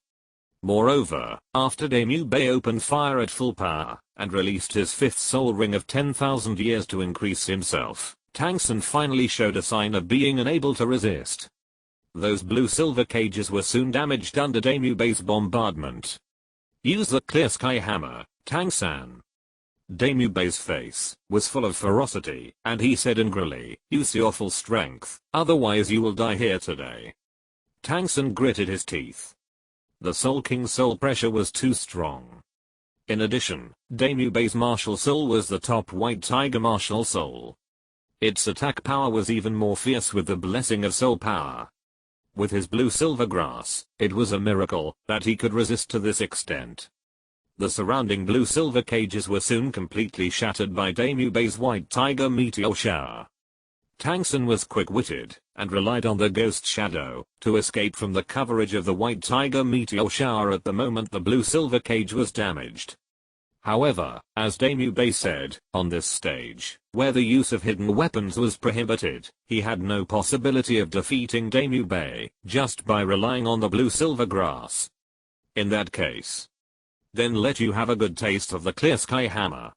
Moreover, after Daimyo Bei opened fire at full power and released his fifth soul ring of 10,000 years to increase himself, Tang San finally showed a sign of being unable to resist. Those blue-silver cages were soon damaged under Daimyo Bei's bombardment. Use the clear sky hammer, Tang San. Daimyo Bei's face was full of ferocity, and he said angrily, use your full strength, otherwise you will die here today. Tang San gritted his teeth. The Soul King's soul pressure was too strong. In addition, Daimyo Bei's martial soul was the top white tiger martial soul. Its attack power was even more fierce with the blessing of soul power. With his blue-silver grass, it was a miracle that he could resist to this extent. The surrounding blue-silver cages were soon completely shattered by Daimyo Bei's white tiger meteor shower. Tang San was quick-witted and relied on the ghost shadow to escape from the coverage of the white tiger meteor shower at the moment the blue-silver cage was damaged. However, as Daimyo Bei said, on this stage, where the use of hidden weapons was prohibited, he had no possibility of defeating Daimyo Bei just by relying on the blue-silver grass. In that case, then let you have a good taste of the clear sky hammer.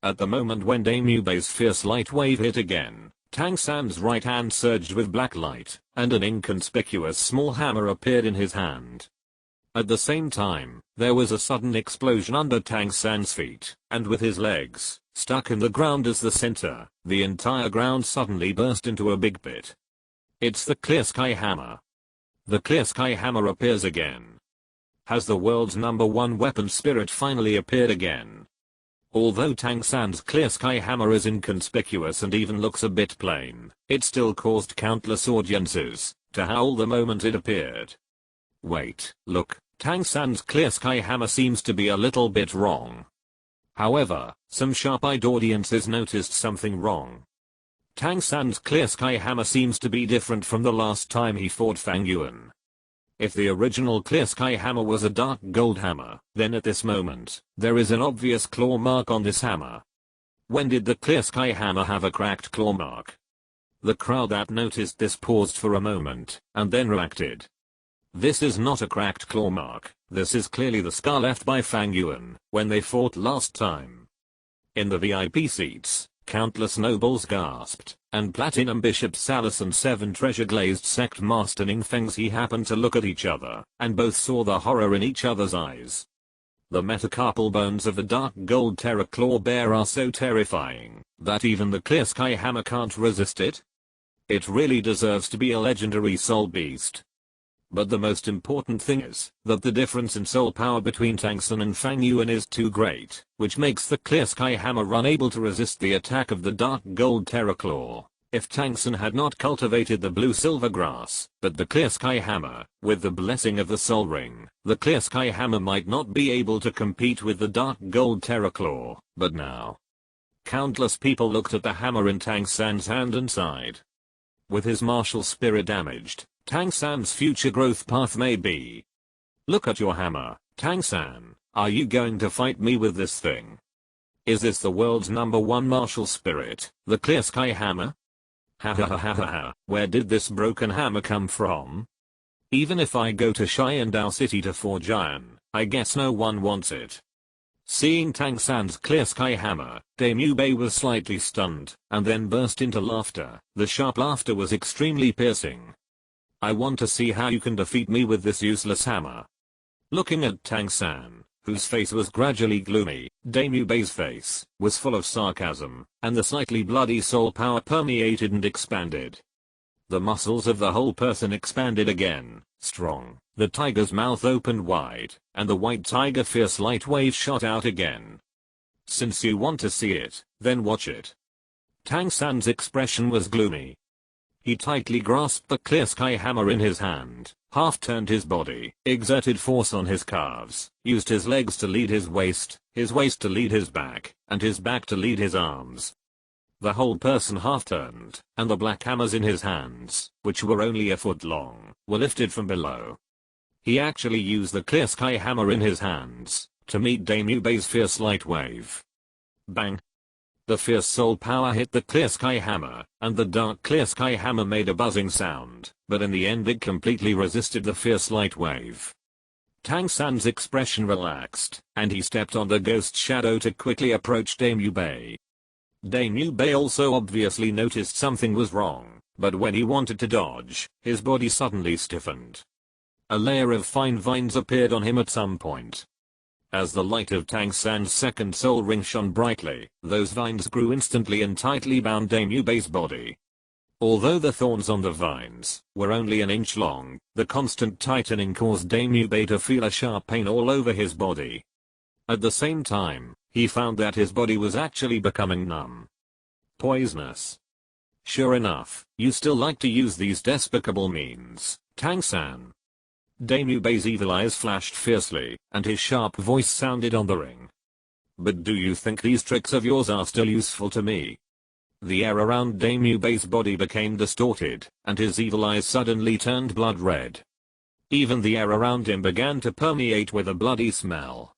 At the moment when Daimyo Bei's fierce light wave hit again, Tang San's right hand surged with black light, and an inconspicuous small hammer appeared in his hand. At the same time, there was a sudden explosion under Tang San's feet, and with his legs stuck in the ground as the center, the entire ground suddenly burst into a big pit. It's the clear sky hammer. The clear sky hammer appears again. Has the world's #1 weapon spirit finally appeared again? Although Tang San's clear sky hammer is inconspicuous and even looks a bit plain, it still caused countless audiences to howl the moment it appeared. Wait, look, Tang San's clear sky hammer seems to be a little bit wrong. However, some sharp-eyed audiences noticed something wrong. Tang San's clear sky hammer seems to be different from the last time he fought Fang Yuan. If the original clear sky hammer was a dark gold hammer, then at this moment, there is an obvious claw mark on this hammer. When did the clear sky hammer have a cracked claw mark? The crowd that noticed this paused for a moment, and then reacted. This is not a cracked claw mark, this is clearly the scar left by Fang Yuan when they fought last time. In the VIP seats, countless nobles gasped, and Platinum Bishop Salas and 7 treasure-glazed sect master Ning Fengzi happened to look at each other, and both saw the horror in each other's eyes. The metacarpal bones of the dark gold terror claw bear are so terrifying that even the clear sky hammer can't resist it. It really deserves to be a legendary soul beast. But the most important thing is that the difference in soul power between Tang San and Fang Yuan is too great, which makes the clear sky hammer unable to resist the attack of the dark gold terror claw. If Tang San had not cultivated the blue-silver grass, but the clear sky hammer, with the blessing of the soul ring, the clear sky hammer might not be able to compete with the dark gold terror claw. But now, countless people looked at the hammer in Tang San's hand and sighed. With his martial spirit damaged, Tang San's future growth path may be. Look at your hammer, Tang San. Are you going to fight me with this thing? Is this the world's #1 martial spirit, the clear sky hammer? Ha ha ha ha ha ha, where did this broken hammer come from? Even if I go to Sharingan City to forge iron, I guess no one wants it. Seeing Tang San's clear sky hammer, Daimyo Bei was slightly stunned, and then burst into laughter. The sharp laughter was extremely piercing. I want to see how you can defeat me with this useless hammer. Looking at Tang San, whose face was gradually gloomy. Daimyo Bei's face was full of sarcasm, and the slightly bloody soul power permeated and expanded. The muscles of the whole person expanded again, strong. The tiger's mouth opened wide, and the white tiger fierce light wave shot out again. Since you want to see it, then watch it. Tang San's expression was gloomy. He tightly grasped the clear sky hammer in his hand, half turned his body, exerted force on his calves, used his legs to lead his waist to lead his back, and his back to lead his arms. The whole person half turned, and the black hammers in his hands, which were only a foot long, were lifted from below. He actually used the clear sky hammer in his hands to meet Daimyo Bei's fierce light wave. Bang! The fierce soul power hit the clear sky hammer, and the dark clear sky hammer made a buzzing sound, but in the end it completely resisted the fierce light wave. Tang San's expression relaxed, and he stepped on the ghost shadow to quickly approach Daimyo Bei. Daimyo Bei also obviously noticed something was wrong, but when he wanted to dodge, his body suddenly stiffened. A layer of fine vines appeared on him at some point. As the light of Tang San's second soul ring shone brightly, those vines grew instantly and tightly bound Daimyo Bei's body. Although the thorns on the vines were only an inch long, the constant tightening caused Daimyo Bei to feel a sharp pain all over his body. At the same time, he found that his body was actually becoming numb. Poisonous. Sure enough, you still like to use these despicable means, Tang San. Daimyo Bei's evil eyes flashed fiercely, and his sharp voice sounded on the ring. But do you think these tricks of yours are still useful to me? The air around Daimyo Bei's body became distorted, and his evil eyes suddenly turned blood red. Even the air around him began to permeate with a bloody smell.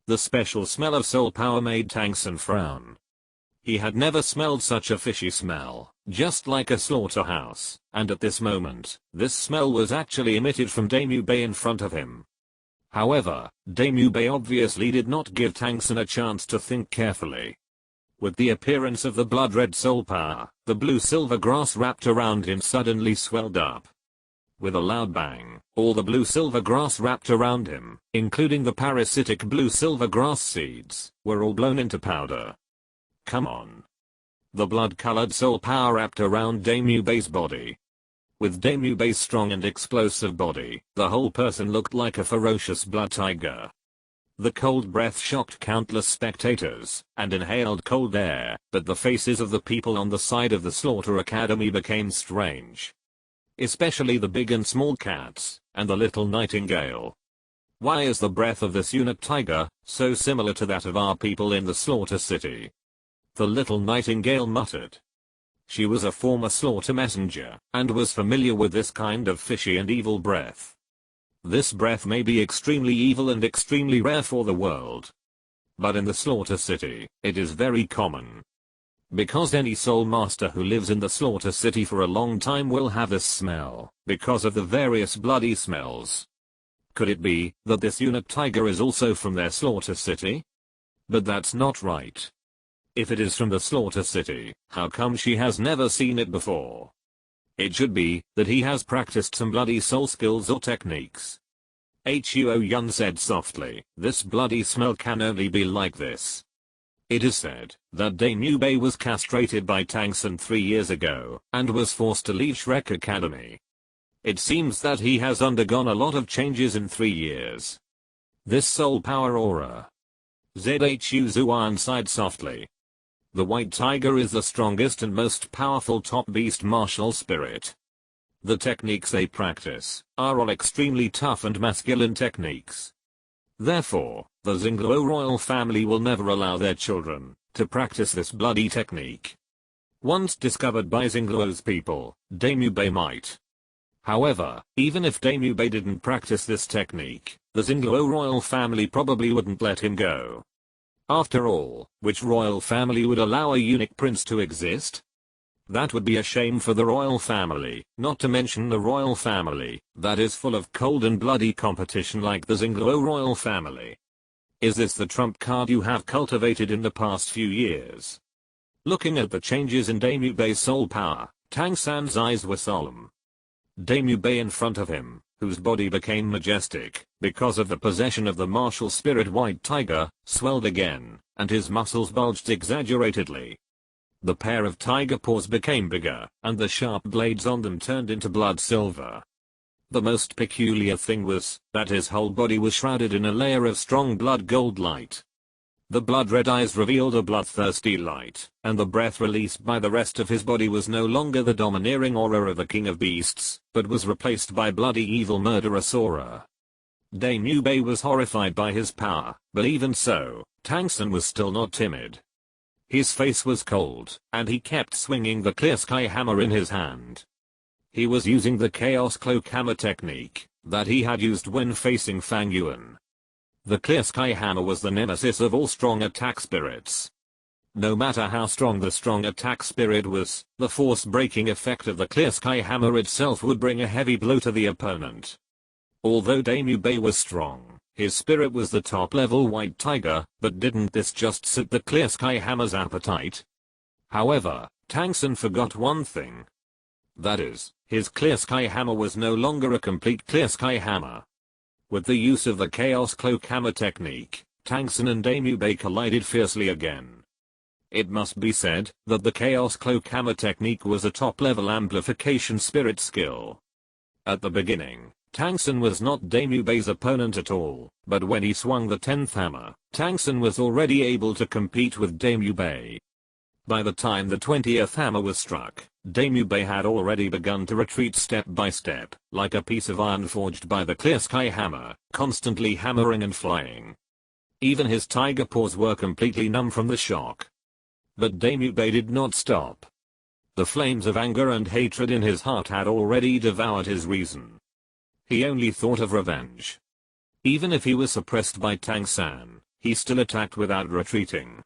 The special smell of soul power made Tang San frown. He had never smelled such a fishy smell, just like a slaughterhouse, and at this moment, this smell was actually emitted from Daimyo Bei in front of him. However, Daimyo Bei obviously did not give Tang San a chance to think carefully. With the appearance of the blood-red soul power, the blue-silver grass wrapped around him suddenly swelled up. With a loud bang, all the blue-silver grass wrapped around him, including the parasitic blue-silver grass seeds, were all blown into powder. Come on. The blood-colored soul power wrapped around Daimyo Bei's body. With Daimyo Bei's strong and explosive body, the whole person looked like a ferocious blood tiger. The cold breath shocked countless spectators, and inhaled cold air, but the faces of the people on the side of the Slaughter Academy became strange. Especially the big and small cats, and the little nightingale. Why is the breath of this unit tiger so similar to that of our people in the Slaughter City? The little nightingale muttered. She was a former slaughter messenger, and was familiar with this kind of fishy and evil breath. This breath may be extremely evil and extremely rare for the world. But in the Slaughter City, it is very common. Because any soul master who lives in the Slaughter City for a long time will have this smell, because of the various bloody smells. Could it be that this unit tiger is also from their Slaughter City? But that's not right. If it is from the Slaughter City, how come she has never seen it before? It should be that he has practiced some bloody soul skills or techniques. Huo Yun said softly, this bloody smell can only be like this. It is said that Daimyo Bei was castrated by Tang San 3 years ago, and was forced to leave Shrek Academy. It seems that he has undergone a lot of changes in 3 years. This soul power aura. Zhu Zuan sighed softly. The white tiger is the strongest and most powerful top beast martial spirit. The techniques they practice are all extremely tough and masculine techniques. Therefore, the Xingluo royal family will never allow their children to practice this bloody technique. Once discovered by Xingluo's people, Daimyo Bei might. However, even if Daimyo Bei didn't practice this technique, the Xingluo royal family probably wouldn't let him go. After all, which royal family would allow a eunuch prince to exist? That would be a shame for the royal family, not to mention the royal family that is full of cold and bloody competition like the Xingluo royal family. Is this the trump card you have cultivated in the past few years? Looking at the changes in Daimyo Bei's soul power, Tang San's eyes were solemn. Daimyo Bei in front of him whose body became majestic because of the possession of the martial spirit white tiger, swelled again, and his muscles bulged exaggeratedly. The pair of tiger paws became bigger, and the sharp blades on them turned into blood silver. The most peculiar thing was that his whole body was shrouded in a layer of strong blood gold light. The blood-red eyes revealed a bloodthirsty light, and the breath released by the rest of his body was no longer the domineering aura of the king of beasts, but was replaced by bloody evil murderous aura. Dame Yubei was horrified by his power, but even so, Tang San was still not timid. His face was cold, and he kept swinging the clear sky hammer in his hand. He was using the chaos cloak hammer technique that he had used when facing Fang Yuan. The clear sky hammer was the nemesis of all strong attack spirits. No matter how strong the strong attack spirit was, the force-breaking effect of the clear sky hammer itself would bring a heavy blow to the opponent. Although Dame Yubei was strong, his spirit was the top-level white tiger, but didn't this just suit the clear sky hammer's appetite? However, Tang San forgot one thing. That is, his clear sky hammer was no longer a complete clear sky hammer. With the use of the Chaos Cloak Hammer technique, Tang San and Dame Yubei collided fiercely again. It must be said that the Chaos Cloak Hammer technique was a top-level amplification spirit skill. At the beginning, Tang San was not Dame Yubei's opponent at all, but when he swung the 10th hammer, Tang San was already able to compete with Dame Yubei. By the time the 20th hammer was struck, Dame Yubei had already begun to retreat step by step, like a piece of iron forged by the clear sky hammer, constantly hammering and flying. Even his tiger paws were completely numb from the shock. But Dame Yubei did not stop. The flames of anger and hatred in his heart had already devoured his reason. He only thought of revenge. Even if he was suppressed by Tang San, he still attacked without retreating.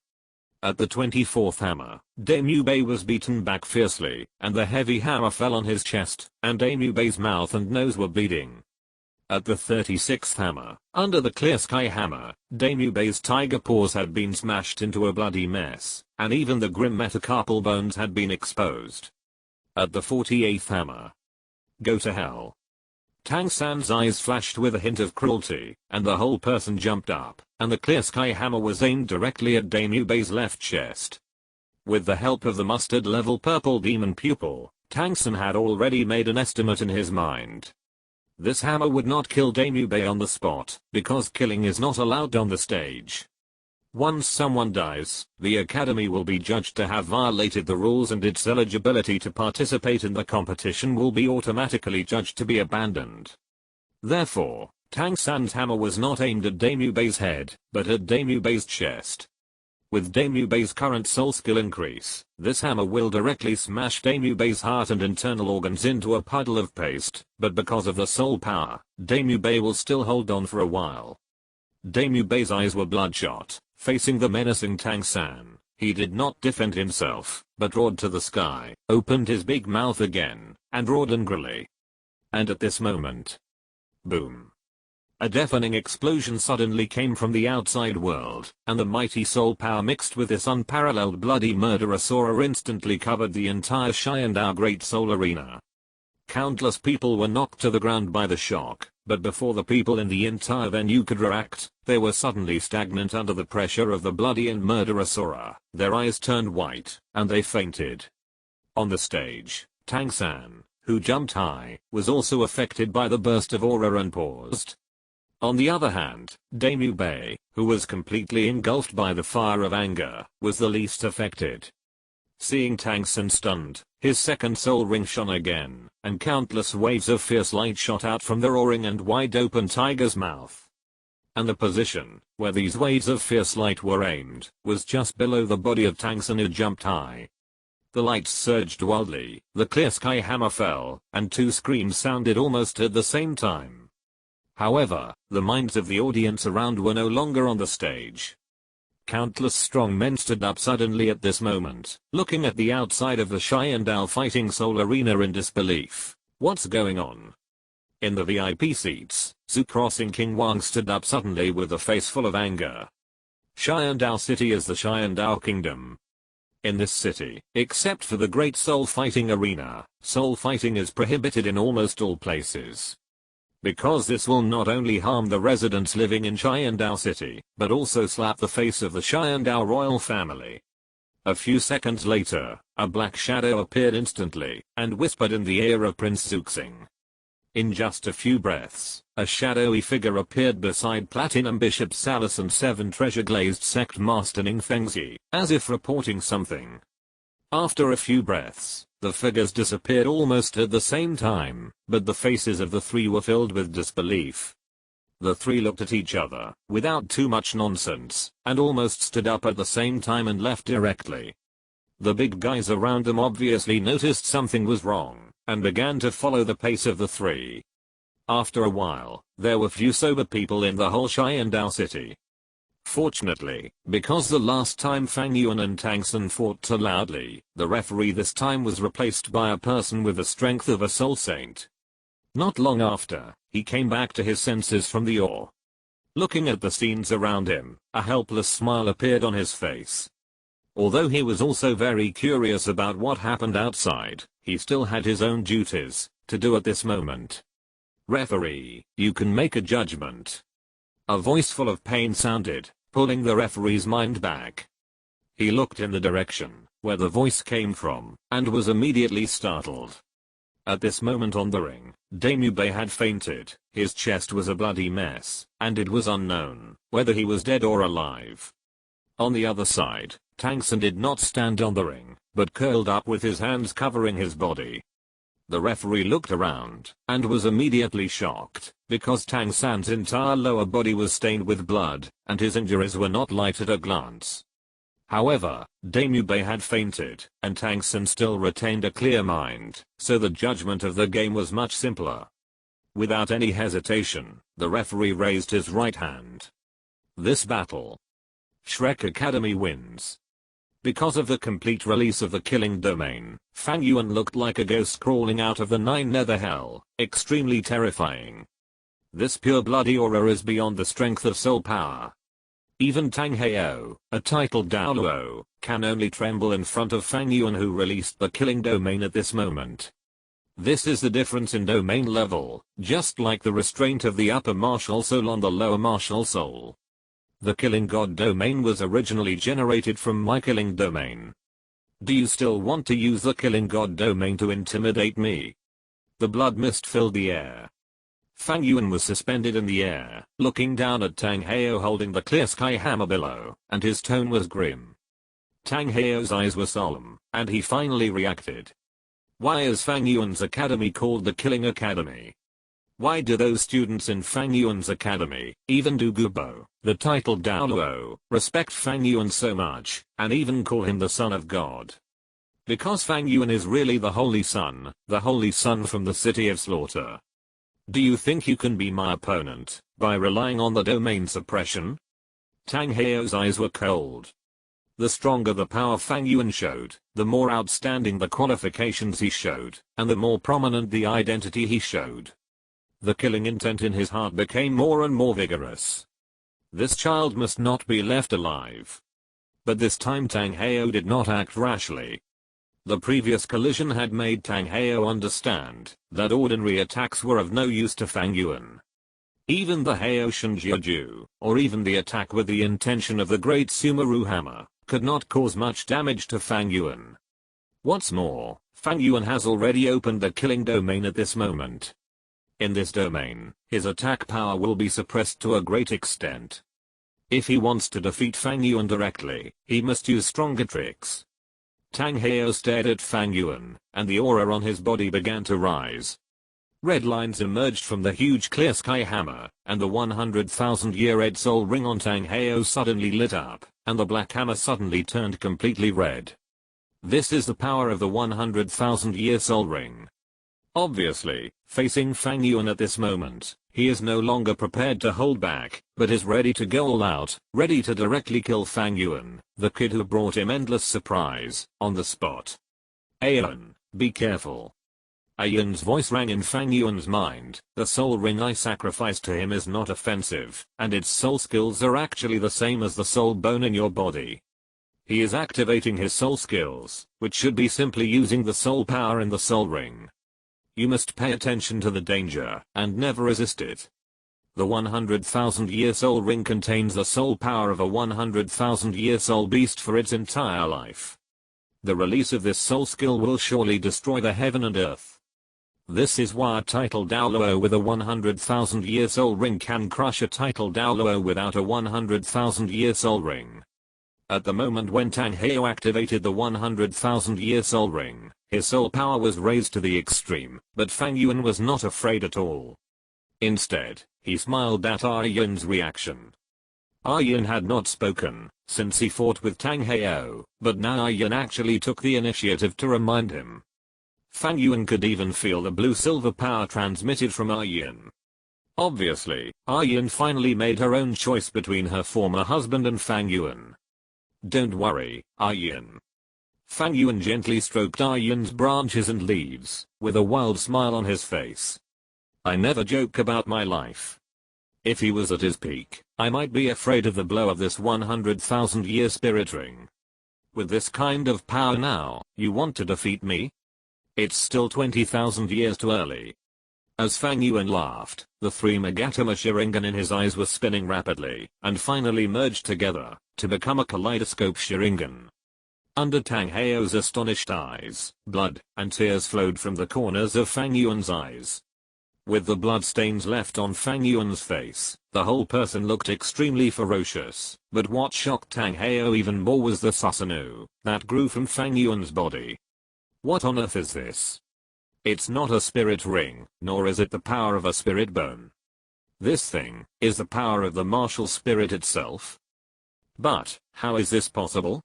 At the 24th hammer, Dame Yubei was beaten back fiercely, and the heavy hammer fell on his chest, and Dame Yubei's mouth and nose were bleeding. At the 36th hammer, under the clear sky hammer, Dame Yubei's tiger paws had been smashed into a bloody mess, and even the grim metacarpal bones had been exposed. At the 48th hammer, go to hell. Tang San's eyes flashed with a hint of cruelty, and the whole person jumped up, and the clear sky hammer was aimed directly at Dame Yubei's left chest. With the help of the mustard-level purple demon pupil, Tang San had already made an estimate in his mind. This hammer would not kill Dame Yubei on the spot, because killing is not allowed on the stage. Once someone dies, the academy will be judged to have violated the rules and its eligibility to participate in the competition will be automatically judged to be abandoned. Therefore, Tang San's hammer was not aimed at Dame Yubei's head, but at Dame Yubei's chest. With Dame Yubei's current soul skill increase, this hammer will directly smash Dame Yubei's heart and internal organs into a puddle of paste, but because of the soul power, Dame Yubei will still hold on for a while. Dame Yubei's eyes were bloodshot. Facing the menacing Tang San, he did not defend himself, but roared to the sky, opened his big mouth again, and roared angrily. And at this moment, boom! A deafening explosion suddenly came from the outside world, and the mighty soul power mixed with this unparalleled bloody murderous aura instantly covered the entire Sharingan Great Soul Arena. Countless people were knocked to the ground by the shock, but before the people in the entire venue could react, they were suddenly stagnant under the pressure of the bloody and murderous aura. Their eyes turned white, and they fainted. On the stage, Tang San, who jumped high, was also affected by the burst of aura and paused. On the other hand, Dame Yubei, who was completely engulfed by the fire of anger, was the least affected. Seeing Tang San stunned, his second soul ring shone again, and countless waves of fierce light shot out from the roaring and wide-open tiger's mouth. And the position, where these waves of fierce light were aimed, was just below the body of Tang San who jumped high. The lights surged wildly, the clear sky hammer fell, and two screams sounded almost at the same time. However, the minds of the audience around were no longer on the stage. Countless strong men stood up suddenly at this moment, looking at the outside of the Sharingan Fighting Soul Arena in disbelief. What's going on? In the VIP seats, Zhu Crossing King Wang stood up suddenly with a face full of anger. Sharingan City is the Sharingan Kingdom. In this city, except for the Great Soul Fighting Arena, soul fighting is prohibited in almost all places. because this will not only harm the residents living in Shiandao City, but also slap the face of the Shiandao royal family. A few seconds later, a black shadow appeared instantly, and whispered in the ear of Prince Zuxing. In just a few breaths, a shadowy figure appeared beside Platinum Bishop Salas and 7 treasure-glazed sect master Ning Fengzi, as if reporting something. After a few breaths, the figures disappeared almost at the same time, but the faces of the 3 were filled with disbelief. The 3 looked at each other, without too much nonsense, and almost stood up at the same time and left directly. The big guys around them obviously noticed something was wrong, and began to follow the pace of the 3. After a while, there were few sober people in the whole Shiandao city. Fortunately, because the last time Fang Yuan and Tang San fought too loudly, the referee this time was replaced by a person with the strength of a soul saint. Not long after, he came back to his senses from the awe. Looking at the scenes around him, a helpless smile appeared on his face. Although he was also very curious about what happened outside, he still had his own duties to do at this moment. "Referee, you can make a judgment." A voice full of pain sounded, pulling the referee's mind back. He looked in the direction where the voice came from, and was immediately startled. At this moment on the ring, Daimubei had fainted, his chest was a bloody mess, and it was unknown whether he was dead or alive. On the other side, Tang San did not stand on the ring, but curled up with his hands covering his body. The referee looked around, and was immediately shocked, because Tang San's entire lower body was stained with blood, and his injuries were not light at a glance. However, Daimubei had fainted, and Tang San still retained a clear mind, so the judgment of the game was much simpler. Without any hesitation, the referee raised his right hand. This battle, Shrek Academy wins. Because of the complete release of the killing domain, Fang Yuan looked like a ghost crawling out of the 9 nether hell, extremely terrifying. This pure bloody aura is beyond the strength of soul power. Even Tang Heo, a titled Douluo, can only tremble in front of Fang Yuan, who released the killing domain at this moment. This is the difference in domain level, just like the restraint of the upper martial soul on the lower martial soul. The killing god domain was originally generated from my killing domain. Do you still want to use the killing god domain to intimidate me? The blood mist filled the air. Fang Yuan was suspended in the air, looking down at Tang Heo holding the clear sky hammer below, and his tone was grim. Tang Heo's eyes were solemn, and he finally reacted. Why is Fang Yuan's academy called the Killing Academy? Why do those students in Fang Yuan's academy, even Du Gubo, the titled Douluo, respect Fang Yuan so much, and even call him the son of God? Because Fang Yuan is really the Holy Son from the City of Slaughter. Do you think you can be my opponent by relying on the domain suppression? Tang Heo's eyes were cold. The stronger the power Fang Yuan showed, the more outstanding the qualifications he showed, and the more prominent the identity he showed. The killing intent in his heart became more and more vigorous. This child must not be left alive. But this time Tang Heo did not act rashly. The previous collision had made Tang Heo understand that ordinary attacks were of no use to Fang Yuan. Even the Heo Shinjiaju, or even the attack with the intention of the Great Sumeru Hammer, could not cause much damage to Fang Yuan. What's more, Fang Yuan has already opened the killing domain at this moment. In this domain, his attack power will be suppressed to a great extent. If he wants to defeat Fang Yuan directly, he must use stronger tricks. Tang Heo stared at Fang Yuan, and the aura on his body began to rise. Red lines emerged from the huge clear sky hammer, and the 100,000-year red soul ring on Tang Heo suddenly lit up, and the black hammer suddenly turned completely red. This is the power of the 100,000-year soul ring. Obviously, facing Fang Yuan at this moment, he is no longer prepared to hold back, but is ready to go all out, ready to directly kill Fang Yuan, the kid who brought him endless surprise, on the spot. Aeon, be careful. Aeon's voice rang in Fang Yuan's mind. The soul ring I sacrificed to him is not offensive, and its soul skills are actually the same as the soul bone in your body. He is activating his soul skills, which should be simply using the soul power in the soul ring. you must pay attention to the danger and never resist it. The 100,000-year soul ring contains the soul power of a 100,000-year soul beast for its entire life. The release of this soul skill will surely destroy the heaven and earth. This is why a title Douluo with a 100,000-year soul ring can crush a title Douluo without a 100,000-year soul ring. At the moment when Tang Heo activated the 100,000-year soul ring, his soul power was raised to the extreme, but Fang Yuan was not afraid at all. Instead, he smiled at Yuan's reaction. Yuan had not spoken since he fought with Tang Heo, but now Yuan actually took the initiative to remind him. Fang Yuan could even feel the blue-silver power transmitted from Yuan. Obviously, Yuan finally made her own choice between her former husband and Fang Yuan. Don't worry, Yuan. Fang Yuan gently stroked Yuan's branches and leaves, with a wild smile on his face. I never joke about my life. If he was at his peak, I might be afraid of the blow of this 100,000-year spirit ring. With this kind of power now, you want to defeat me? It's still 20,000 years too early. As Fang Yuan laughed, the three Megatama Sharingan in his eyes were spinning rapidly, and finally merged together, to become a kaleidoscope Sharingan. Under Tang Heo's astonished eyes, blood and tears flowed from the corners of Fang Yuan's eyes. With the blood stains left on Fang Yuan's face, the whole person looked extremely ferocious, but what shocked Tang Heo even more was the Susanoo that grew from Fang Yuan's body. What on earth is this? It's not a spirit ring, nor is it the power of a spirit bone. This thing is the power of the martial spirit itself. But how is this possible?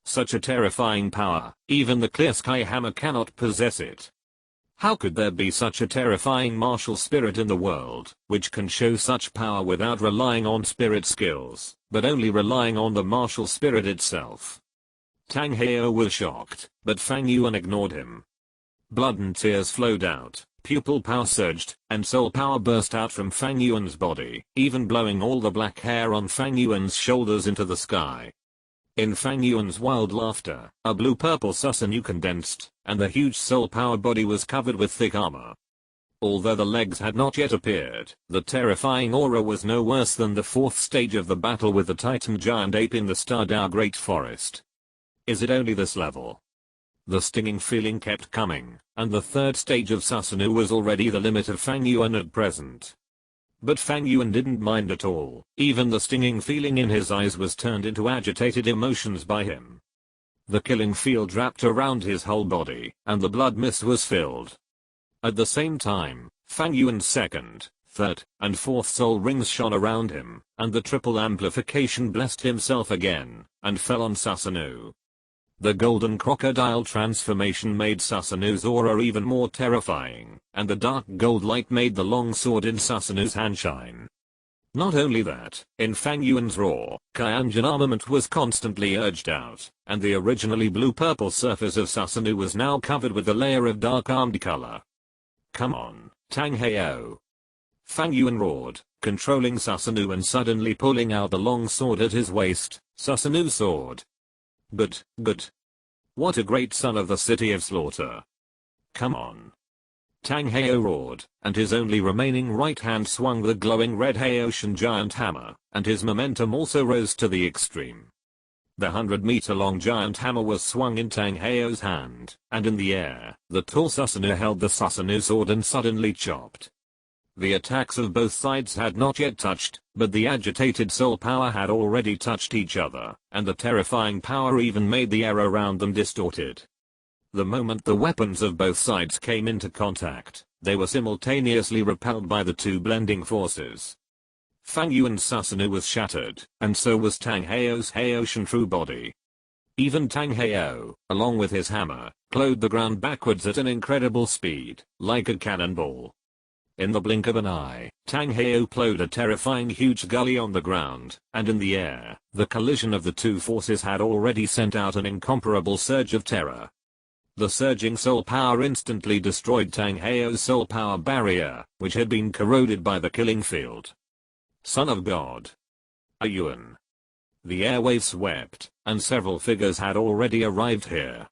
Such a terrifying power, even the clear sky hammer cannot possess it. How could there be such a terrifying martial spirit in the world, which can show such power without relying on spirit skills, but only relying on the martial spirit itself? Tang Heo was shocked, but Fang Yuan ignored him. Blood and tears flowed out, pupil power surged, and soul power burst out from Fang Yuan's body, even blowing all the black hair on Fang Yuan's shoulders into the sky. In Fang Yuan's wild laughter, a blue-purple Susanoo condensed, and the huge soul power body was covered with thick armor. Although the legs had not yet appeared, the terrifying aura was no worse than the fourth stage of the battle with the Titan giant ape in the Stardao Great Forest. Is it only this level? The stinging feeling kept coming, and the third stage of Susanoo was already the limit of Fang Yuan at present. But Fang Yuan didn't mind at all, even the stinging feeling in his eyes was turned into agitated emotions by him. The killing field wrapped around his whole body, and the blood mist was filled. At the same time, Fang Yuan's second, third, and fourth soul rings shone around him, and the triple amplification blessed himself again, and fell on Susanoo. The golden crocodile transformation made Susanoo's aura even more terrifying, and the dark gold light made the long sword in Susanoo's hand shine. Not only that, in Fang Yuan's raw, Kyanjin armament was constantly urged out, and the originally blue-purple surface of Susanoo was now covered with a layer of dark armed color. Come on, Tang Heo. Fang Yuan roared, controlling Susanoo and suddenly pulling out the long sword at his waist, Susanoo's sword. Good. What a great son of the city of slaughter. Come on. Tang Heo roared, and his only remaining right hand swung the glowing red Haoshan giant hammer, and his momentum also rose to the extreme. The 100-meter-long giant hammer was swung in Tang Heo's hand, and in the air, the tall Susanoo held the Susanoo sword and suddenly chopped. The attacks of both sides had not yet touched, but the agitated soul power had already touched each other, and the terrifying power even made the air around them distorted. The moment the weapons of both sides came into contact, they were simultaneously repelled by the two blending forces. Fang Yuan's Susanoo was shattered, and so was Tang Heo's Haoshan true body. Even Tang Heo, along with his hammer, plowed the ground backwards at an incredible speed, like a cannonball. In the blink of an eye, Tang Heo plowed a terrifying huge gully on the ground, and in the air, the collision of the two forces had already sent out an incomparable surge of terror. The surging soul power instantly destroyed Tang Heo's soul power barrier, which had been corroded by the killing field. Son of God. Yuan. The airwaves swept, and several figures had already arrived here.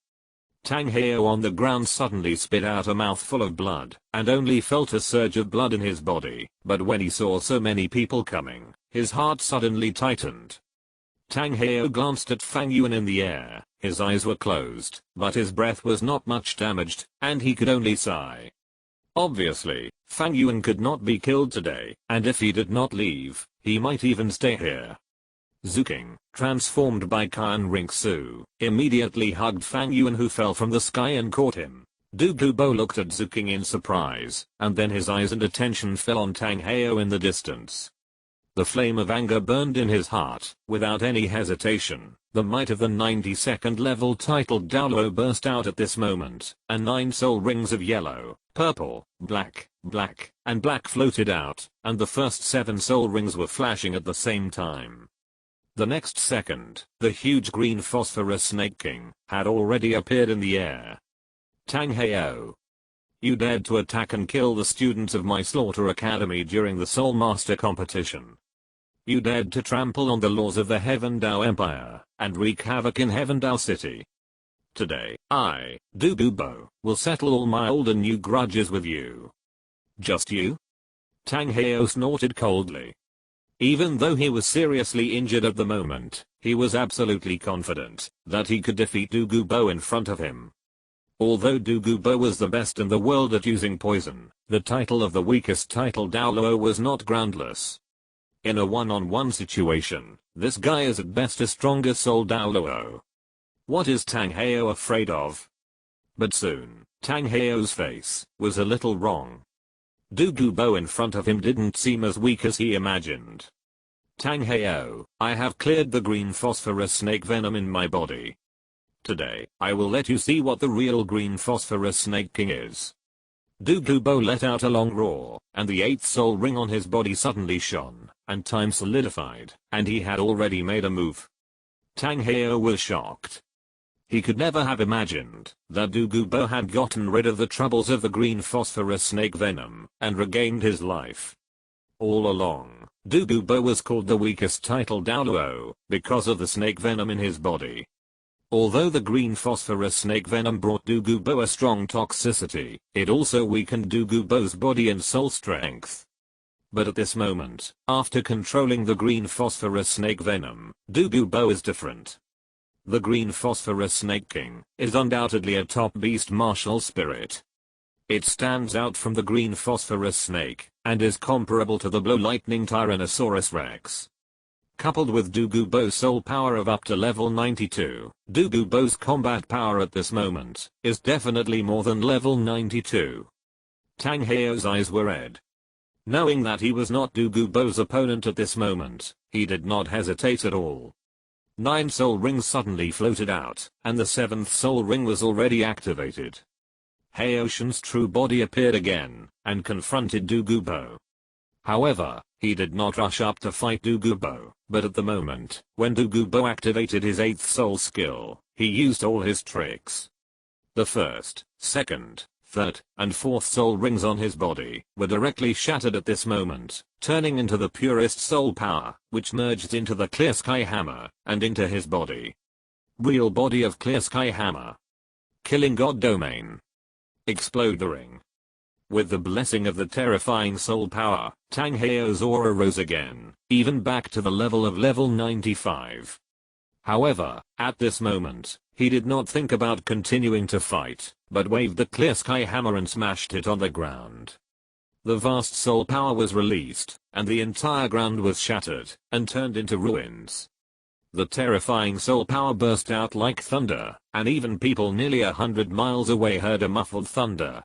Tang Heo on the ground suddenly spit out a mouthful of blood, and only felt a surge of blood in his body, but when he saw so many people coming, his heart suddenly tightened. Tang Heo glanced at Fang Yuan in the air, his eyes were closed, but his breath was not much damaged, and he could only sigh. Obviously, Fang Yuan could not be killed today, and if he did not leave, he might even stay here. Zuking, transformed by Qian Ringsu, immediately hugged Fang Yuan, who fell from the sky and caught him. Douluo looked at Zuking in surprise, and then his eyes and attention fell on Tang Heo in the distance. The flame of anger burned in his heart. Without any hesitation, the might of the 92nd level titled Douluo burst out at this moment, and 9 soul rings of yellow, purple, black, and black floated out, and the first 7 soul rings were flashing at the same time. The next second, the huge green phosphorus Snake King had already appeared in the air. Tang Heo, you dared to attack and kill the students of my Slaughter Academy during the Soul Master competition. You dared to trample on the laws of the Heaven Dao Empire, and wreak havoc in Heaven Dao City. Today, I, Douluo, will settle all my old and new grudges with you. Just you? Tang Heo snorted coldly. Even though he was seriously injured at the moment, he was absolutely confident that he could defeat Douluo in front of him. Although Douluo was the best in the world at using poison, the title of the weakest title Douluo was not groundless. In a one-on-one situation, this guy is at best a stronger soul Douluo. What is Tang Heo afraid of? But soon, Tang Heo's face was a little wrong. Douluo in front of him didn't seem as weak as he imagined. Tang Heo, I have cleared the green phosphorus snake venom in my body. Today, I will let you see what the real green phosphorus Snake King is. Douluo let out a long roar, and the 8th soul ring on his body suddenly shone, and time solidified, and he had already made a move. Tang Heo was shocked. He could never have imagined that Douluo had gotten rid of the troubles of the green phosphorus snake venom, and regained his life. All along, Douluo was called the weakest title Douluo, because of the snake venom in his body. Although the green phosphorus snake venom brought Douluo a strong toxicity, it also weakened Douluo's body and soul strength. But at this moment, after controlling the green phosphorus snake venom, Douluo is different. The green phosphorus Snake King is undoubtedly a top beast martial spirit. It stands out from the green phosphorus snake, and is comparable to the Blow Lightning Tyrannosaurus Rex. Coupled with Douluo's soul power of up to level 92, Douluo's combat power at this moment is definitely more than level 92. Tang Heo's eyes were red. Knowing that he was not Douluo's opponent at this moment, he did not hesitate at all. 9 soul rings suddenly floated out, and the 7th soul ring was already activated. Heoshan's true body appeared again, and confronted Douluo. However, he did not rush up to fight Douluo, but at the moment, when Douluo activated his 8th soul skill, he used all his tricks. The 1st, 2nd, 3rd, and 4th soul rings on his body were directly shattered at this moment, turning into the purest soul power, which merged into the Clear Sky Hammer, and into his body. Real body of Clear Sky Hammer. Killing God Domain. Explode the ring. With the blessing of the terrifying soul power, Tang Heo's aura rose again, even back to the level of level 95. However, at this moment, he did not think about continuing to fight, but waved the Clear Sky Hammer and smashed it on the ground. The vast soul power was released, and the entire ground was shattered, and turned into ruins. The terrifying soul power burst out like thunder, and even people nearly 100 miles away heard a muffled thunder.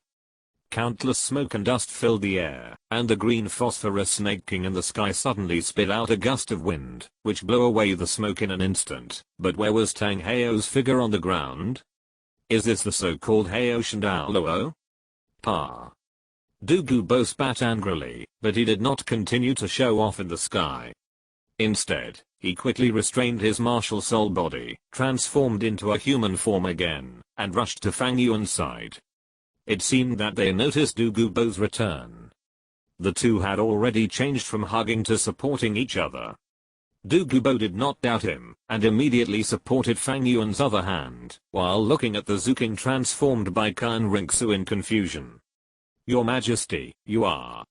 Countless smoke and dust filled the air, and the green phosphorus Snake King in the sky suddenly spit out a gust of wind, which blew away the smoke in an instant. But where was Tang Heo's figure on the ground? Is this the so-called Heoshan Douluo? Pa. Douluo spat angrily, but he did not continue to show off in the sky. Instead, he quickly restrained his martial soul body, transformed into a human form again, and rushed to Fang Yuan's side. It seemed that they noticed Douluo's return. The two had already changed from hugging to supporting each other. Douluo did not doubt him, and immediately supported Fang Yuan's other hand, while looking at the Zuking transformed by Qian Ringsu in confusion. Your Majesty, you are.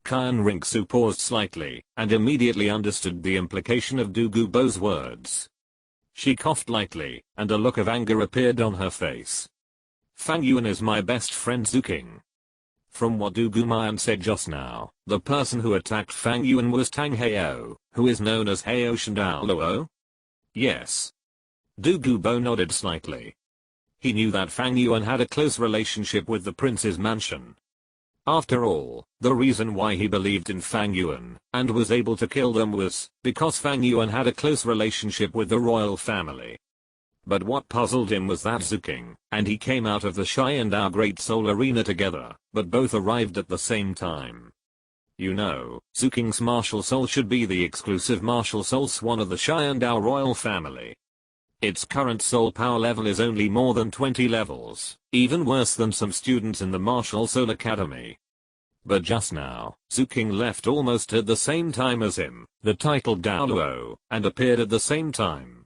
Qian Ringsu paused slightly, and immediately understood the implication of Douluo's words. She coughed lightly, and a look of anger appeared on her face. Fang Yuan is my best friend Zuking. From what Douluo said just now, the person who attacked Fang Yuan was Tang Heo, who is known as Heo Shandao. Yes. Douluo nodded slightly. He knew that Fang Yuan had a close relationship with the prince's mansion. After all, the reason why he believed in Fang Yuan, and was able to kill them was because Fang Yuan had a close relationship with the royal family. But what puzzled him was that Zuking and he came out of the Sharingan Great Soul Arena together, but both arrived at the same time. You know, Zuking's martial soul should be the exclusive martial soul swan of the Sharingan royal family. Its current soul power level is only more than 20 levels, even worse than some students in the Martial Soul Academy. But just now, Zuking left almost at the same time as him, the titled Douluo, and appeared at the same time.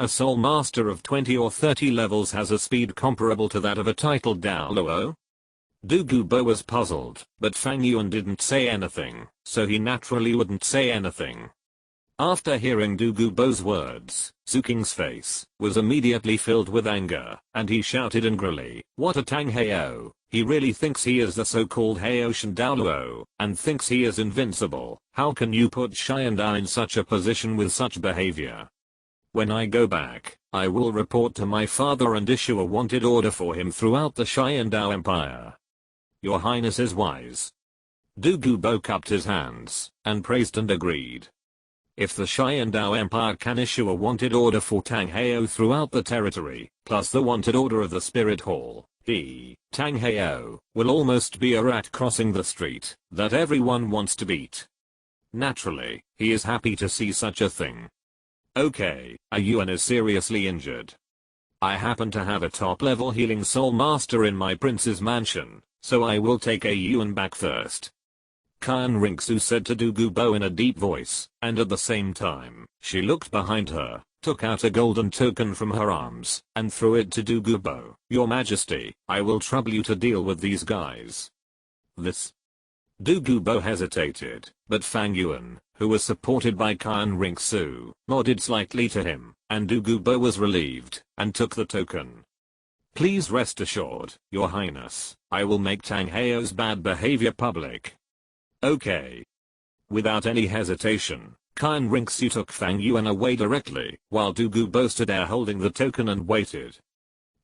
A soul master of 20 or 30 levels has a speed comparable to that of a titled Douluo. Douluo was puzzled, but Fang Yuan didn't say anything, so he naturally wouldn't say anything. After hearing Douluo's words, Zuking's face was immediately filled with anger, and he shouted angrily, "What a Tang Heo! He really thinks he is the so-called Heo Shandao, and thinks he is invincible. How can you put Sharingan in such a position with such behavior? When I go back, I will report to my father and issue a wanted order for him throughout the Sharingan Empire." Your Highness is wise. Douluo cupped his hands, and praised and agreed. If the Sharingan Empire can issue a wanted order for Tang Heo throughout the territory, plus the wanted order of the Spirit Hall, Tang Heo, will almost be a rat crossing the street that everyone wants to beat. Naturally, he is happy to see such a thing. Okay, Yuan is seriously injured. I happen to have a top-level healing soul master in my prince's mansion, so I will take Yuan back first. Qian Ringsu said to Douluo in a deep voice, and at the same time, she looked behind her, took out a golden token from her arms, and threw it to Douluo. Your Majesty, I will trouble you to deal with these guys. This. Douluo hesitated, but Fang Yuan, who was supported by Qian Ringsu, nodded slightly to him, and Douluo was relieved, and took the token. Please rest assured, Your Highness, I will make Tang Heo's bad behavior public. Okay. Without any hesitation, Qian Ringsu took Fang Yuan away directly, while Douluo stood there holding the token and waited.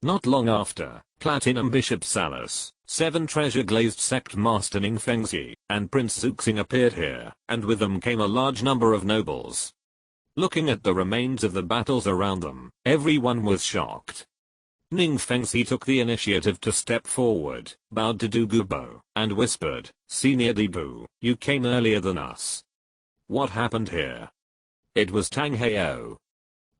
Not long after, Platinum Bishop Salus, 7 treasure-glazed sect master Ning Fengzi, and Prince Zuxing appeared here, and with them came a large number of nobles. Looking at the remains of the battles around them, everyone was shocked. Ning Fengzi took the initiative to step forward, bowed to Douluo, and whispered, "Senior Debu, you came earlier than us. What happened here?" It was Tang Heo.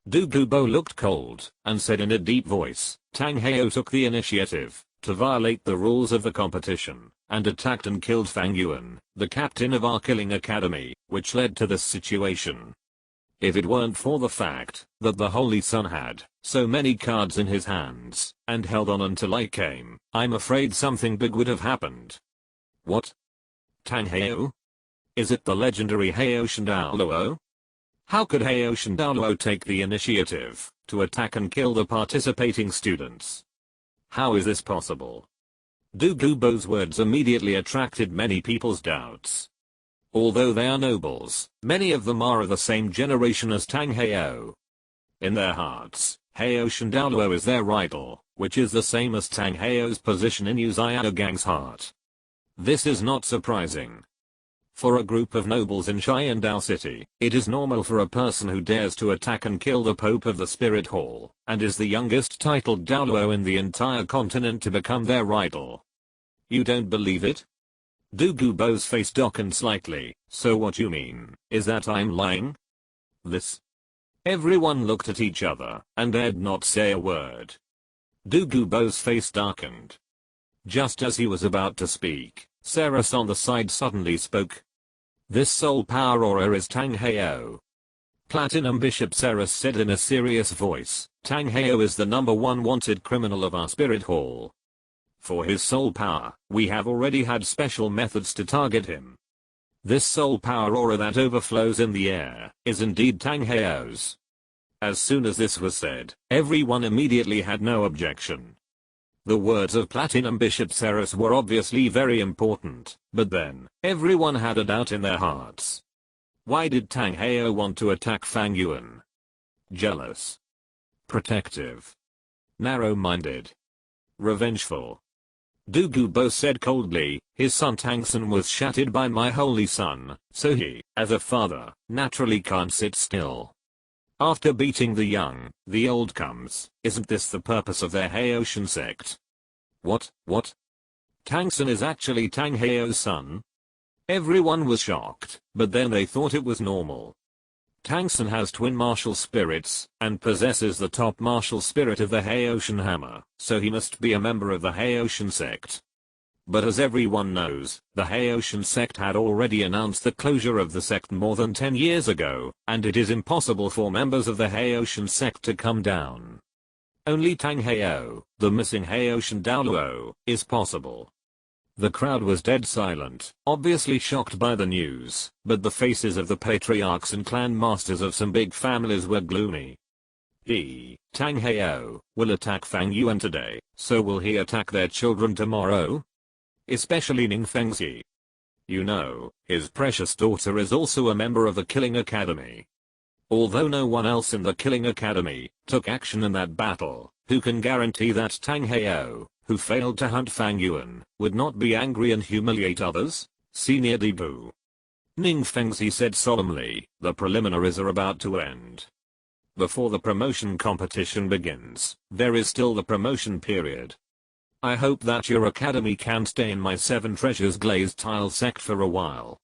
Douluo looked cold, and said in a deep voice, "Tang Heo took the initiative to violate the rules of the competition, and attacked and killed Fang Yuan, the captain of our killing academy, which led to this situation. If it weren't for the fact that the Holy Sun had so many cards in his hands, and held on until I came, I'm afraid something big would have happened." What? Tang Heo? Is it the legendary Heo Shandao? How could Heo Shandao take the initiative to attack and kill the participating students? How is this possible? Douluo's words immediately attracted many people's doubts. Although they are nobles, many of them are of the same generation as Tang Heo. In their hearts, Heo Shandao is their idol, which is the same as Tang Heo's position in Uzayana Gang's heart. This is not surprising. For a group of nobles in Sharingan City, it is normal for a person who dares to attack and kill the Pope of the Spirit Hall, and is the youngest titled Douluo in the entire continent to become their idol. You don't believe it? Douluo's face darkened slightly. So what you mean is that I'm lying? This. Everyone looked at each other, and dared not say a word. Douluo's face darkened. Just as he was about to speak, Ceres on the side suddenly spoke. "This soul power aura is Tang Heo." Platinum Bishop Ceres said in a serious voice, Tang Heo is the #1 wanted criminal of our spirit hall. For his soul power, we have already had special methods to target him. This soul power aura that overflows in the air is indeed Tang Heo's. As soon as this was said, everyone immediately had no objection. The words of Platinum Bishop Ceres were obviously very important, but then, everyone had a doubt in their hearts. Why did Tang Heo want to attack Fang Yuan? Jealous. Protective. Narrow-minded. Revengeful. Douluo said coldly, his son Tangsun was shattered by my holy son, so he, as a father, naturally can't sit still. After beating the young, the old comes, isn't this the purpose of their Haoshan sect? What? Tangsun is actually Tang Heo's son? Everyone was shocked, but then they thought it was normal. Tangsun has twin martial spirits, and possesses the top martial spirit of the Haoshan hammer, so he must be a member of the Haoshan sect. But as everyone knows, the Haoshan sect had already announced the closure of the sect more than 10 years ago, and it is impossible for members of the Haoshan sect to come down. Only Tang Heo, the missing Haoshan Douluo, is possible. The crowd was dead silent, obviously shocked by the news, but the faces of the patriarchs and clan masters of some big families were gloomy. Tang Heo, will attack Fang Yuan today, so will he attack their children tomorrow? Especially Ning Fengxi. You know, his precious daughter is also a member of the Killing Academy. Although no one else in the Killing Academy took action in that battle, who can guarantee that Tang Heo, who failed to hunt Fang Yuan, would not be angry and humiliate others? Senior Debu. Ning Fengxi said solemnly, the preliminaries are about to end. Before the promotion competition begins, there is still the promotion period. I hope that your academy can stay in my 7 treasures glazed tile sect for a while.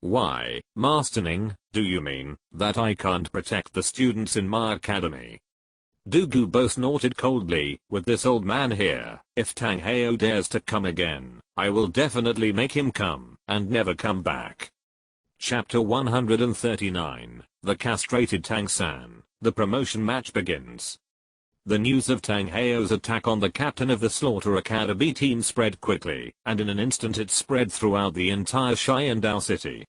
Why, Master Ning, do you mean that I can't protect the students in my academy? Douluo snorted coldly, with this old man here, if Tang Heo dares to come again, I will definitely make him come, and never come back. Chapter 139, The Castrated Tang-san, the promotion match begins. The news of Tang Heo's attack on the captain of the Slaughter Academy team spread quickly, and in an instant it spread throughout the entire Sharingan city.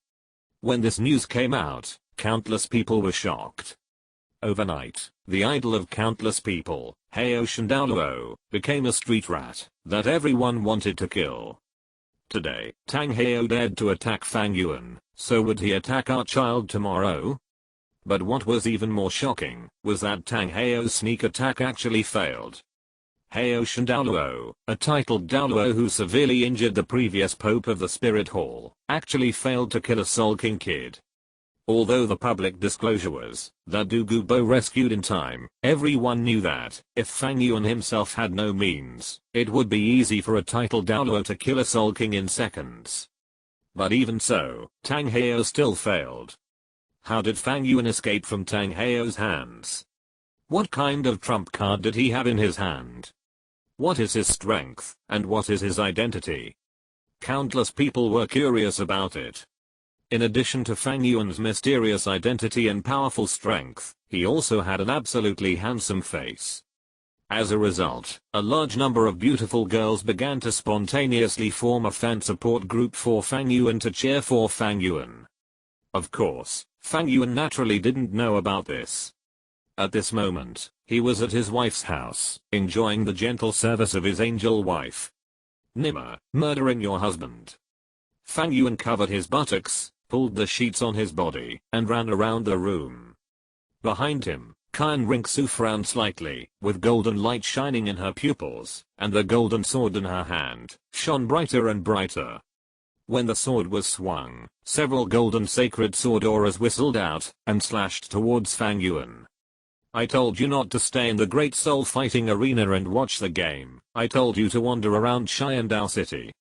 When this news came out, countless people were shocked. Overnight, the idol of countless people, Haoshan Douluo, became a street rat that everyone wanted to kill. Today, Tang Heo dared to attack Fang Yuan, so would he attack our child tomorrow? But what was even more shocking was that Tang Heo's sneak attack actually failed. Haoshan Douluo, a titled Douluo who severely injured the previous pope of the Spirit Hall, actually failed to kill a sulking kid. Although the public disclosure was that Douluo rescued in time, everyone knew that, if Fang Yuan himself had no means, it would be easy for a titled Douluo to kill a sulking in seconds. But even so, Tang Heo still failed. How did Fang Yuan escape from Tang Heo's hands? What kind of trump card did he have in his hand? What is his strength, and what is his identity? Countless people were curious about it. In addition to Fang Yuan's mysterious identity and powerful strength, he also had an absolutely handsome face. As a result, a large number of beautiful girls began to spontaneously form a fan support group for Fang Yuan to cheer for Fang Yuan. Of course, Fang Yuan naturally didn't know about this. At this moment, he was at his wife's house, enjoying the gentle service of his angel wife. Nima, murdering your husband. Fang Yuan covered his buttocks, pulled the sheets on his body, and ran around the room. Behind him, Kan Ringsu frowned slightly, with golden light shining in her pupils, and the golden sword in her hand shone brighter and brighter. When the sword was swung, several golden sacred sword auras whistled out, and slashed towards Fang Yuan. I told you not to stay in the Great Soul Fighting Arena and watch the game. I told you to wander around Sharingan City.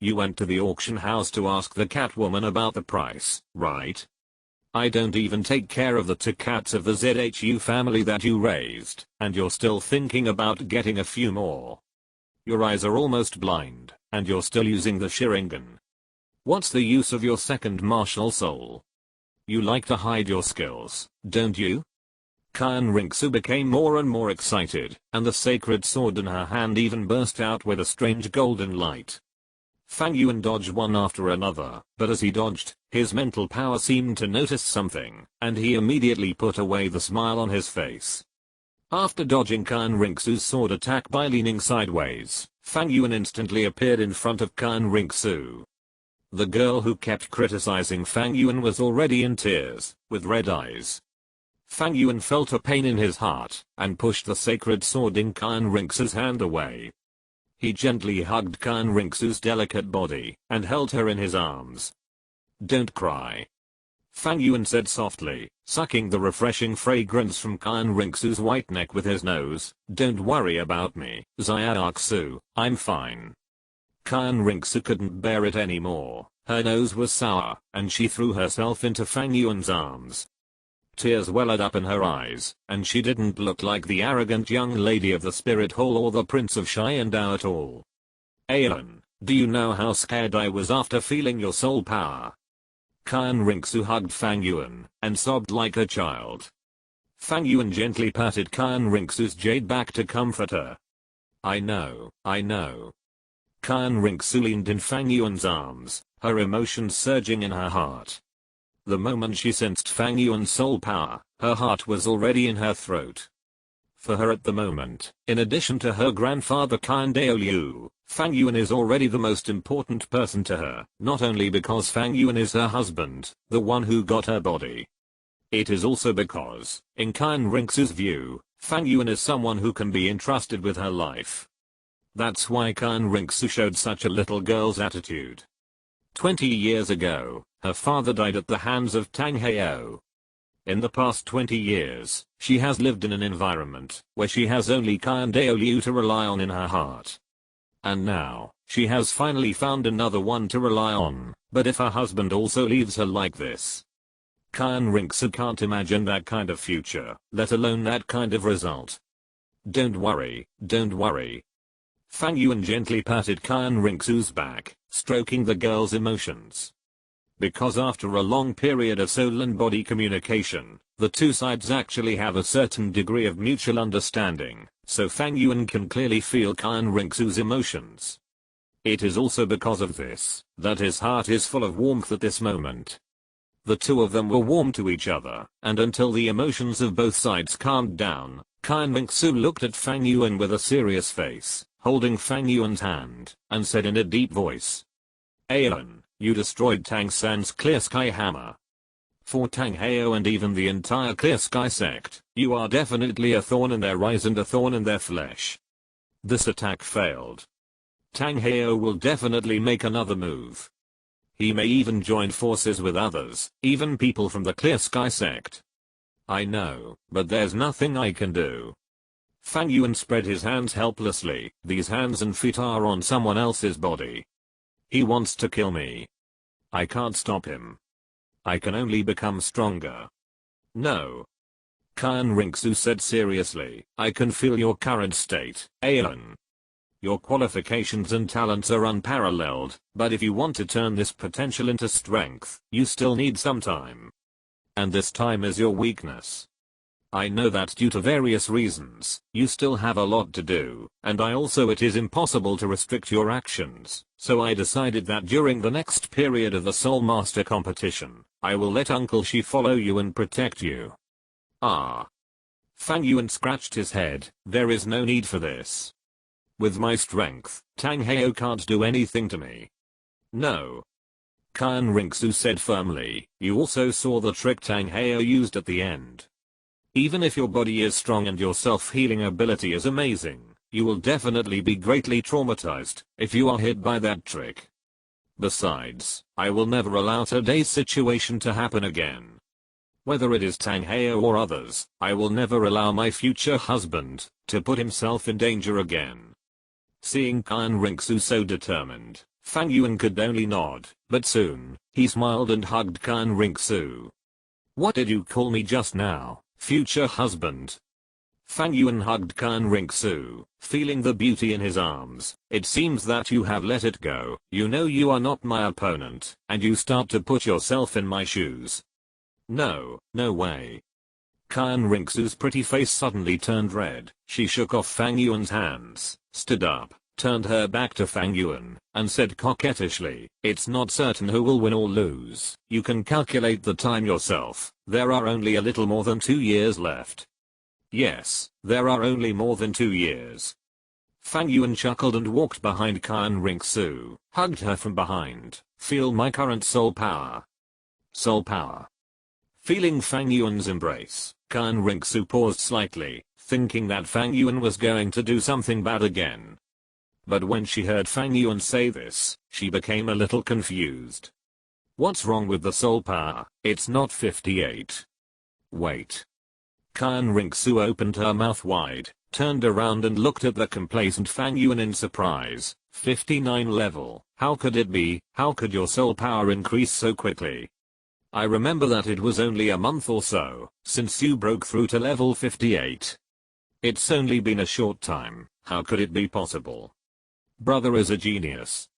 You went to the auction house to ask the Catwoman about the price, right? I don't even take care of the 2 cats of the ZHU family that you raised, and you're still thinking about getting a few more. Your eyes are almost blind, and you're still using the Sharingan. What's the use of your second martial soul? you like to hide your skills, don't you? Kyan Rinxu became more and more excited, and the sacred sword in her hand even burst out with a strange golden light. Fang Yuan dodged one after another, but as he dodged, his mental power seemed to notice something, and he immediately put away the smile on his face. After dodging Kyan Rinxu's sword attack by leaning sideways, Fang Yuan instantly appeared in front of Kyan Rinxu. The girl who kept criticizing Fang Yuan was already in tears, with red eyes. Fang Yuan felt a pain in his heart, and pushed the sacred sword in Kyan Rinxu's hand away. He gently hugged Kyan Rinxu's delicate body, and held her in his arms. "Don't cry," Fang Yuan said softly, sucking the refreshing fragrance from Kyan Rinxu's white neck with his nose. "Don't worry about me, Xiaoxu, I'm fine." Kyan Rinxu couldn't bear it anymore, her nose was sour, and she threw herself into Fang Yuan's arms. Tears welled up in her eyes, and she didn't look like the arrogant young lady of the spirit hall or the prince of Sharingan at all. "Alan, do you know how scared I was after feeling your soul power?" Kyan Rinxu hugged Fang Yuan, and sobbed like a child. Fang Yuan gently patted Kyan Rinxu's jade back to comfort her. I know. Kyan Rinxu leaned in Fang Yuan's arms, her emotions surging in her heart. The moment she sensed Fang Yuan's soul power, her heart was already in her throat. For her at the moment, in addition to her grandfather Kyan Daoliu, Fang Yuan is already the most important person to her, not only because Fang Yuan is her husband, the one who got her body. It is also because, in Kyan Rinxu's view, Fang Yuan is someone who can be entrusted with her life. That's why Kyan Rinxu showed such a little girl's attitude. 20 years ago, her father died at the hands of Tang Heo. In the past 20 years, she has lived in an environment where she has only Kyan Daoliu to rely on in her heart. And now, she has finally found another one to rely on, but if her husband also leaves her like this, Kyan Rinxu can't imagine that kind of future, let alone that kind of result. Don't worry. Fang Yuan gently patted Kyan Rinxu's back, stroking the girl's emotions. Because after a long period of soul and body communication, the two sides actually have a certain degree of mutual understanding, so Fang Yuan can clearly feel Kyan Rinxu's emotions. It is also because of this, that his heart is full of warmth at this moment. The two of them were warm to each other, and until the emotions of both sides calmed down, Kyan Rinxu looked at Fang Yuan with a serious face, holding Fang Yuan's hand, and said in a deep voice, "Alan, you destroyed Tang San's Clear Sky Hammer. For Tang Heo and even the entire Clear Sky sect, you are definitely a thorn in their eyes and a thorn in their flesh. This attack failed. Tang Heo will definitely make another move. He may even join forces with others, even people from the Clear Sky sect. I know, but there's nothing I can do." Fang Yuan spread his hands helplessly. These hands and feet are on someone else's body. He wants to kill me. I can't stop him. I can only become stronger. No. Kyan Rinxu said seriously, "I can feel your current state, Alan. Your qualifications and talents are unparalleled, but if you want to turn this potential into strength, you still need some time. And this time is your weakness. I know that due to various reasons, you still have a lot to do, and it is impossible to restrict your actions, so I decided that during the next period of the Soul Master competition, I will let Uncle Shi follow you and protect you." "Ah." Fang Yuan scratched his head, "There is no need for this. With my strength, Tang Heo can't do anything to me." "No." Kyan Rinxu said firmly, "You also saw the trick Tang Heo used at the end. Even if your body is strong and your self-healing ability is amazing, you will definitely be greatly traumatized if you are hit by that trick. Besides, I will never allow today's situation to happen again. Whether it is Tang Heo or others, I will never allow my future husband to put himself in danger again." Seeing Kyan Rinxu so determined, Fang Yuan could only nod, but soon, he smiled and hugged Kyan Rinxu. "What did you call me just now? Future husband?" Fang Yuan hugged Kyan Rinxu, feeling the beauty in his arms. "It seems that you have let it go. You know you are not my opponent, and you start to put yourself in my shoes. No, no way. Qian Rinxu's pretty face suddenly turned red. She shook off Fang Yuan's hands, stood up, turned her back to Fang Yuan, and said coquettishly, "It's not certain who will win or lose. You can calculate the time yourself. There are only a little more than 2 years left." "Yes, there are only more than 2 years." Fang Yuan chuckled and walked behind Qian Rinxu, hugged her from behind. "Feel my current soul power." Soul power. Feeling Fang Yuan's embrace, Qian Rinxu paused slightly, thinking that Fang Yuan was going to do something bad again. But when she heard Fang Yuan say this, she became a little confused. "What's wrong with the soul power? It's not 58. Wait." Qian Rinxu opened her mouth wide, turned around and looked at the complacent Fang Yuan in surprise. 59 level. How could it be? How could your soul power increase so quickly? I remember that it was only a month or so since you broke through to level 58. It's only been a short time. How could it be possible? Brother is a genius.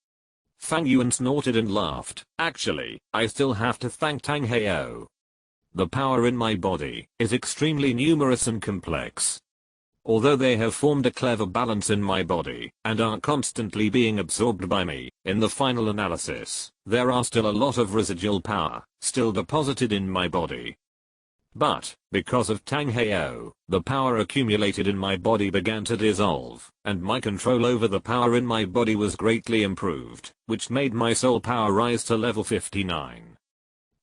Fang Yuan snorted and laughed. Actually, I still have to thank Tang Heo. The power in my body is extremely numerous and complex. Although they have formed a clever balance in my body and are constantly being absorbed by me, in the final analysis, there are still a lot of residual power still deposited in my body. But, because of Tang Heo, the power accumulated in my body began to dissolve, and my control over the power in my body was greatly improved, which made my soul power rise to level 59.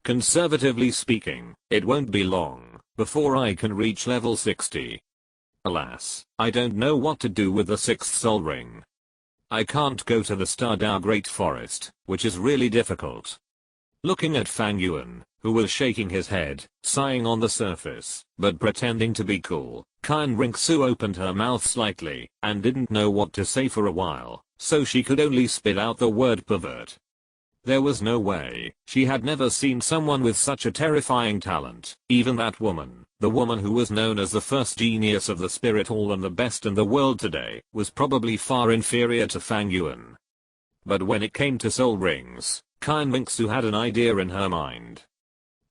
Conservatively speaking, it won't be long before I can reach level 60. Alas, I don't know what to do with the 6th soul ring. I can't go to the Stardao Great Forest, which is really difficult. Looking at Fang Yuan, who was shaking his head, sighing on the surface, but pretending to be cool, Qian Rinxu opened her mouth slightly, and didn't know what to say for a while, so she could only spit out the word pervert. There was no way. She had never seen someone with such a terrifying talent. Even that woman, the woman who was known as the first genius of the spirit hall and the best in the world today, was probably far inferior to Fang Yuan. But when it came to soul rings, Qian Rinxu had an idea in her mind.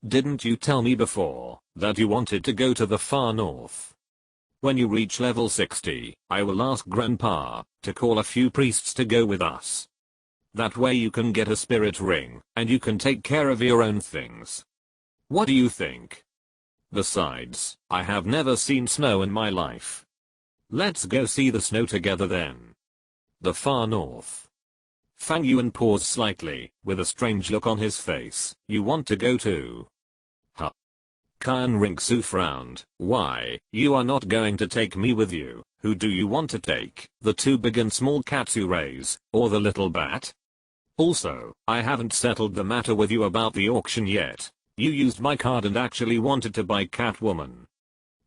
"Didn't you tell me before that you wanted to go to the far north? When you reach level 60, I will ask Grandpa to call a few priests to go with us. That way you can get a spirit ring, and you can take care of your own things. What do you think? Besides, I have never seen snow in my life. Let's go see the snow together then." The far north. Fang Yuan paused slightly, with a strange look on his face. "You want to go too?" Huh. Qian Rinxu frowned. "Why, you are not going to take me with you. Who do you want to take? The 2 big and small cats you raise, or the little bat? Also, I haven't settled the matter with you about the auction yet. You used my card and actually wanted to buy Catwoman."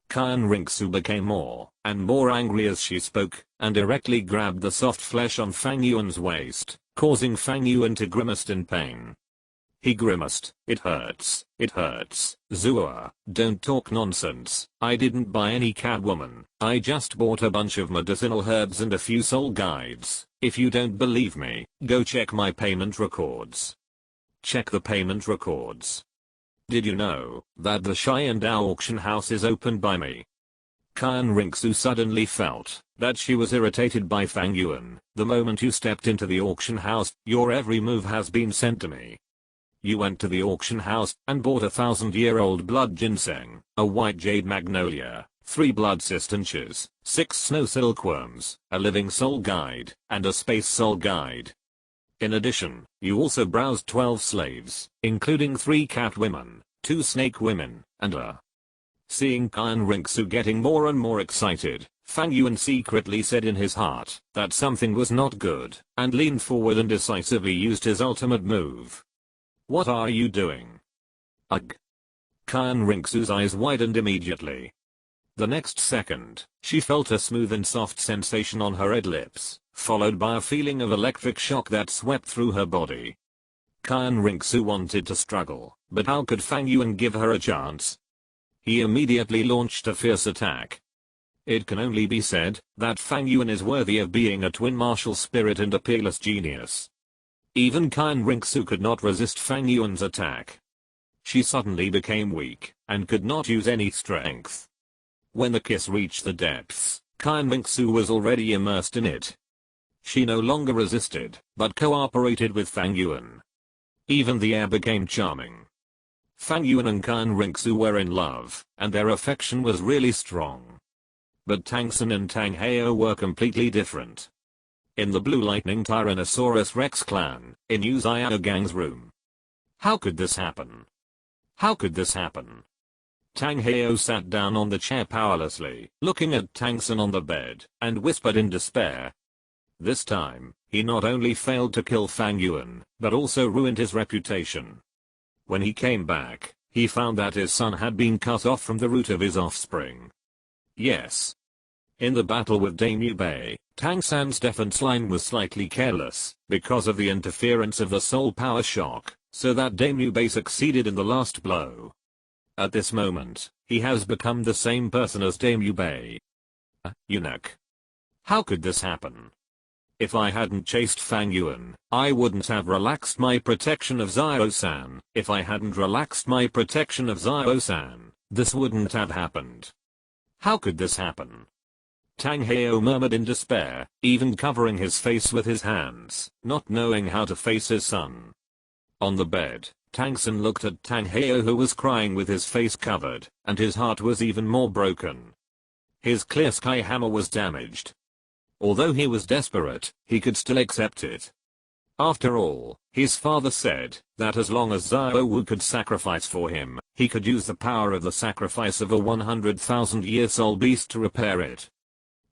Qian Rinxu became more and more angry as she spoke, and directly grabbed the soft flesh on Fang Yuan's waist, causing Fang Yuan to grimace in pain. He grimaced. "It hurts. It hurts. Zua, don't talk nonsense. I didn't buy any Catwoman. I just bought a bunch of medicinal herbs and a few soul guides. If you don't believe me, go check my payment records." "Check the payment records? Did you know that the Sharingan auction house is opened by me?" Qian Rinxu suddenly felt that she was irritated by Fang Yuan. "The moment you stepped into the auction house, your every move has been sent to me. You went to the auction house and bought a 1,000-year-old blood ginseng, a white jade magnolia, 3 blood cistercians, 6 snow silkworms, a living soul guide, and a space soul guide. In addition, you also browsed 12 slaves, including 3 cat women, 2 snake women, and a..." Seeing Qian Rinxu getting more and more excited, Fang Yuan secretly said in his heart that something was not good, and leaned forward and decisively used his ultimate move. "What are you doing?" "Ugh." Qian Rinxu's eyes widened immediately. The next second, she felt a smooth and soft sensation on her red lips, followed by a feeling of electric shock that swept through her body. Qian Rinxu wanted to struggle, but how could Fang Yuan give her a chance? He immediately launched a fierce attack. It can only be said that Fang Yuan is worthy of being a twin martial spirit and a peerless genius. Even Qian Rinxu could not resist Fang Yuan's attack. She suddenly became weak and could not use any strength. When the kiss reached the depths, Qian Mingsu was already immersed in it. She no longer resisted, but cooperated with Fang Yuan. Even the air became charming. Fang Yuan and Qian Mingsu were in love, and their affection was really strong. But Tang San and Tang Heo were completely different. In the Blue Lightning Tyrannosaurus Rex clan, in Yu Xiaogang's room. How could this happen? How could this happen? Tang Heo sat down on the chair powerlessly, looking at Tang San on the bed, and whispered in despair. This time, he not only failed to kill Fang Yuan, but also ruined his reputation. When he came back, he found that his son had been cut off from the root of his offspring. Yes. In the battle with Dame Yu Bei, Tang San's defense line was slightly careless, because of the interference of the soul power shock, so that Dame Yu Bei succeeded in the last blow. At this moment, he has become the same person as Dame Yu Bei. Eunuch. How could this happen? If I hadn't chased Fang Yuan, I wouldn't have relaxed my protection of Xiao-san. If I hadn't relaxed my protection of Xiao-san, this wouldn't have happened. How could this happen? Tang Heo murmured in despair, even covering his face with his hands, not knowing how to face his son. On the bed, Tang San looked at Tang Heo, who was crying with his face covered, and his heart was even more broken. His clear sky hammer was damaged. Although he was desperate, he could still accept it. After all, his father said that as long as Xiao Wu could sacrifice for him, he could use the power of the sacrifice of a 100,000-year soul beast to repair it.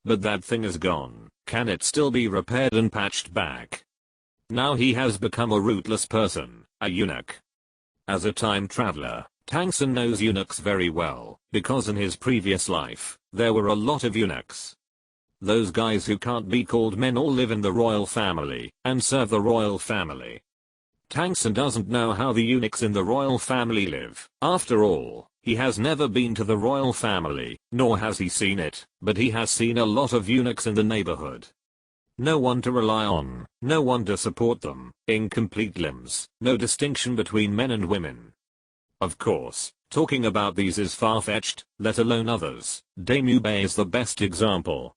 But that thing is gone. Can it still be repaired and patched back? Now he has become a ruthless person, a eunuch. As a time traveler, Tang San knows eunuchs very well, because in his previous life, there were a lot of eunuchs. Those guys who can't be called men all live in the royal family, and serve the royal family. Tang San doesn't know how the eunuchs in the royal family live. After all, he has never been to the royal family, nor has he seen it, but he has seen a lot of eunuchs in the neighborhood. No one to rely on, no one to support them, incomplete limbs, no distinction between men and women. Of course, talking about these is far-fetched, let alone others. Dame Yu Bei is the best example.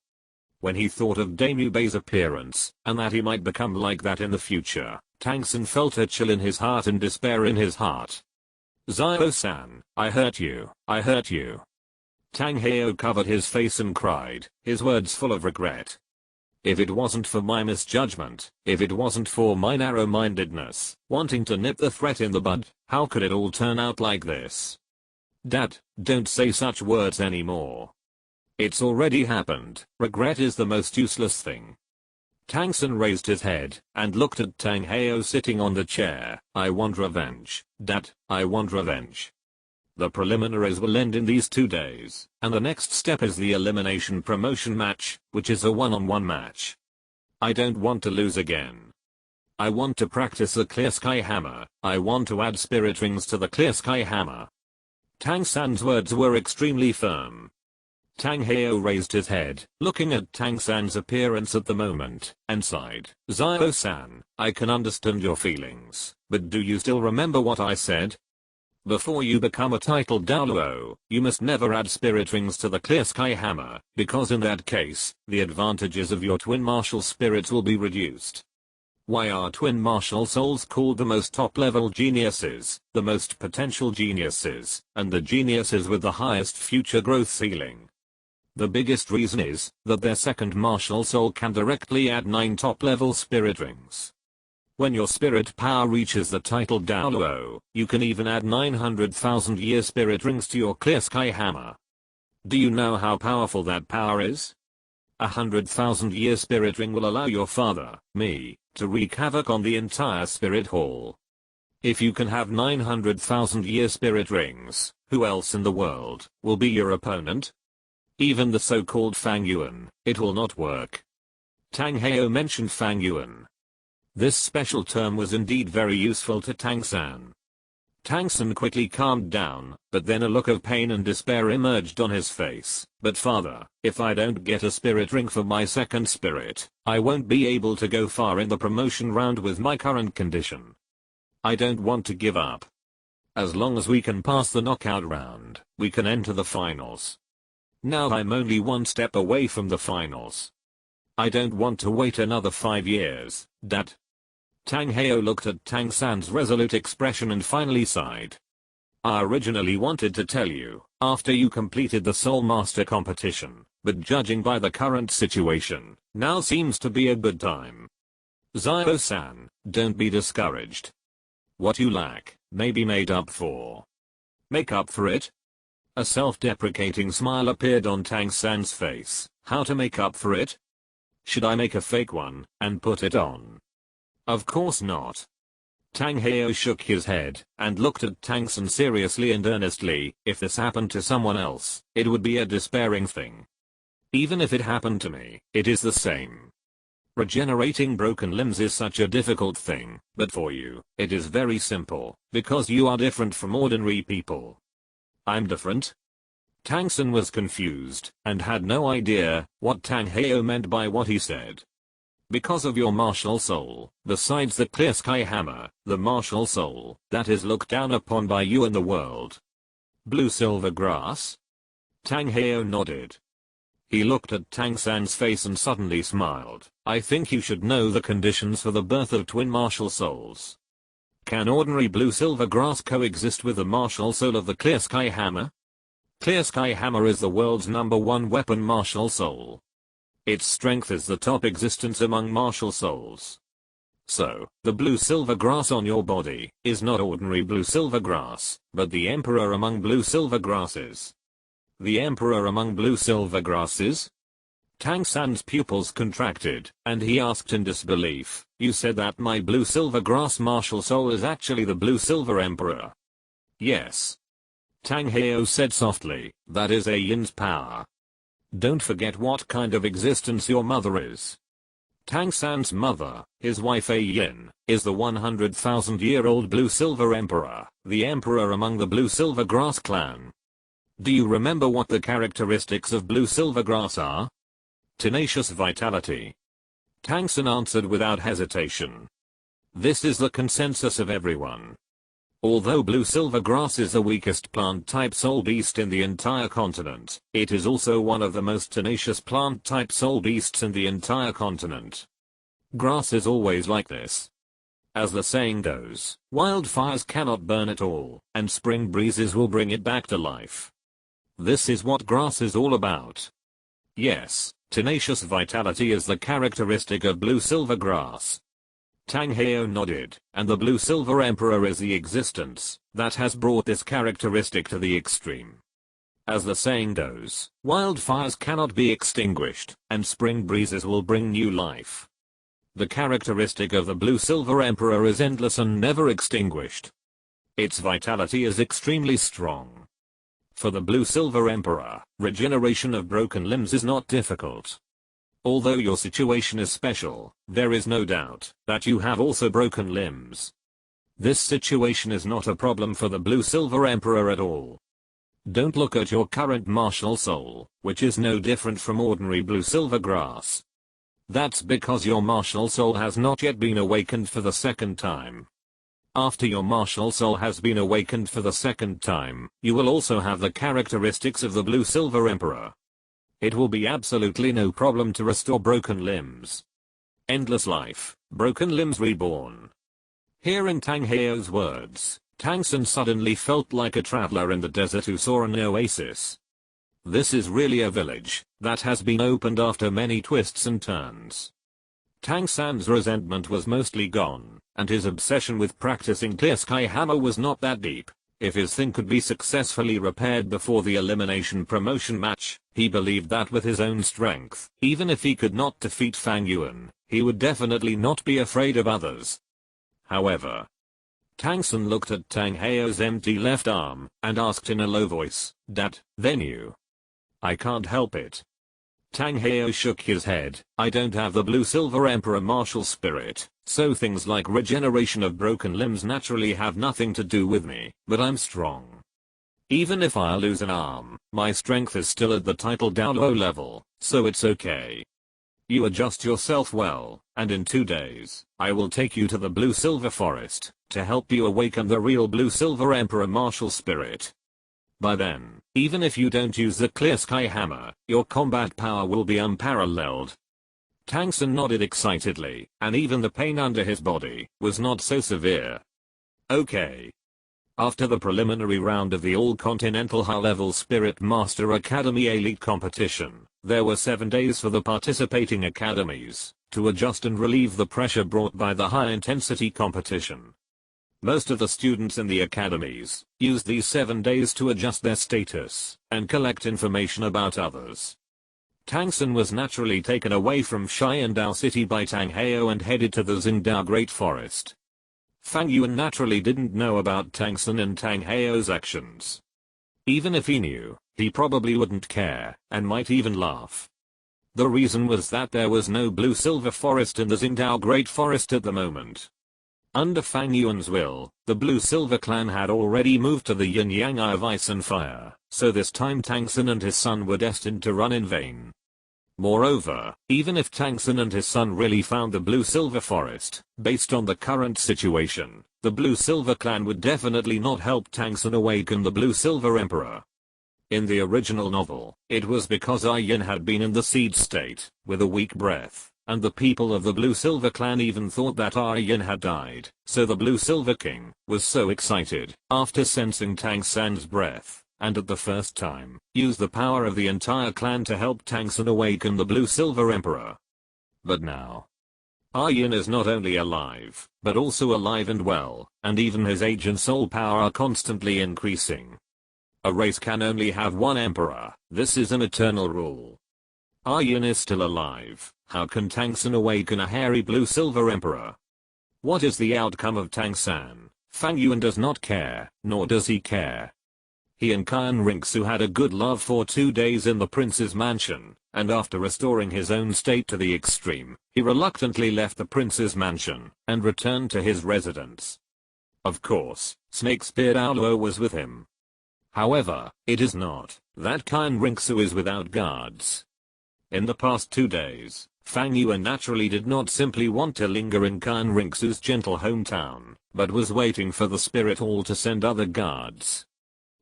When he thought of Dame Yu Bei's appearance, and that he might become like that in the future, Tang San felt a chill in his heart and despair in his heart. Xiao-san, I hurt you, I hurt you. Tang Heo covered his face and cried, his words full of regret. If it wasn't for my misjudgment, if it wasn't for my narrow-mindedness, wanting to nip the threat in the bud, how could it all turn out like this? Dad, don't say such words anymore. It's already happened. Regret is the most useless thing. Tang San raised his head and looked at Tang Heo sitting on the chair. I want revenge. Dad, I want revenge. The preliminaries will end in these 2 days, and the next step is the elimination promotion match, which is a one-on-one match. I don't want to lose again. I want to practice the clear sky hammer. I want to add spirit rings to the clear sky hammer. Tang San's words were extremely firm. Tang Heo raised his head, looking at Tang San's appearance at the moment, and sighed. Xiao-san, I can understand your feelings, but do you still remember what I said? Before you become a titled Douluo, you must never add spirit rings to the clear sky hammer, because in that case, the advantages of your twin martial spirits will be reduced. Why are twin martial souls called the most top-level geniuses, the most potential geniuses, and the geniuses with the highest future growth ceiling? The biggest reason is that their second martial soul can directly add 9 top-level spirit rings. When your spirit power reaches the title Douluo, you can even add 900,000-year spirit rings to your clear sky hammer. Do you know how powerful that power is? 100,000-year spirit ring will allow your father, me, to wreak havoc on the entire spirit hall. If you can have 900,000-year spirit rings, who else in the world will be your opponent? Even the so-called Fang Yuan, it will not work. Tang Heo mentioned Fang Yuan. This special term was indeed very useful to Tang San. Tang San quickly calmed down, but then a look of pain and despair emerged on his face. But father, if I don't get a spirit ring for my second spirit, I won't be able to go far in the promotion round with my current condition. I don't want to give up. As long as we can pass the knockout round, we can enter the finals. Now I'm only one step away from the finals. I don't want to wait another 5 years, Dad. Tang Heo looked at Tang San's resolute expression and finally sighed. I originally wanted to tell you, after you completed the Soul Master competition, but judging by the current situation, now seems to be a good time. Zio-san, don't be discouraged. What you lack, may be made up for. Make up for it? A self-deprecating smile appeared on Tang San's face. How to make up for it? Should I make a fake one, and put it on? Of course not. Tang Heo shook his head, and looked at Tang San seriously and earnestly. If this happened to someone else, it would be a despairing thing. Even if it happened to me, it is the same. Regenerating broken limbs is such a difficult thing, but for you, it is very simple, because you are different from ordinary people. I'm different? Tang San was confused, and had no idea what Tang Heo meant by what he said. Because of your martial soul, besides the clear sky hammer, the martial soul that is looked down upon by you in the world. Blue silver grass? Tang Heo nodded. He looked at Tang San's face and suddenly smiled. I think you should know the conditions for the birth of twin martial souls. Can ordinary blue silver grass coexist with the martial soul of the clear sky hammer? Clear sky hammer is the world's #1 weapon martial soul. Its strength is the top existence among martial souls. So, the blue silver grass on your body is not ordinary blue silver grass, but the emperor among blue silver grasses. The emperor among blue silver grasses? Tang San's pupils contracted, and he asked in disbelief, you said that my blue silver grass martial soul is actually the blue silver emperor? Yes. Tang Heo said softly, that is a yin's power. Don't forget what kind of existence your mother is. Tang San's mother, his wife A Yin, is the 100,000-year-old blue silver emperor, the emperor among the blue silver grass clan. Do you remember what the characteristics of blue silver grass are? Tenacious vitality. Tang San answered without hesitation. This is the consensus of everyone. Although blue silver grass is the weakest plant type soul beast in the entire continent, it is also one of the most tenacious plant type soul beasts in the entire continent. Grass is always like this. As the saying goes, wildfires cannot burn it all, and spring breezes will bring it back to life. This is what grass is all about. Yes, tenacious vitality is the characteristic of blue silver grass. Tang Heo nodded, and the blue silver emperor is the existence that has brought this characteristic to the extreme. As the saying goes, wildfires cannot be extinguished, and spring breezes will bring new life. The characteristic of the blue silver emperor is endless and never extinguished. Its vitality is extremely strong. For the blue silver emperor, regeneration of broken limbs is not difficult. Although your situation is special, there is no doubt that you have also broken limbs. This situation is not a problem for the blue silver emperor at all. Don't look at your current martial soul, which is no different from ordinary blue silver grass. That's because your martial soul has not yet been awakened for the second time. After your martial soul has been awakened for the second time, you will also have the characteristics of the blue silver emperor. It will be absolutely no problem to restore broken limbs. Endless life, broken limbs reborn. Hearing Tang Heo's words, Tang San suddenly felt like a traveler in the desert who saw an oasis. This is really a village that has been opened after many twists and turns. Tang San's resentment was mostly gone, and his obsession with practicing clear sky hammer was not that deep. If his thing could be successfully repaired before the elimination promotion match, he believed that with his own strength, even if he could not defeat Fang Yuan, he would definitely not be afraid of others. However, Tang San looked at Tang Heo's empty left arm, and asked in a low voice, Dad, then you? I can't help it. Tang Heo shook his head, I don't have the blue silver emperor martial spirit, so things like regeneration of broken limbs naturally have nothing to do with me, but I'm strong. Even if I lose an arm, my strength is still at the title Douluo level, so it's okay. You adjust yourself well, and in 2 days, I will take you to the blue-silver forest, to help you awaken the real blue-silver emperor martial spirit. By then, even if you don't use the clear sky hammer, your combat power will be unparalleled. Tang San nodded excitedly, and even the pain under his body was not so severe. Okay. After the preliminary round of the all-continental high-level Spirit Master Academy Elite competition, there were 7 days for the participating academies to adjust and relieve the pressure brought by the high-intensity competition. Most of the students in the academies used these 7 days to adjust their status and collect information about others. Tang San was naturally taken away from Xiandao City by Tang Heo and headed to the Xingdao Great Forest. Fang Yuan naturally didn't know about Tang San and Tang Heo's actions. Even if he knew, he probably wouldn't care, and might even laugh. The reason was that there was no blue-silver forest in the Xingdao Great Forest at the moment. Under Fang Yuan's will, the blue-silver clan had already moved to the yin-yang eye of ice and fire, so this time Tang San and his son were destined to run in vain. Moreover, even if Tang San and his son really found the blue-silver forest, based on the current situation, the blue-silver clan would definitely not help Tang San awaken the blue-silver emperor. In the original novel, it was because Yin had been in the seed state, with a weak breath, and the people of the blue-silver clan even thought that Yin had died, so the blue-silver king was so excited, after sensing Tang San's breath, and at the first time, used the power of the entire clan to help Tang San awaken the blue-silver emperor. But now, Yin is not only alive, but also alive and well, and even his age and soul power are constantly increasing. A race can only have one emperor, this is an eternal rule. Yin is still alive, how can Tang San awaken a hairy blue-silver emperor? What is the outcome of Tang San? Fang Yuan does not care, nor does he care. He and Qian Rinxu had a good love for 2 days in the prince's mansion, and after restoring his own state to the extreme, he reluctantly left the prince's mansion, and returned to his residence. Of course, Snakespear Douluo was with him. However, it is not that Qian Rinxu is without guards. In the past 2 days, Fang Yuan naturally did not simply want to linger in Qian Rinxu's gentle hometown, but was waiting for the spirit hall to send other guards.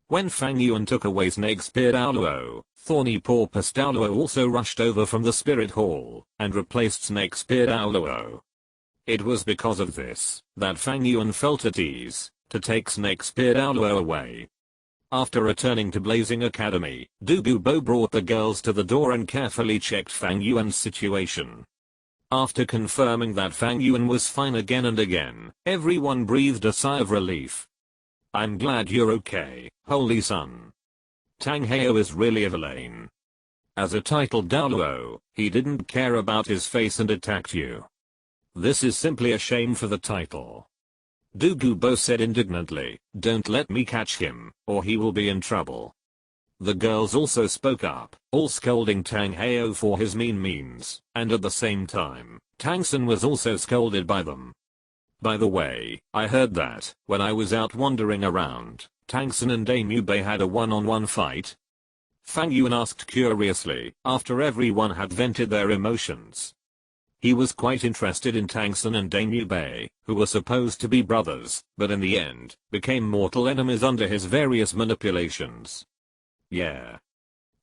When Fang Yuan took away Snakespear Douluo, Thorny Porpoise Douluo also rushed over from the spirit hall, and replaced Snakespear Douluo. It was because of this, that Fang Yuan felt at ease, to take Snakespear Douluo away. After returning to Blazing Academy, Douluo brought the girls to the door and carefully checked Fang Yuan's situation. After confirming that Fang Yuan was fine again and again, everyone breathed a sigh of relief. I'm glad you're okay, holy son. Tang Heo is really a villain. As a titled Douluo, he didn't care about his face and attacked you. This is simply a shame for the title. Douluo said indignantly, don't let me catch him, or he will be in trouble. The girls also spoke up, all scolding Tang Heo for his means, and at the same time, Tang San was also scolded by them. By the way, I heard that, when I was out wandering around, Tang San and Dame Yubei had a one-on-one fight. Fang Yuan asked curiously, after everyone had vented their emotions. He was quite interested in Tang San and Dame Yubei, who were supposed to be brothers, but in the end, became mortal enemies under his various manipulations. Yeah.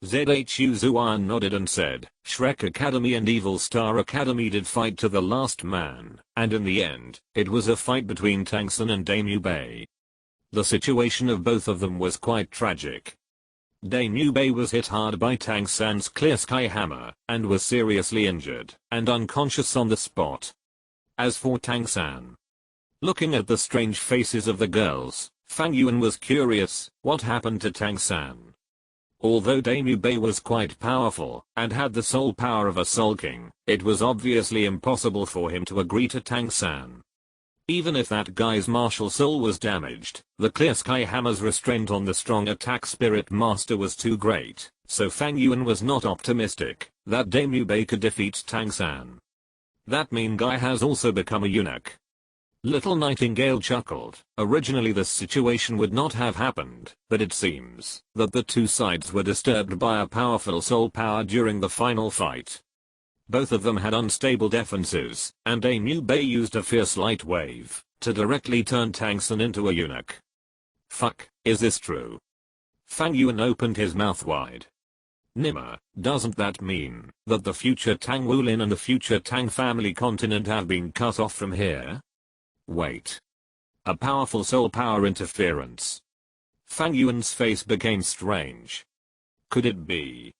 Zhu Zuan nodded and said, Shrek Academy and Evil Star Academy did fight to the last man, and in the end, it was a fight between Tang San and Dame Yubei. The situation of both of them was quite tragic. Dame Yubei was hit hard by Tang San's clear sky hammer, and was seriously injured, and unconscious on the spot. As for Tang San, looking at the strange faces of the girls, Fang Yuan was curious, what happened to Tang San? Although Dame Yubei was quite powerful, and had the soul power of a Soul King, it was obviously impossible for him to agree to Tang San. Even if that guy's martial soul was damaged, the clear sky hammer's restraint on the strong attack spirit master was too great, so Fang Yuan was not optimistic that Dame Yubei could defeat Tang San. That mean guy has also become a eunuch. Little Nightingale chuckled. Originally this situation would not have happened, but it seems that the two sides were disturbed by a powerful soul power during the final fight. Both of them had unstable defenses, and a Liu Bei used a fierce light wave to directly turn Tang Sun into a eunuch. Fuck, is this true? Fang Yuan opened his mouth wide. Nima, doesn't that mean that the future Tang Wulin and the future Tang family continent have been cut off from here? Wait. A powerful soul power interference. Fang Yuan's face became strange. Could it be?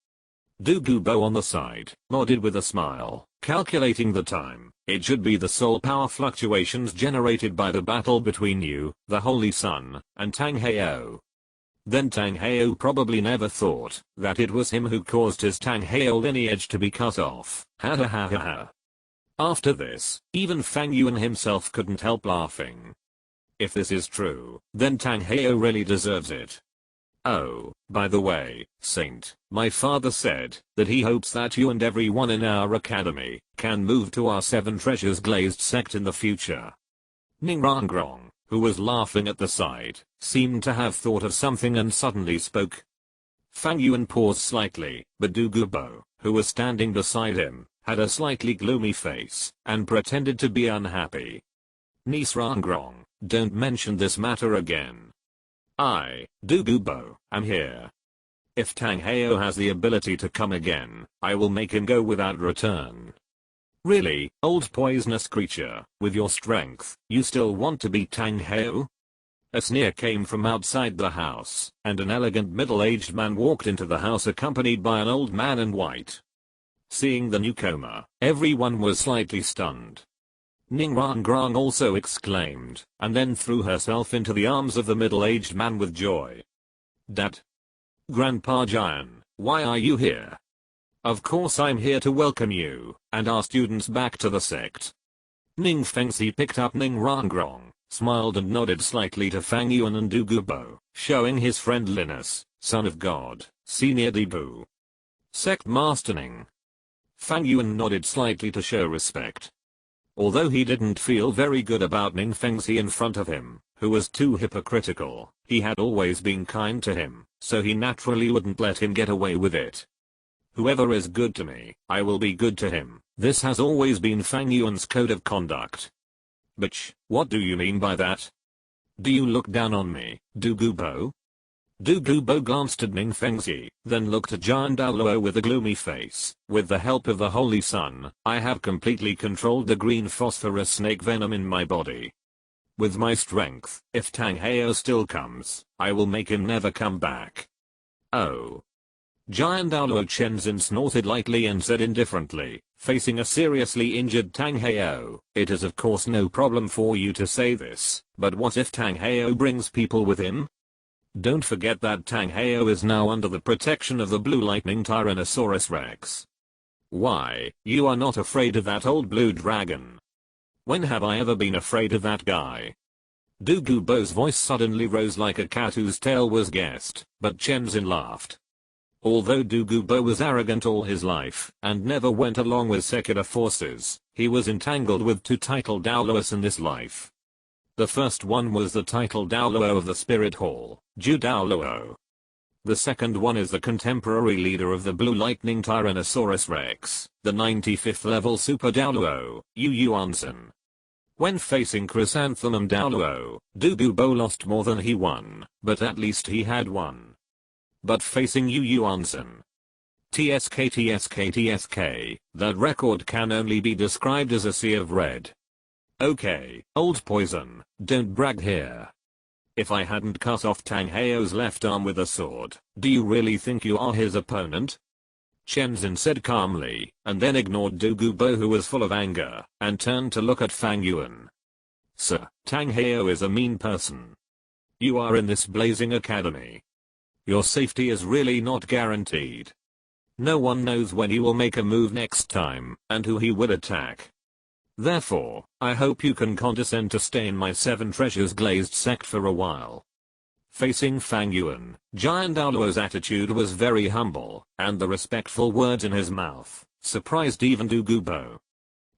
Douluo on the side nodded with a smile, calculating the time. It should be the soul power fluctuations generated by the battle between you, the Holy Sun, and Tang Heo. Then Tang Heo probably never thought that it was him who caused his Tang Heo lineage to be cut off. Ha ha ha ha ha. After this, even Fang Yuan himself couldn't help laughing. If this is true, then Tang Heo really deserves it. Oh, by the way, Saint, my father said that he hopes that you and everyone in our academy can move to our Seven Treasures glazed sect in the future. Ning Rangrong, who was laughing at the side, seemed to have thought of something and suddenly spoke. Fang Yuan paused slightly, but Douluo, who was standing beside him, had a slightly gloomy face and pretended to be unhappy. Niece Rangrong, don't mention this matter again. I, Douluo, am here. If Tang Heo has the ability to come again, I will make him go without return. Really, old poisonous creature, with your strength, you still want to beat Tang Heo? A sneer came from outside the house, and an elegant middle-aged man walked into the house accompanied by an old man in white. Seeing the newcomer, everyone was slightly stunned. Ning Rangrong also exclaimed, and then threw herself into the arms of the middle-aged man with joy. Dad. Grandpa Jian, why are you here? Of course I'm here to welcome you, and our students back to the sect. Ning Fengxi picked up Ning Rangrong, smiled and nodded slightly to Fang Yuan and Douluo, showing his friendliness, son of God, senior Debu. Sect Master Ning. Fang Yuan nodded slightly to show respect. Although he didn't feel very good about Ning Fengxi in front of him, who was too hypocritical, he had always been kind to him, so he naturally wouldn't let him get away with it. Whoever is good to me, I will be good to him. This has always been Fang Yuan's code of conduct. Bitch, what do you mean by that? Do you look down on me, Douluo? Douluo glanced at Ning Fengxi, then looked at Giant Douluo with a gloomy face. With the help of the Holy Sun, I have completely controlled the green phosphorus snake venom in my body. With my strength, if Tang Heo still comes, I will make him never come back. Oh. Giant Douluo Chenzin snorted lightly and said indifferently, facing a seriously injured Tang Heo, it is of course no problem for you to say this, but what if Tang Heo brings people with him? Don't forget that Tang Heo is now under the protection of the Blue Lightning Tyrannosaurus Rex. Why, you are not afraid of that old blue dragon? When have I ever been afraid of that guy? Douluo's voice suddenly rose like a cat whose tail was guessed, but Chenzin laughed. Although Douluo was arrogant all his life and never went along with secular forces, he was entangled with two titled Douluos in this life. The first one was the titled Douluo of the Spirit Hall, Ju Douluo. The second one is the contemporary leader of the Blue Lightning Tyrannosaurus Rex, the 95th level Super Douluo, Yu Yuansen. When facing Chrysanthemum Douluo, Douluo lost more than he won, but at least he had won. But facing Yu Yuansen, TSK, that record can only be described as a sea of red. Okay, old poison, don't brag here. If I hadn't cut off Tang Heo's left arm with a sword, do you really think you are his opponent? Chenzin said calmly, and then ignored Douluo who was full of anger, and turned to look at Fang Yuan. Sir, Tang Heo is a mean person. You are in this blazing academy. Your safety is really not guaranteed. No one knows when he will make a move next time, and who he will attack. Therefore, I hope you can condescend to stay in my Seven Treasures glazed sect for a while. Facing Fang Yuan, Giant Douluo's attitude was very humble, and the respectful words in his mouth surprised even Douluo.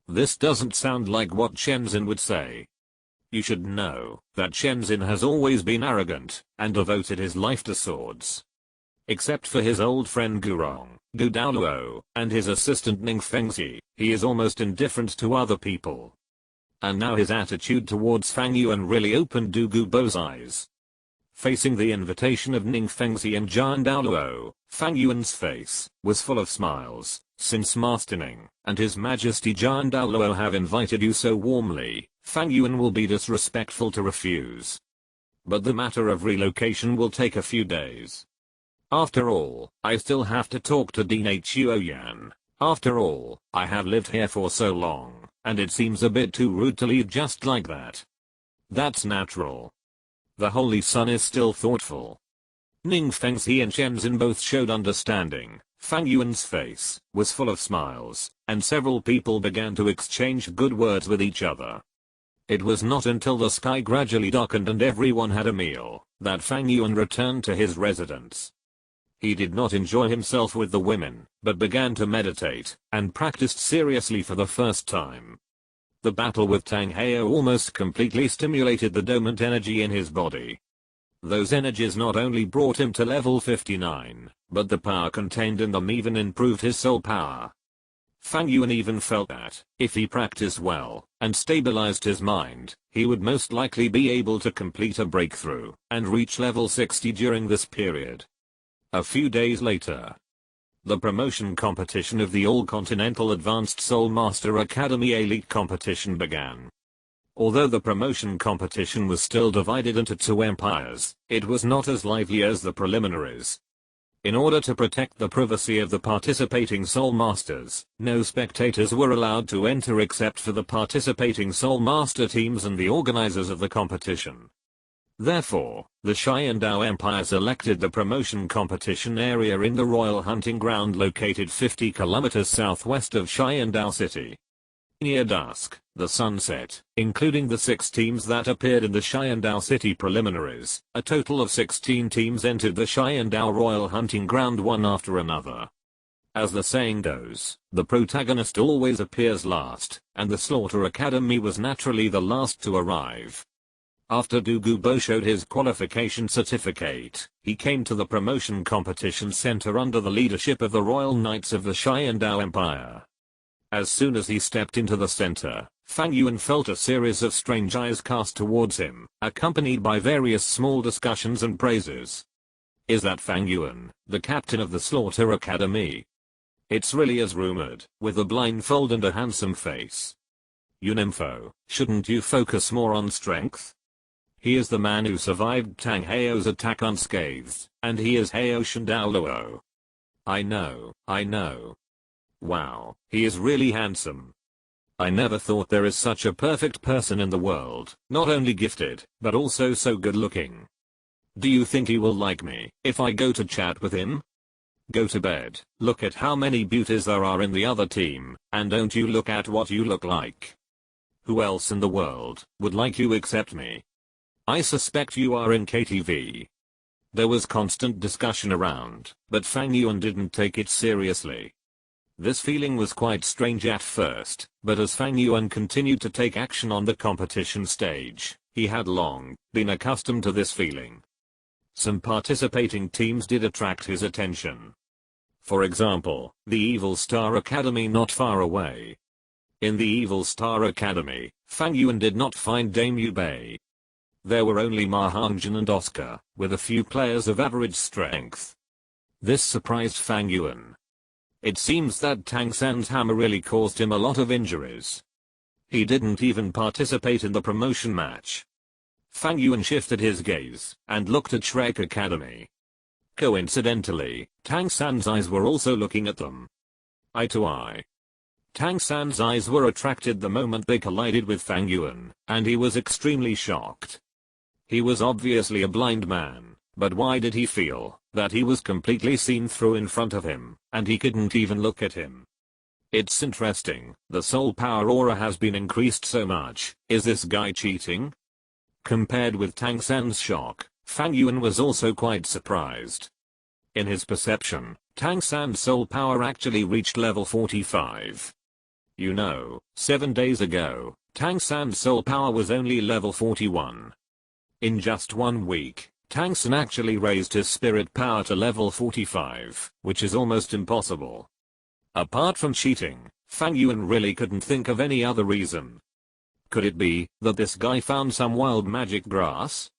This doesn't sound like what Chenzin would say. You should know that Chenzin has always been arrogant and devoted his life to swords. Except for his old friend Gurong, Douluo, and his assistant Ning Fengzi, he is almost indifferent to other people. And now his attitude towards Fang Yuan really opened Du Gubo's eyes. Facing the invitation of Ning Fengzi and Jian Douluo, Fang Yuan's face was full of smiles. Since Master Ning and His Majesty Jian Douluo have invited you so warmly, Fang Yuan will be disrespectful to refuse. But the matter of relocation will take a few days. After all, I still have to talk to Dean Huoyan. After all, I have lived here for so long, and it seems a bit too rude to leave just like that. That's natural. The Holy Sun is still thoughtful. Ning Fengzi and Shenzhen both showed understanding. Fang Yuan's face was full of smiles, and several people began to exchange good words with each other. It was not until the sky gradually darkened and everyone had a meal that Fang Yuan returned to his residence. He did not enjoy himself with the women, but began to meditate and practiced seriously for the first time. The battle with Tang Heo almost completely stimulated the dormant energy in his body. Those energies not only brought him to level 59, but the power contained in them even improved his soul power. Fang Yuan even felt that, if he practiced well and stabilized his mind, he would most likely be able to complete a breakthrough and reach level 60 during this period. A few days later, the promotion competition of the All-Continental Advanced Soul Master Academy Elite competition began. Although the promotion competition was still divided into two empires, it was not as lively as the preliminaries. In order to protect the privacy of the participating Soul Masters, no spectators were allowed to enter except for the participating Soul Master teams and the organizers of the competition. Therefore, the Xiandao Empire selected the promotion competition area in the Royal Hunting Ground located 50 kilometers southwest of Xiandao City. Near dusk, the sun set, including the 6 teams that appeared in the Xiandao City preliminaries. A total of 16 teams entered the Xiandao Royal Hunting Ground one after another. As the saying goes, the protagonist always appears last, and the Slaughter Academy was naturally the last to arrive. After Du Gubo showed his qualification certificate, he came to the promotion competition center under the leadership of the Royal Knights of the Xiandao Empire. As soon as he stepped into the center, Fang Yuan felt a series of strange eyes cast towards him, accompanied by various small discussions and praises. Is that Fang Yuan, the captain of the Slaughter Academy? It's really as rumored, with a blindfold and a handsome face. Yuninfo, shouldn't you focus more on strength? He is the man who survived Tang Heo's attack unscathed, and he is Heo Shandaoluo. I know. Wow, he is really handsome. I never thought there is such a perfect person in the world, not only gifted, but also so good looking. Do you think he will like me if I go to chat with him? Go to bed, look at how many beauties there are in the other team, and don't you look at what you look like. Who else in the world would like you except me? I suspect you are in KTV. There was constant discussion around, but Fang Yuan didn't take it seriously. This feeling was quite strange at first, but as Fang Yuan continued to take action on the competition stage, he had long been accustomed to this feeling. Some participating teams did attract his attention. For example, the Evil Star Academy not far away. In the Evil Star Academy, Fang Yuan did not find Dame Yubei. There were only Ma Hongjin and Oscar, with a few players of average strength. This surprised Fang Yuan. It seems that Tang San's hammer really caused him a lot of injuries. He didn't even participate in the promotion match. Fang Yuan shifted his gaze and looked at Shrek Academy. Coincidentally, Tang San's eyes were also looking at them. Eye to eye. Tang San's eyes were attracted the moment they collided with Fang Yuan, and he was extremely shocked. He was obviously a blind man, but why did he feel that he was completely seen through in front of him, and he couldn't even look at him? It's interesting, the soul power aura has been increased so much. Is this guy cheating? Compared with Tang San's shock, Fang Yuan was also quite surprised. In his perception, Tang San's soul power actually reached level 45. 7 days ago, Tang San's soul power was only level 41. In just 1 week, Tang San actually raised his spirit power to level 45, which is almost impossible. Apart from cheating, Fang Yuan really couldn't think of any other reason. Could it be that this guy found some wild magic grass?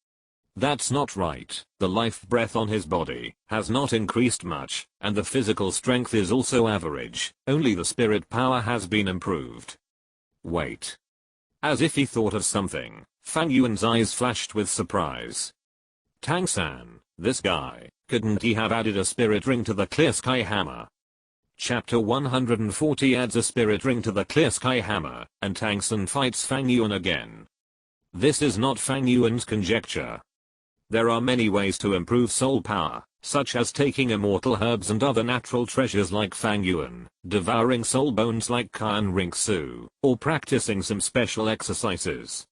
That's not right. The life breath on his body has not increased much, and the physical strength is also average, only the spirit power has been improved. Wait. As if he thought of something, Fang Yuan's eyes flashed with surprise. Tang San, this guy, couldn't he have added a spirit ring to the Clear Sky Hammer? Chapter 140 adds a spirit ring to the Clear Sky Hammer, and Tang San fights Fang Yuan again. This is not Fang Yuan's conjecture. There are many ways to improve soul power, such as taking immortal herbs and other natural treasures like Fang Yuan, devouring soul bones like Kan Ring Su, or practicing some special exercises.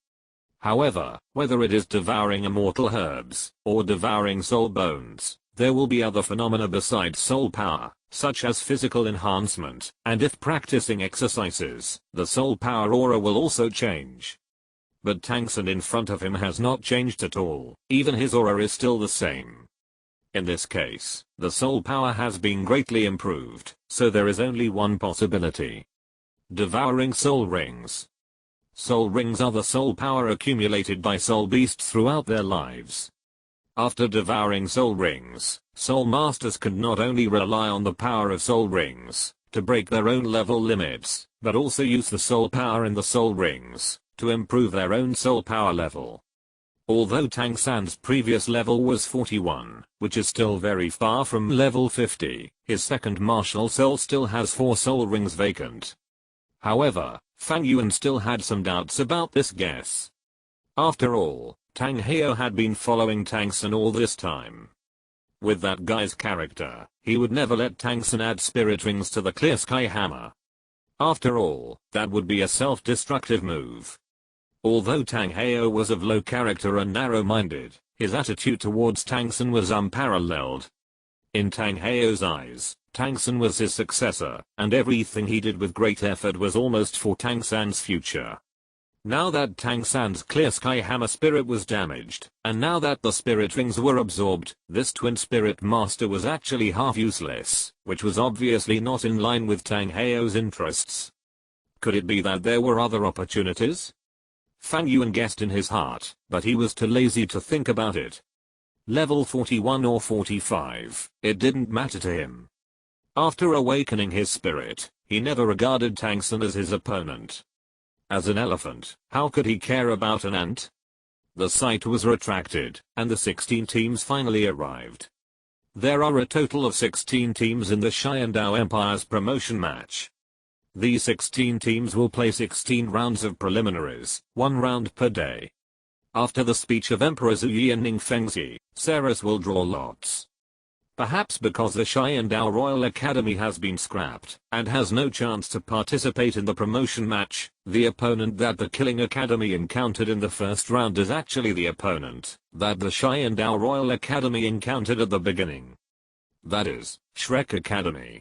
However, whether it is devouring immortal herbs, or devouring soul bones, there will be other phenomena besides soul power, such as physical enhancement, and if practicing exercises, the soul power aura will also change. But Tang San in front of him has not changed at all, even his aura is still the same. In this case, the soul power has been greatly improved, so there is only one possibility. Devouring soul rings. Soul rings are the soul power accumulated by soul beasts throughout their lives. After devouring soul rings, soul masters can not only rely on the power of soul rings to break their own level limits, but also use the soul power in the soul rings to improve their own soul power level. Although Tang San's previous level was 41, which is still very far from level 50, his second martial soul still has 4 soul rings vacant. However, Fang Yuan still had some doubts about this guess. After all, Tang Heo had been following Tang San all this time. With that guy's character, he would never let Tang San add spirit rings to the Clear Sky Hammer. After all, that would be a self-destructive move. Although Tang Heo was of low character and narrow-minded, his attitude towards Tang San was unparalleled. In Tang Heo's eyes, Tang San was his successor, and everything he did with great effort was almost for Tang San's future. Now that Tang San's Clear Sky Hammer spirit was damaged, and now that the spirit rings were absorbed, this twin spirit master was actually half useless, which was obviously not in line with Tang Heo's interests. Could it be that there were other opportunities? Fang Yuan guessed in his heart, but he was too lazy to think about it. Level 41 or 45, it didn't matter to him. After awakening his spirit, he never regarded Tang San as his opponent. As an elephant, how could he care about an ant? The site was retracted, and the 16 teams finally arrived. There are a total of 16 teams in the Xiandao Empire's promotion match. These 16 teams will play 16 rounds of preliminaries, 1 round per day. After the speech of Emperor Zhu Yi and Ning Fengzi, Ceres will draw lots. Perhaps because the Xiandao Royal Academy has been scrapped, and has no chance to participate in the promotion match, the opponent that the Killing Academy encountered in the first round is actually the opponent that the Xiandao Royal Academy encountered at the beginning. That is, Shrek Academy.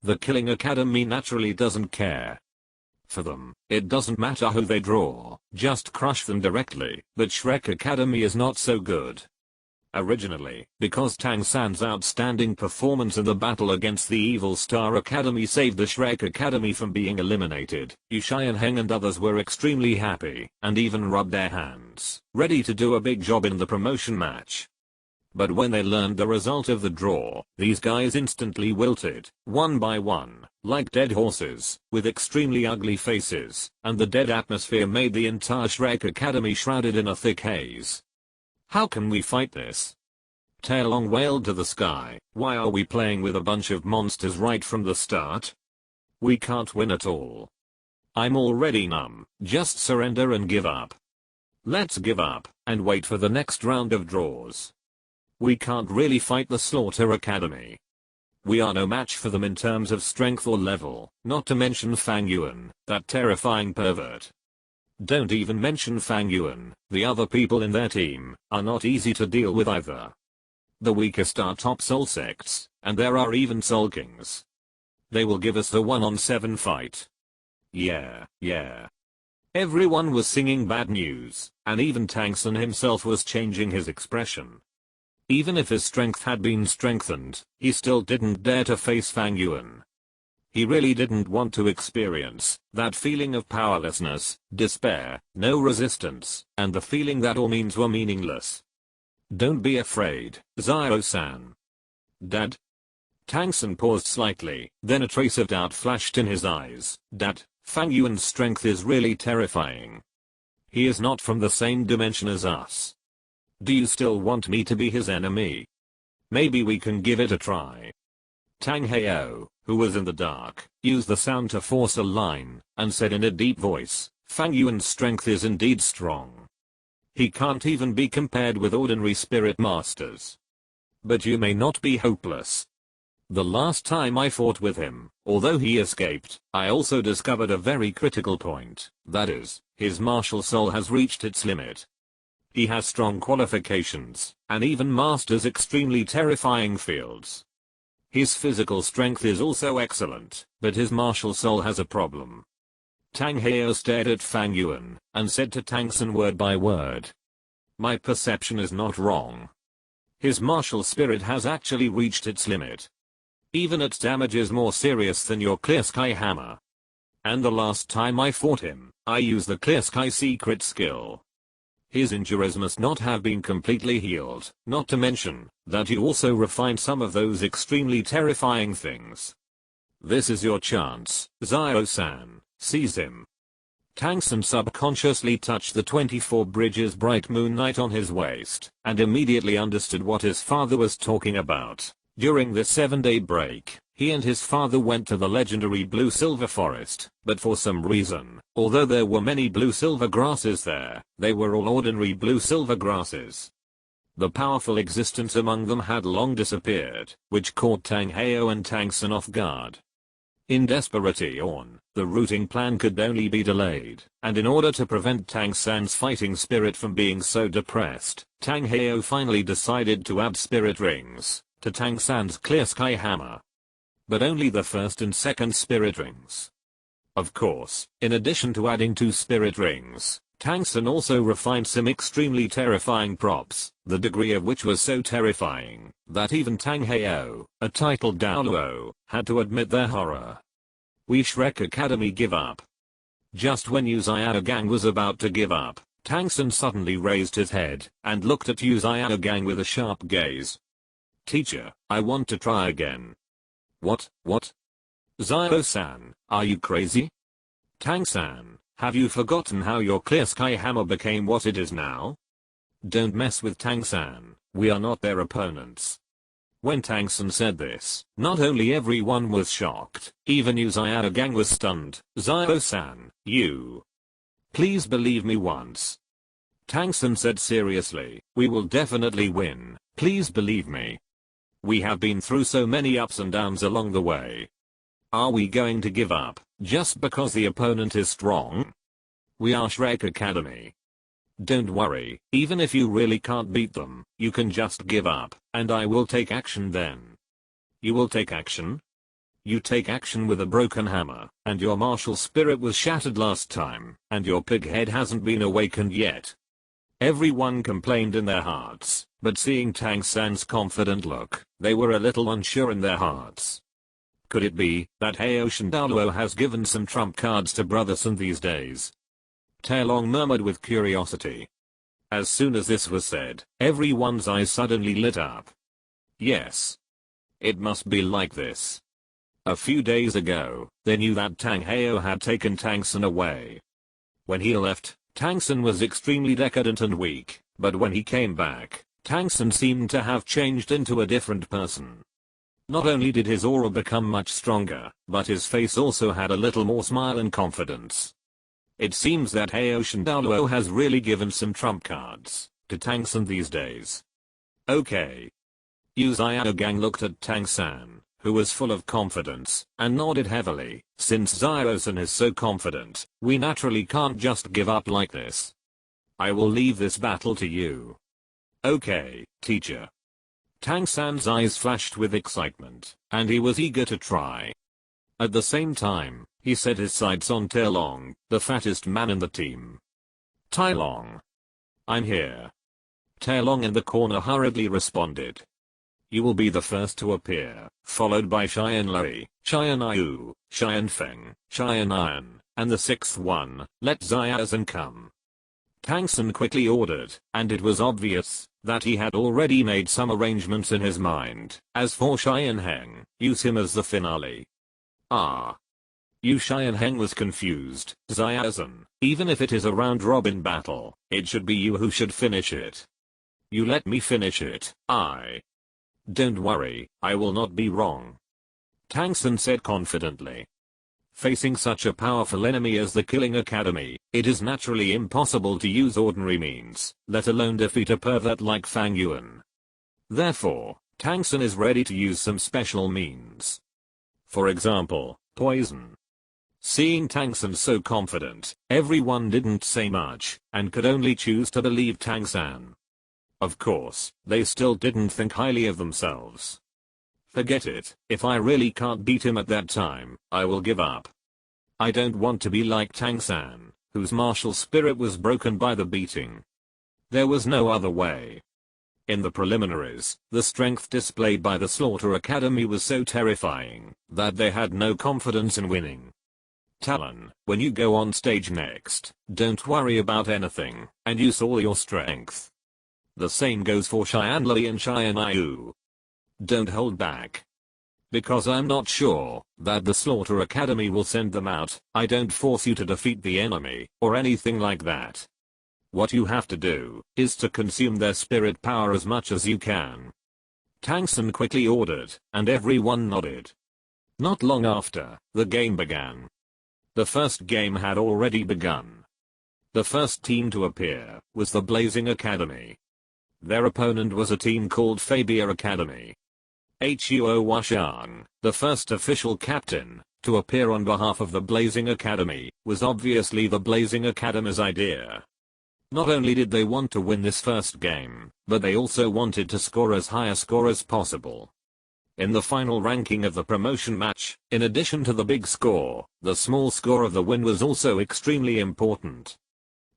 The Killing Academy naturally doesn't care. For them, it doesn't matter who they draw, just crush them directly, but Shrek Academy is not so good. Originally, because Tang San's outstanding performance in the battle against the Evil Star Academy saved the Shrek Academy from being eliminated, Yu Xianheng and others were extremely happy, and even rubbed their hands, ready to do a big job in the promotion match. But when they learned the result of the draw, these guys instantly wilted, one by one, like dead horses, with extremely ugly faces, and the dead atmosphere made the entire Shrek Academy shrouded in a thick haze. How can we fight this? Tailong wailed to the sky, why are we playing with a bunch of monsters right from the start? We can't win at all. I'm already numb, just surrender and give up. Let's give up, and wait for the next round of draws. We can't really fight the Slaughter Academy. We are no match for them in terms of strength or level, not to mention Fang Yuan, that terrifying pervert. Don't even mention Fang Yuan, the other people in their team are not easy to deal with either. The weakest are top soul sects, and there are even soul kings. They will give us a 1-on-7 fight. Yeah. Everyone was singing bad news, and even Tang San himself was changing his expression. Even if his strength had been strengthened, he still didn't dare to face Fang Yuan. He really didn't want to experience that feeling of powerlessness, despair, no resistance, and the feeling that all means were meaningless. Don't be afraid, Zio-san. Dad? Tang San paused slightly, then a trace of doubt flashed in his eyes. Dad, Fang Yuan's strength is really terrifying. He is not from the same dimension as us. Do you still want me to be his enemy? Maybe we can give it a try. Tang Heo, who was in the dark, used the sound to force a line, and said in a deep voice, Fang Yuan's strength is indeed strong. He can't even be compared with ordinary spirit masters. But you may not be hopeless. The last time I fought with him, although he escaped, I also discovered a very critical point, that is, his martial soul has reached its limit. He has strong qualifications, and even masters extremely terrifying fields. His physical strength is also excellent, but his martial soul has a problem. Tang Heo stared at Fang Yuan, and said to Tang San word by word. My perception is not wrong. His martial spirit has actually reached its limit. Even its damage is more serious than your Clear Sky Hammer. And the last time I fought him, I used the Clear Sky secret skill. His injuries must not have been completely healed, not to mention that you also refined some of those extremely terrifying things. This is your chance, Zio-san, seize him. Tang San subconsciously touched the 24 Bridges bright moon knight on his waist, and immediately understood what his father was talking about. During this 7-day break, he and his father went to the legendary blue-silver forest, but for some reason, although there were many blue-silver grasses there, they were all ordinary blue-silver grasses. The powerful existence among them had long disappeared, which caught Tang Heo and Tang San off guard. In desperation, the routing plan could only be delayed, and in order to prevent Tang San's fighting spirit from being so depressed, Tang Heo finally decided to add spirit rings to Tang San's Clear Sky Hammer. But only the first and second spirit rings. Of course, in addition to adding 2 spirit rings, Tang San also refined some extremely terrifying props, the degree of which was so terrifying that even Tang Heo, a titled Douluo, had to admit their horror. We Shrek Academy give up. Just when Uzayada Gang was about to give up, Tang San suddenly raised his head and looked at Uzayada Gang with a sharp gaze. Teacher, I want to try again. What? Zio-san, are you crazy? Tang-san, have you forgotten how your Clear Sky Hammer became what it is now? Don't mess with Tang-san, we are not their opponents. When Tang San said this, not only everyone was shocked, even Uzayada Gang was stunned. Zio-san, you. Please believe me once. Tang San said seriously, we will definitely win, please believe me. We have been through so many ups and downs along the way. Are we going to give up, just because the opponent is strong? We are Shrek Academy. Don't worry, even if you really can't beat them, you can just give up, and I will take action then. You will take action? You take action with a broken hammer, and your martial spirit was shattered last time, and your pig head hasn't been awakened yet. Everyone complained in their hearts, but seeing Tang San's confident look, they were a little unsure in their hearts. Could it be that Heoshan Douluo has given some trump cards to Brother Sun these days? Taelong murmured with curiosity. As soon as this was said, everyone's eyes suddenly lit up. Yes. It must be like this. A few days ago, they knew that Tang Heo had taken Tang San away. When he left, Tang San was extremely decadent and weak, but when he came back, Tang San seemed to have changed into a different person. Not only did his aura become much stronger, but his face also had a little more smile and confidence. It seems that Heoshan Douluo has really given some trump cards to Tang San these days. Okay. Uzayada Gang looked at Tang San, who was full of confidence, and nodded heavily. Since Zio-san is so confident, we naturally can't just give up like this. I will leave this battle to you. Okay, teacher. Tang San's eyes flashed with excitement, and he was eager to try. At the same time, he set his sights on Taelong, the fattest man in the team. Taelong. I'm here. Taelong in the corner hurriedly responded. You will be the first to appear, followed by Cheyenne Lei, Cheyenne Iu, Cheyenne Feng, Cheyenne Ian, and the sixth one, let Xiaozhen come. Tang Sun quickly ordered, and it was obvious that he had already made some arrangements in his mind. As for Cheyenne Heng, use him as the finale. Ah. Yu Cheyenne Heng was confused. Xiaozhen, even if it is a round-robin battle, it should be you who should finish it. You let me finish it. Don't worry, I will not be wrong. Tang Sun said confidently. Facing such a powerful enemy as the Killing Academy, it is naturally impossible to use ordinary means, let alone defeat a pervert like Fang Yuan. Therefore, Tang Sun is ready to use some special means. For example, poison. Seeing Tang Sun so confident, everyone didn't say much, and could only choose to believe Tang San. Of course, they still didn't think highly of themselves. Forget it, if I really can't beat him at that time, I will give up. I don't want to be like Tang San, whose martial spirit was broken by the beating. There was no other way. In the preliminaries, the strength displayed by the Slaughter Academy was so terrifying that they had no confidence in winning. Talon, when you go on stage next, don't worry about anything, and use all your strength. The same goes for Cheyenne Lei and Cheyenne Iu. Don't hold back. Because I'm not sure that the Slaughter Academy will send them out, I don't force you to defeat the enemy, or anything like that. What you have to do is to consume their spirit power as much as you can. Tang Sun quickly ordered, and everyone nodded. Not long after, the game began. The first game had already begun. The first team to appear was the Blazing Academy. Their opponent was a team called Fabia Academy. Huo Washang, the first official captain to appear on behalf of the Blazing Academy, was obviously the Blazing Academy's idea. Not only did they want to win this first game, but they also wanted to score as high a score as possible. In the final ranking of the promotion match, in addition to the big score, the small score of the win was also extremely important.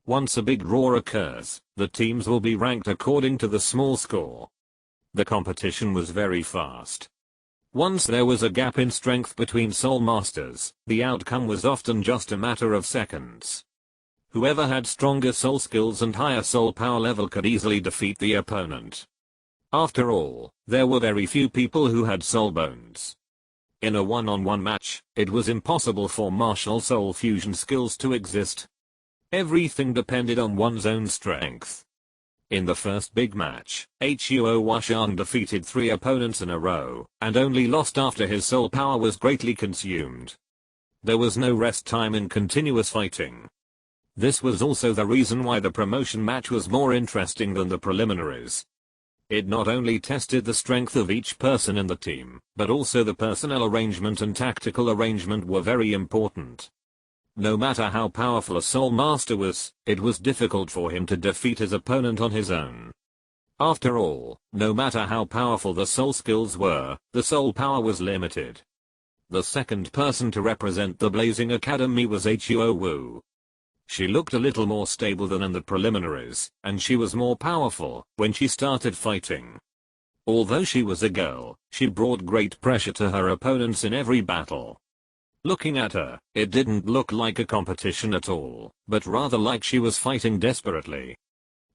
Once a big draw occurs, the teams will be ranked according to the small score. The competition was very fast. Once there was a gap in strength between Soul Masters, the outcome was often just a matter of seconds. Whoever had stronger soul skills and higher soul power level could easily defeat the opponent. After all, there were very few people who had soul bones. In a one-on-one match, it was impossible for martial soul fusion skills to exist. Everything depended on one's own strength. In the first big match, Huo Washang defeated 3 opponents in a row, and only lost after his soul power was greatly consumed. There was no rest time in continuous fighting. This was also the reason why the promotion match was more interesting than the preliminaries. It not only tested the strength of each person in the team, but also the personnel arrangement and tactical arrangement were very important. No matter how powerful a Soul Master was, it was difficult for him to defeat his opponent on his own. After all, no matter how powerful the soul skills were, the soul power was limited. The second person to represent the Blazing Academy was Huo Wu. She looked a little more stable than in the preliminaries, and she was more powerful when she started fighting. Although she was a girl, she brought great pressure to her opponents in every battle. Looking at her, it didn't look like a competition at all, but rather like she was fighting desperately.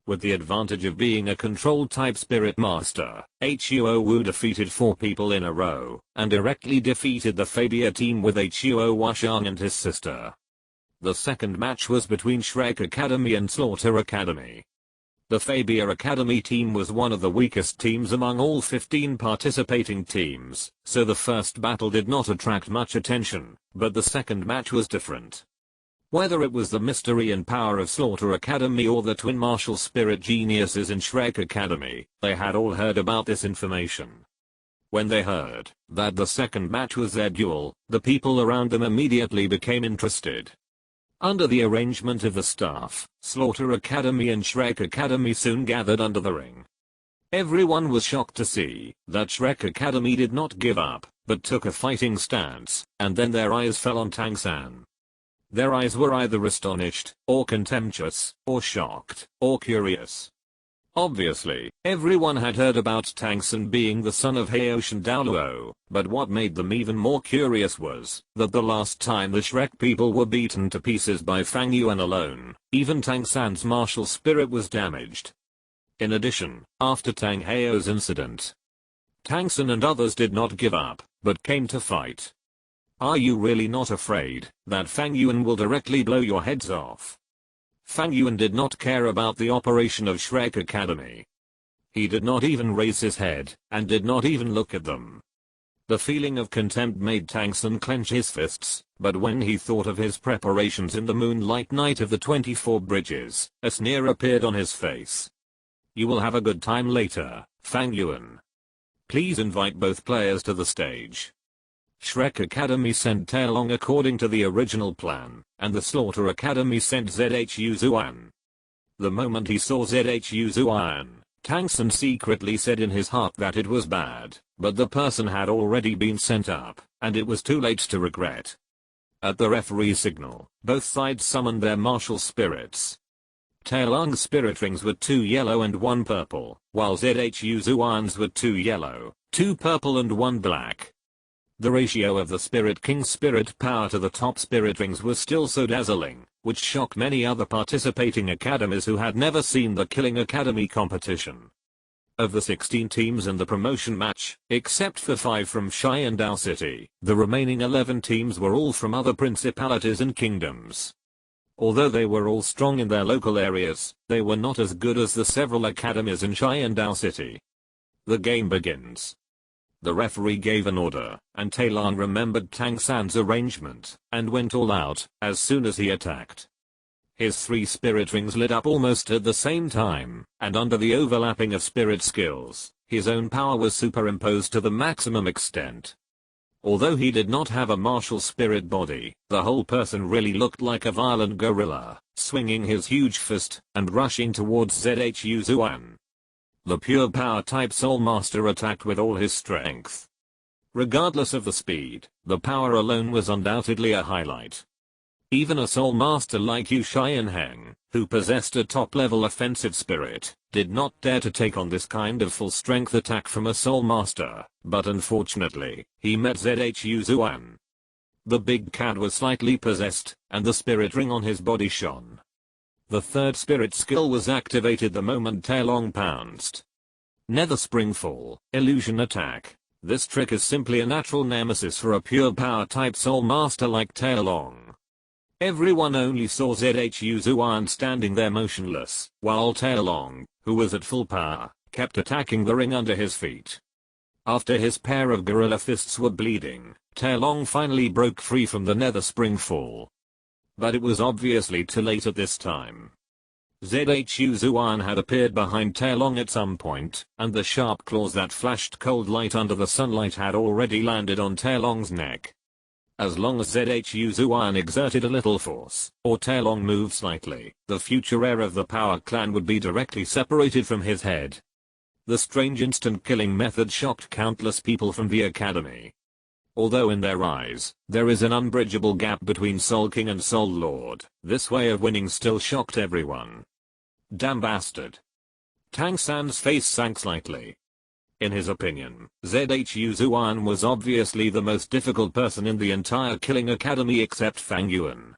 With the advantage of being a control-type spirit master, Huo Wu defeated 4 people in a row, and directly defeated the Fabia team with Huo Washang and his sister. The second match was between Shrek Academy and Slaughter Academy. The Fabia Academy team was one of the weakest teams among all 15 participating teams, so the first battle did not attract much attention, but the second match was different. Whether it was the mystery and power of Slaughter Academy or the twin martial spirit geniuses in Shrek Academy, they had all heard about this information. When they heard that the second match was their duel, the people around them immediately became interested. Under the arrangement of the staff, Slaughter Academy and Shrek Academy soon gathered under the ring. Everyone was shocked to see that Shrek Academy did not give up, but took a fighting stance, and then their eyes fell on Tang San. Their eyes were either astonished, or contemptuous, or shocked, or curious. Obviously, everyone had heard about Tangsun being the son of Haoshan Douluo, but what made them even more curious was that the last time the Shrek people were beaten to pieces by Fang Yuan alone, even Tangsan's martial spirit was damaged. In addition, after Tang Hao's incident, Tangsun and others did not give up, but came to fight. Are you really not afraid that Fang Yuan will directly blow your heads off? Fang Yuan did not care about the operation of Shrek Academy. He did not even raise his head, and did not even look at them. The feeling of contempt made Tangsun clench his fists, but when he thought of his preparations in the moonlight night of the 24 bridges, a sneer appeared on his face. You will have a good time later, Fang Yuan. Please invite both players to the stage. Shrek Academy sent Taelong according to the original plan, and the Slaughter Academy sent Zhu Zuan. The moment he saw Zhu Zuan, Tangsun secretly said in his heart that it was bad, but the person had already been sent up, and it was too late to regret. At the referee's signal, both sides summoned their martial spirits. Taelong's spirit rings were 2 yellow and 1 purple, while Zhu Zuan's were 2 yellow, 2 purple and 1 black. The ratio of the Spirit King's spirit power to the top spirit rings was still so dazzling, which shocked many other participating academies who had never seen the Killing Academy competition. Of the 16 teams in the promotion match, except for 5 from Sharingan City, the remaining 11 teams were all from other principalities and kingdoms. Although they were all strong in their local areas, they were not as good as the several academies in Sharingan City. The game begins. The referee gave an order, and Taelong remembered Tangsan's arrangement, and went all out, as soon as he attacked. His 3 spirit rings lit up almost at the same time, and under the overlapping of spirit skills, his own power was superimposed to the maximum extent. Although he did not have a martial spirit body, the whole person really looked like a violent gorilla, swinging his huge fist, and rushing towards Zhu Zuan. The pure power type Soul Master attacked with all his strength. Regardless of the speed, the power alone was undoubtedly a highlight. Even a Soul Master like Yu Xianheng, who possessed a top-level offensive spirit, did not dare to take on this kind of full-strength attack from a Soul Master, but unfortunately, he met Zhu Zuan. The big cat was slightly possessed, and the spirit ring on his body shone. The 3rd spirit skill was activated the moment Taelong pounced. Nether Springfall, Illusion Attack. This trick is simply a natural nemesis for a pure power type Soul Master like Taelong. Everyone only saw Zhu Zuan standing there motionless, while Taelong, who was at full power, kept attacking the ring under his feet. After his pair of gorilla fists were bleeding, Taelong finally broke free from the Nether Springfall. But it was obviously too late at this time. Zhu Zuan had appeared behind Taelong at some point, and the sharp claws that flashed cold light under the sunlight had already landed on Taelong's neck. As long as Zhu Zuan exerted a little force, or Taelong moved slightly, the future heir of the Power Clan would be directly separated from his head. The strange instant killing method shocked countless people from the academy. Although in their eyes, there is an unbridgeable gap between Soul King and Soul Lord, this way of winning still shocked everyone. Damn bastard. Tangsan's face sank slightly. In his opinion, Zhu Zuan was obviously the most difficult person in the entire Killing Academy except Fang Yuan.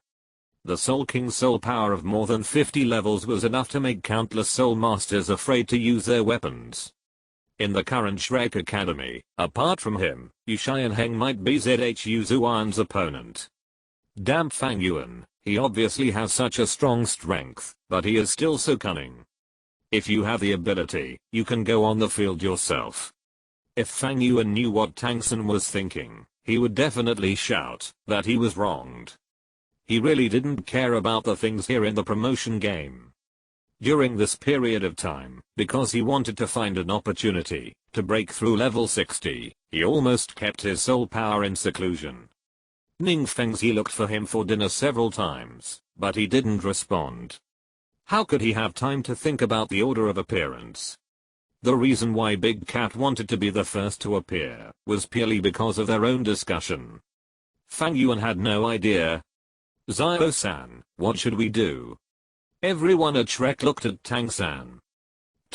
The Soul King's soul power of more than 50 levels was enough to make countless Soul Masters afraid to use their weapons. In the current Shrek Academy, apart from him, Yu Xianheng might be Zhu Zuan's opponent. Damn Fang Yuan, he obviously has such a strong strength, but he is still so cunning. If you have the ability, you can go on the field yourself. If Fang Yuan knew what Tangsun was thinking, he would definitely shout that he was wronged. He really didn't care about the things here in the promotion game. During this period of time, because he wanted to find an opportunity to break through level 60, he almost kept his soul power in seclusion. Ning Fengzi looked for him for dinner several times, but he didn't respond. How could he have time to think about the order of appearance? The reason why Big Cat wanted to be the first to appear was purely because of their own discussion. Fang Yuan had no idea. Zio-san, what should we do? Everyone at Shrek looked at Tangsan.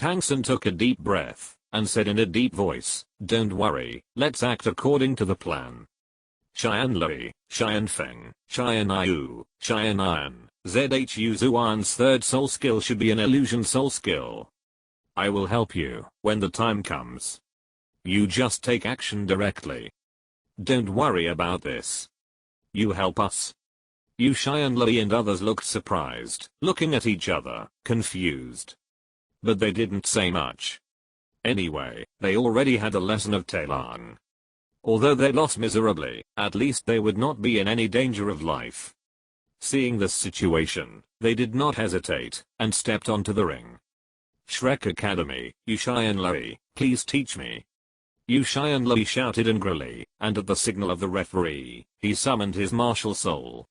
Tang San took a deep breath and said in a deep voice, "Don't worry, let's act according to the plan. Xian Lui, Xian Feng, Xian Yu, Xian Ian, Zhu Zuan's third soul skill should be an illusion soul skill. I will help you when the time comes. You just take action directly. Don't worry about this. You help us." Yu Xianlei and others looked surprised, looking at each other, confused. But they didn't say much. Anyway, they already had a lesson of Taelong. Although they lost miserably, at least they would not be in any danger of life. Seeing this situation, they did not hesitate, and stepped onto the ring. "Shrek Academy, Yu Xianlei, please teach me." Yu Xianlei shouted angrily, and at the signal of the referee, he summoned his martial soul.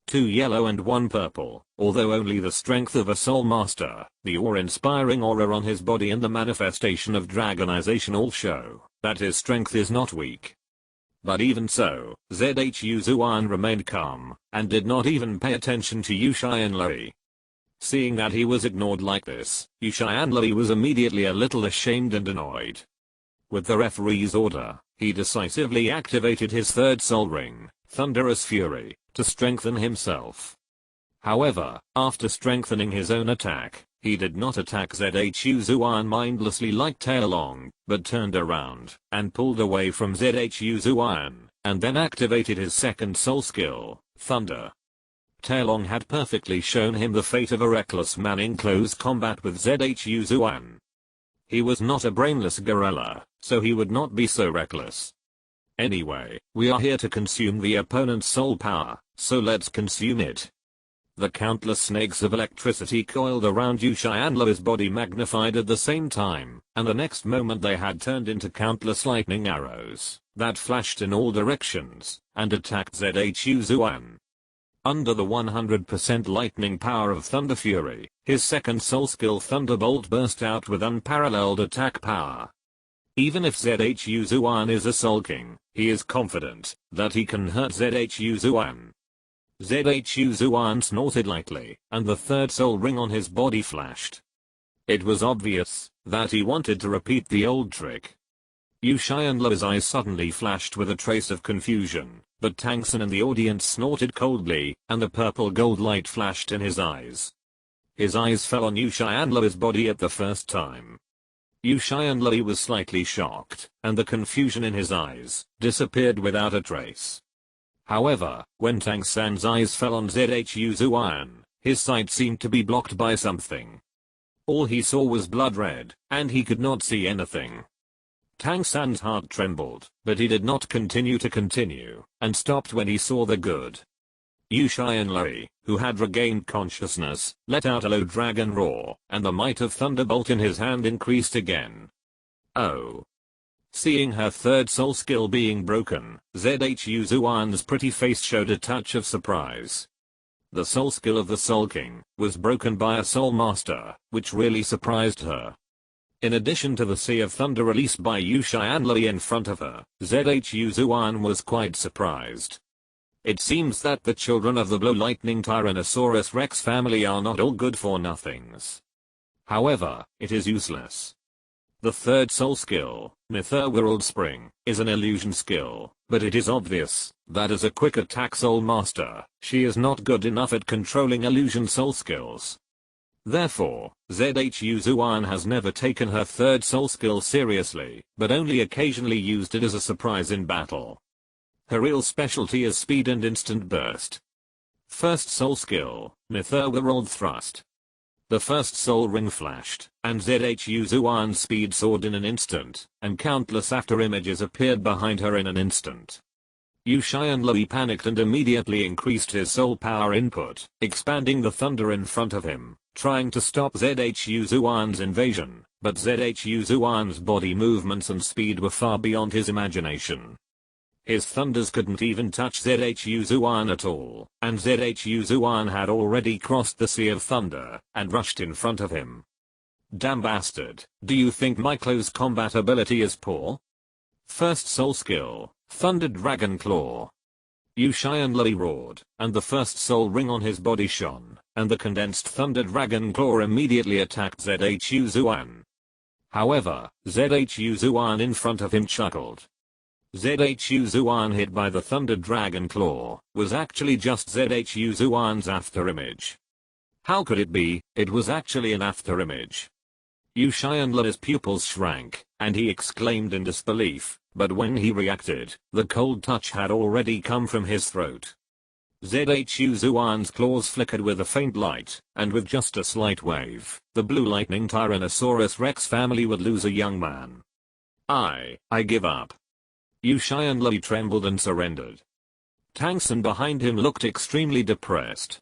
2 yellow and 1 purple, although only the strength of a soul master, the awe-inspiring aura on his body and the manifestation of dragonization all show that his strength is not weak. But even so, Zhu Zuan remained calm, and did not even pay attention to Yu Xianlei. Seeing that he was ignored like this, Yu Xianlei was immediately a little ashamed and annoyed. With the referee's order, he decisively activated his third soul ring, Thunderous Fury, to strengthen himself. However, after strengthening his own attack, he did not attack Zhu Zuan mindlessly like Taelong, but turned around and pulled away from Zhu Zuan, and then activated his second soul skill, Thunder. Taelong had perfectly shown him the fate of a reckless man in close combat with Zhu Zuan. He was not a brainless gorilla, so he would not be so reckless. Anyway, we are here to consume the opponent's soul power, so let's consume it. The countless snakes of electricity coiled around Yu Xianlei's body magnified at the same time, and the next moment they had turned into countless lightning arrows that flashed in all directions and attacked Zhu Zuan. Under the 100% lightning power of Thunder Fury, his second soul skill Thunderbolt burst out with unparalleled attack power. Even if Zhu Zuan is a Soul King, he is confident that he can hurt Zhu Zuan. Zhu Zuan snorted lightly, and the third soul ring on his body flashed. It was obvious that he wanted to repeat the old trick. Yu Xianlei's eyes suddenly flashed with a trace of confusion, but Tang San and the audience snorted coldly, and the purple gold light flashed in his eyes. His eyes fell on Yu Xianlei's body at the first time. Yu Xianlei was slightly shocked, and the confusion in his eyes disappeared without a trace. However, when Tang San's eyes fell on Zhu Zuan, his sight seemed to be blocked by something. All he saw was blood red, and he could not see anything. Tang San's heart trembled, but he did not continue, and stopped when he saw the good. Yu Xianlei, who had regained consciousness, let out a low dragon roar, and the might of Thunderbolt in his hand increased again. Oh. Seeing her third soul skill being broken, Zhu Zuan's pretty face showed a touch of surprise. The soul skill of the Soul King was broken by a Soul Master, which really surprised her. In addition to the Sea of Thunder released by Yu Xianlei in front of her, Zhu Zuan was quite surprised. It seems that the children of the Blue Lightning Tyrannosaurus Rex family are not all good for nothings. However, it is useless. The third soul skill, Netherworld Spring, is an illusion skill, but it is obvious that as a quick attack soul master, she is not good enough at controlling illusion soul skills. Therefore, Zhu Zuan has never taken her third soul skill seriously, but only occasionally used it as a surprise in battle. Her real specialty is speed and instant burst. First soul skill, Netherworld Thrust. The first soul ring flashed, and Zhu Zuan's speed soared in an instant, and countless after images appeared behind her in an instant. Yu Xianlei panicked and immediately increased his soul power input, expanding the thunder in front of him, trying to stop Zhu Zuan's invasion, but Zhu Zuan's body movements and speed were far beyond his imagination. His thunders couldn't even touch Zhu Zuan at all, and Zhu Zuan had already crossed the Sea of Thunder, and rushed in front of him. Damn bastard, do you think my close combat ability is poor? First soul skill, Thunder Dragon Claw. Yu Xianli roared, and the first soul ring on his body shone, and the condensed thunder dragon claw immediately attacked Zhu Zuan. However, Zhu Zuan in front of him chuckled. Zhu Zuan hit by the thunder dragon claw was actually just Zhu Zuan's afterimage. How could it be? It was actually an afterimage. Yu Xianli's pupils shrank, and he exclaimed in disbelief, but when he reacted, the cold touch had already come from his throat. Zhu Zuan's claws flickered with a faint light, and with just a slight wave, the blue lightning Tyrannosaurus Rex family would lose a young man. I give up. Yu Xianli trembled and surrendered. Tang San behind him looked extremely depressed.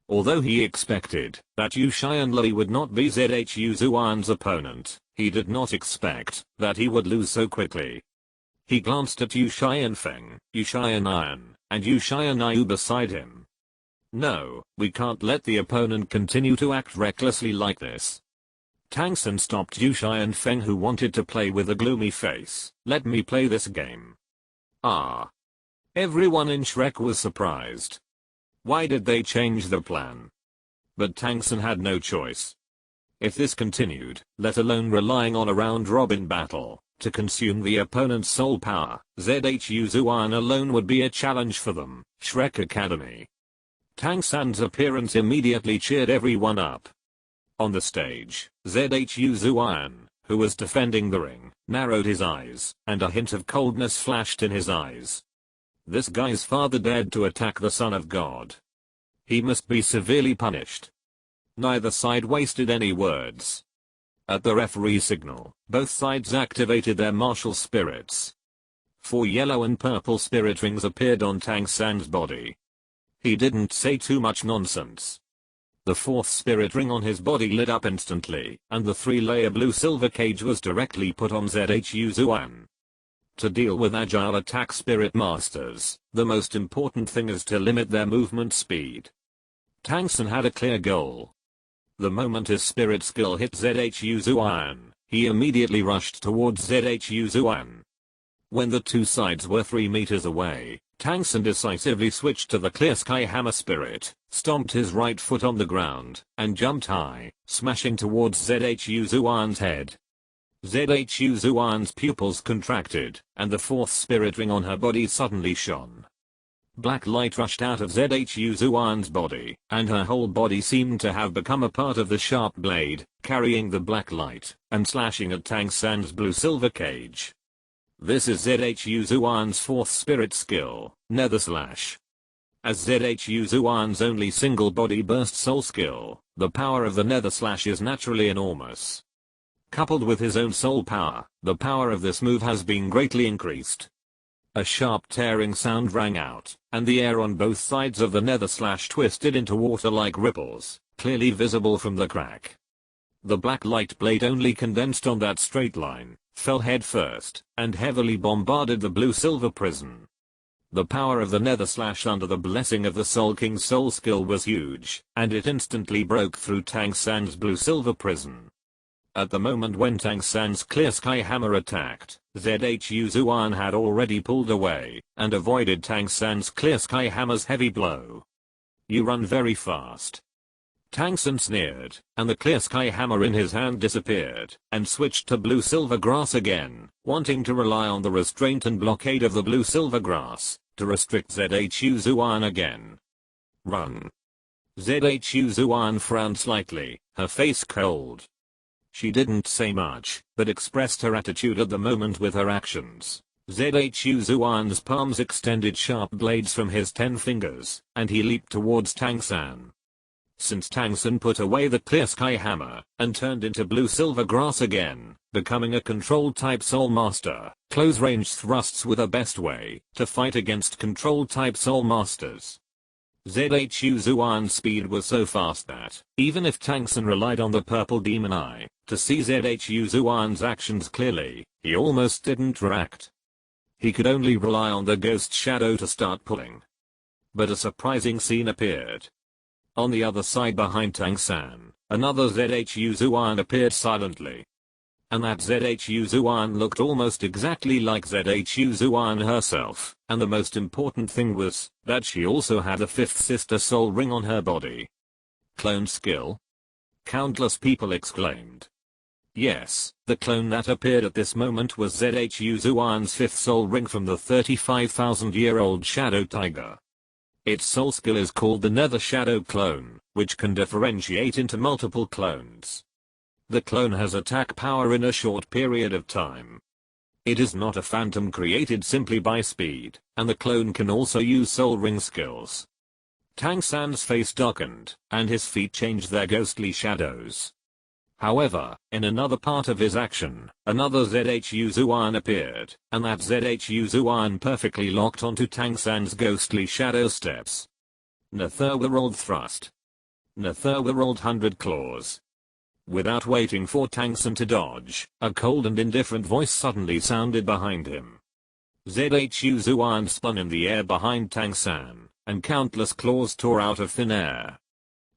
Although he expected that Yu Xianli would not be Zhu Zuan's opponent, he did not expect that he would lose so quickly. He glanced at Yu Xianfeng, Yu Xianian, and Yu Xianiu beside him. No, we can't let the opponent continue to act recklessly like this. Tang San stopped Yu Xianfeng, who wanted to play with a gloomy face. Let me play this game. Ah. Everyone in Shrek was surprised. Why did they change the plan? But Tang San had no choice. If this continued, let alone relying on a round-robin battle to consume the opponent's soul power, Zhu Zuan alone would be a challenge for them. Shrek Academy. Tang San's appearance immediately cheered everyone up. On the stage, Zhu Zuan, who was defending the ring, narrowed his eyes, and a hint of coldness flashed in his eyes. This guy's father dared to attack the son of God. He must be severely punished. Neither side wasted any words. At the referee's signal, both sides activated their martial spirits. 4 yellow and purple spirit rings appeared on Tang San's body. He didn't say too much nonsense. The 4th spirit ring on his body lit up instantly, and the 3-layer blue-silver cage was directly put on Zhu Zuan. To deal with agile attack spirit masters, the most important thing is to limit their movement speed. Tang San had a clear goal. The moment his spirit skill hit Zhu Zuan, he immediately rushed towards Zhu Zuan. When the two sides were 3 meters away, Tang San decisively switched to the clear sky hammer spirit, stomped his right foot on the ground, and jumped high, smashing towards Zhu Zuan's head. Zhu Zuan's pupils contracted, and the 4th spirit ring on her body suddenly shone. Black light rushed out of Zhu Zuan's body, and her whole body seemed to have become a part of the sharp blade, carrying the black light, and slashing at Tang San's blue-silver cage. This is Zhu Zuan's 4th spirit skill, Nether Slash. As Zhu Zuan's only single body burst soul skill, the power of the Nether Slash is naturally enormous. Coupled with his own soul power, the power of this move has been greatly increased. A sharp tearing sound rang out, and the air on both sides of the Nether Slash twisted into water-like ripples, clearly visible from the crack. The black light blade only condensed on that straight line, fell head first, and heavily bombarded the blue-silver prison. The power of the Nether Slash under the blessing of the Soul King's soul skill was huge, and it instantly broke through Tang San's blue-silver prison. At the moment when Tang San's clear sky hammer attacked, Zhu Zuan had already pulled away, and avoided Tang San's clear sky hammer's heavy blow. You run very fast. Tang San sneered, and the clear sky hammer in his hand disappeared, and switched to blue-silver grass again, wanting to rely on the restraint and blockade of the blue-silver grass, to restrict Zhu Zuan again. Run. Zhu Zuan frowned slightly, her face cold. She didn't say much, but expressed her attitude at the moment with her actions. Zhu Zuan's palms extended sharp blades from his 10 fingers, and he leaped towards Tang San. Since Tang San put away the clear sky hammer, and turned into blue-silver grass again, becoming a control-type soul master, close-range thrusts were the best way to fight against control-type soul masters. Zhu Zuan's speed was so fast that, even if Tang San relied on the purple demon eye to see Zhu Zuan's actions clearly, he almost didn't react. He could only rely on the ghost shadow to start pulling. But a surprising scene appeared. On the other side behind Tang San, another Zhu Zuan appeared silently. and that Zhu Zuan looked almost exactly like Zhu Zuan herself, and the most important thing was that she also had a fifth sister soul ring on her body. Clone skill? Countless people exclaimed. Yes, the clone that appeared at this moment was Zhu Zuan's fifth soul ring from the 35,000-year-old shadow tiger. Its soul skill is called the Nether Shadow Clone, which can differentiate into multiple clones. The clone has attack power in a short period of time. It is not a phantom created simply by speed, and the clone can also use soul ring skills. Tang San's face darkened, and his feet changed their ghostly shadows. However, in another part of his action, another Zhu Zuan appeared, and that Zhu Zuan perfectly locked onto Tang San's ghostly shadow steps. Netherworld Thrust. Netherworld 100 Claws. Without waiting for Tang San to dodge, a cold and indifferent voice suddenly sounded behind him. Zhu Zuan spun in the air behind Tang San, and countless claws tore out of thin air.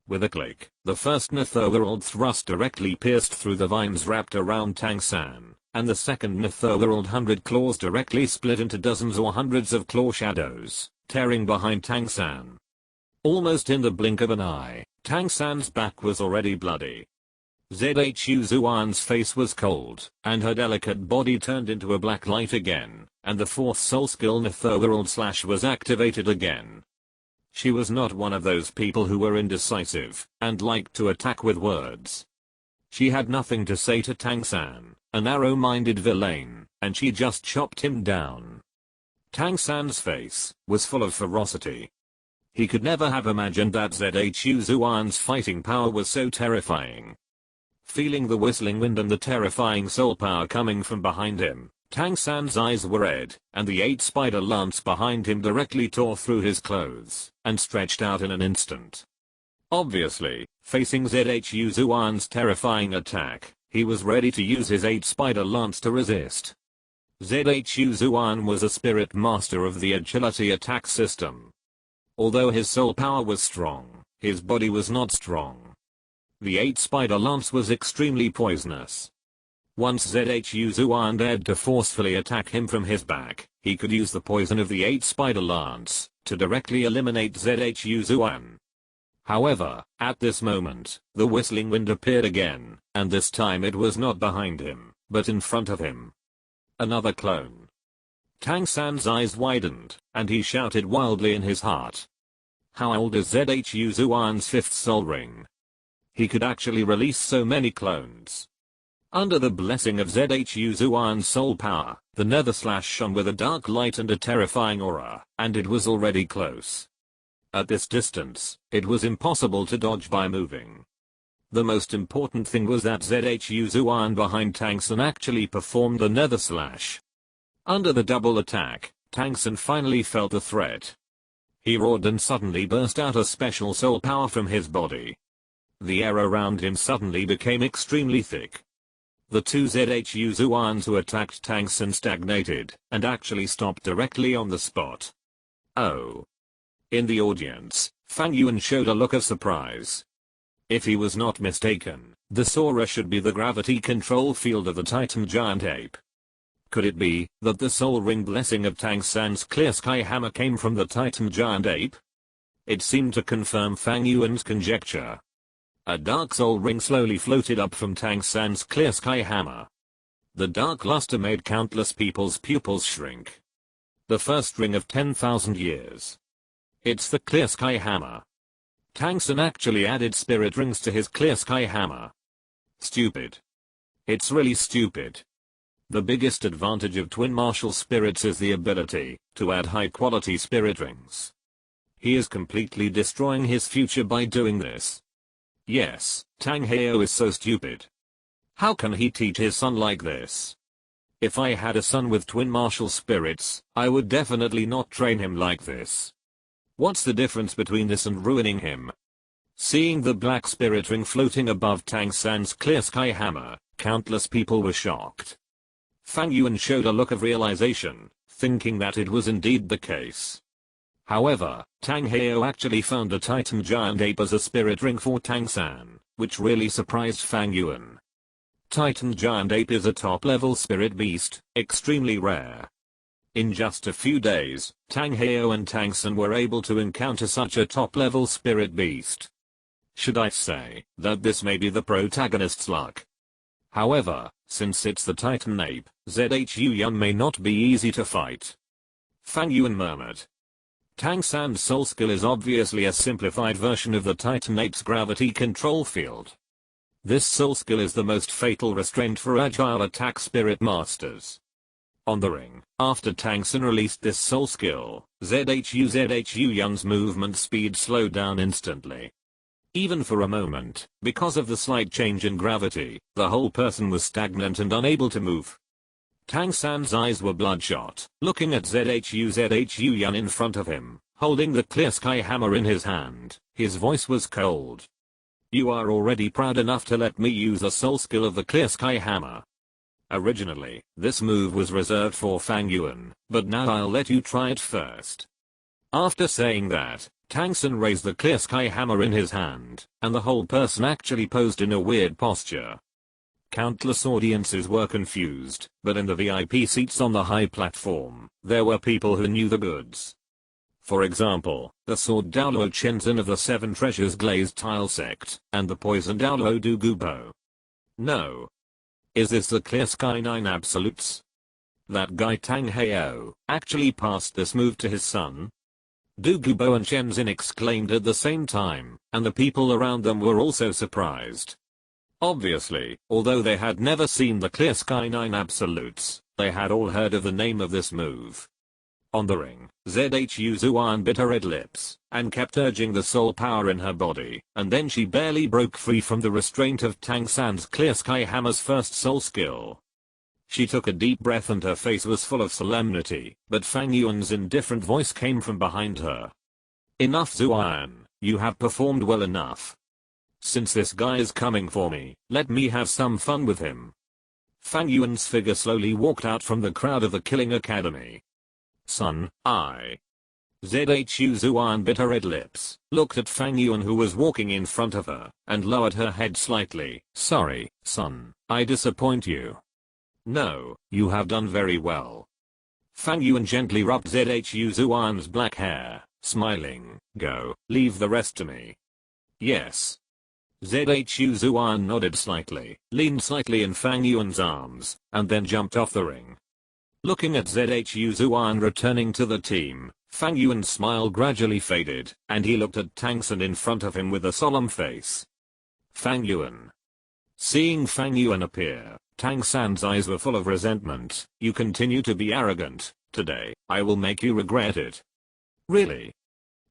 With a click, the first Netherworld thrust directly pierced through the vines wrapped around Tang San, and the second Netherworld 100 claws directly split into dozens or hundreds of claw shadows, tearing behind Tang San. Almost in the blink of an eye, Tang San's back was already bloody. Zhu Zuan's face was cold, and her delicate body turned into a black light again, and the fourth soul skill Netherworld Slash was activated again. She was not one of those people who were indecisive, and liked to attack with words. She had nothing to say to Tang San, a narrow-minded villain, and she just chopped him down. Tang San's face was full of ferocity. He could never have imagined that Zhu Zuan's fighting power was so terrifying. Feeling the whistling wind and the terrifying soul power coming from behind him, Tang San's eyes were red, and the 8 spider lance behind him directly tore through his clothes, and stretched out in an instant. Obviously, facing Zhu Zuan's terrifying attack, he was ready to use his 8 spider lance to resist. Zhu Zuan was a spirit master of the agility attack system. Although his soul power was strong, his body was not strong. The 8 spider lance was extremely poisonous. Once Zhu Zuan dared to forcefully attack him from his back, he could use the poison of the 8 spider lance to directly eliminate Zhu Zuan. However, at this moment, the whistling wind appeared again, and this time it was not behind him, but in front of him. Another clone. Tang San's eyes widened, and he shouted wildly in his heart. How old is Zhu Zuan's 5th soul ring? He could actually release so many clones. Under the blessing of Zhu Zuan's soul power, the Nether Slash shone with a dark light and a terrifying aura, and it was already close. At this distance, it was impossible to dodge by moving. The most important thing was that Zhu Zuan behind Tang San actually performed the Nether Slash. Under the double attack, Tang San finally felt the threat. He roared and suddenly burst out a special soul power from his body. The air around him suddenly became extremely thick. The 2 Zhu Zuans who attacked Tang San stagnated, and actually stopped directly on the spot. Oh. In the audience, Fang Yuan showed a look of surprise. If he was not mistaken, this aura should be the gravity control field of the Titan giant ape. Could it be that the soul ring blessing of Tang San's clear sky hammer came from the Titan giant ape? It seemed to confirm Fang Yuan's conjecture. A dark soul ring slowly floated up from Tang San's clear sky hammer. The dark luster made countless people's pupils shrink. The first ring of 10,000 years. It's the clear sky hammer. Tang San actually added spirit rings to his clear sky hammer. Stupid. It's really stupid. The biggest advantage of twin martial spirits is the ability to add high quality spirit rings. He is completely destroying his future by doing this. Yes, Tang Heo is so stupid. How can he teach his son like this? If I had a son with twin martial spirits, I would definitely not train him like this. What's the difference between this and ruining him? Seeing the black spirit ring floating above Tang San's clear sky hammer, countless people were shocked. Fang Yuan showed a look of realization, thinking that it was indeed the case. However, Tang Heo actually found a Titan giant ape as a spirit ring for Tang San, which really surprised Fang Yuan. Titan Giant Ape is a top-level spirit beast, extremely rare. In just a few days, Tang Heo and Tang San were able to encounter such a top-level spirit beast. Should I say that this may be the protagonist's luck? However, since it's the Titan Ape, Zhu Yuan may not be easy to fight. Fang Yuan murmured. Tang San's soul skill is obviously a simplified version of the Titan Ape's gravity control field. This soul skill is the most fatal restraint for agile attack spirit masters. On the ring, after Tang San released this soul skill, Zhu Yuan's movement speed slowed down instantly. Even for a moment, because of the slight change in gravity, the whole person was stagnant and unable to move. Tang San's eyes were bloodshot, looking at Zhu Yuan in front of him, holding the clear sky hammer in his hand. His voice was cold. You are already proud enough to let me use a soul skill of the clear sky hammer. Originally, this move was reserved for Fang Yuan, but now I'll let you try it first. After saying that, Tang San raised the clear sky hammer in his hand, and the whole person actually posed in a weird posture. Countless audiences were confused, but in the VIP seats on the high platform, there were people who knew the goods. For example, the sword Douluo Chenzhen of the Seven Treasures Glazed Tile Sect, and the poison Douluo Dugubo. No. Is this the Clear Sky 9 Absolutes? That guy Tang Heo actually passed this move to his son? Dugubo and Chenzhen exclaimed at the same time, and the people around them were also surprised. Obviously, although they had never seen the Clear Sky 9 Absolutes, they had all heard of the name of this move. On the ring, Zhu Yuan bit her red lips, and kept urging the soul power in her body, and then she barely broke free from the restraint of Tang San's Clear Sky Hammer's first soul skill. She took a deep breath and her face was full of solemnity, but Fang Yuan's indifferent voice came from behind her. Enough Zuan, you have performed well enough. Since this guy is coming for me, let me have some fun with him. Fang Yuan's figure slowly walked out from the crowd of the Killing Academy. Son, Zhu Yuan bit her red lips, looked at Fang Yuan who was walking in front of her, and lowered her head slightly. Sorry, son, I disappoint you. No, you have done very well. Fang Yuan gently rubbed Zhu Yuan's black hair, smiling. Go, leave the rest to me. Yes. Zhu Yuan nodded slightly, leaned slightly in Fang Yuan's arms, and then jumped off the ring. Looking at Zhu Yuan returning to the team, Fang Yuan's smile gradually faded, and he looked at Tang San in front of him with a solemn face. Fang Yuan. Seeing Fang Yuan appear, Tang San's eyes were full of resentment. You continue to be arrogant. Today, I will make you regret it. Really?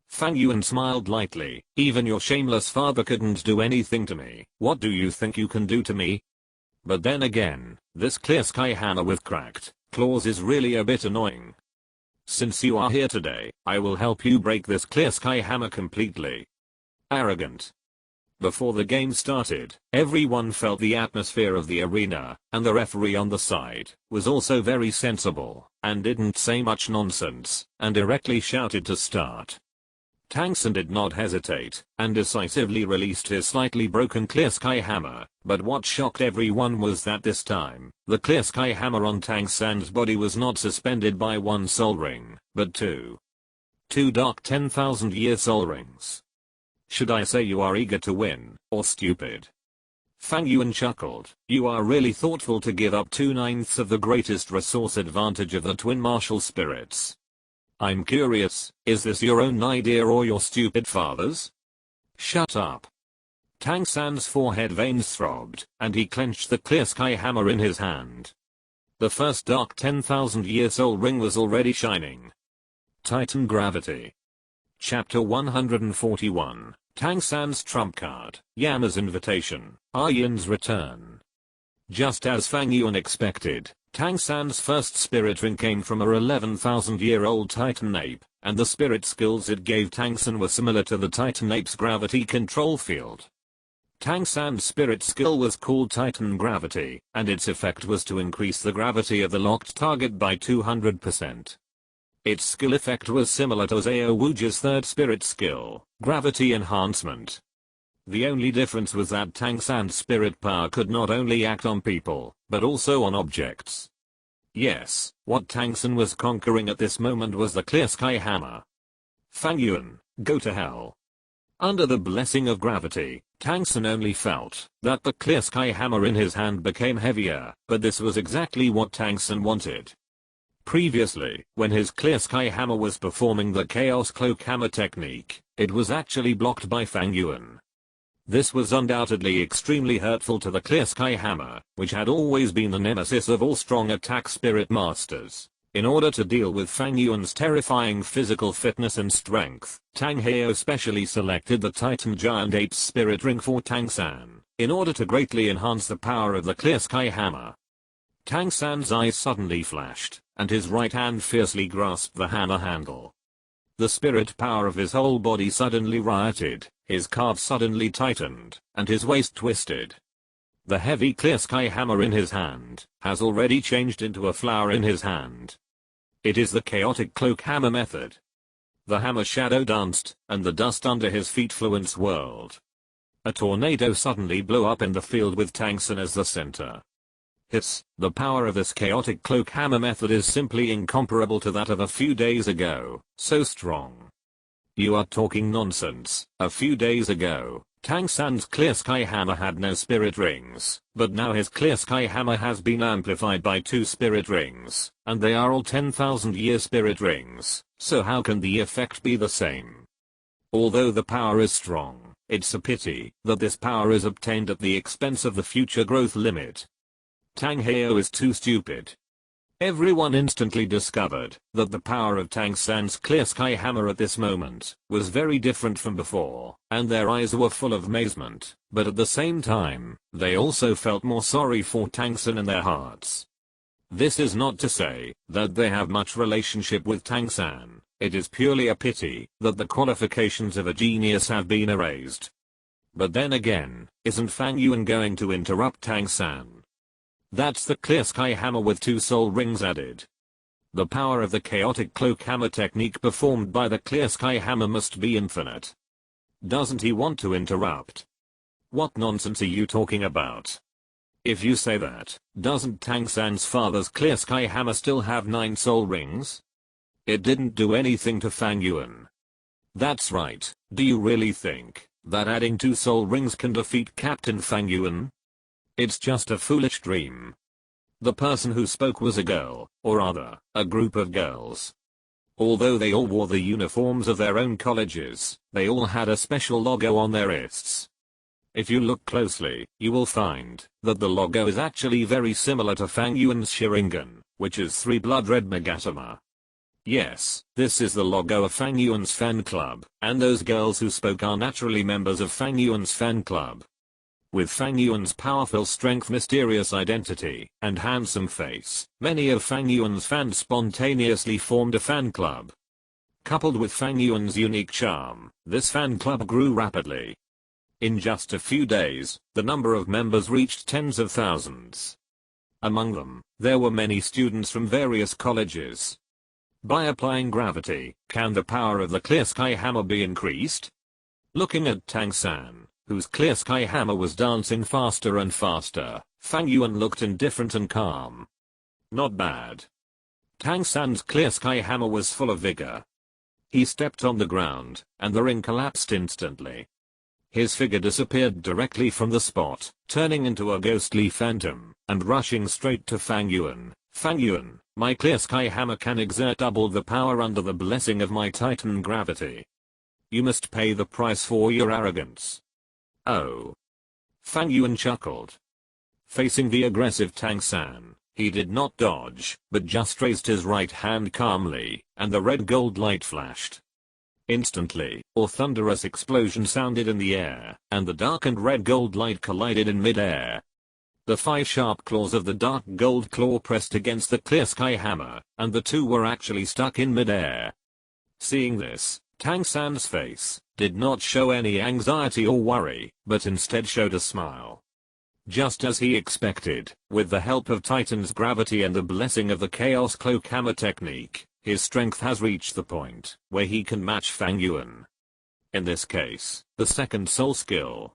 Fang Yuan smiled lightly. Even your shameless father couldn't do anything to me. What do you think you can do to me? But then again, this clear sky hammer with cracked claws is really a bit annoying. Since you are here today, I will help you break this clear sky hammer completely. Arrogant. Before the game started, everyone felt the atmosphere of the arena, and the referee on the side was also very sensible, and didn't say much nonsense, and directly shouted to start. Tang San did not hesitate, and decisively released his slightly broken clear sky hammer, but what shocked everyone was that this time, the clear sky hammer on Tang San's body was not suspended by one soul ring, but two. Two dark 10,000-year soul rings. Should I say you are eager to win, or stupid? Fang Yuan chuckled. You are really thoughtful to give up 2/9 of the greatest resource advantage of the twin martial spirits. I'm curious, is this your own idea or your stupid father's? Shut up. Tang San's forehead veins throbbed, and he clenched the clear sky hammer in his hand. The first dark 10,000-year soul ring was already shining. Titan Gravity. Chapter 141. Tang San's trump card, Yama's invitation, Aryan's return. Just as Fang Yuan expected, Tang San's first spirit ring came from a 11,000-year-old Titan ape, and the spirit skills it gave Tang San were similar to the Titan ape's gravity control field. Tang San's spirit skill was called Titan Gravity, and its effect was to increase the gravity of the locked target by 200%. Its skill effect was similar to Zhao Wuji's third spirit skill, Gravity Enhancement. The only difference was that Tang San's spirit power could not only act on people, but also on objects. Yes, what Tang San was conquering at this moment was the clear sky hammer. Fang Yuan, go to hell. Under the blessing of gravity, Tang San only felt that the clear sky hammer in his hand became heavier, but this was exactly what Tang San wanted. Previously, when his clear sky hammer was performing the chaos cloak hammer technique, it was actually blocked by Fang Yuan. This was undoubtedly extremely hurtful to the clear sky hammer, which had always been the nemesis of all strong attack spirit masters. In order to deal with Fang Yuan's terrifying physical fitness and strength, Tang Heo specially selected the Titan Giant Ape's spirit ring for Tang San, in order to greatly enhance the power of the clear sky hammer. Tang San's eyes suddenly flashed, and his right hand fiercely grasped the hammer handle. The spirit power of his whole body suddenly rioted, his calves suddenly tightened, and his waist twisted. The heavy clear sky hammer in his hand has already changed into a flower in his hand. It is the chaotic cloak hammer method. The hammer shadow danced, and the dust under his feet flew and swirled. A tornado suddenly blew up in the field with Tang San as the center. The power of this chaotic cloak hammer method is simply incomparable to that of a few days ago, so strong. You are talking nonsense. A few days ago, Tang San's clear sky hammer had no spirit rings, but now his clear sky hammer has been amplified by 2 spirit rings, and they are all 10,000-year spirit rings, so how can the effect be the same? Although the power is strong, it's a pity that this power is obtained at the expense of the future growth limit. Tang Heo is too stupid. Everyone instantly discovered that the power of Tang San's clear sky hammer at this moment was very different from before, and their eyes were full of amazement, but at the same time, they also felt more sorry for Tang San in their hearts. This is not to say that they have much relationship with Tang San, it is purely a pity that the qualifications of a genius have been erased. But then again, isn't Fang Yuan going to interrupt Tang San? That's the clear sky hammer with 2 soul rings added. The power of the chaotic cloak hammer technique performed by the clear sky hammer must be infinite. Doesn't he want to interrupt? What nonsense are you talking about? If you say that, doesn't Tang San's father's clear sky hammer still have 9 soul rings? It didn't do anything to Fang Yuan. That's right, do you really think that adding 2 soul rings can defeat Captain Fang Yuan? It's just a foolish dream. The person who spoke was a girl, or rather, a group of girls. Although they all wore the uniforms of their own colleges, they all had a special logo on their wrists. If you look closely, you will find that the logo is actually very similar to Fang Yuan's Sharingan, which is 3 blood red Megatama. Yes, this is the logo of Fang Yuan's fan club, and those girls who spoke are naturally members of Fang Yuan's fan club. With Fang Yuan's powerful strength, mysterious identity, and handsome face, many of Fang Yuan's fans spontaneously formed a fan club. Coupled with Fang Yuan's unique charm, this fan club grew rapidly. In just a few days, the number of members reached tens of thousands. Among them, there were many students from various colleges. By applying gravity, can the power of the clear sky hammer be increased? Looking at Tang San, whose clear sky hammer was dancing faster and faster, Fang Yuan looked indifferent and calm. Not bad. Tang San's clear sky hammer was full of vigor. He stepped on the ground, and the ring collapsed instantly. His figure disappeared directly from the spot, turning into a ghostly phantom, and rushing straight to Fang Yuan. Fang Yuan, my clear sky hammer can exert double the power under the blessing of my Titan gravity. You must pay the price for your arrogance. Oh. Fang Yuan chuckled. Facing the aggressive Tang San, he did not dodge, but just raised his right hand calmly, and the red gold light flashed. Instantly, a thunderous explosion sounded in the air, and the darkened red gold light collided in mid-air. The 5 sharp claws of the dark gold claw pressed against the clear sky hammer, and the 2 were actually stuck in mid-air. Seeing this, Tang San's face did not show any anxiety or worry, but instead showed a smile. Just as he expected, with the help of Titan's gravity and the blessing of the Chaos Cloak Hammer technique, his strength has reached the point where he can match Fang Yuan. in this case, the second soul skill.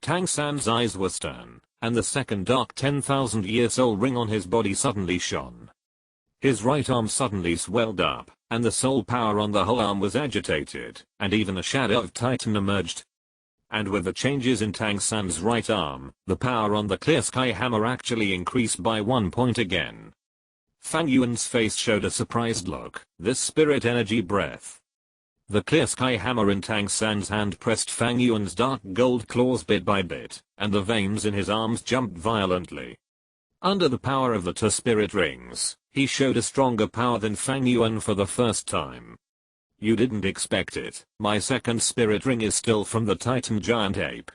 Tang San's eyes were stern, and the second dark 10,000-year soul ring on his body suddenly shone. His right arm suddenly swelled up, and the soul power on the whole arm was agitated, and even a shadow of Titan emerged. And with the changes in Tang San's right arm, the power on the clear sky hammer actually increased by 1 point again. Fang Yuan's face showed a surprised look. This spirit energy breath. The clear sky hammer in Tang San's hand pressed Fang Yuan's dark gold claws bit by bit, and the veins in his arms jumped violently. Under the power of the two spirit rings, he showed a stronger power than Fang Yuan for the first time. You didn't expect it. My second spirit ring is still from the Titan giant ape.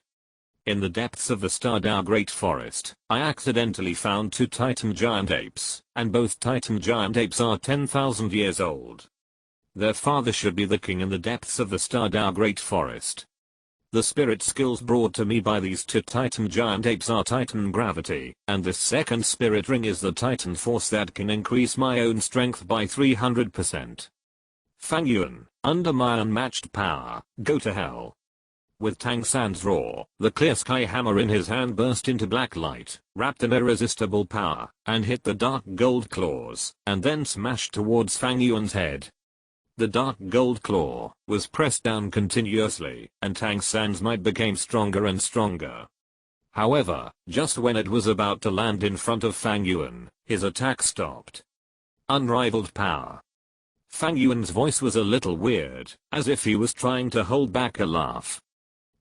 In the depths of the Stardow Great Forest, I accidentally found 2 Titan giant apes, and both Titan giant apes are 10,000 years old. Their father should be the king in the depths of the Stardow Great Forest. The spirit skills brought to me by these 2 Titan giant apes are Titan gravity, and this second spirit ring is the Titan force that can increase my own strength by 300%. Fang Yuan, under my unmatched power, go to hell. With Tang San's roar, the clear sky hammer in his hand burst into black light, wrapped in irresistible power, and hit the dark gold claws, and then smashed towards Fang Yuan's head. The dark gold claw was pressed down continuously, and Tang San's might became stronger and stronger. However, just when it was about to land in front of Fang Yuan, his attack stopped. Unrivaled power. Fang Yuan's voice was a little weird, as if he was trying to hold back a laugh.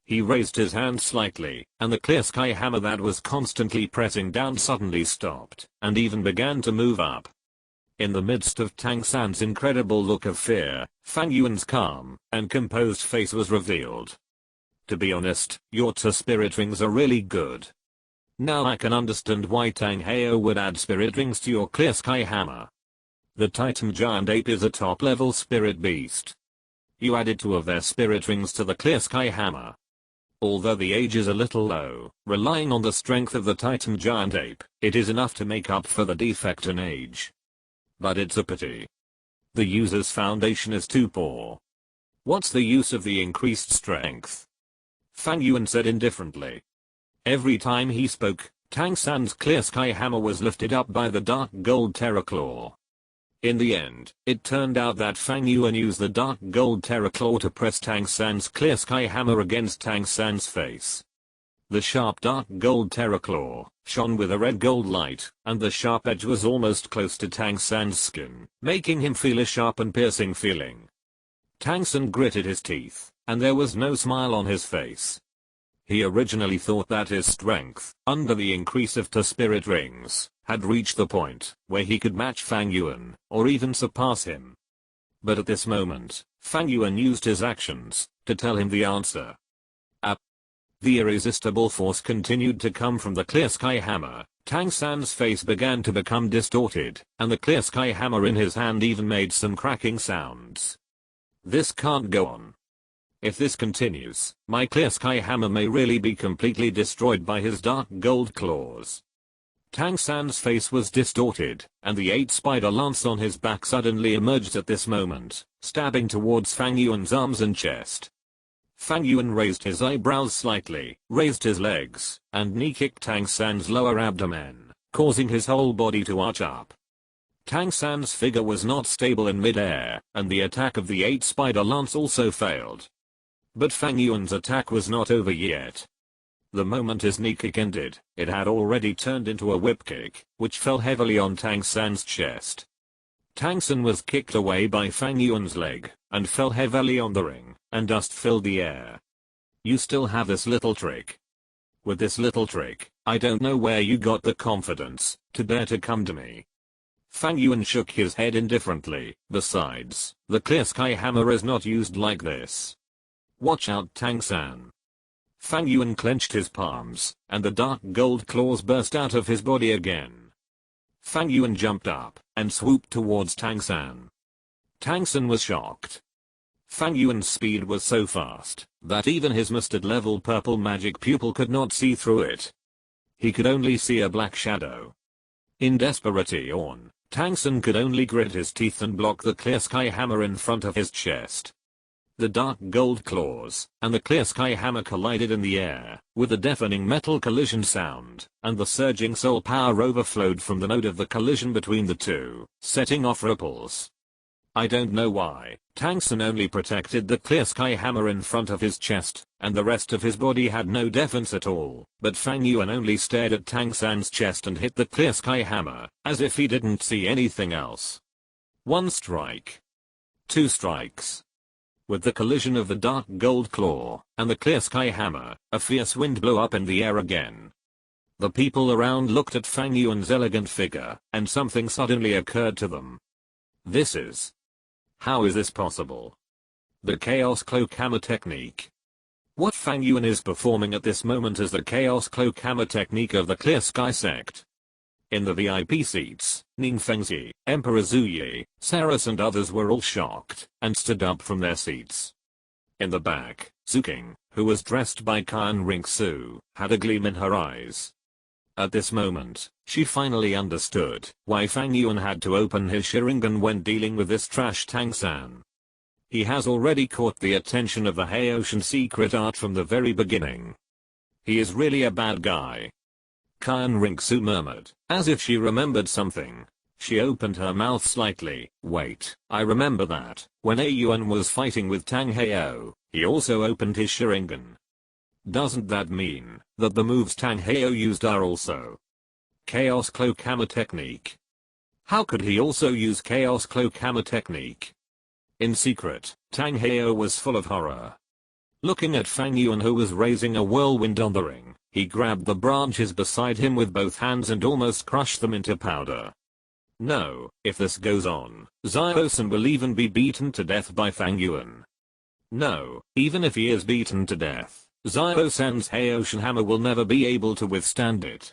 He raised his hand slightly, and the clear sky hammer that was constantly pressing down suddenly stopped, and even began to move up. In the midst of Tang San's incredible look of fear, Fang Yuan's calm and composed face was revealed. To be honest, your 2 spirit rings are really good. Now I can understand why Tang Heo would add spirit rings to your clear sky hammer. The Titan giant ape is a top-level spirit beast. You added 2 of their spirit rings to the clear sky hammer. Although the age is a little low, relying on the strength of the Titan giant ape, it is enough to make up for the defect in age. But it's a pity. The user's foundation is too poor. What's the use of the increased strength? Fang Yuan said indifferently. Every time he spoke, Tang San's clear sky hammer was lifted up by the dark gold terror claw. In the end, it turned out that Fang Yuan used the dark gold terror claw to press Tang San's clear sky hammer against Tang San's face. The sharp dark gold terror claw shone with a red gold light, and the sharp edge was almost close to Tang San's skin, making him feel a sharp and piercing feeling. Tang San gritted his teeth, and there was no smile on his face. He originally thought that his strength, under the increase of 2 spirit rings, had reached the point where he could match Fang Yuan, or even surpass him. But at this moment, Fang Yuan used his actions to tell him the answer. The irresistible force continued to come from the clear sky hammer. Tang San's face began to become distorted, and the clear sky hammer in his hand even made some cracking sounds. This can't go on. If this continues, my clear sky hammer may really be completely destroyed by his dark gold claws. Tang San's face was distorted, and the 8 spider lance on his back suddenly emerged at this moment, stabbing towards Fang Yuan's arms and chest. Fang Yuan raised his eyebrows slightly, raised his legs, and knee-kicked Tang San's lower abdomen, causing his whole body to arch up. Tang San's figure was not stable in mid-air, and the attack of the 8 spider lance also failed. But Fang Yuan's attack was not over yet. The moment his knee kick ended, it had already turned into a whip kick, which fell heavily on Tang San's chest. Tang San was kicked away by Fang Yuan's leg, and fell heavily on the ring, and dust filled the air. You still have this little trick. With this little trick, I don't know where you got the confidence to dare to come to me. Fang Yuan shook his head indifferently. Besides, the clear sky hammer is not used like this. Watch out, Tang San. Fang Yuan clenched his palms, and the dark gold claws burst out of his body again. Fang Yuan jumped up and swooped towards Tang San. Tang San was shocked. Fang Yuan's speed was so fast that even his mustard-level purple magic pupil could not see through it. He could only see a black shadow. In desperation, Tang San could only grit his teeth and block the clear sky hammer in front of his chest. The dark gold claws and the clear sky hammer collided in the air, with a deafening metal collision sound, and the surging soul power overflowed from the node of the collision between the two, setting off ripples. I don't know why, Tang San only protected the clear sky hammer in front of his chest, and the rest of his body had no defense at all, but Fang Yuan only stared at Tang San's chest and hit the clear sky hammer, as if he didn't see anything else. 1 strike. 2 strikes. With the collision of the dark gold claw and the clear sky hammer, a fierce wind blew up in the air again. The people around looked at Fang Yuan's elegant figure, and something suddenly occurred to them. How is this possible? The Chaos Cloak Hammer technique. What Fang Yuan is performing at this moment is the Chaos Cloak Hammer technique of the Clear Sky sect. In the VIP seats, Ning Fengzi, Emperor Zuyi, Saras and others were all shocked and stood up from their seats. In the back, Zuking, who was dressed by Kan Ringsu, had a gleam in her eyes. At this moment, she finally understood why Fang Yuan had to open his Sharingan when dealing with this trash Tang San. He has already caught the attention of the Haoshan secret art from the very beginning. He is really a bad guy. Kan Ringsu murmured, as if she remembered something. She opened her mouth slightly. Wait, I remember that, when A Yuan was fighting with Tang Hao, he also opened his Sharingan. Doesn't that mean that the moves Tang Hao used are also Chaos Cloak Hammer technique? How could he also use Chaos Cloak Hammer technique? In secret, Tang Hao was full of horror. Looking at Fang Yuan, who was raising a whirlwind on the ring, he grabbed the branches beside him with both hands and almost crushed them into powder. No, if this goes on, Xiao will even be beaten to death by Fang Yuan. No, even if he is beaten to death, Xiao-san's Haoshan hammer will never be able to withstand it.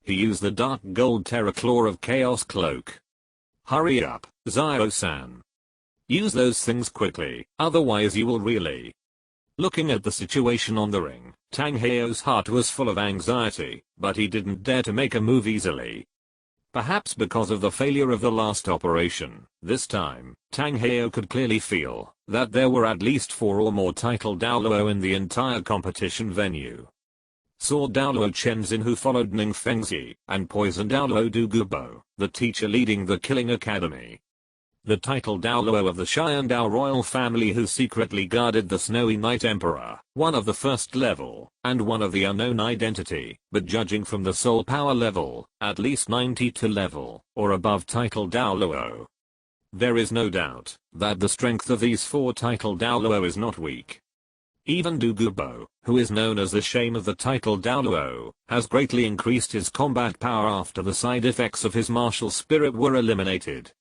He used the dark gold terror claw of Chaos Cloak. Hurry up, Xiao-san. Use those things quickly, otherwise you will really. Looking at the situation on the ring, Tang Hao's heart was full of anxiety, but he didn't dare to make a move easily. Perhaps because of the failure of the last operation, this time, Tang Hao could clearly feel that there were at least 4 or more title Douluo in the entire competition venue. Saw Douluo Chenzin, who followed Ning Fengzi, and poisoned Douluo Dugubo, the teacher leading the killing academy. The title Douluo of the Xiandao royal family, who secretly guarded the Snowy Night Emperor, one of the first level, and one of the unknown identity, but judging from the soul power level, at least 92 level, or above title Douluo. There is no doubt that the strength of these 4 title Douluo is not weak. Even Dugubo, who is known as the shame of the title Douluo, has greatly increased his combat power after the side effects of his martial spirit were eliminated.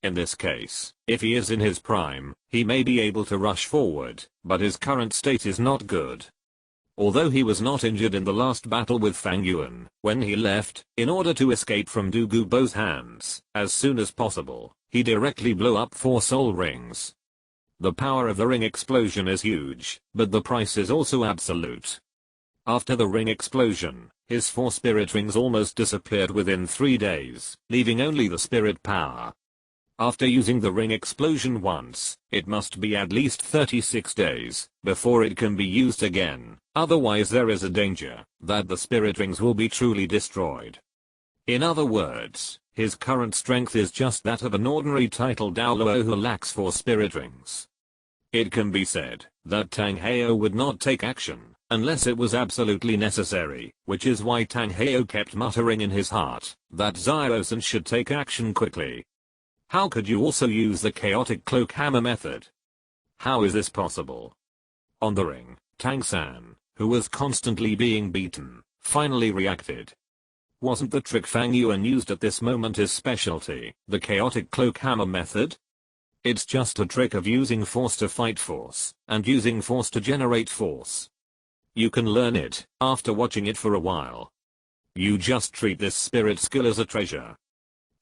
In this case, if he is in his prime, he may be able to rush forward, but his current state is not good. Although he was not injured in the last battle with Fang Yuan, when he left, in order to escape from Dugubo's hands, as soon as possible, he directly blew up 4 soul rings. The power of the ring explosion is huge, but the price is also absolute. After the ring explosion, his 4 spirit rings almost disappeared within 3 days, leaving only the spirit power. After using the ring explosion once, it must be at least 36 days before it can be used again, otherwise there is a danger that the spirit rings will be truly destroyed. In other words, his current strength is just that of an ordinary title Douluo who lacks 4 spirit rings. It can be said that Tang Hao would not take action unless it was absolutely necessary, which is why Tang Hao kept muttering in his heart that Xiao should take action quickly. How could you also use the chaotic cloak hammer method? How is this possible? On the ring, Tang San, who was constantly being beaten, finally reacted. Wasn't the trick Fang Yuan used at this moment his specialty, the chaotic cloak hammer method? It's just a trick of using force to fight force, and using force to generate force. You can learn it after watching it for a while. You just treat this spirit skill as a treasure.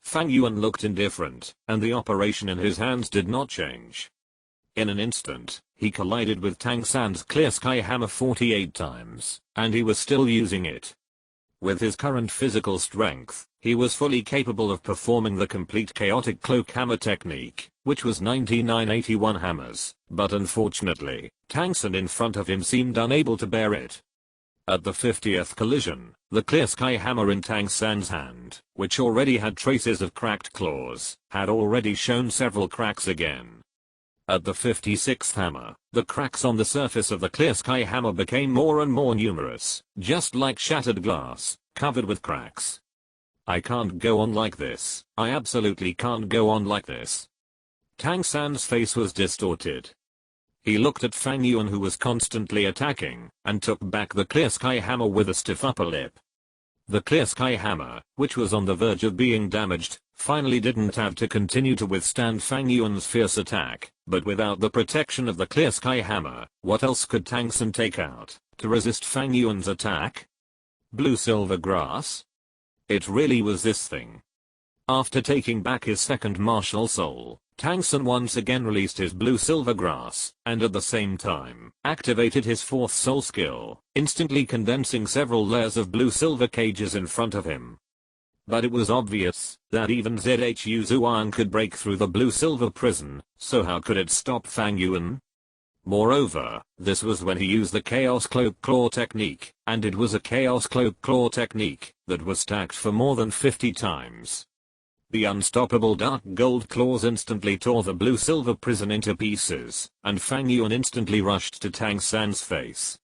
Fang Yuan looked indifferent, and the operation in his hands did not change. In an instant, he collided with Tang San's clear sky hammer 48 times, and he was still using it. With his current physical strength, He was fully capable of performing the complete chaotic cloak hammer technique, which was 9981 hammers, but unfortunately, Tang San in front of him seemed unable to bear it. At the 50th collision, the clear sky hammer in Tang San's hand, which already had traces of cracked claws, had already shown several cracks again. At the 56th hammer, the cracks on the surface of the clear sky hammer became more and more numerous, just like shattered glass, covered with cracks. I can't go on like this. I absolutely can't go on like this. Tang San's face was distorted. He looked at Fang Yuan, who was constantly attacking, and took back the clear sky hammer with a stiff upper lip. The clear sky hammer, which was on the verge of being damaged, finally didn't have to continue to withstand Fang Yuan's fierce attack, but without the protection of the clear sky hammer, what else could Tang San take out to resist Fang Yuan's attack? Blue silver grass? It really was this thing. After taking back his second martial soul, Tang San once again released his blue silver grass, and at the same time, activated his fourth soul skill, instantly condensing several layers of blue silver cages in front of him. But it was obvious that even Zhu Zuan could break through the blue silver prison, so how could it stop Fang Yuan? Moreover, this was when he used the Chaos Cloak Claw technique, and it was a Chaos Cloak Claw technique that was stacked for more than 50 times. The unstoppable dark gold claws instantly tore the blue silver prison into pieces, and Fang Yuan instantly rushed to Tang San's face.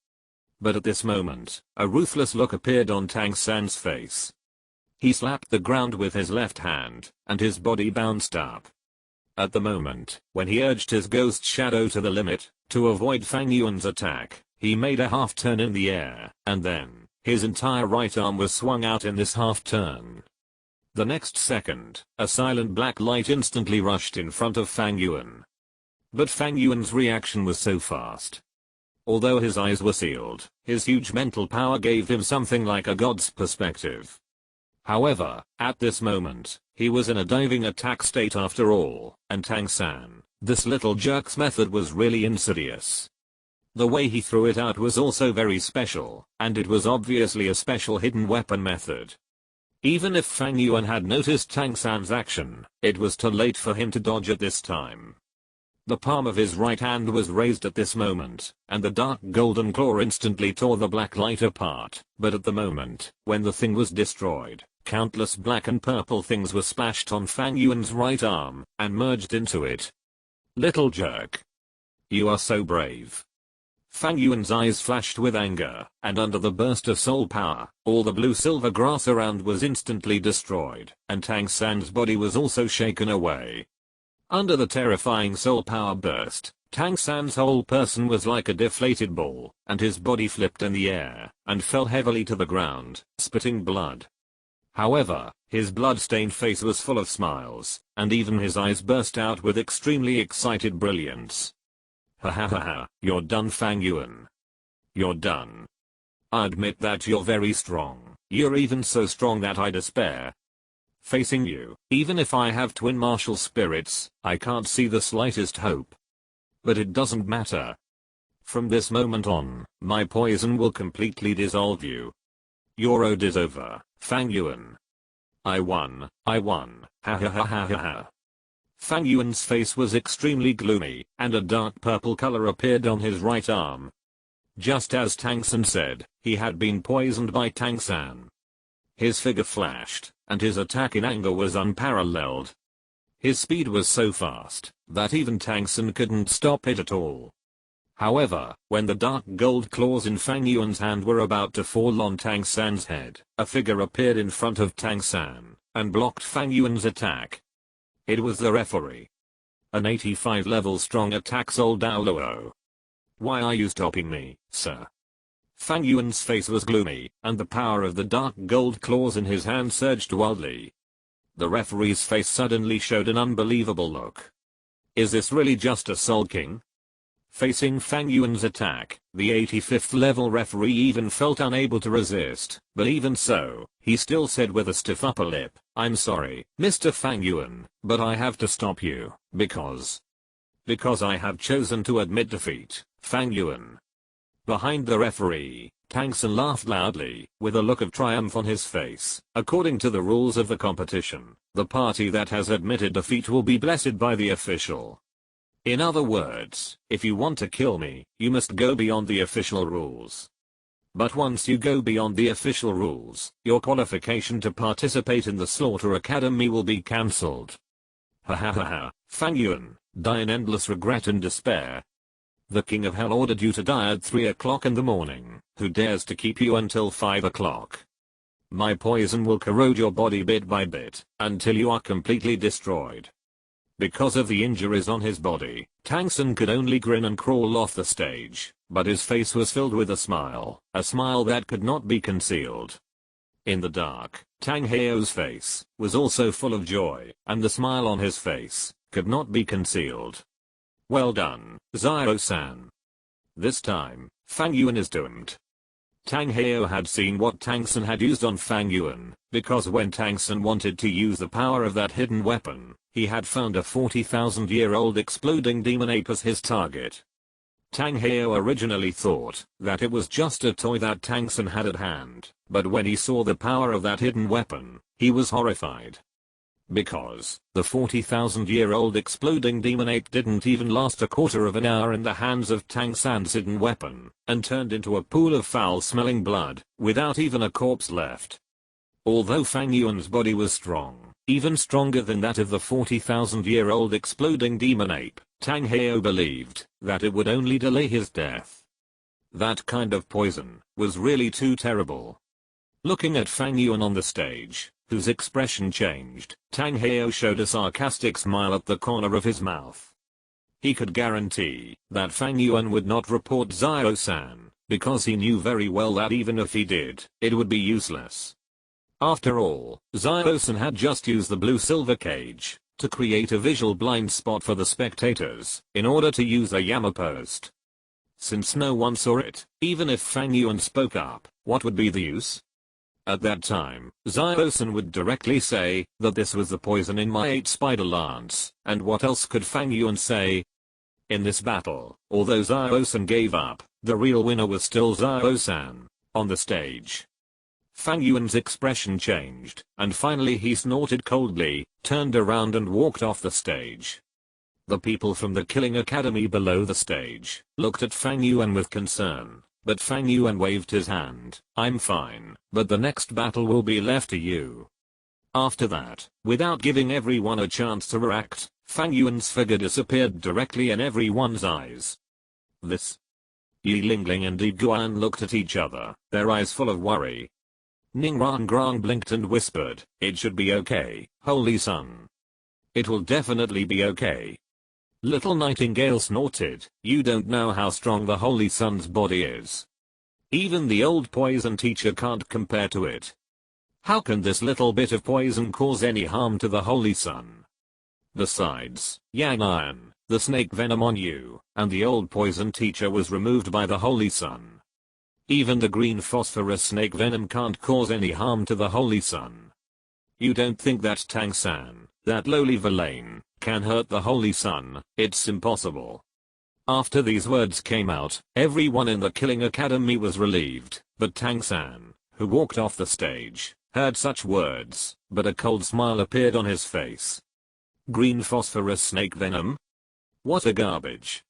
But at this moment, a ruthless look appeared on Tang San's face. He slapped the ground with his left hand, and his body bounced up. At the moment, when he urged his ghost shadow to the limit, to avoid Fang Yuan's attack, he made a half turn in the air, and then, his entire right arm was swung out in this half turn. The next second, a silent black light instantly rushed in front of Fang Yuan. But Fang Yuan's reaction was so fast. Although his eyes were sealed, his huge mental power gave him something like a god's perspective. However, at this moment, he was in a diving attack state after all, and Tang San, this little jerk's method was really insidious. The way he threw it out was also very special, and it was obviously a special hidden weapon method. Even if Fang Yuan had noticed Tang San's action, it was too late for him to dodge at this time. The palm of his right hand was raised at this moment, and the dark golden claw instantly tore the black light apart, but at the moment, when the thing was destroyed, countless black and purple things were splashed on Fang Yuan's right arm, and merged into it. Little jerk. You are so brave. Fang Yuan's eyes flashed with anger, and under the burst of soul power, all the blue silver grass around was instantly destroyed, and Tang San's body was also shaken away. Under the terrifying soul power burst, Tang San's whole person was like a deflated ball, and his body flipped in the air, and fell heavily to the ground, spitting blood. However, his blood-stained face was full of smiles, and even his eyes burst out with extremely excited brilliance. Ha ha ha ha, you're done, Fang Yuan. You're done. I admit that you're very strong, you're even so strong that I despair. Facing you, even if I have twin martial spirits, I can't see the slightest hope. But it doesn't matter. From this moment on, my poison will completely dissolve you. Your ode is over, Fang Yuan. I won, ha ha ha ha ha ha. Fang Yuan's face was extremely gloomy, and a dark purple color appeared on his right arm. Just as Tang San said, he had been poisoned by Tang San. His figure flashed, and his attack in anger was unparalleled. His speed was so fast, that even Tang San couldn't stop it at all. However, when the dark gold claws in Fang Yuan's hand were about to fall on Tang San's head, a figure appeared in front of Tang San, and blocked Fang Yuan's attack. It was the referee. An 85 level strong attack soul Douluo. Why are you stopping me, sir? Fang Yuan's face was gloomy, and the power of the dark gold claws in his hand surged wildly. The referee's face suddenly showed an unbelievable look. Is this really just a Soul King? Facing Fang Yuan's attack, the 85th level referee even felt unable to resist, but even so, he still said with a stiff upper lip, I'm sorry, Mr. Fang Yuan, but I have to stop you, because I have chosen to admit defeat, Fang Yuan. Behind the referee, Tangsun laughed loudly, with a look of triumph on his face. According to the rules of the competition, the party that has admitted defeat will be blessed by the official. In other words, if you want to kill me, you must go beyond the official rules. But once you go beyond the official rules, your qualification to participate in the Slaughter Academy will be cancelled. Ha ha ha ha, Fang Yuan, die in endless regret and despair. The King of Hell ordered you to die at 3 o'clock in the morning. Who dares to keep you until 5 o'clock? My poison will corrode your body bit by bit, until you are completely destroyed. Because of the injuries on his body, Tangsun could only grin and crawl off the stage, but his face was filled with a smile that could not be concealed. In the dark, Tang Heo's face was also full of joy, and the smile on his face could not be concealed. Well done, Zio-san. This time, Fang Yuan is doomed. Tang Heo had seen what Tangsun had used on Fang Yuan, because when Tangsun wanted to use the power of that hidden weapon, he had found a 40,000-year-old exploding demon ape as his target. Tang Heo originally thought that it was just a toy that Tangsun had at hand, but when he saw the power of that hidden weapon, he was horrified. Because the 40,000-year-old exploding demon ape didn't even last a quarter of an hour in the hands of Tangsun's hidden weapon, and turned into a pool of foul-smelling blood, without even a corpse left. Although Fang Yuan's body was strong, even stronger than that of the 40,000-year-old exploding demon ape, Tang Heo believed that it would only delay his death. That kind of poison was really too terrible. Looking at Fang Yuan on the stage, whose expression changed, Tang Heo showed a sarcastic smile at the corner of his mouth. He could guarantee that Fang Yuan would not report Zio-san, because he knew very well that even if he did, it would be useless. After all, Zio-san had just used the blue-silver cage to create a visual blind spot for the spectators, in order to use a Yama post. Since no one saw it, even if Fang Yuan spoke up, what would be the use? At that time, Zio-san would directly say that this was the poison in my 8 spider lance, and what else could Fang Yuan say? In this battle, although Zio-san gave up, the real winner was still Zio-san. On the stage, Fang Yuan's expression changed, and finally he snorted coldly, turned around and walked off the stage. The people from the Killing Academy below the stage looked at Fang Yuan with concern. But Fang Yuan waved his hand. I'm fine, but the next battle will be left to you. After that, without giving everyone a chance to react, Fang Yuan's figure disappeared directly in everyone's eyes. This. Yi Lingling and Yi Guan looked at each other, their eyes full of worry. Ning Rangrang blinked and whispered, it should be okay, Holy Sun. It will definitely be okay. Little Nightingale snorted, you don't know how strong the Holy Sun's body is. Even the old poison teacher can't compare to it. How can this little bit of poison cause any harm to the Holy Sun? Besides, Yang Iron, the snake venom on you, and the old poison teacher was removed by the Holy Sun. Even the green phosphorus snake venom can't cause any harm to the Holy Sun. You don't think that Tangsun, that lowly villain, can hurt the Holy Sun? It's impossible. After these words came out, everyone in the Killing Academy was relieved, but Tangsun, who walked off the stage, heard such words, but a cold smile appeared on his face. Green phosphorus snake venom? What a garbage.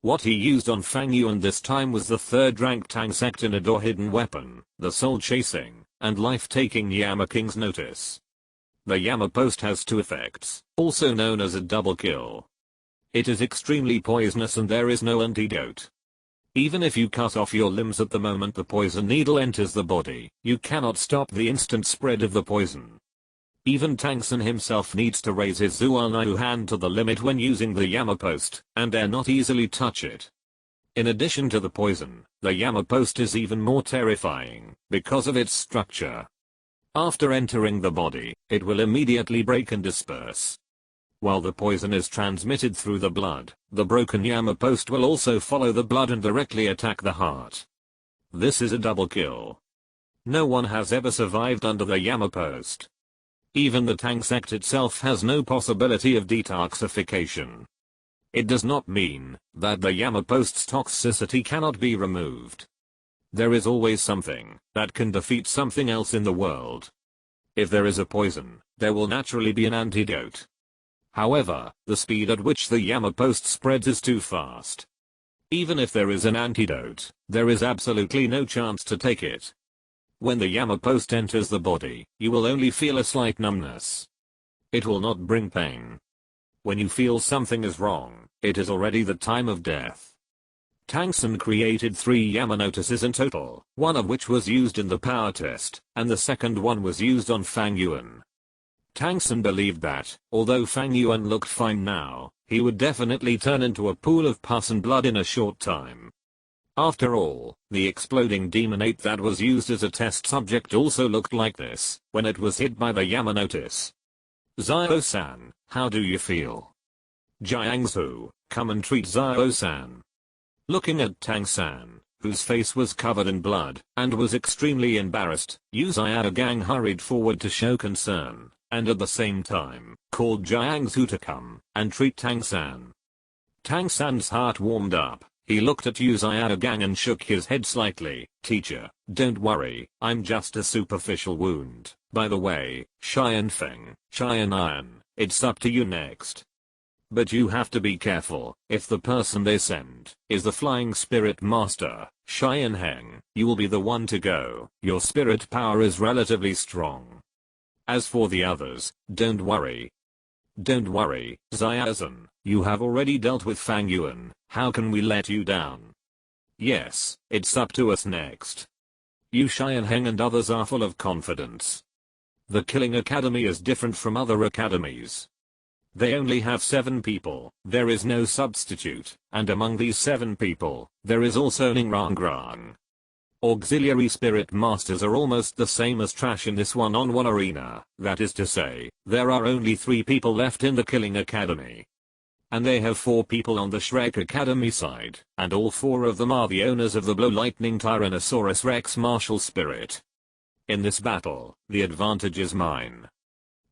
What he used on Fang Yuan this time was the third-rank Tangsectinid or hidden weapon, the soul-chasing and life-taking Yama King's Notice. The Yama post has 2 effects, also known as a double kill. It is extremely poisonous and there is no antidote. Even if you cut off your limbs at the moment the poison needle enters the body, you cannot stop the instant spread of the poison. Even Tangsun himself needs to raise his Zuanayu hand to the limit when using the Yama post, and dare not easily touch it. In addition to the poison, the Yama post is even more terrifying, because of its structure. After entering the body, it will immediately break and disperse. While the poison is transmitted through the blood, the broken Yama post will also follow the blood and directly attack the heart. This is a double kill. No one has ever survived under the Yama post. Even the Tang sect itself has no possibility of detoxification. It does not mean that the Yama post's toxicity cannot be removed. There is always something that can defeat something else in the world. If there is a poison, there will naturally be an antidote. However, the speed at which the Yama post spreads is too fast. Even if there is an antidote, there is absolutely no chance to take it. When the Yama post enters the body, you will only feel a slight numbness. It will not bring pain. When you feel something is wrong, it is already the time of death. Tangsen created 3 Yama notices in total, one of which was used in the power test, and the second one was used on Fang Yuan. Tangsen believed that, although Fang Yuan looked fine now, he would definitely turn into a pool of pus and blood in a short time. After all, the exploding demonate that was used as a test subject also looked like this, when it was hit by the Yama notice. Zio-san, how do you feel? Jiangsu, come and treat Zio-san. Looking at Tang-san, whose face was covered in blood, and was extremely embarrassed, Yu Xiaogang hurried forward to show concern, and at the same time, called Jiangsu to come and treat Tang-san. Tang-san's heart warmed up. He looked at Yu Xiaogang and shook his head slightly. Teacher, don't worry, I'm just a superficial wound. By the way, Feng, Sharingan, it's up to you next. But you have to be careful. If the person they send is the flying spirit master, Sharingan, you will be the one to go. Your spirit power is relatively strong. As for the others, don't worry. Don't worry, Zio-san, you have already dealt with Fang Yuan, how can we let you down? Yes, it's up to us next. Yu Xianheng and others are full of confidence. The Killing Academy is different from other academies. They only have 7 people, there is no substitute, and among these 7 people, there is also Ningrangrang. Auxiliary spirit masters are almost the same as trash in this one-on-one arena, that is to say, there are only 3 people left in the Killing Academy. And they have 4 people on the Shrek Academy side, and all 4 of them are the owners of the Blow Lightning Tyrannosaurus Rex martial spirit. In this battle, the advantage is mine.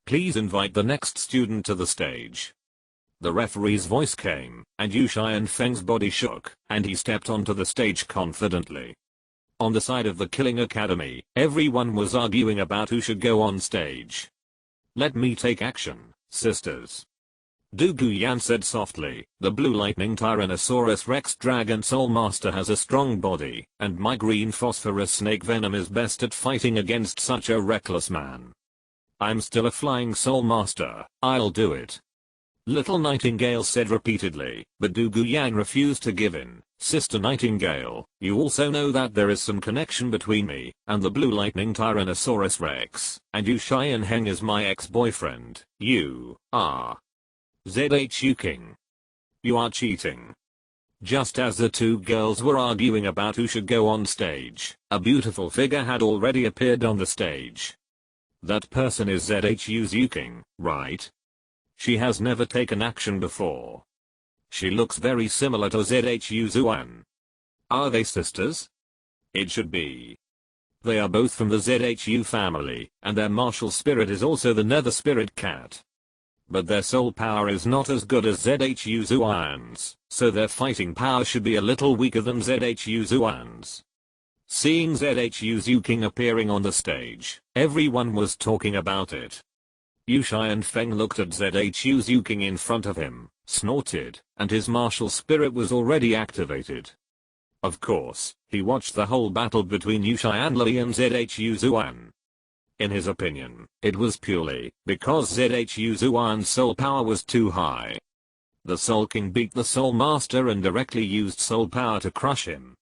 Please invite the next student to the stage. The referee's voice came, and Yu Xianfeng's body shook, and he stepped onto the stage confidently. On the side of the Killing Academy, everyone was arguing about who should go on stage. Let me take action, sisters. Douluo Yan said softly, the Blue Lightning Tyrannosaurus Rex Dragon Soul Master has a strong body, and my green phosphorus snake venom is best at fighting against such a reckless man. I'm still a flying soul master, I'll do it. Little Nightingale said repeatedly, but Douluo Yan refused to give in. Sister Nightingale, you also know that there is some connection between me and the Blue Lightning Tyrannosaurus Rex, and Yu Xianheng is my ex-boyfriend. You are ZHU King. You are cheating. Just as the 2 girls were arguing about who should go on stage, a beautiful figure had already appeared on the stage. That person is ZHU Zuking, right? She has never taken action before. She looks very similar to ZHU Zuan. Are they sisters? It should be. They are both from the ZHU family, and their martial spirit is also the Nether Spirit Cat. But their soul power is not as good as ZHU Zuan's, so their fighting power should be a little weaker than ZHU Zuan's. Seeing ZHU Zuking appearing on the stage, everyone was talking about it. Yu Xianfeng looked at ZHU Zuking in front of him, snorted, and his martial spirit was already activated. Of course, he watched the whole battle between Yu Xianli and ZHU Zuan. In his opinion, it was purely because ZHU Zuan's soul power was too high. The Soul King beat the Soul Master and directly used soul power to crush him.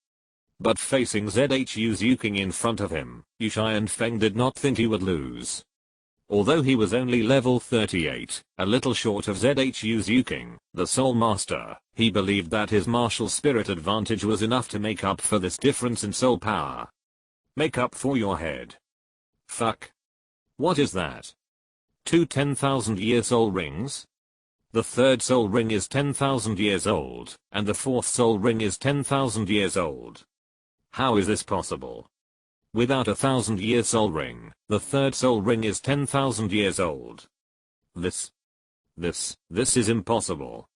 But facing ZHU Zuking in front of him, Yu Xianfeng did not think he would lose. Although he was only level 38, a little short of ZHU Zuking, the Soul Master, he believed that his martial spirit advantage was enough to make up for this difference in soul power. Make up for your head. Fuck. What is that? 2 10,000-year soul rings? The 3rd soul ring is 10,000 years old, and the 4th soul ring is 10,000 years old. How is this possible? Without a 1,000-year soul ring, the 3rd soul ring is 10,000 years old. This is impossible.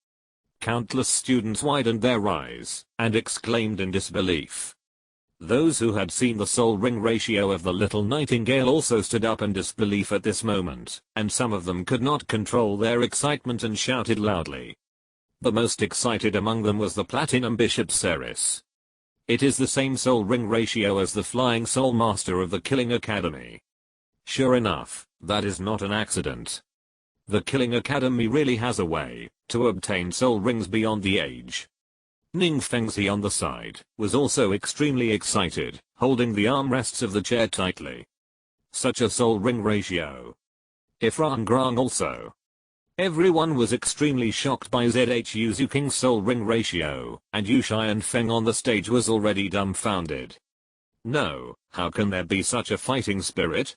Countless students widened their eyes, and exclaimed in disbelief. Those who had seen the soul ring ratio of the little nightingale also stood up in disbelief at this moment, and some of them could not control their excitement and shouted loudly. The most excited among them was the Platinum Bishop Ceres. It is the same soul ring ratio as the Flying Soul Master of the Killing Academy. Sure enough, that is not an accident. The Killing Academy really has a way to obtain soul rings beyond the age. Ning Fengzi on the side was also extremely excited, holding the armrests of the chair tightly. Such a soul ring ratio. Ifran Grang also. Everyone was extremely shocked by ZHU Zuking's soul ring ratio, and Yu Xian Feng on the stage was already dumbfounded. No, how can there be such a fighting spirit?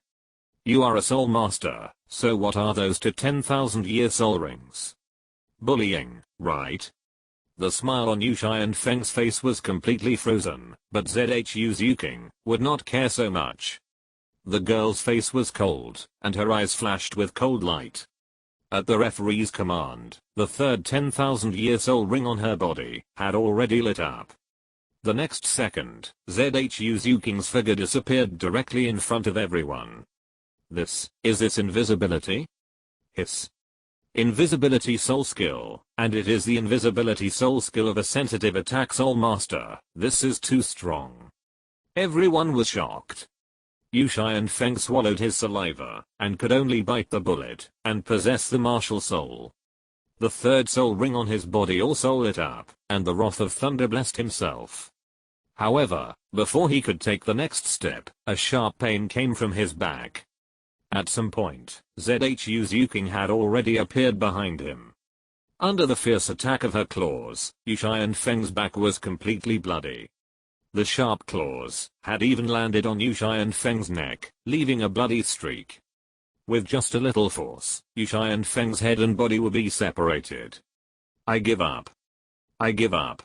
You are a soul master, so what are those to 10,000-year soul rings? Bullying, right? The smile on Yu Xian Feng's face was completely frozen, but ZHU Zuking would not care so much. The girl's face was cold, and her eyes flashed with cold light. At the referee's command, the third 10,000-year soul ring on her body had already lit up. The next second, ZHU Zuking's figure disappeared directly in front of everyone. Is this invisibility? Hiss. Invisibility soul skill, and it is the invisibility soul skill of a sensitive attack soul master. This is too strong. Everyone was shocked. Yu Xian Feng swallowed his saliva, and could only bite the bullet, and possess the martial soul. The third soul ring on his body also lit up, and the wrath of thunder blessed himself. However, before he could take the next step, a sharp pain came from his back. At some point, ZHU Zuking had already appeared behind him. Under the fierce attack of her claws, Yu Xian Feng's back was completely bloody. The sharp claws had even landed on Yu Xian Feng's neck, leaving a bloody streak. With just a little force, Yu Xian Feng's head and body would be separated. I give up. I give up.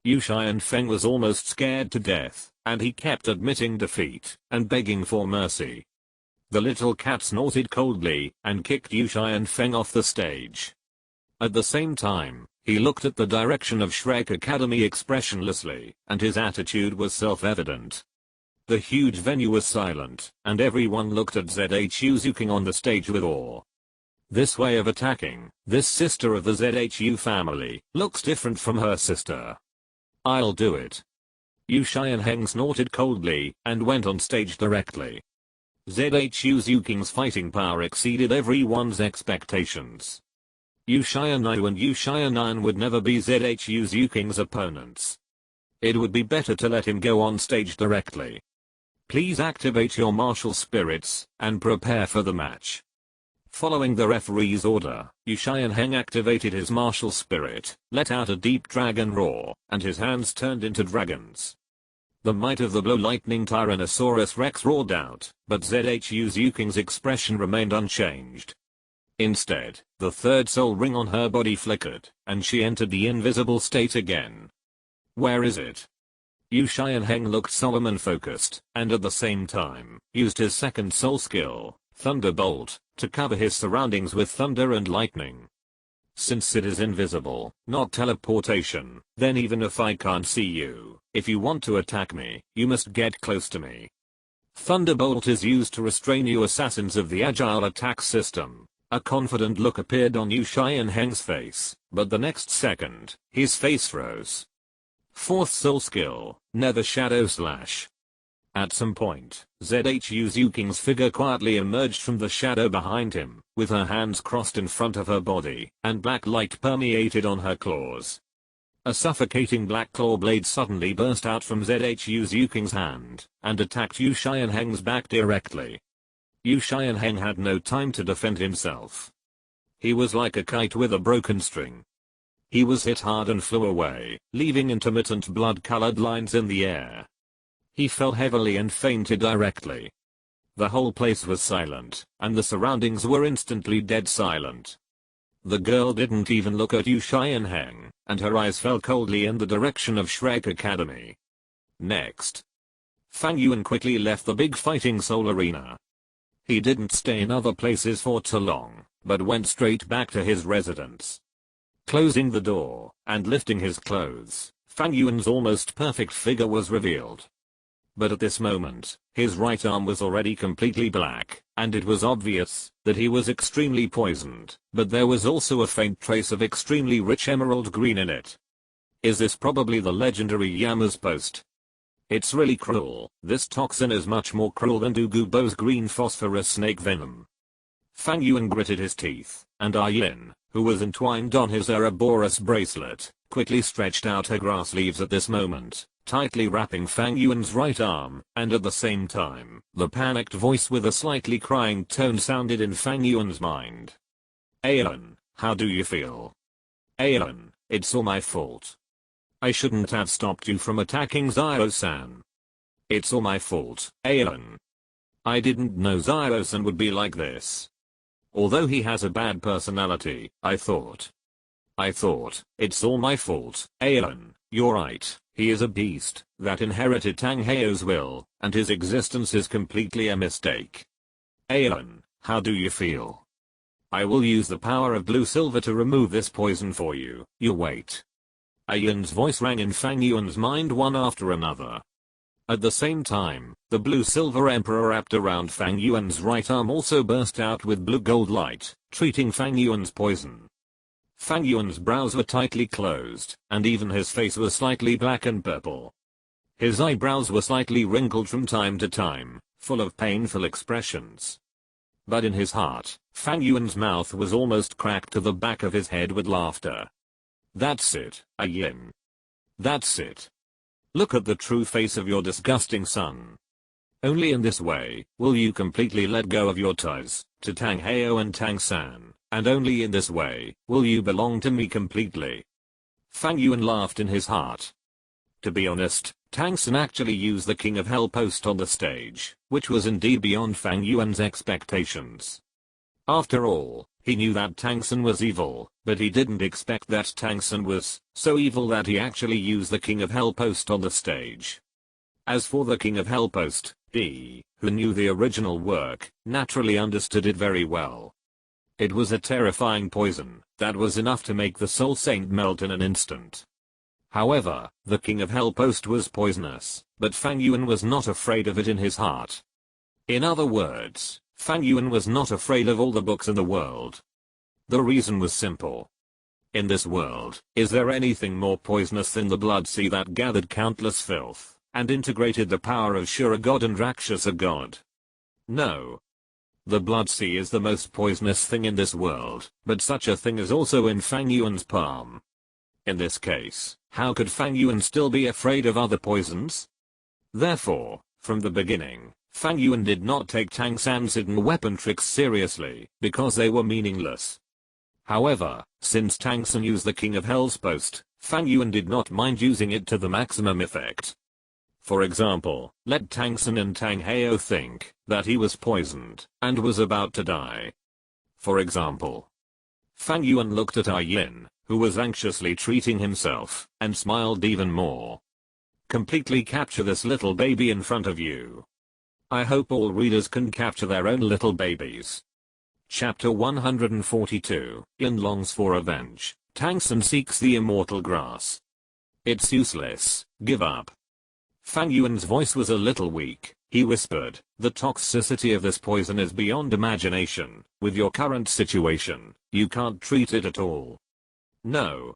Yu Xian Feng was almost scared to death, and he kept admitting defeat and begging for mercy. The little cat snorted coldly and kicked Yu Xian Feng off the stage. At the same time, he looked at the direction of Shrek Academy expressionlessly, and his attitude was self-evident. The huge venue was silent, and everyone looked at ZHU Zuking on the stage with awe. This way of attacking, this sister of the ZHU family, looks different from her sister. I'll do it. Yu Xianheng snorted coldly, and went on stage directly. ZHU Zuking's fighting power exceeded everyone's expectations. Yu Xianyu and Yu Xianan would never be ZHU Zuking's opponents. It would be better to let him go on stage directly. Please activate your martial spirits, and prepare for the match. Following the referee's order, Yu Xianheng activated his martial spirit, let out a deep dragon roar, and his hands turned into dragons. The might of the Blue Lightning Tyrannosaurus Rex roared out, but ZHU Zuking's expression remained unchanged. Instead, the third soul ring on her body flickered, and she entered the invisible state again. Where is it? Yu Xianheng looked solemn and focused, and at the same time, used his second soul skill, Thunderbolt, to cover his surroundings with thunder and lightning. Since it is invisible, not teleportation, then even if I can't see you, if you want to attack me, you must get close to me. Thunderbolt is used to restrain you assassins of the agile attack system. A confident look appeared on Yu Xianheng's face, but the next second, his face froze. Fourth soul skill, Nether Shadow Slash. At some point, ZHU Zuking's figure quietly emerged from the shadow behind him, with her hands crossed in front of her body, and black light permeated on her claws. A suffocating black claw blade suddenly burst out from ZHU Zuking's hand, and attacked Yu Xianheng's back directly. Yu Xianheng had no time to defend himself. He was like a kite with a broken string. He was hit hard and flew away, leaving intermittent blood-colored lines in the air. He fell heavily and fainted directly. The whole place was silent, and the surroundings were instantly dead silent. The girl didn't even look at Yu Xianheng, and her eyes fell coldly in the direction of Shrek Academy. Next, Fang Yuan quickly left the big fighting soul arena. He didn't stay in other places for too long, but went straight back to his residence. Closing the door, and lifting his clothes, Fang Yuan's almost perfect figure was revealed. but at this moment, his right arm was already completely black, and it was obvious that he was extremely poisoned, but there was also a faint trace of extremely rich emerald green in it. Is this probably the legendary Yama's post? It's really cruel. This toxin is much more cruel than Douluo's green phosphorus snake venom. Fang Yuan gritted his teeth, and Yin, who was entwined on his Ouroboros bracelet, quickly stretched out her grass leaves at this moment, tightly wrapping Fang Yuan's right arm, and at the same time, the panicked voice with a slightly crying tone sounded in Fang Yuan's mind. Alan, how do you feel? Alan, it's all my fault. I shouldn't have stopped you from attacking Zio-san. It's all my fault, Alan. I didn't know Zio-san would be like this. Although he has a bad personality, I thought, it's all my fault, Alan, you're right, he is a beast that inherited Tang Heo's will, and his existence is completely a mistake. Alan, how do you feel? I will use the power of blue silver to remove this poison for you, you wait. Yin's voice rang in Fang Yuan's mind one after another. At the same time, the blue-silver emperor wrapped around Fang Yuan's right arm also burst out with blue-gold light, treating Fang Yuan's poison. Fang Yuan's brows were tightly closed, and even his face was slightly black and purple. His eyebrows were slightly wrinkled from time to time, full of painful expressions. But in his heart, Fang Yuan's mouth was almost cracked to the back of his head with laughter. That's it, Yin. That's it. Look at the true face of your disgusting son. Only in this way will you completely let go of your ties to Tang Heo and Tang San, and only in this way will you belong to me completely. Fang Yuan laughed in his heart. To be honest, Tang San actually used the King of Hell post on the stage, which was indeed beyond Fang Yuan's expectations. After all, he knew that Tang San was evil, but he didn't expect that Tang San was so evil that he actually used the King of Hell post on the stage. As for the King of Hell post, he, who knew the original work, naturally understood it very well. It was a terrifying poison that was enough to make the Soul Saint melt in an instant. However, the King of Hell post was poisonous, but Fang Yuan was not afraid of it in his heart. In other words, Fang Yuan was not afraid of all the books in the world. The reason was simple. In this world, is there anything more poisonous than the blood sea that gathered countless filth, and integrated the power of Shura god and Rakshasa god? No. The blood sea is the most poisonous thing in this world, but such a thing is also in Fang Yuan's palm. In this case, how could Fang Yuan still be afraid of other poisons? Therefore, from the beginning, Fang Yuan did not take Tang San's hidden weapon tricks seriously, because they were meaningless. However, since Tang San used the King of Hell's post, Fang Yuan did not mind using it to the maximum effect. For example, let Tang San and Tang Heo think that he was poisoned and was about to die. For example, Fang Yuan looked at Yin, who was anxiously treating himself, and smiled even more. Completely capture this little baby in front of you. I hope all readers can capture their own little babies. Chapter 142, Yin longs for revenge. Tang San seeks the immortal grass. It's useless, give up. Fang Yuan's voice was a little weak. He whispered, the toxicity of this poison is beyond imagination. With your current situation, you can't treat it at all. No.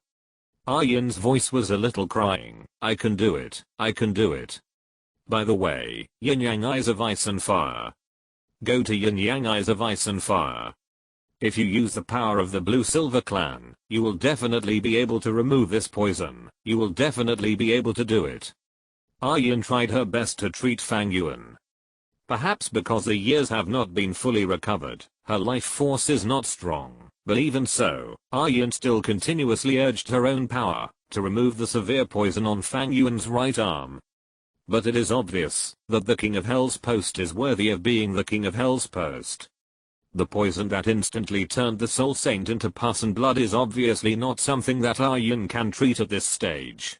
Yin's voice was a little crying. I can do it, I can do it. By the way, Yin Yang Eyes of Ice and Fire. Go to Yin Yang Eyes of Ice and Fire. If you use the power of the Blue Silver Clan, you will definitely be able to remove this poison. You will definitely be able to do it. Yin tried her best to treat Fang Yuan. Perhaps because the years have not been fully recovered, her life force is not strong, but even so, Yin still continuously urged her own power to remove the severe poison on Fang Yuan's right arm. But it is obvious that the King of Hell's post is worthy of being the King of Hell's post. The poison that instantly turned the Soul Saint into pus and blood is obviously not something that Yin can treat at this stage.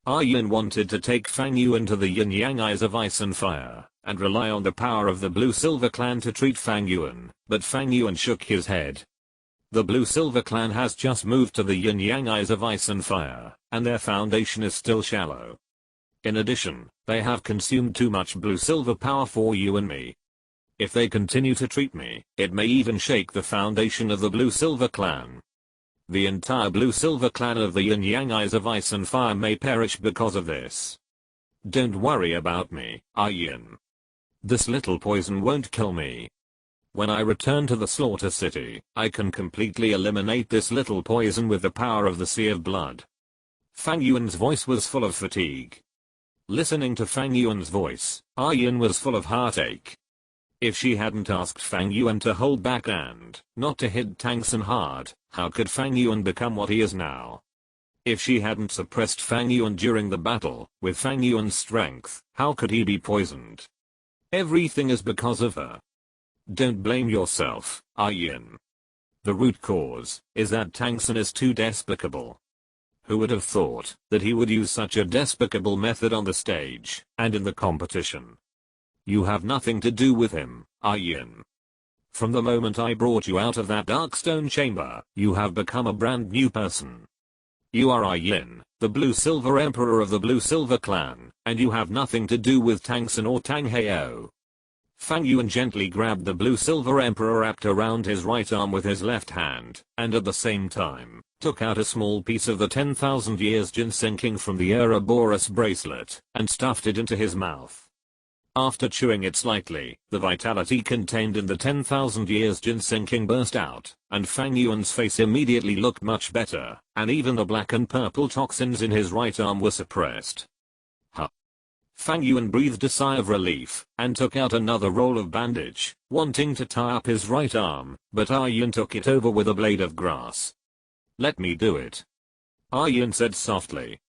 Yin wanted to take Fang Yuan to the Yin Yang Eyes of Ice and Fire, and rely on the power of the Blue Silver Clan to treat Fang Yuan, but Fang Yuan shook his head. The Blue Silver Clan has just moved to the Yin Yang Eyes of Ice and Fire, and their foundation is still shallow. In addition, they have consumed too much blue-silver power for you and me. If they continue to treat me, it may even shake the foundation of the blue-silver clan. The entire blue-silver clan of the yin-yang eyes of ice and fire may perish because of this. Don't worry about me, Yin. This little poison won't kill me. When I return to the slaughter city, I can completely eliminate this little poison with the power of the Sea of Blood. Fang Yuan's voice was full of fatigue. Listening to Fang Yuan's voice, Yin was full of heartache. If she hadn't asked Fang Yuan to hold back and not to hit Tang Sun hard, how could Fang Yuan become what he is now? If she hadn't suppressed Fang Yuan during the battle, with Fang Yuan's strength, how could he be poisoned? Everything is because of her. Don't blame yourself, Yin. The root cause is that Tang Sun is too despicable. Who would have thought that he would use such a despicable method on the stage and in the competition? You have nothing to do with him, Yin. From the moment I brought you out of that dark stone chamber, you have become a brand new person. You are Yin, the blue-silver emperor of the blue-silver clan, and you have nothing to do with Tang Sun or Tang Heo. Fang Yuan gently grabbed the blue-silver emperor wrapped around his right arm with his left hand, and at the same time, took out a small piece of the 10,000 years ginseng king from the Ouroboros bracelet, and stuffed it into his mouth. After chewing it slightly, the vitality contained in the 10,000 years ginseng king burst out, and Fang Yuan's face immediately looked much better, and even the black and purple toxins in his right arm were suppressed. Fang Yuan breathed a sigh of relief, and took out another roll of bandage, wanting to tie up his right arm, but Yin took it over with a blade of grass. Let me do it. Yin said softly.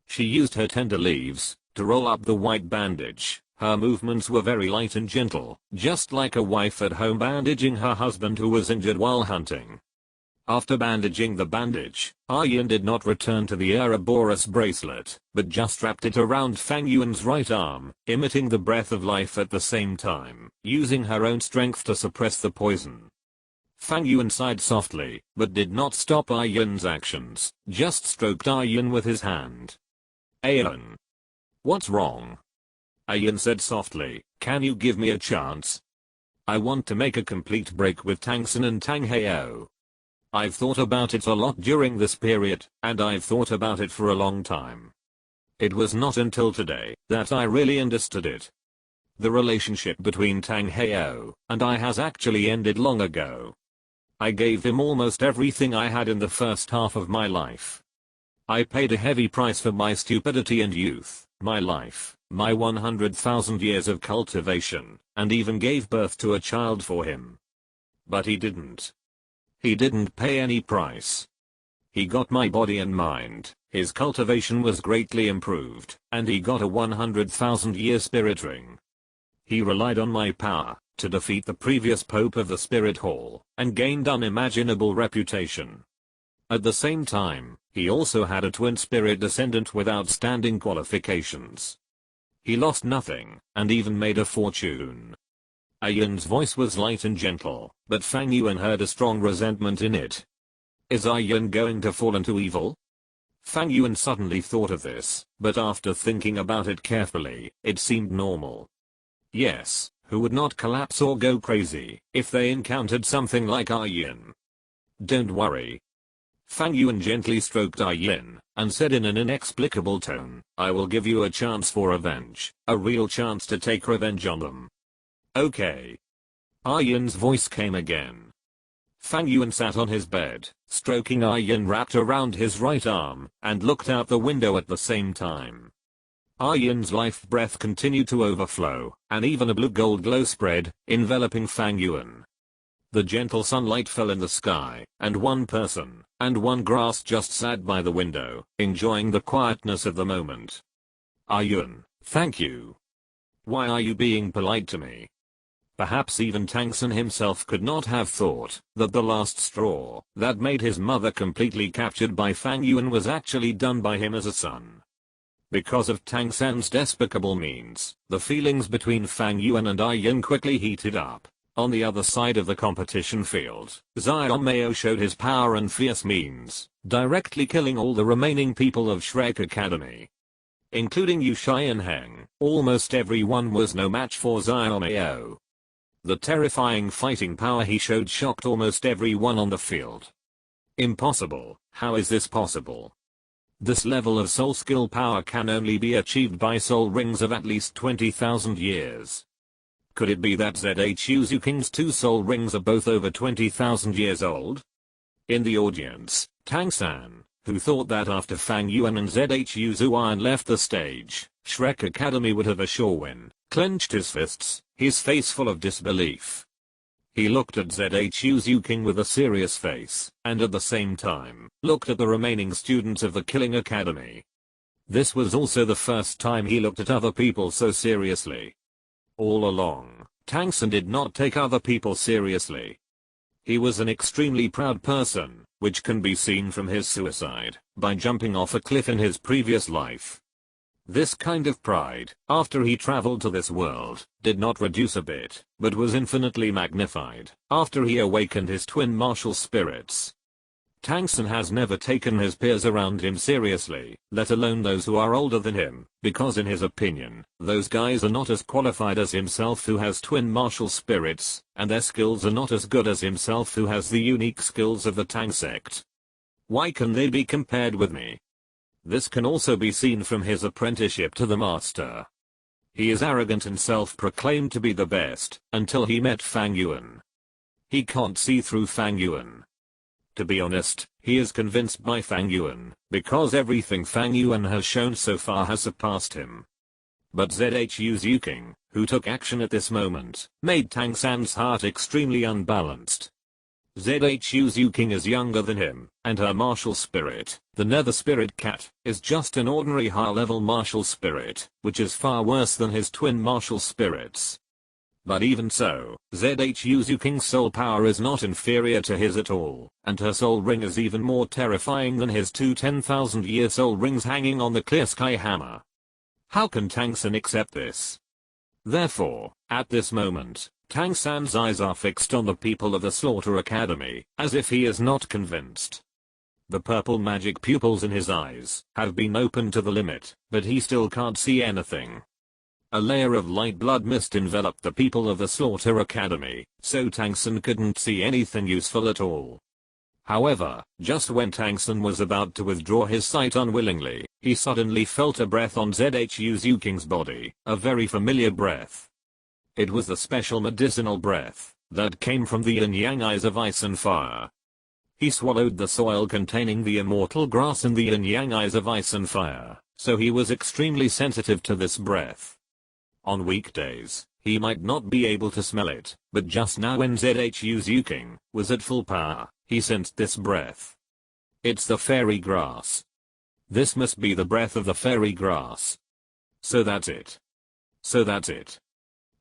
She used her tender leaves to roll up the white bandage. Her movements were very light and gentle, just like a wife at home bandaging her husband who was injured while hunting. After bandaging the bandage, Yin did not return to the Ouroboros bracelet, but just wrapped it around Fang Yuan's right arm, emitting the breath of life at the same time, using her own strength to suppress the poison. Fang Yuan sighed softly, but did not stop Yin's actions, just stroked Yin with his hand. Yin. What's wrong? Yin said softly, can you give me a chance? I want to make a complete break with Tang Sun and Tang Heo. I've thought about it a lot during this period, and I've thought about it for a long time. It was not until today that I really understood it. The relationship between Tang Heo and I has actually ended long ago. I gave him almost everything I had in the first half of my life. I paid a heavy price for my stupidity and youth, my life, my 100,000 years of cultivation, and even gave birth to a child for him. But he didn't. He didn't pay any price. He got my body and mind, his cultivation was greatly improved, and he got a 100,000 year spirit ring. He relied on my power to defeat the previous pope of the spirit hall, and gained unimaginable reputation. At the same time, he also had a twin spirit descendant with outstanding qualifications. He lost nothing, and even made a fortune. Yin's voice was light and gentle, but Fang Yuan heard a strong resentment in it. Is Yin going to fall into evil? Fang Yuan suddenly thought of this, but after thinking about it carefully, it seemed normal. Yes, who would not collapse or go crazy if they encountered something like Yin? Don't worry. Fang Yuan gently stroked Yin, and said in an inexplicable tone, I will give you a chance for revenge, a real chance to take revenge on them. Okay. Yin's voice came again. Fang Yuan sat on his bed, stroking Yin wrapped around his right arm, and looked out the window at the same time. Yin's life breath continued to overflow, and even a blue-gold glow spread, enveloping Fang Yuan. The gentle sunlight fell in the sky, and one person, and one grass just sat by the window, enjoying the quietness of the moment. Yin, thank you. Why are you being polite to me? Perhaps even Tang Sun himself could not have thought that the last straw that made his mother completely captured by Fang Yuan was actually done by him as a son. Because of Tang Sun's despicable means, the feelings between Fang Yuan and Yin quickly heated up. On the other side of the competition field, Xiao Mao showed his power and fierce means, directly killing all the remaining people of Shrek Academy. including Yu Xianheng. Almost everyone was no match for Xiaomao. The terrifying fighting power he showed shocked almost everyone on the field. Impossible. How is this possible? This level of soul skill power can only be achieved by soul rings of at least 20,000 years. Could it be that ZHU Zuking's 2 soul rings are both over 20,000 years old? In the audience, Tang San, who thought that after Fang Yuan and ZHU Zuan left the stage, Shrek Academy would have a sure win, clenched his fists, his face full of disbelief. He looked at ZHU Zuking with a serious face, and at the same time, looked at the remaining students of the Killing Academy. This was also the first time he looked at other people so seriously. All along, Tang San did not take other people seriously. He was an extremely proud person, which can be seen from his suicide, by jumping off a cliff in his previous life. This kind of pride, after he traveled to this world, did not reduce a bit, but was infinitely magnified, after he awakened his twin martial spirits. Tang San has never taken his peers around him seriously, let alone those who are older than him, because in his opinion, those guys are not as qualified as himself who has twin martial spirits, and their skills are not as good as himself who has the unique skills of the Tang sect. Why can they be compared with me? This can also be seen from his apprenticeship to the master. He is arrogant and self-proclaimed to be the best, until he met Fang Yuan. He can't see through Fang Yuan. To be honest, he is convinced by Fang Yuan, because everything Fang Yuan has shown so far has surpassed him. But ZHU Zuking, who took action at this moment, made Tang San's heart extremely unbalanced. ZHU Zuking is younger than him, and her martial spirit, the Nether Spirit Cat, is just an ordinary high-level martial spirit, which is far worse than his twin martial spirits. But even so, ZHU Zuking's soul power is not inferior to his at all, and her soul ring is even more terrifying than his 2 10,000-year soul rings hanging on the clear sky hammer. How can Tang San accept this? Therefore, at this moment, Tang San's eyes are fixed on the people of the Slaughter Academy, as if he is not convinced. The purple magic pupils in his eyes have been opened to the limit, but he still can't see anything. A layer of light blood mist enveloped the people of the Slaughter Academy, so Tang San couldn't see anything useful at all. However, just when Tang San was about to withdraw his sight unwillingly, he suddenly felt a breath on ZHU Zuking's body, a very familiar breath. It was the special medicinal breath that came from the yin-yang eyes of ice and fire. He swallowed the soil containing the immortal grass in the yin-yang eyes of ice and fire, so he was extremely sensitive to this breath. On weekdays, he might not be able to smell it, but just now when ZHU Zuking was at full power, he sensed this breath. It's the fairy grass. This must be the breath of the fairy grass. So that's it.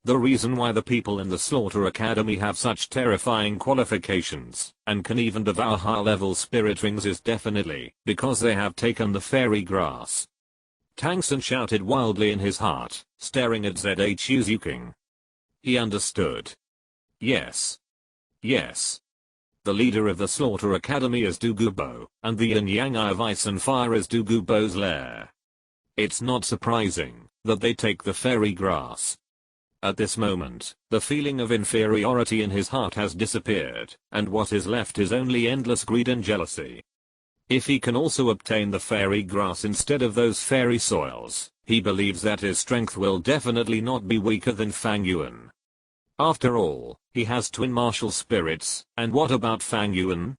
The reason why the people in the Slaughter Academy have such terrifying qualifications, and can even devour high-level spirit rings is definitely because they have taken the fairy grass. Tang San shouted wildly in his heart, staring at ZHU Zuking. He understood. Yes. The leader of the Slaughter Academy is Douluo, and the yin-yang eye of ice and fire is Douluo's lair. It's not surprising that they take the fairy grass. At this moment, the feeling of inferiority in his heart has disappeared, and what is left is only endless greed and jealousy. If he can also obtain the fairy grass instead of those fairy soils, he believes that his strength will definitely not be weaker than Fang Yuan. After all, he has twin martial spirits, and what about Fang Yuan?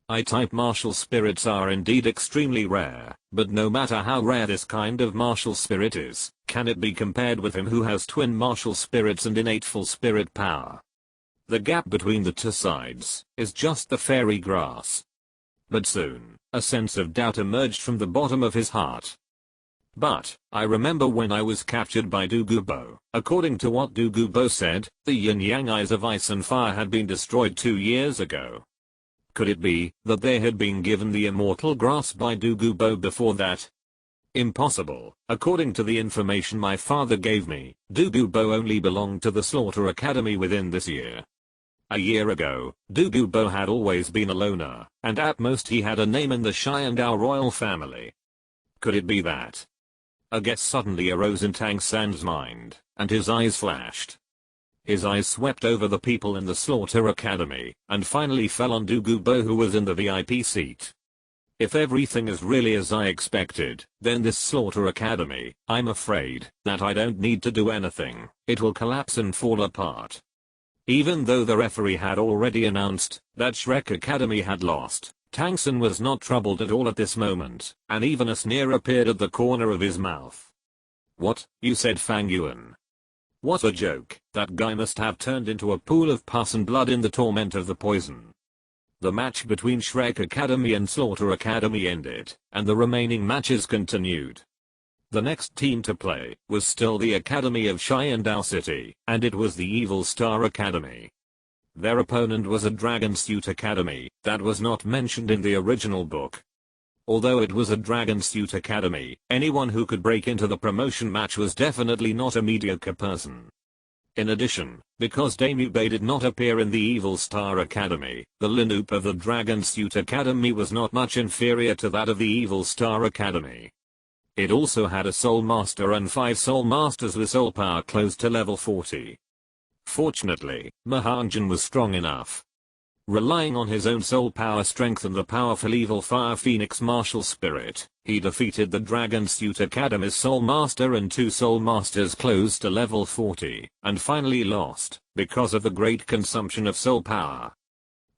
I-type martial spirits are indeed extremely rare, but no matter how rare this kind of martial spirit is, can it be compared with him who has twin martial spirits and innate full spirit power? The gap between the two sides is just the fairy grass. But soon, a sense of doubt emerged from the bottom of his heart. But, I remember when I was captured by Douluo. According to what Douluo said, the yin-yang eyes of ice and fire had been destroyed 2 years ago. Could it be that they had been given the immortal grass by Douluo before that? Impossible. According to the information my father gave me, Douluo only belonged to the Slaughter Academy within this year. A year ago, Douluo had always been a loner, and at most he had a name in the Sharingan royal family. Could it be that? A guess suddenly arose in Tang San's mind, and his eyes flashed. His eyes swept over the people in the Slaughter Academy, and finally fell on Douluo, who was in the VIP seat. If everything is really as I expected, then this Slaughter Academy, I'm afraid that I don't need to do anything, it will collapse and fall apart. Even though the referee had already announced that Shrek Academy had lost, Tang San was not troubled at all at this moment, and even a sneer appeared at the corner of his mouth. What, you said, Fang Yuan? What a joke, that guy must have turned into a pool of pus and blood in the torment of the poison. The match between Shrek Academy and Slaughter Academy ended, and the remaining matches continued. The next team to play was still the Academy of Sharingan City, and it was the Evil Star Academy. Their opponent was a Dragon Suit Academy that was not mentioned in the original book. Although it was a Dragon Suit Academy, anyone who could break into the promotion match was definitely not a mediocre person. In addition, because Damube did not appear in the Evil Star Academy, the lineup of the Dragon Suit Academy was not much inferior to that of the Evil Star Academy. It also had a Soul Master and 5 Soul Masters with soul power close to level 40. Fortunately, Mahanjan was strong enough. Relying on his own soul power strength and the powerful Evil Fire Phoenix martial spirit, he defeated the Dragon Suit Academy's Soul Master and 2 Soul Masters close to level 40, and finally lost, because of the great consumption of soul power.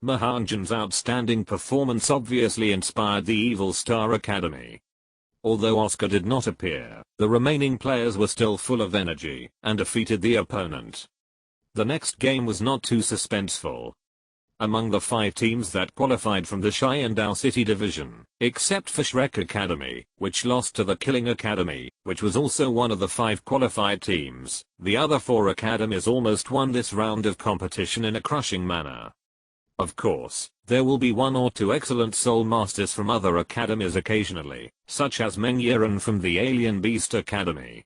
Mahanjan's outstanding performance obviously inspired the Evil Star Academy. Although Oscar did not appear, the remaining players were still full of energy, and defeated the opponent. The next game was not too suspenseful. Among the 5 teams that qualified from the Sharingan City division, except for Shrek Academy, which lost to the Killing Academy, which was also one of the 5 qualified teams, the other 4 academies almost won this round of competition in a crushing manner. Of course, there will be 1 or 2 excellent Soul Masters from other academies occasionally, such as Fang Yuan from the Alien Beast Academy.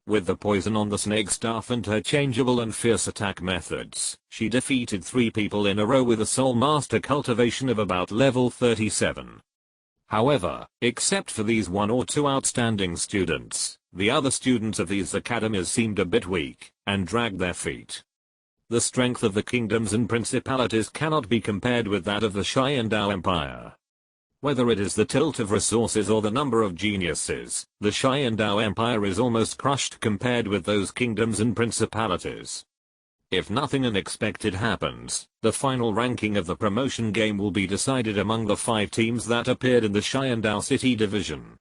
With the poison on the snake staff and her changeable and fierce attack methods, she defeated 3 people in a row with a Soul Master cultivation of about level 37. However, except for these 1 or 2 outstanding students, the other students of these academies seemed a bit weak, and dragged their feet. The strength of the kingdoms and principalities cannot be compared with that of the Sharingan Empire. Whether it is the tilt of resources or the number of geniuses, the Sharingan Empire is almost crushed compared with those kingdoms and principalities. If nothing unexpected happens, the final ranking of the promotion game will be decided among the 5 teams that appeared in the Sharingan City division.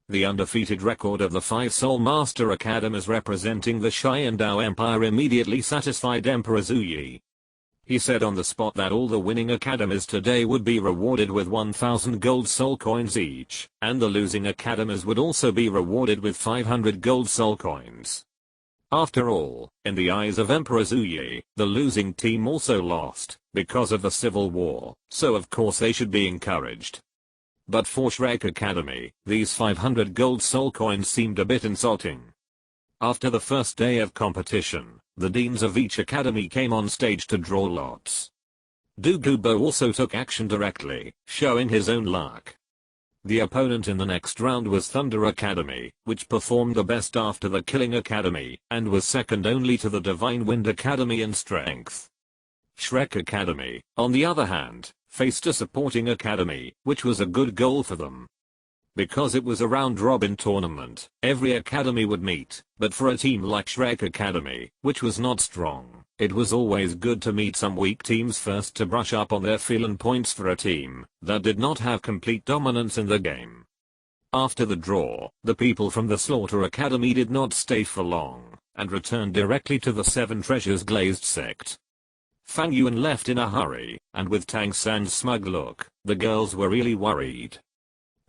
The undefeated record of the 5 Soul Master Academies representing the Sharingan Empire immediately satisfied Emperor Zuyi. He said on the spot that all the winning academies today would be rewarded with 1,000 gold soul coins each, and the losing academies would also be rewarded with 500 gold soul coins. After all, in the eyes of Emperor Zuyi, the losing team also lost, because of the civil war, so of course they should be encouraged. But for Shrek Academy, these 500 gold soul coins seemed a bit insulting. After the first day of competition, the deans of each academy came on stage to draw lots. Douluo also took action directly, showing his own luck. The opponent in the next round was Thunder Academy, which performed the best after the Killing Academy, and was second only to the Divine Wind Academy in strength. Shrek Academy, on the other hand, faced a supporting academy, which was a good goal for them. Because it was a round-robin tournament, every academy would meet, but for a team like Shrek Academy, which was not strong, it was always good to meet some weak teams first to brush up on their feel and points for a team that did not have complete dominance in the game. After the draw, the people from the Slaughter Academy did not stay for long, and returned directly to the 7 Treasures Glazed sect. Fang Yuan left in a hurry, and with Tang San's smug look, the girls were really worried.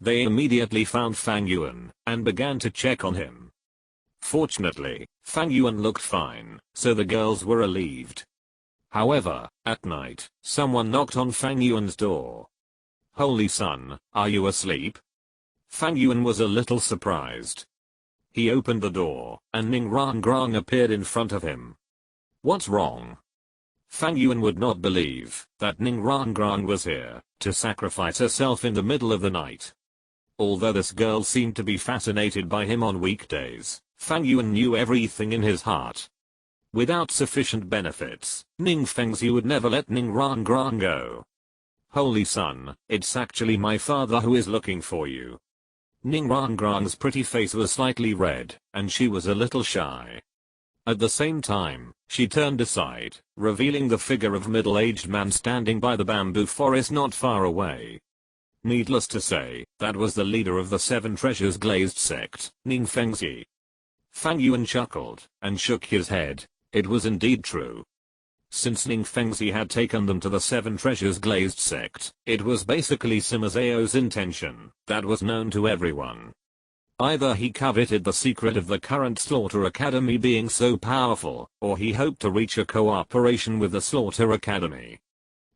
They immediately found Fang Yuan, and began to check on him. Fortunately, Fang Yuan looked fine, so the girls were relieved. However, at night, someone knocked on Fang Yuan's door. "Holy son, are you asleep?" Fang Yuan was a little surprised. He opened the door, and Ning Rangrang appeared in front of him. "What's wrong?" Fang Yuan would not believe that Ning Rangrang was here to sacrifice herself in the middle of the night. Although this girl seemed to be fascinated by him on weekdays, Fang Yuan knew everything in his heart. Without sufficient benefits, Ning Fengzi would never let Ning Rangrang go. Holy son, it's actually my father who is looking for you. Ning Rangrang's pretty face was slightly red, and she was a little shy. At the same time, she turned aside, revealing the figure of a middle-aged man standing by the bamboo forest not far away. Needless to say, that was the leader of the Seven Treasures Glazed sect, Ning Fengzi. Fang Yuan chuckled, and shook his head. It was indeed true. Since Ning Fengzi had taken them to the Seven Treasures Glazed sect, it was basically Sima Zhao's intention, that was known to everyone. Either he coveted the secret of the current Slaughter Academy being so powerful, or he hoped to reach a cooperation with the Slaughter Academy.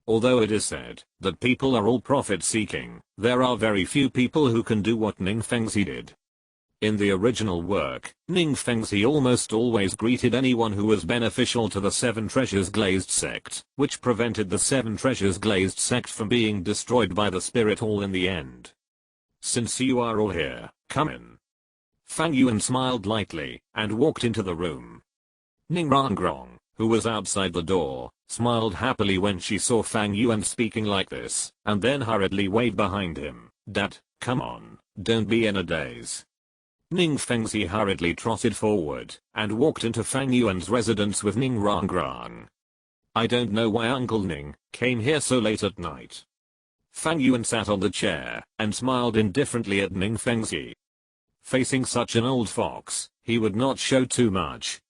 Although it is said that people are all profit-seeking, there are very few people who can do what Ning Fengzi did. In the original work, Ning Fengzi almost always greeted anyone who was beneficial to the Seven Treasures Glazed sect, which prevented the Seven Treasures Glazed sect from being destroyed by the Spirit Hall in the end. Since you are all here, come in. Fang Yuan smiled lightly, and walked into the room. Ning Rangrang, who was outside the door, smiled happily when she saw Fang Yuan speaking like this, and then hurriedly waved behind him. Dad, come on, don't be in a daze. Ning Fengzi hurriedly trotted forward, and walked into Fang Yuan's residence with Ning Rangrang. I don't know why Uncle Ning came here so late at night. Fang Yuan sat on the chair, and smiled indifferently at Ning Fengzi. Facing such an old fox, he would not show too much.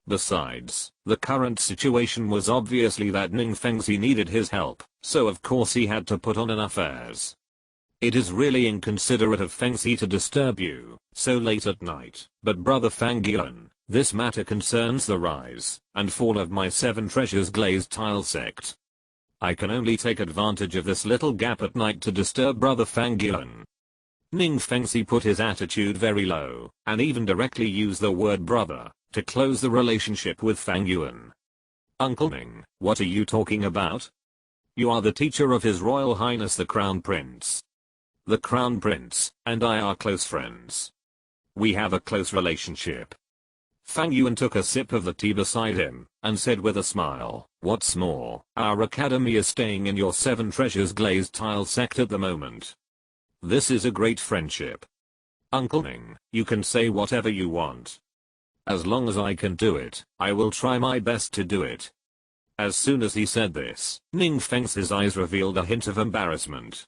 Besides, the current situation was obviously that Ning Fengzi needed his help, so of course he had to put on enough airs. It is really inconsiderate of Fengzi to disturb you so late at night, but brother Fang Yuan, this matter concerns the rise and fall of my Seven Treasures Glazed Tile sect. I can only take advantage of this little gap at night to disturb brother Fang Yuan. Ning Fengzi put his attitude very low, and even directly used the word brother to close the relationship with Fang Yuan. Uncle Ning, what are you talking about? You are the teacher of His Royal Highness the Crown Prince. The Crown Prince and I are close friends. We have a close relationship. Fang Yuan took a sip of the tea beside him, and said with a smile, what's more, our academy is staying in your Seven Treasures Glazed Tile sect at the moment. This is a great friendship. Uncle Ning, you can say whatever you want. As long as I can do it, I will try my best to do it. As soon as he said this, Ning Fengzi's eyes revealed a hint of embarrassment.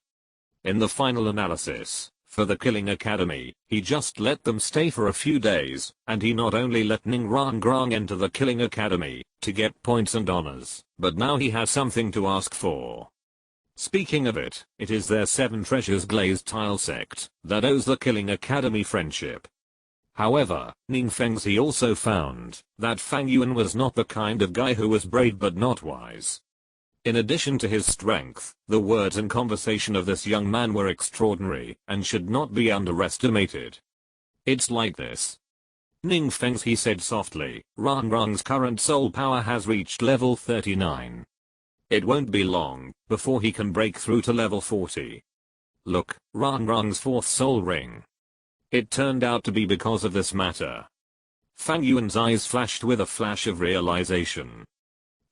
In the final analysis, for the Killing Academy, he just let them stay for a few days, and he not only let Ning Rangrang enter the Killing Academy to get points and honors, but now he has something to ask for. Speaking of it, it is their Seven Treasures Glazed Tile sect that owes the Killing Academy friendship. However, Ning Fengzi also found that Fang Yuan was not the kind of guy who was brave but not wise. In addition to his strength, the words and conversation of this young man were extraordinary and should not be underestimated. It's like this. Ning Fengzi said softly, Rangrang's current soul power has reached level 39. It won't be long before he can break through to level 40. Look, Rangrang's fourth soul ring. It turned out to be because of this matter. Fang Yuan's eyes flashed with a flash of realization.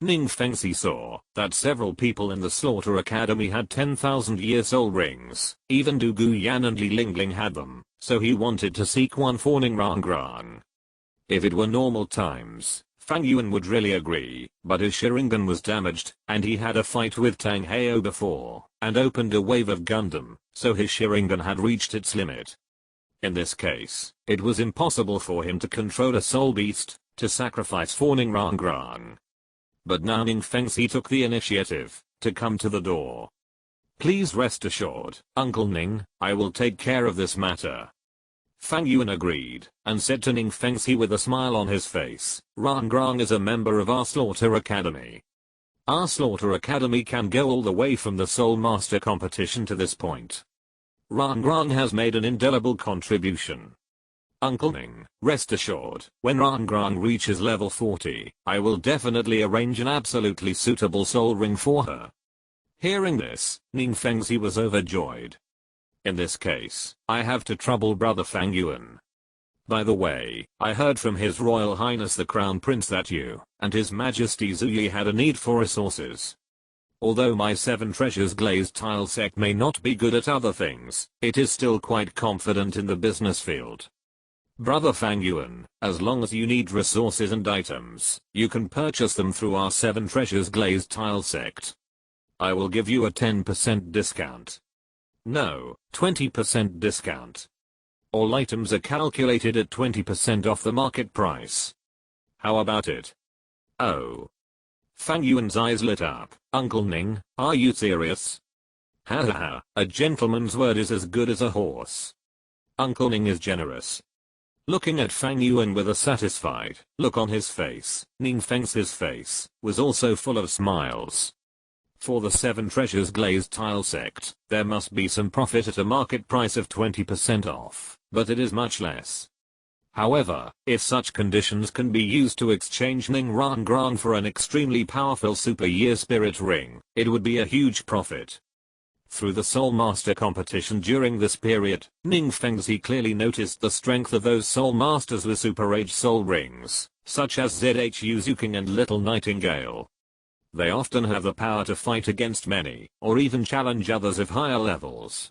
Ning Fengzi saw that several people in the Slaughter Academy had 10,000-year soul rings, even Du Guyan and Li Lingling had them, so he wanted to seek one for Ning Rangrang. If it were normal times, Fang Yuan would really agree, but his Sharingan was damaged, and he had a fight with Tang Heo before, and opened a wave of Gundam, so his Sharingan had reached its limit. In this case, it was impossible for him to control a soul beast to sacrifice for Ning Rangrang. But now Ning Fengzi took the initiative to come to the door. Please rest assured, Uncle Ning, I will take care of this matter. Fang Yuan agreed, and said to Ning Fengzi with a smile on his face, Rangrang is a member of our Slaughter Academy. Our Slaughter Academy can go all the way from the Soul Master competition to this point. Rangrang has made an indelible contribution. Uncle Ning, rest assured, when Rangrang reaches level 40, I will definitely arrange an absolutely suitable soul ring for her. Hearing this, Ning Fengzi was overjoyed. In this case, I have to trouble brother Fang Yuan. By the way, I heard from His Royal Highness the Crown Prince that you and His Majesty Zuyi had a need for resources. Although my 7 treasures glazed tile sect may not be good at other things, it is still quite confident in the business field. Brother Fang Yuan, as long as you need resources and items, you can purchase them through our 7 treasures glazed tile sect. I will give you a 10% discount. No, 20% discount. All items are calculated at 20% off the market price. How about it? Oh. Fang Yuan's eyes lit up. Uncle Ning, are you serious? Haha, a gentleman's word is as good as a horse. Uncle Ning is generous. Looking at Fang Yuan with a satisfied look on his face, Ning Feng's face was also full of smiles. For the 7 treasures glazed tile sect, there must be some profit at a market price of 20% off, but it is much less. However, if such conditions can be used to exchange Ning Rangrang for an extremely powerful super year spirit ring, it would be a huge profit. Through the Soul Master competition during this period, Ning Fengzi clearly noticed the strength of those Soul Masters with Super Age Soul Rings, such as ZHU Zuking and Little Nightingale. They often have the power to fight against many, or even challenge others of higher levels.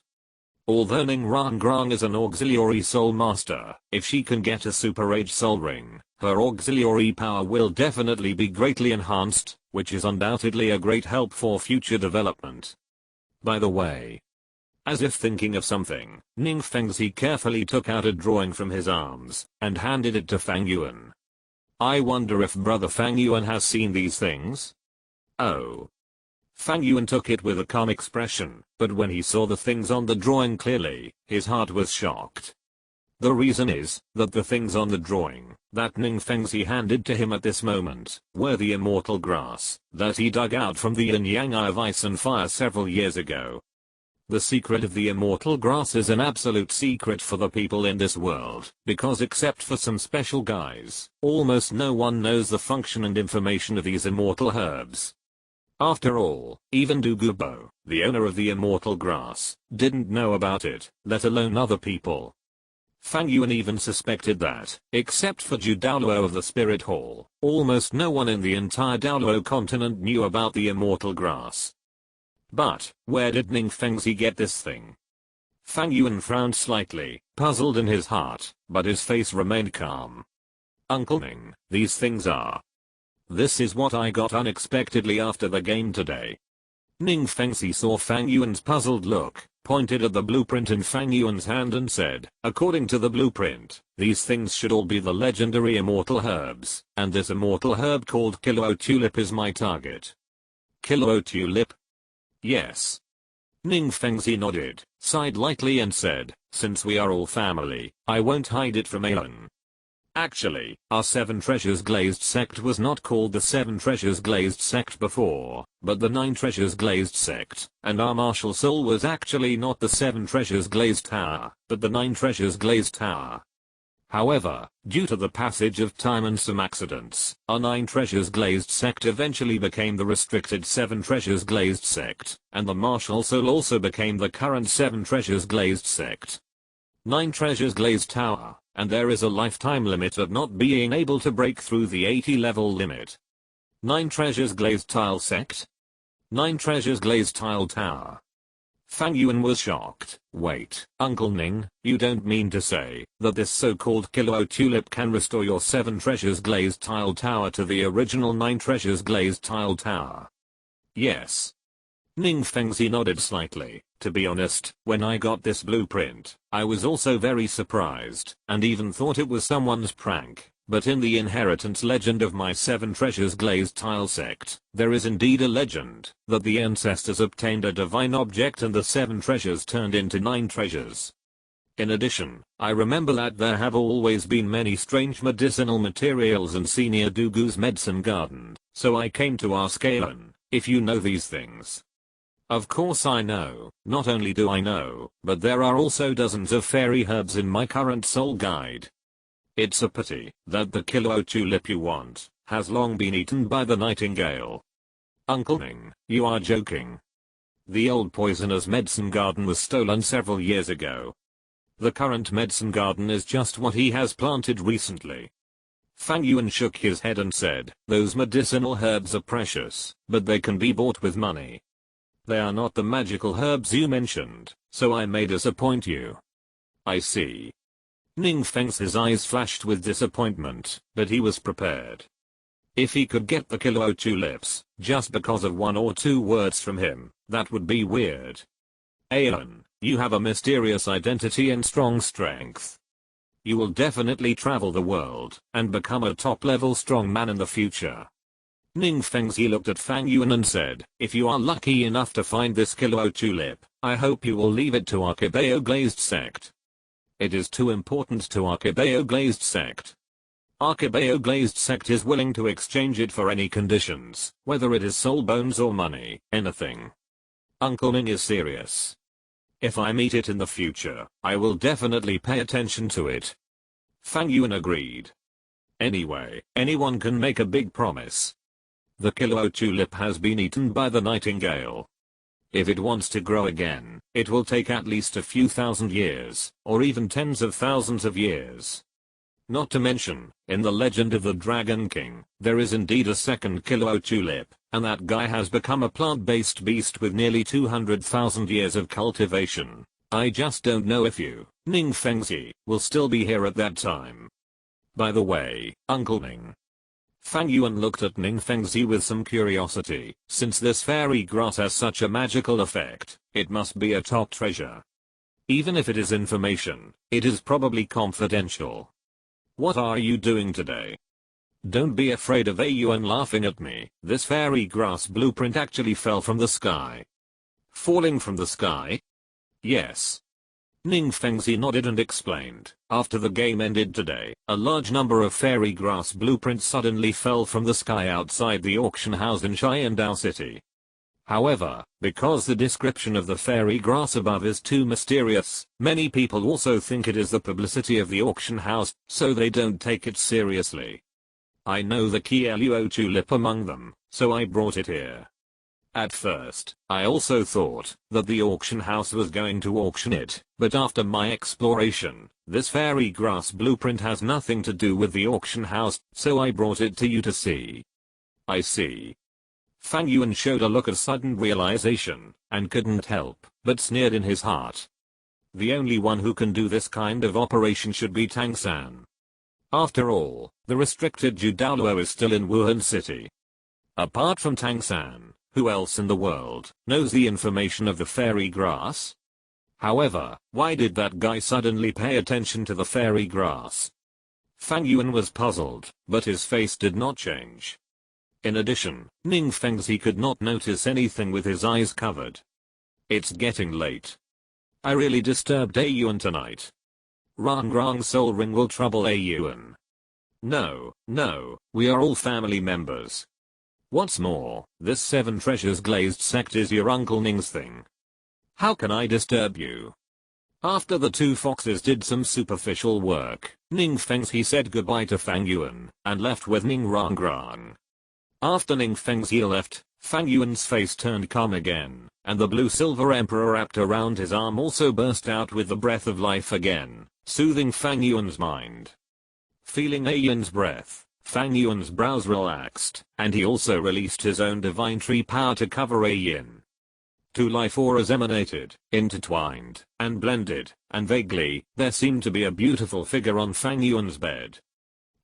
Although Ning Rangrang is an auxiliary Soul Master, if she can get a Super Age Soul Ring, her auxiliary power will definitely be greatly enhanced, which is undoubtedly a great help for future development. By the way, as if thinking of something, Ning Fengzi carefully took out a drawing from his arms and handed it to Fang Yuan. I wonder if brother Fang Yuan has seen these things? Oh. Fang Yuan took it with a calm expression, but when he saw the things on the drawing clearly, his heart was shocked. The reason is that the things on the drawing that Ning Fengzi handed to him at this moment were the immortal grass that he dug out from the yin yang eye of ice and fire several years ago. The secret of the immortal grass is an absolute secret for the people in this world, because except for some special guys, almost no one knows the function and information of these immortal herbs. After all, even Douluo, the owner of the immortal grass, didn't know about it, let alone other people. Fang Yuan even suspected that, except for Douluo of the Spirit Hall, almost no one in the entire Douluo Continent knew about the immortal grass. But, where did Ning Fengzi get this thing? Fang Yuan frowned slightly, puzzled in his heart, but his face remained calm. Uncle Ning, these things are. This is what I got unexpectedly after the game today. Ning Fengzi saw Fang Yuan's puzzled look, pointed at the blueprint in Fang Yuan's hand and said, according to the blueprint, these things should all be the legendary immortal herbs, and this immortal herb called Douluo Tulip is my target. Douluo Tulip? Yes. Ning Fengzi nodded, sighed lightly and said, since we are all family, I won't hide it from Alan. Actually, our 7 treasures glazed sect was not called the 7 treasures glazed sect before, but the 9 treasures glazed sect, and our martial soul was actually not the 7 treasures glazed tower, but the 9 treasures glazed tower. However, due to the passage of time and some accidents, our 9 treasures glazed sect eventually became the restricted 7 treasures glazed sect, and the martial soul also became the current 7 treasures glazed sect. 9 treasures glazed tower, and there is a lifetime limit of not being able to break through the 80 level limit. 9 treasures glazed tile sect? 9 treasures glazed tile tower. Fang Yuan was shocked. Wait, Uncle Ning, you don't mean to say that this so-called Douluo Tulip can restore your 7 treasures glazed tile tower to the original 9 treasures glazed tile tower? Yes. Ning Fengzi nodded slightly. To be honest, when I got this blueprint, I was also very surprised, and even thought it was someone's prank, but in the inheritance legend of my 7 treasures glazed tile sect, there is indeed a legend, that the ancestors obtained a divine object and the 7 treasures turned into 9 treasures. In addition, I remember that there have always been many strange medicinal materials in Senior Douluo's medicine garden, so I came to ask Alan, if you know these things. Of course I know, not only do I know, but there are also dozens of fairy herbs in my current soul guide. It's a pity that the Douluo Tulip you want has long been eaten by the nightingale. Uncle Ning, you are joking. The old poisonous medicine garden was stolen several years ago. The current medicine garden is just what he has planted recently. Fang Yuan shook his head and said, those medicinal herbs are precious, but they can be bought with money. They are not the magical herbs you mentioned, so I may disappoint you. I see. Ning Feng's eyes flashed with disappointment, but he was prepared. If he could get the kilo tulips, just because of 1 or 2 words from him, that would be weird. Aeon, you have a mysterious identity and strong strength. You will definitely travel the world, and become a top-level strong man in the future. Ning Fengzi looked at Fang Yuan and said, if you are lucky enough to find this kilo tulip, I hope you will leave it to our Cabello Glazed sect. It is too important to our Cabello Glazed sect. Our Cabello Glazed sect is willing to exchange it for any conditions, whether it is soul bones or money, anything. Uncle Ning is serious. If I meet it in the future, I will definitely pay attention to it. Fang Yuan agreed. Anyway, anyone can make a big promise. The kilo tulip has been eaten by the nightingale. If it wants to grow again, it will take at least a few thousand years, or even tens of thousands of years. Not to mention, in the legend of the Dragon King, there is indeed a second kilo tulip, and that guy has become a plant-based beast with nearly 200,000 years of cultivation. I just don't know if you, Ning Fengzi, will still be here at that time. By the way, Uncle Ning. Fang Yuan looked at Ning Fengzi with some curiosity. Since this fairy grass has such a magical effect, it must be a top treasure. Even if it is information, it is probably confidential. What are you doing today? Don't be afraid of Yuan laughing at me. This fairy grass blueprint actually fell from the sky. Falling from the sky? Yes. Ning Fengzi nodded and explained. After the game ended today, a large number of fairy grass blueprints suddenly fell from the sky outside the auction house in Sharingan City. However, because the description of the fairy grass above is too mysterious, many people also think it is the publicity of the auction house, so they don't take it seriously. I know the kilo tulip among them, so I brought it here. At first, I also thought that the auction house was going to auction it, but after my exploration, this fairy grass blueprint has nothing to do with the auction house, so I brought it to you to see. I see. Fang Yuan showed a look of sudden realization, and couldn't help but sneered in his heart. The only one who can do this kind of operation should be Tang San. After all, the restricted Douluo is still in Wuhan City. Apart from Tang San, who else in the world knows the information of the fairy grass? However, why did that guy suddenly pay attention to the fairy grass? Fang Yuan was puzzled, but his face did not change. In addition, Ning Fengzi could not notice anything with his eyes covered. It's getting late. I really disturbed Yuan tonight. Rang Soul Ring will trouble Yuan. No, we are all family members. What's more, this 7 treasures glazed sect is your Uncle Ning's thing. How can I disturb you? After the 2 foxes did some superficial work, Ning Fengzi said goodbye to Fang Yuan, and left with Ning Rang. After Ning Fengzi left, Fang Yuan's face turned calm again, and the blue-silver emperor wrapped around his arm also burst out with the breath of life again, soothing Fang Yuan's mind. Feeling Yuan's breath, Fang Yuan's brows relaxed, and he also released his own divine tree power to cover Yuan. 2 life auras emanated, intertwined, and blended, and vaguely, there seemed to be a beautiful figure on Fang Yuan's bed.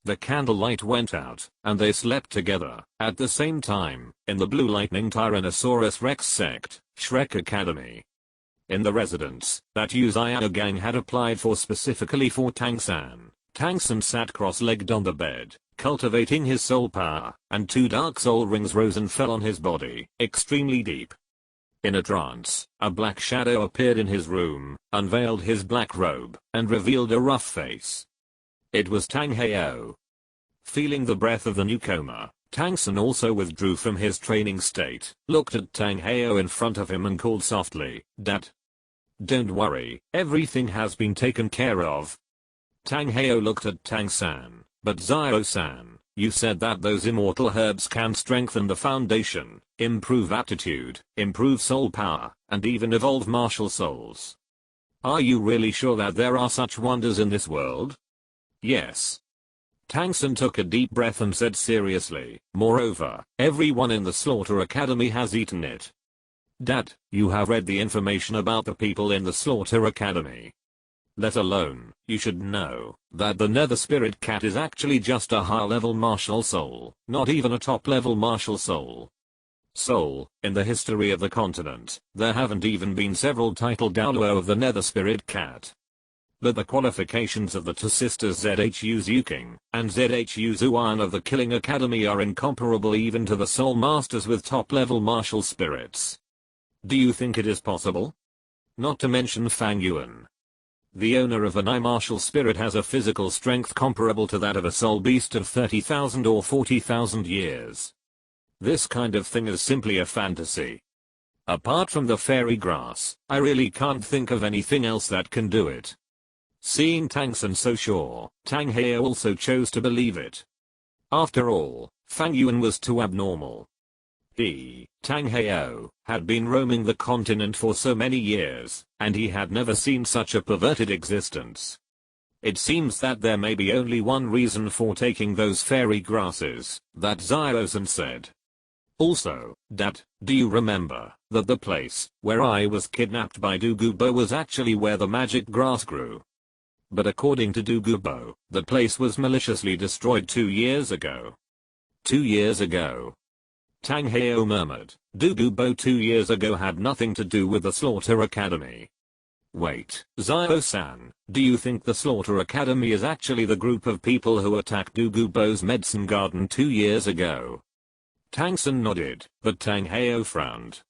The candlelight went out, and they slept together, at the same time, in the Blue Lightning Tyrannosaurus Rex sect, Shrek Academy. In the residence that Yu Xiao Gang had applied for specifically for Tang San sat cross-legged on the bed, cultivating his soul power, and 2 dark soul rings rose and fell on his body, extremely deep. In a trance, a black shadow appeared in his room, unveiled his black robe, and revealed a rough face. It was Tang Heo. Feeling the breath of the newcomer, Tang San also withdrew from his training state, looked at Tang Heo in front of him and called softly, "Dad." "Don't worry, everything has been taken care of." Tang Heo looked at Tang San, "But Zio-san, You said that those immortal herbs can strengthen the foundation, improve aptitude, improve soul power, and even evolve martial souls. Are you really sure that there are such wonders in this world? Yes. Tang San took a deep breath and said seriously, moreover, everyone in the Slaughter Academy has eaten it. Dad, you have read the information about the people in the Slaughter Academy. Let alone, you should know, that the Nether Spirit Cat is actually just a high-level martial soul, not even a top-level martial soul. In the history of the continent, there haven't even been several titled Douluo of the Nether Spirit Cat. But the qualifications of the two sisters Zhu Zuking and Zhu Zuan of the Killing Academy are incomparable even to the soul masters with top-level martial spirits. Do you think it is possible? Not to mention Fang Yuan. The owner of an eye martial spirit has a physical strength comparable to that of a soul beast of 30,000 or 40,000 years. This kind of thing is simply a fantasy. Apart from the fairy grass, I really can't think of anything else that can do it. Seeing Tang San so sure, Tang He also chose to believe it. After all, Fang Yuan was too abnormal. He, Tang Heo, had been roaming the continent for so many years, and he had never seen such a perverted existence. It seems that there may be only one reason for taking those fairy grasses, that Ziosan said. Also, Dad, do you remember that the place where I was kidnapped by Douluo was actually where the magic grass grew? But according to Douluo, the place was maliciously destroyed 2 years ago. 2 years ago? Tang Heo murmured, Douluo 2 years ago had nothing to do with the Slaughter Academy. Wait, Zio-san, do you think the Slaughter Academy is actually the group of people who attacked Douluo's medicine garden 2 years ago? Tang San nodded, but Tang Heo frowned.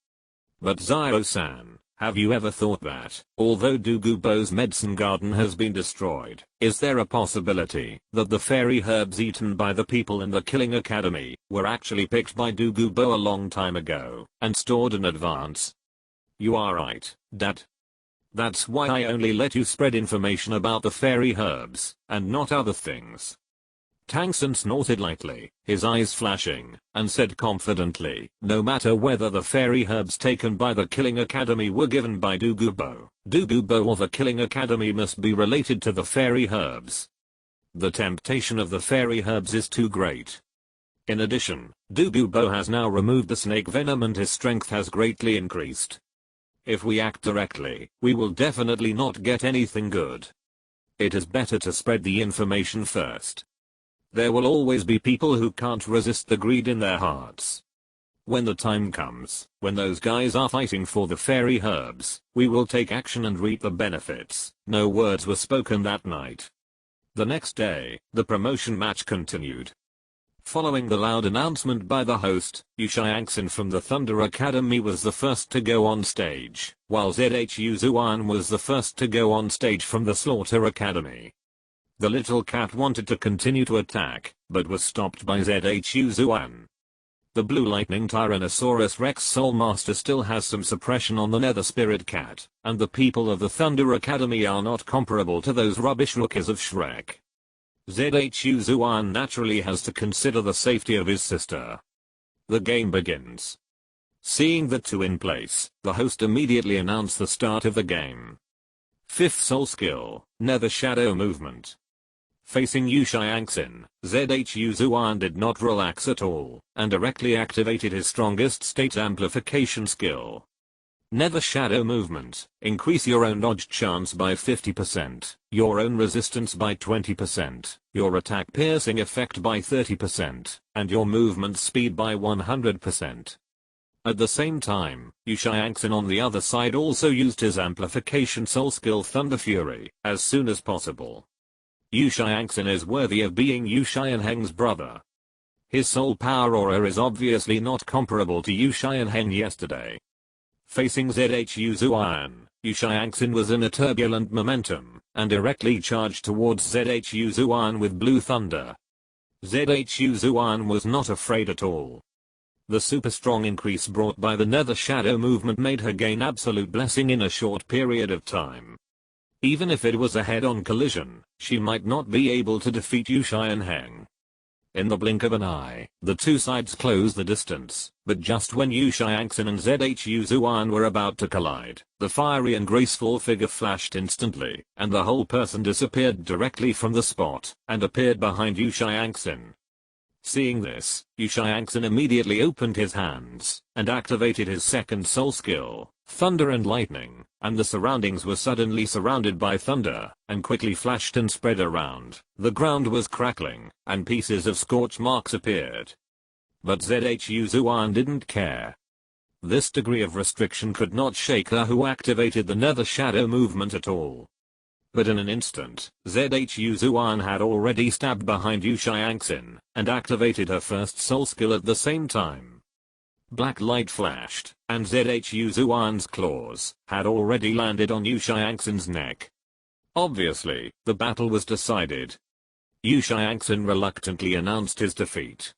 But Zio-san, have you ever thought that, although Douluo's medicine garden has been destroyed, is there a possibility that the fairy herbs eaten by the people in the Killing Academy were actually picked by Douluo a long time ago and stored in advance? You are right, Dad. That's why I only let you spread information about the fairy herbs and not other things. Tang San snorted lightly, his eyes flashing, and said confidently, no matter whether the fairy herbs taken by the Killing Academy were given by Douluo or the Killing Academy must be related to the fairy herbs. The temptation of the fairy herbs is too great. In addition, Douluo has now removed the snake venom and his strength has greatly increased. If we act directly, we will definitely not get anything good. It is better to spread the information first. There will always be people who can't resist the greed in their hearts. When the time comes, when those guys are fighting for the fairy herbs, we will take action and reap the benefits. No words were spoken that night. The next day, the promotion match continued. Following the loud announcement by the host, Yuxiangxin from the Thunder Academy was the first to go on stage, while Zhu Zuan was the first to go on stage from the Slaughter Academy. The little cat wanted to continue to attack, but was stopped by Zhu Zuan. The Blue Lightning Tyrannosaurus Rex Soul Master still has some suppression on the Nether Spirit Cat, and the people of the Thunder Academy are not comparable to those rubbish rookies of Shrek. Zhu Zuan naturally has to consider the safety of his sister. The game begins. Seeing the two in place, the host immediately announced the start of the game. 5th Soul Skill, Nether Shadow Movement. Facing Yuxiangxin, Zhu Zuan did not relax at all, and directly activated his strongest state amplification skill. Nether Shadow Movement, increase your own dodge chance by 50%, your own resistance by 20%, your attack piercing effect by 30%, and your movement speed by 100%. At the same time, Yuxiangxin on the other side also used his amplification soul skill Thunder Fury, as soon as possible. Yuxiangxin is worthy of being Yu Xianheng's brother. His soul power aura is obviously not comparable to Yu Xianheng yesterday. Facing Zhu Zuan, Yuxiangxin was in a turbulent momentum, and directly charged towards Zhu Zuan with Blue Thunder. Zhu Zuan was not afraid at all. The super strong increase brought by the Nether Shadow Movement made her gain absolute blessing in a short period of time. Even if it was a head-on collision, she might not be able to defeat Yu Xianheng. In the blink of an eye, the two sides closed the distance, but just when Yu Xiangxin and Zhu Zuan were about to collide, the fiery and graceful figure flashed instantly, and the whole person disappeared directly from the spot, and appeared behind Yu Xiangxin. Seeing this, Yu Xiangxin immediately opened his hands, and activated his second soul skill, Thunder and Lightning, and the surroundings were suddenly surrounded by thunder, and quickly flashed and spread around. The ground was crackling, and pieces of scorch marks appeared. But Zhu Zuan didn't care. This degree of restriction could not shake her who activated the Nether Shadow movement at all. But in an instant, Zhu Zuan had already stabbed behind Yu Xiangxin, and activated her first soul skill at the same time. Black light flashed, and Zhu Zuan's claws had already landed on Yu Xiangxin's neck. Obviously, the battle was decided. Yu Xiangxin reluctantly announced his defeat.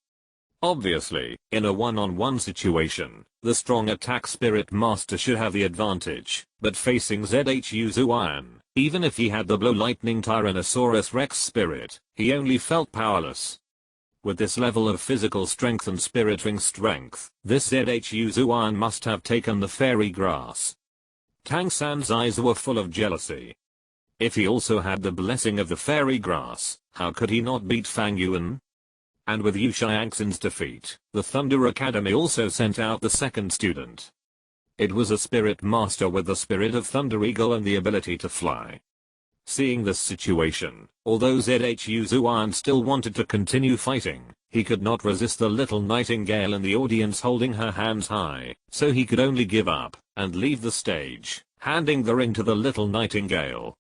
Obviously, in a one-on-one situation, the strong attack spirit master should have the advantage, but facing Zhu Zuan, even if he had the Blow Lightning Tyrannosaurus Rex spirit, he only felt powerless. With this level of physical strength and spirit ring strength, this Zhu Zuan must have taken the fairy grass. Tang San's eyes were full of jealousy. If he also had the blessing of the fairy grass, how could he not beat Fang Yuan? And with Yu Xiangxin's defeat, the Thunder Academy also sent out the second student. It was a spirit master with the spirit of Thunder Eagle and the ability to fly. Seeing this situation, although Zhu Zuan still wanted to continue fighting, he could not resist the little nightingale in the audience holding her hands high, so he could only give up, and leave the stage, handing the ring to the little nightingale.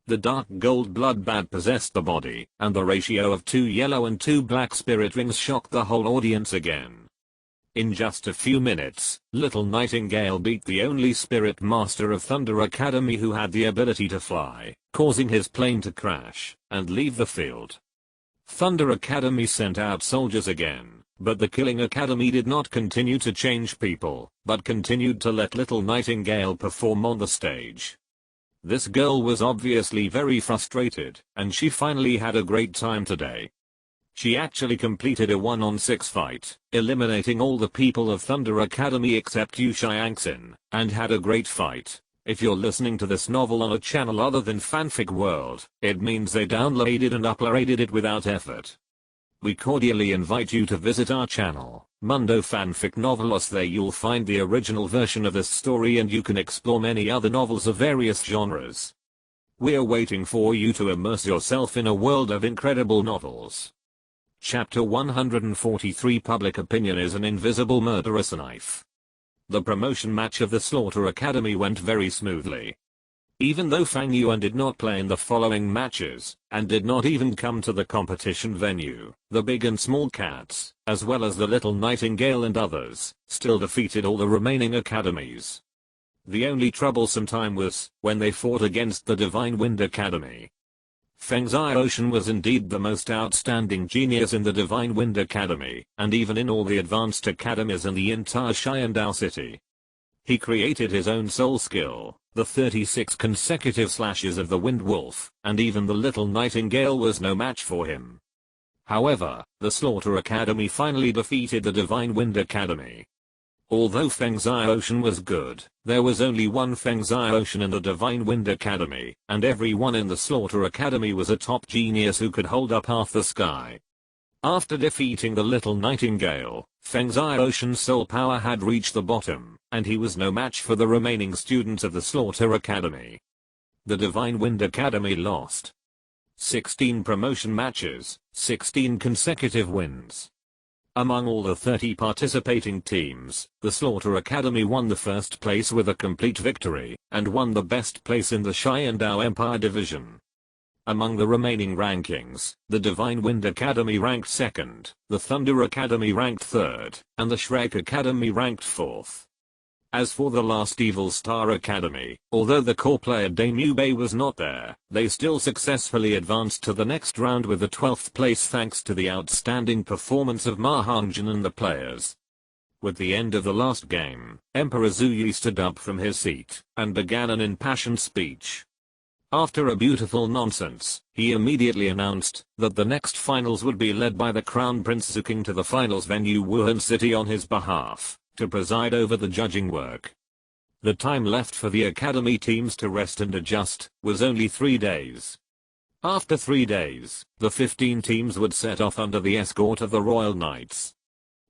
The dark gold blood bad possessed the body, and the ratio of 2 yellow and 2 black spirit rings shocked the whole audience again. In just a few minutes, Little Nightingale beat the only spirit master of Thunder Academy who had the ability to fly, causing his plane to crash and leave the field. Thunder Academy sent out soldiers again, but the Killing Academy did not continue to change people, but continued to let Little Nightingale perform on the stage. This girl was obviously very frustrated, and she finally had a great time today. She actually completed a 1-on-6 fight, eliminating all the people of Thunder Academy except Yu Xiangxin, and had a great fight. If you're listening to this novel on a channel other than Fanfic World, it means they downloaded and uploaded it without effort. We cordially invite you to visit our channel, Mundo Fanfic Novelos. There you'll find the original version of this story and you can explore many other novels of various genres. We're waiting for you to immerse yourself in a world of incredible novels. Chapter 143 Public Opinion is an Invisible Murderous Knife. The promotion match of the Slaughter Academy went very smoothly. Even though Fang Yuan did not play in the following matches, and did not even come to the competition venue, the Big and Small Cats, as well as the Little Nightingale and others, still defeated all the remaining academies. The only troublesome time was when they fought against the Divine Wind Academy. Feng Xiaoshan was indeed the most outstanding genius in the Divine Wind Academy, and even in all the advanced academies in the entire Xiandao city. He created his own soul skill, the 36 consecutive slashes of the Wind Wolf, and even the Little Nightingale was no match for him. However, the Slaughter Academy finally defeated the Divine Wind Academy. Although Feng Xiaoshan was good, there was only one Feng Xiaoshan in the Divine Wind Academy, and everyone in the Slaughter Academy was a top genius who could hold up half the sky. After defeating the Little Nightingale, Feng Xiaoshan's soul power had reached the bottom, and he was no match for the remaining students of the Slaughter Academy. The Divine Wind Academy lost 16 promotion matches, 16 consecutive wins. Among all the 30 participating teams, the Slaughter Academy won the first place with a complete victory, and won the best place in the Xiandao Empire division. Among the remaining rankings, the Divine Wind Academy ranked second, the Thunder Academy ranked third, and the Shrek Academy ranked fourth. As for the Last Evil Star Academy, although the core player Dame Yubei was not there, they still successfully advanced to the next round with the 12th place thanks to the outstanding performance of Ma Hongjin and the players. With the end of the last game, Emperor Zuyi stood up from his seat, and began an impassioned speech. After a beautiful nonsense, he immediately announced that the next finals would be led by the Crown Prince Zuking to the finals venue Wuhan City on his behalf, to preside over the judging work. The time left for the academy teams to rest and adjust was only 3 days. After 3 days, the 15 teams would set off under the escort of the Royal Knights.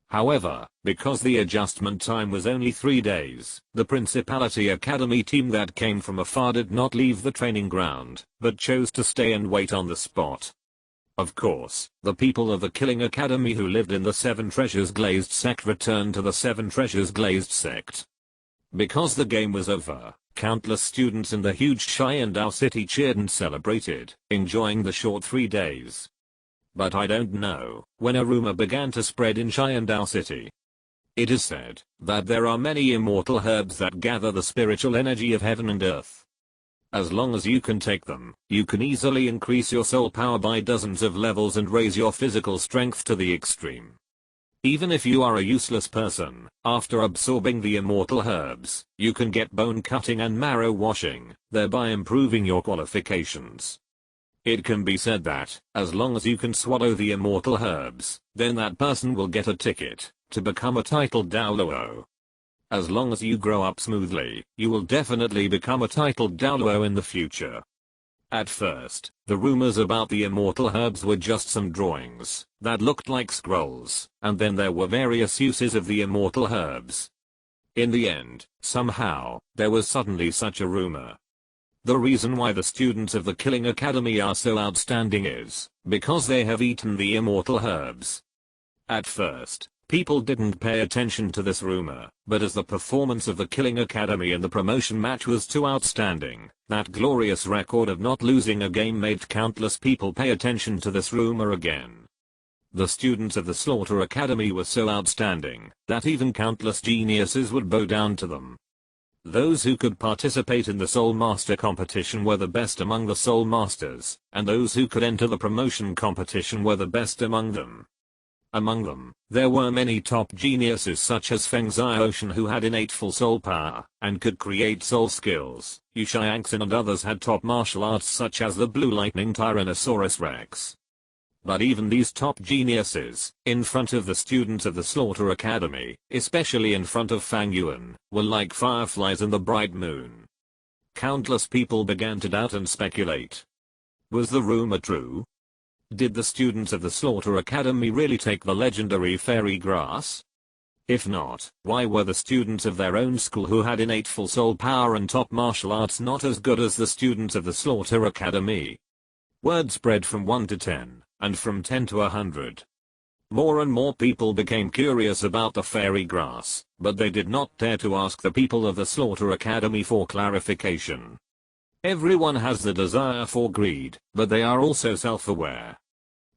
However, because the adjustment time was only 3 days, the Principality Academy team that came from afar did not leave the training ground, but chose to stay and wait on the spot. Of course, the people of the Killing Academy who lived in the Seven Treasures Glazed sect returned to the Seven Treasures Glazed sect. Because the game was over, countless students in the huge Sharingan city cheered and celebrated, enjoying the short 3 days. But I don't know when a rumor began to spread in Sharingan city. It is said that there are many immortal herbs that gather the spiritual energy of heaven and earth. As long as you can take them, you can easily increase your soul power by dozens of levels and raise your physical strength to the extreme. Even if you are a useless person, after absorbing the immortal herbs, you can get bone cutting and marrow washing, thereby improving your qualifications. It can be said that, as long as you can swallow the immortal herbs, then that person will get a ticket to become a titled Douluo. As long as you grow up smoothly, you will definitely become a titled Douluo in the future. At first, the rumors about the immortal herbs were just some drawings that looked like scrolls, and then there were various uses of the immortal herbs. In the end, somehow, there was suddenly such a rumor. The reason why the students of the Killing Academy are so outstanding is because they have eaten the immortal herbs. At first, people didn't pay attention to this rumor, but as the performance of the Killing Academy in the promotion match was too outstanding, that glorious record of not losing a game made countless people pay attention to this rumor again. The students of the Slaughter Academy were so outstanding that even countless geniuses would bow down to them. Those who could participate in the Soul Master competition were the best among the Soul Masters, and those who could enter the promotion competition were the best among them. Among them, there were many top geniuses such as Fang Yuan who had innate full soul power, and could create soul skills. Sharingan and others had top martial arts such as the Blue Lightning Tyrannosaurus Rex. But even these top geniuses, in front of the students of the Slaughter Academy, especially in front of Fang Yuan, were like fireflies in the bright moon. Countless people began to doubt and speculate. Was the rumor true? Did the students of the Slaughter Academy really take the legendary fairy grass? If not, why were the students of their own school who had innate full soul power and top martial arts not as good as the students of the Slaughter Academy? Word spread from 1 to 10, and from 10 to 100. More and more people became curious about the fairy grass, but they did not dare to ask the people of the Slaughter Academy for clarification. Everyone has the desire for greed, but they are also self-aware.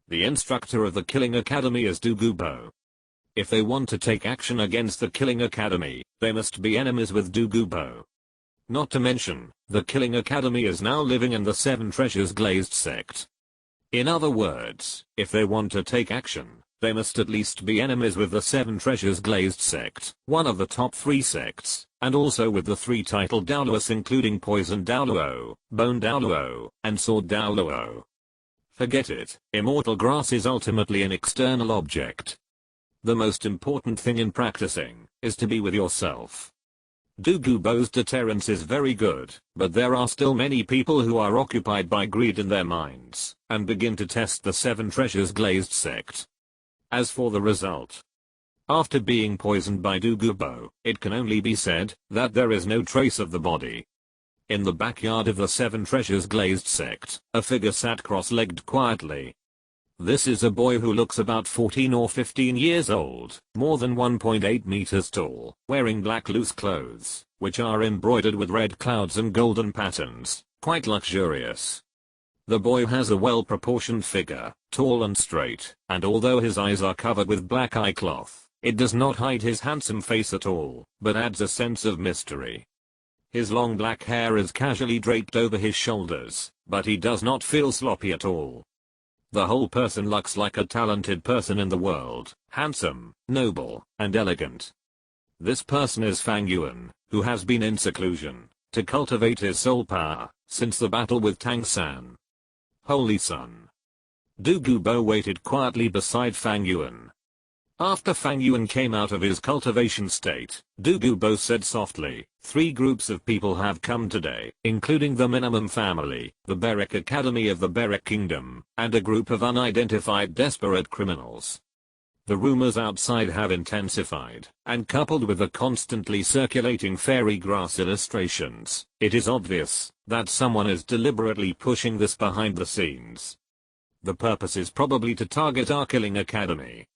The instructor of the Killing Academy is Douluo. If they want to take action against the Killing Academy, they must be enemies with Douluo. Not to mention, the Killing Academy is now living in the Seven Treasures Glazed sect. In other words, if they want to take action, they must at least be enemies with the Seven Treasures Glazed sect, one of the top 3 sects, and also with the 3 titled Douluos including Poison Douluo, Bone Douluo, and Sword Douluo. Forget it, immortal grass is ultimately an external object. The most important thing in practicing is to be with yourself. Douluo's deterrence is very good, but there are still many people who are occupied by greed in their minds, and begin to test the Seven Treasures Glazed sect. As for the result, after being poisoned by Douluo, it can only be said that there is no trace of the body. In the backyard of the Seven Treasures Glazed sect, a figure sat cross-legged quietly. This is a boy who looks about 14 or 15 years old, more than 1.8 meters tall, wearing black loose clothes, which are embroidered with red clouds and golden patterns, quite luxurious. The boy has a well-proportioned figure, tall and straight, and although his eyes are covered with black eye cloth, it does not hide his handsome face at all, but adds a sense of mystery. His long black hair is casually draped over his shoulders, but he does not feel sloppy at all. The whole person looks like a talented person in the world, handsome, noble, and elegant. This person is Fang Yuan, who has been in seclusion, to cultivate his soul power, since the battle with Tang San. Holy Sun. Douluo waited quietly beside Fang Yuan. After Fang Yuan came out of his cultivation state, Douluo said softly, 3 groups of people have come today, including the Minimum family, the Berek Academy of the Berek Kingdom, and a group of unidentified desperate criminals. The rumors outside have intensified, and coupled with the constantly circulating fairy grass illustrations, it is obvious that someone is deliberately pushing this behind the scenes. The purpose is probably to target our killing academy.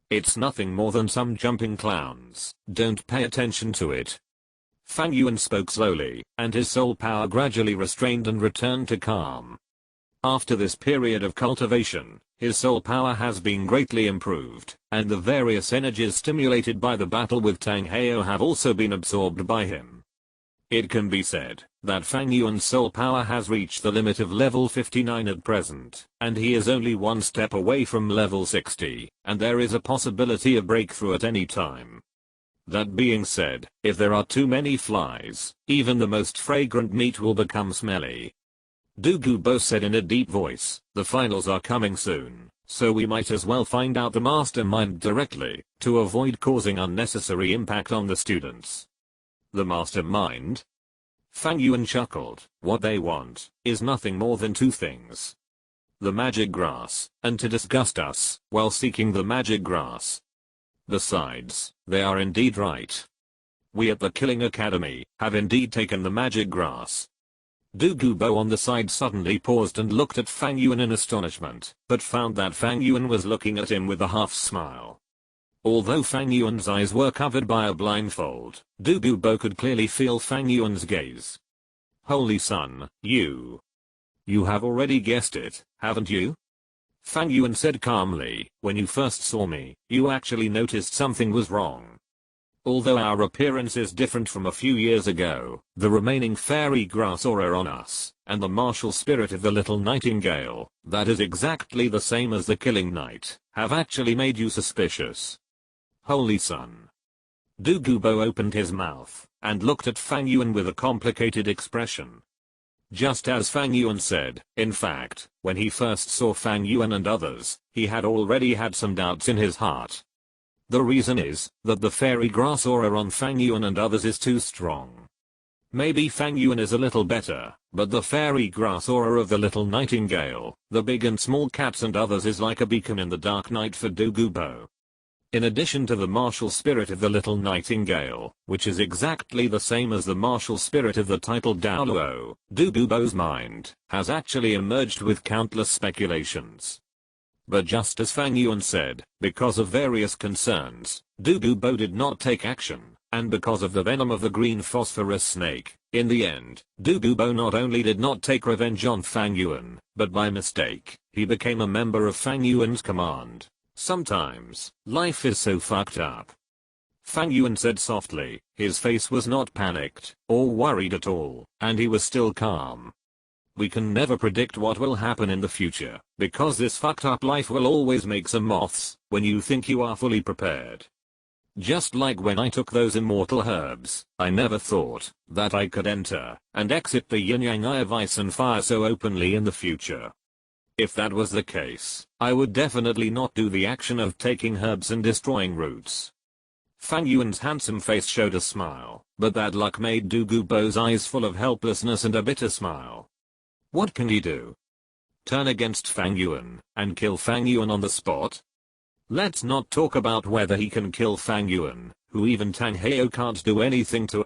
It's nothing more than some jumping clowns, don't pay attention to it. Fang Yuan spoke slowly, and his soul power gradually restrained and returned to calm. After this period of cultivation, his soul power has been greatly improved, and the various energies stimulated by the battle with Tang Heo have also been absorbed by him. It can be said that Fang Yuan's soul power has reached the limit of level 59 at present, and he is only one step away from level 60, and there is a possibility of breakthrough at any time. That being said, if there are too many flies, even the most fragrant meat will become smelly. Douluo said in a deep voice, the finals are coming soon, so we might as well find out the mastermind directly, to avoid causing unnecessary impact on the students. The mastermind? Fang Yuan chuckled, what they want is nothing more than 2 things. The magic grass, and to disgust us while seeking the magic grass. Besides, they are indeed right. We at the Killing Academy have indeed taken the magic grass. Douluo on the side suddenly paused and looked at Fang Yuan in astonishment, but found that Fang Yuan was looking at him with a half smile. Although Fang Yuan's eyes were covered by a blindfold, Douluo could clearly feel Fang Yuan's gaze. Holy Sun, you have already guessed it, haven't you? Fang Yuan said calmly, when you first saw me, you actually noticed something was wrong. Although our appearance is different from a few years ago, the remaining fairy grass aura on us, and the martial spirit of the little nightingale, that is exactly the same as the killing night, have actually made you suspicious. Holy Sun. Douluo opened his mouth, and looked at Fang Yuan with a complicated expression. Just as Fang Yuan said, in fact, when he first saw Fang Yuan and others, he had already had some doubts in his heart. The reason is that the fairy grass aura on Fang Yuan and others is too strong. Maybe Fang Yuan is a little better, but the fairy grass aura of the little nightingale, the big and small cats and others is like a beacon in the dark night for Douluo. In addition to the martial spirit of the little nightingale, which is exactly the same as the martial spirit of the title Douluo, Douluo's mind has actually emerged with countless speculations. But just as Fang Yuan said, because of various concerns, Douluo did not take action, and because of the venom of the green phosphorus snake, in the end, Douluo not only did not take revenge on Fang Yuan, but by mistake, he became a member of Fang Yuan's command. Sometimes, life is so fucked up. Fang Yuan said softly, his face was not panicked, or worried at all, and he was still calm. We can never predict what will happen in the future, because this fucked up life will always make some moths, when you think you are fully prepared. Just like when I took those immortal herbs, I never thought that I could enter and exit the yin-yang eye of ice and fire so openly in the future. If that was the case, I would definitely not do the action of taking herbs and destroying roots. Fang Yuan's handsome face showed a smile, but that look made Douluo's eyes full of helplessness and a bitter smile. What can he do? Turn against Fang Yuan, and kill Fang Yuan on the spot? Let's not talk about whether he can kill Fang Yuan, who even Tang Heo can't do anything to.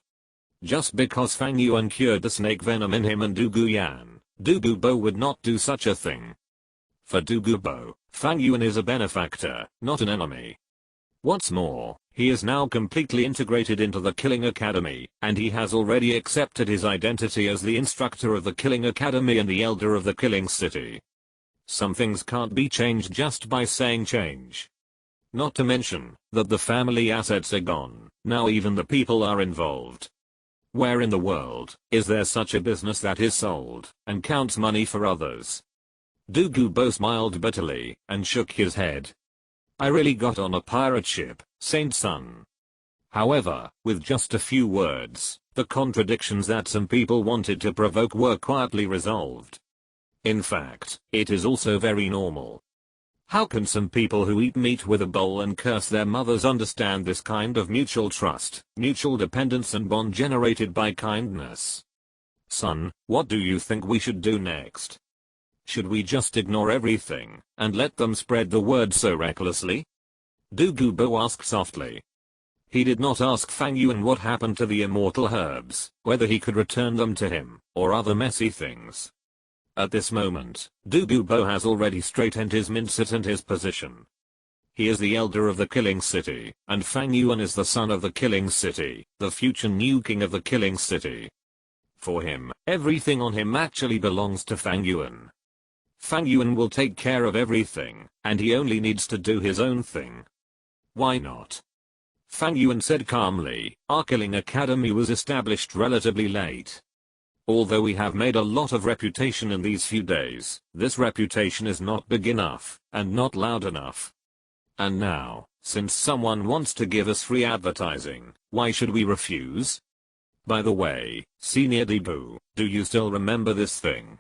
Just because Fang Yuan cured the snake venom in him and Douluo would not do such a thing. For Douluo, Fang Yuan is a benefactor, not an enemy. What's more, he is now completely integrated into the Killing Academy, and he has already accepted his identity as the instructor of the Killing Academy and the elder of the Killing City. Some things can't be changed just by saying change. Not to mention that the family assets are gone, now even the people are involved. Where in the world is there such a business that is sold and counts money for others? Douluo smiled bitterly and shook his head. I really got on a pirate ship, Saint Sun. However, with just a few words, the contradictions that some people wanted to provoke were quietly resolved. In fact, it is also very normal. How can some people who eat meat with a bowl and curse their mothers understand this kind of mutual trust, mutual dependence and bond generated by kindness? Son, what do you think we should do next? Should we just ignore everything and let them spread the word so recklessly? Douluo asked softly. He did not ask Fang Yuan what happened to the immortal herbs, whether he could return them to him, or other messy things. At this moment, Douluo has already straightened his mindset and his position. He is the elder of the Killing City, and Fang Yuan is the son of the Killing City, the future new king of the Killing City. For him, everything on him actually belongs to Fang Yuan. Fang Yuan will take care of everything, and he only needs to do his own thing. Why not? Fang Yuan said calmly, our Killing Academy was established relatively late. Although we have made a lot of reputation in these few days, this reputation is not big enough, and not loud enough. And now, since someone wants to give us free advertising, why should we refuse? By the way, Senior Debu, do you still remember this thing?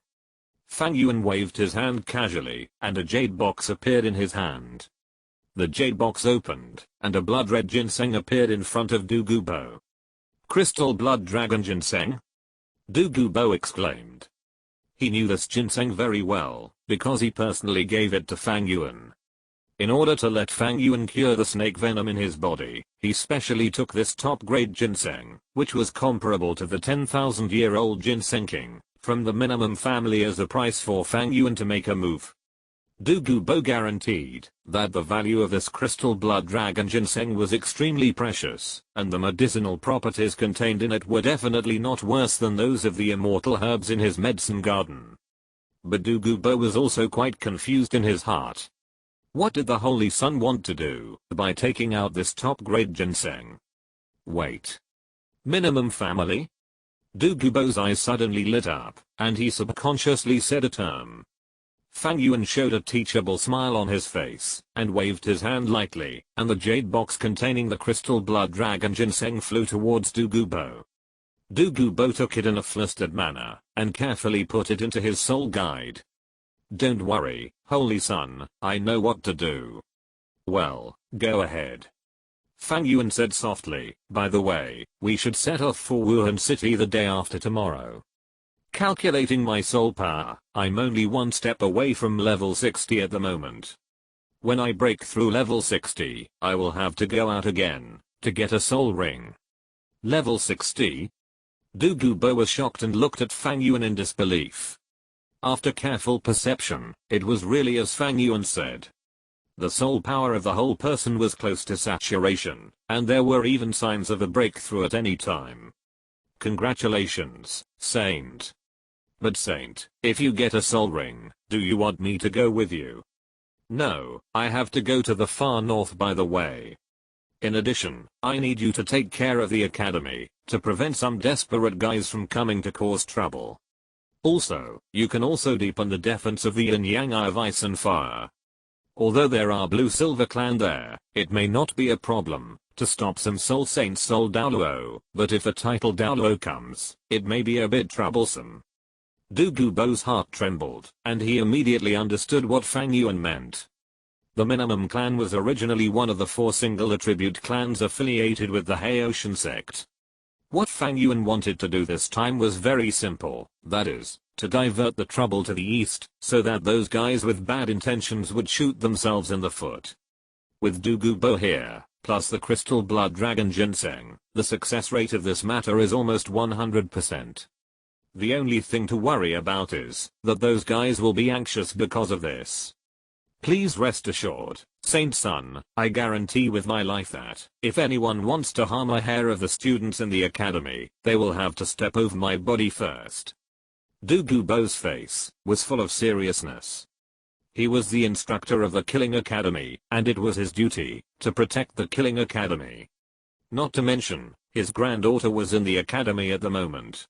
Fang Yuan waved his hand casually, and a jade box appeared in his hand. The jade box opened, and a blood-red ginseng appeared in front of Douluo. Crystal blood dragon ginseng? Douluo exclaimed. He knew this ginseng very well, because he personally gave it to Fang Yuan. In order to let Fang Yuan cure the snake venom in his body, he specially took this top-grade ginseng, which was comparable to the 10,000-year-old ginseng king, from the minimum family as a price for Fang Yuan to make a move. Douluo guaranteed that the value of this crystal blood dragon ginseng was extremely precious, and the medicinal properties contained in it were definitely not worse than those of the immortal herbs in his medicine garden. But Douluo was also quite confused in his heart. What did the Holy Sun want to do by taking out this top-grade ginseng? Wait. Minimum family? Douluo's eyes suddenly lit up, and he subconsciously said a term. Fang Yuan showed a teachable smile on his face, and waved his hand lightly, and the jade box containing the crystal blood dragon ginseng flew towards Douluo. Douluo took it in a flustered manner, and carefully put it into his soul guide. Don't worry, Holy Sun, I know what to do. Well, go ahead. Fang Yuan said softly, by the way, we should set off for Wuhan City the day after tomorrow. Calculating my soul power, I'm only one step away from level 60 at the moment. When I break through level 60, I will have to go out again, to get a soul ring. Level 60? Douluo was shocked and looked at Fang Yuan in disbelief. After careful perception, it was really as Fang Yuan said. The soul power of the whole person was close to saturation, and there were even signs of a breakthrough at any time. Congratulations, Saint. But Saint, if you get a soul ring, do you want me to go with you? No, I have to go to the far north by the way. In addition, I need you to take care of the academy, to prevent some desperate guys from coming to cause trouble. Also, you can also deepen the defense of the yin-yang eye of ice and fire. Although there are blue-silver clan there, it may not be a problem to stop some soul saints soul Douluo, but if a title Douluo comes, it may be a bit troublesome. Douluo's heart trembled, and he immediately understood what Fang Yuan meant. The minimum clan was originally one of the 4 single attribute clans affiliated with the Haoshan sect. What Fang Yuan wanted to do this time was very simple, that is, to divert the trouble to the east, so that those guys with bad intentions would shoot themselves in the foot. With Douluo here, plus the crystal blood dragon ginseng, the success rate of this matter is almost 100%. The only thing to worry about is that those guys will be anxious because of this. Please rest assured, Saint Son, I guarantee with my life that, if anyone wants to harm a hair of the students in the academy, they will have to step over my body first. Douluo's face was full of seriousness. He was the instructor of the Killing Academy, and it was his duty to protect the Killing Academy. Not to mention, his granddaughter was in the academy at the moment.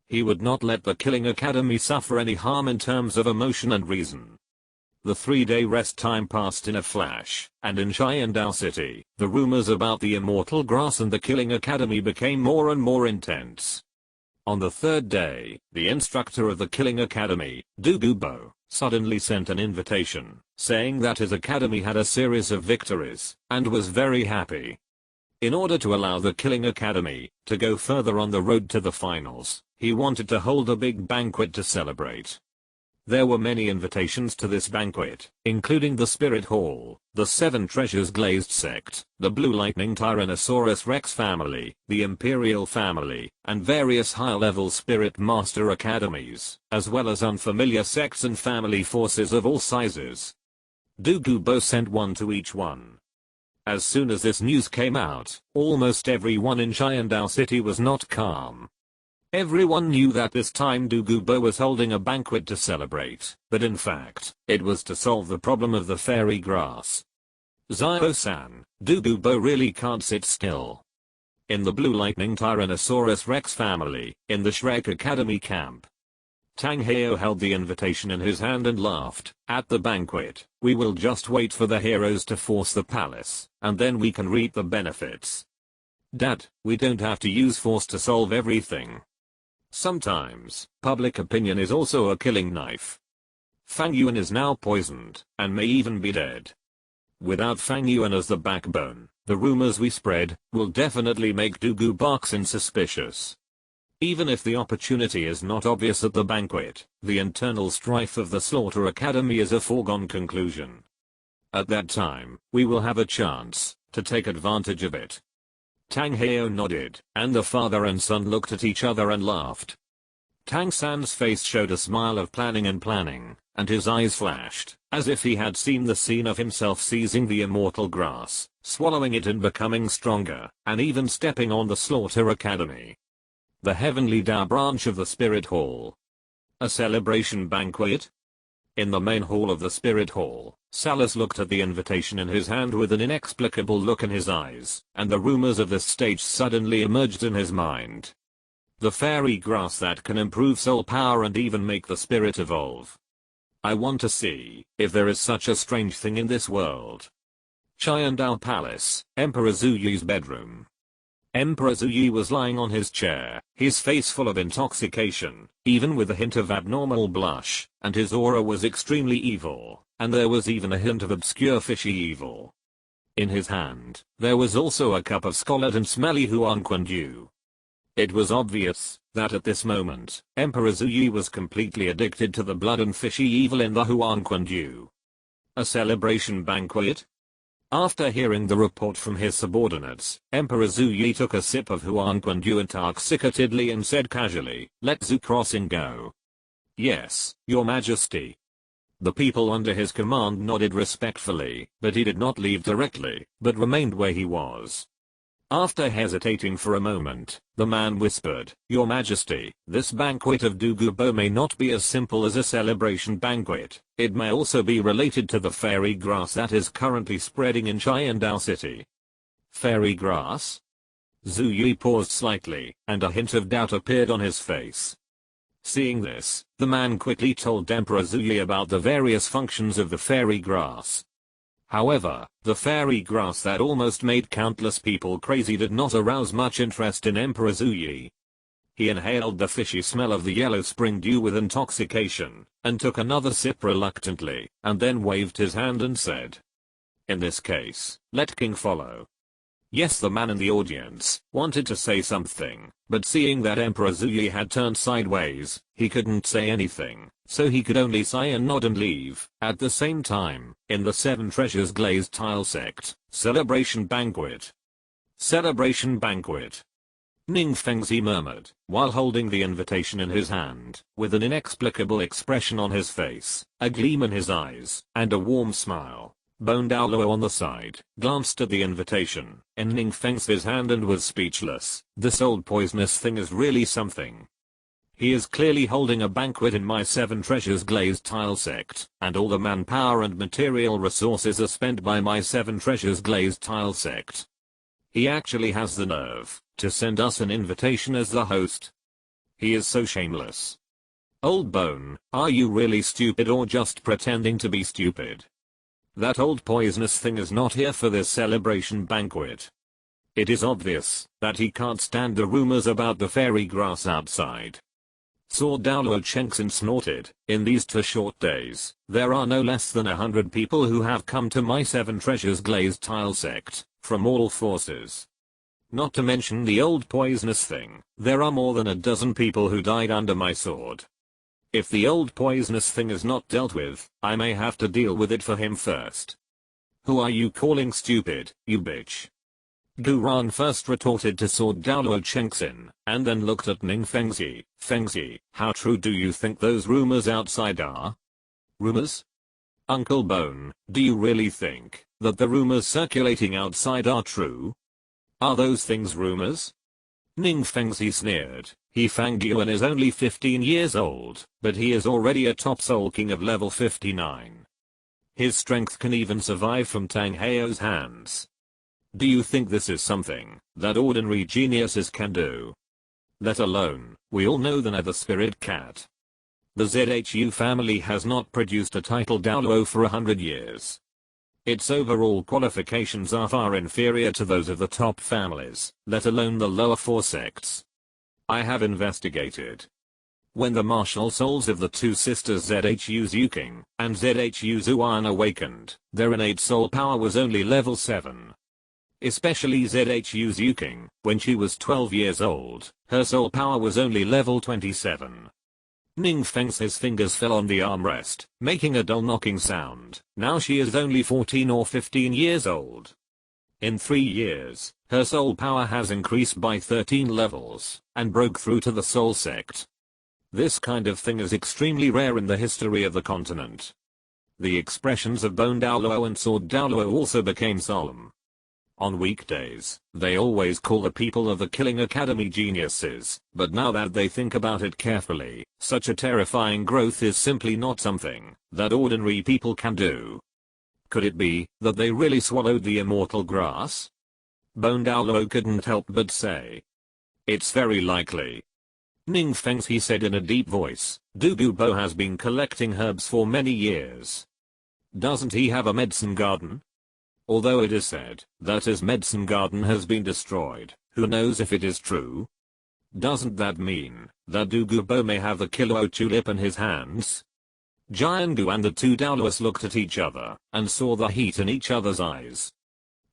He would not let the Killing Academy suffer any harm in terms of emotion and reason. The 3-day rest time passed in a flash, and in Xiandao City, the rumors about the immortal grass and the Killing Academy became more and more intense. On the 3rd day, the instructor of the Killing Academy, Douluo, suddenly sent an invitation, saying that his academy had a series of victories, and was very happy. In order to allow the Killing Academy to go further on the road to the finals, he wanted to hold a big banquet to celebrate. There were many invitations to this banquet, including the Spirit Hall, the Seven Treasures Glazed Sect, the Blue Lightning Tyrannosaurus Rex family, the Imperial family, and various high-level Spirit Master academies, as well as unfamiliar sects and family forces of all sizes. Douluo sent one to each one. As soon as this news came out, almost everyone in Xiandao City was not calm. Everyone knew that this time Douluo was holding a banquet to celebrate, but in fact, it was to solve the problem of the fairy grass. Zio-san, Douluo really can't sit still. In the Blue Lightning Tyrannosaurus Rex family, in the Shrek Academy camp. Tang Heo held the invitation in his hand and laughed. At the banquet, we will just wait for the heroes to force the palace, and then we can reap the benefits. Dad, we don't have to use force to solve everything. Sometimes, public opinion is also a killing knife. Fang Yuan is now poisoned, and may even be dead. Without Fang Yuan as the backbone, the rumors we spread will definitely make Douluo suspicious. Even if the opportunity is not obvious at the banquet, the internal strife of the Slaughter Academy is a foregone conclusion. At that time, we will have a chance to take advantage of it. Tang Heo nodded, and the father and son looked at each other and laughed. Tang San's face showed a smile of planning, and his eyes flashed, as if he had seen the scene of himself seizing the immortal grass, swallowing it and becoming stronger, and even stepping on the Slaughter Academy. The Heavenly Dao branch of the Spirit Hall. A celebration banquet? In the main hall of the Spirit Hall, Salus looked at the invitation in his hand with an inexplicable look in his eyes, and the rumors of this stage suddenly emerged in his mind. The fairy grass that can improve soul power and even make the spirit evolve. I want to see if there is such a strange thing in this world. Xiandao Palace, Emperor Zuyu's bedroom. Emperor Zuyu was lying on his chair, his face full of intoxication, even with a hint of abnormal blush, and his aura was extremely evil, and there was even a hint of obscure fishy evil. In his hand, there was also a cup of scarlet and smelly Huangquan dew. It was obvious that at this moment, Emperor Zuyu was completely addicted to the blood and fishy evil in the Huangquan dew. A celebration banquet? After hearing the report from his subordinates, Emperor Zuyu took a sip of Huangquan dew intoxicatedly and said casually, "Let Zhu Crossing go." "Yes, Your Majesty." The people under his command nodded respectfully, but he did not leave directly, but remained where he was. After hesitating for a moment, the man whispered, "Your Majesty, this banquet of Douluo may not be as simple as a celebration banquet. It may also be related to the fairy grass that is currently spreading in Xiandao City." Fairy grass? Zuyu paused slightly, and a hint of doubt appeared on his face. Seeing this, the man quickly told Emperor Zuyu about the various functions of the fairy grass. However, the fairy grass that almost made countless people crazy did not arouse much interest in Emperor Zuyu. He inhaled the fishy smell of the yellow spring dew with intoxication, and took another sip reluctantly, and then waved his hand and said, "In this case, let King follow." Yes, the man in the audience wanted to say something, but seeing that Emperor Zuyu had turned sideways, he couldn't say anything, so he could only sigh and nod and leave. At the same time, in the Seven Treasures Glazed Tile Sect, celebration banquet. Celebration banquet. Ning Fengzi murmured, while holding the invitation in his hand, with an inexplicable expression on his face, a gleam in his eyes, and a warm smile. Douluo on the side, glanced at the invitation, in Ning Fengzi's hand and was speechless. This old poisonous thing is really something. He is clearly holding a banquet in my Seven Treasures Glazed Tile Sect, and all the manpower and material resources are spent by my Seven Treasures Glazed Tile Sect. He actually has the nerve to send us an invitation as the host. He is so shameless. Old Bone, are you really stupid or just pretending to be stupid? That old poisonous thing is not here for this celebration banquet. It is obvious that he can't stand the rumors about the fairy grass outside. Sword Douluo Chengxin snorted, in these 2 short days, there are no less than 100 people who have come to my 7 treasures glazed tile sect, from all forces. Not to mention the old poisonous thing, there are more than a dozen people who died under my sword. If the old poisonous thing is not dealt with, I may have to deal with it for him first. Who are you calling stupid, you bitch? Guran first retorted to Sword Douluo Chengxin, and then looked at Ning Fengzi. Fengzi, how true do you think those rumors outside are? Rumors? Uncle Bone, do you really think that the rumors circulating outside are true? Are those things rumors? Ning Fengzi sneered. Fang Yuan is only 15 years old, but he is already a top soul king of level 59. His strength can even survive from Tang Heo's hands. Do you think this is something that ordinary geniuses can do? Let alone, we all know the Nether Spirit Cat. The ZHU family has not produced a title Douluo for 100 years. Its overall qualifications are far inferior to those of the top families, let alone the lower 4 sects. I have investigated. When the martial souls of the 2 sisters ZHU Zuking and ZHU Zuan awakened, their innate soul power was only level 7. Especially ZHU Zuking, when she was 12 years old, her soul power was only level 27. Ning Feng's fingers fell on the armrest, making a dull knocking sound. Now she is only 14 or 15 years old. In 3 years, her soul power has increased by 13 levels, and broke through to the soul sect. This kind of thing is extremely rare in the history of the continent. The expressions of Bone Douluo and Sword Douluo also became solemn. On weekdays, they always call the people of the Killing Academy geniuses, but now that they think about it carefully, such a terrifying growth is simply not something that ordinary people can do. Could it be that they really swallowed the immortal grass? Bone Douluo couldn't help but say. It's very likely. Ning Fengzi said in a deep voice, Douluo Bo has been collecting herbs for many years. Doesn't he have a medicine garden? Although it is said that his medicine garden has been destroyed, who knows if it is true? Doesn't that mean that Douluo Bo may have the Kilo tulip in his hands? Jiangu and the 2 Douluos looked at each other and saw the heat in each other's eyes.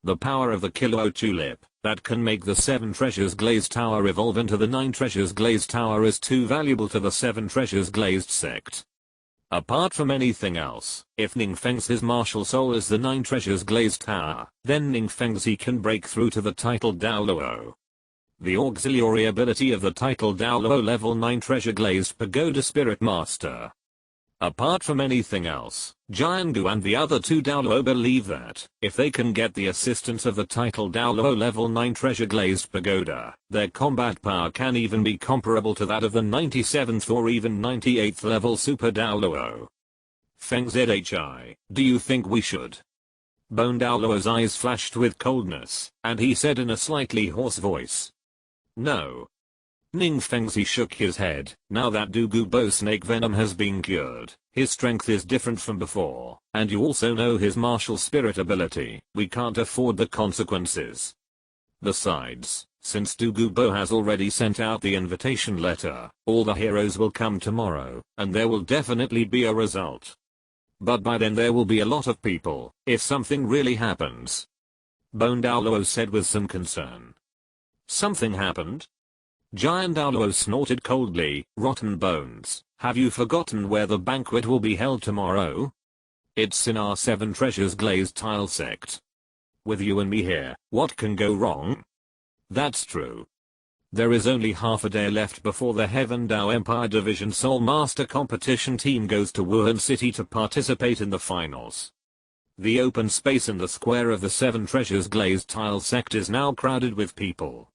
The power of the Kilo tulip that can make the 7 treasures glazed tower evolve into the 9 treasures glazed tower is too valuable to the 7 treasures glazed sect. Apart from anything else, if Ning Feng's martial soul is the 9 treasures glazed tower, then Ning Fengzi can break through to the title Douluo. The auxiliary ability of the title Douluo level 9 treasure glazed pagoda spirit master. Apart from anything else, Jiangu and the other 2 Douluo believe that, if they can get the assistance of the title Douluo level 9 treasure glazed pagoda, their combat power can even be comparable to that of the 97th or even 98th level super Douluo. Feng Zhi, do you think we should? Bone Douluo's eyes flashed with coldness, and he said in a slightly hoarse voice. No. Ning Fengzi shook his head. Now that Douluo Bo snake venom has been cured, his strength is different from before, and you also know his martial spirit ability. We can't afford the consequences. Besides, since Douluo Bo has already sent out the invitation letter, all the heroes will come tomorrow, and there will definitely be a result. But by then there will be a lot of people, if something really happens. Bone Douluo said with some concern. Something happened? Giant Douluo snorted coldly. Rotten bones, have you forgotten where the banquet will be held tomorrow? It's in our 7 treasures glazed tile sect. With you and me here, what can go wrong? That's true. There is only half a day left before the Heaven Dao Empire Division Soul Master competition team goes to Wuhan City to participate in the finals. The open space in the square of the 7 treasures glazed tile sect is now crowded with people.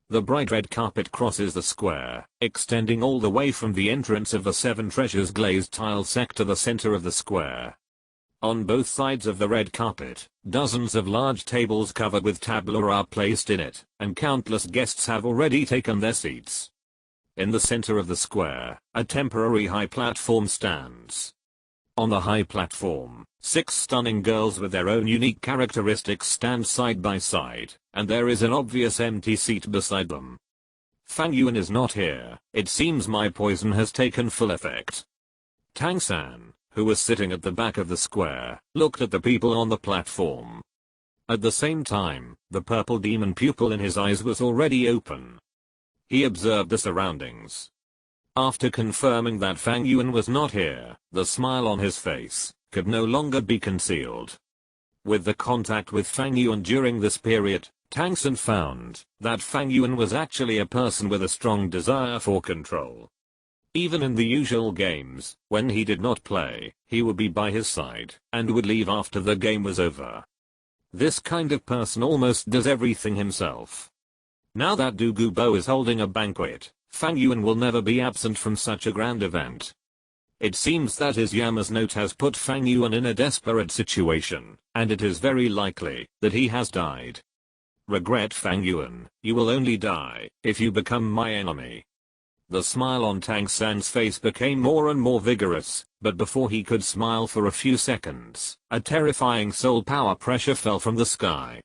The bright red carpet crosses the square, extending all the way from the entrance of the 7 treasures glazed tile sect to the center of the square. On both sides of the red carpet, dozens of large tables covered with tableaux are placed in it, and countless guests have already taken their seats. In the center of the square, a temporary high platform stands. On the high platform, 6 stunning girls with their own unique characteristics stand side by side, and there is an obvious empty seat beside them. Fang Yuan is not here. It seems my poison has taken full effect. Tang-san, who was sitting at the back of the square, looked at the people on the platform. At the same time, the purple demon pupil in his eyes was already open. He observed the surroundings. After confirming that Fang Yuan was not here, the smile on his face could no longer be concealed. With the contact with Fang Yuan during this period, Tang-san found that Fang Yuan was actually a person with a strong desire for control. Even in the usual games, when he did not play, he would be by his side and would leave after the game was over. This kind of person almost does everything himself. Now that Douluo is holding a banquet, Fang Yuan will never be absent from such a grand event. It seems that his Yama's note has put Fang Yuan in a desperate situation, and it is very likely that he has died. Regret, Fang Yuan, you will only die if you become my enemy. The smile on Tang-san's face became more and more vigorous, but before he could smile for a few seconds, a terrifying soul power pressure fell from the sky.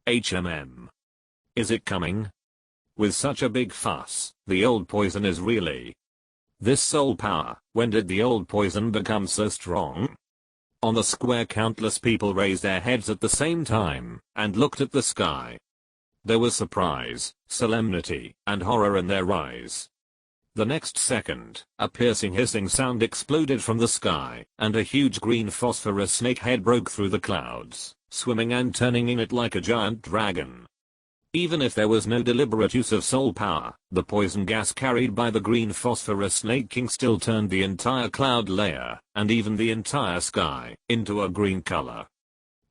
HMM. Is it coming? With such a big fuss, the old poison is really. This soul power, when did the old poison become so strong? On the square countless people raised their heads at the same time, and looked at the sky. There was surprise, solemnity, and horror in their eyes. The next second, a piercing hissing sound exploded from the sky, and a huge green phosphorus snake head broke through the clouds, swimming and turning in it like a giant dragon. Even if there was no deliberate use of soul power, the poison gas carried by the green phosphorus snake king still turned the entire cloud layer, and even the entire sky, into a green color.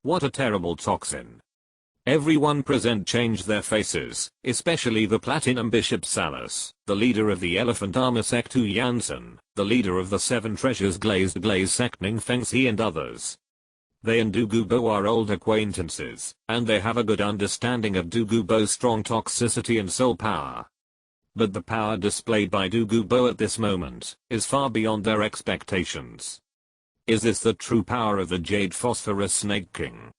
What a terrible toxin. Everyone present changed their faces, especially the Platinum Bishop Salus, the leader of the Elephant Armor sect Hu Yansen, the leader of the Seven Treasures Glazed sect Ning Fengxi and others. They and Douluo are old acquaintances, and they have a good understanding of Douluo's strong toxicity and soul power. But the power displayed by Douluo at this moment is far beyond their expectations. Is this the true power of the Jade Phosphorus Snake King?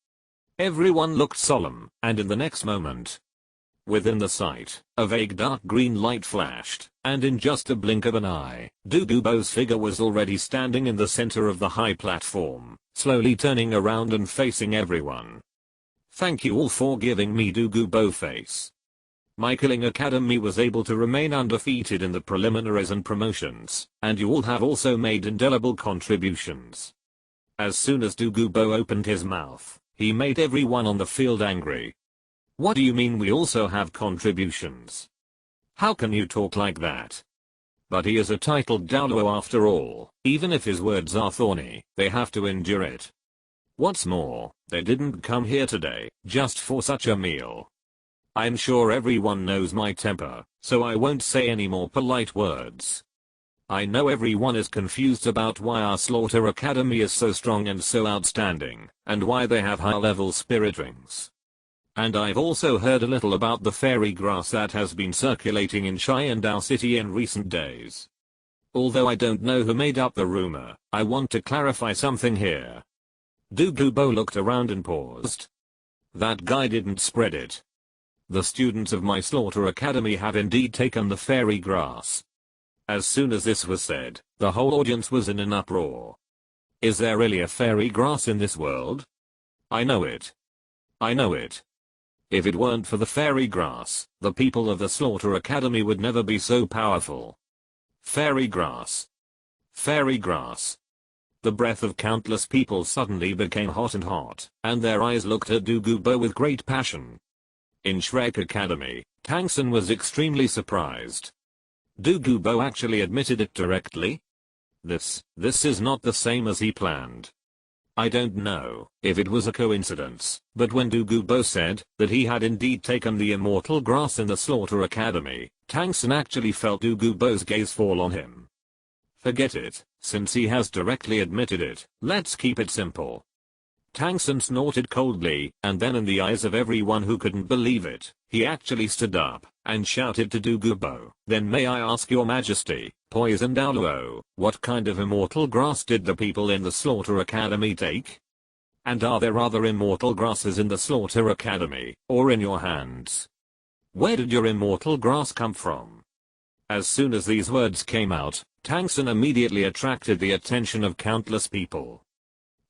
Everyone looked solemn, and in the next moment, within the sight, a vague dark green light flashed, and in just a blink of an eye, Douluo's figure was already standing in the center of the high platform, slowly turning around and facing everyone. Thank you all for giving me Douluo face. My killing academy was able to remain undefeated in the preliminaries and promotions, and you all have also made indelible contributions. As soon as Douluo opened his mouth, he made everyone on the field angry. What do you mean we also have contributions? How can you talk like that? But he is a titled Douluo after all. Even if his words are thorny, they have to endure it. What's more, they didn't come here today just for such a meal. I'm sure everyone knows my temper, so I won't say any more polite words. I know everyone is confused about why our Slaughter Academy is so strong and so outstanding, and why they have high-level spirit rings. And I've also heard a little about the fairy grass that has been circulating in Sharingan City in recent days. Although I don't know who made up the rumor, I want to clarify something here. Douluo looked around and paused. That guy didn't spread it. The students of my Slaughter Academy have indeed taken the fairy grass. As soon as this was said, the whole audience was in an uproar. Is there really a fairy grass in this world? I know it. I know it. If it weren't for the fairy grass, the people of the Slaughter Academy would never be so powerful. Fairy grass. Fairy grass. The breath of countless people suddenly became hot, and their eyes looked at Douluo with great passion. In Shrek Academy, Tang-san was extremely surprised. Douluo actually admitted it directly? This is not the same as he planned. I don't know if it was a coincidence, but when Douluo said that he had indeed taken the immortal grass in the Slaughter Academy, Tang-san actually felt Douluo's gaze fall on him. Forget it, since he has directly admitted it, let's keep it simple. Tang San snorted coldly, and then in the eyes of everyone who couldn't believe it, he actually stood up and shouted to Douluo, "Then may I ask your majesty, Poison Douluo, what kind of immortal grass did the people in the Slaughter Academy take? And are there other immortal grasses in the Slaughter Academy, or in your hands? Where did your immortal grass come from?" As soon as these words came out, Tang San immediately attracted the attention of countless people.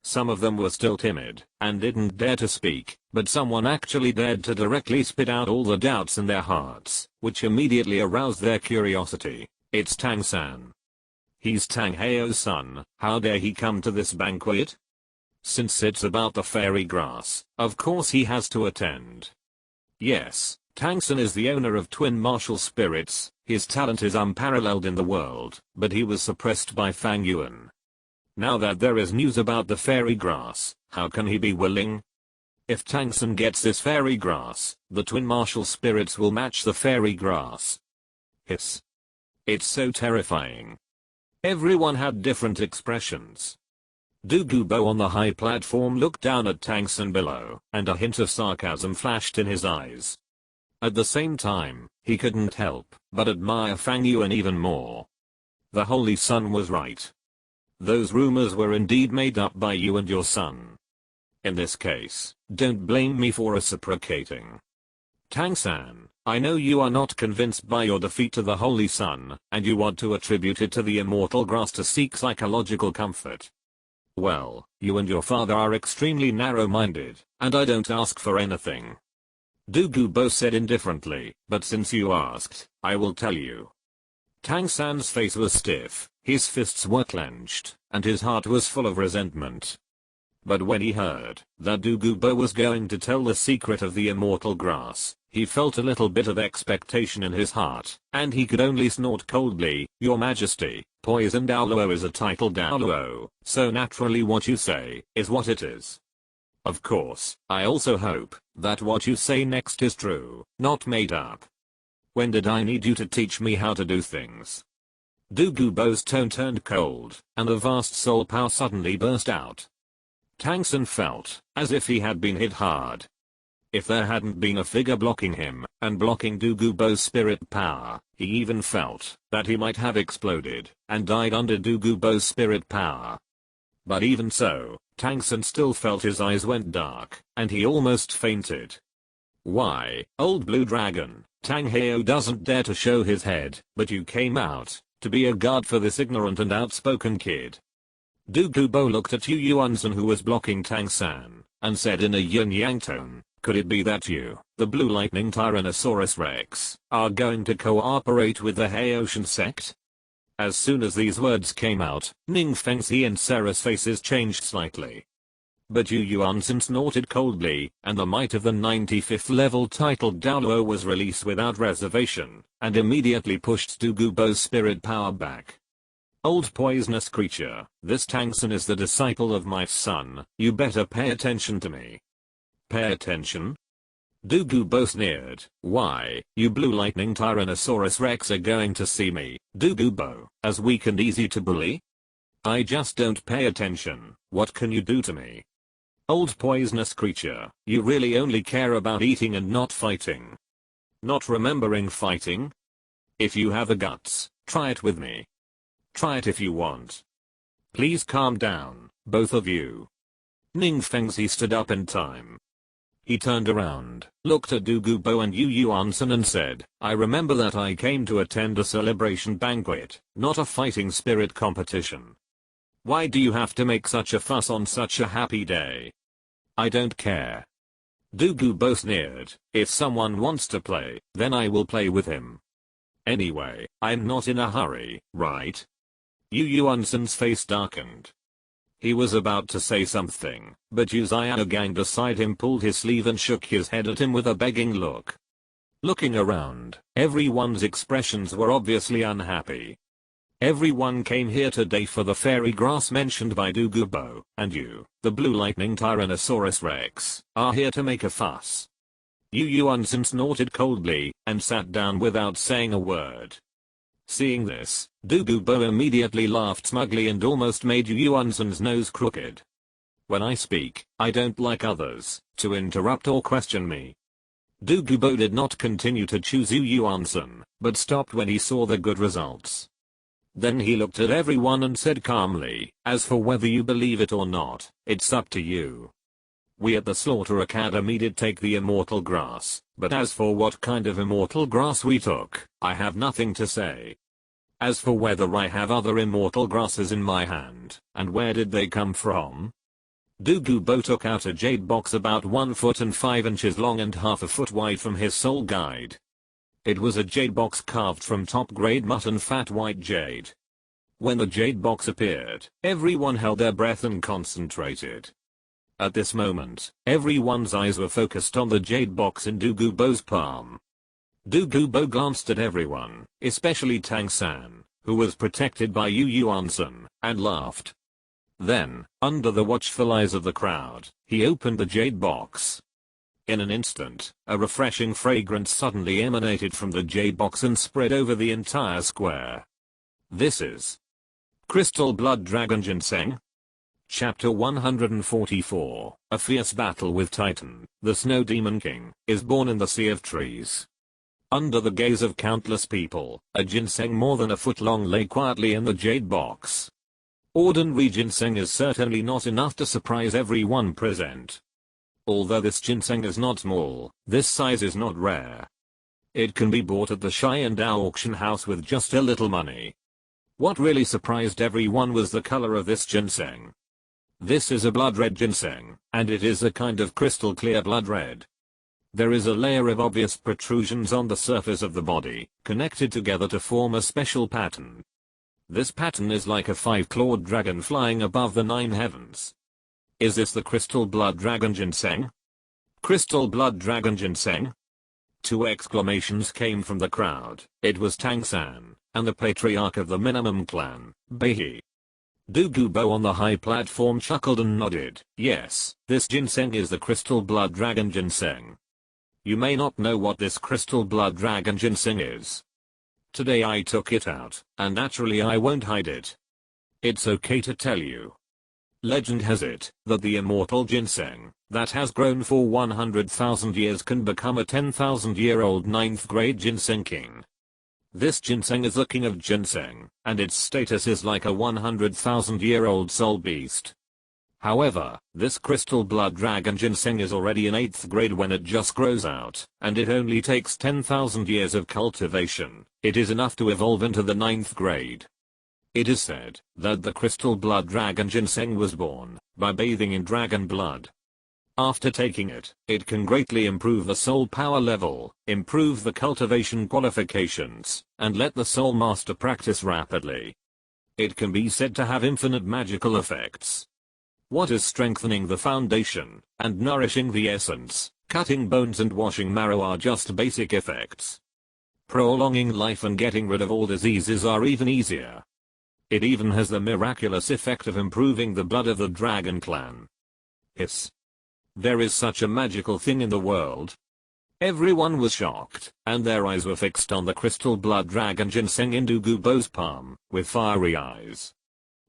Some of them were still timid and didn't dare to speak, but someone actually dared to directly spit out all the doubts in their hearts, which immediately aroused their curiosity. "It's Tang San. He's Tang Heo's son, how dare he come to this banquet? Since it's about the fairy grass, of course he has to attend." Yes, Tang San is the owner of twin martial spirits, his talent is unparalleled in the world, but he was suppressed by Fang Yuan. Now that there is news about the fairy grass, how can he be willing? If Tang San gets this fairy grass, the twin martial spirits will match the fairy grass. Hiss. It's so terrifying. Everyone had different expressions. Douluo on the high platform looked down at Tang San below, and a hint of sarcasm flashed in his eyes. At the same time, he couldn't help but admire Fang Yuan even more. The Holy Sun was right. Those rumors were indeed made up by you and your son. In this case, don't blame me for reciprocating. Tang San, I know you are not convinced by your defeat to the Holy Sun, and you want to attribute it to the immortal grass to seek psychological comfort. Well, you and your father are extremely narrow-minded, and I don't ask for anything. Douluo said indifferently, but since you asked, I will tell you. Tang San's face was stiff, his fists were clenched, and his heart was full of resentment. But when he heard that Douluo was going to tell the secret of the immortal grass, he felt a little bit of expectation in his heart, and he could only snort coldly, "Your Majesty, Poison Douluo is a title Douluo, so naturally what you say is what it is. Of course, I also hope that what you say next is true, not made up. When did I need you to teach me how to do things?" Douluo's tone turned cold, and a vast soul power suddenly burst out. Tang San felt as if he had been hit hard. If there hadn't been a figure blocking him and blocking Douluo's spirit power, he even felt that he might have exploded and died under Douluo's spirit power. But even so, Tang San still felt his eyes went dark, and he almost fainted. "Why, old blue dragon, Tang Heo doesn't dare to show his head, but you came out to be a guard for this ignorant and outspoken kid." Douluo looked at Yu Yuanzhen, who was blocking Tang San, and said in a yin-yang tone, "Could it be that you, the Blue Lightning Tyrannosaurus Rex, are going to cooperate with the Haoshan sect?" As soon as these words came out, Ning Fengzi and Sarah's faces changed slightly. But Yu Yuanzhen snorted coldly, and the might of the 95th level titled Douluo was released without reservation, and immediately pushed Douluo's spirit power back. "Old poisonous creature, this Tang San is the disciple of my son, you better pay attention to me." "Pay attention?" Douluo sneered. "Why, you Blue Lightning Tyrannosaurus Rex are going to see me, Douluo, as weak and easy to bully? I just don't pay attention. What can you do to me? Old poisonous creature, you really only care about eating and not fighting. Not remembering fighting? If you have the guts, try it with me. Try it if you want. Please calm down, both of you." Ning Fengzi stood up in time. He turned around, looked at Douluo and Yu Yuanzhen and said, "I remember that I came to attend a celebration banquet, not a fighting spirit competition. Why do you have to make such a fuss on such a happy day?" "I don't care." Douluo sneered, "If someone wants to play, then I will play with him. Anyway, I'm not in a hurry, right?" Yu Yuanzhen's face darkened. He was about to say something, but Yu Xiaogang beside him pulled his sleeve and shook his head at him with a begging look. Looking around, everyone's expressions were obviously unhappy. Everyone came here today for the fairy grass mentioned by Douluo, and you, the Blue Lightning Tyrannosaurus Rex, are here to make a fuss. Yu Yuanzhen snorted coldly, and sat down without saying a word. Seeing this, Douluo immediately laughed smugly and almost made Yu Yuanzhen's nose crooked. When I speak, I don't like others to interrupt or question me. Douluo did not continue to choose Yu Yuan-san, but stopped when he saw the good results. Then he looked at everyone and said calmly, as for whether you believe it or not, it's up to you. We at the Slaughter Academy did take the immortal grass, but as for what kind of immortal grass we took, I have nothing to say. As for whether I have other immortal grasses in my hand, and where did they come from? Douluo took out a jade box about 1 foot and 5 inches long and half a foot wide from his soul guide. It was a jade box carved from top-grade mutton fat white jade. When the jade box appeared, everyone held their breath and concentrated. At this moment, everyone's eyes were focused on the jade box in Douluo's palm. Douluo glanced at everyone, especially Tang-san, who was protected by Yu Yuan-san, and laughed. Then, under the watchful eyes of the crowd, he opened the jade box. In an instant, a refreshing fragrance suddenly emanated from the jade box and spread over the entire square. This is Crystal Blood Dragon Ginseng. Chapter 144, A Fierce Battle with Titan, the Snow Demon King, is born in the Sea of Trees. Under the gaze of countless people, a ginseng more than a foot long lay quietly in the jade box. Ordinary ginseng is certainly not enough to surprise everyone present. Although this ginseng is not small, this size is not rare. It can be bought at the Sharingan auction house with just a little money. What really surprised everyone was the color of this ginseng. This is a blood red ginseng, and it is a kind of crystal clear blood red. There is a layer of obvious protrusions on the surface of the body, connected together to form a special pattern. This pattern is like a 5-clawed dragon flying above the 9 heavens. Is this the Crystal Blood Dragon Ginseng? Crystal Blood Dragon Ginseng? 2 exclamations came from the crowd. It was Tang-san, and the patriarch of the Minimum Clan, Bei. Douluo on the high platform chuckled and nodded. Yes, this ginseng is the Crystal Blood Dragon Ginseng. You may not know what this Crystal Blood Dragon Ginseng is. Today I took it out, and naturally I won't hide it. It's okay to tell you. Legend has it that the immortal ginseng that has grown for 100,000 years can become a 10,000-year-old 9th grade ginseng king. This ginseng is the king of ginseng, and its status is like a 100,000-year-old soul beast. However, this Crystal Blood Dragon Ginseng is already in 8th grade when it just grows out, and it only takes 10,000 years of cultivation. It is enough to evolve into the 9th grade. It is said that the Crystal Blood Dragon Ginseng was born by bathing in dragon blood. After taking it, it can greatly improve the soul power level, improve the cultivation qualifications, and let the soul master practice rapidly. It can be said to have infinite magical effects. What is strengthening the foundation, and nourishing the essence, cutting bones and washing marrow are just basic effects. Prolonging life and getting rid of all diseases are even easier. It even has the miraculous effect of improving the blood of the dragon clan. Hiss. There is such a magical thing in the world. Everyone was shocked, and their eyes were fixed on the Crystal Blood Dragon Ginseng in Douluo's palm, with fiery eyes.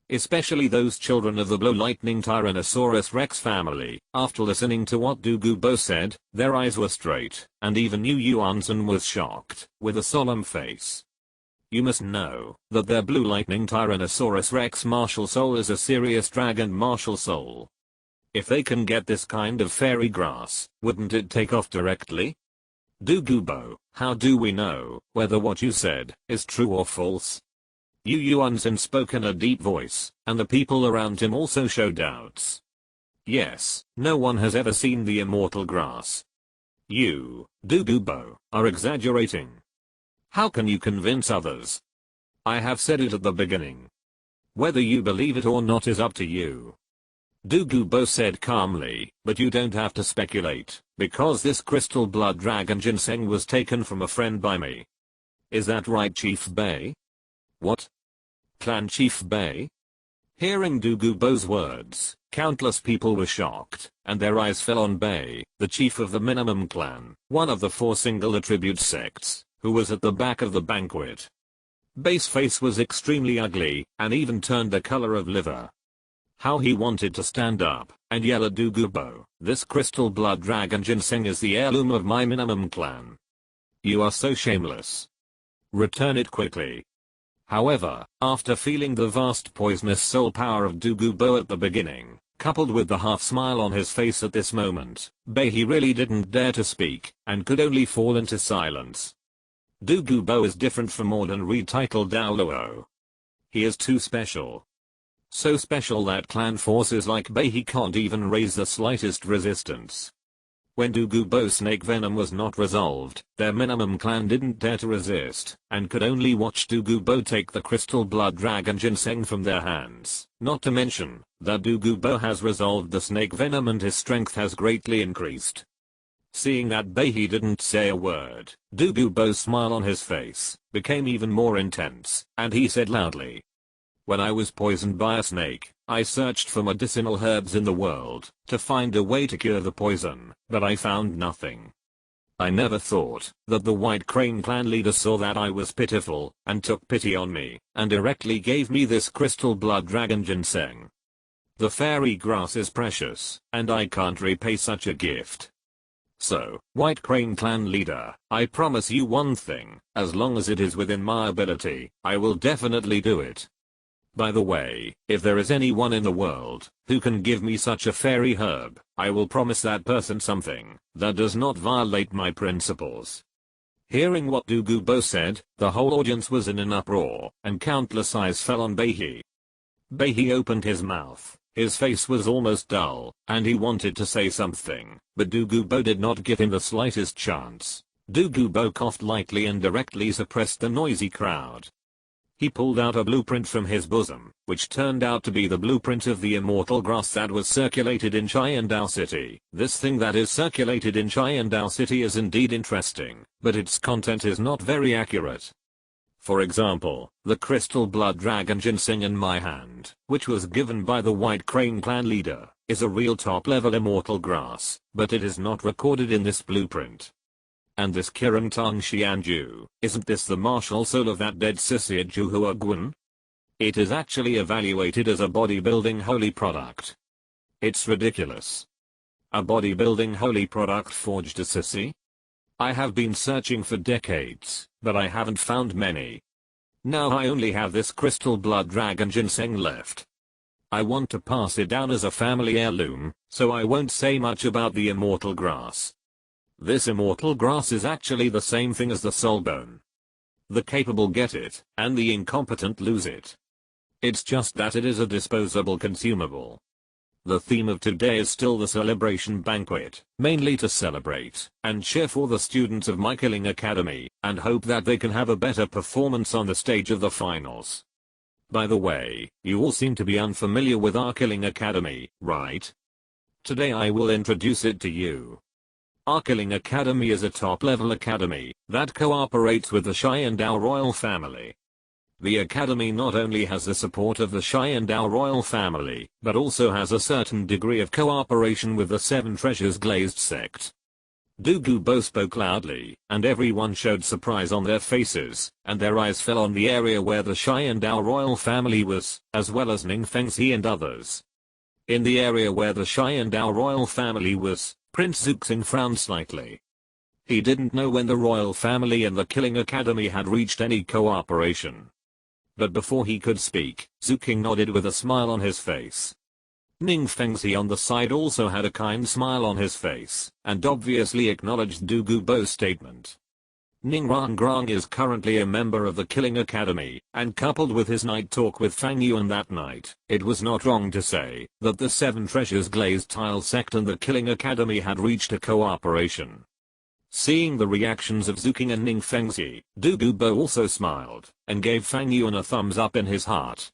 Especially those children of the Blue Lightning Tyrannosaurus Rex family. After listening to what Douluo said, their eyes were straight, and even Yu Yuan-san was shocked, with a solemn face. You must know that their Blue Lightning Tyrannosaurus Rex martial soul is a serious dragon martial soul. If they can get this kind of fairy grass, wouldn't it take off directly? Douluo, how do we know whether what you said is true or false? Yu Yuan-san spoke in a deep voice, and the people around him also showed doubts. Yes, no one has ever seen the immortal grass. You, Douluo, are exaggerating. How can you convince others? I have said it at the beginning. Whether you believe it or not is up to you. Douluo said calmly, but you don't have to speculate, because this Crystal Blood Dragon Ginseng was taken from a friend by me. Is that right, Chief Bei? What? Clan Chief Bei? Hearing Douluo's words, countless people were shocked, and their eyes fell on Bei, the chief of the Minimum Clan, one of the 4 single attribute sects, who was at the back of the banquet. Bei's face was extremely ugly, and even turned the color of liver. How he wanted to stand up and yell at Douluo, "This crystal blood dragon ginseng is the heirloom of my minimum clan. You are so shameless. Return it quickly." However, after feeling the vast poisonous soul power of Douluo at the beginning, coupled with the half smile on his face at this moment, Behi really didn't dare to speak, and could only fall into silence. Douluo is different from ordinary titled Douluo. He is too special. So special that clan forces like Behi can't even raise the slightest resistance. When Douluo's snake venom was not resolved, their minimum clan didn't dare to resist, and could only watch Douluo take the crystal blood dragon ginseng from their hands. Not to mention, that Douluo has resolved the snake venom and his strength has greatly increased. Seeing that Behi didn't say a word, Douluo's smile on his face became even more intense, and he said loudly, "When I was poisoned by a snake, I searched for medicinal herbs in the world to find a way to cure the poison, but I found nothing. I never thought that the White Crane clan leader saw that I was pitiful and took pity on me and directly gave me this crystal blood dragon ginseng. The fairy grass is precious, and I can't repay such a gift. So, White Crane clan leader, I promise you one thing, as long as it is within my ability, I will definitely do it. By the way, if there is anyone in the world who can give me such a fairy herb, I will promise that person something that does not violate my principles." Hearing what Douluo said, the whole audience was in an uproar, and countless eyes fell on Behi. Behi opened his mouth, his face was almost dull, and he wanted to say something, but Douluo did not give him the slightest chance. Douluo coughed lightly and directly suppressed the noisy crowd. He pulled out a blueprint from his bosom, which turned out to be the blueprint of the immortal grass that was circulated in Sharingan City. This thing that is circulated in Sharingan City is indeed interesting, but its content is not very accurate. For example, the crystal blood dragon ginseng in my hand, which was given by the White Crane clan leader, is a real top-level immortal grass, but it is not recorded in this blueprint. And this Kiran Tang Xianju, isn't this the martial soul of that dead Sisir Juhuaguan? It is actually evaluated as a bodybuilding holy product. It's ridiculous. A bodybuilding holy product forged as Sissi? I have been searching for decades, but I haven't found many. Now I only have this crystal blood dragon ginseng left. I want to pass it down as a family heirloom, so I won't say much about the immortal grass. This immortal grass is actually the same thing as the soul bone. The capable get it, and the incompetent lose it. It's just that it is a disposable consumable. The theme of today is still the celebration banquet, mainly to celebrate and cheer for the students of my Killing Academy, and hope that they can have a better performance on the stage of the finals. By the way, you all seem to be unfamiliar with our Killing Academy, right? Today I will introduce it to you. Our Killing Academy is a top-level academy that cooperates with the Sharingan royal family. The academy not only has the support of the Sharingan royal family, but also has a certain degree of cooperation with the Seven Treasures Glazed sect. Douluo spoke loudly, and everyone showed surprise on their faces, and their eyes fell on the area where the Sharingan royal family was, as well as Ning Fengzi and others. In the area where the Sharingan royal family was, Prince Zuxing frowned slightly. He didn't know when the royal family and the Killing Academy had reached any cooperation. But before he could speak, Zuxing nodded with a smile on his face. Ning Fengzi on the side also had a kind smile on his face, and obviously acknowledged Douluo's statement. Ning Rangrang is currently a member of the Killing Academy, and coupled with his night talk with Fang Yuan that night, it was not wrong to say that the Seven Treasures Glazed Tile sect and the Killing Academy had reached a cooperation. Seeing the reactions of Zuxing and Ning Fengzi, Douluo also smiled, and gave Fang Yuan a thumbs up in his heart.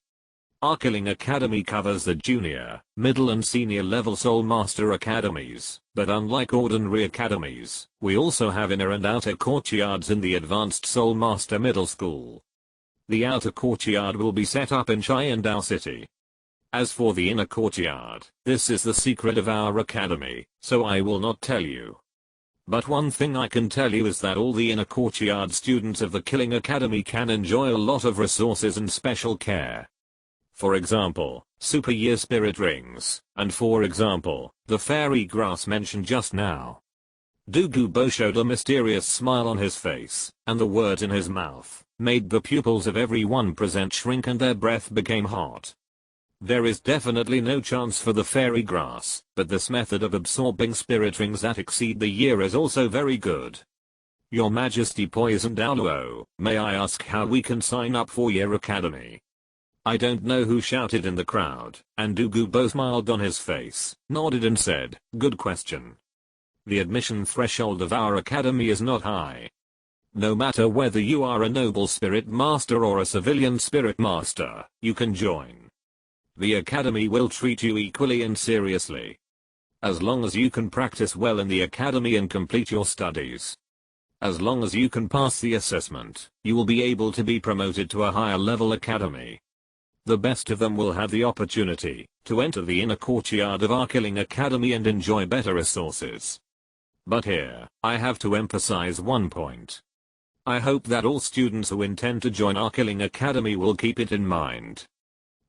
Our Killing Academy covers the junior, middle and senior level Soul Master academies, but unlike ordinary academies, we also have inner and outer courtyards in the Advanced Soul Master Middle School. The outer courtyard will be set up in Sharingan City. As for the inner courtyard, this is the secret of our academy, so I will not tell you. But one thing I can tell you is that all the inner courtyard students of the Killing Academy can enjoy a lot of resources and special care. For example, super year spirit rings, and for example, the fairy grass mentioned just now. Douluo showed a mysterious smile on his face, and the words in his mouth made the pupils of everyone present shrink and their breath became hot. There is definitely no chance for the fairy grass, but this method of absorbing spirit rings that exceed the year is also very good. Your Majesty Poison Douluo, may I ask how we can sign up for your academy? I don't know who shouted in the crowd, and Douluo smiled on his face, nodded and said, good question. The admission threshold of our academy is not high. No matter whether you are a noble spirit master or a civilian spirit master, you can join. The academy will treat you equally and seriously. As long as you can practice well in the academy and complete your studies. As long as you can pass the assessment, you will be able to be promoted to a higher level academy. The best of them will have the opportunity to enter the inner courtyard of our Killing Academy and enjoy better resources. But here, I have to emphasize one point. I hope that all students who intend to join our Killing Academy will keep it in mind.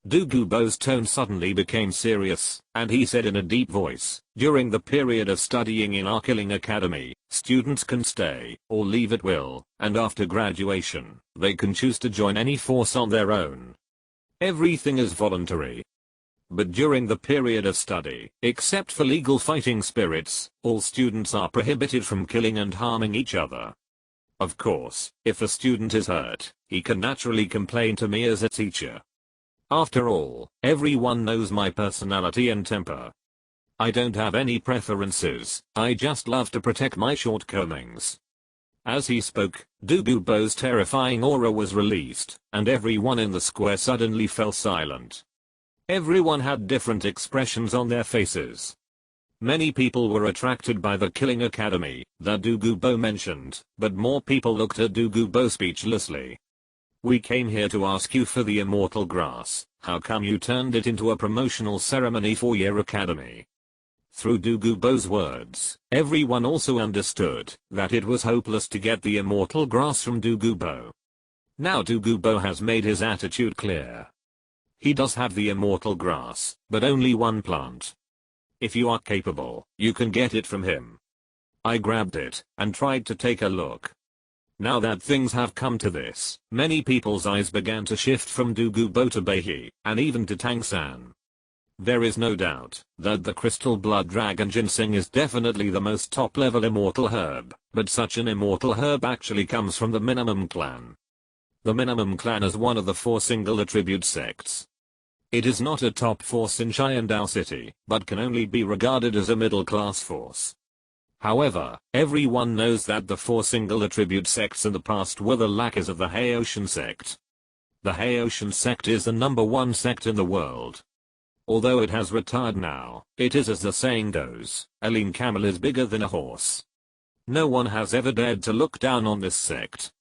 Douluo's tone suddenly became serious, and he said in a deep voice, during the period of studying in our Killing Academy, students can stay or leave at will, and after graduation, they can choose to join any force on their own. Everything is voluntary. But during the period of study, except for legal fighting spirits, all students are prohibited from killing and harming each other. Of course, if a student is hurt, he can naturally complain to me as a teacher. After all, everyone knows my personality and temper. I don't have any preferences, I just love to protect my shortcomings. As he spoke, Douluo's terrifying aura was released, and everyone in the square suddenly fell silent. Everyone had different expressions on their faces. Many people were attracted by the Killing Academy that Douluo mentioned, but more people looked at Douluo speechlessly. We came here to ask you for the immortal grass, how come you turned it into a promotional ceremony for your academy? Through Douluo's words, everyone also understood that it was hopeless to get the immortal grass from Douluo. Now Douluo has made his attitude clear. He does have the immortal grass, but only one plant. If you are capable, you can get it from him. I grabbed it and tried to take a look. Now that things have come to this, many people's eyes began to shift from Douluo to Beihi, and even to Tang-san. There is no doubt that the crystal blood dragon ginseng is definitely the most top-level immortal herb, but such an immortal herb actually comes from the minimum clan. The minimum clan is one of the 4 single attribute sects. It is not a top force in Xiandao City, but can only be regarded as a middle-class force. However, everyone knows that the 4 single attribute sects in the past were the lackeys of the Haoshan sect. The Haoshan sect is the #1 sect in the world. Although it has retired now, it is as the saying goes, a lean camel is bigger than a horse. No one has ever dared to look down on this sect.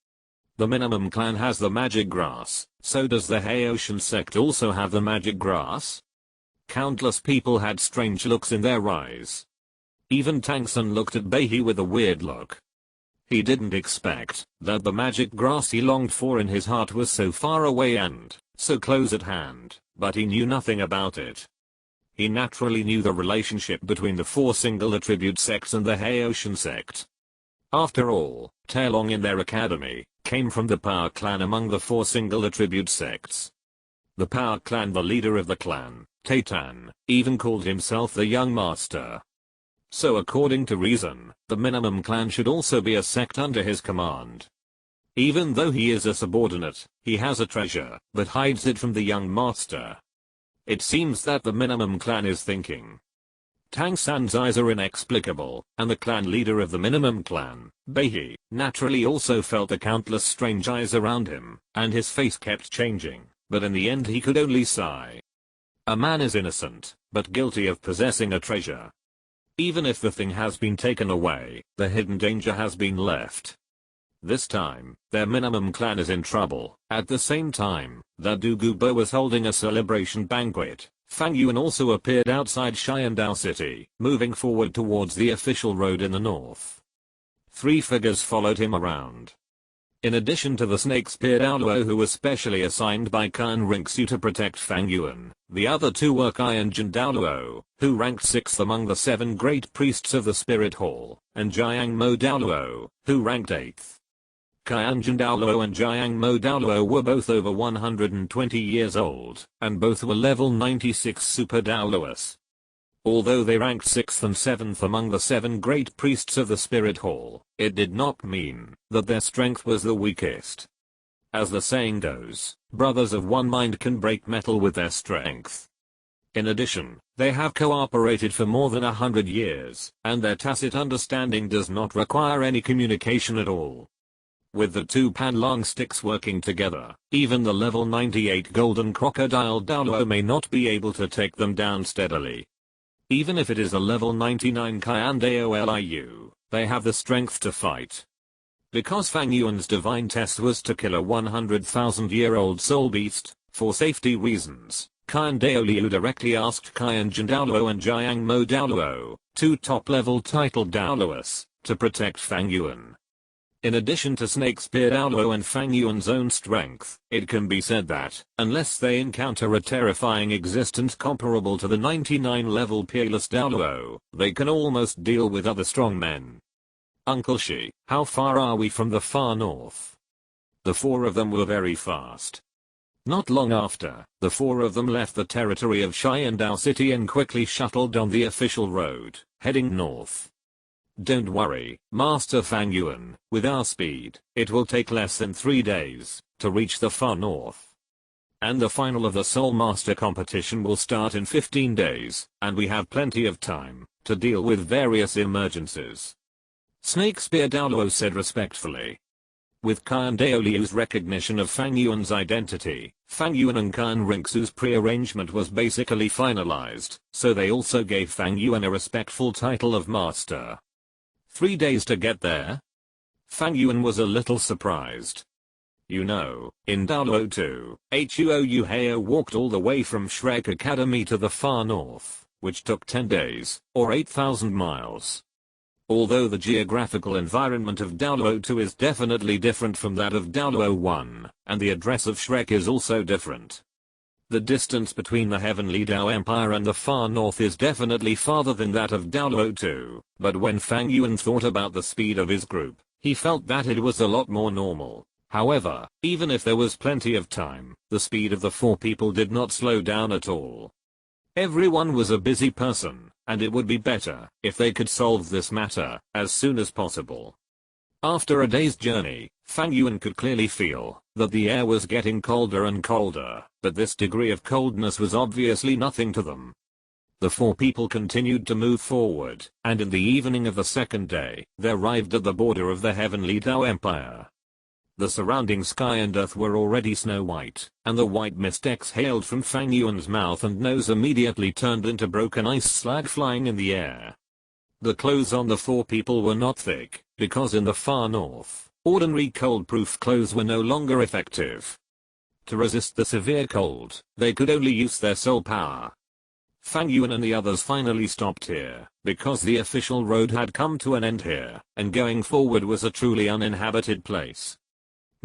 The minimum clan has the magic grass, so does the Haoshan sect also have the magic grass? Countless people had strange looks in their eyes. Even Tang-san looked at Beihi with a weird look. He didn't expect that the magic grass he longed for in his heart was so far away and so close at hand, but he knew nothing about it. He naturally knew the relationship between the 4 single attribute sects and the Haoshan sect. After all, Taelong in their academy came from the Power Clan among the 4 single attribute sects. The Power Clan, the leader of the clan, Taitan, even called himself the Young Master. So according to reason, the minimum clan should also be a sect under his command. Even though he is a subordinate, he has a treasure, but hides it from the Young Master. It seems that the minimum clan is thinking. Tang-san's eyes are inexplicable, and the clan leader of the minimum clan, Beihi, naturally also felt the countless strange eyes around him, and his face kept changing, but in the end he could only sigh. A man is innocent, but guilty of possessing a treasure. Even if the thing has been taken away, the hidden danger has been left. This time, their minimum clan is in trouble. At the same time that Douluo was holding a celebration banquet, Fang Yuan also appeared outside Xiandao City, moving forward towards the official road in the north. 3 figures followed him around. In addition to the snake-spear Douluo who was specially assigned by Qian Rinxu to protect Fang Yuan, the other two were Qianjin Douluo, who ranked 6th among the 7 great priests of the Spirit Hall, and Jiangmo Douluo, who ranked 8th. Qianjin Douluo and Jiangmo Douluo were both over 120 years old, and both were level 96 Super Douluos. Although they ranked 6th and 7th among the 7 great priests of the Spirit Hall, it did not mean that their strength was the weakest. As the saying goes, brothers of one mind can break metal with their strength. In addition, they have cooperated for more than 100 years, and their tacit understanding does not require any communication at all. With the 2 Panlong sticks working together, even the level 98 Golden Crocodile Douluo may not be able to take them down steadily. Even if it is a level 99 Qian Doulu, they have the strength to fight. Because Fang Yuan's divine test was to kill a 100,000-year-old soul beast, for safety reasons, Qian Doulu directly asked Qianjin Douluo and Jiangmo Douluo, 2 top-level titled Douluos, to protect Fang Yuan. In addition to Snake-Spear Douluo and Fang Yuan's own strength, it can be said that, unless they encounter a terrifying existence comparable to the 99-level Peerless Douluo, they can almost deal with other strong men. Uncle Shi, how far are we from the far north? The 4 of them were very fast. Not long after, the 4 of them left the territory of Xiandao City and quickly shuttled on the official road, heading north. Don't worry, Master Fang Yuan, with our speed, it will take less than 3 days to reach the far north. And the final of the Soul Master competition will start in 15 days, and we have plenty of time to deal with various emergencies. Snake-Spear Douluo said respectfully. With Qian Doulu's recognition of Fang Yuan's identity, Fang Yuan and Qian Rinxu's pre-arrangement was basically finalized, so they also gave Fang Yuan a respectful title of Master. 3 days to get there? Fang Yuan was a little surprised. You know, in Douluo 2, Huo Hao walked all the way from Shrek Academy to the far north, which took 10 days, or 8,000 miles. Although the geographical environment of Douluo 2 is definitely different from that of Douluo 1, and the address of Shrek is also different. The distance between the Heavenly Dao Empire and the far north is definitely farther than that of Douluo 2, but when Fang Yuan thought about the speed of his group, he felt that it was a lot more normal. However, even if there was plenty of time, the speed of the 4 people did not slow down at all. Everyone was a busy person, and it would be better if they could solve this matter as soon as possible. After a day's journey, Fang Yuan could clearly feel that the air was getting colder and colder, but this degree of coldness was obviously nothing to them. The 4 people continued to move forward, and in the evening of the 2nd day, they arrived at the border of the Heavenly Dao Empire. The surrounding sky and earth were already snow white, and the white mist exhaled from Fang Yuan's mouth and nose immediately turned into broken ice slag flying in the air. The clothes on the 4 people were not thick, because in the far north, ordinary cold-proof clothes were no longer effective. To resist the severe cold, they could only use their soul power. Fang Yuan and the others finally stopped here, because the official road had come to an end here, and going forward was a truly uninhabited place.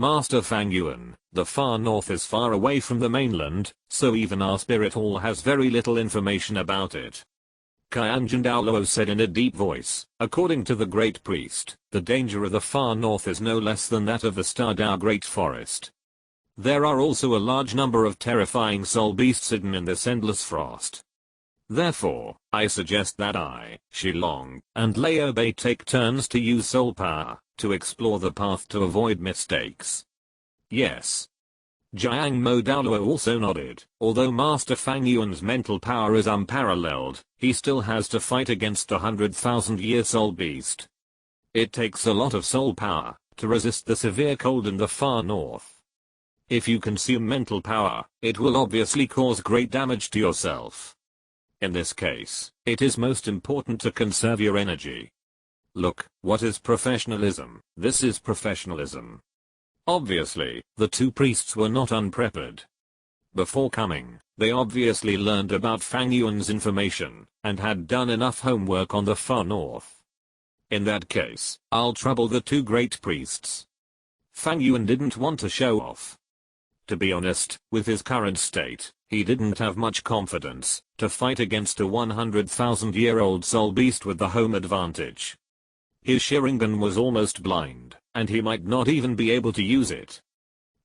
Master Fang Yuan, the far north is far away from the mainland, so even our spirit hall has very little information about it. Qianjin Douluo said in a deep voice, according to the great priest, the danger of the far north is no less than that of the Star Dao Great Forest. There are also a large number of terrifying soul beasts hidden in this endless frost. Therefore, I suggest that I, Shilong, and Lao Bei take turns to use soul power to explore the path to avoid mistakes. Yes. Jiangmo Douluo also nodded. Although Master Fang Yuan's mental power is unparalleled, he still has to fight against a 100,000-year soul beast. It takes a lot of soul power to resist the severe cold in the far north. If you consume mental power, it will obviously cause great damage to yourself. In this case, it is most important to conserve your energy. Look, what is professionalism? This is professionalism. Obviously, the 2 priests were not unprepared. Before coming, they obviously learned about Fang Yuan's information, and had done enough homework on the far north. In that case, I'll trouble the 2 great priests. Fang Yuan didn't want to show off. To be honest, with his current state, he didn't have much confidence to fight against a 100,000-year-old soul beast with the home advantage. His Sharingan was almost blind, and he might not even be able to use it.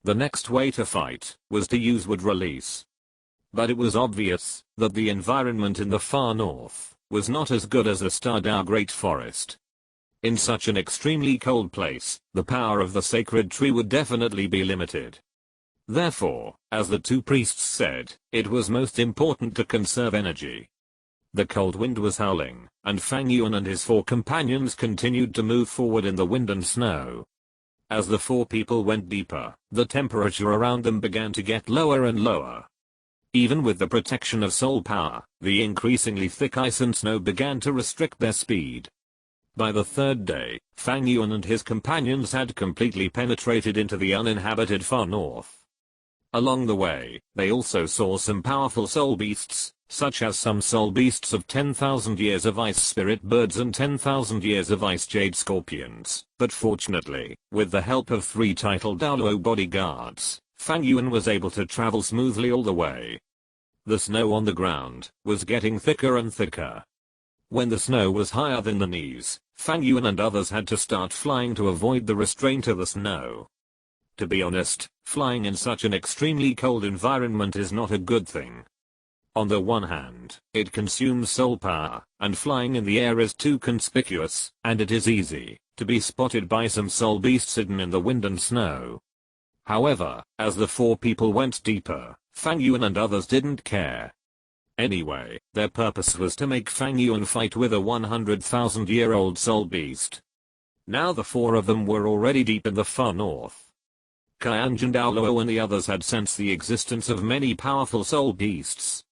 The next way to fight was to use wood release. But it was obvious that the environment in the far north was not as good as the Stardow Great Forest. In such an extremely cold place, the power of the sacred tree would definitely be limited. Therefore, as the two priests said, it was most important to conserve energy. The cold wind was howling, and Fang Yuan and his 4 companions continued to move forward in the wind and snow. As the 4 people went deeper, the temperature around them began to get lower and lower. Even with the protection of soul power, the increasingly thick ice and snow began to restrict their speed. By the 3rd day, Fang Yuan and his companions had completely penetrated into the uninhabited far north. Along the way, they also saw some powerful soul beasts, such as some soul beasts of 10,000 years of ice spirit birds and 10,000 years of ice jade scorpions, but fortunately, with the help of 3 titled Douluo bodyguards, Fang Yuan was able to travel smoothly all the way. The snow on the ground was getting thicker and thicker. When the snow was higher than the knees, Fang Yuan and others had to start flying to avoid the restraint of the snow. To be honest, flying in such an extremely cold environment is not a good thing. On the one hand, it consumes soul power, and flying in the air is too conspicuous, and it is easy to be spotted by some soul beasts hidden in the wind and snow. However, as the 4 people went deeper, Fang Yuan and others didn't care. Anyway, their purpose was to make Fang Yuan fight with a 100,000-year-old soul beast. Now the 4 of them were already deep in the far north. Qianj and Douluo and the others had sensed the existence of many powerful soul beasts.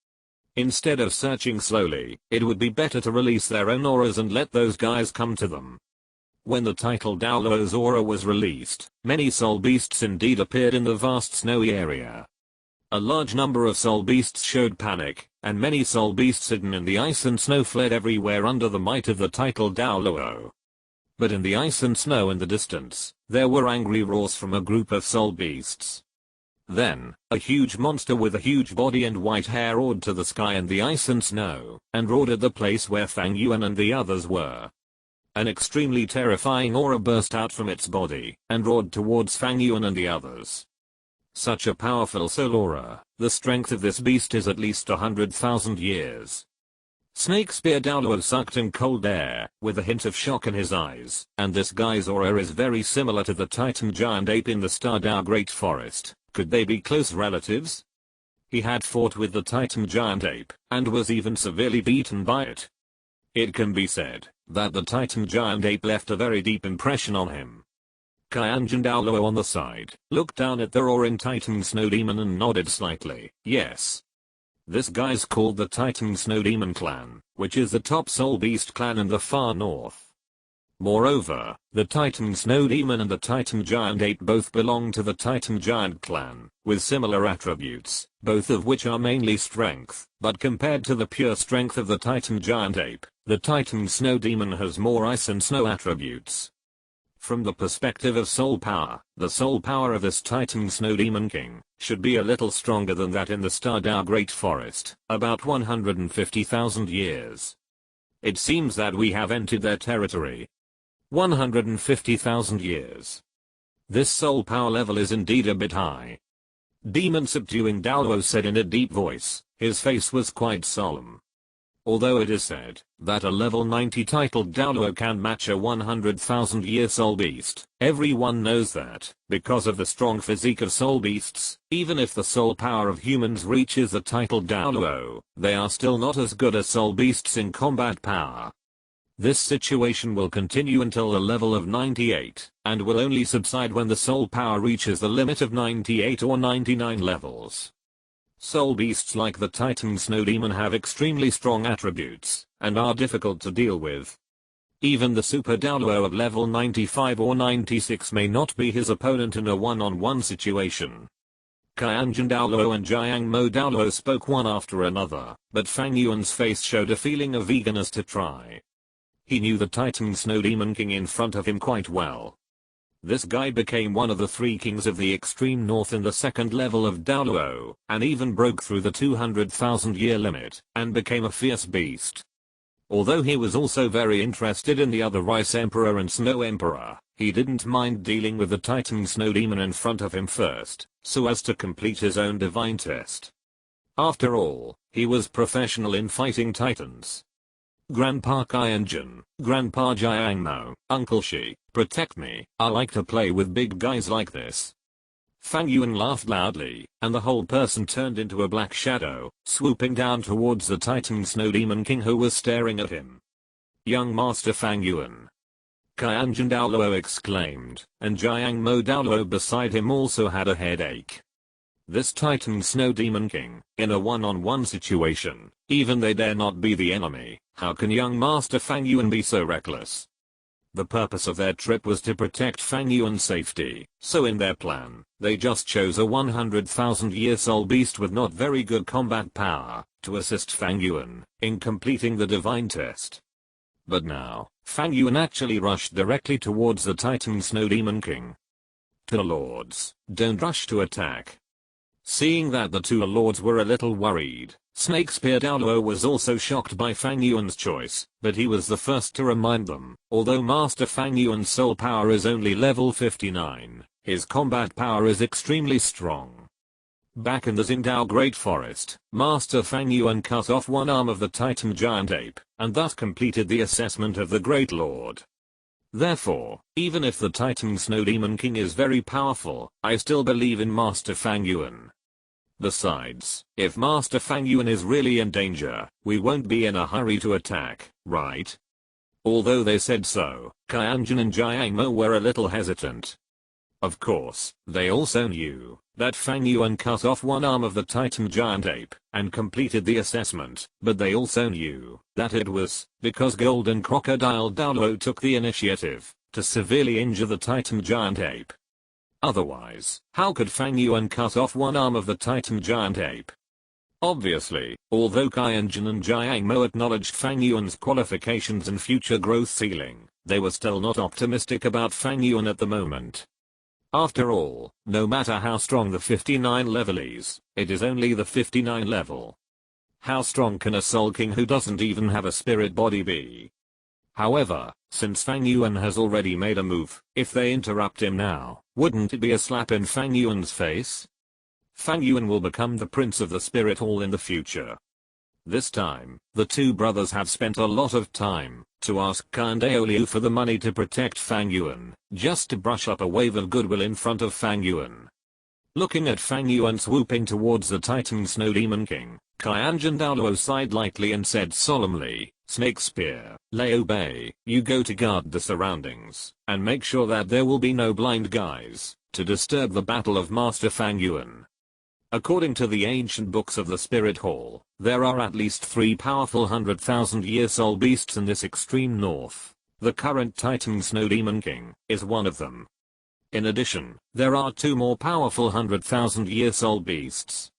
Instead of searching slowly, it would be better to release their own auras and let those guys come to them. When the title Douluo's aura was released, many soul beasts indeed appeared in the vast snowy area. A large number of soul beasts showed panic, and many soul beasts hidden in the ice and snow fled everywhere under the might of the title Douluo. But in the ice and snow in the distance, there were angry roars from a group of soul beasts. Then, a huge monster with a huge body and white hair roared to the sky in the ice and snow, and roared at the place where Fang Yuan and the others were. An extremely terrifying aura burst out from its body, and roared towards Fang Yuan and the others. Such a powerful soul aura, the strength of this beast is at least 100,000 years. Snake Spear Douluo sucked in cold air, with a hint of shock in his eyes, and this guy's aura is very similar to the Titan giant ape in the Stardow Great Forest. Could they be close relatives? He had fought with the Titan giant ape, and was even severely beaten by it. It can be said that the Titan giant ape left a very deep impression on him. Qianj and Douluo on the side looked down at the roaring Titan Snow Demon and nodded slightly. Yes. This guy's called the Titan Snow Demon clan, which is the top soul beast clan in the far north. Moreover, the Titan Snow Demon and the Titan Giant Ape both belong to the Titan Giant clan, with similar attributes, both of which are mainly strength, but compared to the pure strength of the Titan Giant Ape, the Titan Snow Demon has more ice and snow attributes. From the perspective of soul power, the soul power of this Titan Snow Demon King should be a little stronger than that in the Stardow Great Forest, about 150,000 years. It seems that we have entered their territory. 150,000 years. This soul power level is indeed a bit high. Demon subduing Douluo said in a deep voice, his face was quite solemn. Although it is said that a level 90 titled Douluo can match a 100,000-year soul beast, everyone knows that, because of the strong physique of soul beasts, even if the soul power of humans reaches the titled Douluo, they are still not as good as soul beasts in combat power. This situation will continue until the level of 98, and will only subside when the soul power reaches the limit of 98 or 99 levels. Soul beasts like the Titan Snow Demon have extremely strong attributes, and are difficult to deal with. Even the Super Douluo of level 95 or 96 may not be his opponent in a one-on-one situation. Qianj and Douluo and Jiang Mo Douluo spoke one after another, but Fang Yuan's face showed a feeling of eagerness to try. He knew the Titan Snow Demon King in front of him quite well. This guy became one of the 3 kings of the extreme north in the 2nd level of Douluo, and even broke through the 200,000 year limit, and became a fierce beast. Although he was also very interested in the other Ice Emperor and Snow Emperor, he didn't mind dealing with the Titan Snow Demon in front of him first, so as to complete his own divine test. After all, he was professional in fighting titans. Grandpa Kyanjin, Grandpa Jiangmo, Uncle Shi, protect me, I like to play with big guys like this. Fang Yuan laughed loudly, and the whole person turned into a black shadow, swooping down towards the Titan Snow Demon King who was staring at him. Young Master Fang Yuan! Kyanjin Douluo exclaimed, and Jiangmo Douluo beside him also had a headache. This Titan Snow Demon King, in a one-on-one situation, even they dare not be the enemy, how can young Master Fang Yuan be so reckless? The purpose of their trip was to protect Fang Yuan's safety, so in their plan, they just chose a 100,000 year soul beast with not very good combat power, to assist Fang Yuan, in completing the divine test. But now, Fang Yuan actually rushed directly towards the Titan Snow Demon King. Two lords, don't rush to attack. Seeing that the 2 lords were a little worried, Snake Spear Douluo was also shocked by Fang Yuan's choice, but he was the first to remind them, although Master Fang Yuan's soul power is only level 59, his combat power is extremely strong. Back in the Xingdao Great Forest, Master Fang Yuan cut off one arm of the Titan Giant Ape, and thus completed the assessment of the Great Lord. Therefore, even if the Titan Snow Demon King is very powerful, I still believe in Master Fang Yuan. Besides, if Master Fang Yuan is really in danger, we won't be in a hurry to attack, right? Although they said so, Kyanjin and Jiangmo were a little hesitant. Of course, they also knew that Fang Yuan cut off one arm of the Titan Giant Ape and completed the assessment, but they also knew that it was because Golden Crocodile Douluo took the initiative to severely injure the Titan Giant Ape. Otherwise, how could Fang Yuan cut off one arm of the Titan Giant Ape? Obviously, although Kyanjin and Jiangmo acknowledged Fang Yuan's qualifications and future growth ceiling, they were still not optimistic about Fang Yuan at the moment. After all, no matter how strong the 59 level is, it is only the 59 level. How strong can a Soul King who doesn't even have a spirit body be? However, since Fang Yuan has already made a move, if they interrupt him now, wouldn't it be a slap in Fang Yuan's face? Fang Yuan will become the Prince of the Spirit Hall in the future. This time, the 2 brothers have spent a lot of time to ask Kandao Liu for the money to protect Fang Yuan, just to brush up a wave of goodwill in front of Fang Yuan. Looking at Fang Yuan swooping towards the Titan Snow Demon King, Kyanjin Douluo sighed lightly and said solemnly, Snake Spear, Liu Bei, you go to guard the surroundings, and make sure that there will be no blind guys to disturb the battle of Master Fang Yuan. According to the ancient books of the Spirit Hall, there are at least 3 powerful 100,000 year soul beasts in this extreme north. The current Titan Snow Demon King is one of them. In addition, there are 2 more powerful 100,000 year soul beasts.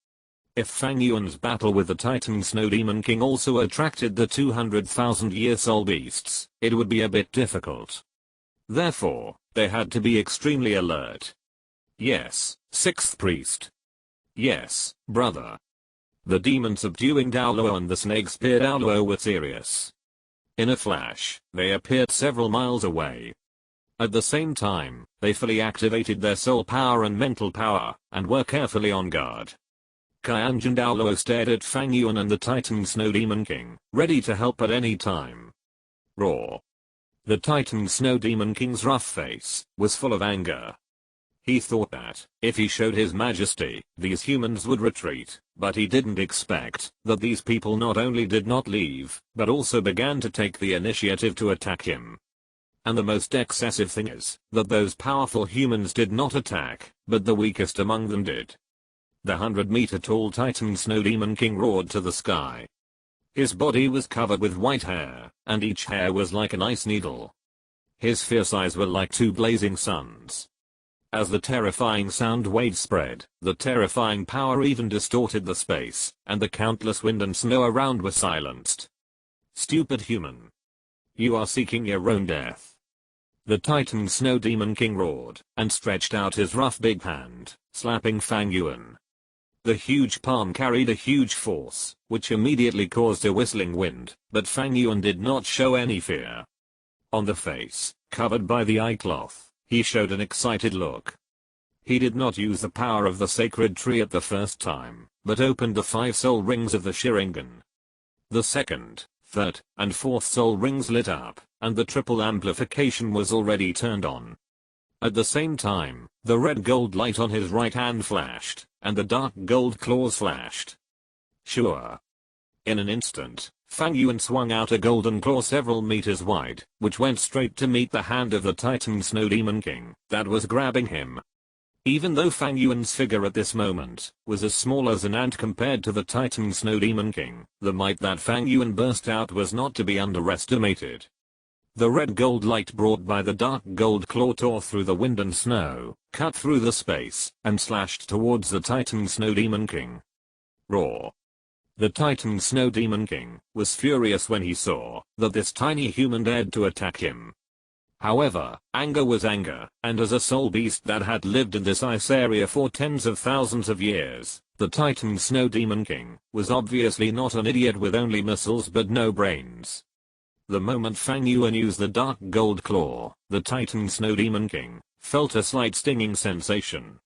If Fang Yuan's battle with the Titan Snow Demon King also attracted the 200,000 year soul beasts, it would be a bit difficult. Therefore, they had to be extremely alert. Yes, 6th priest. Yes, brother. The demon subduing Douluo and the snake spear Douluo were serious. In a flash, they appeared several miles away. At the same time, they fully activated their soul power and mental power, and were carefully on guard. Kyanjin Douluo stared at Fang Yuan and the Titan Snow Demon King, ready to help at any time. Roar. The Titan Snow Demon King's rough face was full of anger. He thought that, if he showed his majesty, these humans would retreat, but he didn't expect that these people not only did not leave, but also began to take the initiative to attack him. And the most excessive thing is, that those powerful humans did not attack, but the weakest among them did. The 100-meter-tall Titan Snow Demon King roared to the sky. His body was covered with white hair, and each hair was like an ice needle. His fierce eyes were like 2 blazing suns. As the terrifying sound wave spread, the terrifying power even distorted the space, and the countless wind and snow around were silenced. Stupid human. You are seeking your own death. The Titan Snow Demon King roared and stretched out his rough big hand, slapping Fang Yuan. The huge palm carried a huge force, which immediately caused a whistling wind, but Fang Yuan did not show any fear. On the face, covered by the eye cloth, he showed an excited look. He did not use the power of the sacred tree at the first time, but opened the 5 soul rings of the Sharingan. The second, third, and fourth soul rings lit up, and the triple amplification was already turned on. At the same time, the red gold light on his right hand flashed, and the dark gold claws flashed. Sure. In an instant, Fang Yuan swung out a golden claw several meters wide, which went straight to meet the hand of the Titan Snow Demon King that was grabbing him. Even though Fang Yuan's figure at this moment was as small as an ant compared to the Titan Snow Demon King, the might that Fang Yuan burst out was not to be underestimated. The red gold light brought by the dark gold claw tore through the wind and snow, cut through the space, and slashed towards the Titan Snow Demon King. Roar. The Titan Snow Demon King was furious when he saw that this tiny human dared to attack him. However, anger was anger, and as a soul beast that had lived in this ice area for tens of thousands of years, the Titan Snow Demon King was obviously not an idiot with only muscles but no brains. The moment Fang Yuan used the dark gold claw, the Titan Snow Demon King felt a slight stinging sensation.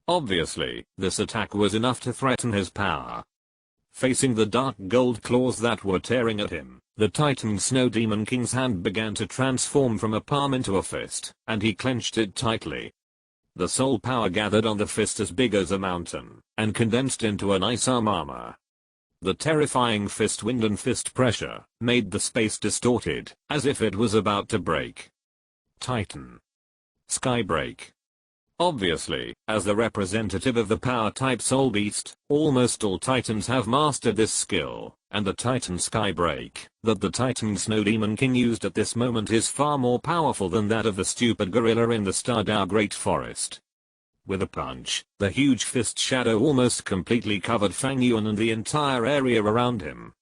Obviously, this attack was enough to threaten his power. Facing the dark gold claws that were tearing at him, the Titan Snow Demon King's hand began to transform from a palm into a fist, and he clenched it tightly. The soul power gathered on the fist as big as a mountain, and condensed into an ice armor. The terrifying fist wind and fist pressure made the space distorted, as if it was about to break. Titan. Sky break. Obviously, as the representative of the power type soul beast, almost all titans have mastered this skill, and the Titan Sky Break that the Titan Snow Demon King used at this moment is far more powerful than that of the stupid gorilla in the Stardow Great Forest. With a punch, the huge fist shadow almost completely covered Fang Yuan and the entire area around him.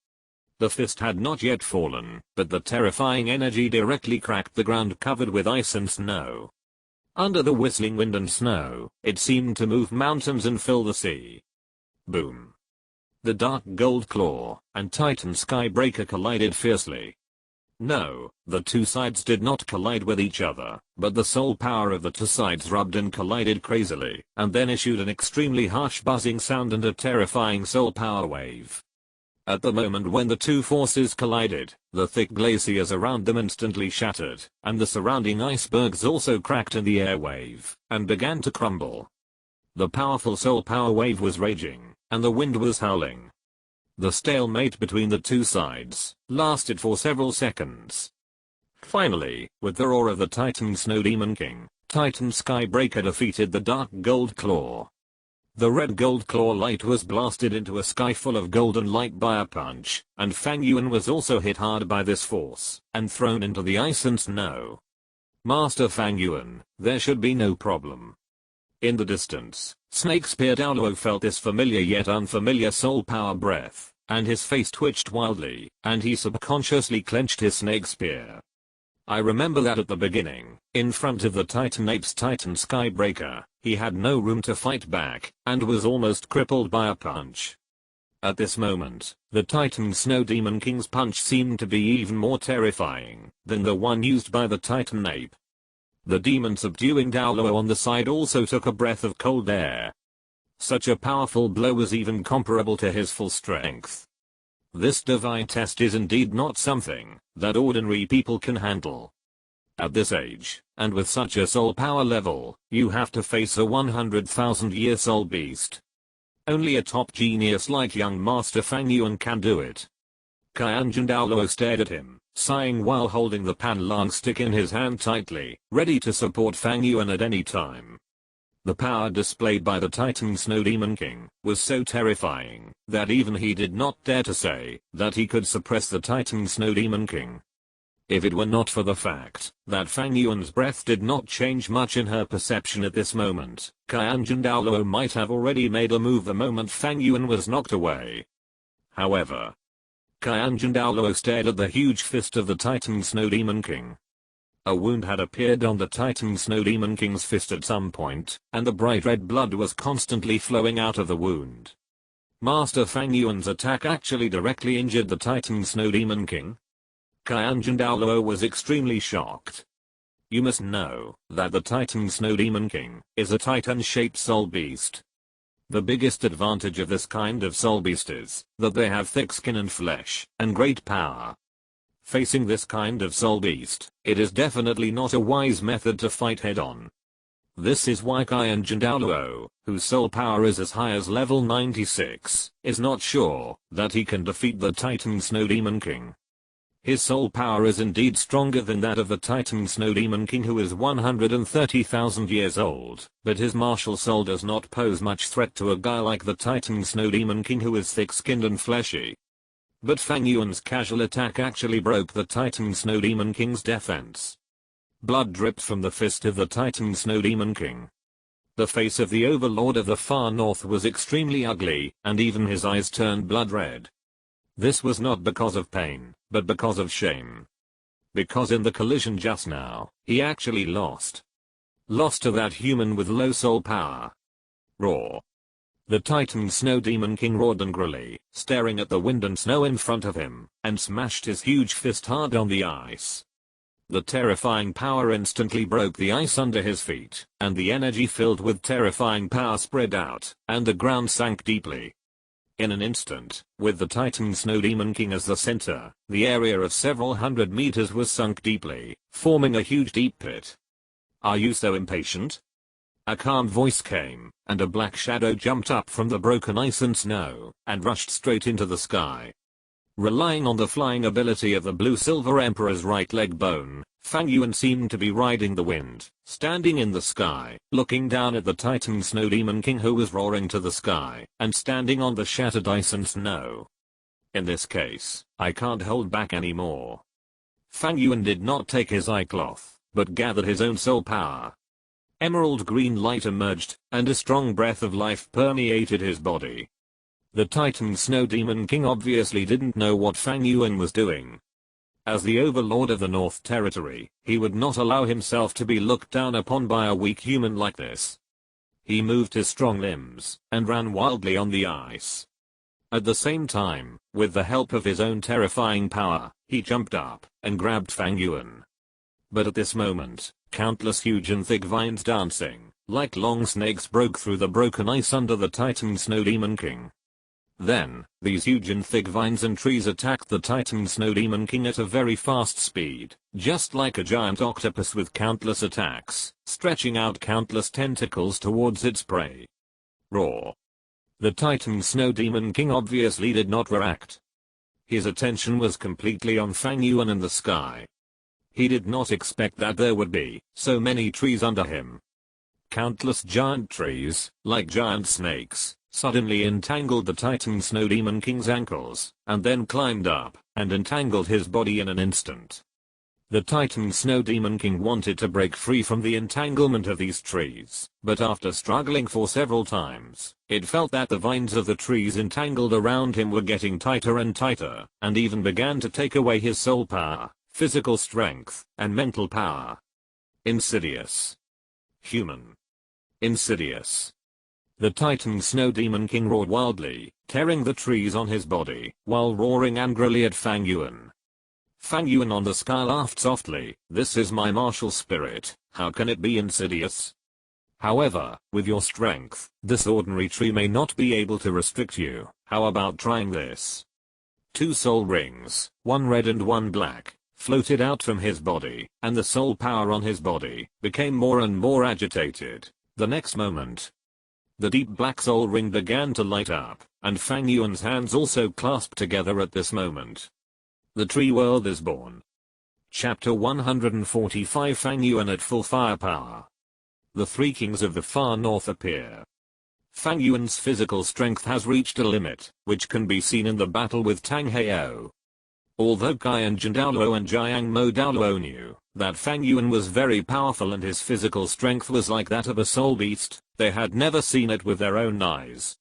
The fist had not yet fallen, but the terrifying energy directly cracked the ground covered with ice and snow. Under the whistling wind and snow, it seemed to move mountains and fill the sea. Boom. The dark gold claw and Titan Sky Breaker collided fiercely. No, the two sides did not collide with each other, but the soul power of the two sides rubbed and collided crazily, and then issued an extremely harsh buzzing sound and a terrifying soul power wave. At the moment when the two forces collided, the thick glaciers around them instantly shattered, and the surrounding icebergs also cracked in the air wave, and began to crumble. The powerful soul power wave was raging, and the wind was howling. The stalemate between the two sides lasted for several seconds. Finally, with the roar of the Titan Snow Demon King, Titan Sky Breaker defeated the dark gold claw. The red gold claw light was blasted into a sky full of golden light by a punch, and Fang Yuan was also hit hard by this force, and thrown into the ice and snow. Master Fang Yuan, there should be no problem. In the distance, Snake Spear Douluo felt this familiar yet unfamiliar soul power breath, and his face twitched wildly, and he subconsciously clenched his snake spear. I remember that at the beginning, in front of the Titan Ape's Titan Sky Breaker, he had no room to fight back, and was almost crippled by a punch. At this moment, the Titan Snow Demon King's punch seemed to be even more terrifying than the one used by the Titan Ape. The demon subduing Douluo on the side also took a breath of cold air. Such a powerful blow was even comparable to his full strength. This divine test is indeed not something that ordinary people can handle. At this age, and with such a soul power level, you have to face a 100,000-year soul beast. Only a top genius like young Master Fang Yuan can do it. Qianjun Douluo stared at him, sighing while holding the Panlang stick in his hand tightly, ready to support Fang Yuan at any time. The power displayed by the Titan Snow Demon King was so terrifying that even he did not dare to say that he could suppress the Titan Snow Demon King. If it were not for the fact that Fang Yuan's breath did not change much in her perception at this moment, Qianjun Douluo might have already made a move the moment Fang Yuan was knocked away. However, Qianjun Douluo stared at the huge fist of the Titan Snow Demon King. A wound had appeared on the Titan Snow Demon King's fist at some point, and the bright red blood was constantly flowing out of the wound. Master Fang Yuan's attack actually directly injured the Titan Snow Demon King? Qianjun Douluo was extremely shocked. You must know that the Titan Snow Demon King is a Titan-shaped soul beast. The biggest advantage of this kind of soul beast is that they have thick skin and flesh, and great power. Facing this kind of soul beast, it is definitely not a wise method to fight head-on. This is why Qianjun Douluo, whose soul power is as high as level 96, is not sure that he can defeat the Titan Snow Demon King. His soul power is indeed stronger than that of the Titan Snow Demon King, who is 130,000 years old, but his martial soul does not pose much threat to a guy like the Titan Snow Demon King, who is thick-skinned and fleshy. But Fang Yuan's casual attack actually broke the Titan Snow Demon King's defense. Blood dripped from the fist of the Titan Snow Demon King. The face of the overlord of the far north was extremely ugly, and even his eyes turned blood red. This was not because of pain, but because of shame. Because in the collision just now, he actually lost. Lost to that human with low soul power. Roar. The Titan Snow Demon King roared angrily, staring at the wind and snow in front of him, and smashed his huge fist hard on the ice. The terrifying power instantly broke the ice under his feet, and the energy filled with terrifying power spread out, and the ground sank deeply. In an instant, with the Titan Snow Demon King as the center, the area of several hundred meters was sunk deeply, forming a huge deep pit. Are you so impatient? A calm voice came, and a black shadow jumped up from the broken ice and snow, and rushed straight into the sky. Relying on the flying ability of the Blue-Silver Emperor's right leg bone, Fang Yuan seemed to be riding the wind, standing in the sky, looking down at the Titan Snow Demon King, who was roaring to the sky, and standing on the shattered ice and snow. In this case, I can't hold back anymore. Fang Yuan did not take his eye cloth, but gathered his own soul power. Emerald green light emerged, and a strong breath of life permeated his body. The Titan Snow Demon King obviously didn't know what Fang Yuan was doing. As the overlord of the North Territory, he would not allow himself to be looked down upon by a weak human like this. He moved his strong limbs, and ran wildly on the ice. At the same time, with the help of his own terrifying power, he jumped up, and grabbed Fang Yuan. But at this moment, countless huge and thick vines dancing, like long snakes, broke through the broken ice under the Titan Snow Demon King. Then, these huge and thick vines and trees attacked the Titan Snow Demon King at a very fast speed, just like a giant octopus with countless attacks, stretching out countless tentacles towards its prey. Roar. The Titan Snow Demon King obviously did not react. His attention was completely on Fang Yuan in the sky. He did not expect that there would be so many trees under him. Countless giant trees, like giant snakes, suddenly entangled the Titan Snow Demon King's ankles, and then climbed up, and entangled his body in an instant. The Titan Snow Demon King wanted to break free from the entanglement of these trees, but after struggling for several times, it felt that the vines of the trees entangled around him were getting tighter and tighter, and even began to take away his soul power, physical strength, and mental power. Insidious. Human. Insidious. The Titan Snow Demon King roared wildly, tearing the trees on his body, while roaring angrily at Fang Yuan. Fang Yuan on the sky laughed softly. This is my martial spirit, how can it be insidious? However, with your strength, this ordinary tree may not be able to restrict you. How about trying this? 2 soul rings, one red and one black, floated out from his body, and the soul power on his body became more and more agitated. The next moment, the deep black soul ring began to light up, and Fang Yuan's hands also clasped together at this moment. The tree world is born. Chapter 145 Fang Yuan at full firepower. The 3 kings of the far north appear. Fang Yuan's physical strength has reached a limit, which can be seen in the battle with Tang Heo. Although Qianjun Douluo and Jiangmo Douluo knew that Fang Yuan was very powerful and his physical strength was like that of a soul beast, they had never seen it with their own eyes.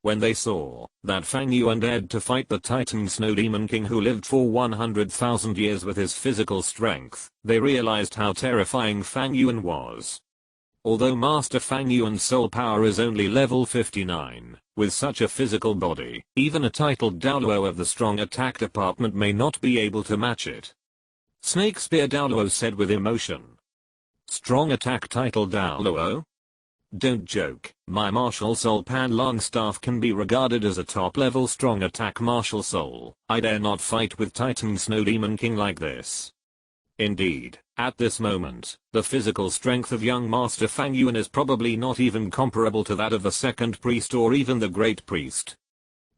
when they saw that Fang Yuan dared to fight the Titan Snow Demon King who lived for 100,000 years with his physical strength, they realized how terrifying Fang Yuan was. Although Master Fang Yuan's soul power is only level 59, with such a physical body, even a titled Douluo of the strong attack department may not be able to match it. Snake Spear Douluo said with emotion. Strong attack titled Douluo? Don't joke, my martial soul Pan Longstaff can be regarded as a top-level strong attack martial soul. I dare not fight with Titan Snow Demon King like this. Indeed, at this moment, the physical strength of young Master Fang Yuan is probably not even comparable to that of the second priest or even the great priest.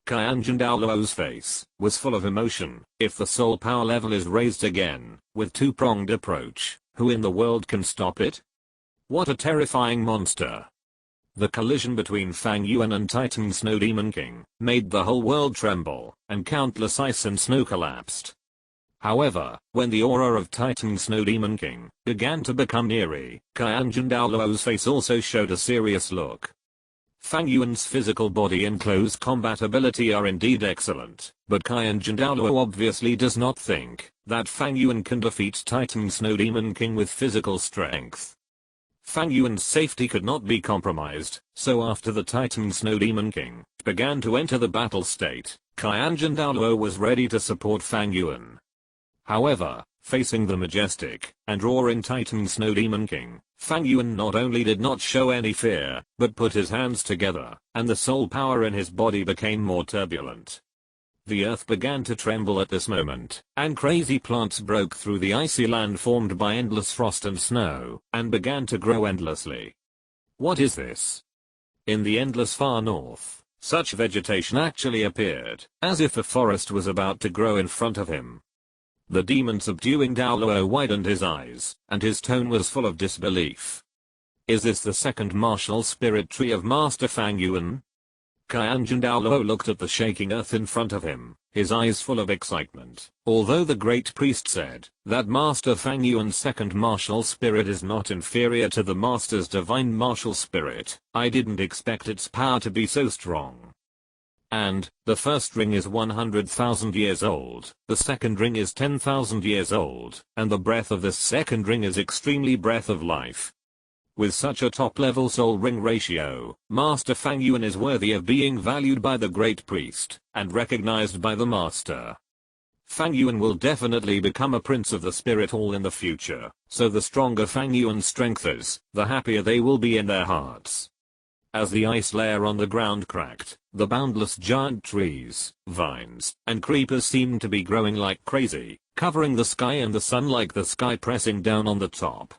Qianjun Douluo's face was full of emotion. If the soul power level is raised again, with two-pronged approach, who in the world can stop it? What a terrifying monster. The collision between Fang Yuan and Titan Snow Demon King made the whole world tremble, and countless ice and snow collapsed. However, when the aura of Titan Snow Demon King began to become eerie, Qianjun Douluo's face also showed a serious look. Fang Yuan's physical body and close combat ability are indeed excellent, but Qianjun Douluo obviously does not think that Fang Yuan can defeat Titan Snow Demon King with physical strength. Fang Yuan's safety could not be compromised, so after the Titan Snow Demon King began to enter the battle state, Qianjun Douluo was ready to support Fang Yuan. However, facing the majestic and roaring Titan Snow Demon King, Fang Yuan not only did not show any fear, but put his hands together, and the soul power in his body became more turbulent. The earth began to tremble at this moment, and crazy plants broke through the icy land formed by endless frost and snow, and began to grow endlessly. What is this? In the endless far north, such vegetation actually appeared, as if a forest was about to grow in front of him. The demon subduing Douluo widened his eyes, and his tone was full of disbelief. Is this the second martial spirit tree of Master Fang Yuan? Qianjun Douluo looked at the shaking earth in front of him, his eyes full of excitement. Although the great priest said that Master Fang Yuan's second martial spirit is not inferior to the Master's divine martial spirit, I didn't expect its power to be so strong. And, the first ring is 100,000 years old, the second ring is 10,000 years old, and the breath of this second ring is extremely breath of life. With such a top-level soul ring ratio, Master Fang Yuan is worthy of being valued by the great priest, and recognized by the Master. Fang Yuan will definitely become a prince of the spirit hall in the future, so the stronger Fang Yuan's strength is, the happier they will be in their hearts. As the ice layer on the ground cracked, the boundless giant trees, vines, and creepers seemed to be growing like crazy, covering the sky and the sun like the sky pressing down on the top.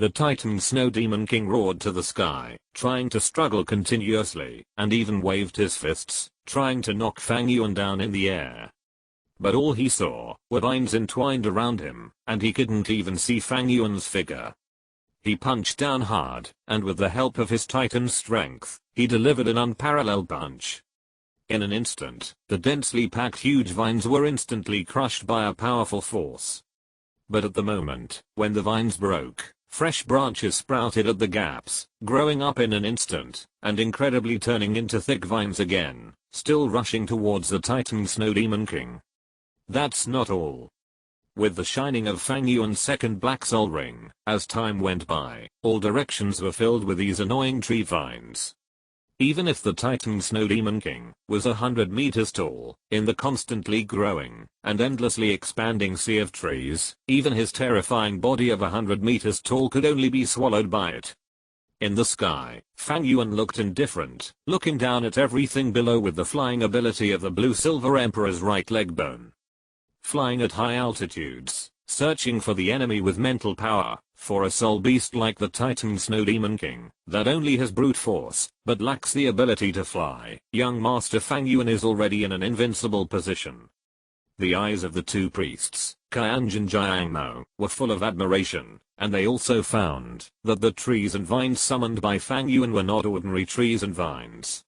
The Titan Snow Demon King roared to the sky, trying to struggle continuously, and even waved his fists, trying to knock Fang Yuan down in the air. But all he saw were vines entwined around him, and he couldn't even see Fang Yuan's figure. He punched down hard, and with the help of his Titan strength, he delivered an unparalleled punch. In an instant, the densely packed huge vines were instantly crushed by a powerful force. But at the moment, when the vines broke, fresh branches sprouted at the gaps, growing up in an instant, and incredibly turning into thick vines again, still rushing towards the Titan Snow Demon King. That's not all. With the shining of Fang Yuan's second black soul ring, as time went by, all directions were filled with these annoying tree vines. Even if the Titan Snow Demon King was 100 meters tall, in the constantly growing and endlessly expanding sea of trees, even his terrifying body of 100 meters tall could only be swallowed by it. In the sky, Fang Yuan looked indifferent, looking down at everything below with the flying ability of the Blue Silver Emperor's right leg bone. Flying at high altitudes, searching for the enemy with mental power, for a soul beast like the Titan Snow Demon King, that only has brute force, but lacks the ability to fly, young Master Fang Yuan is already in an invincible position. The eyes of the two priests, Qianjun Jiangmo, were full of admiration, and they also found that the trees and vines summoned by Fang Yuan were not ordinary trees and vines.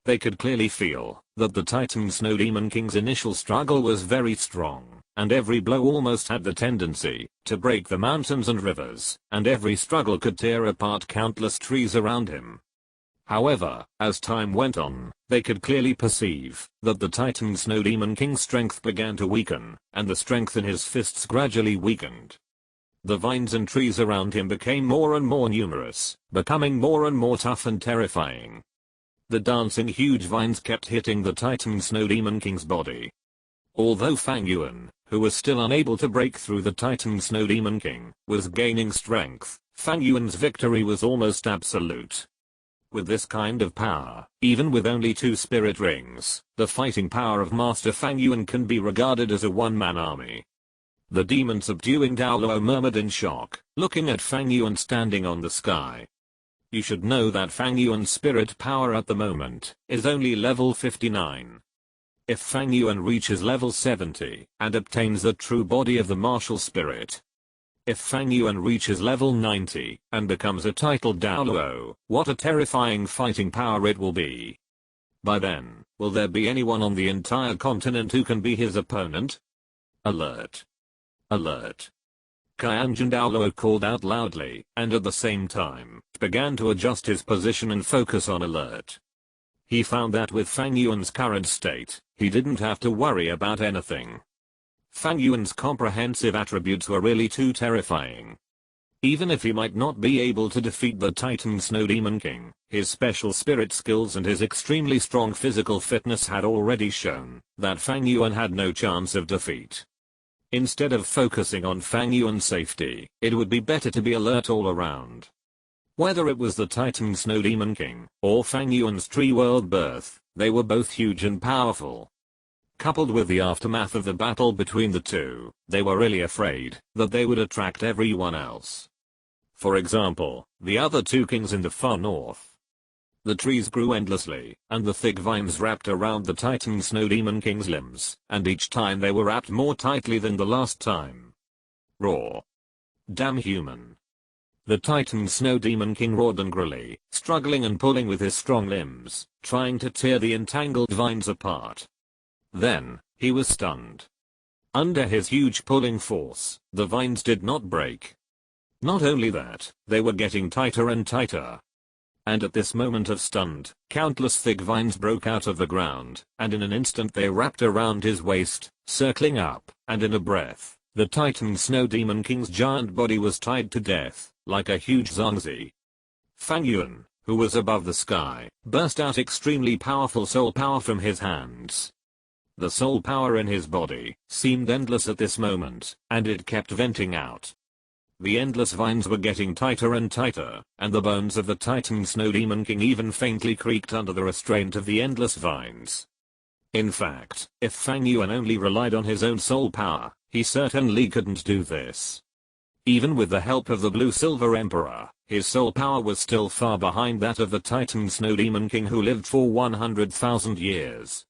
They could clearly feel that the Titan Snow Demon King's initial struggle was very strong, and every blow almost had the tendency to break the mountains and rivers, and every struggle could tear apart countless trees around him. However, as time went on, they could clearly perceive that the Titan Snow Demon King's strength began to weaken, and the strength in his fists gradually weakened. The vines and trees around him became more and more numerous, becoming more and more tough and terrifying. The dancing huge vines kept hitting the Titan Snow Demon King's body. Although Fang Yuan, who was still unable to break through the Titan Snow Demon King, was gaining strength, Fang Yuan's victory was almost absolute. With this kind of power, even with only 2 spirit rings, the fighting power of Master Fang Yuan can be regarded as a one-man army. The demon subduing Douluo murmured in shock, looking at Fang Yuan standing on the sky. You should know that Fang Yuan's spirit power at the moment is only level 59. If Fang Yuan reaches level 70 and obtains the true body of the martial spirit. If Fang Yuan reaches level 90 and becomes a titled Douluo, what a terrifying fighting power it will be. By then, will there be anyone on the entire continent who can be his opponent? Alert! Alert! Qianjun Douluo called out loudly, and at the same time, began to adjust his position and focus on alert. He found that with Fang Yuan's current state, he didn't have to worry about anything. Fang Yuan's comprehensive attributes were really too terrifying. Even if he might not be able to defeat the Titan Snow Demon King, his special spirit skills and his extremely strong physical fitness had already shown that Fang Yuan had no chance of defeat. Instead of focusing on Fang Yuan's safety, it would be better to be alert all around. Whether it was the Titan Snow Demon King or Fang Yuan's Tree World birth, they were both huge and powerful. Coupled with the aftermath of the battle between the two, they were really afraid that they would attract everyone else. For example, the other 2 kings in the far north. The trees grew endlessly, and the thick vines wrapped around the Titan Snow Demon King's limbs, and each time they were wrapped more tightly than the last time. Roar! Damn human! The Titan Snow Demon King roared angrily, struggling and pulling with his strong limbs, trying to tear the entangled vines apart. Then, he was stunned. Under his huge pulling force, the vines did not break. Not only that, they were getting tighter and tighter. And at this moment of stunned, countless thick vines broke out of the ground, and in an instant they wrapped around his waist, circling up, and in a breath, the Titan Snow Demon King's giant body was tied to death, like a huge zongzi. Fang Yuan, who was above the sky, burst out extremely powerful soul power from his hands. The soul power in his body seemed endless at this moment, and it kept venting out. The endless vines were getting tighter and tighter, and the bones of the Titan Snow Demon King even faintly creaked under the restraint of the endless vines. In fact, if Fang Yuan only relied on his own soul power, he certainly couldn't do this. Even with the help of the Blue Silver Emperor, his soul power was still far behind that of the Titan Snow Demon King who lived for 100,000 years.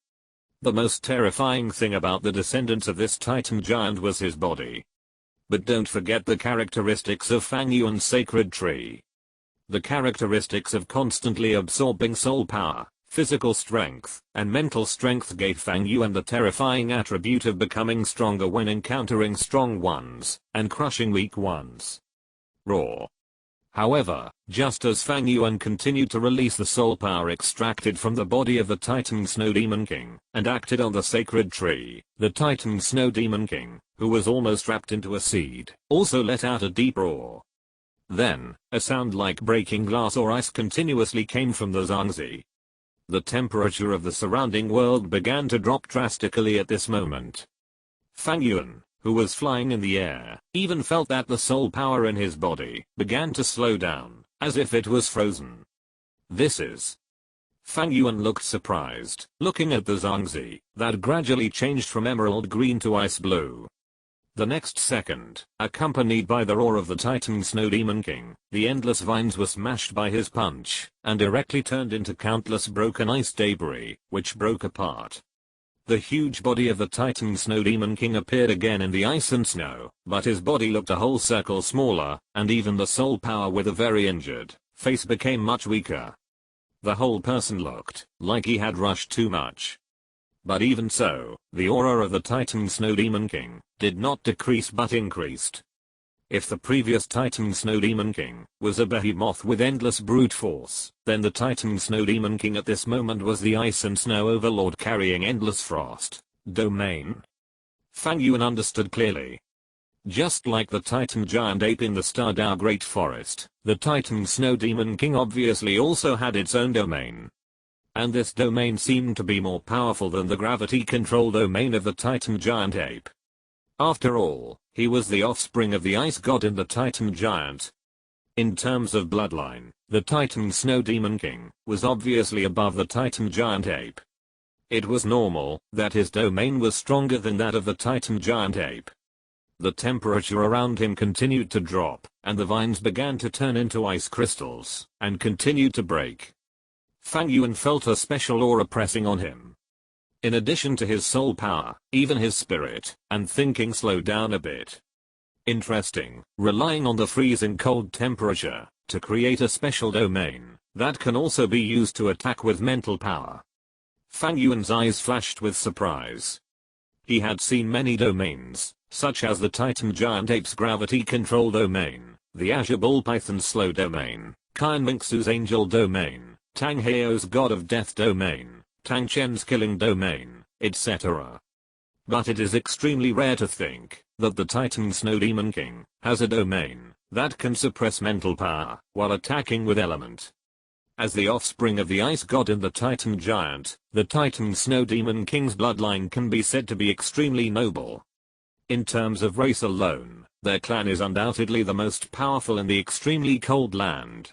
The most terrifying thing about the descendants of this Titan giant was his body. But don't forget the characteristics of Fang Yuan's sacred tree. The characteristics of constantly absorbing soul power, physical strength, and mental strength gave Fang Yuan the terrifying attribute of becoming stronger when encountering strong ones, and crushing weak ones. Roar. However, just as Fang Yuan continued to release the soul power extracted from the body of the Titan Snow Demon King, and acted on the sacred tree, the Titan Snow Demon King, who was almost wrapped into a seed, also let out a deep roar. Then, a sound like breaking glass or ice continuously came from the zongzi. The temperature of the surrounding world began to drop drastically at this moment. Fang Yuan, who was flying in the air, even felt that the soul power in his body began to slow down, as if it was frozen. This is... Fang Yuan looked surprised, looking at the zongzi, that gradually changed from emerald green to ice blue. The next second, accompanied by the roar of the Titan Snow Demon King, the endless vines were smashed by his punch, and directly turned into countless broken ice debris, which broke apart. The huge body of the Titan Snow Demon King appeared again in the ice and snow, but his body looked a whole circle smaller, and even the soul power with a very injured face became much weaker. The whole person looked like he had rushed too much. But even so, the aura of the Titan Snow Demon King did not decrease but increased. If the previous Titan Snow Demon King was a behemoth with endless brute force, then the Titan Snow Demon King at this moment was the ice and snow overlord carrying endless frost domain. Fang Yuan understood clearly. Just like the Titan giant ape in the Stardao Great Forest, the Titan Snow Demon King obviously also had its own domain. And this domain seemed to be more powerful than the gravity control domain of the Titan giant ape. After all, he was the offspring of the ice god and the Titan giant. In terms of bloodline, the Titan Snow Demon King was obviously above the Titan giant ape. It was normal that his domain was stronger than that of the Titan giant ape. The temperature around him continued to drop, and the vines began to turn into ice crystals, and continued to break. Fang Yuan felt a special aura pressing on him. In addition to his soul power, even his spirit and thinking slowed down a bit. Interesting, relying on the freezing cold temperature to create a special domain that can also be used to attack with mental power. Fang Yuan's eyes flashed with surprise. He had seen many domains, such as the Titan giant ape's gravity control domain, the Azure Bull Python's slow domain, Qian Mingsu's angel domain, Tang Heo's god of death domain, Tang Chen's killing domain, etc. But it is extremely rare to think that the Titan Snow Demon King has a domain that can suppress mental power while attacking with element. As the offspring of the ice god and the Titan giant, the Titan Snow Demon King's bloodline can be said to be extremely noble. In terms of race alone, their clan is undoubtedly the most powerful in the extremely cold land.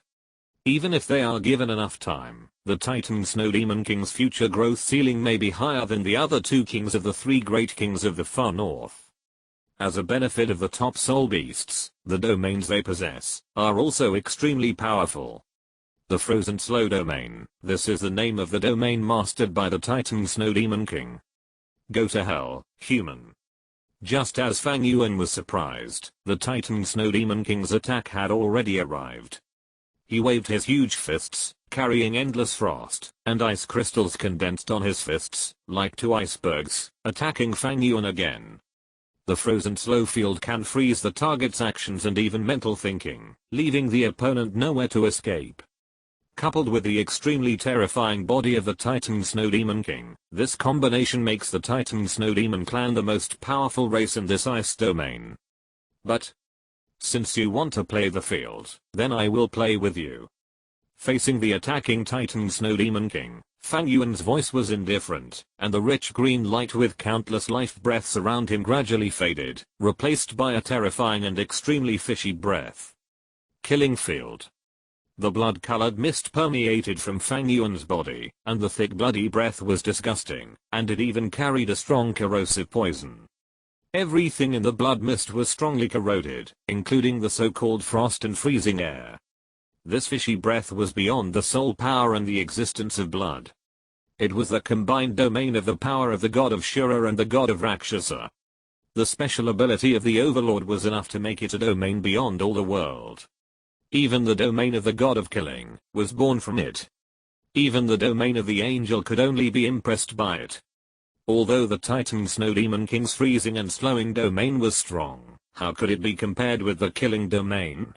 Even if they are given enough time, the Titan Snow Demon King's future growth ceiling may be higher than the other two kings of the three great kings of the far north. As a benefit of the top soul beasts, the domains they possess are also extremely powerful. The Frozen Slow Domain, this is the name of the domain mastered by the Titan Snow Demon King. Go to hell, human. Just as Fang Yuan was surprised, the Titan Snow Demon King's attack had already arrived. He waved his huge fists, carrying endless frost and ice crystals condensed on his fists, like two icebergs, attacking Fang Yuan again. The frozen slow field can freeze the target's actions and even mental thinking, leaving the opponent nowhere to escape. Coupled with the extremely terrifying body of the Titan Snow Demon King, this combination makes the Titan Snow Demon clan the most powerful race in this ice domain. But since you want to play the field, then I will play with you. Facing the attacking Titan Snow Demon King, Fang Yuan's voice was indifferent, and the rich green light with countless life breaths around him gradually faded, replaced by a terrifying and extremely fishy breath. Killing field. The blood-colored mist permeated from Fang Yuan's body, and the thick bloody breath was disgusting, and it even carried a strong corrosive poison. Everything in the blood mist was strongly corroded, including the so-called frost and freezing air. This fishy breath was beyond the soul power and the existence of blood. It was the combined domain of the power of the god of Shura and the god of Rakshasa. The special ability of the overlord was enough to make it a domain beyond all the world. Even the domain of the god of killing was born from it. Even the domain of the angel could only be impressed by it. Although the Titan Snow Demon King's freezing and slowing domain was strong, how could it be compared with the killing domain?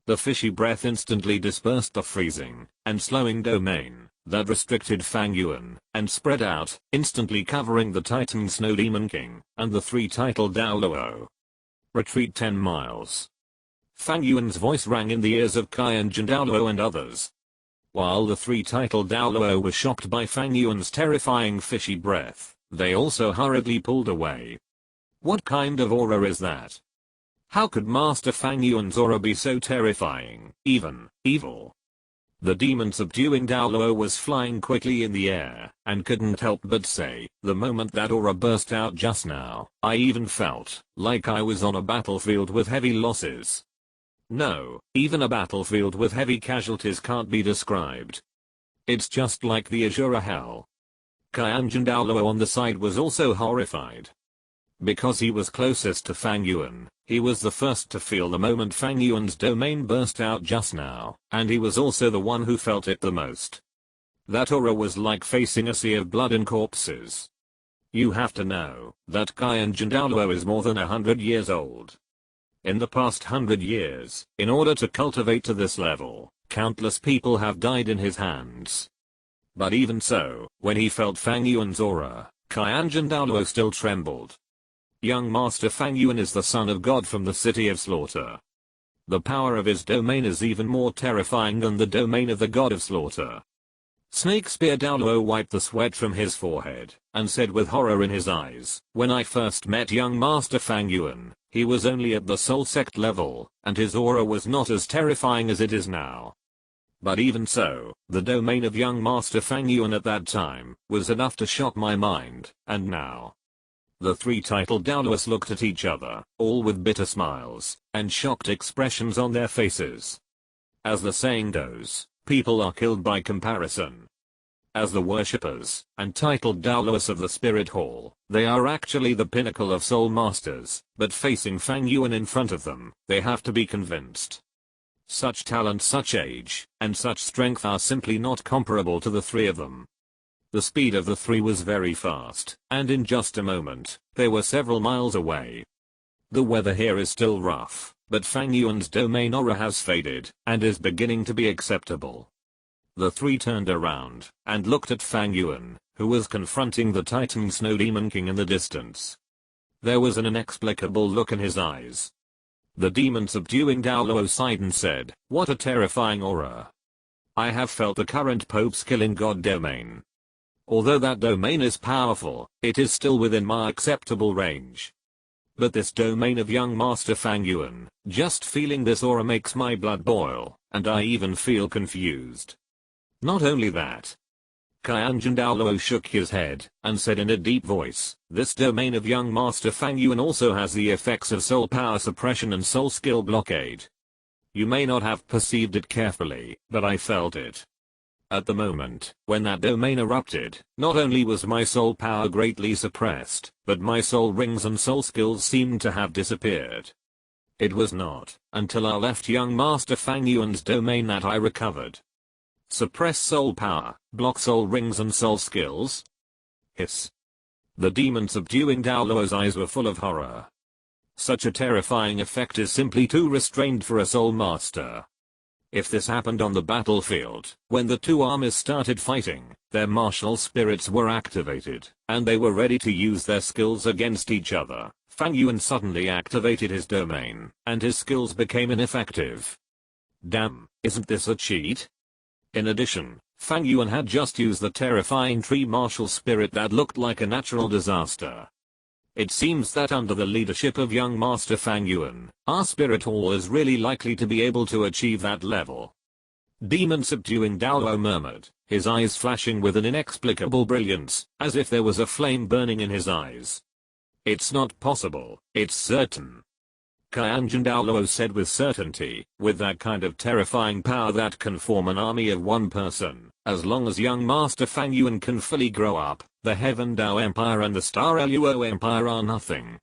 The fishy breath instantly dispersed the freezing and slowing domain that restricted Fang Yuan and spread out, instantly covering the Titan Snow Demon King and the three-titled Douluo. Retreat 10 miles. Fang Yuan's voice rang in the ears of Qian Douluo and others. While the three-titled Douluo were shocked by Fang Yuan's terrifying fishy breath, they also hurriedly pulled away. What kind of aura is that? How could Master Fang Yuan's aura be so terrifying, even evil? The demon subduing Douluo was flying quickly in the air, and couldn't help but say, the moment that aura burst out just now, I even felt like I was on a battlefield with heavy losses. No, even a battlefield with heavy casualties can't be described. It's just like the Azura Hell. Qian Douluo on the side was also horrified. Because he was closest to Fang Yuan, he was the first to feel the moment Fang Yuan's domain burst out just now, and he was also the one who felt it the most. That aura was like facing a sea of blood and corpses. You have to know that Qian Douluo is more than 100 years old. In the past 100 years, in order to cultivate to this level, countless people have died in his hands. But even so, when he felt Fang Yuan's aura, Qianjun Douluo still trembled. Young Master Fang Yuan is the son of God from the city of slaughter. The power of his domain is even more terrifying than the domain of the god of slaughter. Snake Spear Douluo wiped the sweat from his forehead, and said with horror in his eyes, "When I first met young Master Fang Yuan, he was only at the soul sect level, and his aura was not as terrifying as it is now. But even so, the domain of young Master Fang Yuan at that time was enough to shock my mind, and now." The three titled Douluos looked at each other, all with bitter smiles, and shocked expressions on their faces. As the saying goes, people are killed by comparison. As the worshippers, and titled Douluos of the Spirit Hall, they are actually the pinnacle of soul masters, but facing Fang Yuan in front of them, they have to be convinced. Such talent, such age, and such strength are simply not comparable to the three of them. The speed of the three was very fast, and in just a moment, they were several miles away. The weather here is still rough, but Fang Yuan's domain aura has faded, and is beginning to be acceptable. The three turned around, and looked at Fang Yuan, who was confronting the Titan Snow Demon King in the distance. There was an inexplicable look in his eyes. The demon subduing Douluo sighed and said, "What a terrifying aura. I have felt the current Pope's killing god domain. Although that domain is powerful, it is still within my acceptable range. But this domain of young Master Fang Yuan, just feeling this aura makes my blood boil, and I even feel confused. Not only that." Qianjun Douluo shook his head, and said in a deep voice, "This domain of young Master Fang Yuan also has the effects of soul power suppression and soul skill blockade. You may not have perceived it carefully, but I felt it. At the moment, when that domain erupted, not only was my soul power greatly suppressed, but my soul rings and soul skills seemed to have disappeared. It was not until I left young Master Fang Yuan's domain that I recovered." Suppress soul power, block soul rings and soul skills? Hiss. The demon subduing Douluo's eyes were full of horror. Such a terrifying effect is simply too restrained for a soul master. If this happened on the battlefield, when the two armies started fighting, their martial spirits were activated, and they were ready to use their skills against each other. Fang Yuan suddenly activated his domain, and his skills became ineffective. Damn, isn't this a cheat? In addition, Fang Yuan had just used the terrifying tree martial spirit that looked like a natural disaster. It seems that under the leadership of young Master Fang Yuan, our spirit hall is really likely to be able to achieve that level. Demon subduing Douluo murmured, his eyes flashing with an inexplicable brilliance, as if there was a flame burning in his eyes. "It's not possible, it's certain." Qianjun Douluo said with certainty, "With that kind of terrifying power that can form an army of one person, as long as young Master Fang Yuan can fully grow up, the Heaven Dao Empire and the Star Luo Empire are nothing.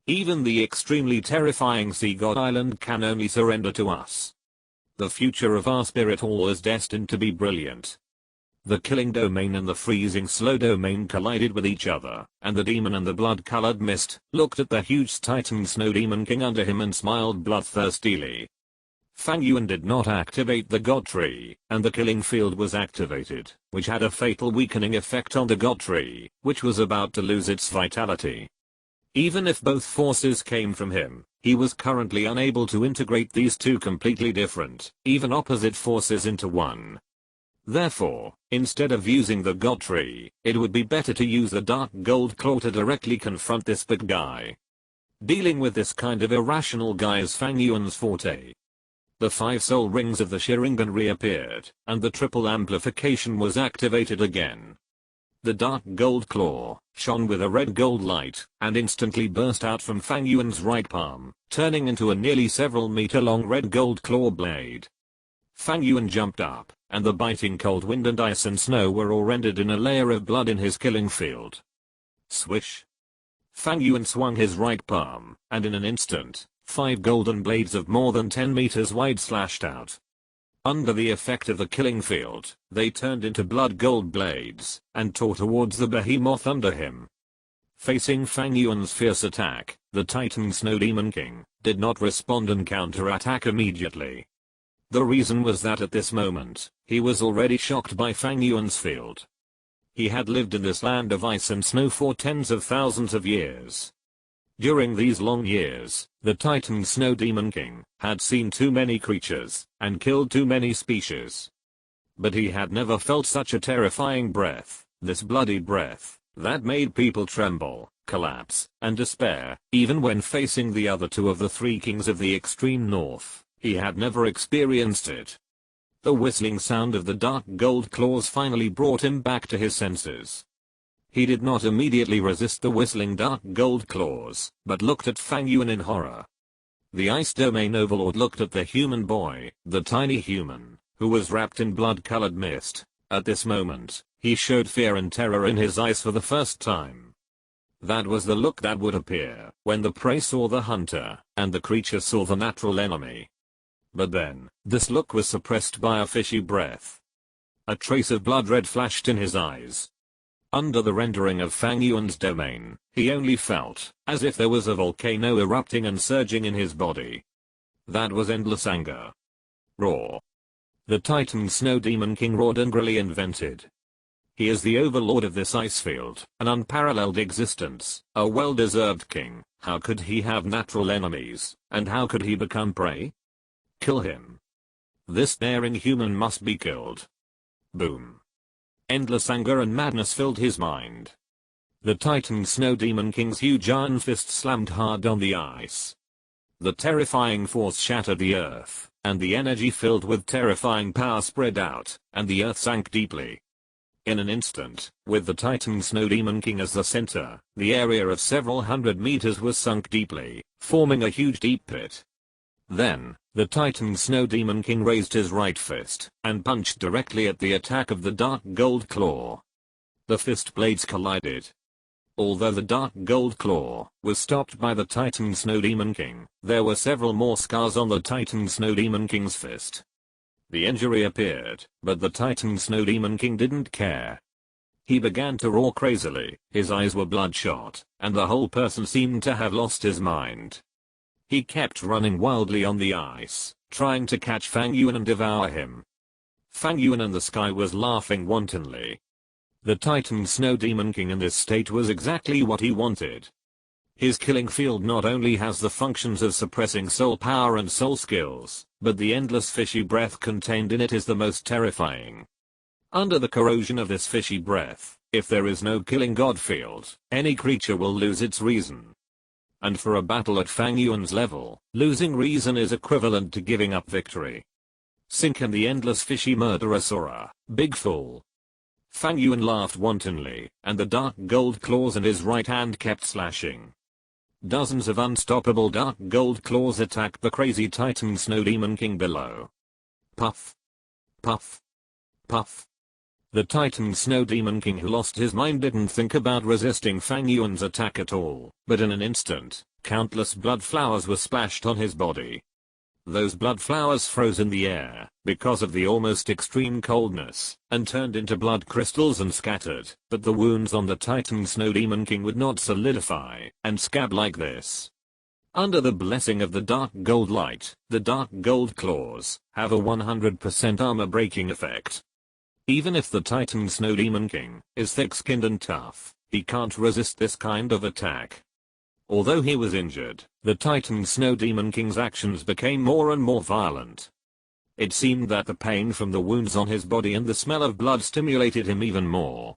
Even the extremely terrifying Sea God Island can only surrender to us. The future of our spirit hall is destined to be brilliant." The killing domain and the freezing slow domain collided with each other, and the demon and the blood-colored mist looked at the huge Titan Snow Demon King under him and smiled bloodthirstily. Fang Yuan did not activate the God Tree, and the killing field was activated, which had a fatal weakening effect on the God Tree, which was about to lose its vitality. Even if both forces came from him, he was currently unable to integrate these two completely different, even opposite forces into one. Therefore, instead of using the God Tree, it would be better to use the Dark Gold Claw to directly confront this big guy. Dealing with this kind of irrational guy is Fang Yuan's forte. The 5 soul rings of the Sharingan reappeared, and the triple amplification was activated again. The Dark Gold Claw shone with a red gold light, and instantly burst out from Fang Yuan's right palm, turning into a nearly several meter long red gold claw blade. Fang Yuan jumped up, and the biting cold wind and ice and snow were all rendered in a layer of blood in his killing field. Swish! Fang Yuan swung his right palm, and in an instant, 5 golden blades of more than 10 meters wide slashed out. Under the effect of the killing field, they turned into blood gold blades, and tore towards the behemoth under him. Facing Fang Yuan's fierce attack, the Titan Snow Demon King did not respond and counterattack immediately. The reason was that at this moment, he was already shocked by Fang Yuan's field. He had lived in this land of ice and snow for tens of thousands of years. During these long years, the Titan Snow Demon King had seen too many creatures and killed too many species. But he had never felt such a terrifying breath, this bloody breath, that made people tremble, collapse, and despair. Even when facing the other two of the three kings of the extreme north, he had never experienced it. The whistling sound of the dark gold claws finally brought him back to his senses. He did not immediately resist the whistling dark gold claws, but looked at Fang Yuan in horror. The Ice Domain Overlord looked at the human boy, the tiny human, who was wrapped in blood-colored mist. At this moment, he showed fear and terror in his eyes for the first time. That was the look that would appear when the prey saw the hunter, and the creature saw the natural enemy. But then, this look was suppressed by a fishy breath. A trace of blood red flashed in his eyes. Under the rendering of Fang Yuan's domain, he only felt as if there was a volcano erupting and surging in his body. That was endless anger. Roar. The Titan Snow Demon King roared angrily and vented. He is the overlord of this ice field, an unparalleled existence, a well-deserved king. How could he have natural enemies, and how could he become prey? Kill him. This daring human must be killed. Boom. Endless anger and madness filled his mind. The Titan Snow Demon King's huge iron fist slammed hard on the ice. The terrifying force shattered the earth, and the energy filled with terrifying power spread out, and the earth sank deeply. In an instant, with the Titan Snow Demon King as the center, the area of several hundred meters was sunk deeply, forming a huge deep pit. Then, the Titan Snow Demon King raised his right fist and punched directly at the attack of the dark gold claw. The fist blades collided. Although the dark gold claw was stopped by the Titan Snow Demon King, there were several more scars on the Titan Snow Demon King's fist. The injury appeared, but the Titan Snow Demon King didn't care. He began to roar crazily, his eyes were bloodshot, and the whole person seemed to have lost his mind. He kept running wildly on the ice, trying to catch Fang Yuan and devour him. Fang Yuan in the sky was laughing wantonly. The Titan Snow Demon King in this state was exactly what he wanted. His killing field not only has the functions of suppressing soul power and soul skills, but the endless fishy breath contained in it is the most terrifying. Under the corrosion of this fishy breath, if there is no killing god field, any creature will lose its reason. And for a battle at Fang Yuan's level, losing reason is equivalent to giving up victory. Sink in the endless fishy murderous aura, big fool. Fang Yuan laughed wantonly, and the dark gold claws in his right hand kept slashing. Dozens of unstoppable dark gold claws attacked the crazy Titan Snow Demon King below. Puff. Puff. Puff. The Titan Snow Demon King who lost his mind didn't think about resisting Fang Yuan's attack at all, but in an instant, countless blood flowers were splashed on his body. Those blood flowers froze in the air, because of the almost extreme coldness, and turned into blood crystals and scattered, but the wounds on the Titan Snow Demon King would not solidify, and scab like this. Under the blessing of the dark gold light, the dark gold claws have a 100% armor breaking effect. Even if the Titan Snow Demon King is thick-skinned and tough, he can't resist this kind of attack. Although he was injured, the Titan Snow Demon King's actions became more and more violent. It seemed that the pain from the wounds on his body and the smell of blood stimulated him even more.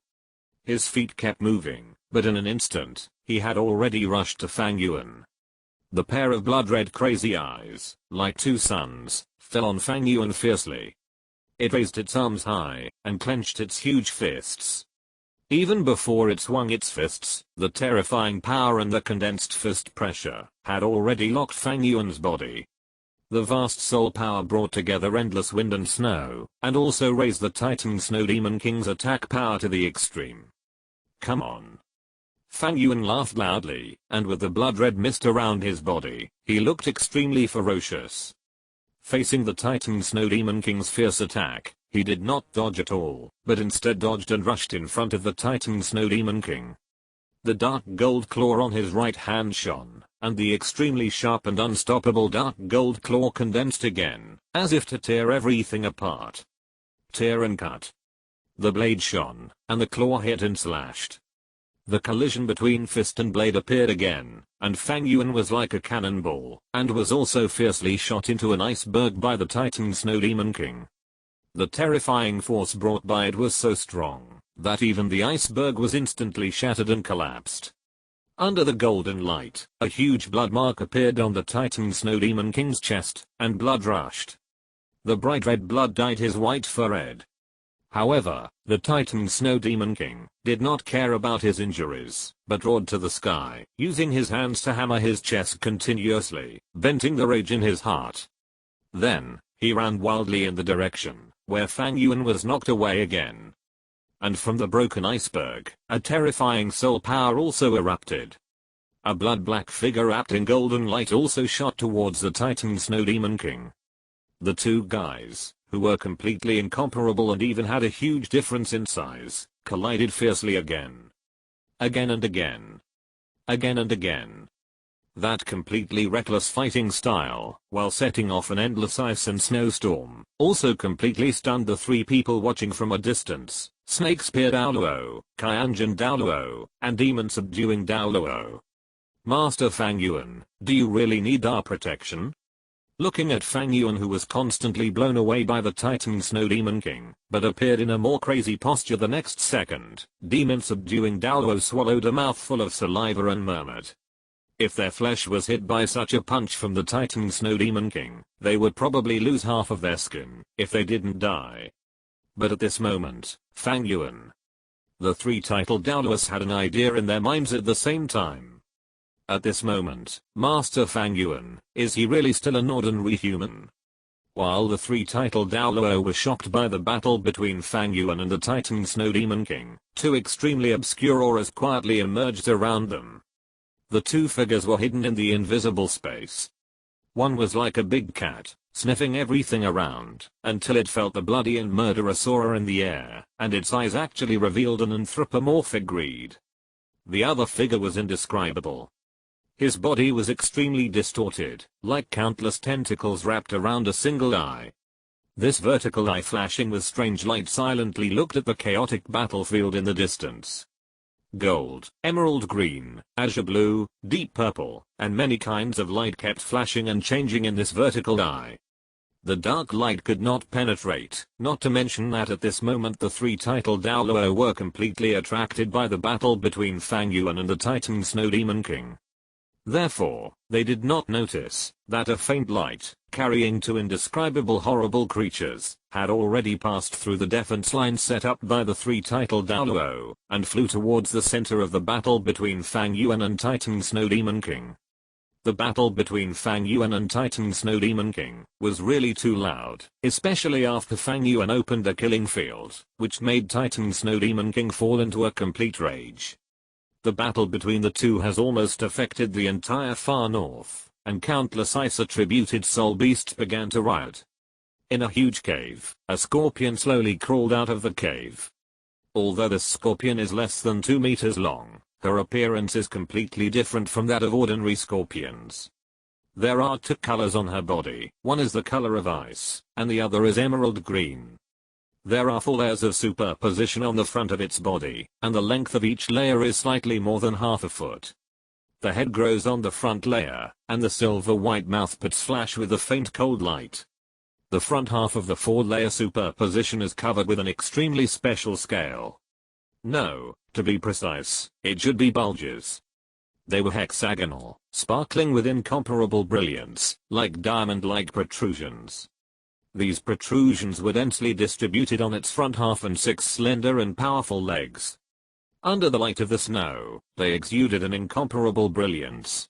His feet kept moving, but in an instant, he had already rushed to Fang Yuan. The pair of blood-red crazy eyes, like two suns, fell on Fang Yuan fiercely. It raised its arms high, and clenched its huge fists. Even before it swung its fists, the terrifying power and the condensed fist pressure had already locked Fang Yuan's body. The vast soul power brought together endless wind and snow, and also raised the Titan Snow Demon King's attack power to the extreme. Come on. Fang Yuan laughed loudly, and with the blood-red mist around his body, he looked extremely ferocious. Facing the Titan Snow Demon King's fierce attack, he did not dodge at all, but instead dodged and rushed in front of the Titan Snow Demon King. The dark gold claw on his right hand shone, and the extremely sharp and unstoppable dark gold claw condensed again, as if to tear everything apart. Tear and cut. The blade shone, and the claw hit and slashed. The collision between fist and blade appeared again, and Fang Yuan was like a cannonball, and was also fiercely shot into an iceberg by the Titan Snow Demon King. The terrifying force brought by it was so strong, that even the iceberg was instantly shattered and collapsed. Under the golden light, a huge blood mark appeared on the Titan Snow Demon King's chest, and blood rushed. The bright red blood dyed his white forehead. However, the Titan Snow Demon King did not care about his injuries, but roared to the sky, using his hands to hammer his chest continuously, venting the rage in his heart. Then, he ran wildly in the direction where Fang Yuan was knocked away again. And from the broken iceberg, a terrifying soul power also erupted. A blood-black figure wrapped in golden light also shot towards the Titan Snow Demon King. The two guys, who were completely incomparable and even had a huge difference in size, collided fiercely again. Again and again. Again and again. That completely reckless fighting style, while setting off an endless ice and snowstorm, also completely stunned the three people watching from a distance: Snake Spear Douluo, Kyanjin Douluo, and Demon Subduing Douluo. Master Fang Yuan, do you really need our protection? Looking at Fang Yuan, who was constantly blown away by the Titan Snow Demon King, but appeared in a more crazy posture the next second, Demon Subduing Douluo swallowed a mouthful of saliva and murmured. If their flesh was hit by such a punch from the Titan Snow Demon King, they would probably lose half of their skin, if they didn't die. But at this moment, Fang Yuan. The three titled Douluos had an idea in their minds at the same time. At this moment, Master Fang Yuan, is he really still an ordinary human? While the three titled Douluo were shocked by the battle between Fang Yuan and the Titan Snow Demon King, two extremely obscure auras quietly emerged around them. The two figures were hidden in the invisible space. One was like a big cat, sniffing everything around, until it felt the bloody and murderous aura in the air, and its eyes actually revealed an anthropomorphic greed. The other figure was indescribable. His body was extremely distorted, like countless tentacles wrapped around a single eye. This vertical eye, flashing with strange light, silently looked at the chaotic battlefield in the distance. Gold, emerald green, azure blue, deep purple, and many kinds of light kept flashing and changing in this vertical eye. The dark light could not penetrate, not to mention that at this moment the three titled Douluo were completely attracted by the battle between Fang Yuan and the Titan Snow Demon King. Therefore, they did not notice that a faint light, carrying two indescribable horrible creatures, had already passed through the defense line set up by the three titled Douluo, and flew towards the center of the battle between Fang Yuan and Titan Snow Demon King. The battle between Fang Yuan and Titan Snow Demon King was really too loud, especially after Fang Yuan opened a killing field, which made Titan Snow Demon King fall into a complete rage. The battle between the two has almost affected the entire far north, and countless ice-attributed soul beasts began to riot. In a huge cave, a scorpion slowly crawled out of the cave. Although this scorpion is less than 2 meters long, her appearance is completely different from that of ordinary scorpions. There are two colors on her body, one is the color of ice, and the other is emerald green. There are 4 layers of superposition on the front of its body, and the length of each layer is slightly more than half a foot. The head grows on the front layer, and the silver-white mouthparts flash with a faint cold light. The front half of the 4-layer superposition is covered with an extremely special scale. No, to be precise, it should be bulges. They were hexagonal, sparkling with incomparable brilliance, like diamond-like protrusions. These protrusions were densely distributed on its front half and 6 slender and powerful legs. Under the light of the snow, they exuded an incomparable brilliance.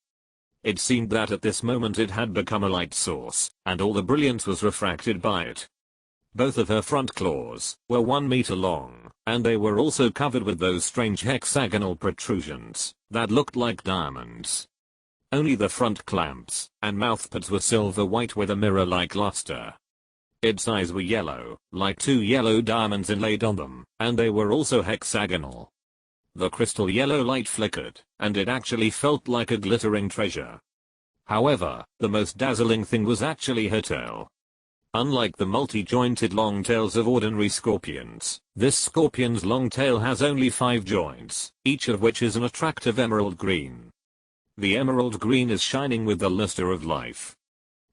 It seemed that at this moment it had become a light source, and all the brilliance was refracted by it. Both of her front claws were 1 meter long, and they were also covered with those strange hexagonal protrusions that looked like diamonds. Only the front clamps and mouthparts were silver white with a mirror-like luster. Its eyes were yellow, like 2 yellow diamonds inlaid on them, and they were also hexagonal. The crystal yellow light flickered, and it actually felt like a glittering treasure. However, the most dazzling thing was actually her tail. Unlike the multi-jointed long tails of ordinary scorpions, this scorpion's long tail has only 5 joints, each of which is an attractive emerald green. The emerald green is shining with the luster of life.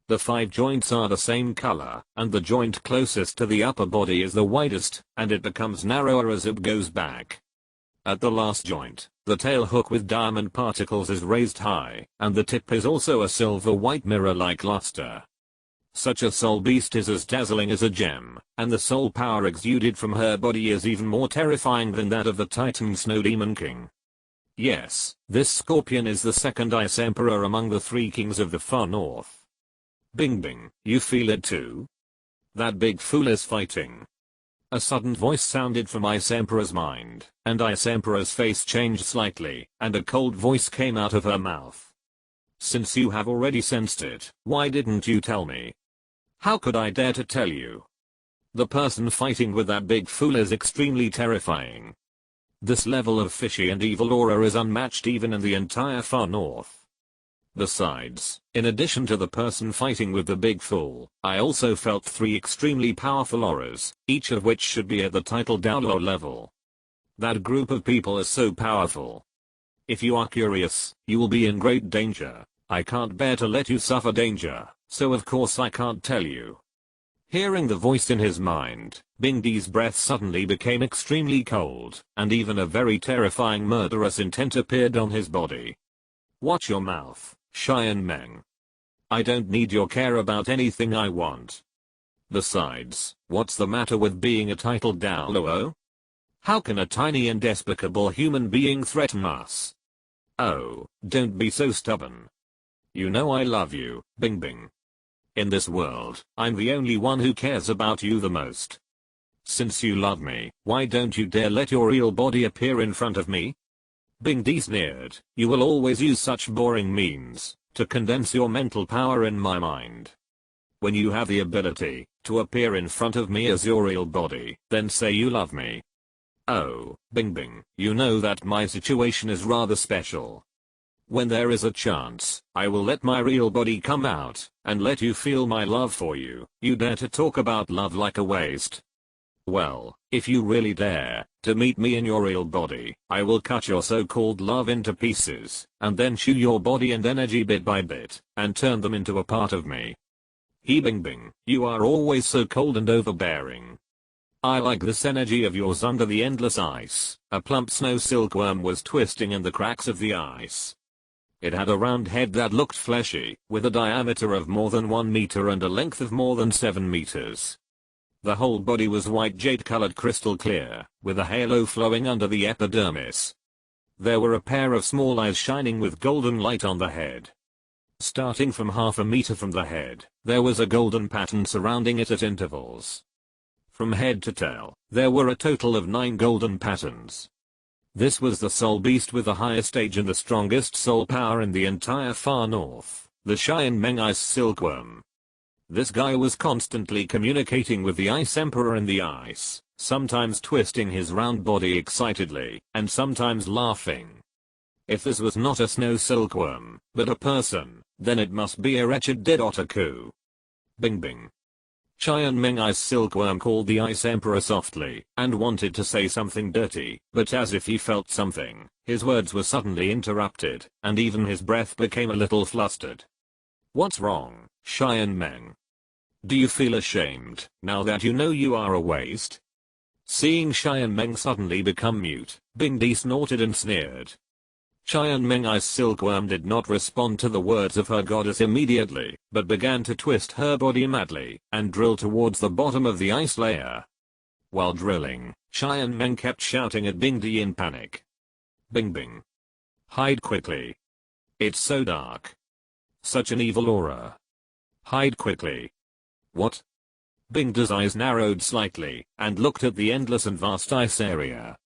The 5 joints are the same color, and the joint closest to the upper body is the widest, and it becomes narrower as it goes back. At the last joint, the tail hook with diamond particles is raised high, and the tip is also a silver-white mirror-like luster. Such a soul beast is as dazzling as a gem, and the soul power exuded from her body is even more terrifying than that of the Titan Snow Demon King. Yes, this scorpion is the second Ice Emperor among the 3 kings of the far north. Bing bing, you feel it too? That big fool is fighting. A sudden voice sounded from Ice Emperor's mind, and Ice Emperor's face changed slightly, and a cold voice came out of her mouth. Since you have already sensed it, why didn't you tell me? How could I dare to tell you? The person fighting with that big fool is extremely terrifying. This level of fishy and evil aura is unmatched even in the entire far north. Besides, in addition to the person fighting with the big fool, I also felt 3 extremely powerful auras, each of which should be at the title Douluo level. That group of people is so powerful. If you are curious, you will be in great danger. I can't bear to let you suffer danger, so of course I can't tell you. Hearing the voice in his mind, Bing Di's breath suddenly became extremely cold, and even a very terrifying murderous intent appeared on his body. Watch your mouth, Shayan Meng. I don't need your care about anything I want. Besides, what's the matter with being a titled Douluo? How can a tiny and despicable human being threaten us? Oh, don't be so stubborn. You know I love you, Bing Bing. In this world, I'm the only one who cares about you the most. Since you love me, why don't you dare let your real body appear in front of me? Bing D sneered, you will always use such boring means to condense your mental power in my mind. When you have the ability to appear in front of me as your real body, then say you love me. Oh, Bing Bing, you know that my situation is rather special. When there is a chance, I will let my real body come out, and let you feel my love for you. You dare to talk about love like a waste? Well, if you really dare to meet me in your real body, I will cut your so-called love into pieces, and then chew your body and energy bit by bit, and turn them into a part of me. Bing Bing, you are always so cold and overbearing. I like this energy of yours under the endless ice. A plump snow silkworm was twisting in the cracks of the ice. It had a round head that looked fleshy, with a diameter of more than 1 meter and a length of more than 7 meters. The whole body was white jade-colored crystal clear, with a halo flowing under the epidermis. There were a pair of small eyes shining with golden light on the head. Starting from half a meter from the head, there was a golden pattern surrounding it at intervals. From head to tail, there were a total of 9 golden patterns. This was the soul beast with the highest age and the strongest soul power in the entire far north, the Shayan Meng Ice Silkworm. This guy was constantly communicating with the Ice Emperor in the ice, sometimes twisting his round body excitedly, and sometimes laughing. If this was not a snow silkworm, but a person, then it must be a wretched dead otaku. Bing Bing. Shayan Meng Ice Silkworm called the Ice Emperor softly, and wanted to say something dirty, but as if he felt something, his words were suddenly interrupted, and even his breath became a little flustered. What's wrong, Shayan Meng? Do you feel ashamed, now that you know you are a waste? Seeing Shayan Meng suddenly become mute, Bing D snorted and sneered. Shayan Meng Ice Silkworm did not respond to the words of her goddess immediately, but began to twist her body madly, and drill towards the bottom of the ice layer. While drilling, Shayan Meng kept shouting at Bing D in panic. Bing Bing. Hide quickly. It's so dark. Such an evil aura. Hide quickly. What? Bing D's eyes narrowed slightly, and looked at the endless and vast ice area.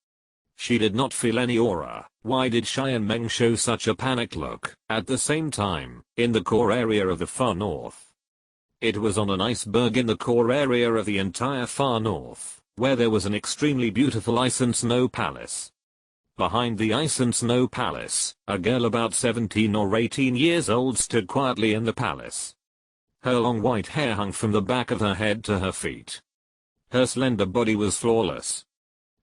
She did not feel any aura. Why did Shayan Meng show such a panicked look? At the same time, in the core area of the far north. It was on an iceberg in the core area of the entire far north, where there was an extremely beautiful ice and snow palace. Behind the ice and snow palace, a girl about 17 or 18 years old stood quietly in the palace. Her long white hair hung from the back of her head to her feet. Her slender body was flawless.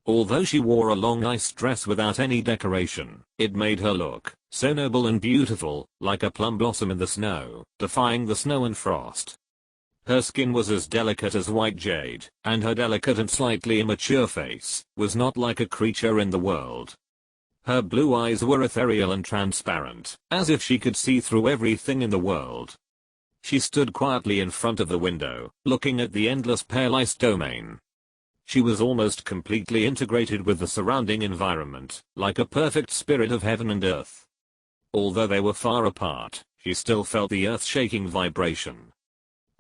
Although she wore a long ice dress without any decoration, it made her look so noble and beautiful, like a plum blossom in the snow, defying the snow and frost. Her skin was as delicate as white jade, and her delicate and slightly immature face was not like a creature in the world. Her blue eyes were ethereal and transparent, as if she could see through everything in the world. She stood quietly in front of the window, looking at the endless pale ice domain. She was almost completely integrated with the surrounding environment, like a perfect spirit of heaven and earth. Although they were far apart, she still felt the earth-shaking vibration.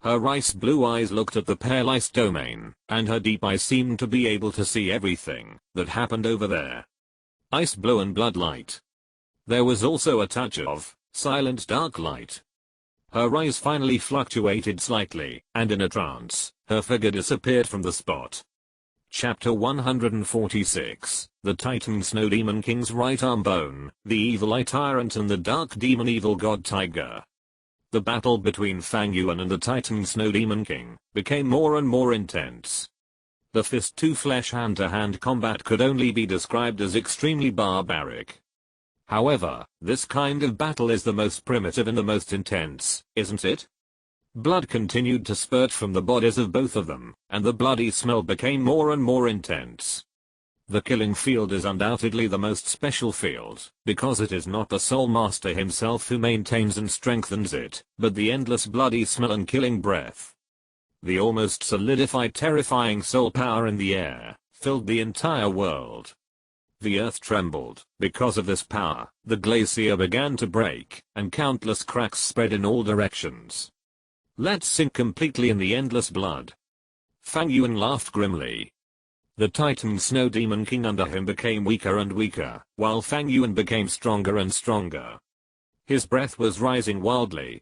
Her ice blue eyes looked at the pale ice domain, and her deep eyes seemed to be able to see everything that happened over there. Ice blue and blood light. There was also a touch of silent dark light. Her eyes finally fluctuated slightly, and in a trance, her figure disappeared from the spot. Chapter 146, The Titan Snow Demon King's Right Arm Bone, the Evil Eye Tyrant and the Dark Demon Evil God Tiger. The battle between Fang Yuan and the Titan Snow Demon King became more and more intense. The fist-to-flesh hand-to-hand combat could only be described as extremely barbaric. However, this kind of battle is the most primitive and the most intense, isn't it? Blood continued to spurt from the bodies of both of them, and the bloody smell became more and more intense. The killing field is undoubtedly the most special field, because it is not the Soul Master himself who maintains and strengthens it, but the endless bloody smell and killing breath. The almost solidified terrifying soul power in the air filled the entire world. The earth trembled. Because of this power, the glacier began to break, and countless cracks spread in all directions. Let's sink completely in the endless blood. Fang Yuan laughed grimly. The Titan Snow Demon King under him became weaker and weaker, while Fang Yuan became stronger and stronger. His breath was rising wildly.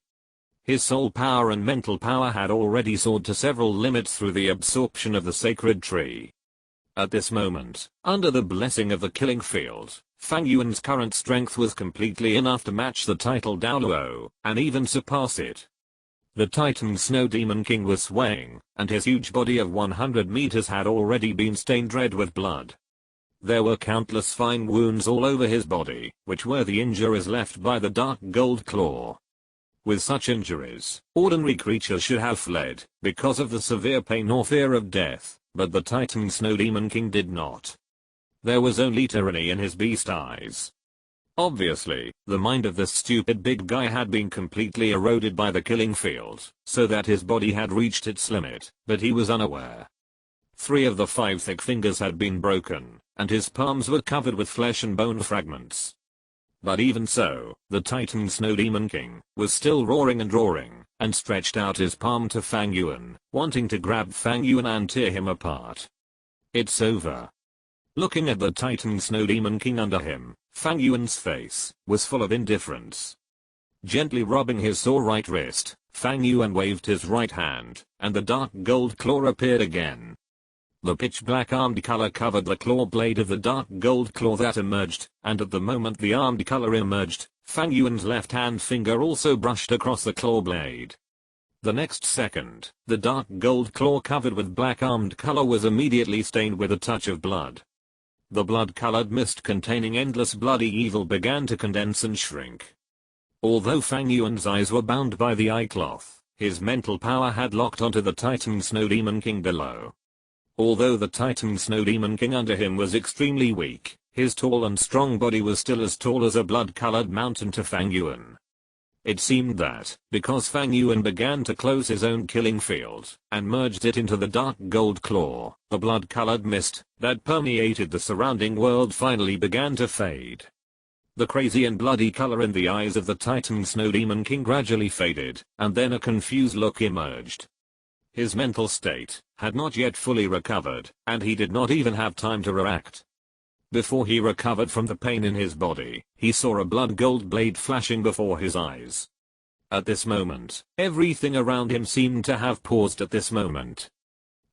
His soul power and mental power had already soared to several limits through the absorption of the sacred tree. At this moment, under the blessing of the killing field, Fang Yuan's current strength was completely enough to match the title Douluo, and even surpass it. The Titan Snow Demon King was swaying, and his huge body of 100 meters had already been stained red with blood. There were countless fine wounds all over his body, which were the injuries left by the dark gold claw. With such injuries, ordinary creatures should have fled, because of the severe pain or fear of death, but the Titan Snow Demon King did not. There was only tyranny in his beast eyes. Obviously, the mind of this stupid big guy had been completely eroded by the killing field, so that his body had reached its limit, but he was unaware. 3 of the 5 thick fingers had been broken, and his palms were covered with flesh and bone fragments. But even so, the Titan Snow Demon King was still roaring, and stretched out his palm to Fang Yuan, wanting to grab Fang Yuan and tear him apart. It's over. Looking at the Titan Snow Demon King under him, Fang Yuan's face was full of indifference. Gently rubbing his sore right wrist, Fang Yuan waved his right hand, and the dark gold claw appeared again. The pitch-black armed color covered the claw blade of the dark gold claw that emerged, and at the moment the armed color emerged, Fang Yuan's left-hand finger also brushed across the claw blade. The next second, the dark gold claw covered with black armed color was immediately stained with a touch of blood. The blood-colored mist containing endless bloody evil began to condense and shrink. Although Fang Yuan's eyes were bound by the eye cloth, his mental power had locked onto the Titan Snow Demon King below. Although the Titan Snow Demon King under him was extremely weak, his tall and strong body was still as tall as a blood-colored mountain to Fang Yuan. It seemed that, because Fang Yuan began to close his own killing field, and merged it into the dark gold claw, the blood-colored mist that permeated the surrounding world finally began to fade. The crazy and bloody color in the eyes of the Titan Snow Demon King gradually faded, and then a confused look emerged. His mental state had not yet fully recovered, and he did not even have time to react. Before he recovered from the pain in his body, he saw a blood gold blade flashing before his eyes. At this moment, everything around him seemed to have paused at this moment.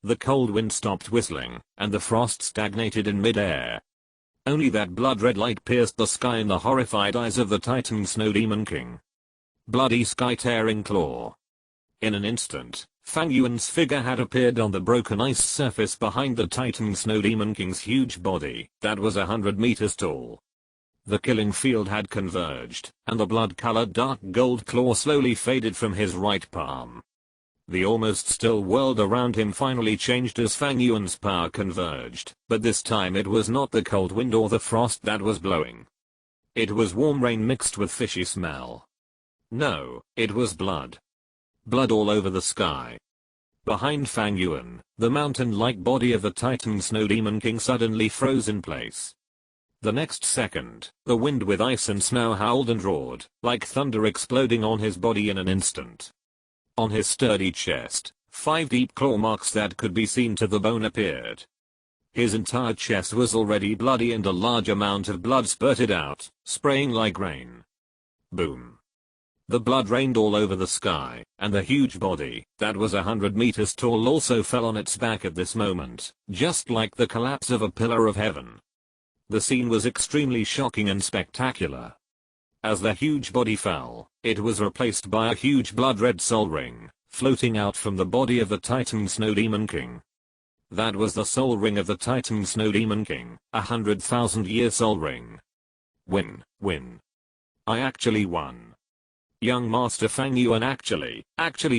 The cold wind stopped whistling, and the frost stagnated in mid-air. Only that blood-red light pierced the sky in the horrified eyes of the Titan Snow Demon King. Bloody sky-tearing claw. In an instant, Fang Yuan's figure had appeared on the broken ice surface behind the Titan Snow Demon King's huge body that was 100 meters tall. The killing field had converged, and the blood-colored dark gold claw slowly faded from his right palm. The almost still world around him finally changed as Fang Yuan's power converged, but this time it was not the cold wind or the frost that was blowing. It was warm rain mixed with fishy smell. No, it was blood. Blood all over the sky. Behind Fang Yuan, the mountain-like body of the Titan Snow Demon King suddenly froze in place. The next second, the wind with ice and snow howled and roared, like thunder exploding on his body in an instant. On his sturdy chest, 5 deep claw marks that could be seen to the bone appeared. His entire chest was already bloody and a large amount of blood spurted out, spraying like rain. Boom. The blood rained all over the sky, and the huge body, that was 100 meters tall, also fell on its back at this moment, just like the collapse of a pillar of heaven. The scene was extremely shocking and spectacular. As the huge body fell, it was replaced by a huge blood-red soul ring, floating out from the body of the Titan Snow Demon King. That was the soul ring of the Titan Snow Demon King, 100,000-year soul ring. Win. I actually won. Young Master Fang Yuan actually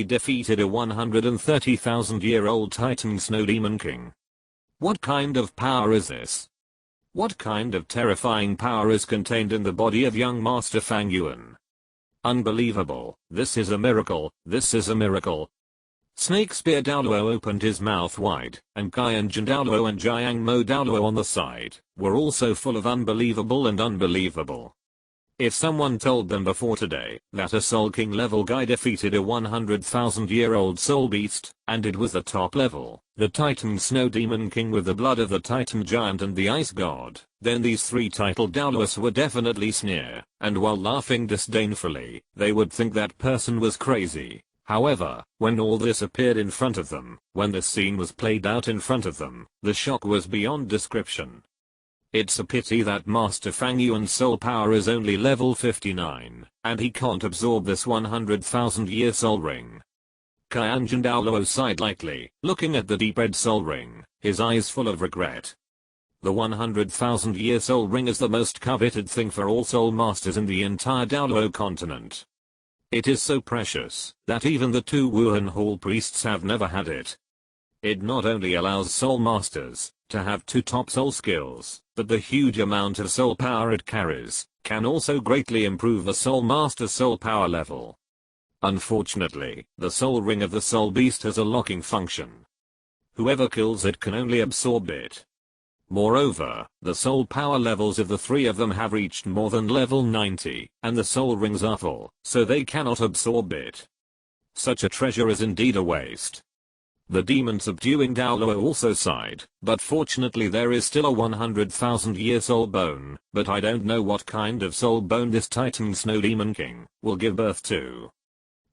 defeated a 130,000-year-old Titan Snow Demon King. What kind of power is this? What kind of terrifying power is contained in the body of young Master Fang Yuan? Unbelievable, this is a miracle, this is a miracle. Snake Spear Douluo opened his mouth wide, and Qianjin Douluo and Jiang Mo Douluo on the side were also full of unbelievable and unbelievable. If someone told them before today that a Soul King level guy defeated a 100,000-year-old soul beast, and it was the top level, the Titan Snow Demon King with the blood of the Titan Giant and the Ice God, then these 3 titled Douluos would definitely sneer, and while laughing disdainfully, they would think that person was crazy. However, when all this appeared in front of them, when the scene was played out in front of them, the shock was beyond description. It's a pity that Master Fang Yuan's soul power is only level 59, and he can't absorb this 100,000-year soul ring. Qianjin Douluo sighed lightly, looking at the deep red soul ring, his eyes full of regret. The 100,000-year soul ring is the most coveted thing for all soul masters in the entire Douluo Continent. It is so precious that even the 2 Wuhan Hall priests have never had it. It not only allows soul masters to have 2 top soul skills, but the huge amount of soul power it carries can also greatly improve the soul master's soul power level. Unfortunately, the soul ring of the soul beast has a locking function. Whoever kills it can only absorb it. Moreover, the soul power levels of the 3 of them have reached more than level 90, and the soul rings are full, so they cannot absorb it. Such a treasure is indeed a waste. The demon subduing Douluo also sighed, but fortunately there is still a 100,000-year soul bone, but I don't know what kind of soul bone this Titan Snow Demon King will give birth to.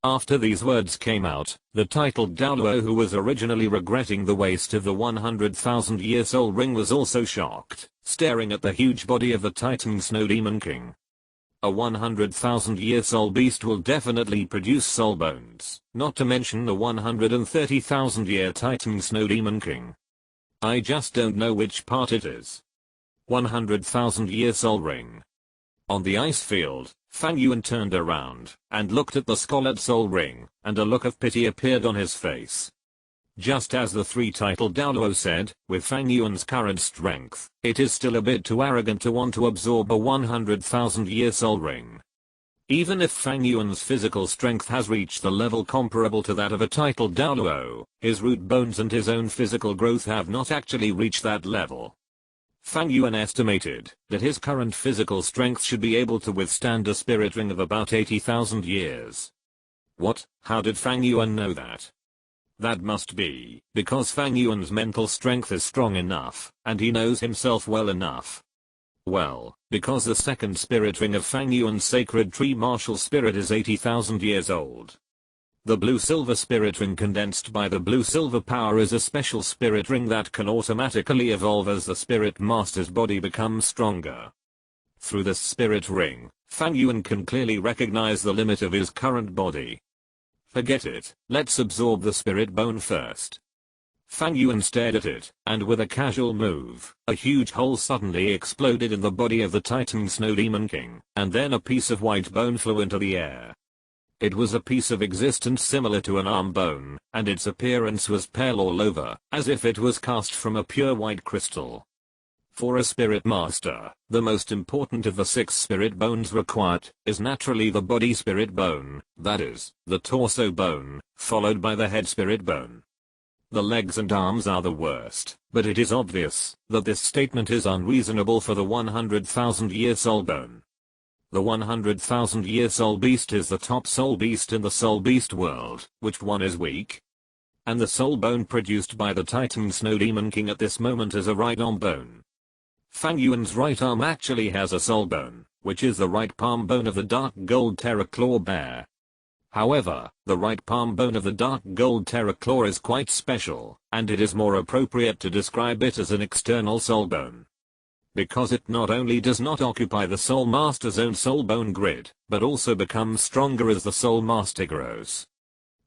After these words came out, the titled Douluo, who was originally regretting the waste of the 100,000-year soul ring, was also shocked, staring at the huge body of the Titan Snow Demon King. A 100,000-year soul beast will definitely produce soul bones, not to mention the 130,000-year Titan Snow Demon King. I just don't know which part it is. 100,000-year soul ring. On the ice field, Fang Yuan turned around and looked at the scarlet soul ring, and a look of pity appeared on his face. Just as the 3 titled Douluo said, with Fang Yuan's current strength, it is still a bit too arrogant to want to absorb a 100,000-year soul ring. Even if Fang Yuan's physical strength has reached the level comparable to that of a titled Douluo, his root bones and his own physical growth have not actually reached that level. Fang Yuan estimated that his current physical strength should be able to withstand a spirit ring of about 80,000 years. What? How did Fang Yuan know that? That must be because Fang Yuan's mental strength is strong enough, and he knows himself well enough. Well, because the second spirit ring of Fang Yuan's sacred tree martial spirit is 80,000 years old. The blue-silver spirit ring condensed by the blue-silver power is a special spirit ring that can automatically evolve as the spirit master's body becomes stronger. Through this spirit ring, Fang Yuan can clearly recognize the limit of his current body. Forget it, let's absorb the spirit bone first. Fang Yuan stared at it, and with a casual move, a huge hole suddenly exploded in the body of the Titan Snow Demon King, and then a piece of white bone flew into the air. It was a piece of existence similar to an arm bone, and its appearance was pale all over, as if it was cast from a pure white crystal. For a spirit master, the most important of the 6 spirit bones required is naturally the body spirit bone, that is, the torso bone, followed by the head spirit bone. The legs and arms are the worst, but it is obvious that this statement is unreasonable for the 100,000-year soul bone. The 100,000-year soul beast is the top soul beast in the soul beast world. Which one is weak? And the soul bone produced by the Titan Snow Demon King at this moment is a right arm bone. Fang Yuan's right arm actually has a soul bone, which is the right palm bone of the dark gold terror claw bear. However, the right palm bone of the dark gold terror claw is quite special, and it is more appropriate to describe it as an external soul bone. Because it not only does not occupy the soul master's own soul bone grid, but also becomes stronger as the soul master grows.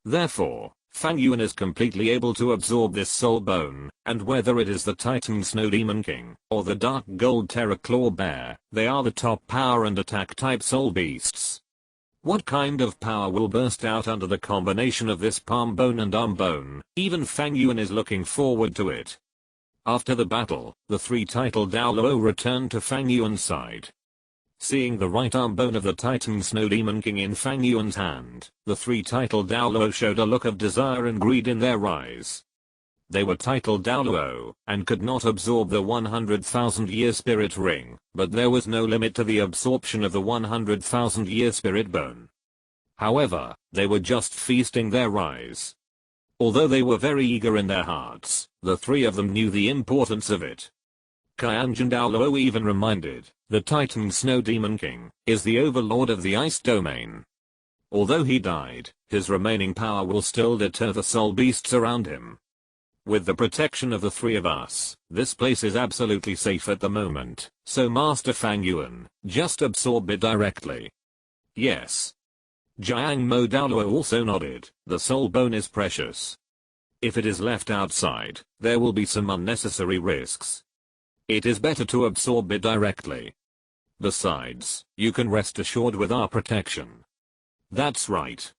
Therefore, Fang Yuan is completely able to absorb this soul bone, and whether it is the Titan Snow Demon King, or the dark gold terror claw bear, they are the top power and attack type soul beasts. What kind of power will burst out under the combination of this palm bone and arm bone? Even Fang Yuan is looking forward to it. After the battle, the 3-titled Douluo returned to Fang Yuan's side. Seeing the right arm bone of the Titan Snow Demon King in Fang Yuan's hand, the 3-titled Douluo showed a look of desire and greed in their eyes. They were titled Douluo, and could not absorb the 100,000-year spirit ring, but there was no limit to the absorption of the 100,000-year spirit bone. However, they were just feasting their eyes. Although they were very eager in their hearts, the 3 of them knew the importance of it. Qianjun Douluo even reminded, the Titan Snow Demon King is the overlord of the ice domain. Although he died, his remaining power will still deter the soul beasts around him. With the protection of the 3 of us, this place is absolutely safe at the moment, so Master Fang Yuan, just absorb it directly. Yes. Jiang Mo Douluo also nodded, the soul bone is precious. If it is left outside, there will be some unnecessary risks. It is better to absorb it directly. Besides, you can rest assured with our protection. That's right.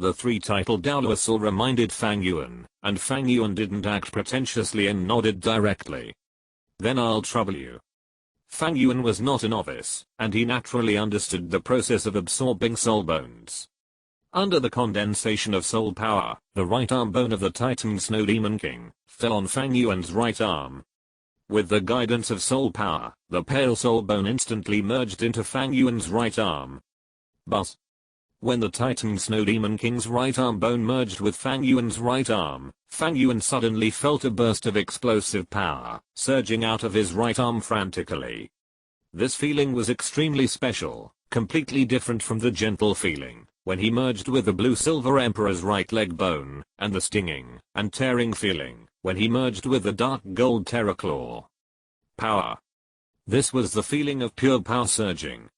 The 3-titled Douluo reminded Fang Yuan, and Fang Yuan didn't act pretentiously and nodded directly. Then I'll trouble you. Fang Yuan was not a novice, and he naturally understood the process of absorbing soul bones. Under the condensation of soul power, the right arm bone of the Titan Snow Demon King fell on Fang Yuan's right arm. With the guidance of soul power, the pale soul bone instantly merged into Fang Yuan's right arm. But when the Titan Snow Demon King's right arm bone merged with Fang Yuan's right arm, Fang Yuan suddenly felt a burst of explosive power surging out of his right arm frantically. This feeling was extremely special, completely different from the gentle feeling when he merged with the Blue-Silver Emperor's right leg bone, and the stinging and tearing feeling when he merged with the dark gold terror claw. Power. This was the feeling of pure power surging.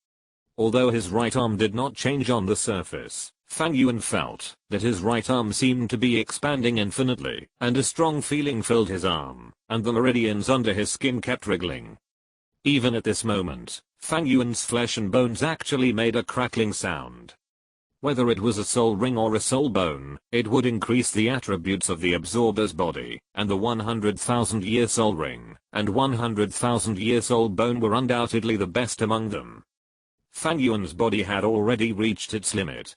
Although his right arm did not change on the surface, Fang Yuan felt that his right arm seemed to be expanding infinitely, and a strong feeling filled his arm, and the meridians under his skin kept wriggling. Even at this moment, Fang Yuan's flesh and bones actually made a crackling sound. Whether it was a soul ring or a soul bone, it would increase the attributes of the absorber's body, and the 100,000-year soul ring and 100,000-year soul bone were undoubtedly the best among them. Fang Yuan's body had already reached its limit.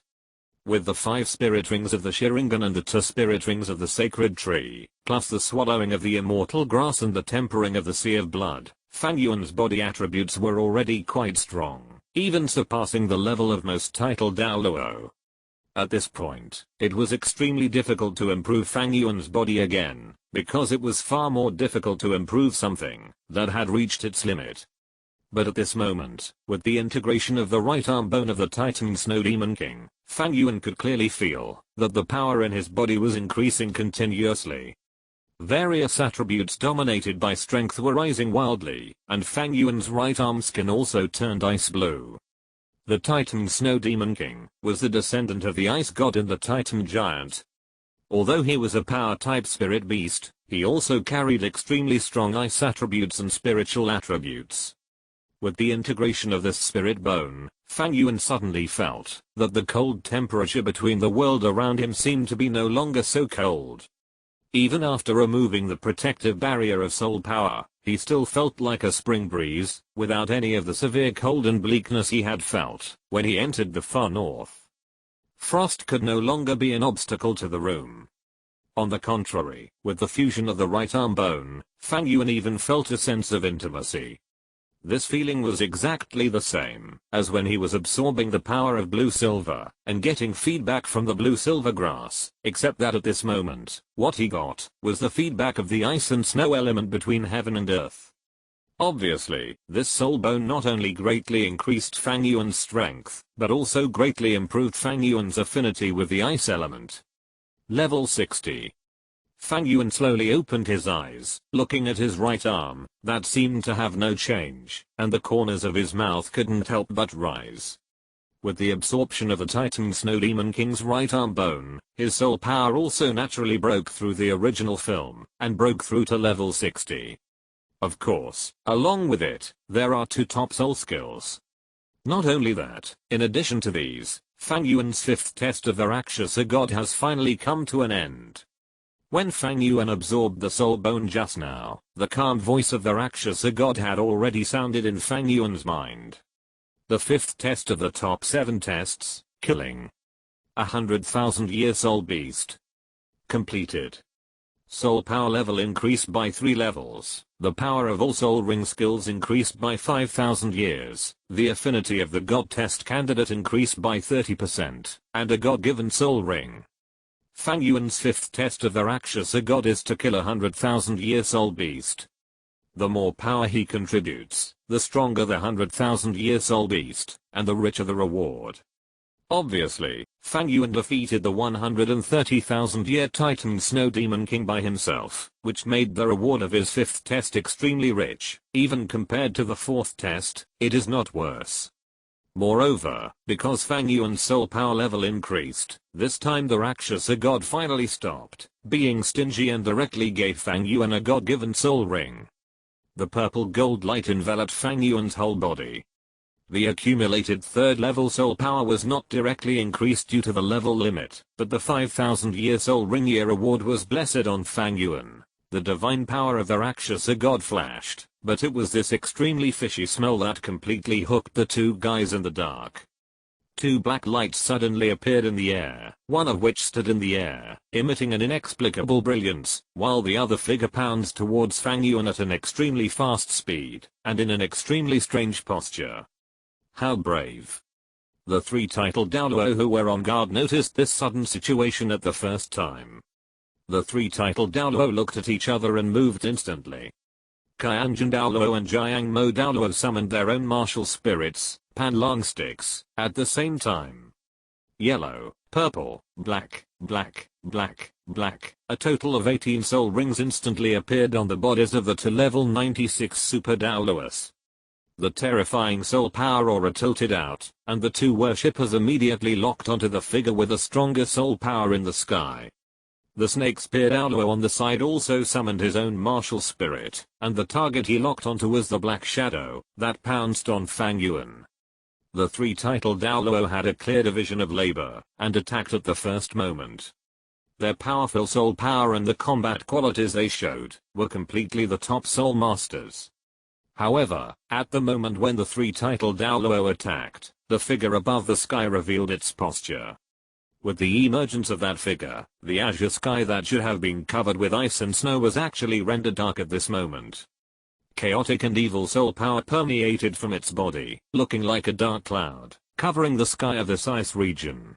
With the 5 spirit rings of the Sharingan and the 2 spirit rings of the sacred tree, plus the swallowing of the immortal grass and the tempering of the sea of blood, Fang Yuan's body attributes were already quite strong, even surpassing the level of most titled Douluo. At this point, it was extremely difficult to improve Fang Yuan's body again, because it was far more difficult to improve something that had reached its limit. But at this moment, with the integration of the right arm bone of the Titan Snow Demon King, Fang Yuan could clearly feel that the power in his body was increasing continuously. Various attributes dominated by strength were rising wildly, and Fang Yuan's right arm skin also turned ice blue. The Titan Snow Demon King was the descendant of the ice god and the Titan giant. Although he was a power-type spirit beast, he also carried extremely strong ice attributes and spiritual attributes. With the integration of this spirit bone, Fang Yuan suddenly felt that the cold temperature between the world around him seemed to be no longer so cold. Even after removing the protective barrier of soul power, he still felt like a spring breeze, without any of the severe cold and bleakness he had felt when he entered the far north. Frost could no longer be an obstacle to the room. On the contrary, with the fusion of the right arm bone, Fang Yuan even felt a sense of intimacy. This feeling was exactly the same as when he was absorbing the power of blue silver and getting feedback from the blue silver grass, except that at this moment, what he got was the feedback of the ice and snow element between heaven and earth. Obviously, this soul bone not only greatly increased Fang Yuan's strength, but also greatly improved Fang Yuan's affinity with the ice element. Level 60. Fang Yuan slowly opened his eyes, looking at his right arm, that seemed to have no change, and the corners of his mouth couldn't help but rise. With the absorption of the Titan Snow Demon King's right arm bone, his soul power also naturally broke through the original film, and broke through to level 60. Of course, along with it, there are two top soul skills. Not only that, in addition to these, Fang Yuan's fifth test of the Rakshasa god has finally come to an end. When Fang Yuan absorbed the soul bone just now, the calm voice of the Rakshasa god had already sounded in Fang Yuan's mind. The fifth test of the top 7 tests, killing 100,000-year soul beast. Completed. Soul power level increased by 3 levels, the power of all soul ring skills increased by 5,000 years, the affinity of the god test candidate increased by 30%, and a god-given soul ring. Fang Yuan's fifth test of the Rakshasa god is to kill 100,000-year soul beast. The more power he contributes, the stronger the 100,000-year soul beast, and the richer the reward. Obviously, Fang Yuan defeated the 130,000-year Titan Snow Demon King by himself, which made the reward of his fifth test extremely rich. Even compared to the fourth test, it is not worse. Moreover, because Fang Yuan's soul power level increased, this time the Rakshasa god finally stopped being stingy and directly gave Fang Yuan a god-given soul ring. The purple gold light enveloped Fang Yuan's whole body. The accumulated third-level soul power was not directly increased due to the level limit, but the 5,000-year soul ring year reward was blessed on Fang Yuan. The divine power of the Rakshasa god flashed, but it was this extremely fishy smell that completely hooked the two guys in the dark. 2 black lights suddenly appeared in the air, one of which stood in the air, emitting an inexplicable brilliance, while the other figure pounds towards Fang Yuan at an extremely fast speed, and in an extremely strange posture. How brave. The 3 titled Douluo who were on guard noticed this sudden situation at the first time. The 3 titled Douluo looked at each other and moved instantly. Qianjun Douluo and Jiang Mo Douluo summoned their own martial spirits, Panlong sticks, at the same time. Yellow, purple, black, black, black, black, a total of 18 soul rings instantly appeared on the bodies of the 2 level 96 Super Douluos. The terrifying soul power aura tilted out, and the 2 worshippers immediately locked onto the figure with a stronger soul power in the sky. The snake-spear Douluo on the side also summoned his own martial spirit, and the target he locked onto was the black shadow that pounced on Fang Yuan. The 3 titled Douluo had a clear division of labor, and attacked at the first moment. Their powerful soul power and the combat qualities they showed were completely the top soul masters. However, at the moment when the 3 titled Douluo attacked, the figure above the sky revealed its posture. With the emergence of that figure, the azure sky that should have been covered with ice and snow was actually rendered dark at this moment. Chaotic and evil soul power permeated from its body, looking like a dark cloud, covering the sky of this ice region.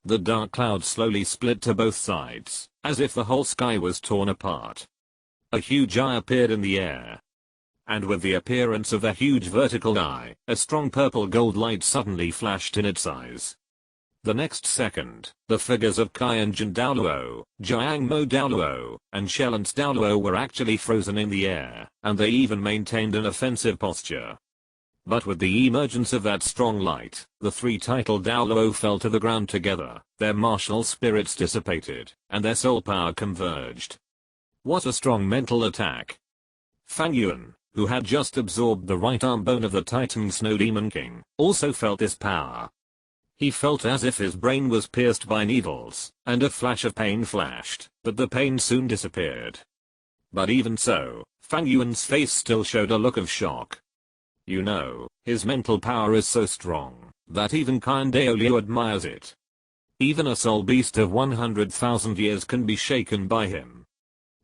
The dark cloud slowly split to both sides, as if the whole sky was torn apart. A huge eye appeared in the air. and with the appearance of a huge vertical eye, a strong purple gold light suddenly flashed in its eyes. The next second, the figures of Qianjin Douluo, Jiangmo Douluo, and Shellant Douluo were actually frozen in the air, and they even maintained an offensive posture. But with the emergence of that strong light, the three titled Douluo fell to the ground together, their martial spirits dissipated, and their soul power converged. What a strong mental attack! Fang Yuan, who had just absorbed the right arm bone of the Titan Snow Demon King, also felt this power. He felt as if his brain was pierced by needles, and a flash of pain flashed, but the pain soon disappeared. But even so, Fang Yuan's face still showed a look of shock. You know, his mental power is so strong, that even Douluo admires it. Even a soul beast of 100,000 years can be shaken by him.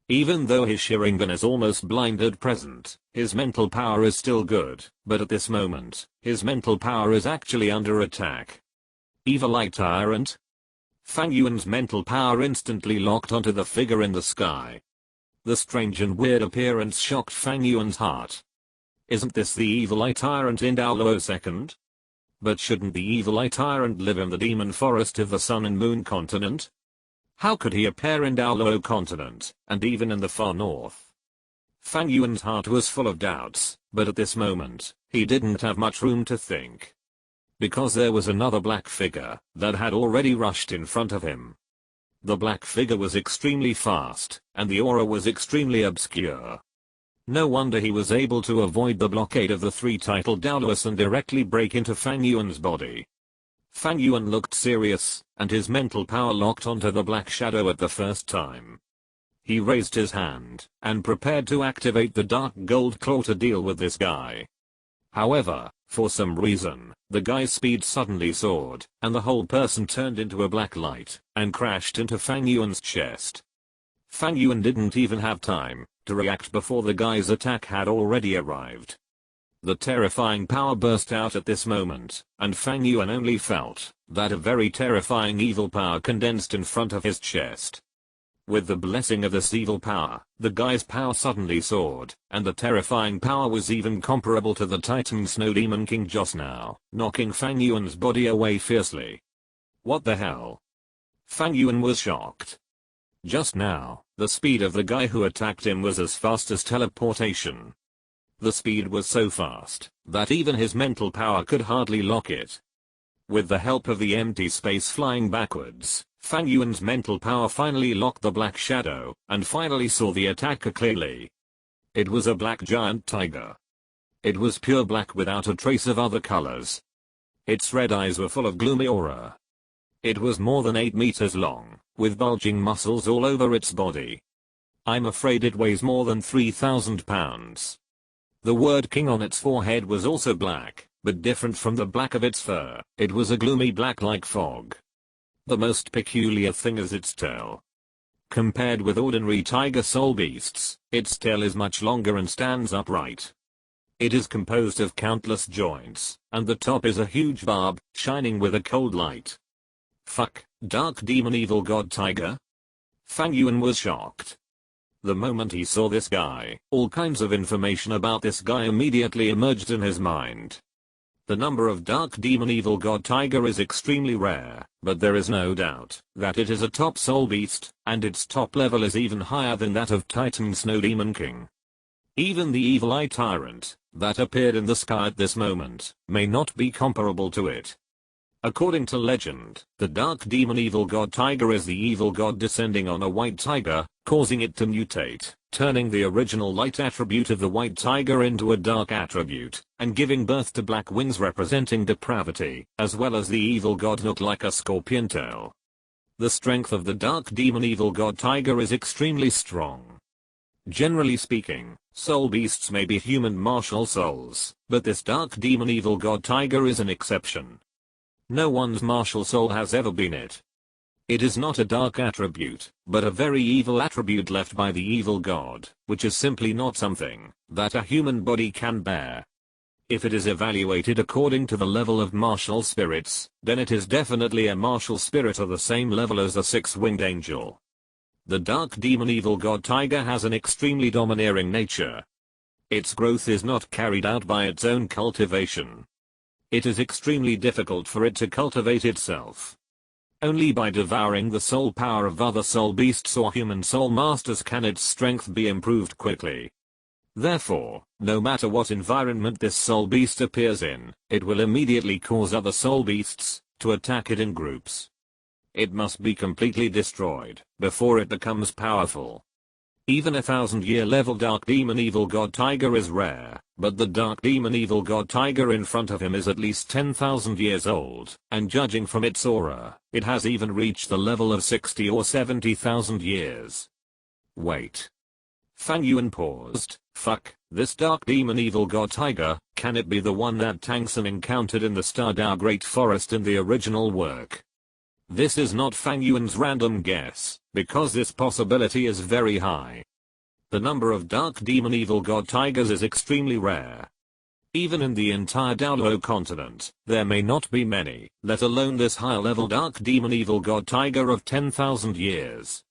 Even though his Sharingan is almost blind at present, his mental power is still good, but at this moment, his mental power is actually under attack. Evil Eye Tyrant? Fang Yuan's mental power instantly locked onto the figure in the sky. The strange and weird appearance shocked Fang Yuan's heart. Isn't this the Evil Eye Tyrant in Douluo Second? But shouldn't the Evil Eye Tyrant live in the demon forest of the Sun and Moon continent? How could he appear in Douluo Continent, and even in the far north? Fang Yuan's heart was full of doubts, but at this moment, he didn't have much room to think. Because there was another black figure that had already rushed in front of him. The black figure was extremely fast, and the aura was extremely obscure. No wonder he was able to avoid the blockade of the three titled Douluos and directly break into Fang Yuan's body. Fang Yuan looked serious, and his mental power locked onto the black shadow at the first time. He raised his hand, and prepared to activate the dark gold claw to deal with this guy. However, for some reason, the guy's speed suddenly soared, and the whole person turned into a black light, and crashed into Fang Yuan's chest. Fang Yuan didn't even have time to react before the guy's attack had already arrived. The terrifying power burst out at this moment, and Fang Yuan only felt that a very terrifying evil power condensed in front of his chest. With the blessing of this evil power, the guy's power suddenly soared, and the terrifying power was even comparable to the Titan Snow Demon King just now, knocking Fang Yuan's body away fiercely. What the hell? Fang Yuan was shocked. Just now, the speed of the guy who attacked him was as fast as teleportation. The speed was so fast, that even his mental power could hardly lock it. With the help of the empty space flying backwards, Fang Yuan's mental power finally locked the black shadow, and finally saw the attacker clearly. It was a black giant tiger. It was pure black without a trace of other colors. Its red eyes were full of gloomy aura. It was more than 8 meters long, with bulging muscles all over its body. I'm afraid it weighs more than 3,000 pounds. The word king on its forehead was also black, but different from the black of its fur, it was a gloomy black like fog. The most peculiar thing is its tail. Compared with ordinary tiger soul beasts, its tail is much longer and stands upright. It is composed of countless joints, and the top is a huge barb, shining with a cold light. Fuck, dark demon evil god tiger? Fang Yuan was shocked. The moment he saw this guy, all kinds of information about this guy immediately emerged in his mind. The number of dark demon evil god tiger is extremely rare, but there is no doubt that it is a top soul beast, and its top level is even higher than that of Titan Snow Demon King. Even the Evil Eye Tyrant that appeared in the sky at this moment may not be comparable to it. According to legend, the dark demon evil god tiger is the evil god descending on a white tiger, causing it to mutate, turning the original light attribute of the white tiger into a dark attribute, and giving birth to black wings representing depravity, as well as the evil god look like a scorpion tail. The strength of the dark demon evil god tiger is extremely strong. Generally speaking, soul beasts may be human martial souls, but this dark demon evil god tiger is an exception. No one's martial soul has ever been it. It is not a dark attribute, but a very evil attribute left by the evil god, which is simply not something that a human body can bear. If it is evaluated according to the level of martial spirits, then it is definitely a martial spirit of the same level as a six-winged angel. The dark demon evil god tiger has an extremely domineering nature. Its growth is not carried out by its own cultivation. It is extremely difficult for it to cultivate itself. Only by devouring the soul power of other soul beasts or human soul masters can its strength be improved quickly. Therefore, no matter what environment this soul beast appears in, it will immediately cause other soul beasts to attack it in groups. It must be completely destroyed before it becomes powerful. Even a 1000-year level Dark Demon Evil God Tiger is rare, but the Dark Demon Evil God Tiger in front of him is at least 10,000 years old, and judging from its aura, it has even reached the level of 60 or 70,000 years. Wait. Fang Yuan paused. Fuck, this Dark Demon Evil God Tiger, can it be the one that Tangsun encountered in the Stardao Great Forest in the original work? This is not Fang Yuan's random guess, because this possibility is very high. The number of Dark Demon Evil God Tigers is extremely rare. Even in the entire Douluo Continent, there may not be many, let alone this high-level Dark Demon Evil God Tiger of 10,000 years.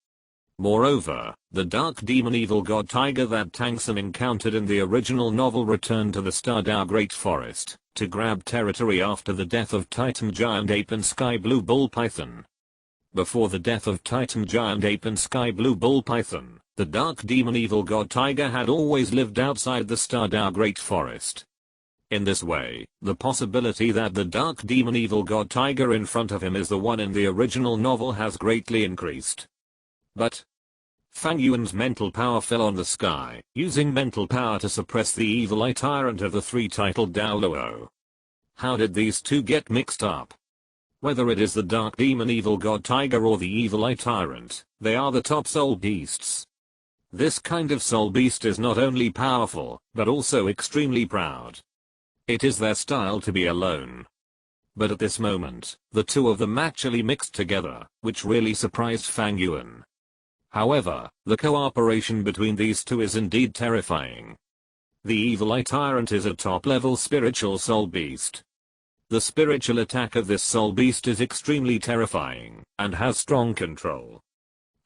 Moreover, the Dark Demon Evil God Tiger that Tangsun encountered in the original novel returned to the Stardao Great Forest to grab territory after the death of Titan Giant Ape and Sky Blue Bull Python. Before the death of Titan Giant Ape and Sky Blue Bull Python, the Dark Demon Evil God Tiger had always lived outside the Stardao Great Forest. In this way, the possibility that the Dark Demon Evil God Tiger in front of him is the one in the original novel has greatly increased. But Fang Yuan's mental power fell on the sky, using mental power to suppress the evil eye tyrant of the three-titled Douluo. How did these two get mixed up? Whether it is the Dark Demon Evil God Tiger or the evil eye tyrant, they are the top soul beasts. This kind of soul beast is not only powerful, but also extremely proud. It is their style to be alone. But at this moment, the two of them actually mixed together, which really surprised Fang Yuan. However, the cooperation between these two is indeed terrifying. The evil eye tyrant is a top-level spiritual soul beast. The spiritual attack of this soul beast is extremely terrifying, and has strong control.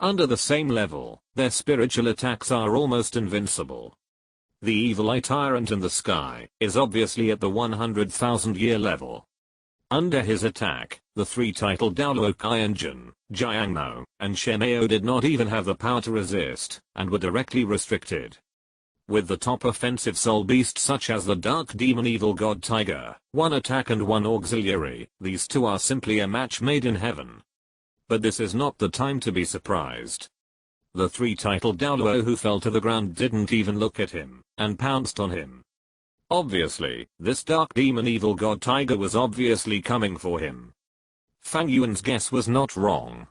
Under the same level, their spiritual attacks are almost invincible. The evil eye tyrant in the sky is obviously at the 100,000-year level. Under his attack, the three-titled Douluo Qianjun, Jiangmo, and Shenmeo did not even have the power to resist, and were directly restricted. With the top offensive soul beasts such as the Dark Demon Evil God Tiger, one attack and one auxiliary, these two are simply a match made in heaven. But this is not the time to be surprised. The three-titled Douluo who fell to the ground didn't even look at him, and pounced on him. Obviously, this Dark Demon Evil God Tiger was obviously coming for him. Fang Yuan's guess was not wrong.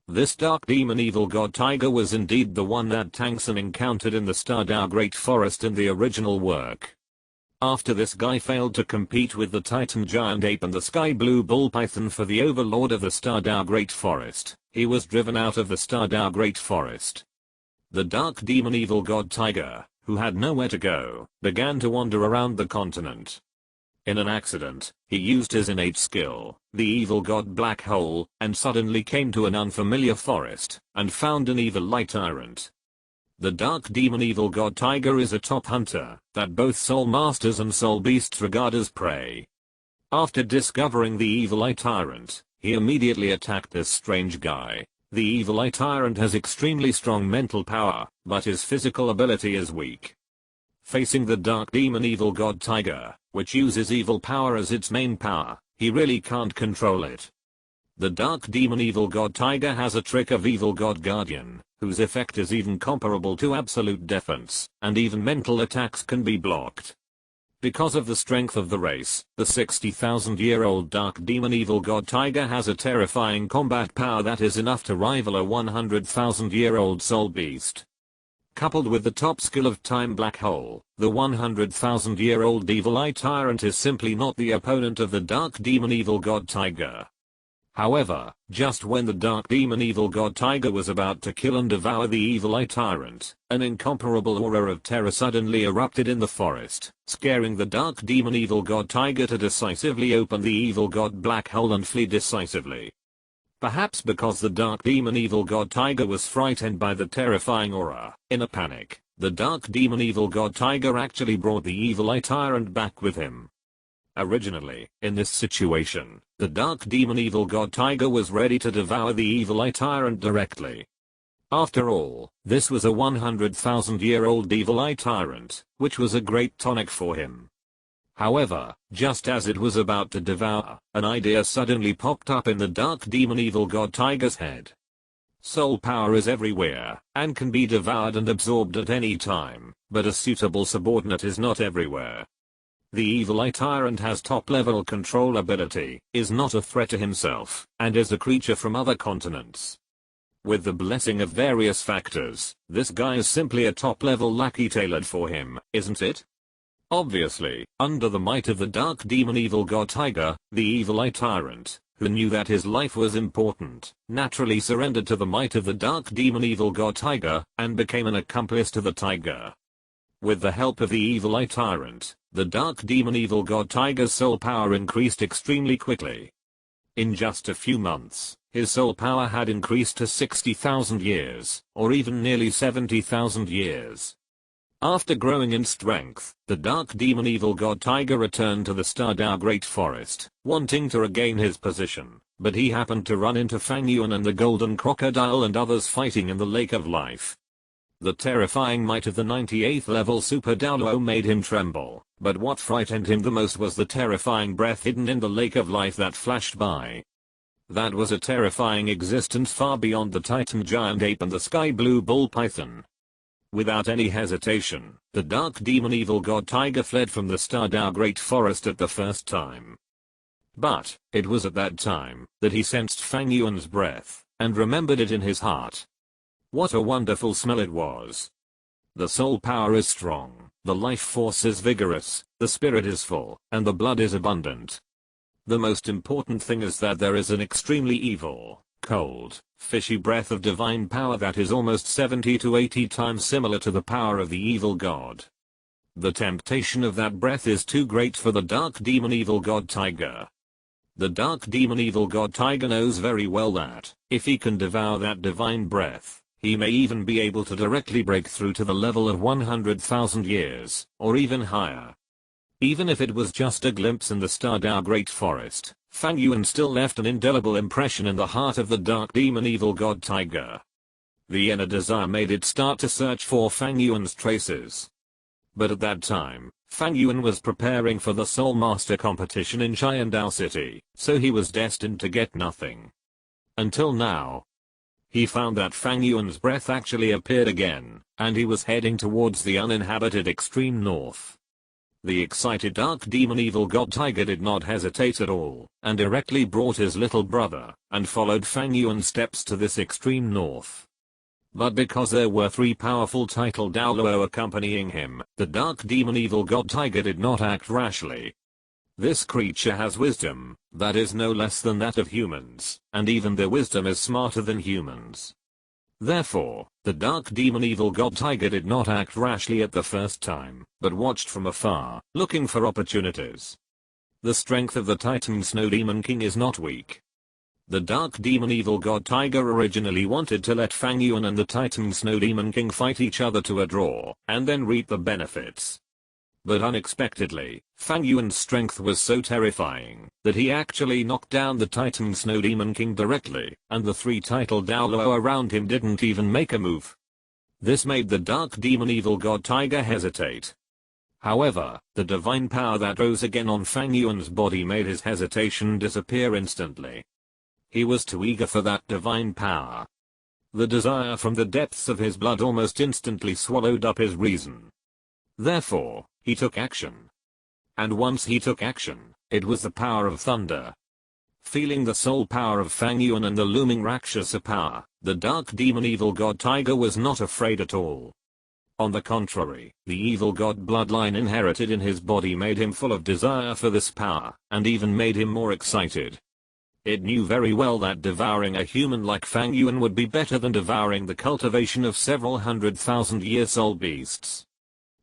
This Dark Demon Evil God Tiger was indeed the one that Tangsun encountered in the Stardao Great Forest in the original work. After this guy failed to compete with the Titan Giant Ape and the Sky Blue Bull Python for the overlord of the Stardao Great Forest, he was driven out of the Stardao Great Forest. The Dark Demon Evil God Tiger, who had nowhere to go, began to wander around the continent. In an accident, he used his innate skill, the evil god Black Hole, and suddenly came to an unfamiliar forest, and found an evil eye tyrant. The Dark Demon Evil God Tiger is a top hunter, that both soul masters and soul beasts regard as prey. After discovering the evil eye tyrant, he immediately attacked this strange guy. The evil eye tyrant has extremely strong mental power, but his physical ability is weak. Facing the Dark Demon Evil God Tiger, which uses evil power as its main power, he really can't control it. The Dark Demon Evil God Tiger has a trick of Evil God Guardian, whose effect is even comparable to absolute defense, and even mental attacks can be blocked. Because of the strength of the race, the 60,000-year-old Dark Demon Evil God Tiger has a terrifying combat power that is enough to rival a 100,000-year-old soul beast. Coupled with the top skill of Time Black Hole, the 100,000-year-old Evil Eye Tyrant is simply not the opponent of the Dark Demon Evil God Tiger. However, just when the Dark Demon Evil God Tiger was about to kill and devour the Evil Eye Tyrant, an incomparable aura of terror suddenly erupted in the forest, scaring the Dark Demon Evil God Tiger to decisively open the Evil God Black Hole and flee decisively. Perhaps because the Dark Demon Evil God Tiger was frightened by the terrifying aura, in a panic, The dark demon evil god tiger actually brought the evil eye tyrant back with him. Originally, in this situation, the dark demon evil god tiger was ready to devour the evil eye tyrant directly. After all, this was a 100,000-year-old evil eye tyrant, which was a great tonic for him. However, just as it was about to devour, an idea suddenly popped up in the dark demon evil god tiger's head. Soul power is everywhere, and can be devoured and absorbed at any time, but a suitable subordinate is not everywhere. The evil eye tyrant has top-level control ability, is not a threat to himself, and is a creature from other continents. With the blessing of various factors, this guy is simply a top-level lackey tailored for him, isn't it? Obviously, under the might of the dark demon evil god tiger, the evil eye tyrant, who knew that his life was important, naturally surrendered to the might of the dark demon evil god tiger, and became an accomplice to the tiger. With the help of the evil eye tyrant, the dark demon evil god tiger's soul power increased extremely quickly. In just a few months, his soul power had increased to 60,000 years, or even nearly 70,000 years. After growing in strength, the dark demon evil god tiger returned to the Stardow Great Forest, wanting to regain his position, but he happened to run into Fang Yuan and the Golden Crocodile and others fighting in the Lake of Life. The terrifying might of the 98th level Super Douluo made him tremble, but what frightened him the most was the terrifying breath hidden in the Lake of Life that flashed by. That was a terrifying existence far beyond the Titan giant ape and the sky blue bull python. Without any hesitation, the dark demon evil god tiger fled from the Stardow Great Forest at the first time. But, it was at that time, that he sensed Fang Yuan's breath, and remembered it in his heart. What a wonderful smell it was. The soul power is strong, the life force is vigorous, the spirit is full, and the blood is abundant. The most important thing is that there is an extremely evil, cold, fishy breath of divine power that is almost 70 to 80 times similar to the power of the evil god. The temptation of that breath is too great for the dark demon evil god tiger. The dark demon evil god tiger knows very well that, if he can devour that divine breath, he may even be able to directly break through to the level of 100,000 years, or even higher. Even if it was just a glimpse in the Stardow Great Forest, Fang Yuan still left an indelible impression in the heart of the dark demon evil god tiger. The inner desire made it start to search for Fang Yuan's traces. But at that time, Fang Yuan was preparing for the Soul Master competition in Sharingan City, so he was destined to get nothing. Until now. He found that Fang Yuan's breath actually appeared again, and he was heading towards the uninhabited extreme north. The excited dark demon evil god tiger did not hesitate at all, and directly brought his little brother, and followed Fang Yuan's steps to this extreme north. But because there were 3 powerful titled Douluo accompanying him, the dark demon evil god tiger did not act rashly. This creature has wisdom, that is no less than that of humans, and even their wisdom is smarter than humans. Therefore, the dark demon evil god tiger did not act rashly at the first time, but watched from afar, looking for opportunities. The strength of the Titan Snow Demon King is not weak. The dark demon evil god tiger originally wanted to let Fang Yuan and the Titan Snow Demon King fight each other to a draw, and then reap the benefits. But unexpectedly, Fang Yuan's strength was so terrifying that he actually knocked down the Titan Snow Demon King directly, and the 3 titled Douluo around him didn't even make a move. This made the dark demon evil god tiger hesitate. However, the divine power that rose again on Fang Yuan's body made his hesitation disappear instantly. He was too eager for that divine power. The desire from the depths of his blood almost instantly swallowed up his reason. Therefore, he took action. And once he took action, it was the power of thunder. Feeling the soul power of Fang Yuan and the looming Rakshasa power, the dark demon evil god tiger was not afraid at all. On the contrary, the evil god bloodline inherited in his body made him full of desire for this power, and even made him more excited. It knew very well that devouring a human like Fang Yuan would be better than devouring the cultivation of several 100,000-year-old beasts.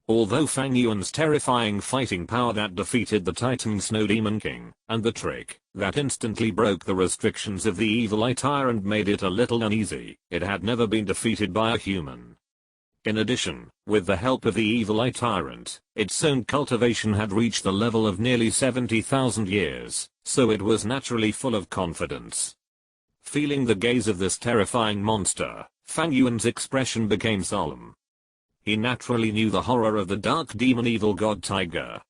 Although Fang Yuan's terrifying fighting power that defeated the Titan Snow Demon King, and the trick that instantly broke the restrictions of the evil eye tyrant made it a little uneasy, it had never been defeated by a human. In addition, with the help of the evil eye tyrant, its own cultivation had reached the level of nearly 70,000 years, so it was naturally full of confidence. Feeling the gaze of this terrifying monster, Fang Yuan's expression became solemn. He naturally knew the horror of the dark demon evil god tiger.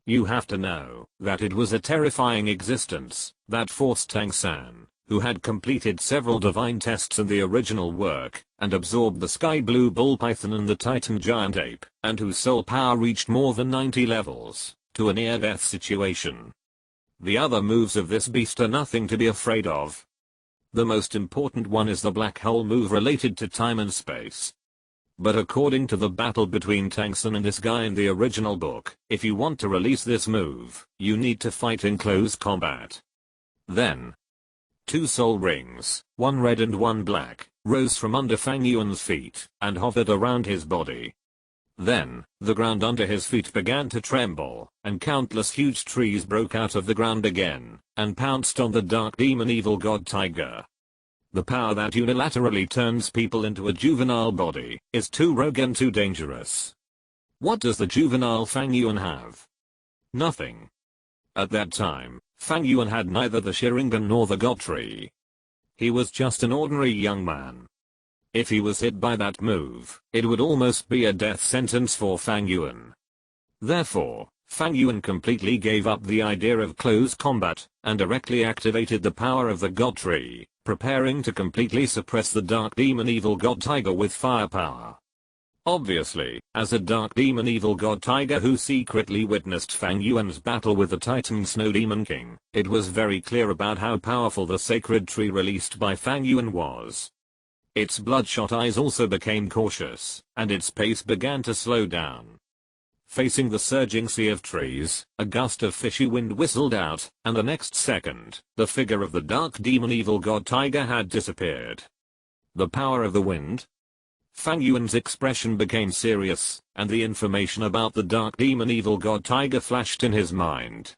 You have to know that it was a terrifying existence that forced Tang San, who had completed several divine tests in the original work, and absorbed the sky blue bull python and the titan giant ape, and whose soul power reached more than 90 levels, to a near-death situation. The other moves of this beast are nothing to be afraid of. The most important one is the black hole move related to time and space. But according to the battle between Tang San and this guy in the original book, if you want to release this move, you need to fight in close combat. Then, 2 soul rings, one red and one black, rose from under Fang Yuan's feet, and hovered around his body. Then, the ground under his feet began to tremble, and countless huge trees broke out of the ground again, and pounced on the dark demon evil god tiger. The power that unilaterally turns people into a juvenile body is too rogue and too dangerous. What does the juvenile Fang Yuan have? Nothing. At that time, Fang Yuan had neither the Sharingan nor the God Tree. He was just an ordinary young man. If he was hit by that move, it would almost be a death sentence for Fang Yuan. Therefore, Fang Yuan completely gave up the idea of close combat, and directly activated the power of the God Tree, preparing to completely suppress the dark demon evil god tiger with firepower. Obviously, as a dark demon evil god tiger who secretly witnessed Fang Yuan's battle with the Titan Snow Demon King, it was very clear about how powerful the sacred tree released by Fang Yuan was. Its bloodshot eyes also became cautious, and its pace began to slow down. Facing the surging sea of trees, a gust of fishy wind whistled out, and the next second, the figure of the dark demon evil god tiger had disappeared. The power of the wind? Fang Yuan's expression became serious, and the information about the dark demon evil god tiger flashed in his mind.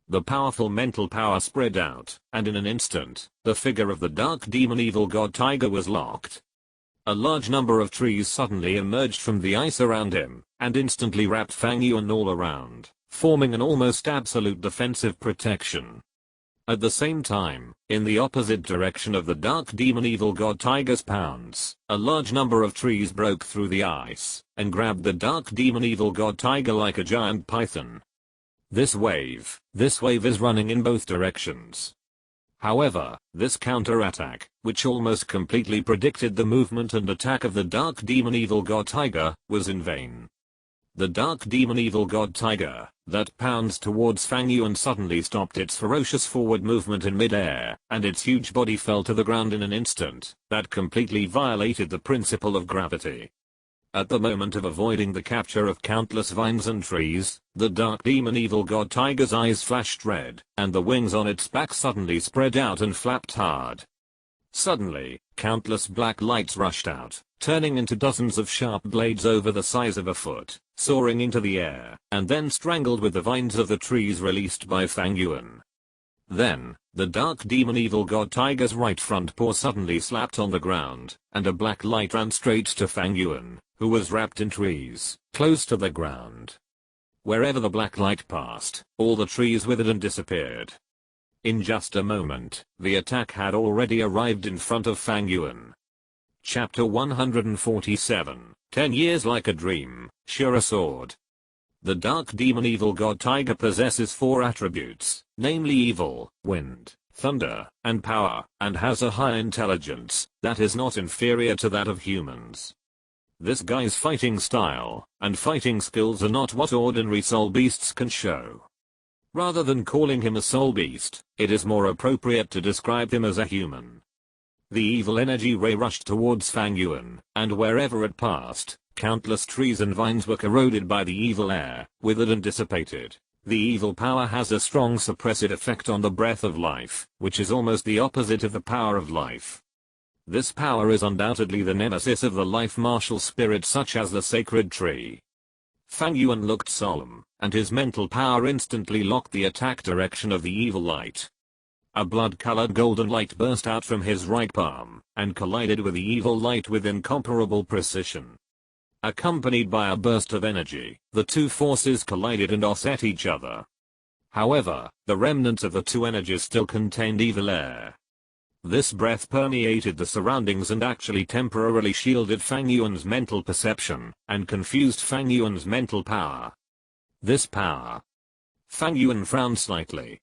The powerful mental power spread out, and in an instant, the figure of the dark demon evil god tiger was locked. A large number of trees suddenly emerged from the ice around him, and instantly wrapped Fang Yuan all around, forming an almost absolute defensive protection. At the same time, in the opposite direction of the dark demon evil god tiger's pounce, a large number of trees broke through the ice, and grabbed the dark demon evil god tiger like a giant python. This wave is running in both directions. However, this counterattack, which almost completely predicted the movement and attack of the dark demon evil god tiger, was in vain. The dark demon evil god tiger, that pounced towards Fang Yuan suddenly stopped its ferocious forward movement in mid-air, and its huge body fell to the ground in an instant, that completely violated the principle of gravity. At the moment of avoiding the capture of countless vines and trees, the dark demon evil god tiger's eyes flashed red, and the wings on its back suddenly spread out and flapped hard. Suddenly, countless black lights rushed out, turning into dozens of sharp blades over the size of a foot, soaring into the air, and then strangled with the vines of the trees released by Fang Yuan. Then, the dark demon evil god tiger's right front paw suddenly slapped on the ground, and a black light ran straight to Fang Yuan, who was wrapped in trees, close to the ground. Wherever the black light passed, all the trees withered and disappeared. In just a moment, the attack had already arrived in front of Fang Yuan. Chapter 147, 10 Years Like a Dream, Shura Sword. The dark demon evil god tiger possesses 4 attributes, namely evil, wind, thunder, and power, and has a high intelligence that is not inferior to that of humans. This guy's fighting style and fighting skills are not what ordinary soul beasts can show. Rather than calling him a soul beast, it is more appropriate to describe him as a human. The evil energy ray rushed towards Fang Yuan, and wherever it passed, countless trees and vines were corroded by the evil air, withered and dissipated. The evil power has a strong suppressive effect on the breath of life, which is almost the opposite of the power of life. This power is undoubtedly the nemesis of the life martial spirit such as the sacred tree. Fang Yuan looked solemn, and his mental power instantly locked the attack direction of the evil light. A blood-colored golden light burst out from his right palm, and collided with the evil light with incomparable precision. Accompanied by a burst of energy, the two forces collided and offset each other. However, the remnants of the two energies still contained evil air. This breath permeated the surroundings and actually temporarily shielded Fang Yuan's mental perception, and confused Fang Yuan's mental power. This power. Fang Yuan frowned slightly.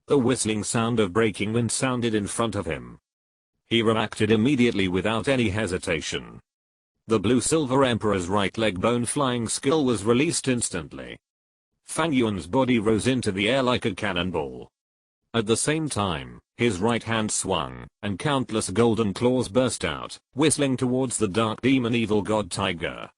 The whistling sound of breaking wind sounded in front of him. He reacted immediately without any hesitation. The Blue-Silver Emperor's right leg bone flying skill was released instantly. Fang Yuan's body rose into the air like a cannonball. At the same time, his right hand swung, and countless golden claws burst out, whistling towards the dark demon evil god tiger.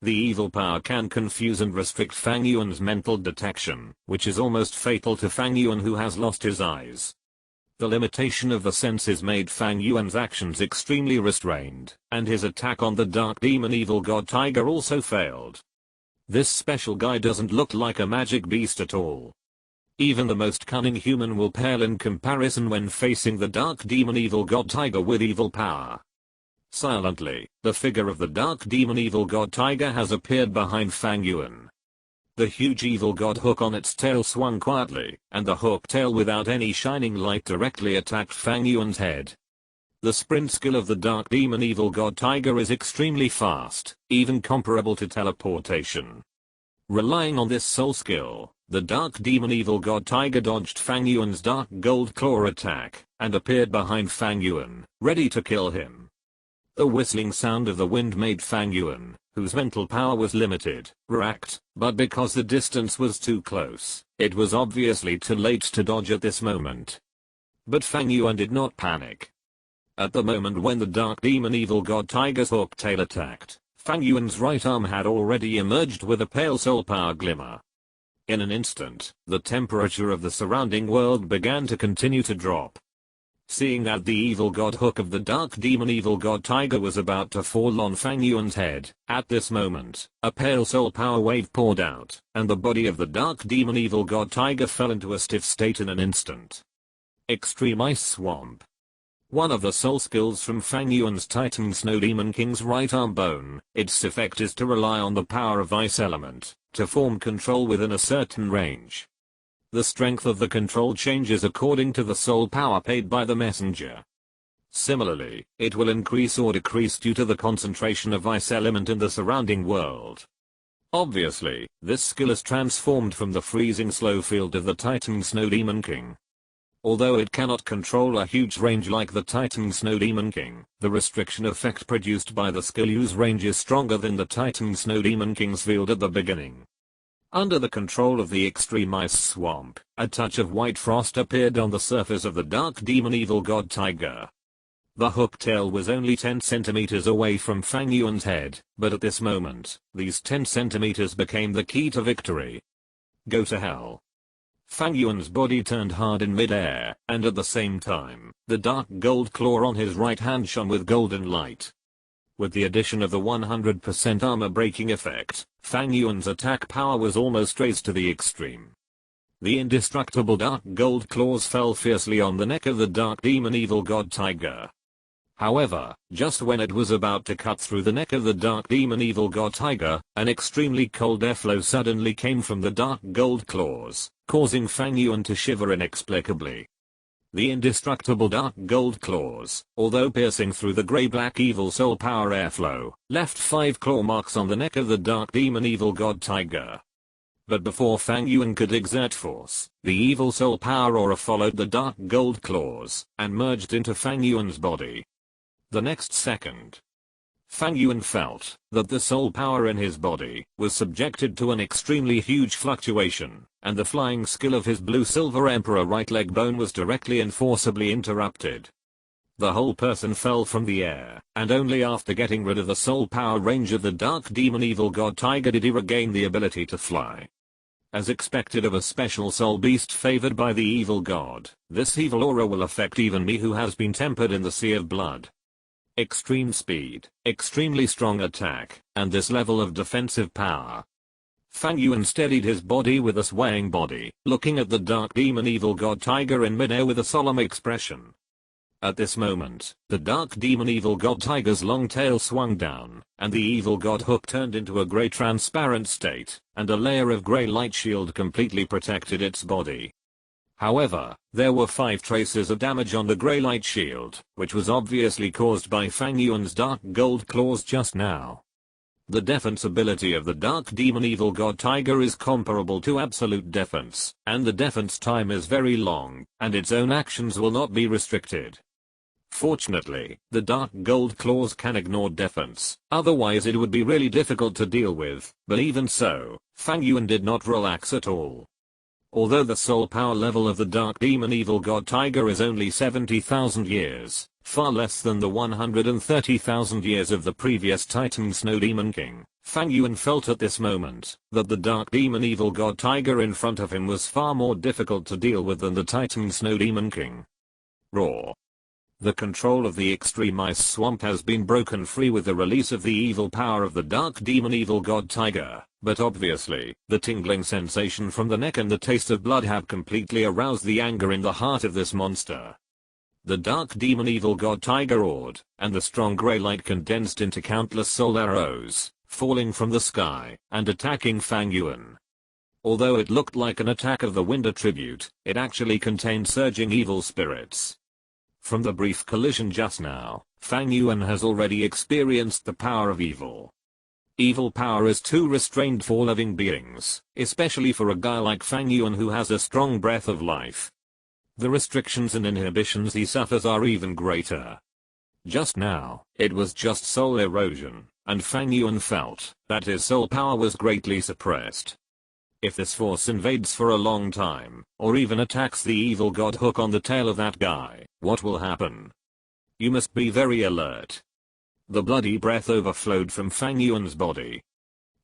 The evil power can confuse and restrict Fang Yuan's mental detection, which is almost fatal to Fang Yuan who has lost his eyes. The limitation of the senses made Fang Yuan's actions extremely restrained, and his attack on the dark demon evil god tiger also failed. This special guy doesn't look like a magic beast at all. Even the most cunning human will pale in comparison when facing the dark demon evil god tiger with evil power. Silently, the figure of the dark demon evil god tiger has appeared behind Fang Yuan. The huge evil god hook on its tail swung quietly, and the hook tail without any shining light directly attacked Fang Yuan's head. The sprint skill of the dark demon evil god tiger is extremely fast, even comparable to teleportation. Relying on this soul skill, the dark demon evil god tiger dodged Fang Yuan's dark gold claw attack, and appeared behind Fang Yuan, ready to kill him. The whistling sound of the wind made Fang Yuan, whose mental power was limited, react, but because the distance was too close, it was obviously too late to dodge at this moment. But Fang Yuan did not panic. At the moment when the dark demon evil god tiger's hook tail attacked, Fang Yuan's right arm had already emerged with a pale soul power glimmer. In an instant, the temperature of the surrounding world began to continue to drop. Seeing that the evil god hook of the dark demon evil god tiger was about to fall on Fang Yuan's head, at this moment, a pale soul power wave poured out, and the body of the dark demon evil god tiger fell into a stiff state in an instant. Extreme Ice Swamp. One of the soul skills from Fang Yuan's Titan Snow Demon King's right arm bone, its effect is to rely on the power of ice element, to form control within a certain range. The strength of the control changes according to the soul power paid by the messenger. Similarly, it will increase or decrease due to the concentration of ice element in the surrounding world. Obviously, this skill is transformed from the freezing slow field of the Titan Snow Demon King. Although it cannot control a huge range like the Titan Snow Demon King, the restriction effect produced by the skill use range is stronger than the Titan Snow Demon King's field at the beginning. Under the control of the extreme ice swamp, a touch of white frost appeared on the surface of the dark demon evil god tiger. The hook tail was only 10 centimeters away from Fang Yuan's head, but at this moment, these 10 centimeters became the key to victory. Go to hell. Fang Yuan's body turned hard in mid-air, and at the same time, the dark gold claw on his right hand shone with golden light. With the addition of the 100% armor breaking effect, Fang Yuan's attack power was almost raised to the extreme. The indestructible dark gold claws fell fiercely on the neck of the dark demon evil god tiger. However, just when it was about to cut through the neck of the dark demon evil god tiger, an extremely cold airflow suddenly came from the dark gold claws, causing Fang Yuan to shiver inexplicably. The indestructible dark gold claws, although piercing through the grey-black evil soul power airflow, left 5 claw marks on the neck of the dark demon evil god tiger. But before Fang Yuan could exert force, the evil soul power aura followed the dark gold claws, and merged into Fang Yuan's body. The next second, Fang Yuan felt that the soul power in his body was subjected to an extremely huge fluctuation, and the flying skill of his blue-silver emperor right leg bone was directly and forcibly interrupted. The whole person fell from the air, and only after getting rid of the soul power range of the dark demon evil god tiger did he regain the ability to fly. As expected of a special soul beast favored by the evil god, this evil aura will affect even me who has been tempered in the sea of blood. Extreme speed, extremely strong attack, and this level of defensive power. Fang Yuan steadied his body with a swaying body, looking at the dark demon evil god tiger in midair with a solemn expression. At this moment, the dark demon evil god tiger's long tail swung down, and the evil god hook turned into a grey transparent state, and a layer of grey light shield completely protected its body. However, there were 5 traces of damage on the grey light shield, which was obviously caused by Fang Yuan's dark gold claws just now. The defense ability of the dark demon evil god tiger is comparable to absolute defense, and the defense time is very long, and its own actions will not be restricted. Fortunately, the dark gold claws can ignore defense, otherwise it would be really difficult to deal with, but even so, Fang Yuan did not relax at all. Although the soul power level of the dark demon evil god tiger is only 70,000 years, far less than the 130,000 years of the previous Titan Snow Demon King, Fang Yuan felt at this moment that the dark demon evil god tiger in front of him was far more difficult to deal with than the Titan Snow Demon King. Roar. The control of the extreme ice swamp has been broken free with the release of the evil power of the dark demon evil god tiger, but obviously, the tingling sensation from the neck and the taste of blood have completely aroused the anger in the heart of this monster. The dark demon evil god tiger roared, and the strong grey light condensed into countless soul arrows, falling from the sky, and attacking Fang Yuan. Although it looked like an attack of the wind attribute, it actually contained surging evil spirits. From the brief collision just now, Fang Yuan has already experienced the power of evil. Evil power is too restrained for living beings, especially for a guy like Fang Yuan who has a strong breath of life. The restrictions and inhibitions he suffers are even greater. Just now, it was just soul erosion, and Fang Yuan felt that his soul power was greatly suppressed. If this force invades for a long time, or even attacks the evil god hook on the tail of that guy, what will happen? You must be very alert. The bloody breath overflowed from Fang Yuan's body.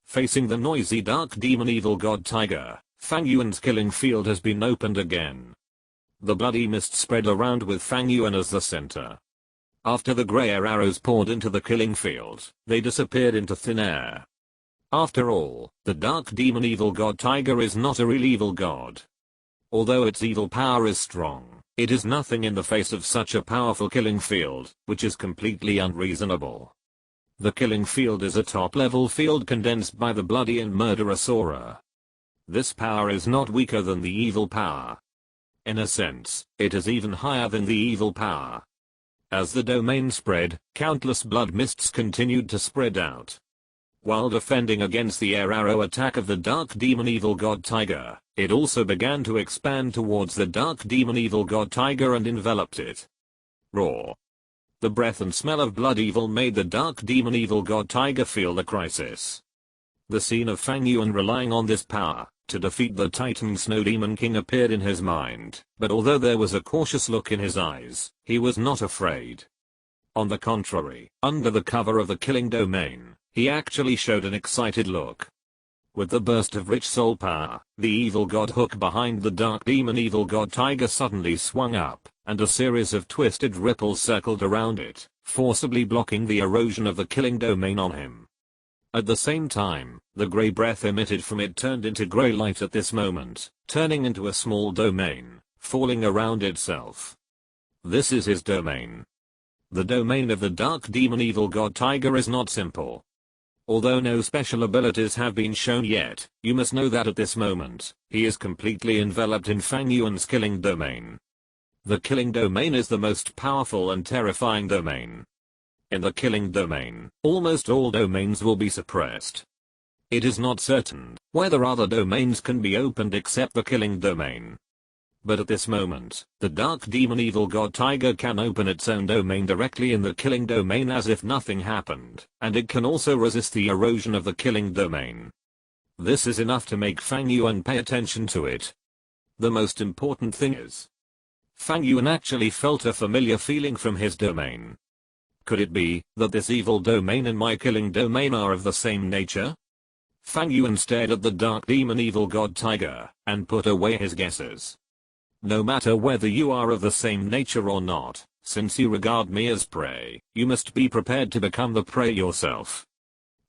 Facing the noisy dark demon evil god tiger, Fang Yuan's killing field has been opened again. The bloody mist spread around with Fang Yuan as the center. After the grey air arrows poured into the killing field, they disappeared into thin air. After all, the dark demon evil god tiger is not a real evil god. Although its evil power is strong, it is nothing in the face of such a powerful killing field, which is completely unreasonable. The killing field is a top-level field condensed by the bloody and murderous aura. This power is not weaker than the evil power. In a sense, it is even higher than the evil power. As the domain spread, countless blood mists continued to spread out. While defending against the air arrow attack of the dark demon evil god tiger, it also began to expand towards the dark demon evil god tiger and enveloped it. Roar. The breath and smell of blood evil made the dark demon evil god tiger feel the crisis. The scene of Fang Yuan relying on this power to defeat the Titan Snow Demon King appeared in his mind, but although there was a cautious look in his eyes, he was not afraid. On the contrary, under the cover of the killing domain, he actually showed an excited look. With the burst of rich soul power, the evil god hook behind the dark demon evil god tiger suddenly swung up, and a series of twisted ripples circled around it, forcibly blocking the erosion of the killing domain on him. At the same time, the grey breath emitted from it turned into grey light at this moment, turning into a small domain, falling around itself. This is his domain. The domain of the dark demon evil god tiger is not simple. Although no special abilities have been shown yet, you must know that at this moment, he is completely enveloped in Fang Yuan's killing domain. The killing domain is the most powerful and terrifying domain. In the killing domain, almost all domains will be suppressed. It is not certain whether other domains can be opened except the killing domain. But at this moment, the dark demon evil god tiger can open its own domain directly in the killing domain as if nothing happened, and it can also resist the erosion of the killing domain. This is enough to make Fang Yuan pay attention to it. The most important thing is, Fang Yuan actually felt a familiar feeling from his domain. Could it be that this evil domain and my killing domain are of the same nature? Fang Yuan stared at the dark demon evil god tiger, and put away his guesses. No matter whether you are of the same nature or not, since you regard me as prey, you must be prepared to become the prey yourself.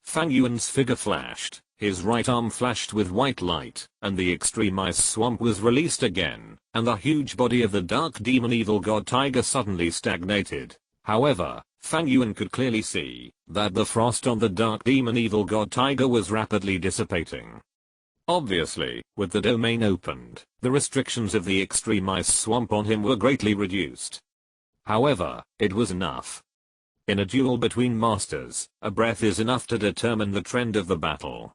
Fang Yuan's figure flashed, his right arm flashed with white light, and the extreme ice swamp was released again, and the huge body of the dark demon evil god tiger suddenly stagnated. However, Fang Yuan could clearly see that the frost on the dark demon evil god tiger was rapidly dissipating. Obviously, with the domain opened, the restrictions of the extreme ice swamp on him were greatly reduced. However, it was enough. In a duel between masters, a breath is enough to determine the trend of the battle.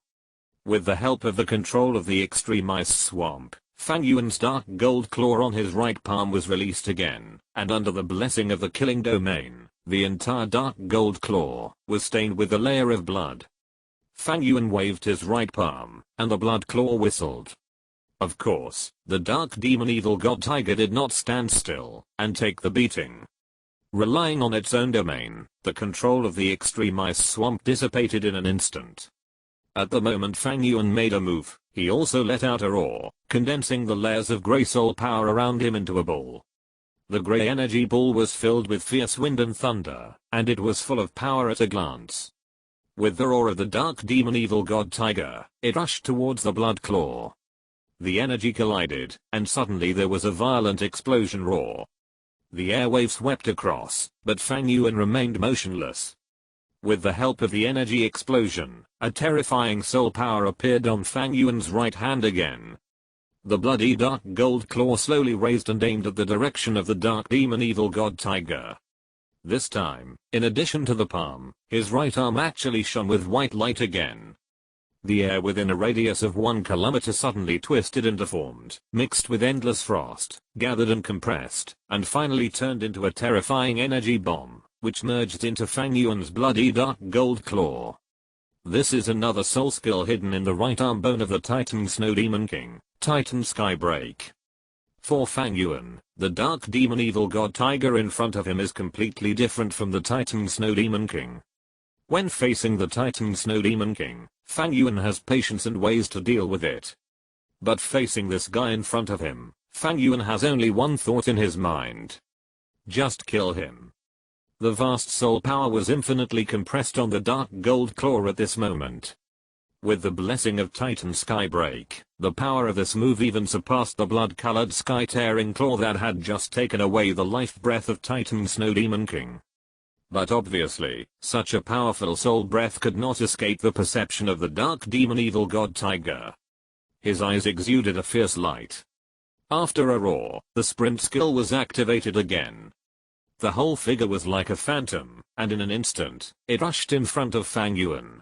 With the help of the control of the extreme ice swamp, Fang Yuan's dark gold claw on his right palm was released again, and under the blessing of the killing domain, the entire dark gold claw was stained with a layer of blood. Fang Yuan waved his right palm, and the blood claw whistled. Of course, the dark demon evil god tiger did not stand still and take the beating. Relying on its own domain, the control of the extreme ice swamp dissipated in an instant. At the moment Fang Yuan made a move, he also let out a roar, condensing the layers of grey soul power around him into a ball. The grey energy ball was filled with fierce wind and thunder, and it was full of power at a glance. With the roar of the dark demon evil god tiger, it rushed towards the blood claw. The energy collided, and suddenly there was a violent explosion roar. The airwave swept across, but Fang Yuan remained motionless. With the help of the energy explosion, a terrifying soul power appeared on Fang Yuan's right hand again. The bloody dark gold claw slowly raised and aimed at the direction of the dark demon evil god tiger. This time, in addition to the palm, his right arm actually shone with white light again. The air within a radius of 1 kilometer suddenly twisted and deformed, mixed with endless frost, gathered and compressed, and finally turned into a terrifying energy bomb, which merged into Fang Yuan's bloody dark gold claw. This is another soul skill hidden in the right arm bone of the Titan Snow Demon King, Titan Skybreak. For Fang Yuan, the dark demon evil god tiger in front of him is completely different from the Titan Snow Demon King. When facing the Titan Snow Demon King, Fang Yuan has patience and ways to deal with it. But facing this guy in front of him, Fang Yuan has only one thought in his mind. Just kill him. The vast soul power was infinitely compressed on the dark gold claw at this moment. With the blessing of Titan Skybreak, the power of this move even surpassed the blood-colored sky-tearing claw that had just taken away the life breath of Titan Snow Demon King. But obviously, such a powerful soul breath could not escape the perception of the dark demon evil god tiger. His eyes exuded a fierce light. After a roar, the sprint skill was activated again. The whole figure was like a phantom, and in an instant, it rushed in front of Fang Yuan.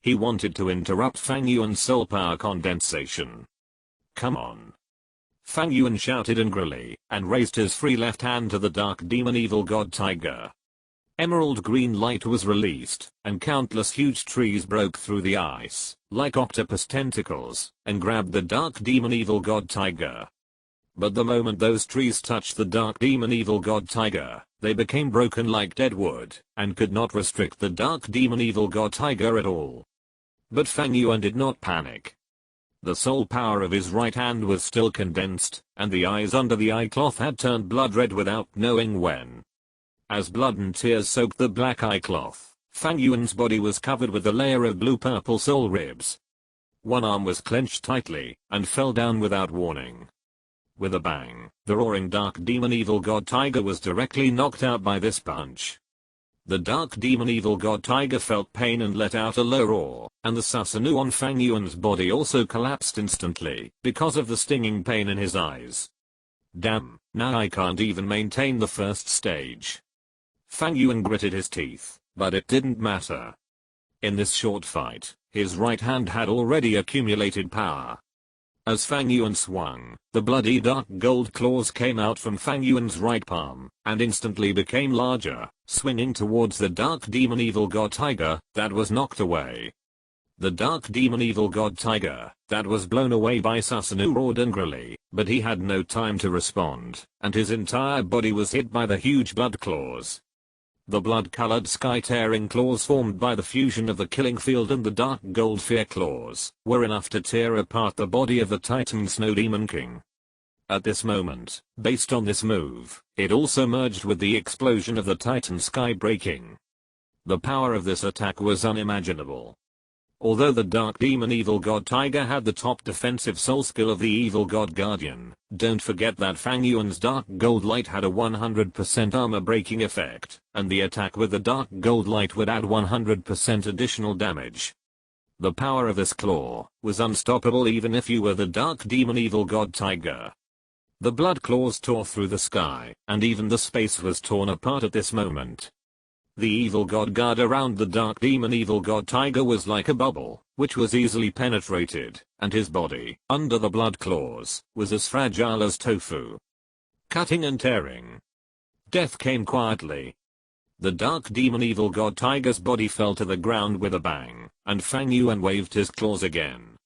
He wanted to interrupt Fang Yuan's soul power condensation. Come on. Fang Yuan shouted angrily, and raised his free left hand to the dark demon evil god tiger. Emerald green light was released, and countless huge trees broke through the ice, like octopus tentacles, and grabbed the dark demon evil god tiger. But the moment those trees touched the dark demon evil god tiger, they became broken like dead wood, and could not restrict the dark demon evil god tiger at all. But Fang Yuan did not panic. The soul power of his right hand was still condensed, and the eyes under the eye cloth had turned blood red without knowing when. As blood and tears soaked the black eye cloth, Fang Yuan's body was covered with a layer of blue-purple soul ribs. One arm was clenched tightly, and fell down without warning. With a bang, the roaring dark demon evil god tiger was directly knocked out by this punch. The dark demon evil god tiger felt pain and let out a low roar, and the Susanoo on Fang Yuan's body also collapsed instantly, because of the stinging pain in his eyes. Damn, now I can't even maintain the first stage. Fang Yuan gritted his teeth, but it didn't matter. In this short fight, his right hand had already accumulated power. As Fang Yuan swung, the bloody dark gold claws came out from Fang Yuan's right palm, and instantly became larger, swinging towards the dark demon evil god tiger, that was knocked away. The dark demon evil god tiger, that was blown away by Susanoo roared angrily, but he had no time to respond, and his entire body was hit by the huge blood claws. The blood-colored sky-tearing claws formed by the fusion of the killing field and the dark gold fear claws were enough to tear apart the body of the Titan Snow Demon King. At this moment, based on this move, it also merged with the explosion of the Titan sky breaking. The power of this attack was unimaginable. Although the dark demon evil god tiger had the top defensive soul skill of the evil god guardian, don't forget that Fang Yuan's dark gold light had a 100% armor breaking effect, and the attack with the dark gold light would add 100% additional damage. The power of this claw was unstoppable even if you were the dark demon evil god tiger. The blood claws tore through the sky, and even the space was torn apart at this moment. The evil god guard around the dark demon evil god tiger was like a bubble, which was easily penetrated, and his body, under the blood claws, was as fragile as tofu. Cutting and tearing. Death came quietly. The dark demon evil god tiger's body fell to the ground with a bang, and Fang Yuan waved his claws again.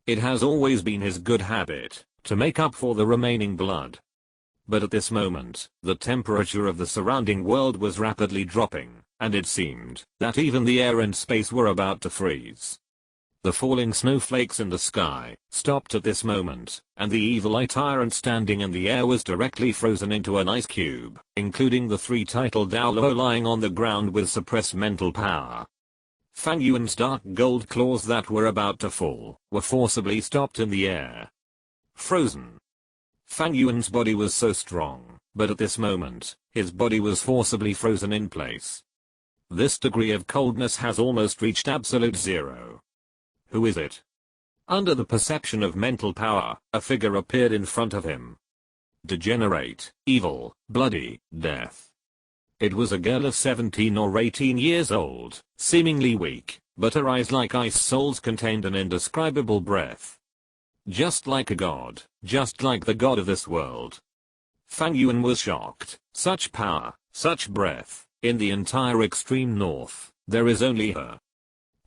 It has always been his good habit to make up for the remaining blood. But at this moment, the temperature of the surrounding world was rapidly dropping, and it seemed that even the air and space were about to freeze. The falling snowflakes in the sky stopped at this moment, and the evil eye tyrant standing in the air was directly frozen into an ice cube, including the 3 titled Douluo lying on the ground with suppressed mental power. Fang Yuan's dark gold claws that were about to fall were forcibly stopped in the air. Frozen. Fang Yuan's body was so strong, but at this moment, his body was forcibly frozen in place. This degree of coldness has almost reached absolute zero. Who is it? Under the perception of mental power, a figure appeared in front of him. Degenerate, evil, bloody, death. It was a girl of 17 or 18 years old, seemingly weak, but her eyes like ice souls contained an indescribable breath. Just like a god, just like the god of this world. Fang Yuan was shocked. Such power, such breath, in the entire extreme north, there is only her.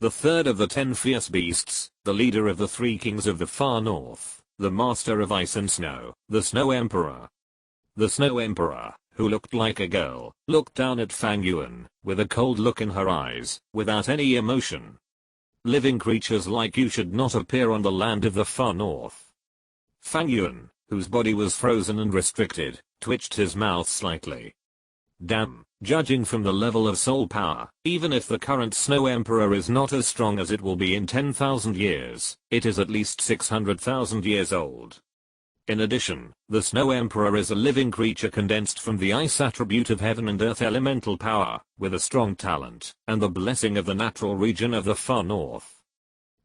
The third of the 10 fierce beasts, the leader of the 3 kings of the far north, the master of ice and snow, the Snow Emperor. The Snow Emperor, who looked like a girl, looked down at Fang Yuan, with a cold look in her eyes, without any emotion. Living creatures like you should not appear on the land of the far north. Fang Yuan, whose body was frozen and restricted, twitched his mouth slightly. Damn, judging from the level of soul power, even if the current Snow Emperor is not as strong as it will be in 10,000 years, it is at least 600,000 years old. In addition, the Snow Emperor is a living creature condensed from the ice attribute of heaven and earth elemental power, with a strong talent, and the blessing of the natural region of the far north.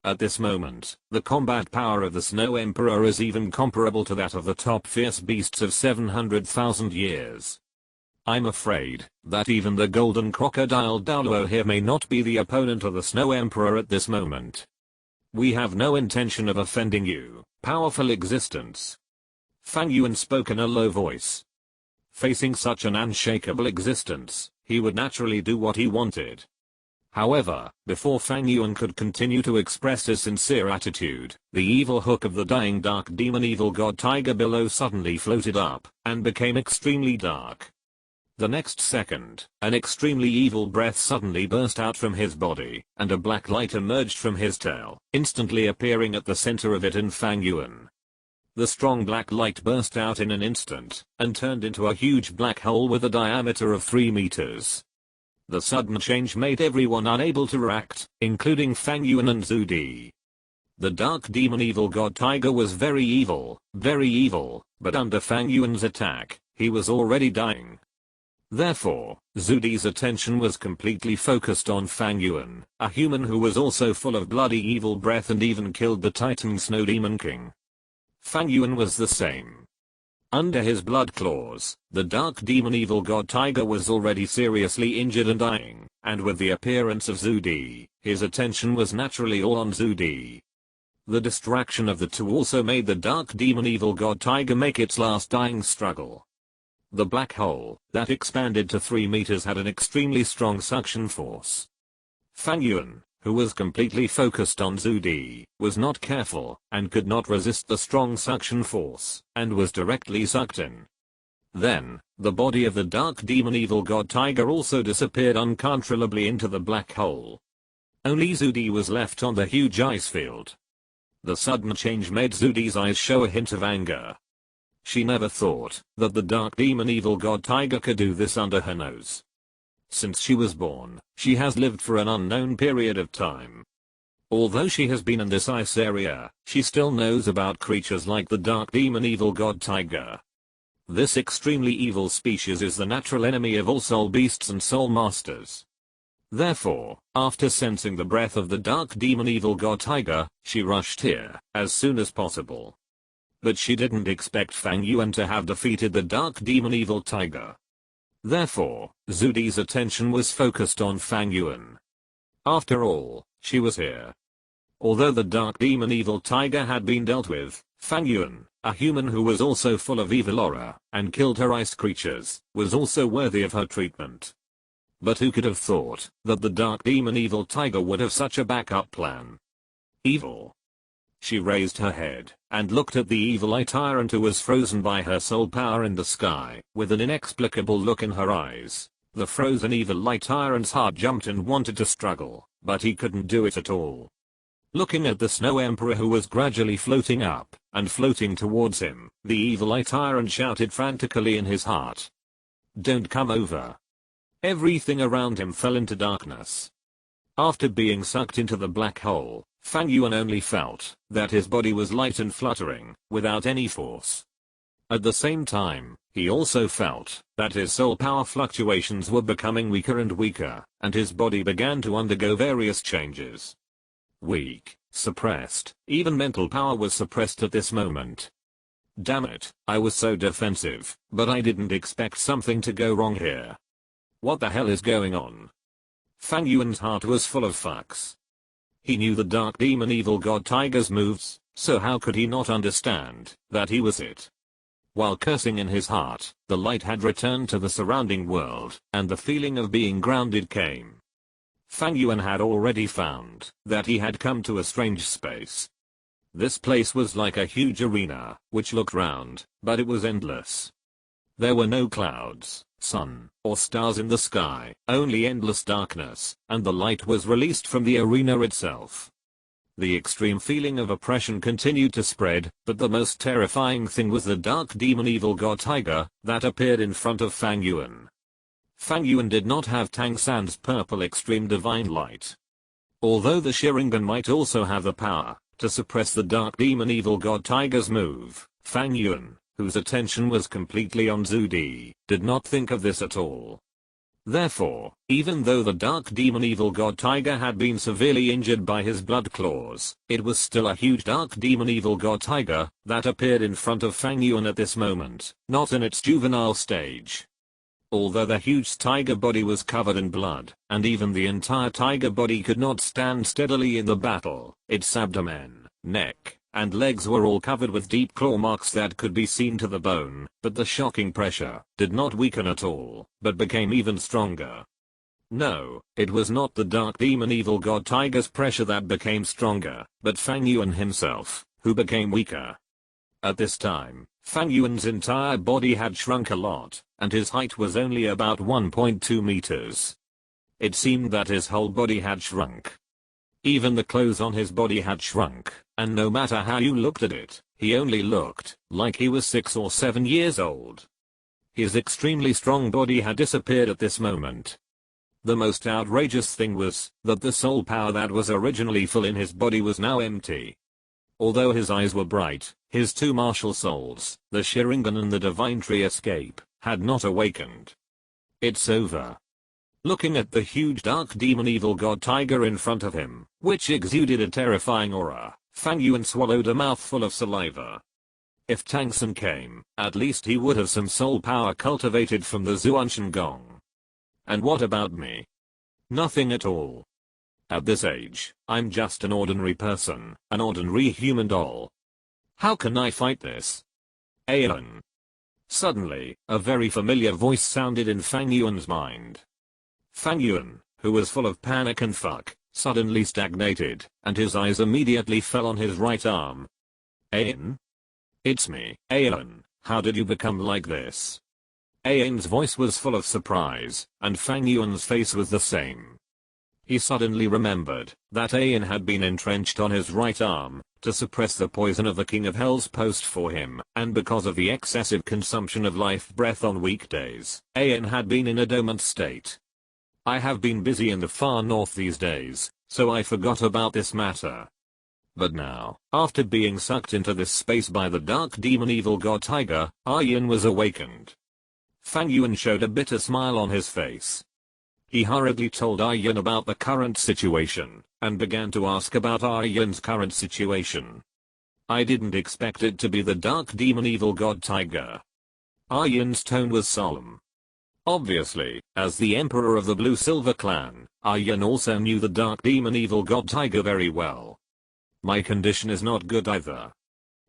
At this moment, the combat power of the Snow Emperor is even comparable to that of the top fierce beasts of 700,000 years. I'm afraid that even the golden crocodile Douluo here may not be the opponent of the Snow Emperor at this moment. We have no intention of offending you, powerful existence. Fang Yuan spoke in a low voice. Facing such an unshakable existence, he would naturally do what he wanted. However, before Fang Yuan could continue to express his sincere attitude, the evil hook of the dying dark demon evil god tiger below suddenly floated up, and became extremely dark. The next second, an extremely evil breath suddenly burst out from his body, and a black light emerged from his tail, instantly appearing at the center of it in Fang Yuan. The strong black light burst out in an instant, and turned into a huge black hole with a diameter of 3 meters. The sudden change made everyone unable to react, including Fang Yuan and Zhu Di. The dark demon evil god tiger was very evil, but under Fang Yuan's attack, he was already dying. Therefore, Zhu Di's attention was completely focused on Fang Yuan, a human who was also full of bloody evil breath and even killed the Titan Snow Demon King. Fang Yuan was the same. Under his blood claws, the dark demon evil god tiger was already seriously injured and dying, and with the appearance of Zhu Di, his attention was naturally all on Zhu Di. The distraction of the two also made the dark demon evil god tiger make its last dying struggle. The black hole, that expanded to 3 meters, had an extremely strong suction force. Fang Yuan, who was completely focused on Zhu Di, was not careful, and could not resist the strong suction force, and was directly sucked in. Then, the body of the dark demon evil god tiger also disappeared uncontrollably into the black hole. Only Zhu Di was left on the huge ice field. The sudden change made Zhu Di's eyes show a hint of anger. She never thought that the dark demon evil god tiger could do this under her nose. Since she was born, she has lived for an unknown period of time. Although she has been in this ice area, she still knows about creatures like the dark demon evil god tiger. This extremely evil species is the natural enemy of all soul beasts and soul masters. Therefore, after sensing the breath of the dark demon evil god tiger, she rushed here as soon as possible. But she didn't expect Fang Yuan to have defeated the dark demon evil tiger. Therefore, Zhu Di's attention was focused on Fang Yuan. After all, she was here. Although the dark demon evil tiger had been dealt with, Fang Yuan, a human who was also full of evil aura and killed her ice creatures, was also worthy of her treatment. But who could have thought that the dark demon evil tiger would have such a backup plan? Evil. She raised her head and looked at the evil eye tyrant who was frozen by her soul power in the sky, with an inexplicable look in her eyes. The frozen evil eye tyrant's heart jumped and wanted to struggle, but he couldn't do it at all. Looking at the snow emperor who was gradually floating up and floating towards him, the evil eye tyrant shouted frantically in his heart. "Don't come over." Everything around him fell into darkness. After being sucked into the black hole, Fang Yuan only felt that his body was light and fluttering, without any force. At the same time, he also felt that his soul power fluctuations were becoming weaker and weaker, and his body began to undergo various changes. Weak, suppressed, even mental power was suppressed at this moment. Damn it, I was so defensive, but I didn't expect something to go wrong here. What the hell is going on? Fang Yuan's heart was full of fucks. He knew the dark demon evil god tiger's moves, so how could he not understand that he was it? While cursing in his heart, the light had returned to the surrounding world, and the feeling of being grounded came. Fang Yuan had already found that he had come to a strange space. This place was like a huge arena, which looked round, but it was endless. There were no clouds, sun, or stars in the sky, only endless darkness, and the light was released from the arena itself. The extreme feeling of oppression continued to spread, but the most terrifying thing was the dark demon evil god tiger that appeared in front of Fang Yuan. Fang Yuan did not have Tang San's purple extreme divine light. Although the Sharingan might also have the power to suppress the dark demon evil god tiger's move, Fang Yuan, whose attention was completely on Zhu Di, did not think of this at all. Therefore, even though the dark demon evil god tiger had been severely injured by his blood claws, it was still a huge dark demon evil god tiger that appeared in front of Fang Yuan at this moment, not in its juvenile stage. Although the huge tiger body was covered in blood, and even the entire tiger body could not stand steadily in the battle, its abdomen, neck, and legs were all covered with deep claw marks that could be seen to the bone, but the shocking pressure did not weaken at all, but became even stronger. No, it was not the dark demon evil god tiger's pressure that became stronger, but Fang Yuan himself, who became weaker. At this time, Fang Yuan's entire body had shrunk a lot, and his height was only about 1.2 meters. It seemed that his whole body had shrunk. Even the clothes on his body had shrunk, and no matter how you looked at it, he only looked like he was 6 or 7 years old. His extremely strong body had disappeared at this moment. The most outrageous thing was that the soul power that was originally full in his body was now empty. Although his eyes were bright, his two martial souls, the Sharingan and the Divine Tree Escape, had not awakened. It's over. Looking at the huge dark demon evil god tiger in front of him, which exuded a terrifying aura, Fang Yuan swallowed a mouthful of saliva. If Tang San came, at least he would have some soul power cultivated from the Zhuanshan Gong. And what about me? Nothing at all. At this age, I'm just an ordinary person, an ordinary human doll. How can I fight this? Aeon. Suddenly, a very familiar voice sounded in Fang Yuan's mind. Fang Yuan, who was full of panic and fuck, suddenly stagnated, and his eyes immediately fell on his right arm. Aeon? It's me, Aeon. How did you become like this? Aeon's voice was full of surprise, and Fang Yuan's face was the same. He suddenly remembered that Aeon had been entrenched on his right arm to suppress the poison of the King of Hell's post for him, and because of the excessive consumption of life breath on weekdays, Aeon had been in a dormant state. I have been busy in the far north these days, so I forgot about this matter. But now, after being sucked into this space by the dark demon evil god tiger, Yuan was awakened. Fang Yuan showed a bitter smile on his face. He hurriedly told Yuan about the current situation, and began to ask about Yuan's current situation. I didn't expect it to be the dark demon evil god tiger. Yuan's tone was solemn. Obviously, as the emperor of the Blue Silver clan, Yuan also knew the dark demon evil god tiger very well. My condition is not good either.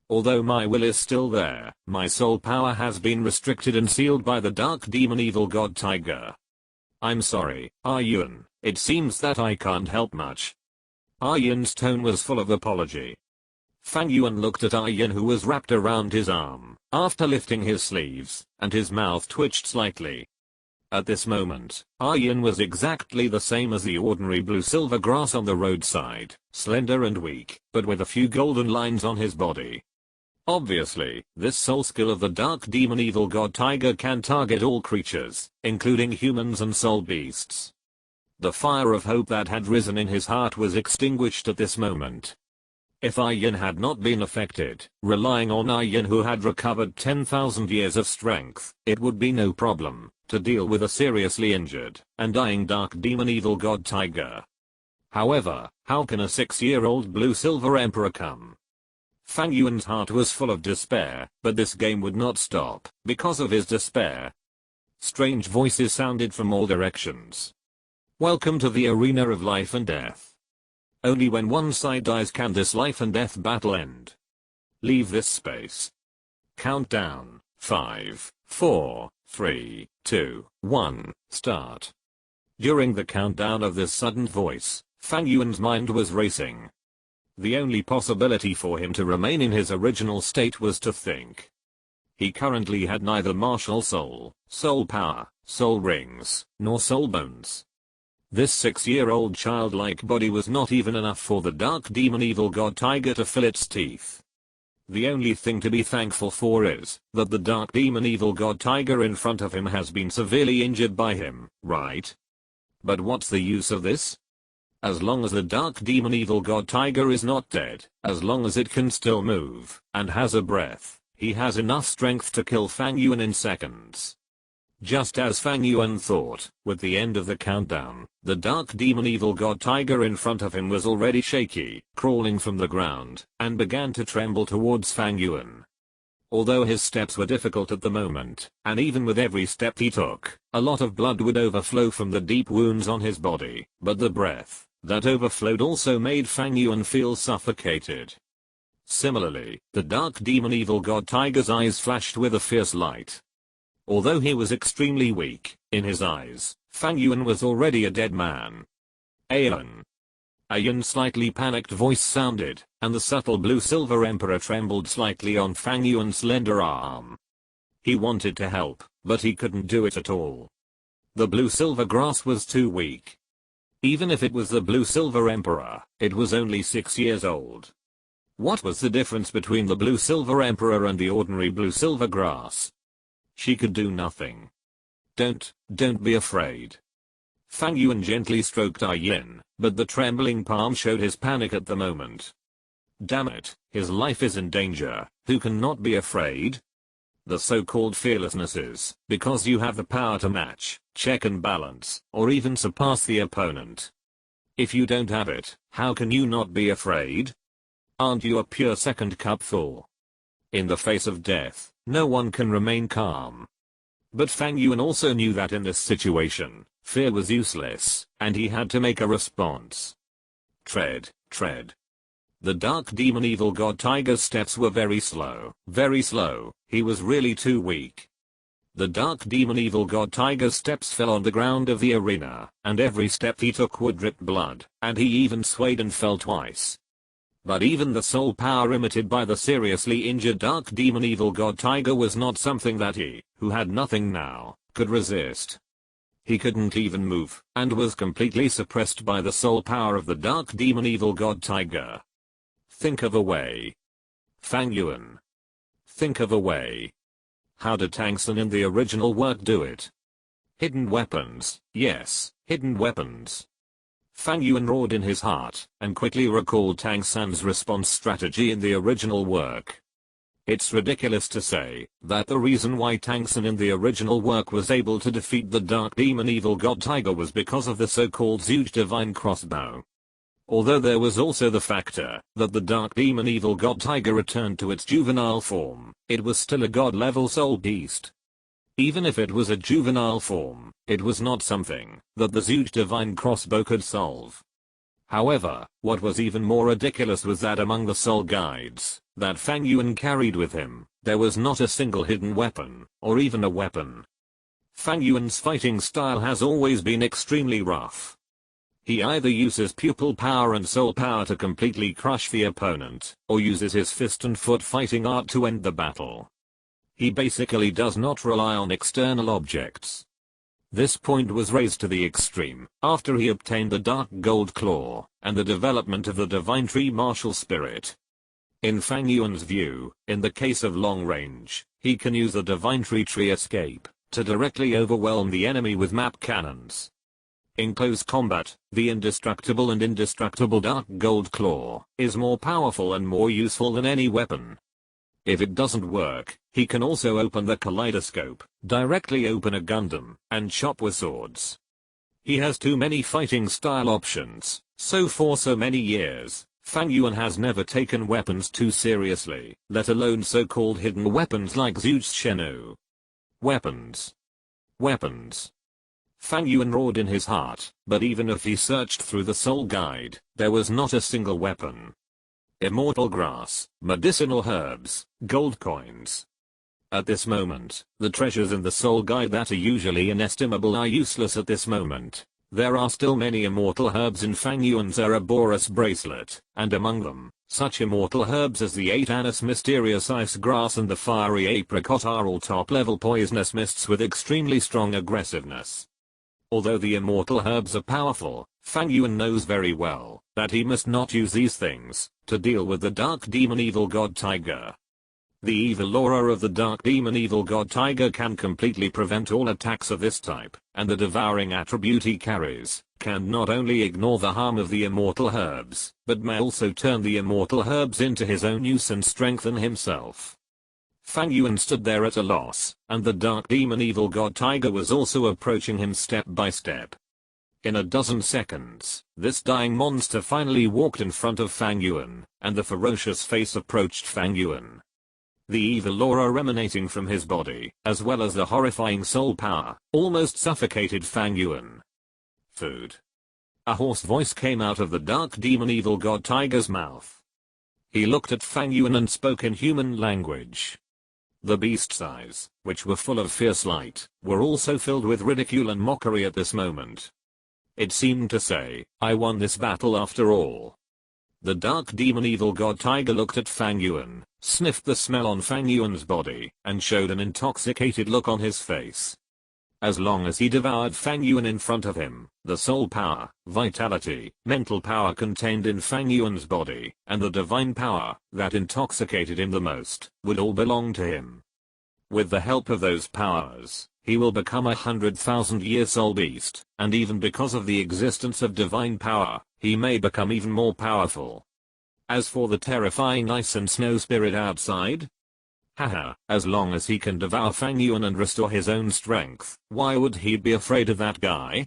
Although my will is still there, my soul power has been restricted and sealed by the dark demon evil god tiger. I'm sorry, Yuan, it seems that I can't help much. Yuan's tone was full of apology. Fang Yuan looked at Yuan, who was wrapped around his arm, after lifting his sleeves, and his mouth twitched slightly. At this moment, Yuan was exactly the same as the ordinary blue-silver grass on the roadside, slender and weak, but with a few golden lines on his body. Obviously, this soul skill of the dark demon evil god tiger can target all creatures, including humans and soul beasts. The fire of hope that had risen in his heart was extinguished at this moment. If Yuan had not been affected, relying on Yuan who had recovered 10,000 years of strength, it would be no problem to deal with a seriously injured and dying dark demon evil god tiger. However, how can a 6-year-old blue-silver emperor come? Fang Yuan's heart was full of despair, but this game would not stop because of his despair. Strange voices sounded from all directions. Welcome to the arena of life and death. Only when one side dies can this life and death battle end. Leave this space. Countdown. 5, 4, 3, 2, 1, start. During the countdown of this sudden voice, Fang Yuan's mind was racing. The only possibility for him to remain in his original state was to think. He currently had neither martial soul, soul power, soul rings, nor soul bones. This 6-year-old childlike body was not even enough for the dark demon evil god tiger to fill its teeth. The only thing to be thankful for is that the dark demon evil god tiger in front of him has been severely injured by him, right? But what's the use of this? As long as the dark demon evil god tiger is not dead, as long as it can still move, and has a breath, he has enough strength to kill Fang Yuan in seconds. Just as Fang Yuan thought, with the end of the countdown, the dark demon evil god tiger in front of him was already shaky, crawling from the ground, and began to tremble towards Fang Yuan. Although his steps were difficult at the moment, and even with every step he took, a lot of blood would overflow from the deep wounds on his body, but the breath that overflowed also made Fang Yuan feel suffocated. Similarly, the dark demon evil god tiger's eyes flashed with a fierce light. Although he was extremely weak, in his eyes, Fang Yuan was already a dead man. Yuan's slightly panicked voice sounded, and the subtle blue-silver emperor trembled slightly on Fang Yuan's slender arm. He wanted to help, but he couldn't do it at all. The blue-silver grass was too weak. Even if it was the blue-silver emperor, it was only 6 years old. What was the difference between the blue-silver emperor and the ordinary blue-silver grass? She could do nothing. Don't be afraid. Fang Yuan gently stroked Yuan, but the trembling palm showed his panic at the moment. Damn it, his life is in danger, who can not be afraid? The so-called fearlessness is because you have the power to match, check and balance, or even surpass the opponent. If you don't have it, how can you not be afraid? Aren't you a pure second cupful? In the face of death, no one can remain calm. But Fang Yuan also knew that in this situation, fear was useless, and he had to make a response. Tread. The dark demon evil god tiger's steps were very slow, he was really too weak. The dark demon evil god tiger's steps fell on the ground of the arena, and every step he took would drip blood, and he even swayed and fell twice. But even the soul power emitted by the seriously injured dark demon evil god tiger was not something that he, who had nothing now, could resist. He couldn't even move, and was completely suppressed by the soul power of the dark demon evil god tiger. Think of a way. Fang Yuan. Think of a way. How did Tang Sun in the original work do it? Hidden weapons, yes, hidden weapons. Fang Yuan roared in his heart, and quickly recalled Tang San's response strategy in the original work. It's ridiculous to say that the reason why Tang San in the original work was able to defeat the dark demon evil god tiger was because of the so-called Zhuge divine crossbow. Although there was also the factor that the dark demon evil god tiger returned to its juvenile form, it was still a god-level soul beast. Even if it was a juvenile form, it was not something that the Zhuge divine crossbow could solve. However, what was even more ridiculous was that among the soul guides that Fang Yuan carried with him, there was not a single hidden weapon, or even a weapon. Fang Yuan's fighting style has always been extremely rough. He either uses pupil power and soul power to completely crush the opponent, or uses his fist and foot fighting art to end the battle. He basically does not rely on external objects. This point was raised to the extreme after he obtained the Dark Gold Claw and the development of the Divine Tree Martial Spirit. In Fang Yuan's view, in the case of long range, he can use the Divine Tree escape to directly overwhelm the enemy with map cannons. In close combat, the indestructible Dark Gold Claw is more powerful and more useful than any weapon. If it doesn't work, he can also open the kaleidoscope, directly open a Gundam, and chop with swords. He has too many fighting style options, so for so many years, Fang Yuan has never taken weapons too seriously, let alone so-called hidden weapons like Zhuge's Shenu. Weapons. Weapons. Fang Yuan roared in his heart, but even if he searched through the soul guide, there was not a single weapon. Immortal grass, medicinal herbs, gold coins. At this moment, the treasures in the soul guide that are usually inestimable are useless at this moment. There are still many immortal herbs in Fang Yuan's Ouroboros bracelet, and among them, such immortal herbs as the 8 Anise mysterious ice grass and the fiery apricot are all top-level poisonous mists with extremely strong aggressiveness. Although the immortal herbs are powerful, Fang Yuan knows very well that he must not use these things to deal with the dark demon evil god tiger. The evil aura of the dark demon evil god tiger can completely prevent all attacks of this type, and the devouring attribute he carries can not only ignore the harm of the immortal herbs, but may also turn the immortal herbs into his own use and strengthen himself. Fang Yuan stood there at a loss, and the dark demon evil god tiger was also approaching him step by step. In a dozen seconds, this dying monster finally walked in front of Fang Yuan, and the ferocious face approached Fang Yuan. The evil aura emanating from his body, as well as the horrifying soul power, almost suffocated Fang Yuan. Food. A hoarse voice came out of the dark demon evil god tiger's mouth. He looked at Fang Yuan and spoke in human language. The beast's eyes, which were full of fierce light, were also filled with ridicule and mockery at this moment. It seemed to say, I won this battle after all. The dark demon evil god tiger looked at Fang Yuan, sniffed the smell on Fang Yuan's body, and showed an intoxicated look on his face. As long as he devoured Fang Yuan in front of him, the soul power, vitality, mental power contained in Fang Yuan's body, and the divine power that intoxicated him the most, would all belong to him. With the help of those powers, he will become 100,000-year soul beast, and even because of the existence of divine power, he may become even more powerful. As for the terrifying ice and snow spirit outside, haha, as long as he can devour Fang Yuan and restore his own strength, why would he be afraid of that guy?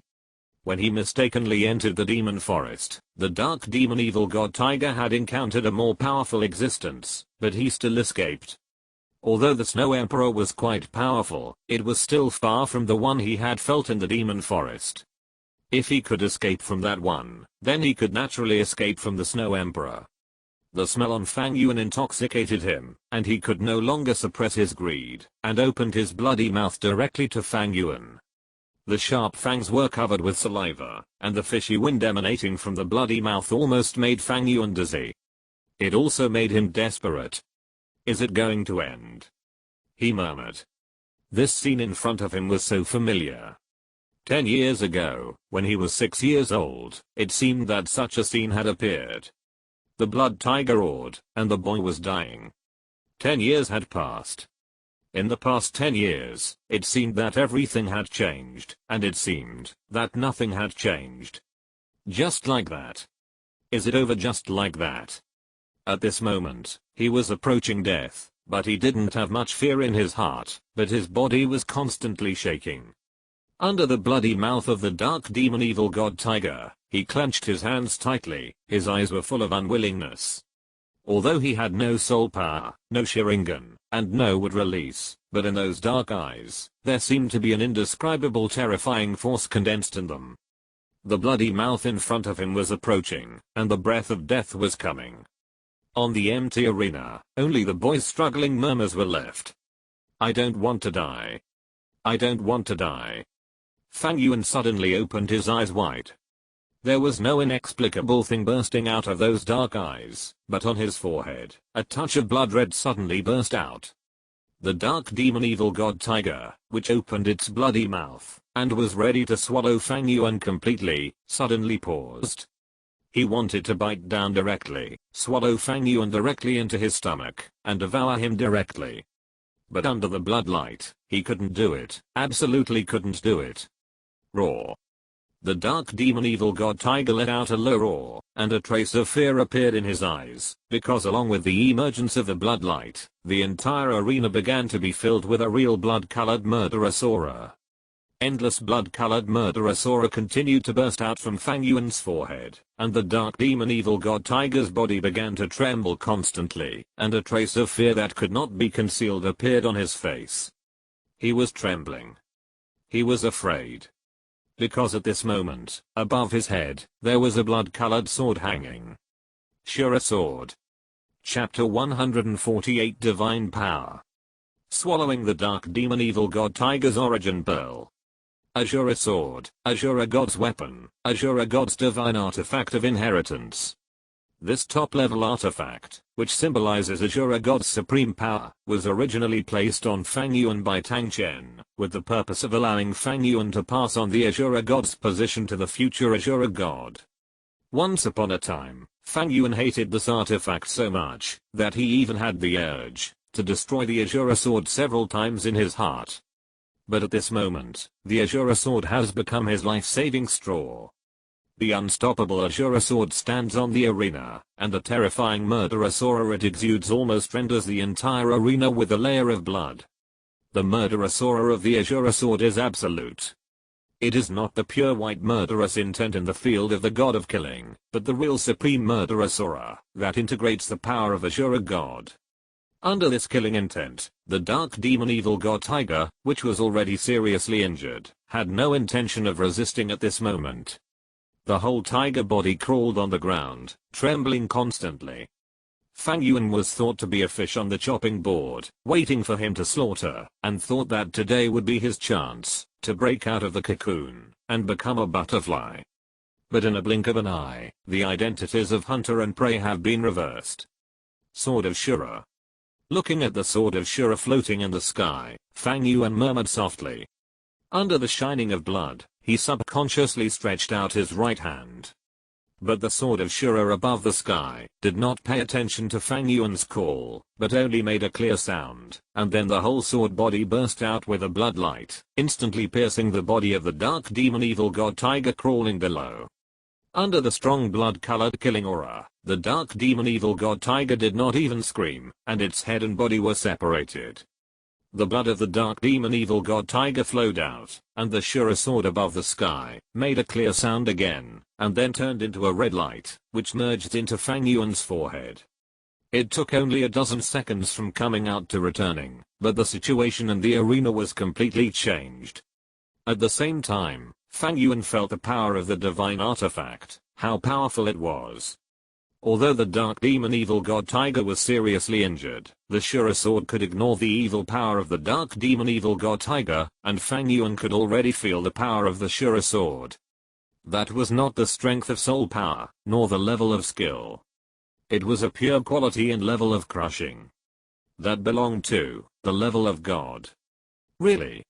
When he mistakenly entered the demon forest, the dark demon evil god tiger had encountered a more powerful existence, but he still escaped. Although the Snow Emperor was quite powerful, it was still far from the one he had felt in the demon forest. If he could escape from that one, then he could naturally escape from the Snow Emperor. The smell on Fang Yuan intoxicated him, and he could no longer suppress his greed, and opened his bloody mouth directly to Fang Yuan. The sharp fangs were covered with saliva, and the fishy wind emanating from the bloody mouth almost made Fang Yuan dizzy. It also made him desperate. Is it going to end? He murmured. This scene in front of him was so familiar. 10 years ago, when he was 6 years old, it seemed that such a scene had appeared. The blood tiger roared, and the boy was dying. 10 years had passed. In the past 10 years, it seemed that everything had changed, and it seemed that nothing had changed. Just like that. Is it over just like that? At this moment, he was approaching death, but he didn't have much fear in his heart, but his body was constantly shaking. Under the bloody mouth of the dark demon evil god tiger, he clenched his hands tightly, his eyes were full of unwillingness. Although he had no soul power, no Sharingan, and no would release, but in those dark eyes, there seemed to be an indescribable terrifying force condensed in them. The bloody mouth in front of him was approaching, and the breath of death was coming. On the empty arena, only the boy's struggling murmurs were left. I don't want to die. I don't want to die. Fang Yuan suddenly opened his eyes wide. There was no inexplicable thing bursting out of those dark eyes, but on his forehead, a touch of blood red suddenly burst out. The dark demon evil god tiger, which opened its bloody mouth, and was ready to swallow Fang Yuan completely, suddenly paused. He wanted to bite down directly, swallow Fang Yuan directly into his stomach, and devour him directly. But under the bloodlight, he couldn't do it, absolutely couldn't do it. Roar. The dark demon evil god tiger let out a low roar, and a trace of fear appeared in his eyes, because along with the emergence of the bloodlight, the entire arena began to be filled with a real blood-colored murderous aura. Endless blood-colored murderous aura continued to burst out from Fang Yuan's forehead, and the dark demon evil god tiger's body began to tremble constantly, and a trace of fear that could not be concealed appeared on his face. He was trembling. He was afraid. Because at this moment, above his head, there was a blood-colored sword hanging. Shura Sword. Chapter 148 Divine Power. Swallowing the dark demon evil god tiger's origin pearl. Ashura Sword, Ashura God's weapon, Ashura God's divine artifact of inheritance. This top-level artifact, which symbolizes Ashura God's supreme power, was originally placed on Fang Yuan by Tang Chen, with the purpose of allowing Fang Yuan to pass on the Ashura God's position to the future Ashura God. Once upon a time, Fang Yuan hated this artifact so much, that he even had the urge to destroy the Ashura Sword several times in his heart. But at this moment, the Ashura Sword has become his life-saving straw. The unstoppable Ashura Sword stands on the arena, and the terrifying murderous aura it exudes almost renders the entire arena with a layer of blood. The murderous aura of the Ashura Sword is absolute. It is not the pure white murderous intent in the field of the god of killing, but the real supreme murderous aura that integrates the power of Ashura God. Under this killing intent, the dark demon evil god tiger, which was already seriously injured, had no intention of resisting at this moment. The whole tiger body crawled on the ground, trembling constantly. Fang Yuan was thought to be a fish on the chopping board, waiting for him to slaughter, and thought that today would be his chance to break out of the cocoon and become a butterfly. But in a blink of an eye, the identities of hunter and prey have been reversed. Sword of Shura. Looking at the sword of Shura floating in the sky, Fang Yuan murmured softly. Under the shining of blood, he subconsciously stretched out his right hand. But the sword of Shura above the sky did not pay attention to Fang Yuan's call, but only made a clear sound, and then the whole sword body burst out with a bloodlight, instantly piercing the body of the dark demon evil god tiger crawling below. Under the strong blood-colored killing aura, the dark demon evil god tiger did not even scream, and its head and body were separated. The blood of the dark demon evil god tiger flowed out, and the Shura sword above the sky made a clear sound again, and then turned into a red light, which merged into Fang Yuan's forehead. It took only a dozen seconds from coming out to returning, but the situation in the arena was completely changed. At the same time, Fang Yuan felt the power of the divine artifact, how powerful it was. Although the dark demon evil god tiger was seriously injured, the Shura sword could ignore the evil power of the dark demon evil god tiger, and Fang Yuan could already feel the power of the Shura sword. That was not the strength of soul power, nor the level of skill. It was a pure quality and level of crushing. That belonged to the level of God. Really?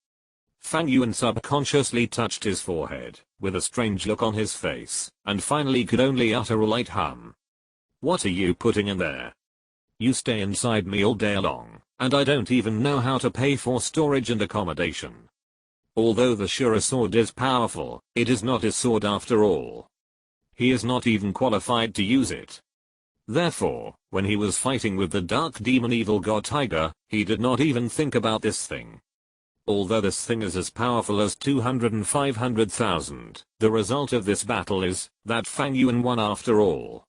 Fang Yuan subconsciously touched his forehead, with a strange look on his face, and finally could only utter a light hum. What are you putting in there? You stay inside me all day long, and I don't even know how to pay for storage and accommodation. Although the Shura sword is powerful, it is not his sword after all. he is not even qualified to use it. Therefore, when he was fighting with the dark demon evil god tiger, he did not even think about this thing. Although this thing is as powerful as 200 and 500,000, the result of this battle is that Fang Yuan won after all.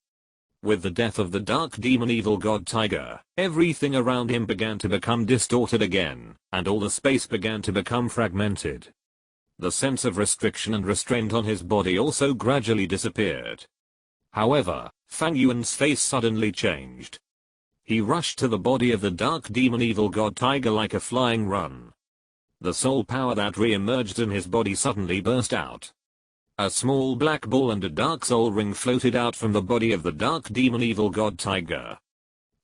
With the death of the dark demon evil god tiger, everything around him began to become distorted again, and all the space began to become fragmented. The sense of restriction and restraint on his body also gradually disappeared. However, Fang Yuan's face suddenly changed. He rushed to the body of the dark demon evil god tiger like a flying run. The soul power that re-emerged in his body suddenly burst out. A small black ball and a dark soul ring floated out from the body of the dark demon evil god tiger.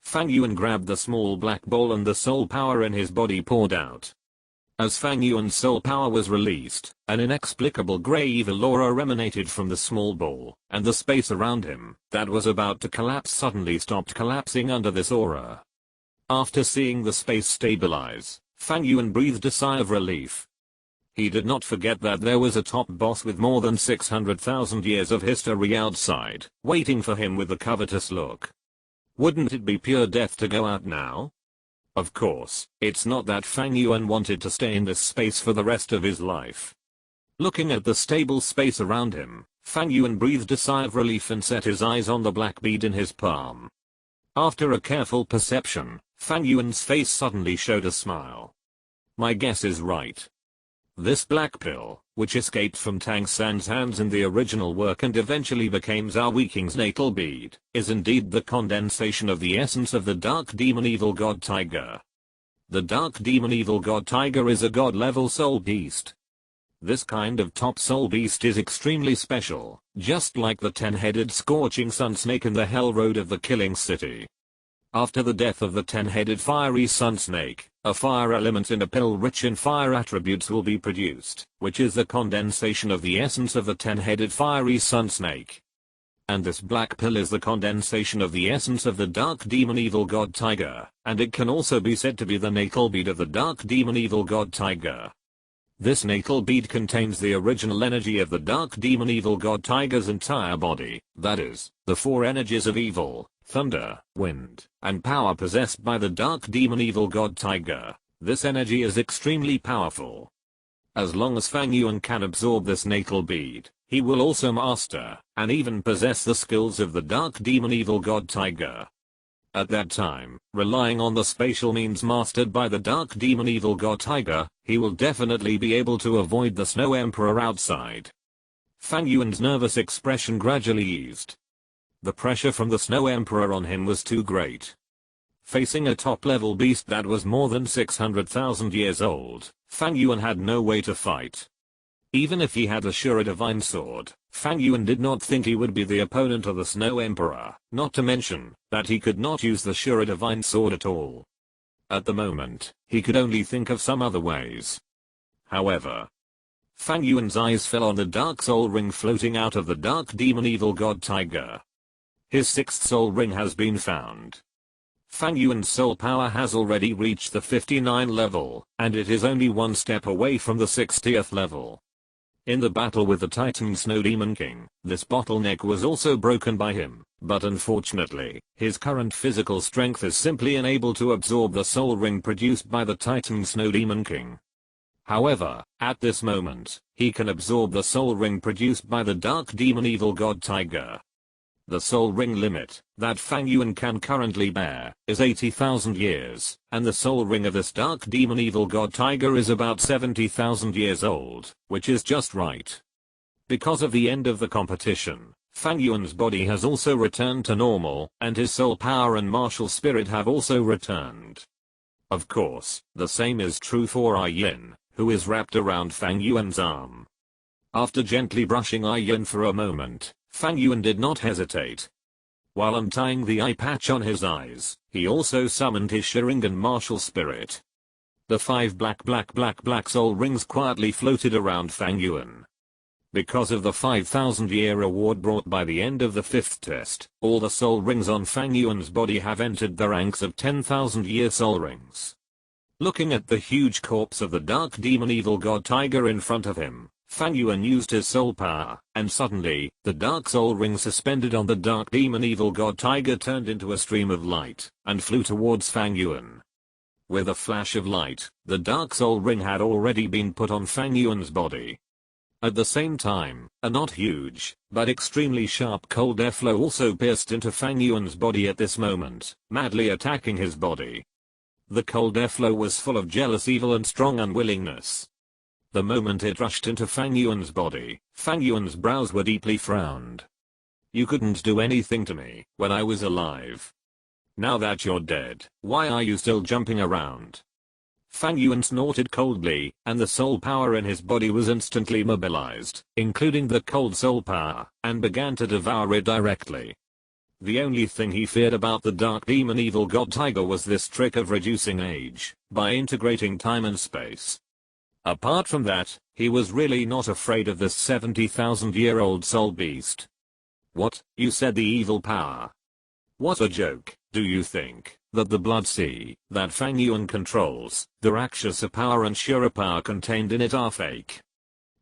Fang Yuan grabbed the small black ball and the soul power in his body poured out. As Fang Yuan's soul power was released, an inexplicable grey evil aura emanated from the small ball, and the space around him, that was about to collapse suddenly stopped collapsing under this aura. After seeing the space stabilize, Fang Yuan breathed a sigh of relief. He did not forget that there was a top boss with more than 600,000 years of history outside, waiting for him with a covetous look. Wouldn't it be pure death to go out now? Of course, it's not that Fang Yuan wanted to stay in this space for the rest of his life. Looking at the stable space around him, Fang Yuan breathed a sigh of relief and set his eyes on the black bead in his palm. After a careful perception, Fang Yuan's face suddenly showed a smile. My guess is right. This black pill, which escaped from Tang San's hands in the original work and eventually became Zhao Weiking's natal bead, is indeed the condensation of the essence of the dark demon evil god tiger. The dark demon evil god tiger is a god-level soul beast. This kind of top soul beast is extremely special, just like the 10-headed scorching sun snake in the Hell Road of the Killing City. After the death of the 10-headed fiery sun snake, a fire element in a pill rich in fire attributes will be produced, which is the condensation of the essence of the 10-headed fiery sun snake. And this black pill is the condensation of the essence of the dark demon evil god tiger, and it can also be said to be the natal bead of the dark demon evil god tiger. This natal bead contains the original energy of the dark demon evil god tiger's entire body, that is, the four energies of evil, thunder, wind, and power possessed by the dark demon evil god tiger. This energy is extremely powerful. As long as Fang Yuan can absorb this natal bead, he will also master, and even possess the skills of the dark demon evil god tiger. At that time, relying on the spatial means mastered by the dark demon evil god tiger, he will definitely be able to avoid the Snow Emperor outside. Fang Yuan's nervous expression gradually eased. The pressure from the Snow Emperor on him was too great. Facing a top-level beast that was more than 600,000 years old, Fang Yuan had no way to fight. Even if he had a Shura Divine Sword, Fang Yuan did not think he would be the opponent of the Snow Emperor, not to mention that he could not use the Shura Divine Sword at all. At the moment, he could only think of some other ways. However, Fang Yuan's eyes fell on the dark soul ring floating out of the dark demon evil god tiger. His sixth soul ring has been found. Fang Yuan's soul power has already reached the 59 level, and it is only one step away from the 60th level. In the battle with the Titan Snow Demon King, this bottleneck was also broken by him, but unfortunately, his current physical strength is simply unable to absorb the soul ring produced by the Titan Snow Demon King. However, at this moment, he can absorb the soul ring produced by the dark demon evil god tiger. The soul ring limit that Fang Yuan can currently bear is 80,000 years, and the soul ring of this dark demon evil god tiger is about 70,000 years old, which is just right. Because of the end of the competition, Fang Yuan's body has also returned to normal, and his soul power and martial spirit have also returned. Of course, the same is true for Ai Yin, who is wrapped around Fang Yuan's arm. After gently brushing Ai Yin for a moment, Fang Yuan did not hesitate. While untying the eye patch on his eyes, he also summoned his Sharingan martial spirit. The 5 black soul rings quietly floated around Fang Yuan. Because of the 5,000-year reward brought by the end of the 5th test, all the soul rings on Fang Yuan's body have entered the ranks of 10,000-year soul rings. Looking at the huge corpse of the dark demon evil god tiger in front of him, Fang Yuan used his soul power, and suddenly, the dark soul ring suspended on the dark demon evil god tiger turned into a stream of light, and flew towards Fang Yuan. With a flash of light, the dark soul ring had already been put on Fang Yuan's body. At the same time, a not huge, but extremely sharp cold airflow also pierced into Fang Yuan's body at this moment, madly attacking his body. The cold airflow was full of jealous evil and strong unwillingness. The moment it rushed into Fang Yuan's body, Fang Yuan's brows were deeply frowned. "You couldn't do anything to me when I was alive. Now that you're dead, why are you still jumping around?" Fang Yuan snorted coldly, and the soul power in his body was instantly mobilized, including the cold soul power, and began to devour it directly. The only thing he feared about the dark demon evil god tiger was this trick of reducing age, by integrating time and space. Apart from that, he was really not afraid of this 70,000-year-old soul beast. "What, you said the evil power? What a joke, do you think, that the blood sea, that Fang Yuan controls, the Rakshasa power and Shura power contained in it are fake?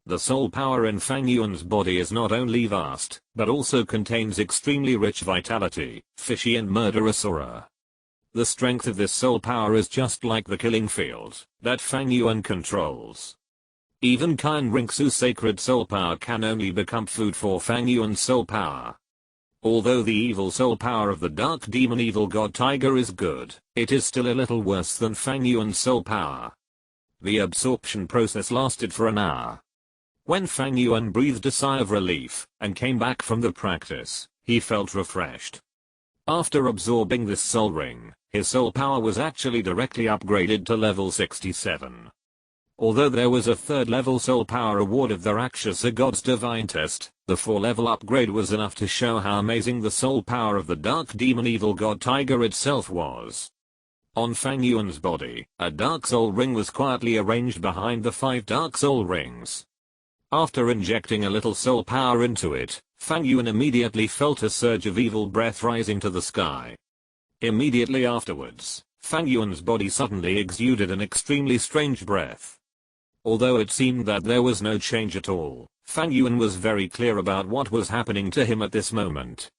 The soul power in Fang Yuan's body is not only vast, but also contains extremely rich vitality, fishy and murderous aura. The strength of this soul power is just like the killing field that Fang Yuan controls. Even Kan Rinxu's sacred soul power can only become food for Fang Yuan's soul power. Although the evil soul power of the dark demon evil god tiger is good, it is still a little worse than Fang Yuan's soul power." The absorption process lasted for an hour. When Fang Yuan breathed a sigh of relief and came back from the practice, he felt refreshed. After absorbing this soul ring, his soul power was actually directly upgraded to level 67. Although there was a third level soul power award of the Rakshasa god's divine test, the 4-level upgrade was enough to show how amazing the soul power of the dark demon evil god tiger itself was. On Fang Yuan's body, a dark soul ring was quietly arranged behind the 5 dark soul rings. After injecting a little soul power into it, Fang Yuan immediately felt a surge of evil breath rising to the sky. Immediately afterwards, Fang Yuan's body suddenly exuded an extremely strange breath. Although it seemed that there was no change at all, Fang Yuan was very clear about what was happening to him at this moment.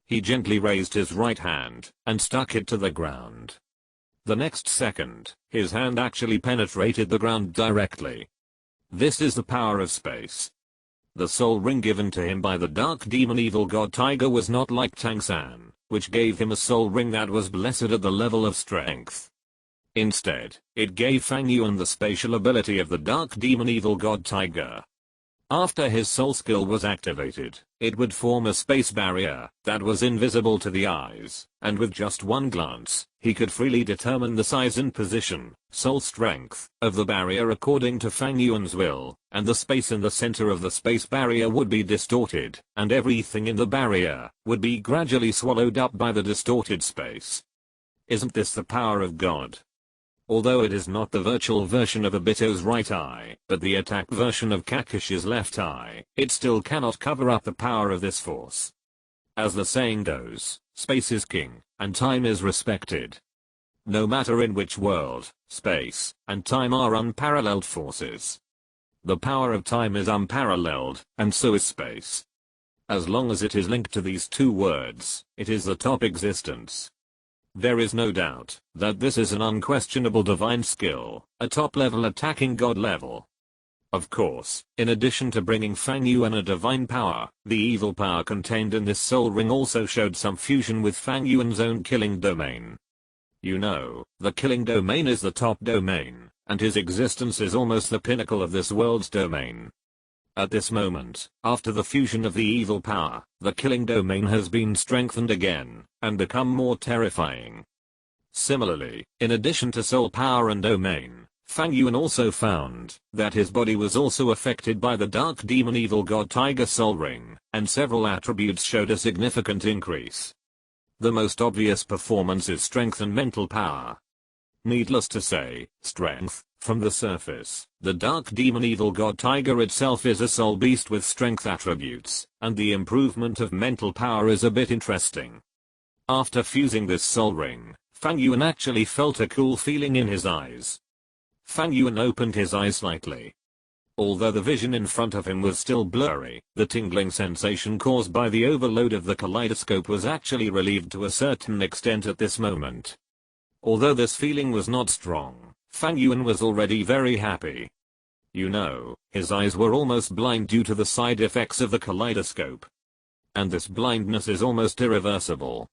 He gently raised his right hand and stuck it to the ground. The next second, his hand actually penetrated the ground directly. This is the power of space. The soul ring given to him by the dark demon evil god tiger was not like Tang San, which gave him a soul ring that was blessed at the level of strength. Instead, it gave Fang Yuan the spatial ability of the dark demon evil god tiger. After his soul skill was activated, it would form a space barrier that was invisible to the eyes, and with just one glance, he could freely determine the size and position, soul strength, of the barrier according to Fang Yuan's will, and the space in the center of the space barrier would be distorted, and everything in the barrier would be gradually swallowed up by the distorted space. Isn't this the power of God? Although it is not the virtual version of Obito's right eye, but the attack version of Kakishi's left eye, it still cannot cover up the power of this force. As the saying goes, space is king, and time is respected. No matter in which world, space and time are unparalleled forces. The power of time is unparalleled, and so is space. As long as it is linked to these two words, it is the top existence. There is no doubt that this is an unquestionable divine skill, a top-level attacking god level. Of course, in addition to bringing Fang Yuan a divine power, the evil power contained in this soul ring also showed some fusion with Fang Yuan's own killing domain. You know, the killing domain is the top domain, and his existence is almost the pinnacle of this world's domain. At this moment, after the fusion of the evil power, the killing domain has been strengthened again, and become more terrifying. Similarly, in addition to soul power and domain, Fang Yuan also found that his body was also affected by the dark demon evil god tiger soul ring, and several attributes showed a significant increase. The most obvious performance is strength and mental power. Needless to say, strength. From the surface, the dark demon evil god tiger itself is a soul beast with strength attributes, and the improvement of mental power is a bit interesting. After fusing this soul ring, Fang Yuan actually felt a cool feeling in his eyes. Fang Yuan opened his eyes slightly. Although the vision in front of him was still blurry, the tingling sensation caused by the overload of the kaleidoscope was actually relieved to a certain extent at this moment. Although this feeling was not strong, Fang Yuan was already very happy. You know, his eyes were almost blind due to the side effects of the kaleidoscope. And this blindness is almost irreversible.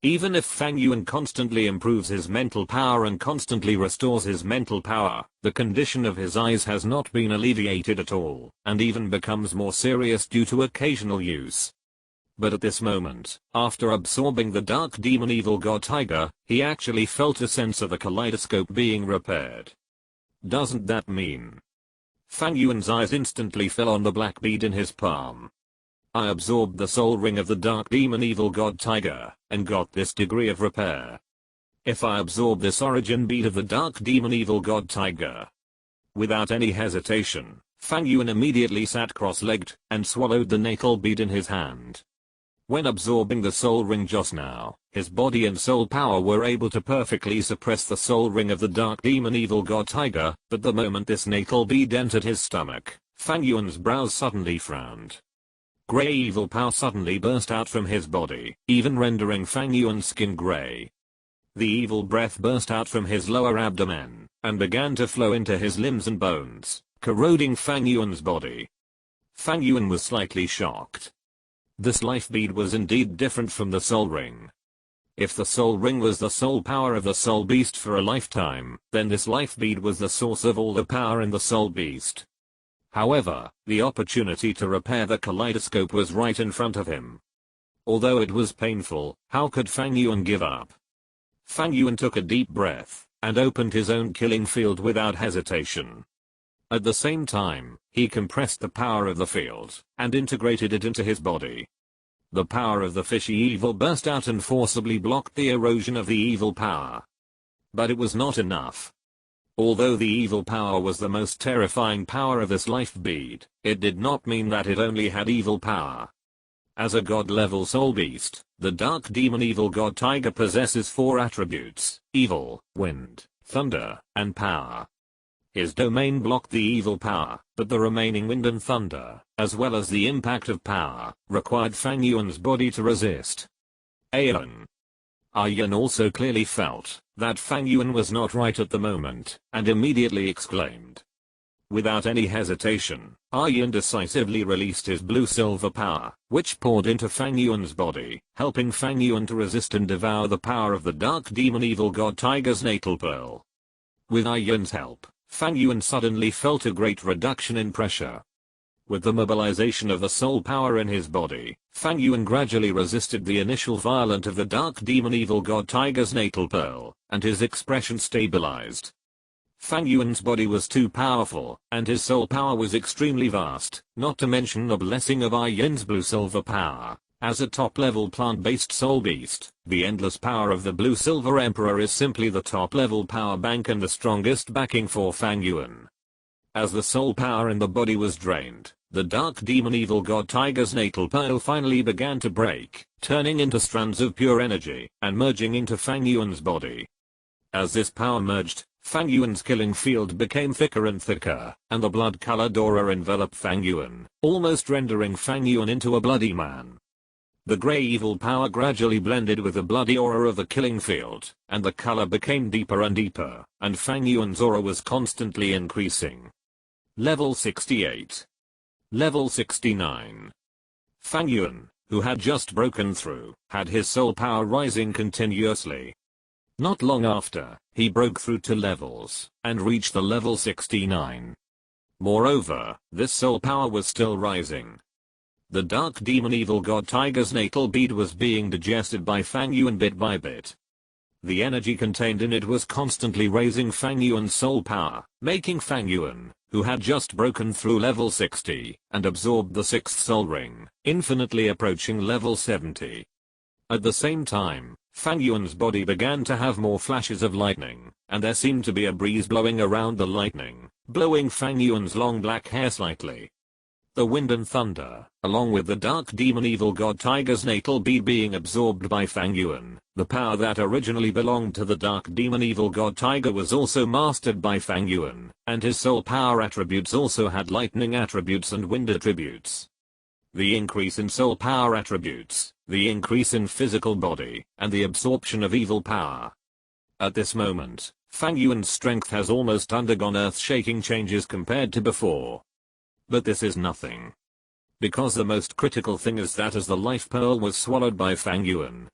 Even if Fang Yuan constantly improves his mental power and constantly restores his mental power, the condition of his eyes has not been alleviated at all, and even becomes more serious due to occasional use. But at this moment, after absorbing the dark demon evil god tiger, he actually felt a sense of the kaleidoscope being repaired. Doesn't that mean? Fang Yuan's eyes instantly fell on the black bead in his palm. I absorbed the soul ring of the dark demon evil god tiger, and got this degree of repair. If I absorb this origin bead of the dark demon evil god tiger. Without any hesitation, Fang Yuan immediately sat cross-legged, and swallowed the natal bead in his hand. When absorbing the soul ring just now, his body and soul power were able to perfectly suppress the soul ring of the dark demon evil god tiger, but the moment this natal bead entered his stomach, Fang Yuan's brows suddenly frowned. Grey evil power suddenly burst out from his body, even rendering Fang Yuan's skin grey. The evil breath burst out from his lower abdomen, and began to flow into his limbs and bones, corroding Fang Yuan's body. Fang Yuan was slightly shocked. This life bead was indeed different from the soul ring. If the soul ring was the soul power of the soul beast for a lifetime, then this life bead was the source of all the power in the soul beast. However, the opportunity to repair the kaleidoscope was right in front of him. Although it was painful, how could Fang Yuan give up? Fang Yuan took a deep breath, and opened his own killing field without hesitation. At the same time, he compressed the power of the field, and integrated it into his body. The power of the fishy evil burst out and forcibly blocked the erosion of the evil power. But it was not enough. Although the evil power was the most terrifying power of this life bead, it did not mean that it only had evil power. As a god-level soul beast, the dark demon evil god tiger possesses 4 attributes: evil, wind, thunder, and power. His domain blocked the evil power, but the remaining wind and thunder, as well as the impact of power, required Fang Yuan's body to resist. Aeon also clearly felt that Fang Yuan was not right at the moment, and immediately exclaimed. Without any hesitation, Yuan decisively released his blue-silver power, which poured into Fang Yuan's body, helping Fang Yuan to resist and devour the power of the dark demon evil god tiger's natal pearl. With Yuan's help, Fang Yuan suddenly felt a great reduction in pressure. With the mobilization of the soul power in his body, Fang Yuan gradually resisted the initial violence of the dark demon evil god tiger's natal pearl, and his expression stabilized. Fang Yuan's body was too powerful, and his soul power was extremely vast, not to mention the blessing of Yuan's blue-silver power. As a top-level plant-based soul beast, the endless power of the blue-silver emperor is simply the top-level power bank and the strongest backing for Fang Yuan. As the soul power in the body was drained, the dark demon evil god tiger's natal pearl finally began to break, turning into strands of pure energy, and merging into Fang Yuan's body. As this power merged, Fang Yuan's killing field became thicker and thicker, and the blood-colored aura enveloped Fang Yuan, almost rendering Fang Yuan into a bloody man. The grey evil power gradually blended with the bloody aura of the killing field, and the color became deeper and deeper, and Fang Yuan's aura was constantly increasing. Level 68. Level 69. Fang Yuan, who had just broken through, had his soul power rising continuously. Not long after, he broke through to levels, and reached the level 69. Moreover, this soul power was still rising. The dark demon evil god tiger's natal bead was being digested by Fang Yuan bit by bit. The energy contained in it was constantly raising Fang Yuan's soul power, making Fang Yuan, who had just broken through level 60, and absorbed the 6th soul ring, infinitely approaching level 70. At the same time, Fang Yuan's body began to have more flashes of lightning, and there seemed to be a breeze blowing around the lightning, blowing Fang Yuan's long black hair slightly. the wind and thunder, along with the dark demon evil god tiger's natal bead being absorbed by Fang Yuan. The power that originally belonged to the dark demon evil god tiger was also mastered by Fang Yuan, and his soul power attributes also had lightning attributes and wind attributes. The increase in soul power attributes, the increase in physical body, and the absorption of evil power. At this moment, Fang Yuan's strength has almost undergone earth-shaking changes compared to before. But this is nothing. Because the most critical thing is that as the life pearl was swallowed by Fang Yuan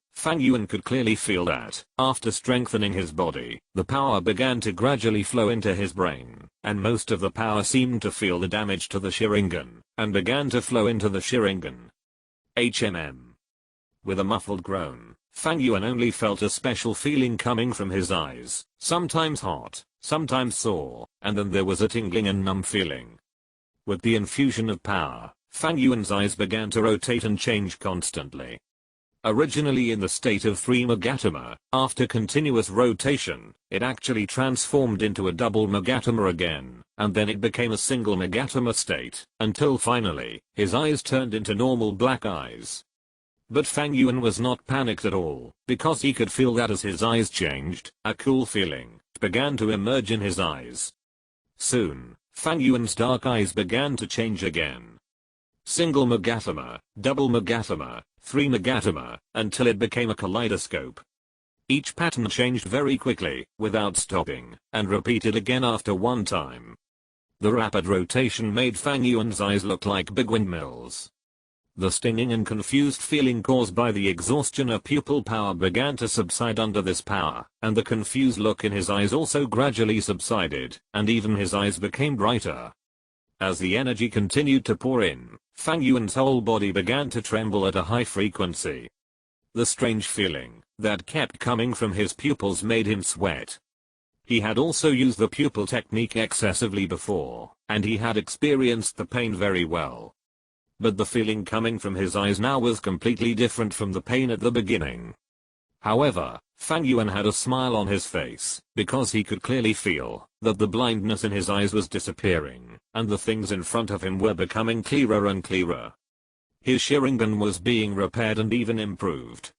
could clearly feel that, after strengthening his body, the power began to gradually flow into his brain, and most of the power seemed to feel the damage to the Sharingan, and began to flow into the Sharingan. With a muffled groan, Fang Yuan only felt a special feeling coming from his eyes, sometimes hot, sometimes sore, and then there was a tingling and numb feeling. With the infusion of power, Fang Yuan's eyes began to rotate and change constantly. Originally in the state of 3 Megatama, after continuous rotation, it actually transformed into a double Megatama again, and then it became a single Megatama state, until finally, his eyes turned into normal black eyes. But Fang Yuan was not panicked at all, because he could feel that as his eyes changed, a cool feeling began to emerge in his eyes. Soon, Fang Yuan's dark eyes began to change again. Single Megatama, double Megatama, 3 Megatama, until it became a kaleidoscope. Each pattern changed very quickly, without stopping, and repeated again after one time. The rapid rotation made Fang Yuan's eyes look like big windmills. The stinging and confused feeling caused by the exhaustion of pupil power began to subside under this power, and the confused look in his eyes also gradually subsided, and even his eyes became brighter. As the energy continued to pour in, Fang Yuan's whole body began to tremble at a high frequency. The strange feeling that kept coming from his pupils made him sweat. He had also used the pupil technique excessively before, and he had experienced the pain very well. But the feeling coming from his eyes now was completely different from the pain at the beginning. However, Fang Yuan had a smile on his face, because he could clearly feel that the blindness in his eyes was disappearing, and the things in front of him were becoming clearer and clearer. His Sharingan was being repaired and even improved.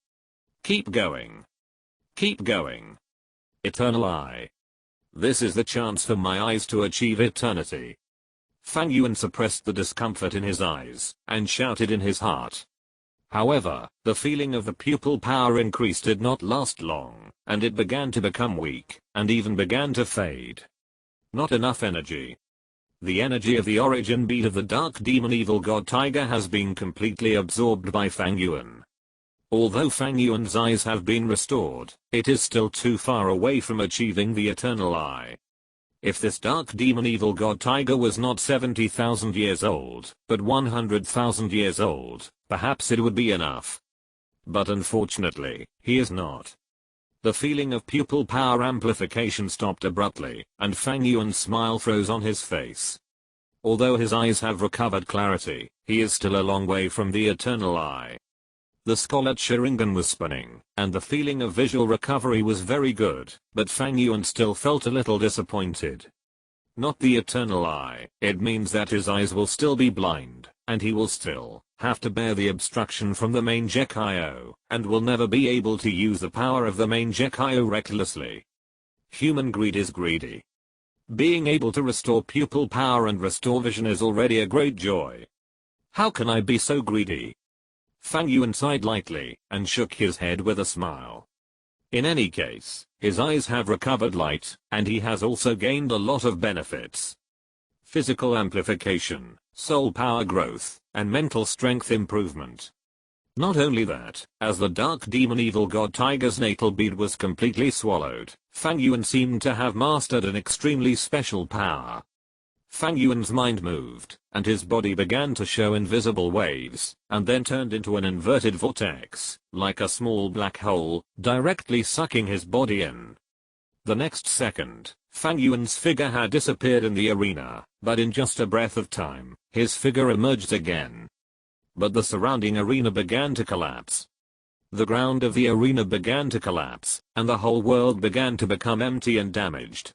Keep going. Keep going. Eternal Eye. This is the chance for my eyes to achieve eternity. Fang Yuan suppressed the discomfort in his eyes, and shouted in his heart. However, the feeling of the pupil power increase did not last long, and it began to become weak, and even began to fade. Not enough energy. The energy of the origin bead of the dark demon evil god tiger has been completely absorbed by Fang Yuan. Although Fang Yuan's eyes have been restored, it is still too far away from achieving the eternal eye. If this dark demon evil god tiger was not 70,000 years old, but 100,000 years old, perhaps it would be enough. But unfortunately, he is not. The feeling of pupil power amplification stopped abruptly, and Fang Yuan's smile froze on his face. Although his eyes have recovered clarity, he is still a long way from the eternal eye. The scarlet Sharingan was spinning, and the feeling of visual recovery was very good, but Fang Yuan still felt a little disappointed. Not the eternal eye, it means that his eyes will still be blind, and he will still have to bear the obstruction from the main Gekio, and will never be able to use the power of the main Gekio recklessly. Human greed is greedy. Being able to restore pupil power and restore vision is already a great joy. How can I be so greedy? Fang Yuan sighed lightly, and shook his head with a smile. In any case, his eyes have recovered light, and he has also gained a lot of benefits. Physical amplification, soul power growth, and mental strength improvement. Not only that, as the dark demon evil god tiger's natal bead was completely swallowed, Fang Yuan seemed to have mastered an extremely special power. Fang Yuan's mind moved, and his body began to show invisible waves, and then turned into an inverted vortex, like a small black hole, directly sucking his body in. The next second, Fang Yuan's figure had disappeared in the arena, but in just a breath of time, his figure emerged again. But the surrounding arena began to collapse. The ground of the arena began to collapse, and the whole world began to become empty and damaged.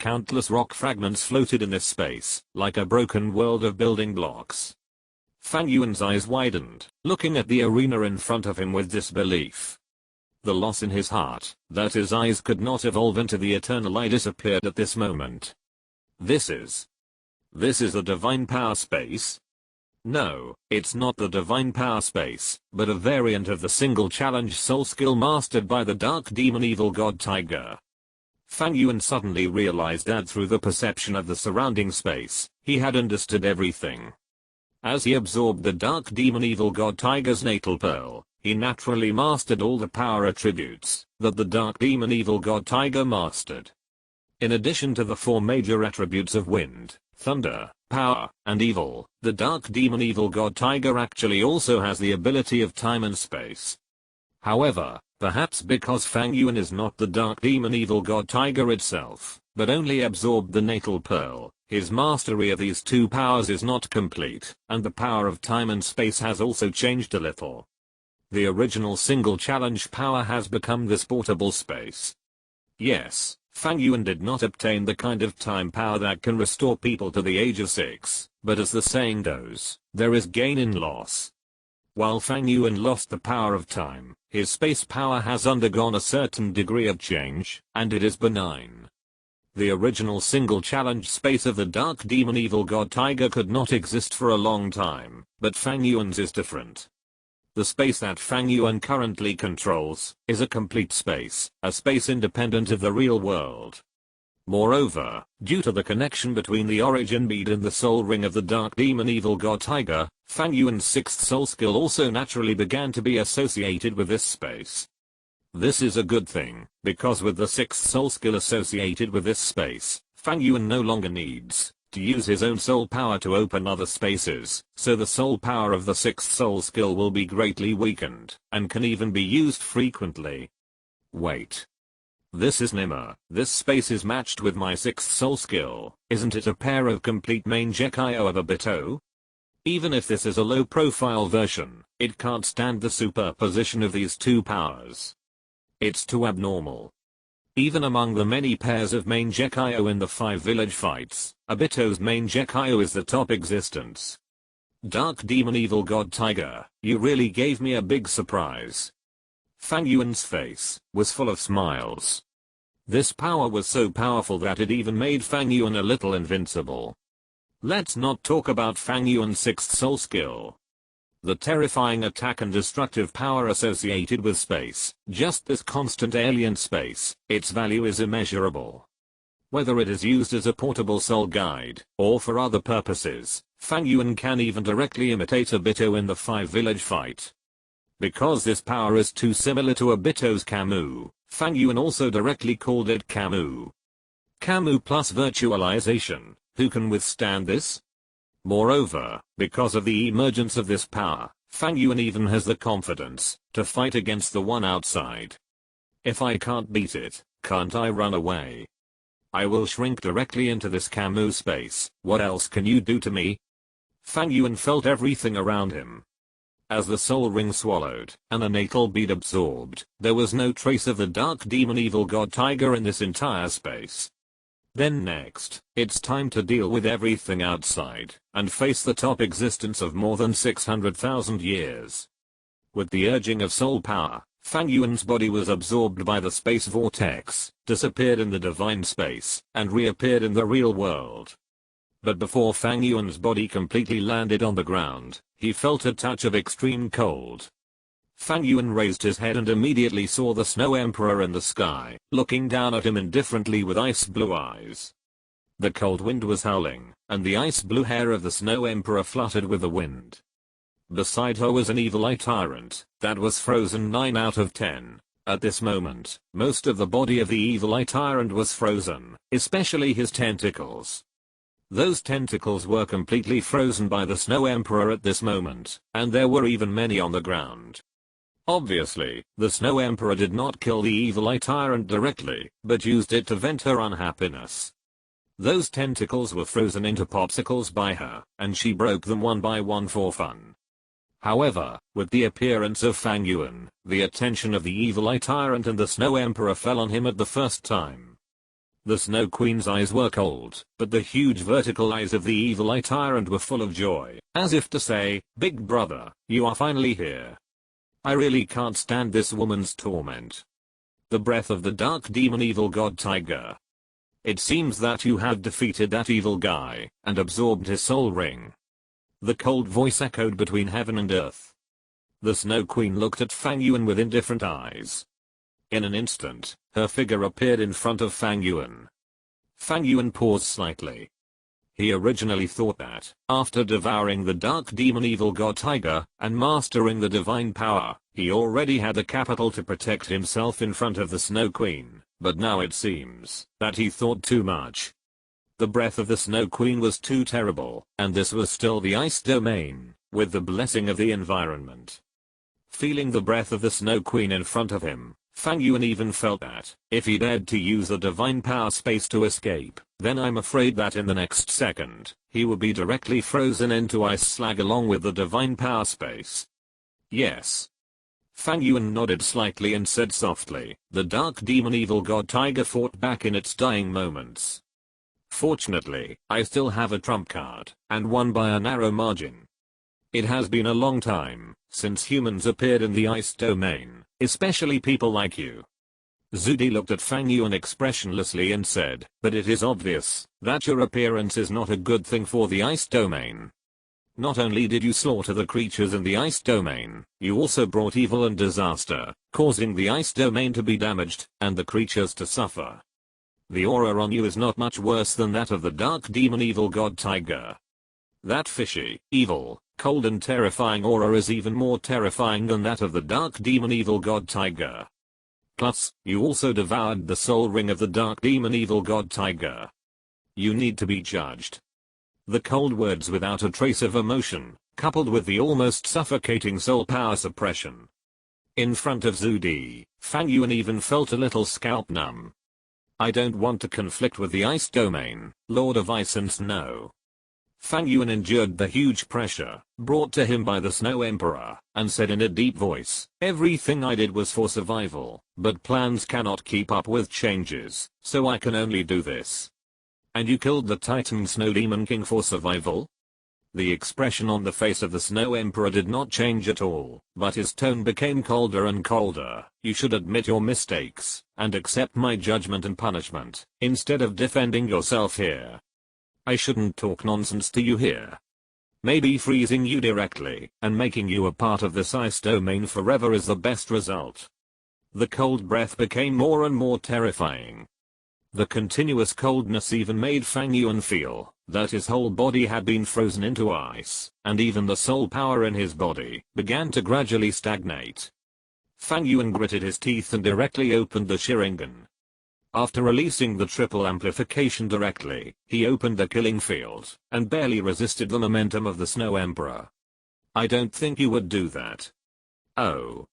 Countless rock fragments floated in this space, like a broken world of building blocks. Fang Yuan's eyes widened, looking at the arena in front of him with disbelief. The loss in his heart, that his eyes could not evolve into the eternal eye, disappeared at this moment. This is the divine power space? No, it's not the divine power space, but a variant of the single challenge soul skill mastered by the dark demon evil god Tiger. Fang Yuan suddenly realized that through the perception of the surrounding space, he had understood everything. As he absorbed the dark demon evil god Tiger's natal pearl, he naturally mastered all the power attributes that the dark demon evil god Tiger mastered. In addition to the 4 major attributes of wind, thunder, power, and evil, the dark demon evil god Tiger actually also has the ability of time and space. However, perhaps because Fang Yuan is not the dark demon evil god Tiger itself, but only absorbed the natal pearl, his mastery of these 2 powers is not complete, and the power of time and space has also changed a little. The original single challenge power has become this portable space. Yes, Fang Yuan did not obtain the kind of time power that can restore people to the age of 6, but as the saying goes, there is gain in loss. While Fang Yuan lost the power of time, his space power has undergone a certain degree of change, and it is benign. The original single challenge space of the dark demon evil god Tiger could not exist for a long time, but Fang Yuan's is different. The space that Fang Yuan currently controls is a complete space, a space independent of the real world. Moreover, due to the connection between the origin bead and the soul ring of the dark demon evil god Tiger, Fang Yuan's 6th soul skill also naturally began to be associated with this space. This is a good thing, because with the 6th soul skill associated with this space, Fang Yuan no longer needs to use his own soul power to open other spaces, so the soul power of the 6th soul skill will be greatly weakened, and can even be used frequently. Wait. This is Nimmer. This space is matched with my 6th soul skill, isn't it a pair of complete main Gekio of Obito? Even if this is a low-profile version, it can't stand the superposition of these 2 powers. It's too abnormal. Even among the many pairs of main Gekio in the 5 village fights, Obito's main Gekio is the top existence. Dark demon evil god Tiger, you really gave me a big surprise. Fang Yuan's face was full of smiles. This power was so powerful that it even made Fang Yuan a little invincible. Let's not talk about Fang Yuan's 6th soul skill. The terrifying attack and destructive power associated with space, just this constant alien space, its value is immeasurable. Whether it is used as a portable soul guide, or for other purposes, Fang Yuan can even directly imitate Obito in the 5 village fight. Because this power is too similar to Obito's Kamu, Fang Yuan also directly called it Kamu. Kamu plus virtualization, who can withstand this? Moreover, because of the emergence of this power, Fang Yuan even has the confidence to fight against the one outside. If I can't beat it, can't I run away? I will shrink directly into this Kamu space. What else can you do to me? Fang Yuan felt everything around him. As the soul ring swallowed, and the natal bead absorbed, there was no trace of the dark demon evil god Tiger in this entire space. Then next, it's time to deal with everything outside, and face the top existence of more than 600,000 years. With the urging of soul power, Fang Yuan's body was absorbed by the space vortex, disappeared in the divine space, and reappeared in the real world. But before Fang Yuan's body completely landed on the ground, he felt a touch of extreme cold. Fang Yuan raised his head and immediately saw the Snow Emperor in the sky, looking down at him indifferently with ice-blue eyes. The cold wind was howling, and the ice-blue hair of the Snow Emperor fluttered with the wind. Beside her was an evil eye tyrant, that was frozen 9 out of 10. At this moment, most of the body of the evil eye tyrant was frozen, especially his tentacles. Those tentacles were completely frozen by the Snow Emperor at this moment, and there were even many on the ground. Obviously, the Snow Emperor did not kill the evil eye tyrant directly, but used it to vent her unhappiness. Those tentacles were frozen into popsicles by her, and she broke them one by one for fun. However, with the appearance of Fang Yuan, the attention of the evil eye tyrant and the Snow Emperor fell on him at the first time. The Snow Queen's eyes were cold, but the huge vertical eyes of the evil eye tyrant were full of joy, as if to say, "Big brother, you are finally here. I really can't stand this woman's torment." The breath of the dark demon evil god tiger. "It seems that you have defeated that evil guy, and absorbed his soul ring." The cold voice echoed between heaven and earth. The Snow Queen looked at Fang Yuan with indifferent eyes. In an instant, her figure appeared in front of Fang Yuan. Fang Yuan paused slightly. He originally thought that, after devouring the dark demon evil god tiger, and mastering the divine power, he already had the capital to protect himself in front of the Snow Queen, but now it seems that he thought too much. The breath of the Snow Queen was too terrible, and this was still the ice domain, with the blessing of the environment. Feeling the breath of the Snow Queen in front of him, Fang Yuan even felt that, if he dared to use the divine power space to escape, then I'm afraid that in the next second, he would be directly frozen into ice slag along with the divine power space. Yes. Fang Yuan nodded slightly and said softly, "The dark demon evil god tiger fought back in its dying moments. Fortunately, I still have a trump card, and won by a narrow margin. It has been a long time since humans appeared in the ice domain, especially people like you." Zudi looked at Fang Yuan expressionlessly and said, "But it is obvious that your appearance is not a good thing for the ice domain. Not only did you slaughter the creatures in the ice domain, you also brought evil and disaster, causing the ice domain to be damaged, and the creatures to suffer. The aura on you is not much worse than that of the dark demon evil god tiger. That fishy, evil, cold and terrifying aura is even more terrifying than that of the dark demon evil god tiger. Plus, you also devoured the soul ring of the dark demon evil god tiger. You need to be judged." The cold words without a trace of emotion, coupled with the almost suffocating soul power suppression. In front of Zudi, Fang Yuan even felt a little scalp numb. "I don't want to conflict with the ice domain, Lord of Ice and Snow." Fang Yuan endured the huge pressure brought to him by the Snow Emperor, and said in a deep voice, "Everything I did was for survival, but plans cannot keep up with changes, so I can only do this." "And you killed the Titan Snow Demon King for survival?" The expression on the face of the Snow Emperor did not change at all, but his tone became colder and colder. "You should admit your mistakes, and accept my judgment and punishment, instead of defending yourself here. I shouldn't talk nonsense to you here. Maybe freezing you directly, and making you a part of this ice domain forever is the best result." The cold breath became more and more terrifying. The continuous coldness even made Fang Yuan feel that his whole body had been frozen into ice, and even the soul power in his body began to gradually stagnate. Fang Yuan gritted his teeth and directly opened the Sharingan. After releasing the triple amplification directly, he opened the killing field, and barely resisted the momentum of the Snow Emperor. "I don't think you would do that." "Oh."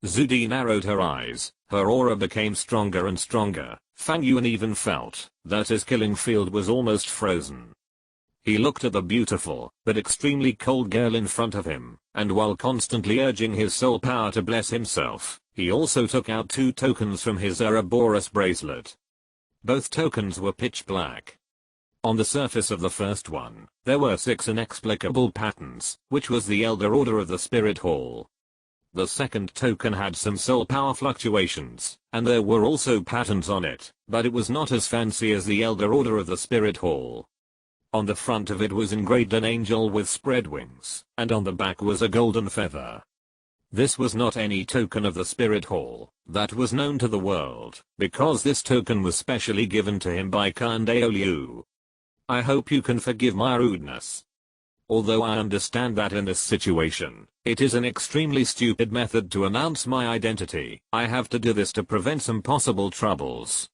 Zudi narrowed her eyes, her aura became stronger and stronger. Fang Yuan even felt that his killing field was almost frozen. He looked at the beautiful, but extremely cold girl in front of him, and while constantly urging his soul power to bless himself, he also took out 2 tokens from his Ouroboros bracelet. Both tokens were pitch black. On the surface of the first one, there were 6 inexplicable patterns, which was the Elder Order of the Spirit Hall. The second token had some soul power fluctuations, and there were also patterns on it, but it was not as fancy as the Elder Order of the Spirit Hall. On the front of it was engraved an angel with spread wings, and on the back was a golden feather. This was not any token of the Spirit Hall that was known to the world, because this token was specially given to him by condemn. "I hope you can forgive my rudeness. Although I understand that in this situation, it is an extremely stupid method to announce my identity, I have to do this to prevent some possible troubles.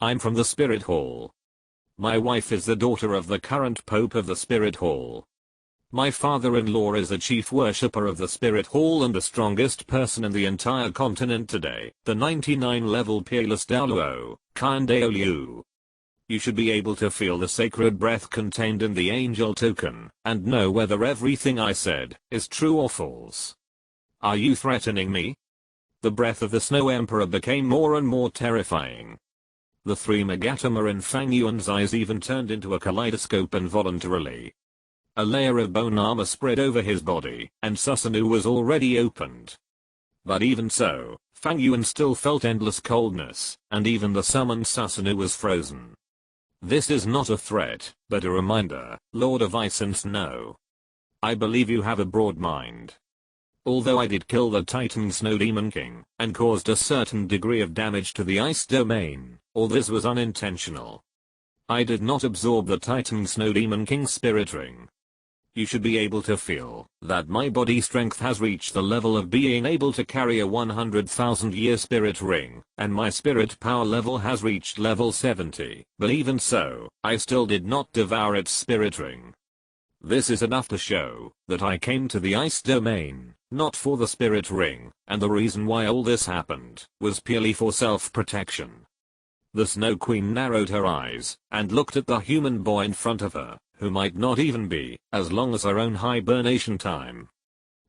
I'm from the Spirit Hall. My wife is the daughter of the current Pope of the Spirit Hall. My father-in-law is the chief worshipper of the Spirit Hall and the strongest person in the entire continent today, the 99-level peerless Douluo Continent. You should be able to feel the sacred breath contained in the angel token, and know whether everything I said is true or false. Are you threatening me?" The breath of the Snow Emperor became more and more terrifying. The three megatoma in Fang Yuan's eyes even turned into a kaleidoscope involuntarily. A layer of bone armor spread over his body, and Susanoo was already opened. But even so, Fang Yuan still felt endless coldness, and even the summoned Susanoo was frozen. This is not a threat, but a reminder, Lord of Ice and Snow. I believe you have a broad mind. Although I did kill the Titan Snow Demon King, and caused a certain degree of damage to the ice domain, all this was unintentional. I did not absorb the Titan Snow Demon King's spirit ring. You should be able to feel that my body strength has reached the level of being able to carry a 100,000-year spirit ring, and my spirit power level has reached level 70, but even so, I still did not devour its spirit ring. This is enough to show that I came to the ice domain, not for the spirit ring, and the reason why all this happened was purely for self-protection. The Snow Queen narrowed her eyes and looked at the human boy in front of her, who might not even be as long as her own hibernation time.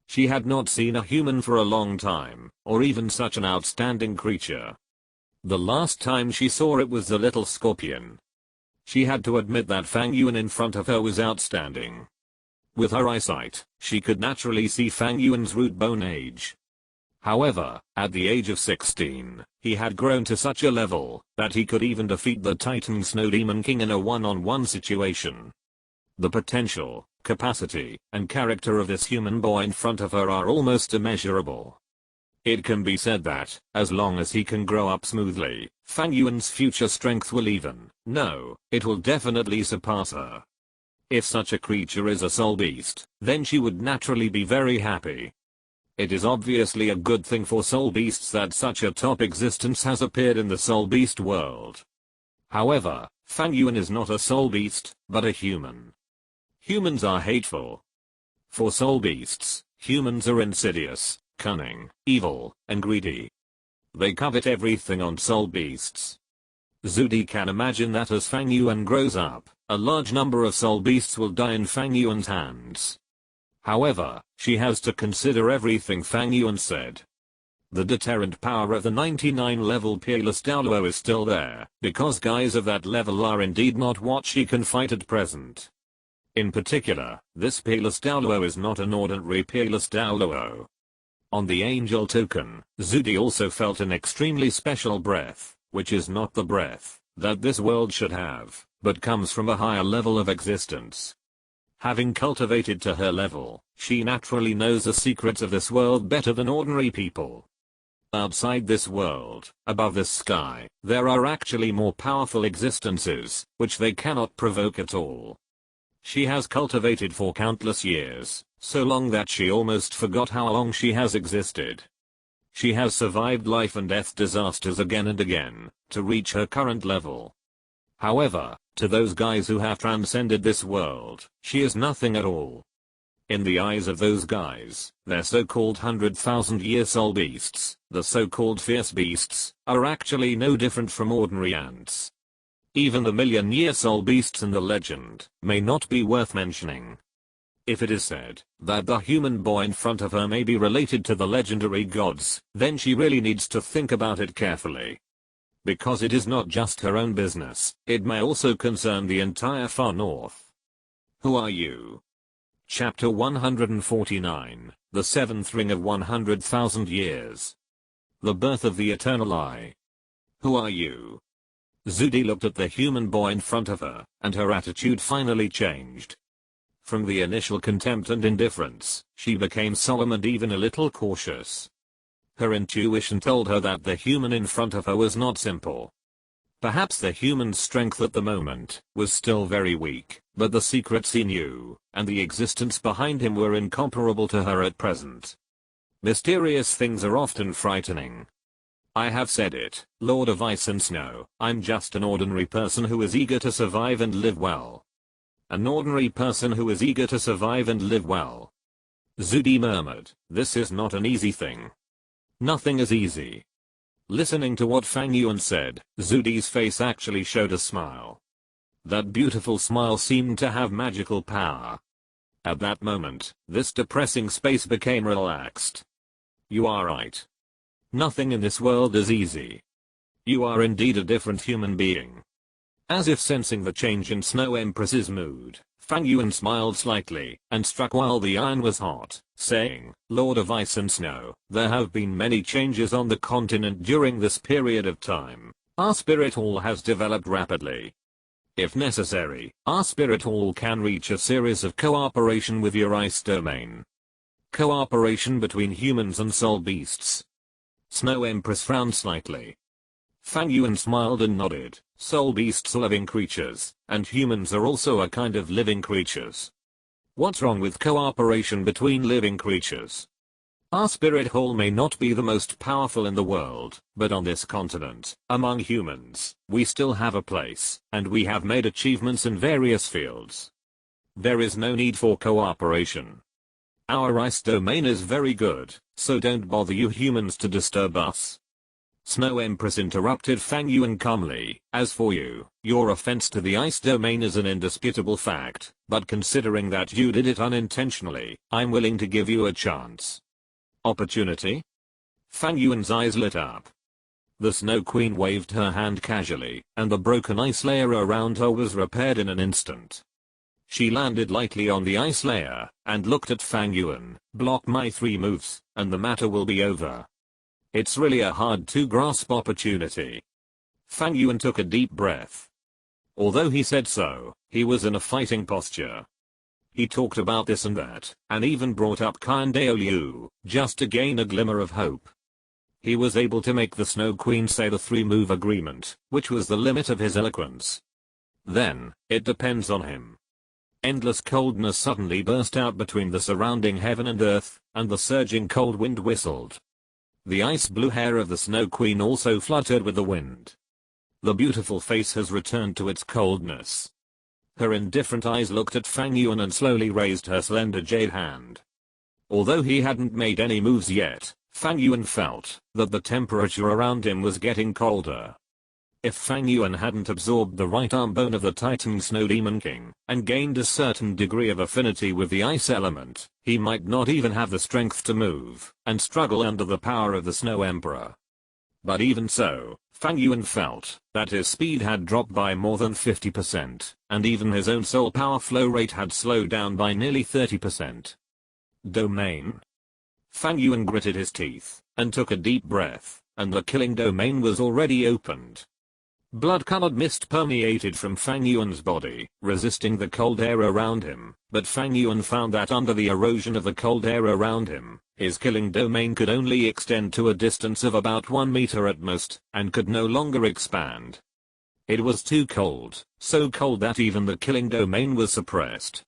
She had not seen a human for a long time, or even such an outstanding creature. The last time she saw it was the little scorpion. She had to admit that Fang Yuan in front of her was outstanding. With her eyesight, she could naturally see Fang Yuan's root bone age. However, at the age of 16, he had grown to such a level that he could even defeat the Titan Snow Demon King in a one-on-one situation. The potential, capacity, and character of this human boy in front of her are almost immeasurable. It can be said that, as long as he can grow up smoothly, Fang Yuan's future strength will it will definitely surpass her. If such a creature is a soul beast, then she would naturally be very happy. It is obviously a good thing for soul beasts that such a top existence has appeared in the soul beast world. However, Fang Yuan is not a soul beast, but a human. Humans are hateful. For soul beasts, humans are insidious, cunning, evil, and greedy. They covet everything on soul beasts. Zudi can imagine that as Fang Yuan grows up, a large number of soul beasts will die in Fang Yuan's hands. However, she has to consider everything Fang Yuan said. The deterrent power of the 99 level peerless Douluo is still there, because guys of that level are indeed not what she can fight at present. In particular, this peerless Douluo is not an ordinary peerless Douluo. On the angel token, Zudi also felt an extremely special breath, which is not the breath that this world should have, but comes from a higher level of existence. Having cultivated to her level, she naturally knows the secrets of this world better than ordinary people. Outside this world, above this sky, there are actually more powerful existences, which they cannot provoke at all. She has cultivated for countless years, so long that she almost forgot how long she has existed. She has survived life and death disasters again and again, to reach her current level. However, to those guys who have transcended this world, she is nothing at all. In the eyes of those guys, their so-called 100,000-year soul beasts, the so-called fierce beasts, are actually no different from ordinary ants. Even the million-year soul beasts in the legend may not be worth mentioning. If it is said that the human boy in front of her may be related to the legendary gods, then she really needs to think about it carefully. Because it is not just her own business, it may also concern the entire far north. Who are you? Chapter 149, The Seventh Ring of 100,000 Years. The Birth of the Eternal Eye. Who are you? Zudi looked at the human boy in front of her, and her attitude finally changed. From the initial contempt and indifference, she became solemn and even a little cautious. Her intuition told her that the human in front of her was not simple. Perhaps the human's strength at the moment was still very weak, but the secrets he knew, and the existence behind him were incomparable to her at present. Mysterious things are often frightening. I have said it, Lord of Ice and Snow, I'm just an ordinary person who is eager to survive and live well. An ordinary person who is eager to survive and live well. Zudi murmured, this is not an easy thing. Nothing is easy. Listening to what Fang Yuan said, Zudi's face actually showed a smile. That beautiful smile seemed to have magical power. At that moment, this depressing space became relaxed. You are right. Nothing in this world is easy. you are indeed a different human being. As if sensing the change in Snow Empress's mood, Fang Yuan smiled slightly and struck while the iron was hot, saying, Lord of Ice and Snow, there have been many changes on the continent during this period of time. Our spirit hall has developed rapidly. If necessary, our spirit hall can reach a series of cooperation with your ice domain. Cooperation between humans and soul beasts. Snow Empress frowned slightly. Fang Yuan smiled and nodded. Soul beasts are living creatures, and humans are also a kind of living creatures. What's wrong with cooperation between living creatures? Our spirit hall may not be the most powerful in the world, but on this continent, among humans, we still have a place, and we have made achievements in various fields. There is no need for cooperation. Our ice domain is very good, so don't bother you humans to disturb us. Snow Empress interrupted Fang Yuan calmly, as for you, your offense to the ice domain is an indisputable fact, but considering that you did it unintentionally, I'm willing to give you a chance. Opportunity? Fang Yuan's eyes lit up. The Snow Queen waved her hand casually, and the broken ice layer around her was repaired in an instant. She landed lightly on the ice layer, and looked at Fang Yuan, block my 3 moves, and the matter will be over. It's really a hard to grasp opportunity. Fang Yuan took a deep breath. Although he said so, he was in a fighting posture. He talked about this and that, and even brought up Liu, just to gain a glimmer of hope. He was able to make the Snow Queen say the 3-move agreement, which was the limit of his eloquence. Then, it depends on him. Endless coldness suddenly burst out between the surrounding heaven and earth, and the surging cold wind whistled. The ice-blue hair of the Snow Queen also fluttered with the wind. The beautiful face has returned to its coldness. Her indifferent eyes looked at Fang Yuan and slowly raised her slender jade hand. Although he hadn't made any moves yet, Fang Yuan felt that the temperature around him was getting colder. If Fang Yuan hadn't absorbed the right arm bone of the Titan Snow Demon King, and gained a certain degree of affinity with the ice element, he might not even have the strength to move, and struggle under the power of the Snow Emperor. But even so, Fang Yuan felt that his speed had dropped by more than 50%, and even his own soul power flow rate had slowed down by nearly 30%. Domain. Fang Yuan gritted his teeth, and took a deep breath, and the killing domain was already opened. Blood-colored mist permeated from Fang Yuan's body, resisting the cold air around him, but Fang Yuan found that under the erosion of the cold air around him, his killing domain could only extend to a distance of about 1 meter at most, and could no longer expand. It was too cold, so cold that even the killing domain was suppressed.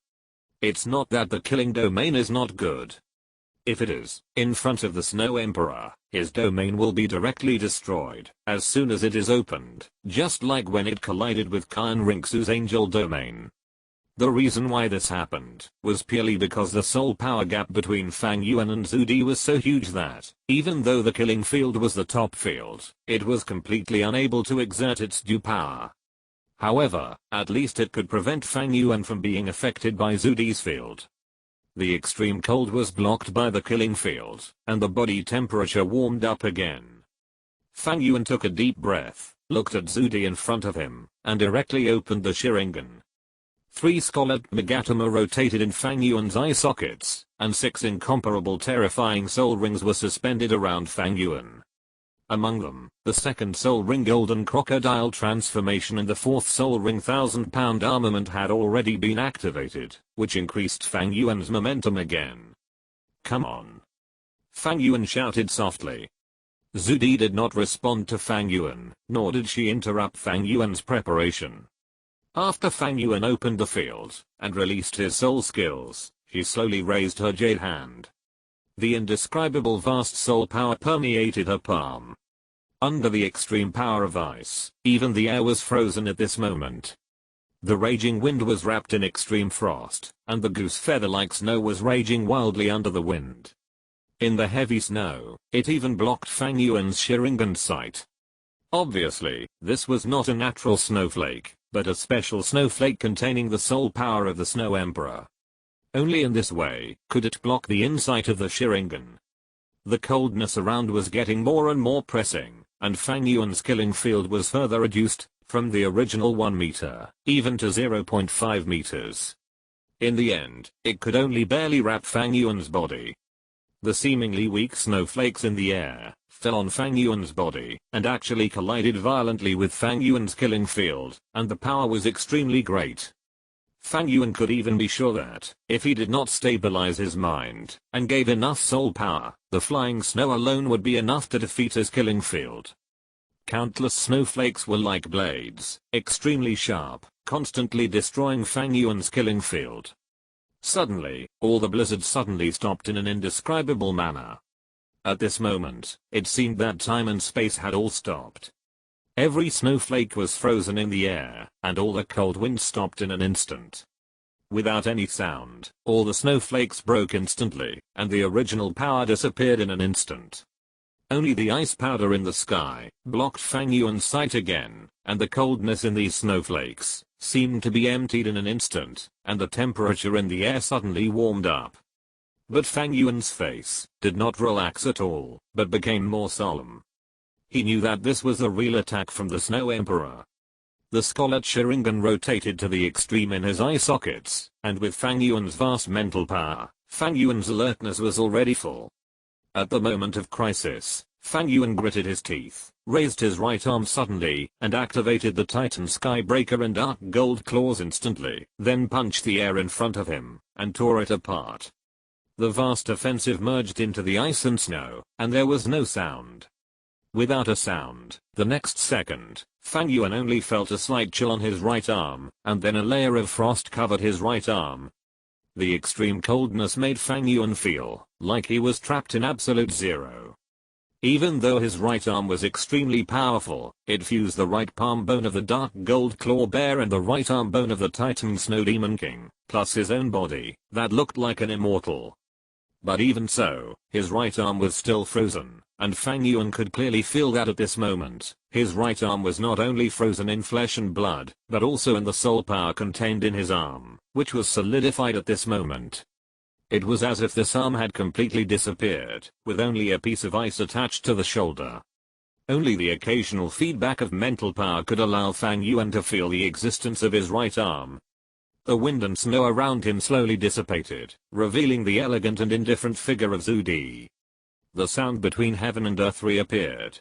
It's not that the killing domain is not good. If it is, in front of the Snow Emperor, his domain will be directly destroyed as soon as it is opened, just like when it collided with Qian Rinxu's angel domain. The reason why this happened was purely because the soul power gap between Fang Yuan and Zhu Di was so huge that, even though the killing field was the top field, it was completely unable to exert its due power. However, at least it could prevent Fang Yuan from being affected by Zhu Di's field. The extreme cold was blocked by the killing field, and the body temperature warmed up again. Fang Yuan took a deep breath, looked at Zhu Di in front of him, and directly opened the Sharingan. 3 scarlet megatoma rotated in Fang Yuan's eye sockets, and 6 incomparable terrifying soul rings were suspended around Fang Yuan. Among them, the 2nd soul ring golden crocodile transformation and the 4th soul ring 1,000-pound armament had already been activated, which increased Fang Yuan's momentum again. Come on! Fang Yuan shouted softly. Zhu Di did not respond to Fang Yuan, nor did she interrupt Fang Yuan's preparation. After Fang Yuan opened the field, and released his soul skills, she slowly raised her jade hand. The indescribable vast soul power permeated her palm. Under the extreme power of ice, even the air was frozen at this moment. The raging wind was wrapped in extreme frost, and the goose feather-like snow was raging wildly under the wind. In the heavy snow, it even blocked Fang Yuan's Sharingan sight. Obviously, this was not a natural snowflake, but a special snowflake containing the soul power of the Snow Emperor. Only in this way could it block the insight of the Sharingan. The coldness around was getting more and more pressing, and Fang Yuan's killing field was further reduced, from the original 1 meter, even to 0.5 meters. In the end, it could only barely wrap Fang Yuan's body. The seemingly weak snowflakes in the air fell on Fang Yuan's body and actually collided violently with Fang Yuan's killing field, and the power was extremely great. Fang Yuan could even be sure that, if he did not stabilize his mind and gave enough soul power, the flying snow alone would be enough to defeat his killing field. Countless snowflakes were like blades, extremely sharp, constantly destroying Fang Yuan's killing field. Suddenly, all the blizzard suddenly stopped in an indescribable manner. At this moment, it seemed that time and space had all stopped. Every snowflake was frozen in the air, and all the cold wind stopped in an instant. Without any sound, all the snowflakes broke instantly, and the original power disappeared in an instant. Only the ice powder in the sky blocked Fang Yuan's sight again, and the coldness in these snowflakes seemed to be emptied in an instant, and the temperature in the air suddenly warmed up. But Fang Yuan's face did not relax at all, but became more solemn. He knew that this was a real attack from the Snow Emperor. The scarlet Sharingan rotated to the extreme in his eye sockets, and with Fang Yuan's vast mental power, Fang Yuan's alertness was already full. At the moment of crisis, Fang Yuan gritted his teeth, raised his right arm suddenly, and activated the Titan Skybreaker and Dark Gold Claws instantly, then punched the air in front of him, and tore it apart. The vast offensive merged into the ice and snow, and there was no sound. Without a sound, the next second, Fang Yuan only felt a slight chill on his right arm, and then a layer of frost covered his right arm. The extreme coldness made Fang Yuan feel like he was trapped in absolute zero. Even though his right arm was extremely powerful, it fused the right palm bone of the Dark Gold Claw Bear and the right arm bone of the Titan Snow Demon King, plus his own body, that looked like an immortal. But even so, his right arm was still frozen, and Fang Yuan could clearly feel that at this moment, his right arm was not only frozen in flesh and blood, but also in the soul power contained in his arm, which was solidified at this moment. It was as if this arm had completely disappeared, with only a piece of ice attached to the shoulder. Only the occasional feedback of mental power could allow Fang Yuan to feel the existence of his right arm. The wind and snow around him slowly dissipated, revealing the elegant and indifferent figure of Zhu Di. The sound between heaven and earth reappeared.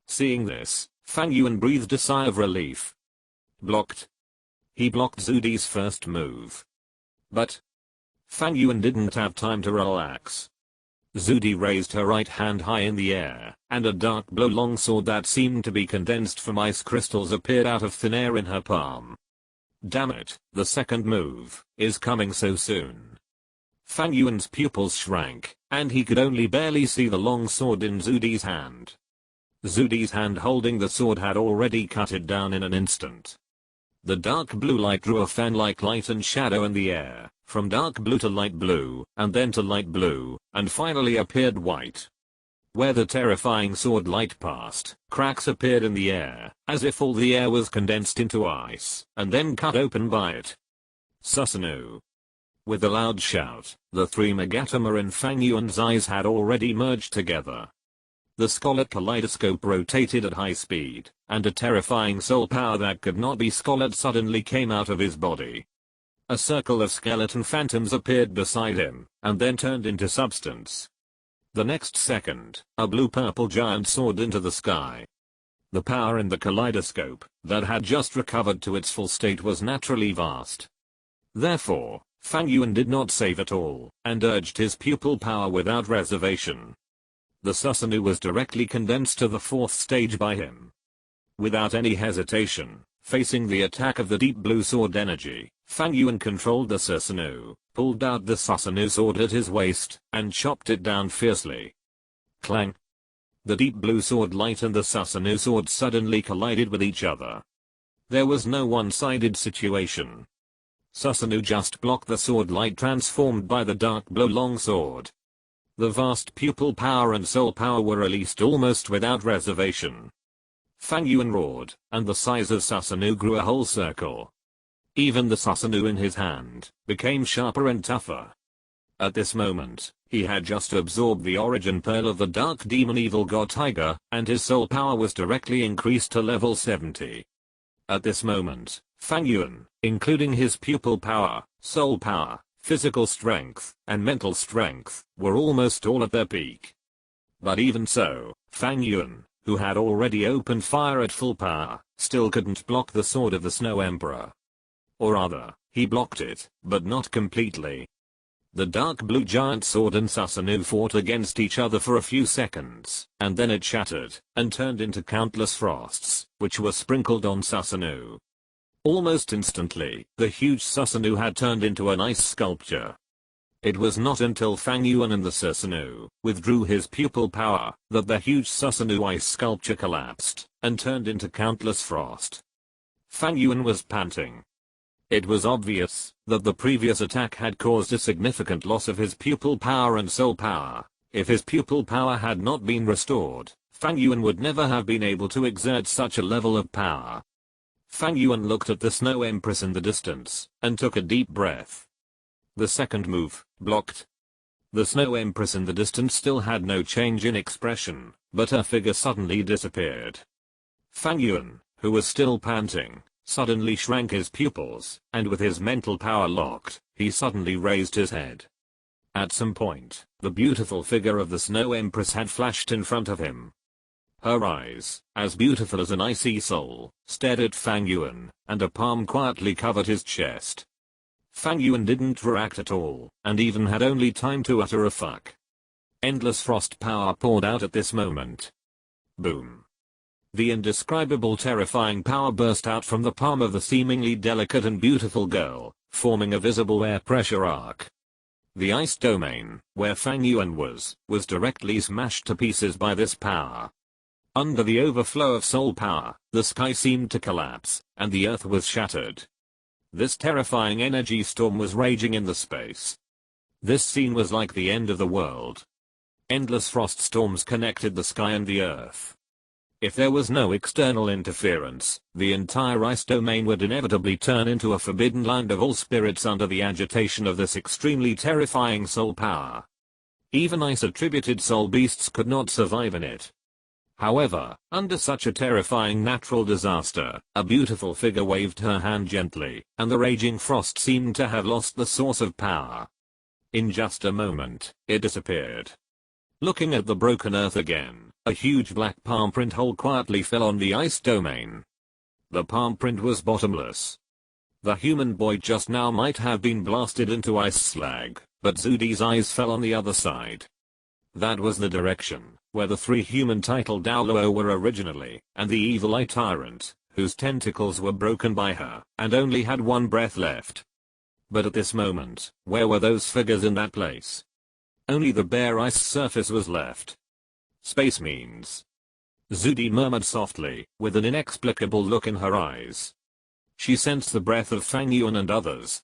Seeing this, Fang Yuan breathed a sigh of relief. Blocked. He blocked Zhu Di's first move. But Fang Yuan didn't have time to relax. Zhu Di raised her right hand high in the air, and a dark blue longsword that seemed to be condensed from ice crystals appeared out of thin air in her palm. Damn it, the second move is coming so soon. Fang Yuan's pupils shrank, and he could only barely see the long sword in Zhu Di's hand. Zhu Di's hand holding the sword had already cut it down in an instant. The dark blue light drew a fan-like light and shadow in the air, from dark blue to light blue, and then to light blue, and finally appeared white. Where the terrifying sword light passed, cracks appeared in the air, as if all the air was condensed into ice, and then cut open by it. Susanoo. With a loud shout, the three Megatama in Fang Yuan's eyes had already merged together. The scarlet kaleidoscope rotated at high speed, and a terrifying soul power that could not be scarlet suddenly came out of his body. A circle of skeleton phantoms appeared beside him, and then turned into substance. The next second, a blue-purple giant soared into the sky. The power in the kaleidoscope, that had just recovered to its full state, was naturally vast. Therefore, Fang Yuan did not save at all, and urged his pupil power without reservation. The Susanoo was directly condensed to the fourth stage by him. Without any hesitation, facing the attack of the deep blue sword energy, Fang Yuan controlled the Susanoo, pulled out the Susanoo sword at his waist, and chopped it down fiercely. Clang! The deep blue sword light and the Susanoo sword suddenly collided with each other. There was no one-sided situation. Susanoo just blocked the sword light transformed by the dark blue longsword. The vast pupil power and soul power were released almost without reservation. Fang Yuan roared, and the size of Susanoo grew a whole circle. Even the Susanoo in his hand became sharper and tougher. At this moment, he had just absorbed the origin pearl of the dark demon evil god Tiger, and his soul power was directly increased to level 70. At this moment, Fang Yuan, including his pupil power, soul power, physical strength, and mental strength, were almost all at their peak. But even so, Fang Yuan, who had already opened fire at full power, still couldn't block the sword of the Snow Emperor. Or rather, he blocked it, but not completely. The dark blue giant sword and Susanoo fought against each other for a few seconds, and then it shattered, and turned into countless frosts, which were sprinkled on Susanoo. Almost instantly, the huge Susanoo had turned into an ice sculpture. It was not until Fang Yuan and the Susanoo withdrew his pupil power that the huge Susanoo ice sculpture collapsed, and turned into countless frost. Fang Yuan was panting. It was obvious that the previous attack had caused a significant loss of his pupil power and soul power. If his pupil power had not been restored, Fang Yuan would never have been able to exert such a level of power. Fang Yuan looked at the Snow Empress in the distance, and took a deep breath. The second move, blocked. The Snow Empress in the distance still had no change in expression, but her figure suddenly disappeared. Fang Yuan, who was still panting, suddenly shrank his pupils, and with his mental power locked, he suddenly raised his head. At some point, the beautiful figure of the Snow Empress had flashed in front of him. Her eyes, as beautiful as an icy soul, stared at Fang Yuan, and a palm quietly covered his chest. Fang Yuan didn't react at all, and even had only time to utter a fuck. Endless frost power poured out at this moment. Boom. The indescribable terrifying power burst out from the palm of the seemingly delicate and beautiful girl, forming a visible air pressure arc. The ice domain, where Fang Yuan was directly smashed to pieces by this power. Under the overflow of soul power, the sky seemed to collapse, and the earth was shattered. This terrifying energy storm was raging in the space. This scene was like the end of the world. Endless frost storms connected the sky and the earth. If there was no external interference, the entire ice domain would inevitably turn into a forbidden land of all spirits under the agitation of this extremely terrifying soul power. Even ice-attributed soul beasts could not survive in it. However, under such a terrifying natural disaster, a beautiful figure waved her hand gently, and the raging frost seemed to have lost the source of power. In just a moment, it disappeared. Looking at the broken earth again, a huge black palm print hole quietly fell on the ice domain. The palm print was bottomless. The human boy just now might have been blasted into ice slag, but Zudi's eyes fell on the other side. That was the direction where the three human titled Douluo were originally, and the evil eye tyrant, whose tentacles were broken by her, and only had one breath left. But at this moment, where were those figures in that place? Only the bare ice surface was left. Space means. Zudi murmured softly, with an inexplicable look in her eyes. She sensed the breath of Fang Yuan and others.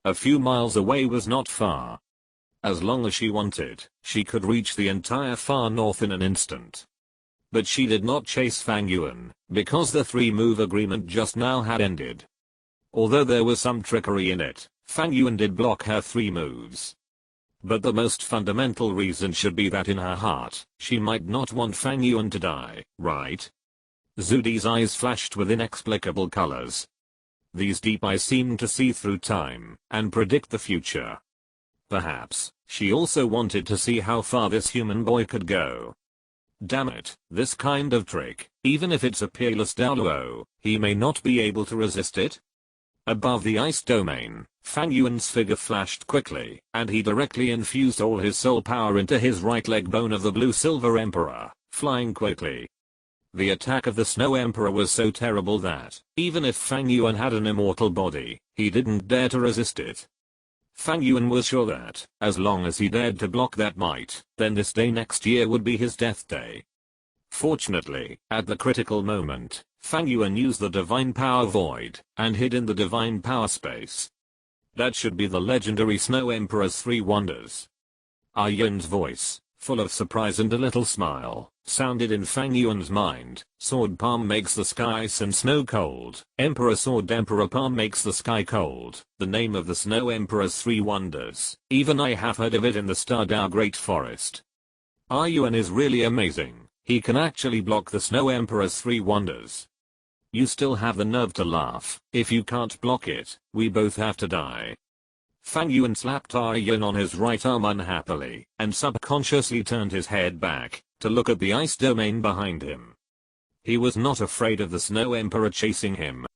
A few miles away was not far. As long as she wanted, she could reach the entire far north in an instant. But she did not chase Fang Yuan, because the three-move agreement just now had ended. Although there was some trickery in it, Fang Yuan did block her 3 moves. But the most fundamental reason should be that in her heart, she might not want Fang Yuan to die, right? Zudi's eyes flashed with inexplicable colors. These deep eyes seemed to see through time, and predict the future. Perhaps, she also wanted to see how far this human boy could go. Damn it, this kind of trick, even if it's a peerless Douluo, he may not be able to resist it? Above the ice domain, Fang Yuan's figure flashed quickly, and he directly infused all his soul power into his right leg bone of the blue-silver emperor, flying quickly. The attack of the Snow Emperor was so terrible that, even if Fang Yuan had an immortal body, he didn't dare to resist it. Fang Yuan was sure that, as long as he dared to block that might, then this day next year would be his death day. Fortunately, at the critical moment, Fang Yuan used the divine power void, and hid in the divine power space. That should be the legendary Snow Emperor's 3 wonders. Ah Yuan's voice, full of surprise and a little smile, sounded in Fang Yuan's mind. Sword palm makes the sky ice and snow cold. Emperor sword. Emperor palm makes the sky cold. The name of the Snow Emperor's 3 wonders. Even I have heard of it in the Stardao Great Forest. Yuan is really amazing. He can actually block the Snow Emperor's 3 wonders. You still have the nerve to laugh. If you can't block it, we both have to die. Fang Yuan slapped Yuan on his right arm unhappily, and subconsciously turned his head back, to look at the ice domain behind him. He was not afraid of the Snow Emperor chasing him.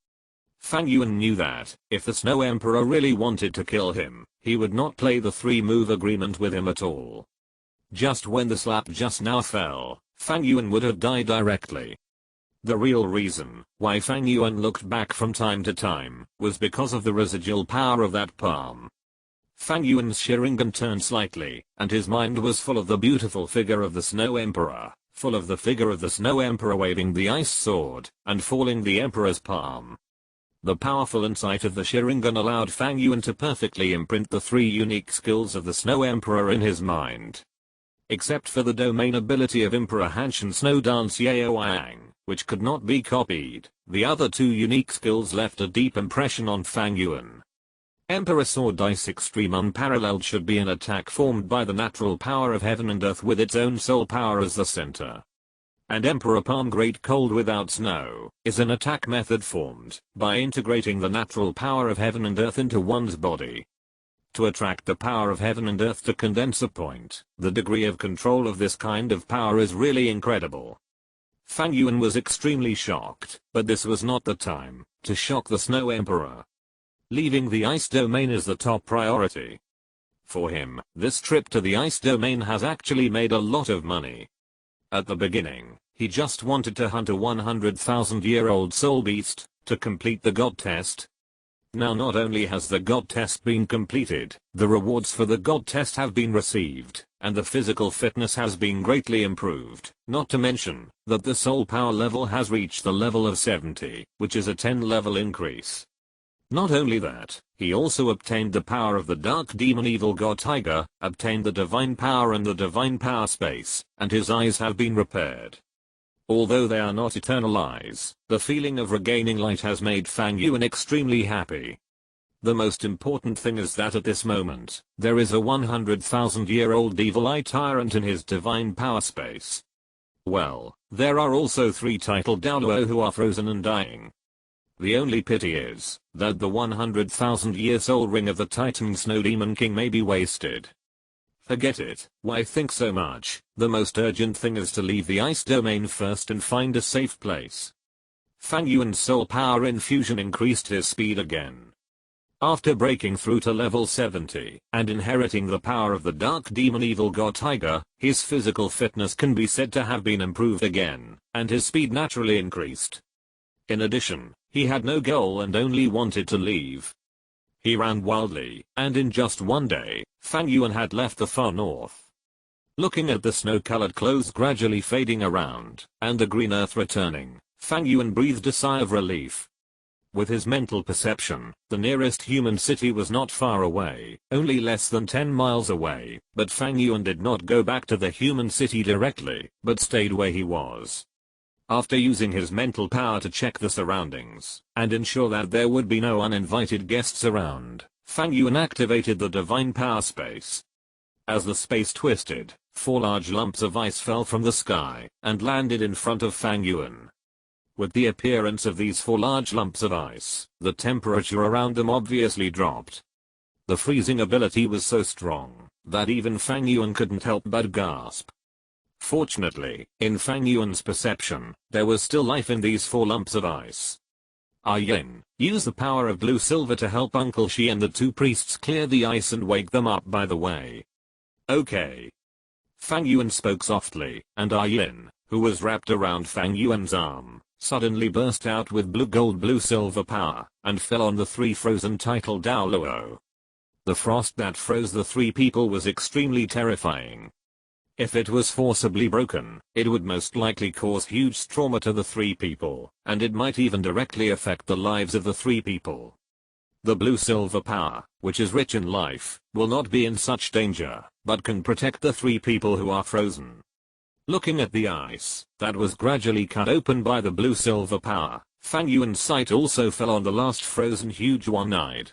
Fang Yuan knew that, if the Snow Emperor really wanted to kill him, he would not play the 3-move agreement with him at all. Just when the slap just now fell, Fang Yuan would have died directly. The real reason why Fang Yuan looked back from time to time was because of the residual power of that palm. Fang Yuan's Sharingan turned slightly, and his mind was full of the beautiful figure of the Snow Emperor, full of the figure of the Snow Emperor waving the ice sword, and falling the Emperor's palm. The powerful insight of the Sharingan allowed Fang Yuan to perfectly imprint the 3 unique skills of the Snow Emperor in his mind. Except for the domain ability of Emperor Hanshin Snow Dance Yaoyang, which could not be copied, the other 2 unique skills left a deep impression on Fang Yuan. Emperor Sword Ice Extreme Unparalleled should be an attack formed by the natural power of heaven and earth with its own soul power as the center. And Emperor Palm Great Cold Without Snow is an attack method formed by integrating the natural power of heaven and earth into one's body. To attract the power of heaven and earth to condense a point, the degree of control of this kind of power is really incredible. Fang Yuan was extremely shocked, but this was not the time to shock the Snow Emperor. Leaving the ice domain is the top priority. For him, this trip to the ice domain has actually made a lot of money. At the beginning, he just wanted to hunt a 100,000-year-old soul beast to complete the God test. Now not only has the God test been completed, the rewards for the God test have been received, and the physical fitness has been greatly improved, not to mention that the soul power level has reached the level of 70, which is a 10-level increase. Not only that, he also obtained the power of the dark demon evil god tiger, obtained the divine power and the divine power space, and his eyes have been repaired. Although they are not eternal eyes, the feeling of regaining light has made Fang Yuan extremely happy. The most important thing is that at this moment, there is a 100,000-year-old evil eye tyrant in his divine power space. Well, there are also 3 titled Douluo who are frozen and dying. The only pity is that the 100,000-year soul ring of the Titan Snow Demon King may be wasted. Forget it, why think so much? The most urgent thing is to leave the ice domain first and find a safe place. Fang Yuan's soul power infusion increased his speed again. After breaking through to level 70 and inheriting the power of the dark demon evil god tiger, his physical fitness can be said to have been improved again, and his speed naturally increased. In addition, he had no goal and only wanted to leave. He ran wildly, and in just one day, Fang Yuan had left the far north. Looking at the snow-colored clothes gradually fading around, and the green earth returning, Fang Yuan breathed a sigh of relief. With his mental perception, the nearest human city was not far away, only less than 10 miles away, but Fang Yuan did not go back to the human city directly, but stayed where he was. After using his mental power to check the surroundings, and ensure that there would be no uninvited guests around, Fang Yuan activated the divine power space. As the space twisted, 4 large lumps of ice fell from the sky, and landed in front of Fang Yuan. With the appearance of these 4 large lumps of ice, the temperature around them obviously dropped. The freezing ability was so strong, that even Fang Yuan couldn't help but gasp. Fortunately, in Fang Yuan's perception, there was still life in these 4 lumps of ice. Yin, use the power of blue silver to help Uncle Shi and the 2 priests clear the ice and wake them up by the way. Okay. Fang Yuan spoke softly, and Yin, who was wrapped around Fang Yuan's arm, suddenly burst out with blue silver power, and fell on the 3 frozen titled Douluo. The frost that froze the 3 people was extremely terrifying. If it was forcibly broken, it would most likely cause huge trauma to the 3 people, and it might even directly affect the lives of the 3 people. The blue silver power, which is rich in life, will not be in such danger, but can protect the 3 people who are frozen. Looking at the ice that was gradually cut open by the blue silver power, Fang Yuan's sight also fell on the last frozen huge one-eyed.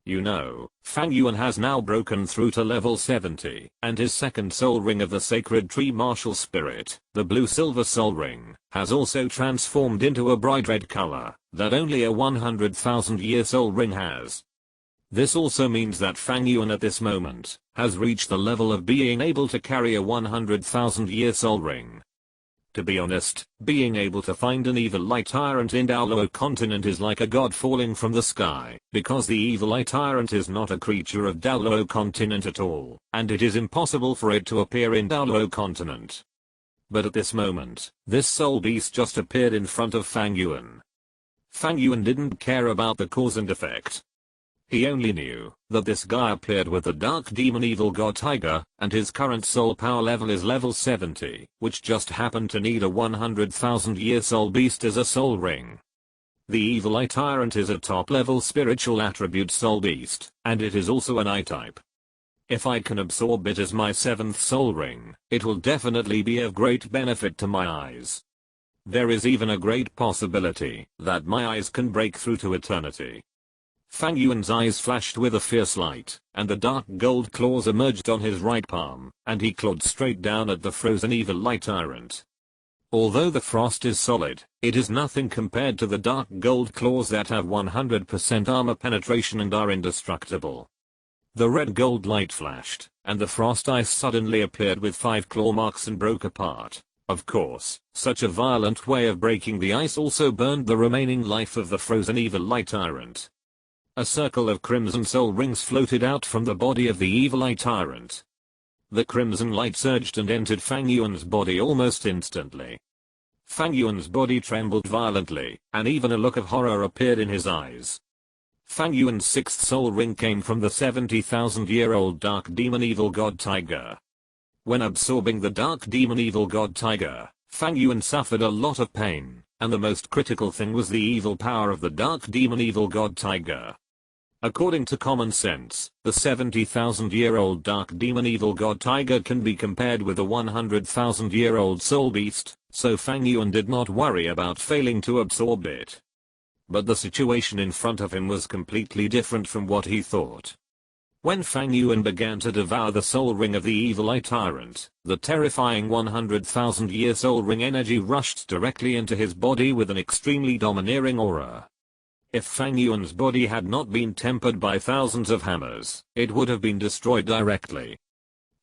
You know, Fang Yuan has now broken through to level 70, and his second soul ring of the sacred tree martial spirit, the blue silver soul ring, has also transformed into a bright red color that only a 100,000 year soul ring has. This also means that Fang Yuan at this moment has reached the level of being able to carry a 100,000 year soul ring. To be honest, being able to find an evil eye tyrant in Douluo Continent is like a god falling from the sky, because the evil eye tyrant is not a creature of Douluo Continent at all, and it is impossible for it to appear in Douluo Continent. But at this moment, this soul beast just appeared in front of Fang Yuan. Fang Yuan didn't care about the cause and effect. He only knew that this guy appeared with the dark demon evil god tiger, and his current soul power level is level 70, which just happened to need a 100,000 year soul beast as a soul ring. The evil eye tyrant is a top level spiritual attribute soul beast, and it is also an eye type. If I can absorb it as my 7th soul ring, it will definitely be of great benefit to my eyes. There is even a great possibility that my eyes can break through to eternity. Fang Yuan's eyes flashed with a fierce light, and the dark gold claws emerged on his right palm, and he clawed straight down at the frozen evil eye tyrant. Although the frost is solid, it is nothing compared to the dark gold claws that have 100% armor penetration and are indestructible. The red gold light flashed, and the frost ice suddenly appeared with 5 claw marks and broke apart. Of course, such a violent way of breaking the ice also burned the remaining life of the frozen evil eye tyrant. A circle of crimson soul rings floated out from the body of the evil eye tyrant. The crimson light surged and entered Fang Yuan's body almost instantly. Fang Yuan's body trembled violently, and even a look of horror appeared in his eyes. Fang Yuan's 6th soul ring came from the 70,000-year-old dark demon evil god tiger. When absorbing the dark demon evil god tiger, Fang Yuan suffered a lot of pain, and the most critical thing was the evil power of the dark demon evil god tiger. According to common sense, the 70,000-year-old dark demon evil god tiger can be compared with a 100,000-year-old soul beast, so Fang Yuan did not worry about failing to absorb it. But the situation in front of him was completely different from what he thought. When Fang Yuan began to devour the soul ring of the evil eye tyrant, the terrifying 100,000-year soul ring energy rushed directly into his body with an extremely domineering aura. If Fang Yuan's body had not been tempered by thousands of hammers, it would have been destroyed directly.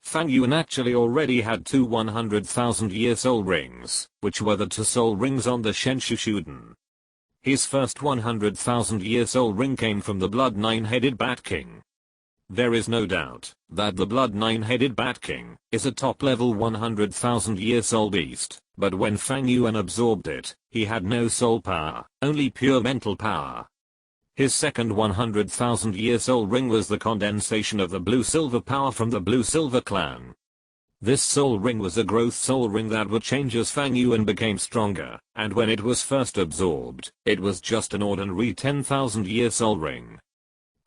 Fang Yuan actually already had 2 100,000-year soul rings, which were the 2 soul rings on the Shenshusuden. His first 100,000-year soul ring came from the Blood 9-headed Bat King. There is no doubt that the Blood 9-headed Bat King is a top-level 100,000-year soul beast, but when Fang Yuan absorbed it, he had no soul power, only pure mental power. His second 100,000-year soul ring was the condensation of the blue-silver power from the blue-silver clan. This soul ring was a growth soul ring that would change as Fang Yuan became stronger, and when it was first absorbed, it was just an ordinary 10,000-year soul ring.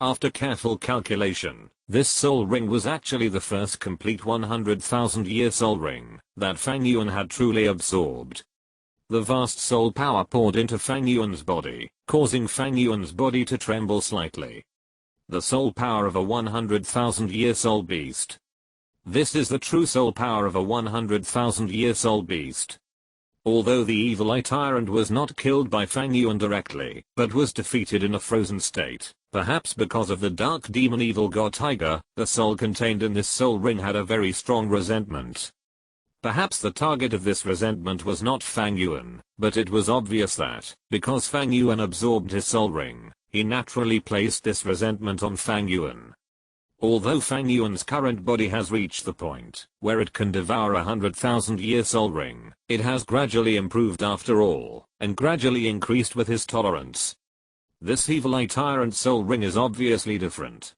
After careful calculation, this soul ring was actually the first complete 100,000-year soul ring that Fang Yuan had truly absorbed. The vast soul power poured into Fang Yuan's body, causing Fang Yuan's body to tremble slightly. The soul power of a 100,000-year soul beast. This is the true soul power of a 100,000-year soul beast. Although the evil eye tyrant was not killed by Fang Yuan directly, but was defeated in a frozen state, perhaps because of the dark demon evil god tiger, the soul contained in this soul ring had a very strong resentment. Perhaps the target of this resentment was not Fang Yuan, but it was obvious that, because Fang Yuan absorbed his soul ring, he naturally placed this resentment on Fang Yuan. Although Fang Yuan's current body has reached the point where it can devour a 100,000-year soul ring, it has gradually improved after all, and gradually increased with his tolerance. This evil eye tyrant soul ring is obviously different.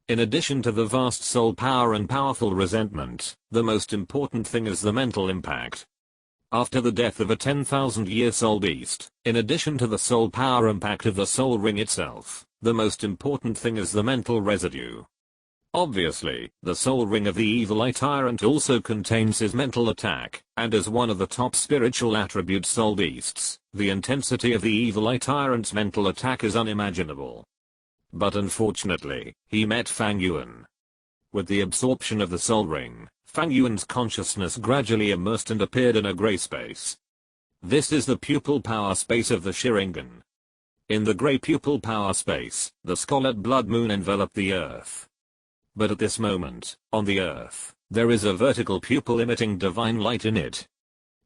In addition to the vast soul power and powerful resentment, the most important thing is the mental impact. After the death of a 10,000-year soul beast, in addition to the soul power impact of the soul ring itself, The most important thing is the mental residue. Obviously, the soul ring of the evil eye tyrant also contains his mental attack, and as one of the top spiritual attributes soul beasts, the intensity of the evil eye tyrant's mental attack is unimaginable. But unfortunately, he met Fang Yuan. With the absorption of the soul ring, Fang Yuan's consciousness gradually immersed and appeared in a gray space. This is the pupil power space of the Sharingan. In the gray pupil power space, the scarlet blood moon enveloped the earth. But at this moment, on the earth, there is a vertical pupil emitting divine light in it.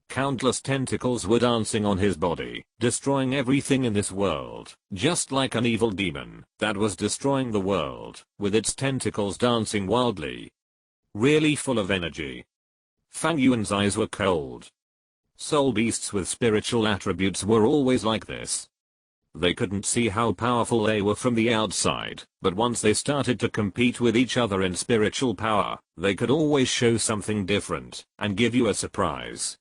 Countless tentacles were dancing on his body, destroying everything in this world, just like an evil demon that was destroying the world, with its tentacles dancing wildly. Really full of energy. Fang Yuan's eyes were cold. Soul beasts with spiritual attributes were always like this. They couldn't see how powerful they were from the outside, but once they started to compete with each other in spiritual power, they could always show something different, and give you a surprise.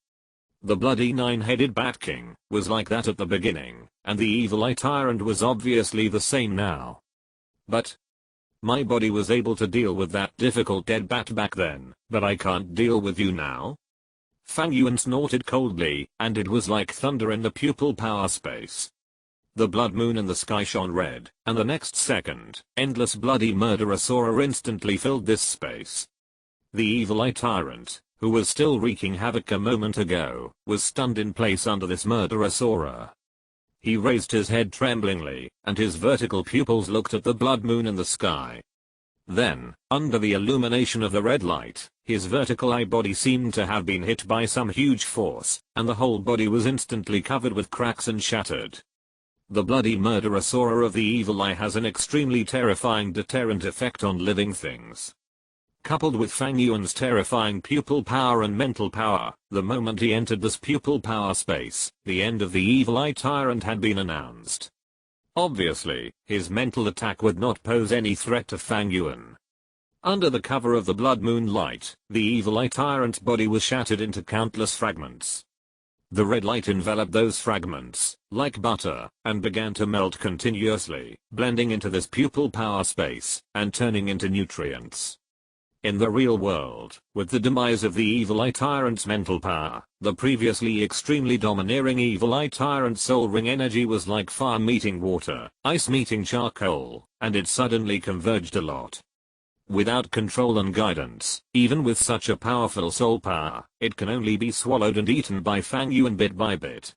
The bloody nine-headed Bat King was like that at the beginning, and the evil eye tyrant was obviously the same now. But my body was able to deal with that difficult dead bat back then, but I can't deal with you now? Fang Yuan snorted coldly, and it was like thunder in the pupil power space. The blood moon in the sky shone red, and the next second, endless bloody murderous aura instantly filled this space. The evil eye tyrant, who was still wreaking havoc a moment ago, was stunned in place under this murderous aura. He raised his head tremblingly, and his vertical pupils looked at the blood moon in the sky. Then, under the illumination of the red light, his vertical eye body seemed to have been hit by some huge force, and the whole body was instantly covered with cracks and shattered. The bloody murderous aura of the evil eye has an extremely terrifying deterrent effect on living things. Coupled with Fang Yuan's terrifying pupil power and mental power, the moment he entered this pupil power space, the end of the evil eye tyrant had been announced. Obviously, his mental attack would not pose any threat to Fang Yuan. Under the cover of the blood moon light, the evil eye tyrant's body was shattered into countless fragments. The red light enveloped those fragments, like butter, and began to melt continuously, blending into this pupil power space, and turning into nutrients. In the real world, with the demise of the evil eye tyrant's mental power, the previously extremely domineering evil eye tyrant's soul ring energy was like fire meeting water, ice meeting charcoal, and it suddenly converged a lot. Without control and guidance, even with such a powerful soul power, it can only be swallowed and eaten by Fang Yuan bit by bit.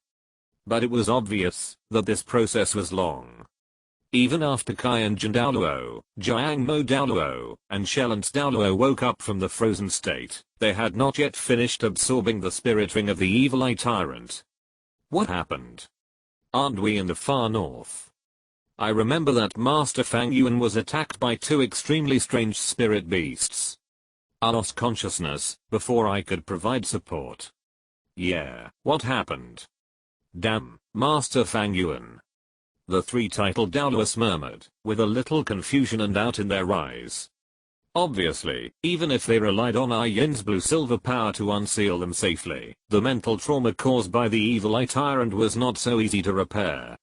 But it was obvious that this process was long. Even after Qianjin Douluo, Jiangmo Douluo, and Shelance Douluo woke up from the frozen state, they had not yet finished absorbing the spirit ring of the evil eye tyrant. What happened? Aren't we in the far north? I remember that Master Fang Yuan was attacked by two extremely strange spirit beasts. I lost consciousness before I could provide support. Yeah, what happened? Damn, Master Fang Yuan. The three titled Douluos murmured, with a little confusion and doubt in their eyes. Obviously, even if they relied on Yin's blue-silver power to unseal them safely, the mental trauma caused by the evil eye tyrant was not so easy to repair.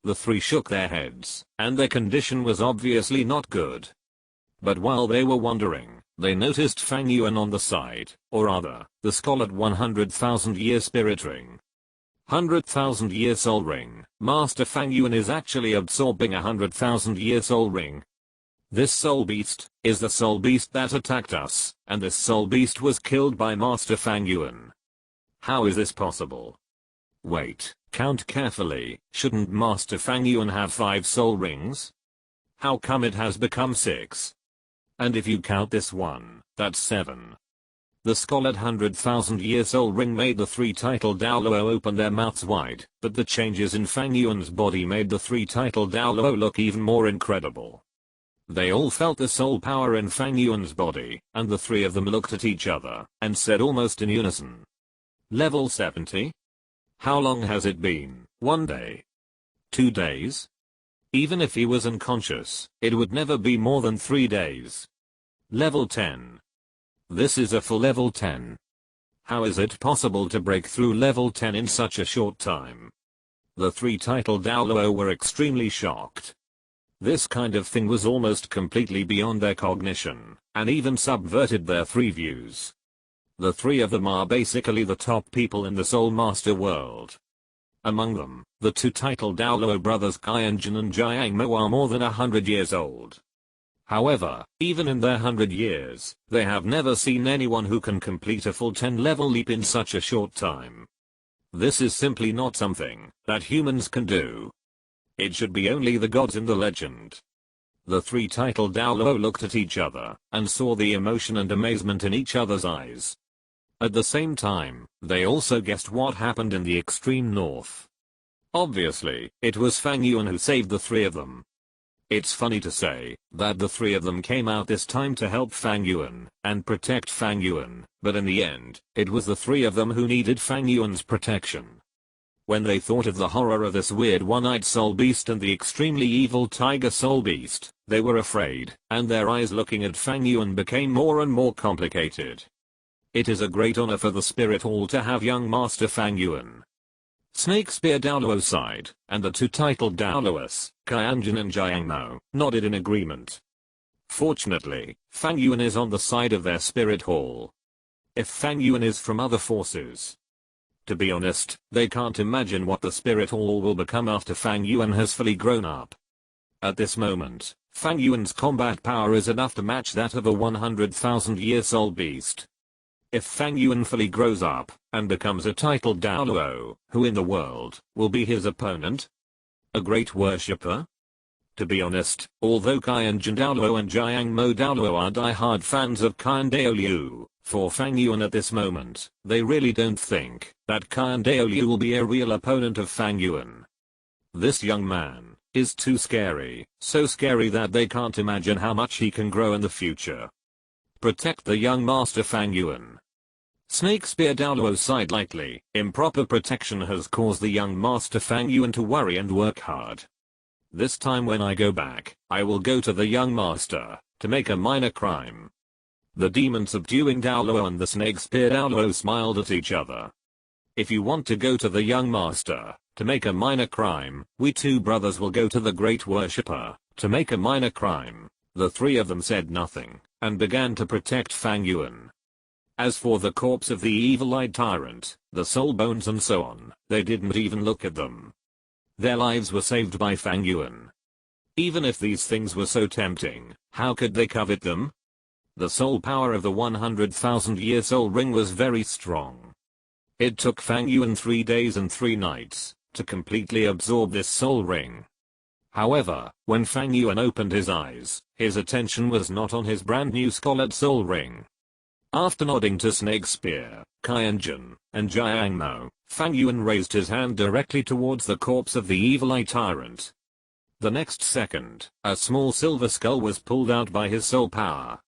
The three shook their heads, and their condition was obviously not good. But while they were wondering, they noticed Fang Yuan on the side, or rather, the scarlet 100,000-year spirit ring. 100,000-year soul ring. Master Fang Yuan is actually absorbing a 100,000-year soul ring. This soul beast is the soul beast that attacked us, and this soul beast was killed by Master Fang Yuan. How is this possible? Wait, count carefully, shouldn't Master Fang Yuan have 5 soul rings? How come it has become 6? And if you count this one, that's 7. The scarlet 100,000-year soul ring made the three titled Douluo open their mouths wide, but the changes in Fang Yuan's body made the three titled Douluo look even more incredible. They all felt the soul power in Fang Yuan's body, and the three of them looked at each other, and said almost in unison. Level 70? How long has it been? 1 day? 2 days? Even if he was unconscious, it would never be more than 3 days. Level 10. This is a full level 10. How is it possible to break through level 10 in such a short time? The three titled Douluo were extremely shocked. This kind of thing was almost completely beyond their cognition, and even subverted their three views. The three of them are basically the top people in the Soul Master world. Among them, the two titled Douluo brothers Qianjun and Jiangmo are more than 100 years old. However, even in their 100 years, they have never seen anyone who can complete a full 10-level leap in such a short time. This is simply not something that humans can do. It should be only the gods in the legend. The three titled Douluo looked at each other and saw the emotion and amazement in each other's eyes. At the same time, they also guessed what happened in the extreme north. Obviously, it was Fang Yuan who saved the three of them. It's funny to say that the three of them came out this time to help Fang Yuan and protect Fang Yuan, but in the end, it was the three of them who needed Fang Yuan's protection. When they thought of the horror of this weird one-eyed soul beast and the extremely evil tiger soul beast, they were afraid, and their eyes looking at Fang Yuan became more and more complicated. It is a great honor for the Spirit Hall to have young Master Fang Yuan. Snake Spear Douluo sighed, and the two titled Douluos, Qianjun and Jiangmo, nodded in agreement. Fortunately, Fang Yuan is on the side of their Spirit Hall. If Fang Yuan is from other forces, to be honest, they can't imagine what the Spirit Hall will become after Fang Yuan has fully grown up. At this moment, Fang Yuan's combat power is enough to match that of a 100,000-year soul beast. If Fang Yuan fully grows up and becomes a titled Douluo, who in the world will be his opponent? A great worshipper? To be honest, although Qianjun Douluo and Jiangmo Douluo are die-hard fans of Douluo, for Fang Yuan at this moment, they really don't think that Douluo will be a real opponent of Fang Yuan. This young man is too scary, so scary that they can't imagine how much he can grow in the future. Protect the young Master Fang Yuan. Snake Spear Douluo sighed lightly. Improper protection has caused the young Master Fang Yuan to worry and work hard. This time when I go back, I will go to the young Master to make a minor crime. The demon subduing Douluo and the Snake Spear Douluo smiled at each other. If you want to go to the young Master to make a minor crime, we two brothers will go to the great worshipper to make a minor crime. The three of them said nothing and began to protect Fang Yuan. As for the corpse of the evil-eyed tyrant, the soul bones and so on, they didn't even look at them. Their lives were saved by Fang Yuan. Even if these things were so tempting, how could they covet them? The soul power of the 100,000-year soul ring was very strong. It took Fang Yuan 3 days and 3 nights to completely absorb this soul ring. However, when Fang Yuan opened his eyes, his attention was not on his brand new scarlet soul ring. After nodding to Snake Spear, Qianjun, and Jiangmo, Fang Yuan raised his hand directly towards the corpse of the evil-eyed tyrant. The next second, a small silver skull was pulled out by his soul power.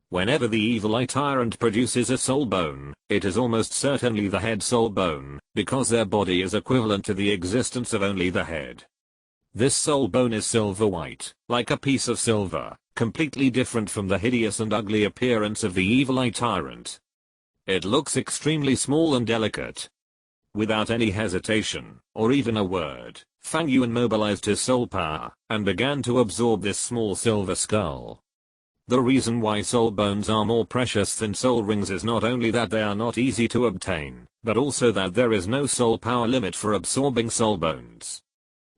Whenever the evil-eyed tyrant produces a soul bone, it is almost certainly the head soul bone, because their body is equivalent to the existence of only the head. This soul bone is silver white, like a piece of silver, completely different from the hideous and ugly appearance of the evil-eyed tyrant. It looks extremely small and delicate. Without any hesitation, or even a word, Fang Yuan mobilized his soul power, and began to absorb this small silver skull. The reason why soul bones are more precious than soul rings is not only that they are not easy to obtain, but also that there is no soul power limit for absorbing soul bones.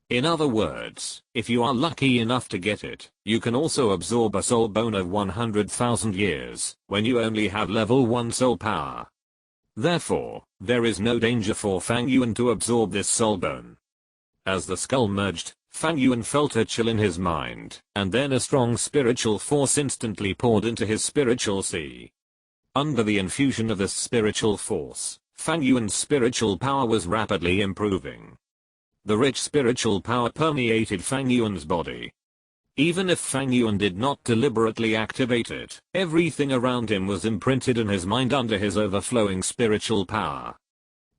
In other words, if you are lucky enough to get it, you can also absorb a soul bone of 100,000 years, when you only have level 1 soul power. Therefore, there is no danger for Fang Yuan to absorb this soul bone. As the skull merged, Fang Yuan felt a chill in his mind, and then a strong spiritual force instantly poured into his spiritual sea. Under the infusion of this spiritual force, Fang Yuan's spiritual power was rapidly improving. The rich spiritual power permeated Fang Yuan's body. Even if Fang Yuan did not deliberately activate it, everything around him was imprinted in his mind under his overflowing spiritual power.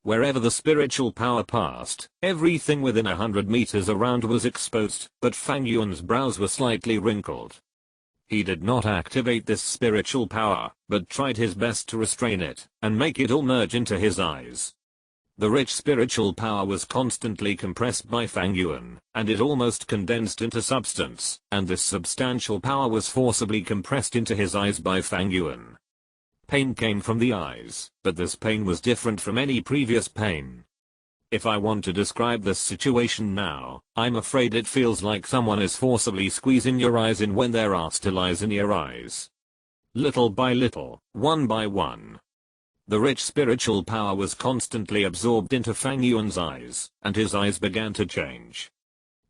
Wherever the spiritual power passed, everything within 100 meters around was exposed, but Fang Yuan's brows were slightly wrinkled. He did not activate this spiritual power, but tried his best to restrain it, and make it all merge into his eyes. The rich spiritual power was constantly compressed by Fang Yuan, and it almost condensed into substance, and this substantial power was forcibly compressed into his eyes by Fang Yuan. Pain came from the eyes, but this pain was different from any previous pain. If I want to describe this situation now, I'm afraid it feels like someone is forcibly squeezing your eyes in when there are still eyes in your eyes. Little by little, one by one. The rich spiritual power was constantly absorbed into Fang Yuan's eyes, and his eyes began to change.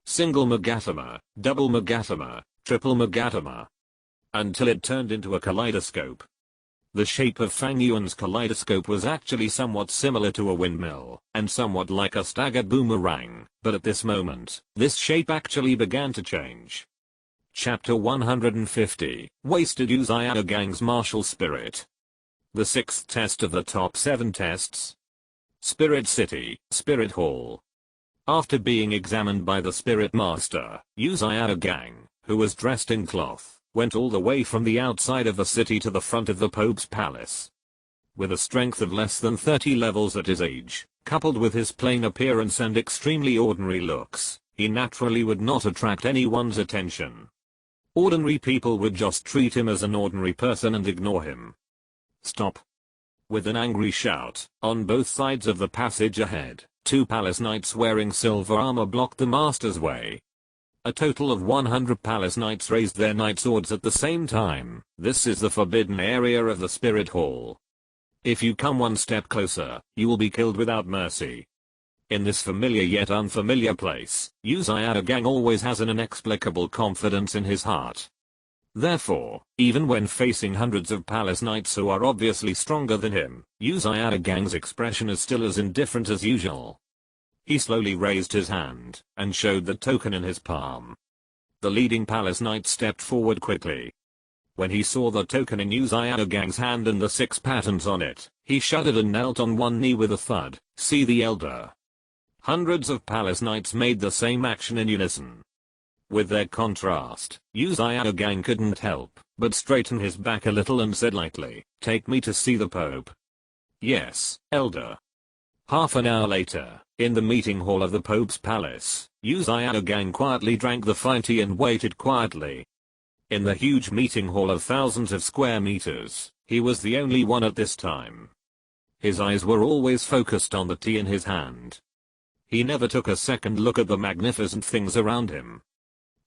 Single Magatama, double Magatama, triple Magatama. Until it turned into a kaleidoscope. The shape of Fang Yuan's kaleidoscope was actually somewhat similar to a windmill, and somewhat like a staggered boomerang, but at this moment, this shape actually began to change. Chapter 150, Wasted Uzayana Gang's Martial Spirit. The sixth test of the top 7 tests. Spirit City, Spirit Hall. After being examined by the Spirit Master, Uzayana Gang, who was dressed in cloth, went all the way from the outside of the city to the front of the Pope's palace. With a strength of less than 30 levels at his age, coupled with his plain appearance and extremely ordinary looks, he naturally would not attract anyone's attention. Ordinary people would just treat him as an ordinary person and ignore him. Stop. With an angry shout, on both sides of the passage ahead, 2 palace knights wearing silver armor blocked the master's way. A total of 100 palace knights raised their knight swords at the same time. This is the forbidden area of the Spirit Hall. If you come one step closer, you will be killed without mercy. In this familiar yet unfamiliar place, Uzayana Gang always has an inexplicable confidence in his heart. Therefore, even when facing hundreds of palace knights who are obviously stronger than him, Uzayana Gang's expression is still as indifferent as usual. He slowly raised his hand, and showed the token in his palm. The leading palace knight stepped forward quickly. When he saw the token in Uzayana Gang's hand and the 6 patterns on it, he shuddered and knelt on one knee with a thud. See the elder. Hundreds of palace knights made the same action in unison. With their contrast, Uzayana Gang couldn't help but straighten his back a little and said lightly, "Take me to see the Pope." "Yes, elder." Half an hour later, in the meeting hall of the Pope's palace, Uzayana Gang quietly drank the fine tea and waited quietly. In the huge meeting hall of thousands of square meters, he was the only one at this time. His eyes were always focused on the tea in his hand. He never took a second look at the magnificent things around him.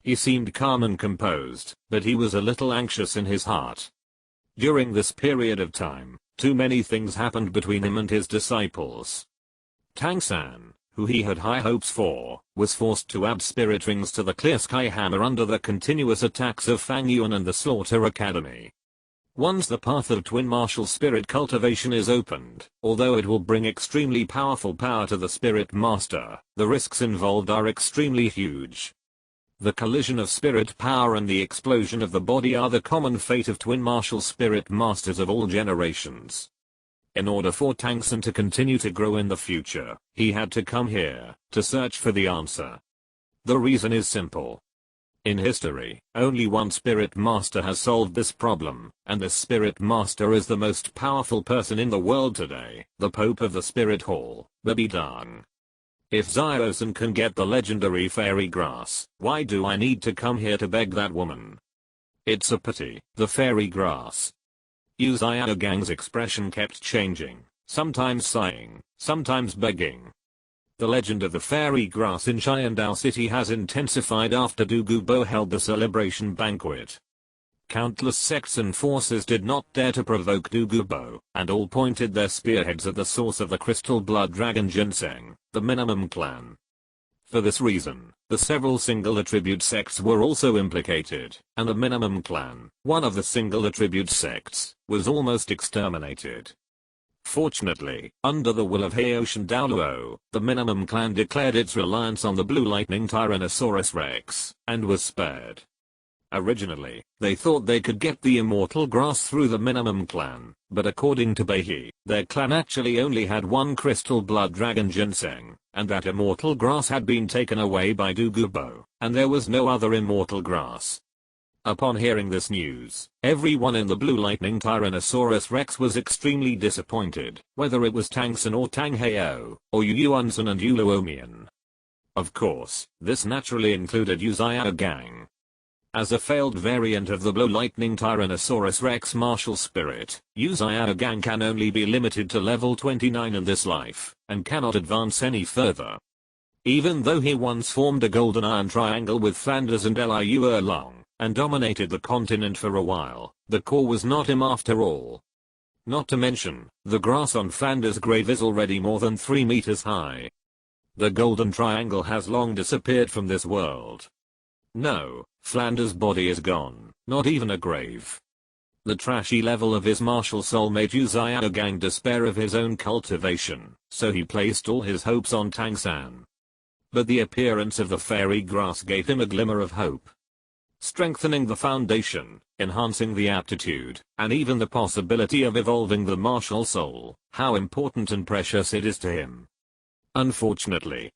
He seemed calm and composed, but he was a little anxious in his heart. During this period of time, too many things happened between him and his disciples. Tang San, who he had high hopes for, was forced to add spirit rings to the Clear Sky Hammer under the continuous attacks of Fang Yuan and the Slaughter Academy. Once the path of twin martial spirit cultivation is opened, although it will bring extremely powerful power to the Spirit Master, the risks involved are extremely huge. The collision of spirit power and the explosion of the body are the common fate of twin martial spirit masters of all generations. In order for Tang San to continue to grow in the future, he had to come here, to search for the answer. The reason is simple. In history, only one spirit master has solved this problem, and this spirit master is the most powerful person in the world today, the Pope of the Spirit Hall, Baby Dang. If Zio-san can get the legendary fairy grass, why do I need to come here to beg that woman? It's a pity, the fairy grass. Uzayana Gang's expression kept changing, sometimes sighing, sometimes begging. The legend of the fairy grass in Xiandao City has intensified after Du Gubo held the celebration banquet. Countless sects and forces did not dare to provoke Du Gubo, and all pointed their spearheads at the source of the crystal blood dragon ginseng, the minimum clan. For this reason, the several single attribute sects were also implicated, and the minimum clan, one of the single attribute sects, was almost exterminated. Fortunately, under the will of Haoshan Douluo, the minimum clan declared its reliance on the blue lightning Tyrannosaurus Rex, and was spared. Originally, they thought they could get the immortal grass through the minimum clan, but according to Beihi, their clan actually only had one crystal blood dragon ginseng, and that immortal grass had been taken away by Du Gubo, and there was no other immortal grass. Upon hearing this news, everyone in the Blue Lightning Tyrannosaurus Rex was extremely disappointed, whether it was Tang San or Tang Heo, or Yu Yuansan and Yu Luomian. Of course, this naturally included Yu Xiaogang. As a failed variant of the Blue Lightning Tyrannosaurus Rex martial spirit, Yu Xiaogang can only be limited to level 29 in this life, and cannot advance any further. Even though he once formed a golden iron triangle with Flanders and Liu Erlong, and dominated the continent for a while, the core was not him after all. Not to mention, the grass on Flanders' grave is already more than 3 meters high. The golden triangle has long disappeared from this world. No, Flanders' body is gone, not even a grave. The trashy level of his martial soul made Yu Xiaogang despair of his own cultivation, so he placed all his hopes on Tang San. But the appearance of the fairy grass gave him a glimmer of hope. Strengthening the foundation, enhancing the aptitude, and even the possibility of evolving the martial soul, how important and precious it is to him. Unfortunately,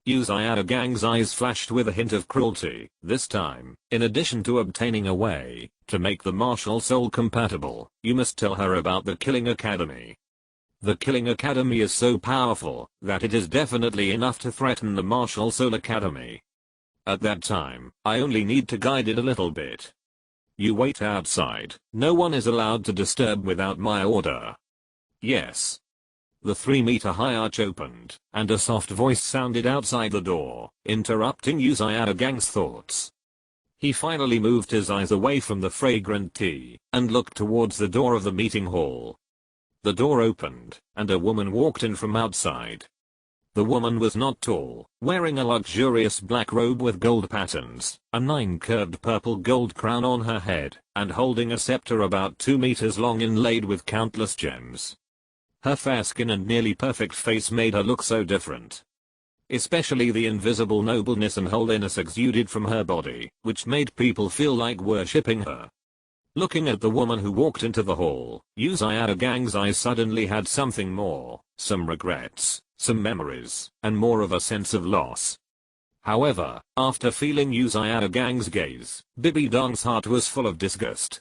Yu Xiaogang's eyes flashed with a hint of cruelty. This time, in addition to obtaining a way to make the martial soul compatible, you must tell her about the Killing Academy. The Killing Academy is so powerful that it is definitely enough to threaten the Martial Soul Academy. At that time, I only need to guide it a little bit. You wait outside. No one is allowed to disturb without my order. Yes. The 3-meter-high arch opened, and a soft voice sounded outside the door, interrupting Yu Xiaogang's thoughts. He finally moved his eyes away from the fragrant tea, and looked towards the door of the meeting hall. The door opened, and a woman walked in from outside. The woman was not tall, wearing a luxurious black robe with gold patterns, a 9-curved purple gold crown on her head, and holding a scepter about 2 meters long inlaid with countless gems. Her fair skin and nearly perfect face made her look so different. Especially the invisible nobleness and holiness exuded from her body, which made people feel like worshipping her. Looking at the woman who walked into the hall, Yu Xiaogang's eyes suddenly had something more, some regrets, some memories, and more of a sense of loss. However, after feeling Yu Xiaogang's gaze, Bibi Dong's heart was full of disgust.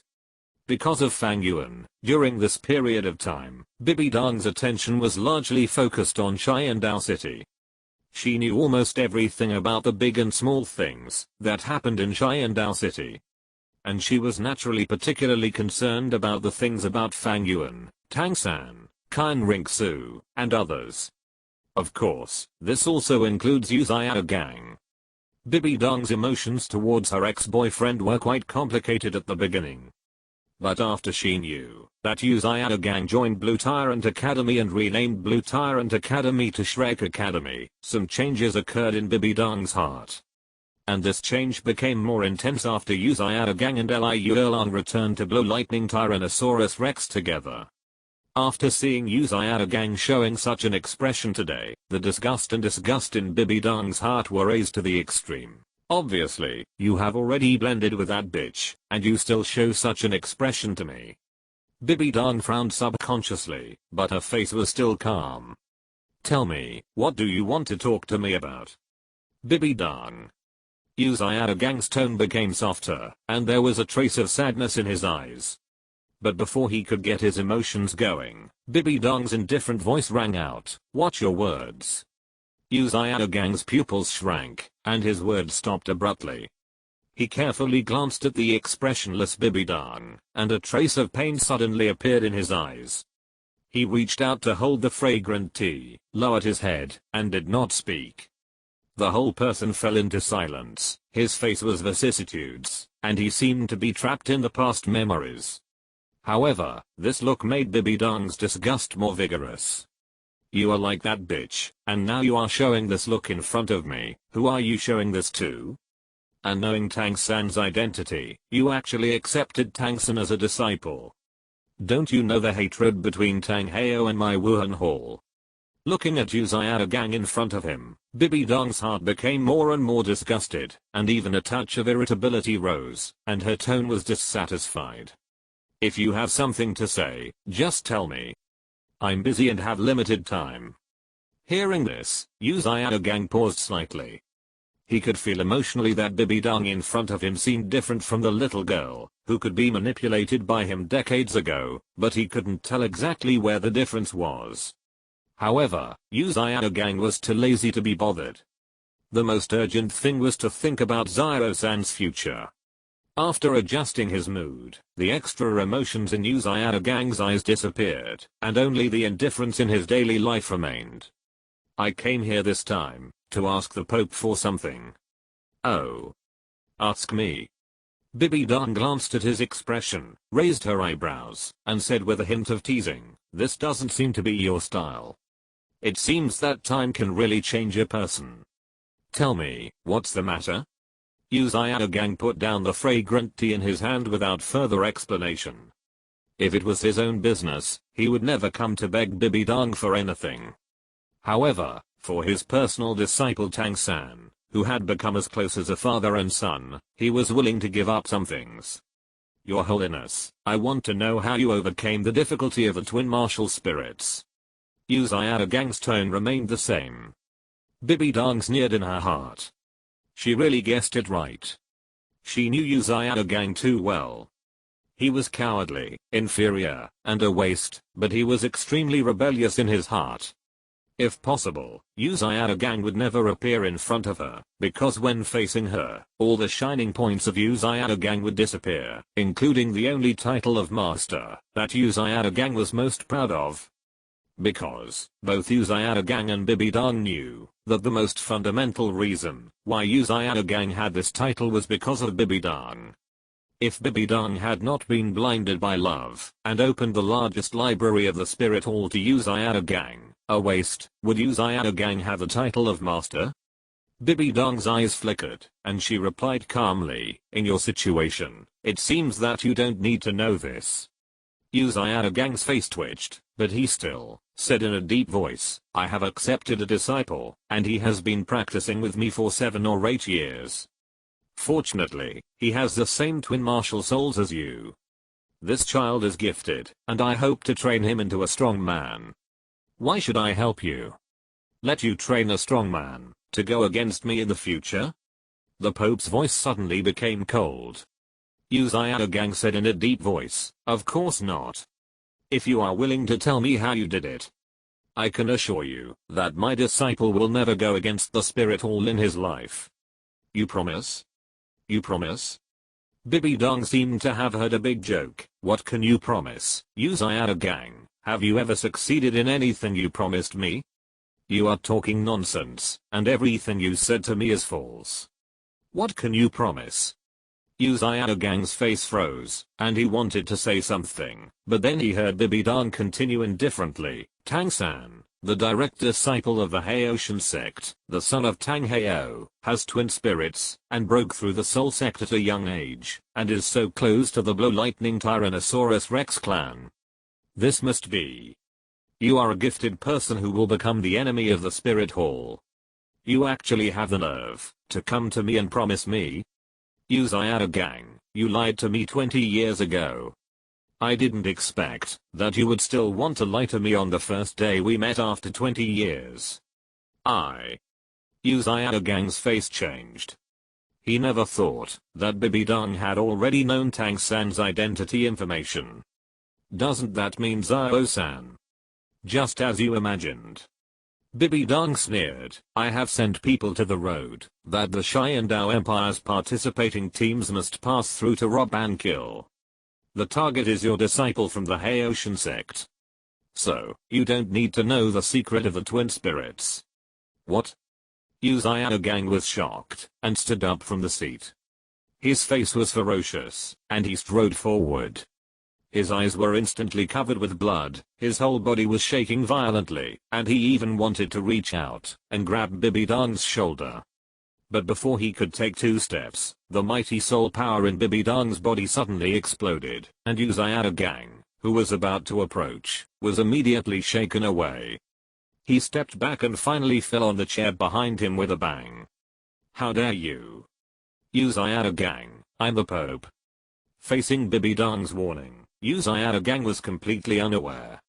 Because of Fang Yuan, during this period of time, Bibi Dong's attention was largely focused on Sharingan City. She knew almost everything about the big and small things that happened in Sharingan City. And she was naturally particularly concerned about the things about Fang Yuan, Tang San, Qin Ringsu, and others. Of course, this also includes Yu Xiaogang. Bibi Dong's emotions towards her ex-boyfriend were quite complicated at the beginning. But after she knew that Yu Xiaogang joined Blue Tyrant Academy and renamed Blue Tyrant Academy to Shrek Academy, some changes occurred in Bibi Dong's heart. And this change became more intense after Yu Xiaogang and Liu Erlong returned to Blue Lightning Tyrannosaurus Rex together. After seeing Yu Xiaogang showing such an expression today, the disgust and disgust in Bibi Dong's heart were raised to the extreme. Obviously, you have already blended with that bitch, and you still show such an expression to me. Bibi Dong frowned subconsciously, but her face was still calm. Tell me, what do you want to talk to me about? Bibi Dong. Yu Xiaogang's tone became softer, and there was a trace of sadness in his eyes. But before he could get his emotions going, Bibi Dong's indifferent voice rang out, "Watch your words." Yu Xiaogang's pupils shrank, and his words stopped abruptly. He carefully glanced at the expressionless Bibi Dong, and a trace of pain suddenly appeared in his eyes. He reached out to hold the fragrant tea, lowered his head, and did not speak. The whole person fell into silence, his face was vicissitudes, and he seemed to be trapped in the past memories. However, this look made Bibi Dong's disgust more vigorous. You are like that bitch, and now you are showing this look in front of me. Who are you showing this to? And knowing Tang San's identity, you actually accepted Tang San as a disciple. Don't you know the hatred between Tang Heo and my Wuhan Hall? Looking at Yu Xiaogang in front of him, Bibi Dong's heart became more and more disgusted, and even a touch of irritability rose, and her tone was dissatisfied. If you have something to say, just tell me. I'm busy and have limited time. Hearing this, Yu Xiaogang paused slightly. He could feel emotionally that Bibidang in front of him seemed different from the little girl, who could be manipulated by him decades ago, but he couldn't tell exactly where the difference was. However, Yu Xiaogang was too lazy to be bothered. The most urgent thing was to think about Xiao-san's future. After adjusting his mood, the extra emotions in Yu Xiaogang's eyes disappeared, and only the indifference in his daily life remained. I came here this time to ask the Pope for something. Oh. Ask me. Bibidang glanced at his expression, raised her eyebrows, and said with a hint of teasing, "This doesn't seem to be your style. It seems that time can really change a person. Tell me, what's the matter?" Yu Xiaogang put down the fragrant tea in his hand without further explanation. If it was his own business, he would never come to beg Bibidang for anything. However, for his personal disciple Tang San, who had become as close as a father and son, he was willing to give up some things. "Your Holiness, I want to know how you overcame the difficulty of the twin martial spirits." Yu Xiaogang's tone remained the same. Bibidang sneered in her heart. She really guessed it right. She knew Yu Xiaogang too well. He was cowardly, inferior, and a waste, but he was extremely rebellious in his heart. If possible, Yu Xiaogang would never appear in front of her, because when facing her, all the shining points of Yu Xiaogang would disappear, including the only title of master that Yu Xiaogang was most proud of. Because both Yu Xiaogang and Bibidang knew that the most fundamental reason why Yu Xiaogang had this title was because of Bibidang. If Bibidang had not been blinded by love and opened the largest library of the spirit hall to Yu Xiaogang, a waste, would Yu Xiaogang have the title of master? Bibidang's eyes flickered, and she replied calmly, "In your situation, it seems that you don't need to know this." Yu Xiaogang's face twitched, but he still said in a deep voice, "I have accepted a disciple, and he has been practicing with me for 7 or 8 years. Fortunately, he has the same twin martial souls as you. This child is gifted, and I hope to train him into a strong man. Why should I help you? Let you train a strong man to go against me in the future?" The Pope's voice suddenly became cold. Yu Xiaogang said in a deep voice, "Of course not. If you are willing to tell me how you did it, I can assure you that my disciple will never go against the spirit hall in his life. You promise? You promise?" Bibidang seemed to have heard a big joke. "What can you promise, Yu Xiaogang? Have you ever succeeded in anything you promised me? You are talking nonsense, and everything you said to me is false. What can you promise?" Yu Xiaogang's face froze, and he wanted to say something, but then he heard Bibidang continue indifferently, "Tang San, the direct disciple of the Haoshan sect, the son of Tang Hao, has twin spirits, and broke through the soul sect at a young age, and is so close to the Blow Lightning Tyrannosaurus Rex clan. This must be. You are a gifted person who will become the enemy of the spirit hall. You actually have the nerve to come to me and promise me? Yu Xiaogang, you lied to me 20 years ago. I didn't expect that you would still want to lie to me on the first day we met after 20 years. Yu Xiaogang's face changed. He never thought that Bibidang had already known Tang San's identity information. Doesn't that mean Zhao-san? Just as you imagined. Bibidang sneered, "I have sent people to the road that the Xiandao Empire's participating teams must pass through to rob and kill. The target is your disciple from the Haoshan sect. So, you don't need to know the secret of the twin spirits." "What?" Yu Xiaogang was shocked, and stood up from the seat. His face was ferocious, and he strode forward. His eyes were instantly covered with blood, his whole body was shaking violently, and he even wanted to reach out and grab Bibidang's shoulder. But before he could take 2 steps, the mighty soul power in Bibidang's body suddenly exploded, and Yu Xiaogang, who was about to approach, was immediately shaken away. He stepped back and finally fell on the chair behind him with a bang. "How dare you? Yu Xiaogang, I'm the Pope." Facing Bibidang's warning, Yu Xiaogang was completely unaware.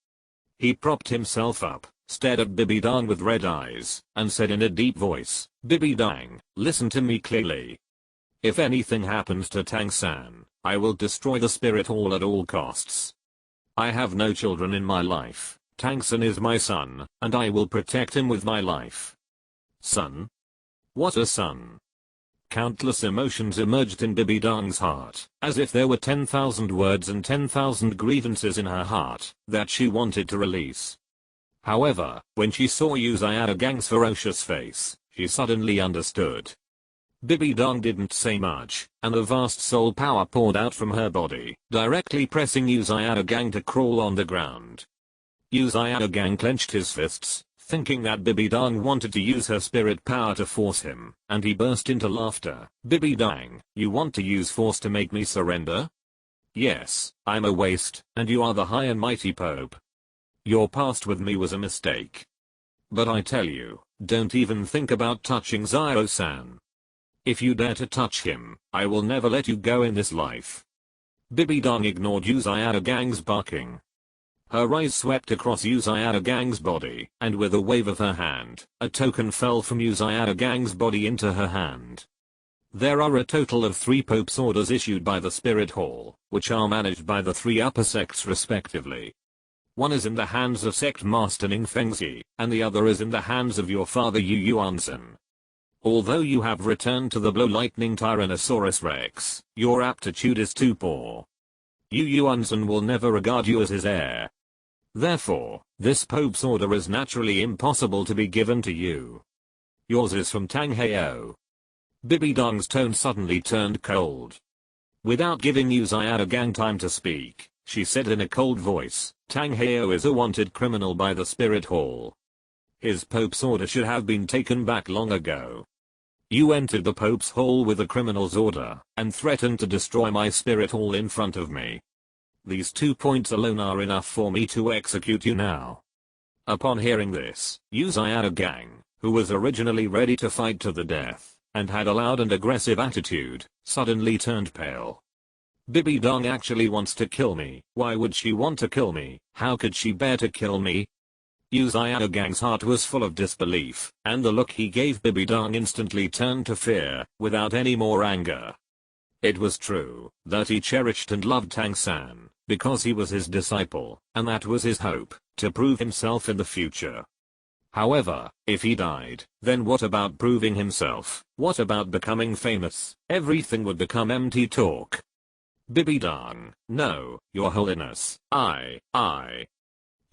He propped himself up stared at Bibidang with red eyes, and said in a deep voice, "Bibidang, listen to me clearly. If anything happens to Tang-san, I will destroy the spirit hall at all costs. I have no children in my life. Tang-san is my son, and I will protect him with my life." Son? What a son? Countless emotions emerged in Bibidang's heart, as if there were 10,000 words and 10,000 grievances in her heart that she wanted to release. However, when she saw Uzayadagang's ferocious face, she suddenly understood. Bibidang didn't say much, and a vast soul power poured out from her body, directly pressing Uzayadagang to crawl on the ground. Uzayadagang clenched his fists, thinking that Bibidang wanted to use her spirit power to force him, and he burst into laughter. "Bibidang, you want to use force to make me surrender? Yes, I'm a waste, and you are the high and mighty Pope. Your past with me was a mistake. But I tell you, don't even think about touching Zio-san. If you dare to touch him, I will never let you go in this life." Bibidang ignored Uzayadagang's barking. Her eyes swept across Uzayadagang's body, and with a wave of her hand, a token fell from Uzayadagang's body into her hand. There are a total of 3 Pope's orders issued by the Spirit Hall, which are managed by the 3 upper sects respectively. One is in the hands of Sect Master Ning Fengzi, and the other is in the hands of your father Yu Yuanzhen. Although you have returned to the Blow Lightning Tyrannosaurus Rex, your aptitude is too poor. Yu Yuanzhen will never regard you as his heir. Therefore, this Pope's order is naturally impossible to be given to you. Yours is from Tang Heo. Bibidang's tone suddenly turned cold. Without giving Uzayadagang time to speak, she said in a cold voice, "Tang Heo is a wanted criminal by the Spirit Hall. His Pope's order should have been taken back long ago. You entered the Pope's Hall with a criminal's order, and threatened to destroy my Spirit Hall in front of me. These 2 points alone are enough for me to execute you now." Upon hearing this, Uzayadagang, who was originally ready to fight to the death, and had a loud and aggressive attitude, suddenly turned pale. "Bibidang actually wants to kill me. Why would she want to kill me? How could she bear to kill me?" Uzayadagang's heart was full of disbelief, and the look he gave Bibidang instantly turned to fear, without any more anger. It was true that he cherished and loved Tang-san, because he was his disciple, and that was his hope, to prove himself in the future. However, if he died, then what about proving himself? What about becoming famous? Everything would become empty talk. "Bibidang, no, your holiness, I.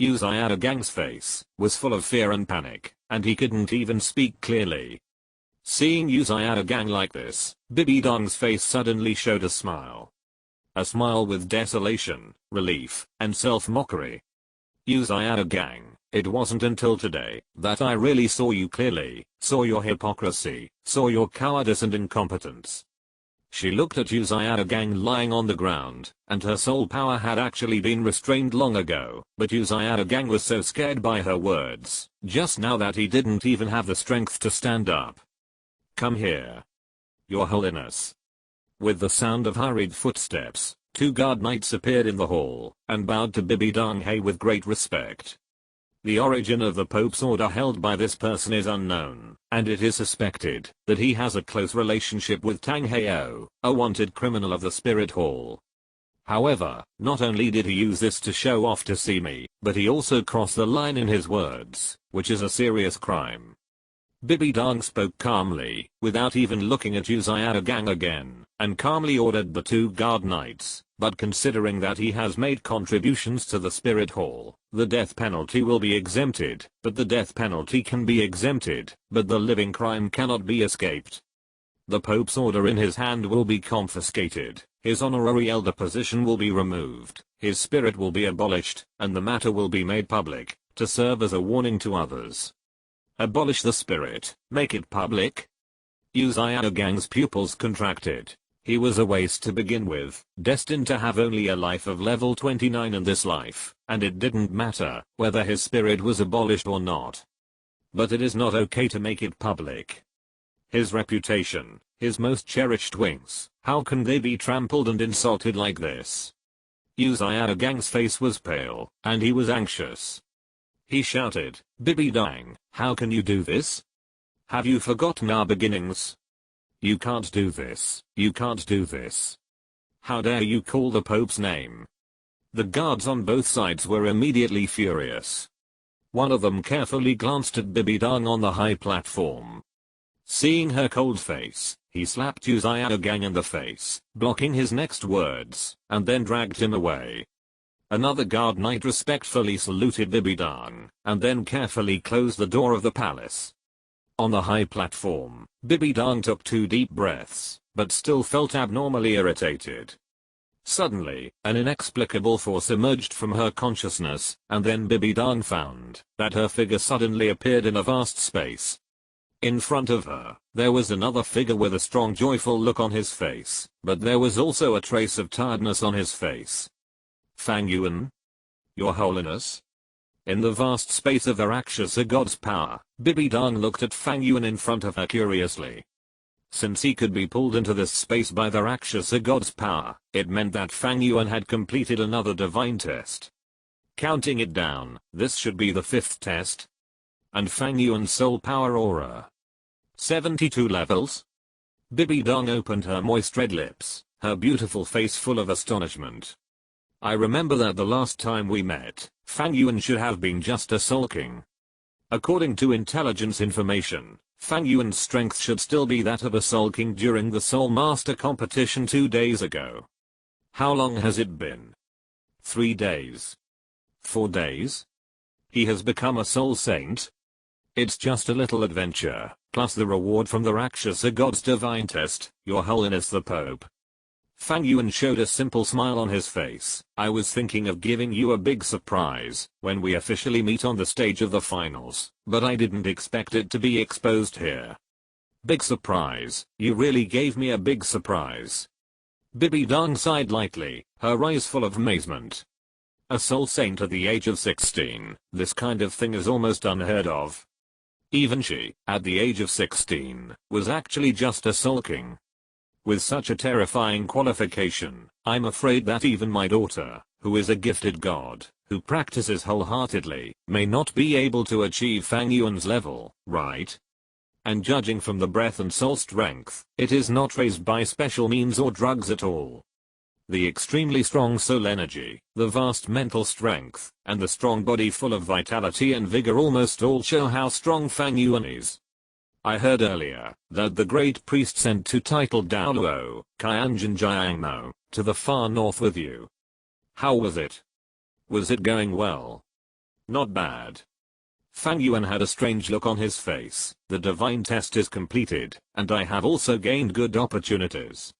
Uzayadagang's face was full of fear and panic, and he couldn't even speak clearly. Seeing Uzayadagang like this, Bibidang's face suddenly showed a smile. A smile with desolation, relief, and self-mockery. "Uzayadagang, it wasn't until today that I really saw you clearly, saw your hypocrisy, saw your cowardice and incompetence." She looked at Uzayadagang lying on the ground, and her soul power had actually been restrained long ago, but Uzayadagang was so scared by her words, just now that he didn't even have the strength to stand up. "Come here, your holiness." With the sound of hurried footsteps, 2 guard knights appeared in the hall, and bowed to Bibidang He with great respect. The origin of the Pope's order held by this person is unknown, and it is suspected that he has a close relationship with Tang Heo, a wanted criminal of the Spirit Hall. However, not only did he use this to show off to see me, but he also crossed the line in his words, which is a serious crime. Bibidang spoke calmly, without even looking at Uzayadagang again, and calmly ordered the 2 guard knights, "But considering that he has made contributions to the Spirit Hall, the death penalty will be exempted, but the death penalty can be exempted, but the living crime cannot be escaped. The Pope's order in his hand will be confiscated, his honorary elder position will be removed, his spirit will be abolished, and the matter will be made public, to serve as a warning to others." Abolish the spirit, make it public? Uzayadagang's pupils contracted. He was a waste to begin with, destined to have only a life of level 29 in this life, and it didn't matter whether his spirit was abolished or not. But it is not okay to make it public. His reputation, his most cherished wings, how can they be trampled and insulted like this? Uzayadagang's face was pale, and he was anxious. He shouted, "Bibi Dang, how can you do this? Have you forgotten our beginnings? You can't do this, you can't do this. How dare you call the Pope's name?" The guards on both sides were immediately furious. One of them carefully glanced at Bibi Dang on the high platform. Seeing her cold face, he slapped Yu Xiaogang in the face, blocking his next words, and then dragged him away. Another guard knight respectfully saluted Bibi Dang, and then carefully closed the door of the palace. On the high platform, Bibi Dang took 2 deep breaths, but still felt abnormally irritated. Suddenly, an inexplicable force emerged from her consciousness, and then Bibi Dang found that her figure suddenly appeared in a vast space. In front of her, there was another figure with a strong joyful look on his face, but there was also a trace of tiredness on his face. "Fang Yuan? Your Holiness?" In the vast space of the Rakshasa god's power, Bibi Dang looked at Fang Yuan in front of her curiously. Since he could be pulled into this space by the Rakshasa god's power, it meant that Fang Yuan had completed another divine test. Counting it down, this should be the 5th test. And Fang Yuan's soul power aura. 72 levels? Bibi Dang opened her moist red lips, her beautiful face full of astonishment. I remember that the last time we met, Fang Yuan should have been just a soul king. According to intelligence information, Fang Yuan's strength should still be that of a Soul King during the Soul Master competition 2 days ago. How long has it been? 3 days? 4 days? He has become a Soul Saint? It's just a little adventure, plus the reward from the Rakshasa god's divine test, Your Holiness the Pope. Fang Yuan showed a simple smile on his face. I was thinking of giving you a big surprise when we officially meet on the stage of the finals, but I didn't expect it to be exposed here. Big surprise, you really gave me a big surprise. Bibi Dang sighed lightly, her eyes full of amazement. A soul saint at the age of 16, this kind of thing is almost unheard of. Even she, at the age of 16, was actually just a soul king. With such a terrifying qualification, I'm afraid that even my daughter, who is a gifted god, who practices wholeheartedly, may not be able to achieve Fang Yuan's level, right? And judging from the breath and soul strength, it is not raised by special means or drugs at all. The extremely strong soul energy, the vast mental strength, and the strong body full of vitality and vigor almost all show how strong Fang Yuan is. I heard earlier that the great priest sent to titled Douluo Continent to the far north with you. How was it? Was it going well? Not bad. Fang Yuan had a strange look on his face. The divine test is completed, and I have also gained good opportunities.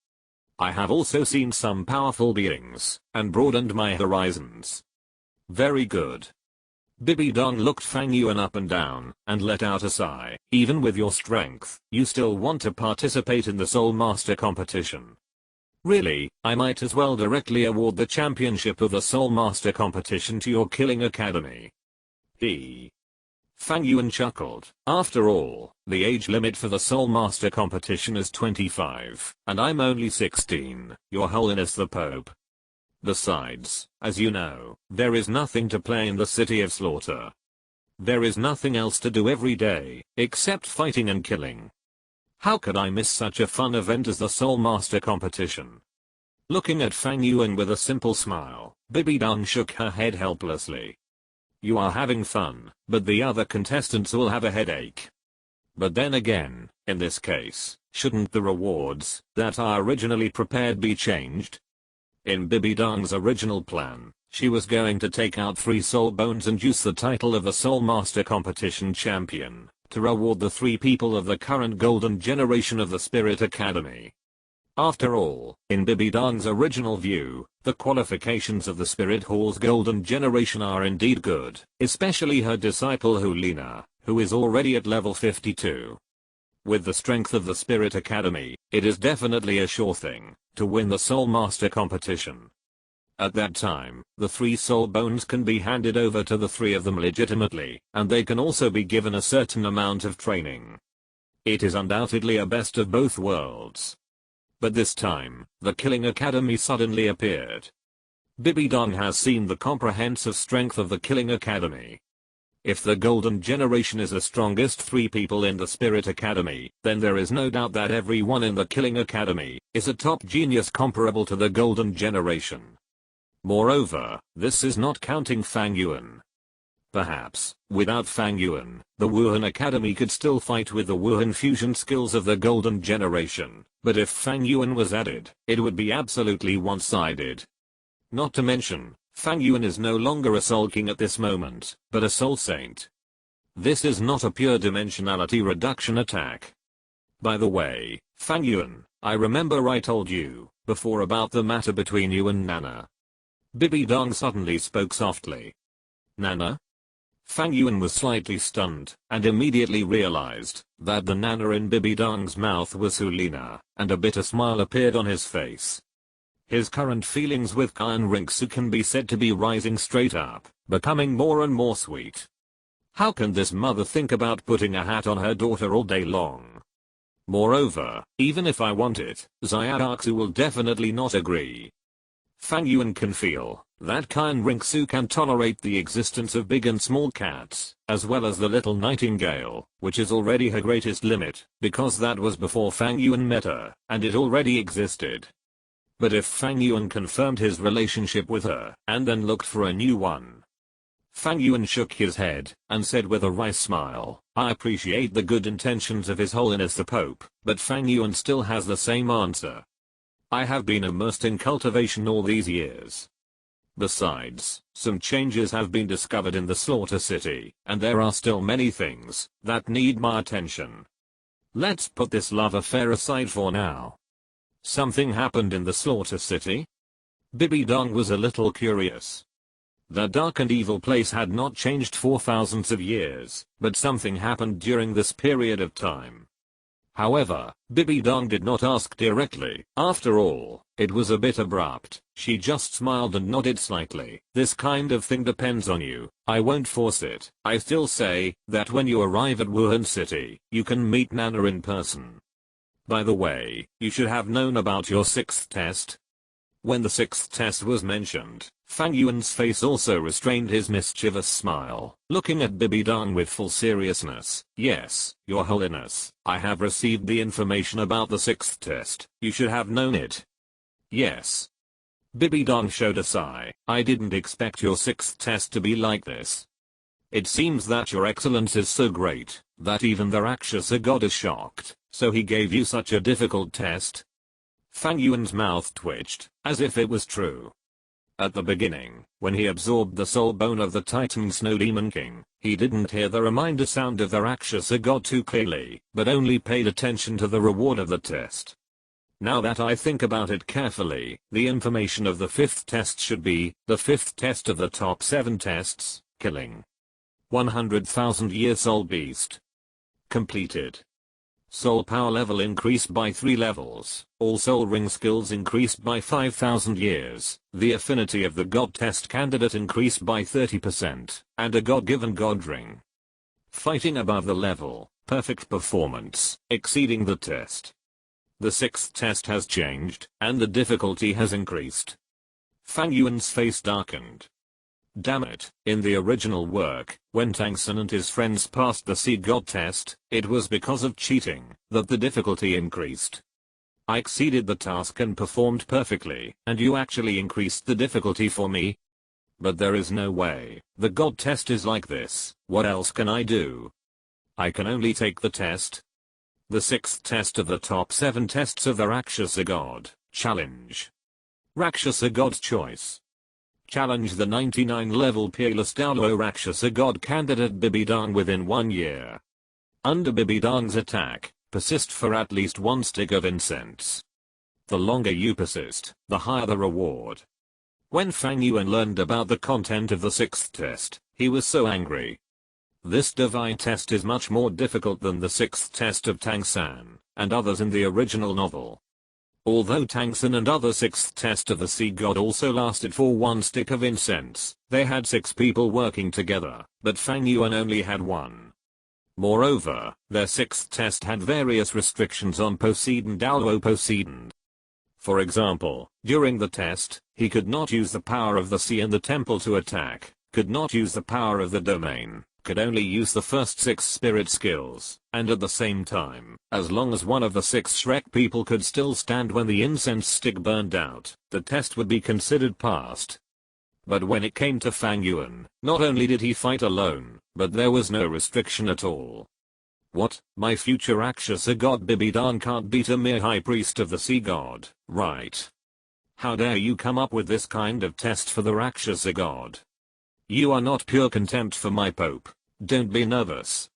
I have also seen some powerful beings, and broadened my horizons. Very good. Bibi Dang looked Fang Yuan up and down, and let out a sigh. Even with your strength, you still want to participate in the Soul Master competition. Really, I might as well directly award the championship of the Soul Master competition to your killing academy. Fang Yuan chuckled. After all, the age limit for the Soul Master competition is 25, and I'm only 16, Your Holiness the Pope. Besides, as you know, there is nothing to play in the City of Slaughter. There is nothing else to do every day, except fighting and killing. How could I miss such a fun event as the Soul Master competition? Looking at Fang Yuan with a simple smile, Bibi Dang shook her head helplessly. You are having fun, but the other contestants will have a headache. But then again, in this case, shouldn't the rewards that are originally prepared be changed? In Bibi Dang's original plan, she was going to take out 3 soul bones and use the title of a Soul Master competition champion to reward the 3 people of the current golden generation of the Spirit Academy. After all, in Bibi Dang's original view, the qualifications of the Spirit Hall's golden generation are indeed good, especially her disciple Hulina, who is already at level 52. With the strength of the Spirit Academy, it is definitely a sure thing to win the Soul Master competition. At that time, the 3 soul bones can be handed over to the 3 of them legitimately, and they can also be given a certain amount of training. It is undoubtedly a best of both worlds. But this time, the Killing Academy suddenly appeared. Bibi Dang has seen the comprehensive strength of the Killing Academy. If the Golden Generation is the strongest 3 people in the Spirit Academy, then there is no doubt that everyone in the Killing Academy is a top genius comparable to the Golden Generation. Moreover, this is not counting Fang Yuan. Perhaps, without Fang Yuan, the Wuhan Academy could still fight with the Wuhan fusion skills of the Golden Generation, but if Fang Yuan was added, it would be absolutely one-sided. Not to mention, Fang Yuan is no longer a Soul King at this moment, but a Soul Saint. This is not a pure dimensionality reduction attack. By the way, Fang Yuan, I remember I told you before about the matter between you and Nana. Bibi Dong suddenly spoke softly. Nana? Fang Yuan was slightly stunned, and immediately realized that the Nana in Bibi Dong's mouth was Hulina, and a bitter smile appeared on his face. His current feelings with Kyan Rinksu can be said to be rising straight up, becoming more and more sweet. How can this mother think about putting a hat on her daughter all day long? Moreover, even if I want it, Xiaoxu will definitely not agree. Fang Yuan can feel that Kyan Rinksu can tolerate the existence of big and small cats, as well as the little nightingale, which is already her greatest limit, because that was before Fang Yuan met her, and it already existed. But if Fang Yuan confirmed his relationship with her, and then looked for a new one. Fang Yuan shook his head, and said with a wry smile, I appreciate the good intentions of His Holiness the Pope, but Fang Yuan still has the same answer. I have been immersed in cultivation all these years. Besides, some changes have been discovered in the Slaughter City, and there are still many things that need my attention. Let's put this love affair aside for now. Something happened in the Slaughter City? Bibi Dong was a little curious. The dark and evil place had not changed for thousands of years, but something happened during this period of time. However, Bibi Dong did not ask directly. After all, it was a bit abrupt. She just smiled and nodded slightly. This kind of thing depends on you. I won't force it. I still say that when you arrive at Wuhan City, you can meet Nana in person. By the way, you should have known about your 6th test. When the 6th test was mentioned, Fang Yuan's face also restrained his mischievous smile, looking at Bibi Dong with full seriousness. Yes, Your Holiness, I have received the information about the 6th test. You should have known it. Yes. Bibi Dong showed a sigh. I didn't expect your 6th test to be like this. It seems that your excellence is so great, that even the Rakshasa god is shocked, so he gave you such a difficult test. Fang Yuan's mouth twitched, as if it was true. At the beginning, when he absorbed the soul bone of the Titan Snow Demon King, he didn't hear the reminder sound of the Rakshasa god too clearly, but only paid attention to the reward of the test. Now that I think about it carefully, the information of the 5th test should be, the 5th test of the top 7 tests, killing 100,000 year soul beast. Completed. Soul power level increased by 3 levels, all soul ring skills increased by 5,000 years, the affinity of the god test candidate increased by 30%, and a god-given god ring. Fighting above the level, perfect performance, exceeding the test. The 6th test has changed, and the difficulty has increased. Fang Yuan's face darkened. Damn it, in the original work, when Tang San and his friends passed the Sea God test, it was because of cheating that the difficulty increased. I exceeded the task and performed perfectly, and you actually increased the difficulty for me? But there is no way. The God test is like this. What else can I do? I can only take the test. The 6th test of the top 7 tests of the Rakshasa God. Challenge. Rakshasa God's choice. Challenge the 99 level peerless Douluo Rakshasa God candidate Bibi Dong within 1 year. Under Bibi Dong's attack, persist for at least 1 stick of incense. The longer you persist, the higher the reward. When Fang Yuan learned about the content of the 6th test, he was so angry. This divine test is much more difficult than the 6th test of Tang San and others in the original novel. Although Tang San and other 6th test of the Sea God also lasted for 1 stick of incense, they had 6 people working together, but Fang Yuan only had 1. Moreover, their 6th test had various restrictions on Poseidon Douluo Poseidon. For example, during the test, he could not use the power of the sea and the temple to attack, could not use the power of the domain, could only use the first 6 spirit skills, and at the same time, as long as one of the 6 Shrek people could still stand when the incense stick burned out, the test would be considered passed. But when it came to Fang Yuan, not only did he fight alone, but there was no restriction at all. What, my future Rakshasa god Bibidang can't beat a mere high priest of the sea god, right? How dare you come up with this kind of test for the Rakshasa god? You are not pure contempt for my pope, don't be nervous.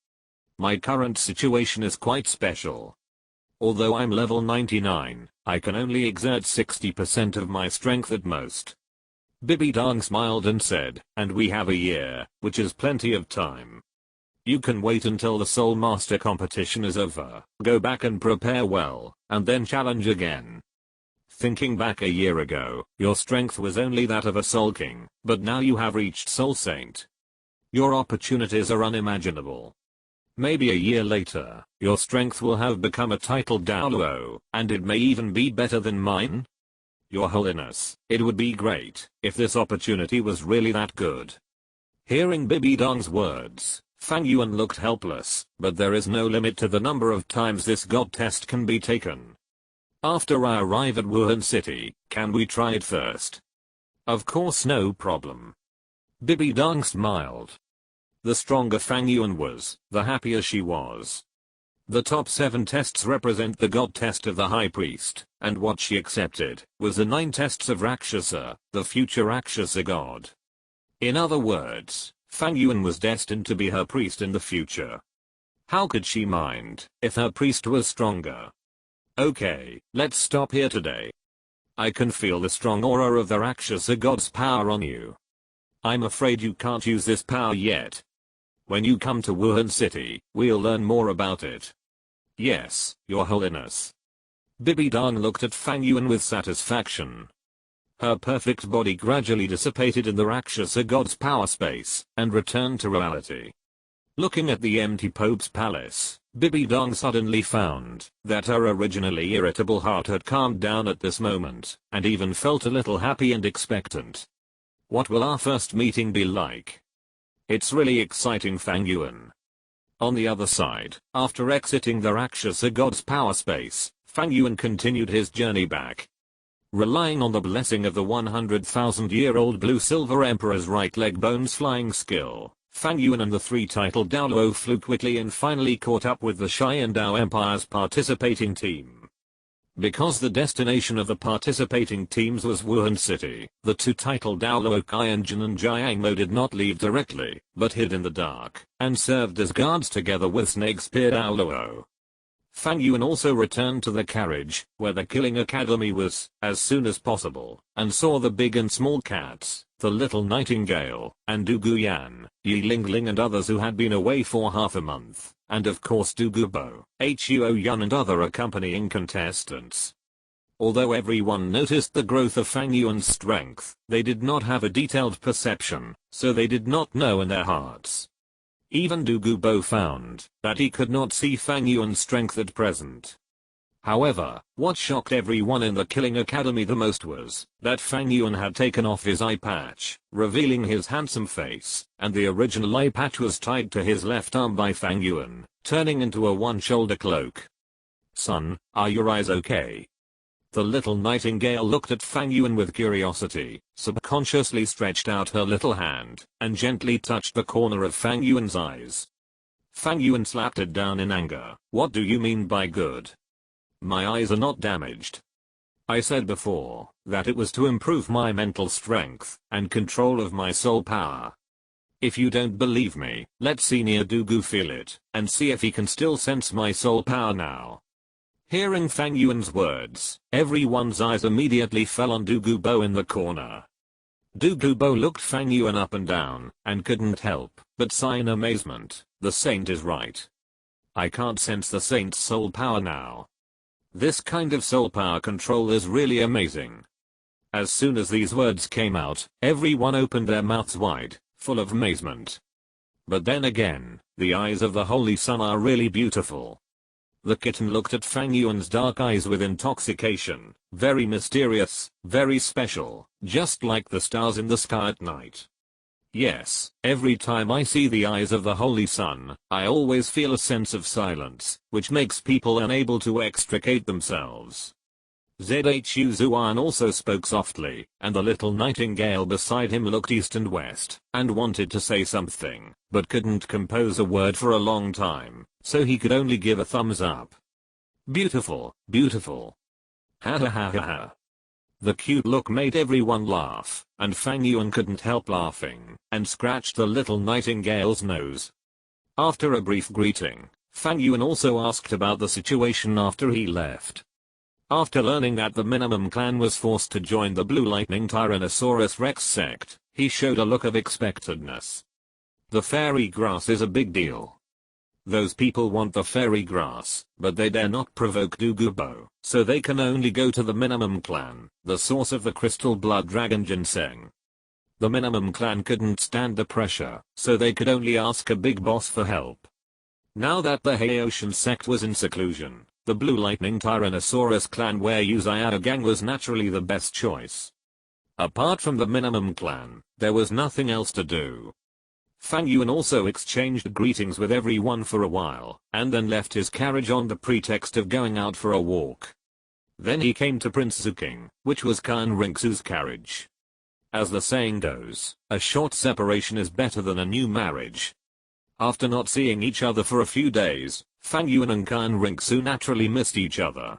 My current situation is quite special. Although I'm level 99, I can only exert 60% of my strength at most. Bibidang smiled and said, and we have a year, which is plenty of time. You can wait until the Soul Master competition is over, go back and prepare well, and then challenge again. Thinking back a year ago, your strength was only that of a Soul King, but now you have reached Soul Saint. Your opportunities are unimaginable. Maybe a year later, your strength will have become a titled Douluo, and it may even be better than mine? Your Holiness, it would be great if this opportunity was really that good. Hearing Bibidang's words, Fang Yuan looked helpless, but there is no limit to the number of times this god test can be taken. After I arrive at Wuhan City, can we try it first? Of course, no problem. Bibidang smiled. The stronger Fang Yuan was, the happier she was. The top 7 tests represent the god test of the high priest, and what she accepted was the 9 tests of Rakshasa, the future Rakshasa god. In other words, Fang Yuan was destined to be her priest in the future. How could she mind if her priest was stronger? Okay, let's stop here today. I can feel the strong aura of the Rakshasa god's power on you. I'm afraid you can't use this power yet. When you come to Wuhan City, we'll learn more about it. Yes, Your Holiness. Bibidang looked at Fang Yuan with satisfaction. Her perfect body gradually dissipated in the Rakshasa god's power space, and returned to reality. Looking at the empty Pope's palace, Bibidang suddenly found that her originally irritable heart had calmed down at this moment, and even felt a little happy and expectant. What will our first meeting be like? It's really exciting, Fang Yuan. On the other side, after exiting the Rakshasa god's power space, Fang Yuan continued his journey back. Relying on the blessing of the 100,000-year-old Blue-Silver Emperor's right leg bone's flying skill, Fang Yuan and the 3-titled Douluo flew quickly and finally caught up with the Sharingan Empire's participating team. Because the destination of the participating teams was Wuhan City, the 2-titled Douluo Qianjin and Jiangmo did not leave directly, but hid in the dark, and served as guards together with Snake Spear Douluo. Fang Yuan also returned to the carriage, where the Killing Academy was, as soon as possible, and saw the big and small cats, the little nightingale, and Dugu Yan, Yi Lingling and others who had been away for half a month, and of course Dugu Bo, Huo Yun and other accompanying contestants. Although everyone noticed the growth of Fang Yuan's strength, they did not have a detailed perception, so they did not know in their hearts. Even Dugu Bo found that he could not see Fang Yuan's strength at present. However, what shocked everyone in the Killing Academy the most was that Fang Yuan had taken off his eye patch, revealing his handsome face, and the original eye patch was tied to his left arm by Fang Yuan, turning into a one-shoulder cloak. Son, are your eyes okay? The little nightingale looked at Fang Yuan with curiosity, subconsciously stretched out her little hand, and gently touched the corner of Fang Yuan's eyes. Fang Yuan slapped it down in anger. What do you mean by good? My eyes are not damaged. I said before that it was to improve my mental strength and control of my soul power. If you don't believe me, let's see near Dugu feel it, and see if he can still sense my soul power now. Hearing Fang Yuan's words, everyone's eyes immediately fell on Dugu Bo in the corner. Dugu Bo looked Fang Yuan up and down, and couldn't help but sigh in amazement. The saint is right. I can't sense the saint's soul power now. This kind of soul power control is really amazing. As soon as these words came out, everyone opened their mouths wide, full of amazement. But then again, the eyes of the Holy Sun are really beautiful. The kitten looked at Fang Yuan's dark eyes with intoxication, very mysterious, very special, just like the stars in the sky at night. Yes, every time I see the eyes of the Holy Sun, I always feel a sense of silence, which makes people unable to extricate themselves. Zhu Zuan also spoke softly, and the little nightingale beside him looked east and west, and wanted to say something, but couldn't compose a word for a long time, so he could only give a thumbs up. Beautiful, beautiful. Ha ha ha ha ha. The cute look made everyone laugh, and Fang Yuan couldn't help laughing, and scratched the little nightingale's nose. After a brief greeting, Fang Yuan also asked about the situation after he left. After learning that the Minimum clan was forced to join the Blue Lightning Tyrannosaurus Rex sect, he showed a look of expectedness. The fairy grass is a big deal. Those people want the fairy grass, but they dare not provoke Douluo, so they can only go to the Minimum clan, the source of the crystal blood dragon ginseng. The Minimum clan couldn't stand the pressure, so they could only ask a big boss for help. Now that the Haoshan sect was in seclusion, the Blue Lightning Tyrannosaurus clan where Uzayada gang was naturally the best choice. Apart from the Minimum clan, there was nothing else to do. Fang Yuan also exchanged greetings with everyone for a while, and then left his carriage on the pretext of going out for a walk. Then he came to Prince Zuking, which was Kan Rinxu's carriage. As the saying goes, a short separation is better than a new marriage. After not seeing each other for a few days, Fang Yuan and Kan Rinxu naturally missed each other.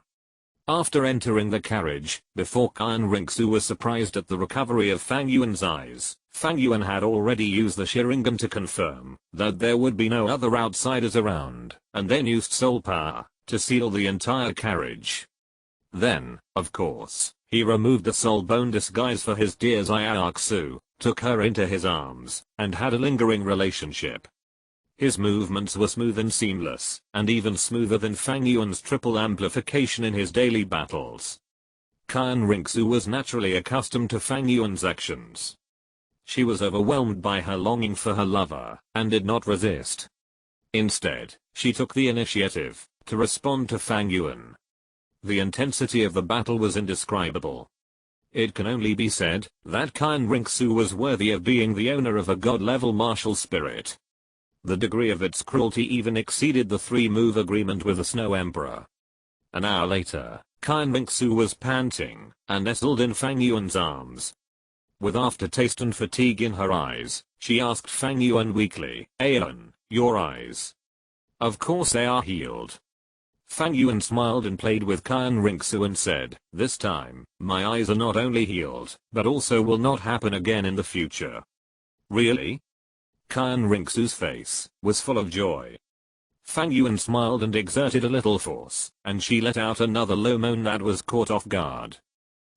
After entering the carriage, before Kan Rinxu was surprised at the recovery of Fang Yuan's eyes, Fang Yuan had already used the Sharingan to confirm that there would be no other outsiders around, and then used soul power to seal the entire carriage. Then, of course, he removed the soul bone disguise for his dear Xiaoxu, took her into his arms, and had a lingering relationship. His movements were smooth and seamless, and even smoother than Fang Yuan's triple amplification in his daily battles. Kan Rinxu was naturally accustomed to Fang Yuan's actions. She was overwhelmed by her longing for her lover, and did not resist. Instead, she took the initiative to respond to Fang Yuan. The intensity of the battle was indescribable. It can only be said that Kan Rinxu was worthy of being the owner of a god-level martial spirit. The degree of its cruelty even exceeded the 3-move agreement with the Snow Emperor. An hour later, Kan Rinxu was panting and nestled in Fang Yuan's arms. With aftertaste and fatigue in her eyes, she asked Fang Yuan weakly, "Aeon, your eyes? Of course they are healed." Fang Yuan smiled and played with Kan Rinxu and said, "This time, my eyes are not only healed, but also will not happen again in the future." "Really?" Kan Rinxu's face was full of joy. Fang Yuan smiled and exerted a little force, and she let out another low moan that was caught off guard.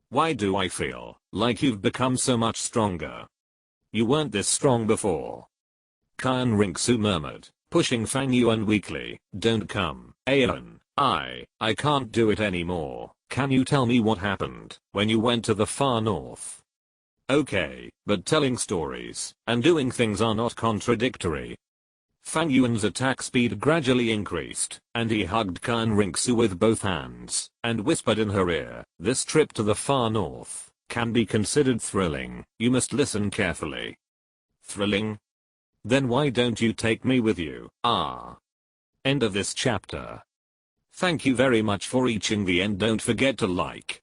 "Why do I feel like you've become so much stronger? You weren't this strong before." Kan Rinxu murmured, pushing Fang Yuan weakly, "Don't come, Aeon, I can't do it anymore. Can you tell me what happened when you went to the far north?" "Okay, but telling stories and doing things are not contradictory." Fang Yuan's attack speed gradually increased, and he hugged Kan Rinxu with both hands, and whispered in her ear, "This trip to the far north can be considered thrilling. You must listen carefully." "Thrilling? Then why don't you take me with you?" End of this chapter. Thank you very much for reaching the end. Don't forget to like.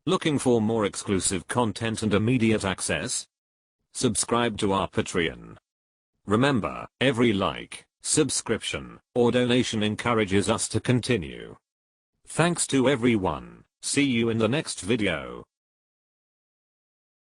Looking for more exclusive content and immediate access? Subscribe to our Patreon. Remember, every like, subscription, or donation encourages us to continue. Thanks to everyone. See you in the next video.